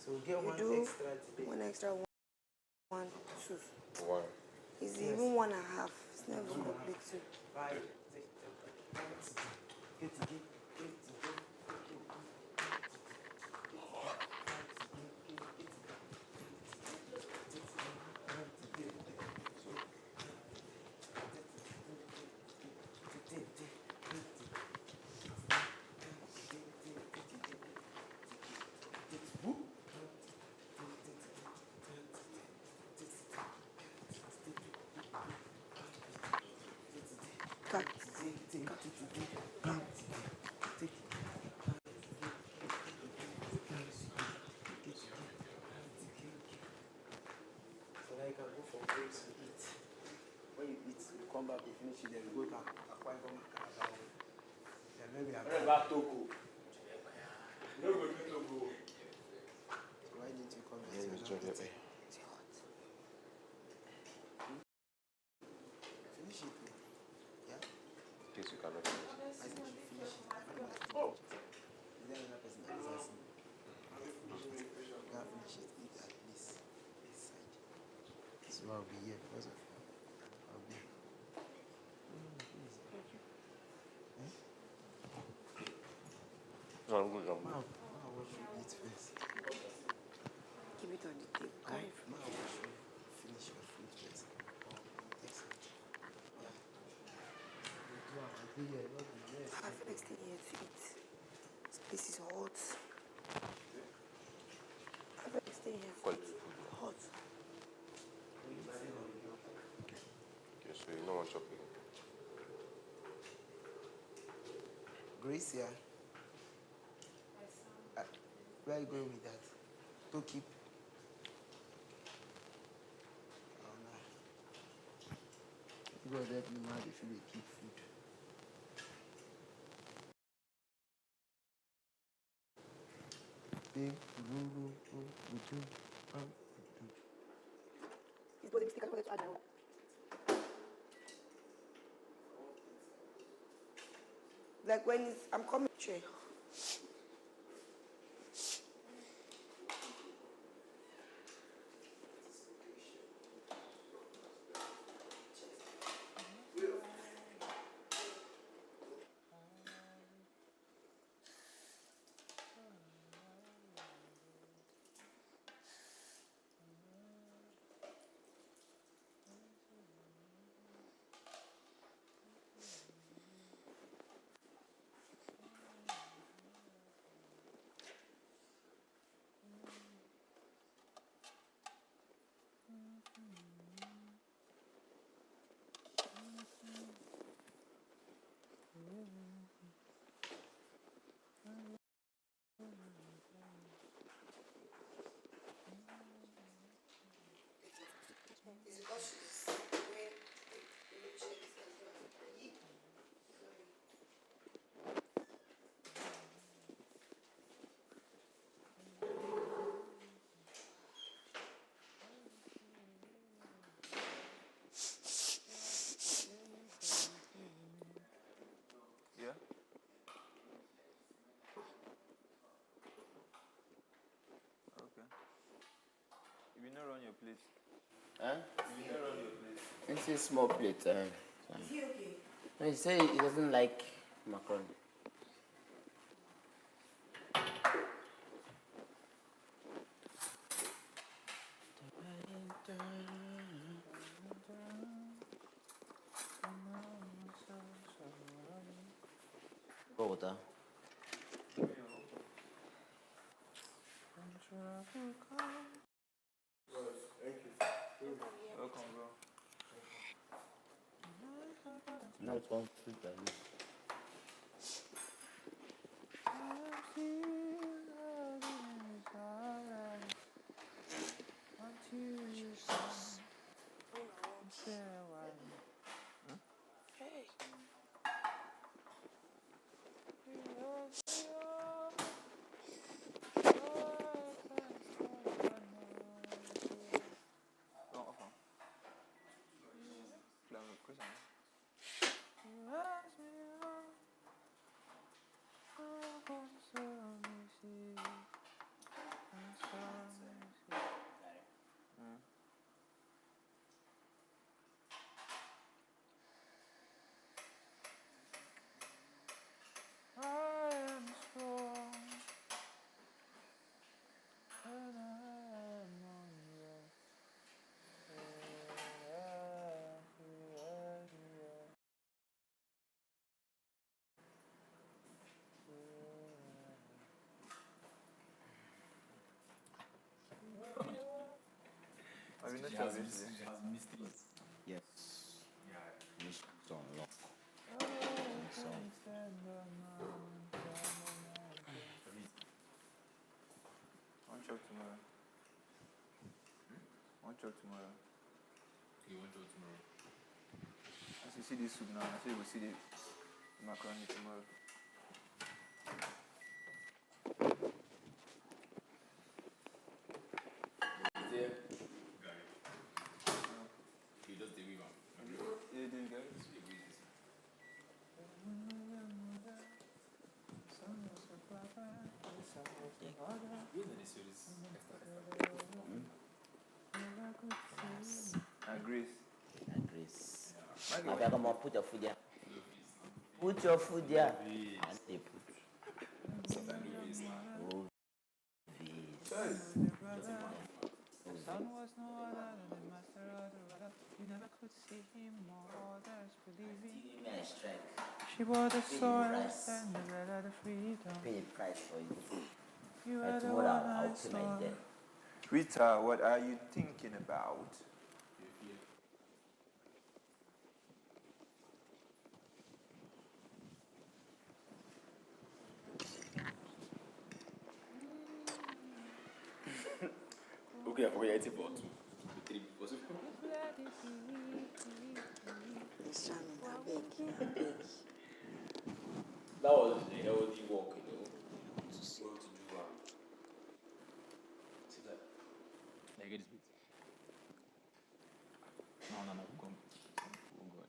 So we'll get You one do extra today. one extra, one, two. One. It's Yes. even 1.5. It's never even complete two. 5, 6, 7, 8. Cut. So now you can go for breaks and eat. When you eat, you come back, you finish it, then you go to Akwa Ibom and Carabao. Then maybe What about Togo? No, go to Togo. So why didn't you come Yeah, it's here? just Finish it. Yeah? in case you cannot finish. I think you finish it. Oh. Is there another person that is asking? You can't finish it. Eat at least this side. So I'll be here because of you. I'll be. No, I'm good. Wow, what should we eat first? Keep it on the table. Carry it from Now, what should we finish your food first? Take some. Yeah. I'll be here. Not the rest. I feel like staying here to eat. This place is hot. I feel like staying here to eat. Hot. Okay, so you know what shopping. Grace, yeah. Where are you going with that? To keep. Oh no. God help me, man, if you will keep food. It's body mistake. I wanted to add now. Like when it's, I'm coming. Sure. It's because she's wearing the shirts as well. Yeah? Okay. You will not run your plate. Huh? You will not run your plate. It's a small plate. Is he okay? No, he said he doesn't like macaroni. Go water. Welcome, bro. No, it's one food. Hey. Chris. She has missed it. Yes. Yeah. Mission's on lock. So, One shot tomorrow. One shot tomorrow. Okay, one shot tomorrow. As you see this soup now, I say we'll see the macaroni tomorrow. Is there Gary? You just the weaver. Yeah, there you go. And Grace. and Grace. I better come put your food there. Put your food there. And they put. Oh, Son was no other than the master of the weather. You never could see him or others believing. She wore the swords and the red of the freedom. Pay the price for it. You Like are the tomorrow, one I'll I pay my saw. debt. Rita, what are you thinking about? Okay, I forget it for 2. 3 possible. That was a healthy walk, you know. To see what to do. See that? Can I get this bit? No, come. Oh God.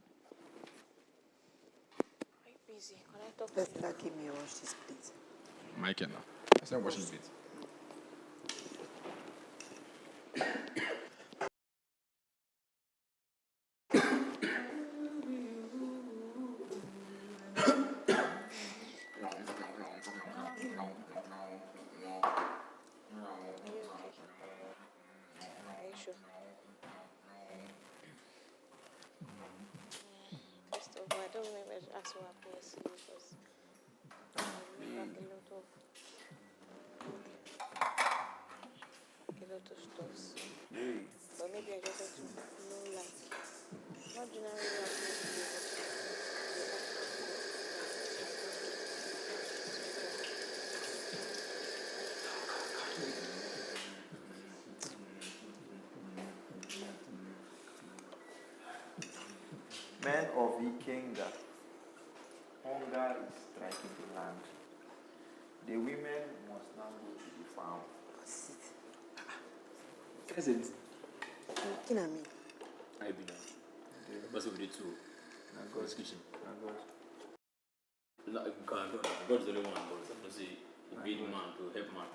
Are you busy? Can I talk Let's not give me a wash this plate. My Ken now. I said washing bit. Are you sure? Christopher, I don't remember to ask what happened yesterday because I remember a lot of stuff. But maybe I just want to know, like, what generally happened yesterday. Men of Ikenga, hunger is striking the land. The women must now go to the farm. Present. Looking at me. I be now. What's over the 2? God's kitchen. No, God is the only one. God is not say a big man to help man.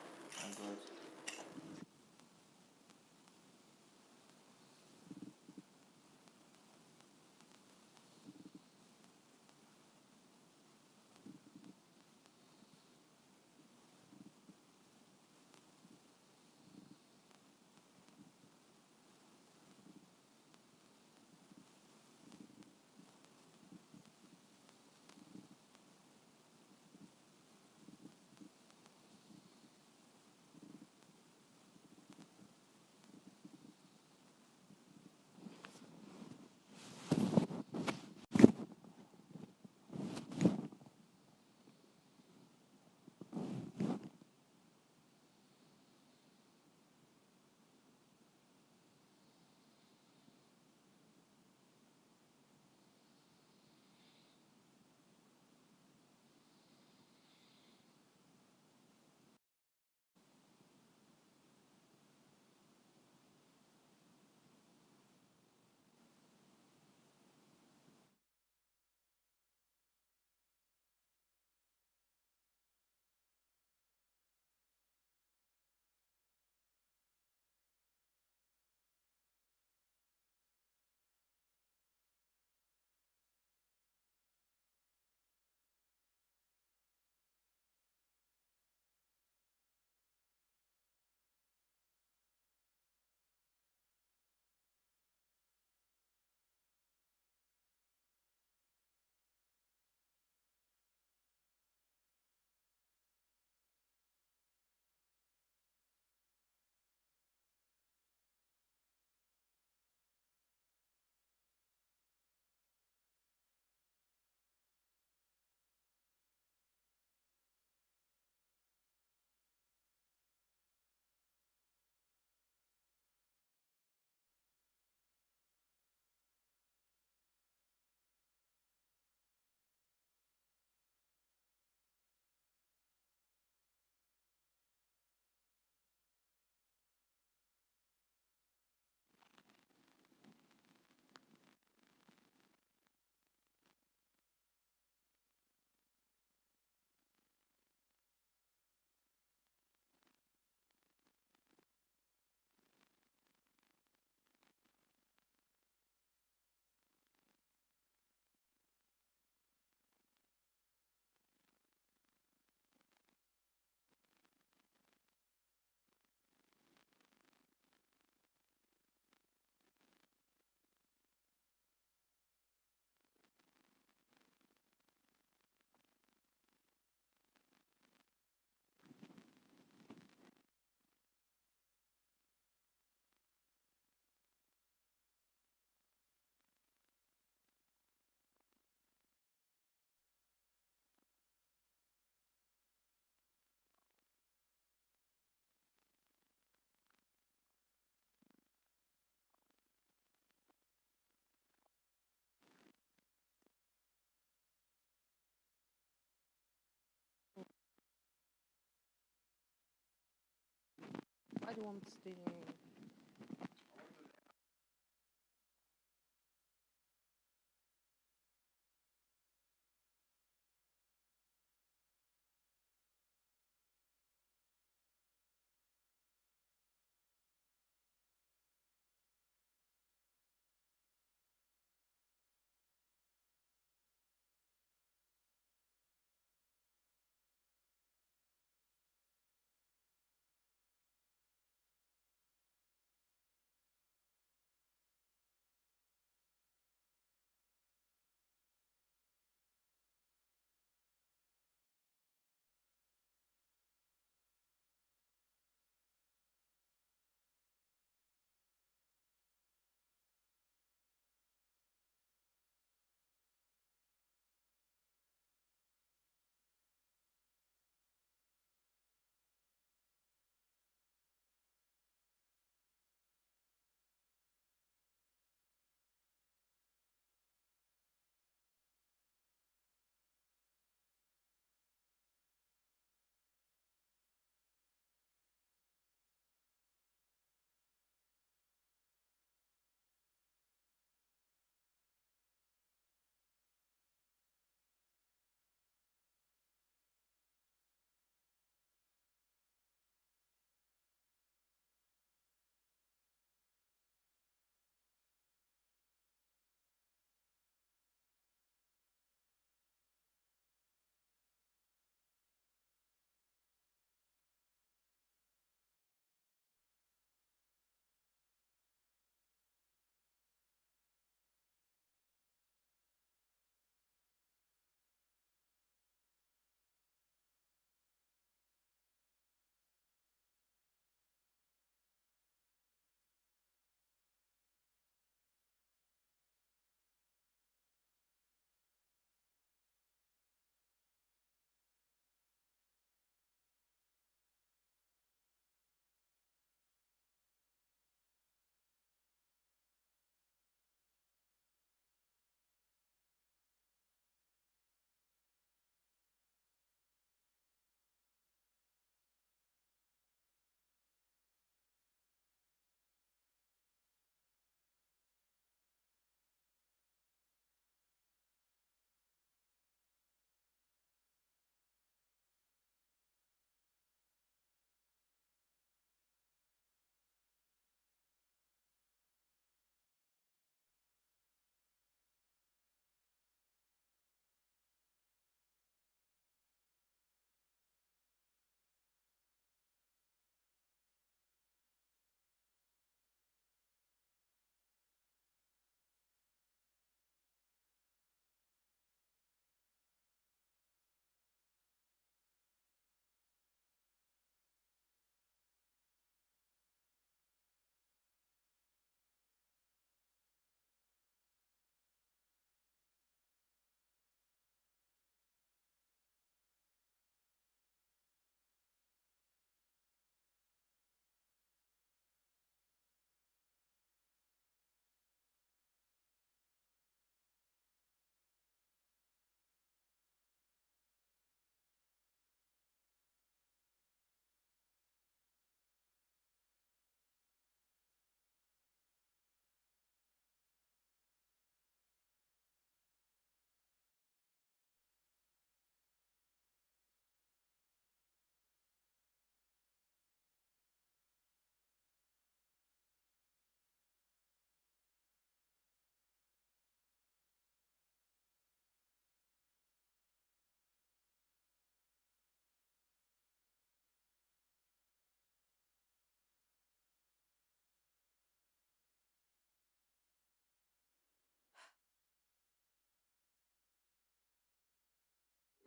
do you want me to stay near you?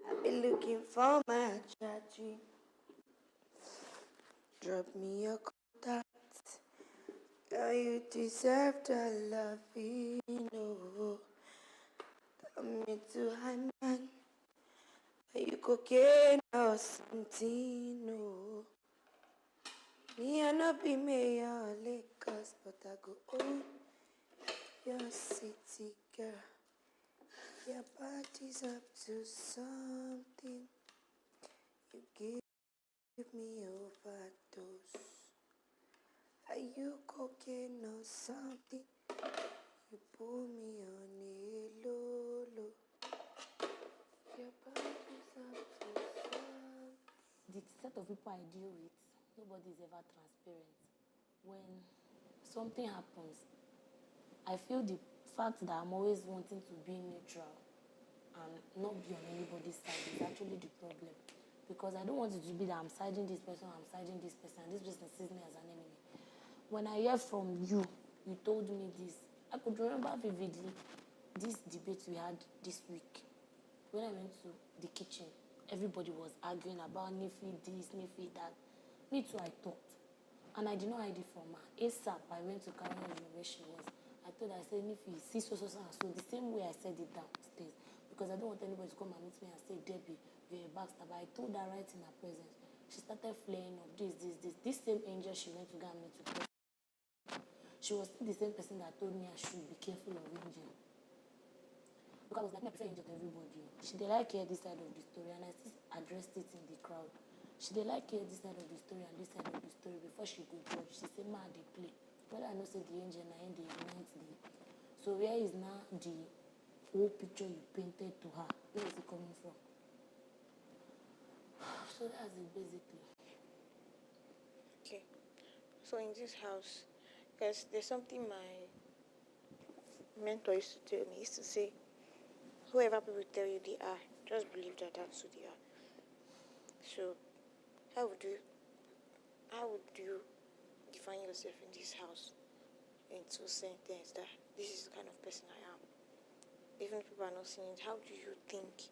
I've been looking for my jackorji. Drop me your contact. Girl, you deserve the love, you know. Tell me to high man. Are you cocaine or something? No. Me, I not be mayor Lagos, but I go own your city, girl. Your body's up to something. You give me overdose. you cocaine or something? You pull me on a low, low. Your body's something. The set of people I deal with, nobody is ever transparent. When something happens, I feel the fact that I'm always wanting to be neutral and not be on anybody's side is actually the problem. Because I don't want it to be that I'm siding this person, and this person sees me as an enemy. When I hear from you, you told me this. I could remember vividly this debate we had this week. When I went to the kitchen, everybody was arguing about Nifi this, Nifi that. Me too, I talked. And I did not hide it from her. ASAP, I went to carry her where she was. I told her, I said, Nifi, see so, the same way I said it downstairs. Because I don't want anybody to come and meet me and say, Debbie, you're a backstabber. I told her right in her presence. She started flaying up this. This same angel she went to go and meet to pray. She was still the same person that told me I should be careful of angel. Because I was like, I prefer angel to everybody. She did like hear this side of the story, and I still addressed it in the crowd. She did like hear this side of the story and this side of the story before she could judge. She said, ma, they play. But I know say the angel na in the ignite the. So where is now the whole picture you painted to her? Where is it coming from? So that's it basically. Okay. So in this house, because there's something my mentor used to tell me. He used to say, whoever people tell you they are, just believe that that's who they are. So how would you define yourself in this house in 2 sentences that this is the kind of person I am? Even if people are not seeing it, how do you think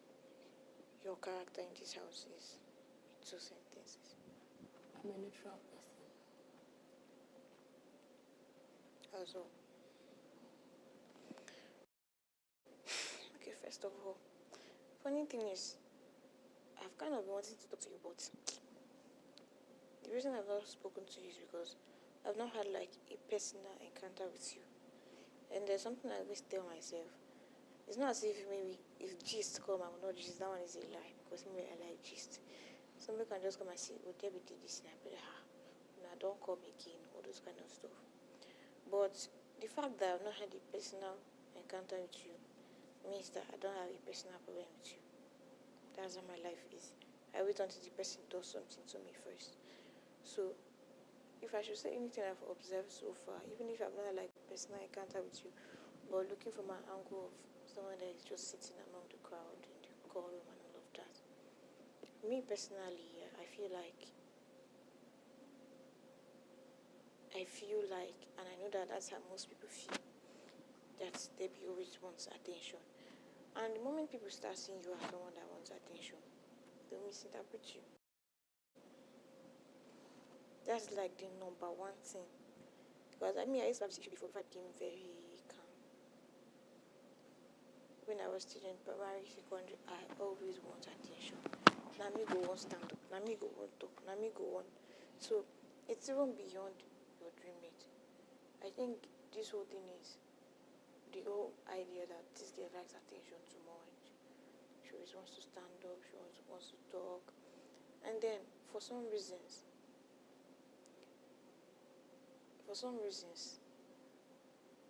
your character in this house is in 2 sentences? I'm a neutral person. Also, okay, first of all, funny thing is, I've kind of been wanting to talk to you, but the reason I've not spoken to you is because I've not had like a personal encounter with you. And there's something I always tell myself. It's not as if maybe if gist come, I will not gist. That one is a lie, because maybe I like gist. Somebody can just come and say, oh, Debbie did this, and I be like, nah, don't come again, all those kind of stuff. But the fact that I've not had a personal encounter with you means that I don't have a personal problem with you. That's how my life is. I wait until the person does something to me first. So, if I should say anything I've observed so far, even if I've not like a personal encounter with you, but looking from an angle of someone that is just sitting among the crowd in the courtroom and all of that, me personally, I feel like, and I know that that's how most people feel, that Debbie always wants attention. And the moment people start seeing you as someone that wants attention, they'll misinterpret you. That's like the number one thing. Because I used to have this issue before I became very calm. When I was still in primary, secondary, I always want attention. Now me go on stand up, now me go on talk, now me go on. So it's even beyond your dream mate. I think this whole thing is the whole idea that this girl likes attention too much. She always wants to stand up, she always wants to talk. And then for some reasons,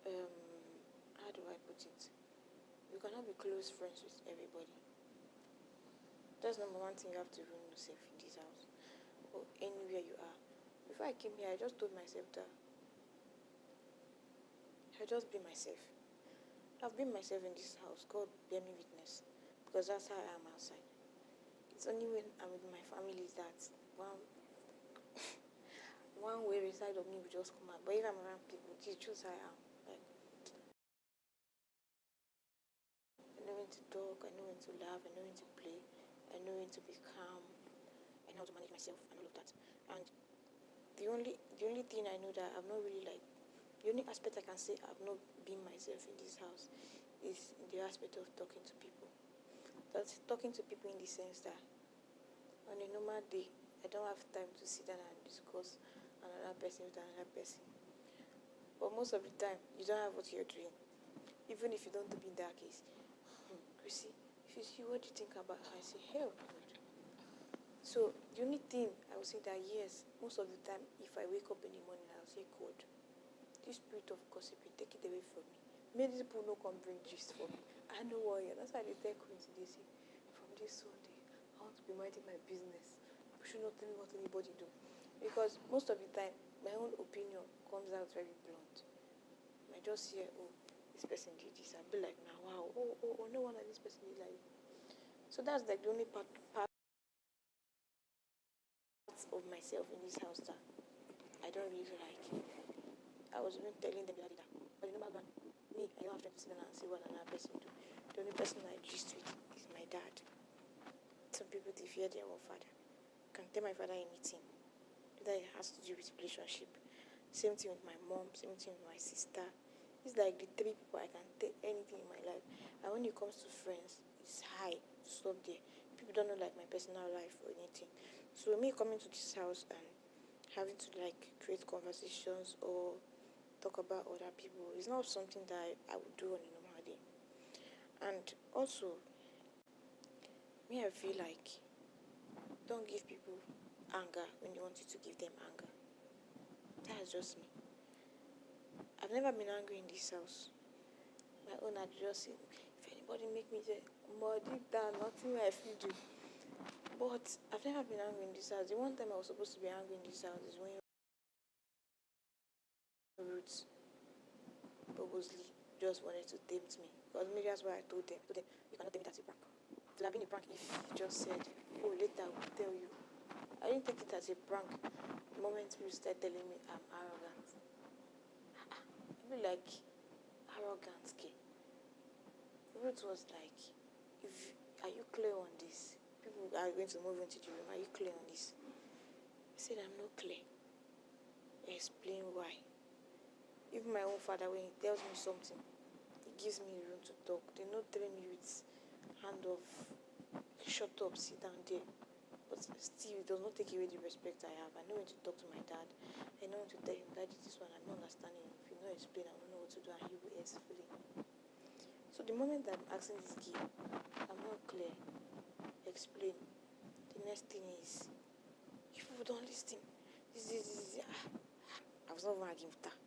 how do I put it? You cannot be close friends with everybody. That's number one thing you have to know yourself in this house or anywhere you are. Before I came here, I just told myself that I just be myself. I've been myself in this house. God bear me witness, because that's how I am outside. It's only when I'm with my family that one way inside of me will just come out. But if I'm around people, it's just how I am. Like, I know when to talk, I know when to laugh, I know when to play, I know when to be calm, I know how to manage myself and all of that. And the only thing I know that I've not really the only aspect I can say I've not been myself in this house is in the aspect of talking to people. That's talking to people in the sense that on a normal day, I don't have time to sit down and discuss another person with another person. But most of the time, you don't have what you're doing. Even if you don't do in that case. Chrissy, if you see what you think about her, I say, hell, God. So the only thing I would say that yes, most of the time, if I wake up in the morning, I'll say, God, this spirit of gossiping, take it away from me. Many people no come bring gist for me. I know why. That's why they tell Queen today, say, from this Sunday, I want to be minding my business. I should not tell me what anybody do. Because most of the time, my own opinion comes out very blunt. I just hear, oh, this person did this. I'll be like, nah, wow, oh, no wonder this person did like. So that's like the only part of myself in this house that I don't really like. I was even telling them that, but you know, me, I don't have to sit down and see what another person do. The only person I gist with is my dad. Some people, they fear their own father. I can tell my father anything that it has to do with relationship. Same thing with my mom, same thing with my sister. It's like the three people I can tell anything in my life. And when it comes to friends, it's high to stop there. People don't know like my personal life or anything. So me coming to this house and having to like create conversations or talk about other people is not something that I would do on a normal day. And also, me, I feel like don't give people anger when you want you to give them anger. That's just me. I've never been angry in this house. My own, I just say, if anybody make me say, more deep down, nothing I feel do. But I've never been angry in this house. The one time I was supposed to be angry in this house is when Roots purposely just wanted to tempt me. Because maybe that's why I told them, you cannot tell me that's a prank. It would have been a prank if you just said, oh, later I will tell you. I didn't take it as a prank. The moment you start telling me I'm arrogant. I feel like arrogant, okay? Roots was like, are you clear on this? People are going to move into the room. Are you clear on this? I said, I'm not clear. I explain why. Even my own father, when he tells me something, he gives me room to talk. They not train me with hand off, shut up, sit down there. But still, it does not take away the respect I have. I know when to talk to my dad. I know when to tell him, Daddy, this one, I'm not understanding. If you not explain, I don't know what to do, and he will explain. So the moment I'm asking this kid, I'm not clear. Explain. The next thing is, if people don't listen, this. I was not even arguing with her.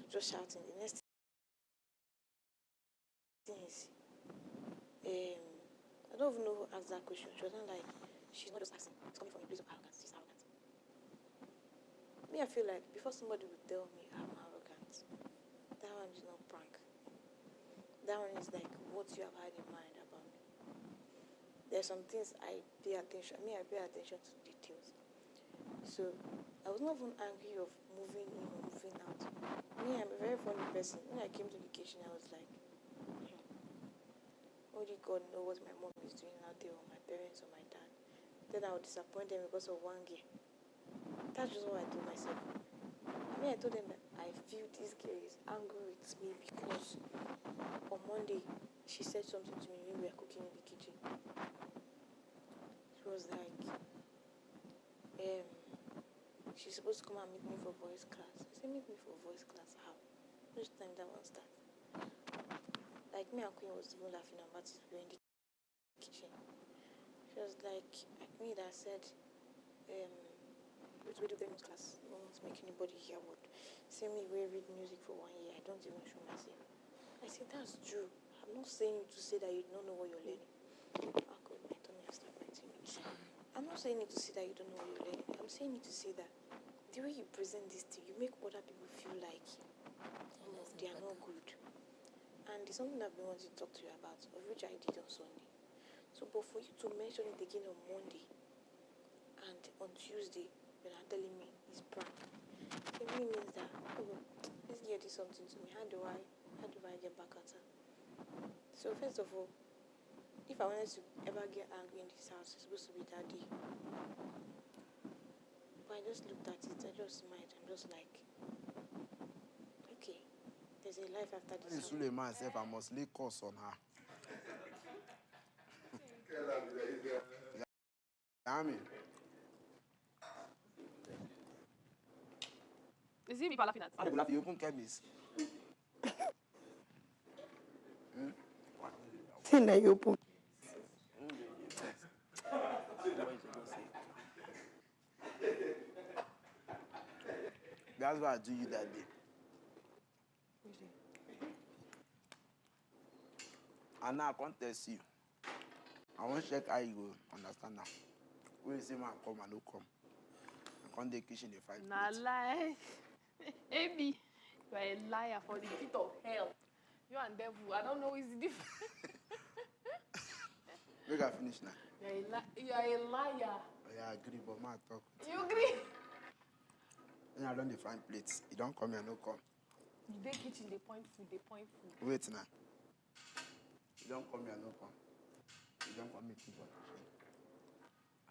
Just shouting. The next thing is, I don't even know who asked that question. She wasn't like, she's not just asking. It's coming from a place of arrogance. She's arrogant. Me, I feel like before somebody would tell me I'm arrogant, that one is not prank. That one is like what you have had in mind about me. There's some things I pay attention. I pay attention to details. So I was not even angry of moving in or moving out. Me, I'm a very funny person. When I came to the kitchen, I was like, only God knows what my mom is doing out there, or my parents, or my dad. Then I would disappoint them because of one girl. That's just what I told myself. I told them that I feel this girl is angry with me because on Monday she said something to me when we were cooking in the kitchen. She was like, she's supposed to come and meet me for voice class. I said, meet me for voice class? How? Which time that one start? Like me and Queen was even laughing about it. We were in the kitchen. She was like me that said, we do the class. No one's making anybody hear what. Same me we read music for 1 year. I don't even show myself. I said, that's true. I'm not saying you to say that you don't know what you're learning. Oh God, my tummy has started biting me. I'm not saying it to say that you don't know what you're learning. I'm saying it to say that the way you present this thing, you make other people feel like they are not good. And it's something I've been wanting to talk to you about, of which I did on Sunday. So, but for you to mention it again on Monday and on Tuesday, when you're telling me it's prank, it really means that, oh, this girl did something to me. How do I get back at her? So first of all, if I wanted to ever get angry in this house, it's supposed to be that day. But I just looked at it, I just smiled. I'm just like, okay, there's a life after this. Suleiman said I must lay curse on her. Is it people laughing at? How do you laugh? You open chemist. Say that you open. That's why I do you that day. And now I can't test you. I want to check how you go understand now. When you say man come and no come. I can't take kitchen the fight. Nah lie. Amy, you are a liar for the pit of hell. You and devil. I don't know is the difference. Make I finish now. You are a liar. Yeah, I agree, but man talk. You agree? When I don't find plates, you don't come here, no come. They kitchen, they point food. Wait now. You don't come here, no come. You don't come meet people. I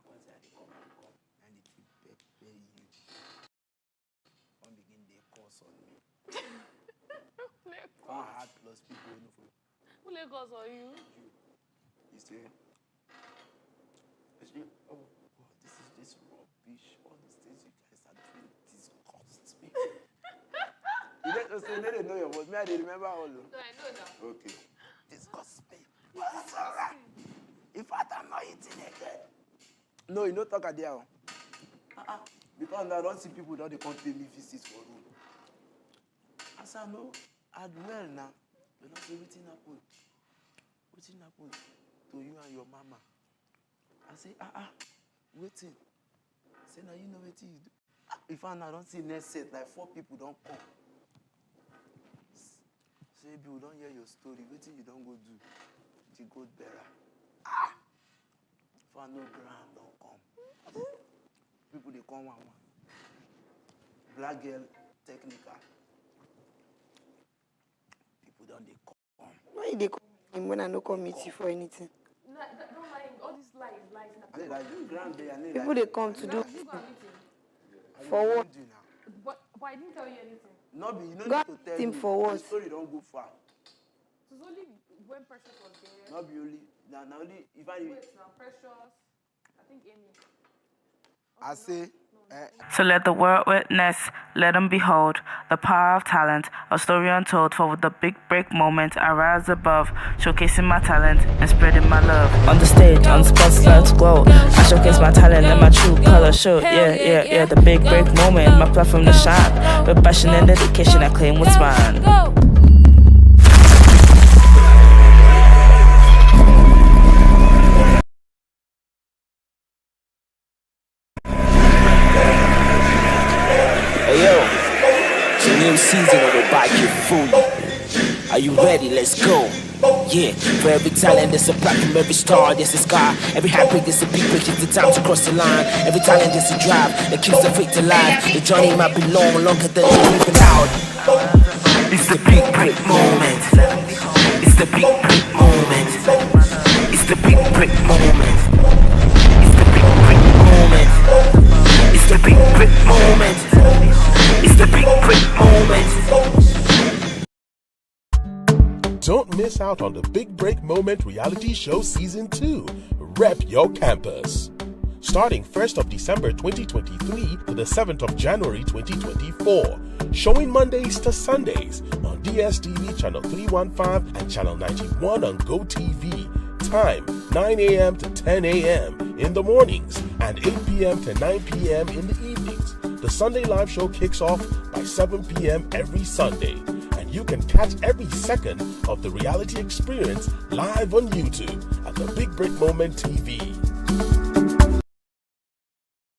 can't say they come. And it will pay you. Don't begin the course on me. Can't hard plus people you know for. Who let goes on you? You say, oh, this is rubbish. All these things you guys are doing disgusts me. You just say, they know your voice. Me, I didn't remember all. No, I know now. Okay. Disgust me. That's all right. In fact, I'm not eating again. No, you don't talk at there. Because I don't see people that they can't pay me visits for room. I said, no, I'd well now. You don't say, what's happened? What's happened to you and your mama? I say, waiting. Say, now you know what you do. If I don't see next set, like 4 people don't come. Say, people don't hear your story. Waiting, you don't go do. The goat bearer. If I know ground, don't come. People, they come one. Black girl, technical. People don't they come. Why they come him when I no come meet you for anything? No, don't lie. All these lies. People they come to do. For what? But I didn't tell you anything. No, but you know God to tell him me. for what? The story don't go far. It was only when Precious was there. Not be only. Now only if I. Wait, now Precious. I think Amy. I say. So let the world witness, let them behold the power of talent, a story untold. For the big break moment, I rise above, showcasing my talent and spreading my love. On the stage, on the spotlight glow, I showcase my talent and my true color show. Yeah, the big break moment, my platform to shine. With passion and dedication, I claim what's mine. New season of a bike you fool. Are you ready? Let's go. Yeah, for every talent there's a platform, every star there's a sky. Every heartbreak there's a big break, it's the time to cross the line. Every talent there's a drive that keeps the faith alive. The journey might be long, longer than you're living out. It's the big break moment. It's the big break moment. It's the big break moment. It's the big break moment. It's the big break moment. It's the big break moment. Don't miss out on the Big Break Moment reality show season 2. Rep your campus. Starting 1st of December 2023 to the 7th of January 2024. Showing Mondays to Sundays on DSTV channel 315 and channel 91 on GoTV. Time 9 a.m. to 10 a.m. in the mornings and 8 p.m. to 9 p.m. in the evenings. The Sunday live show kicks off by 7 p.m. every Sunday. And you can catch every second of the reality experience live on YouTube at the Big Break Moment TV.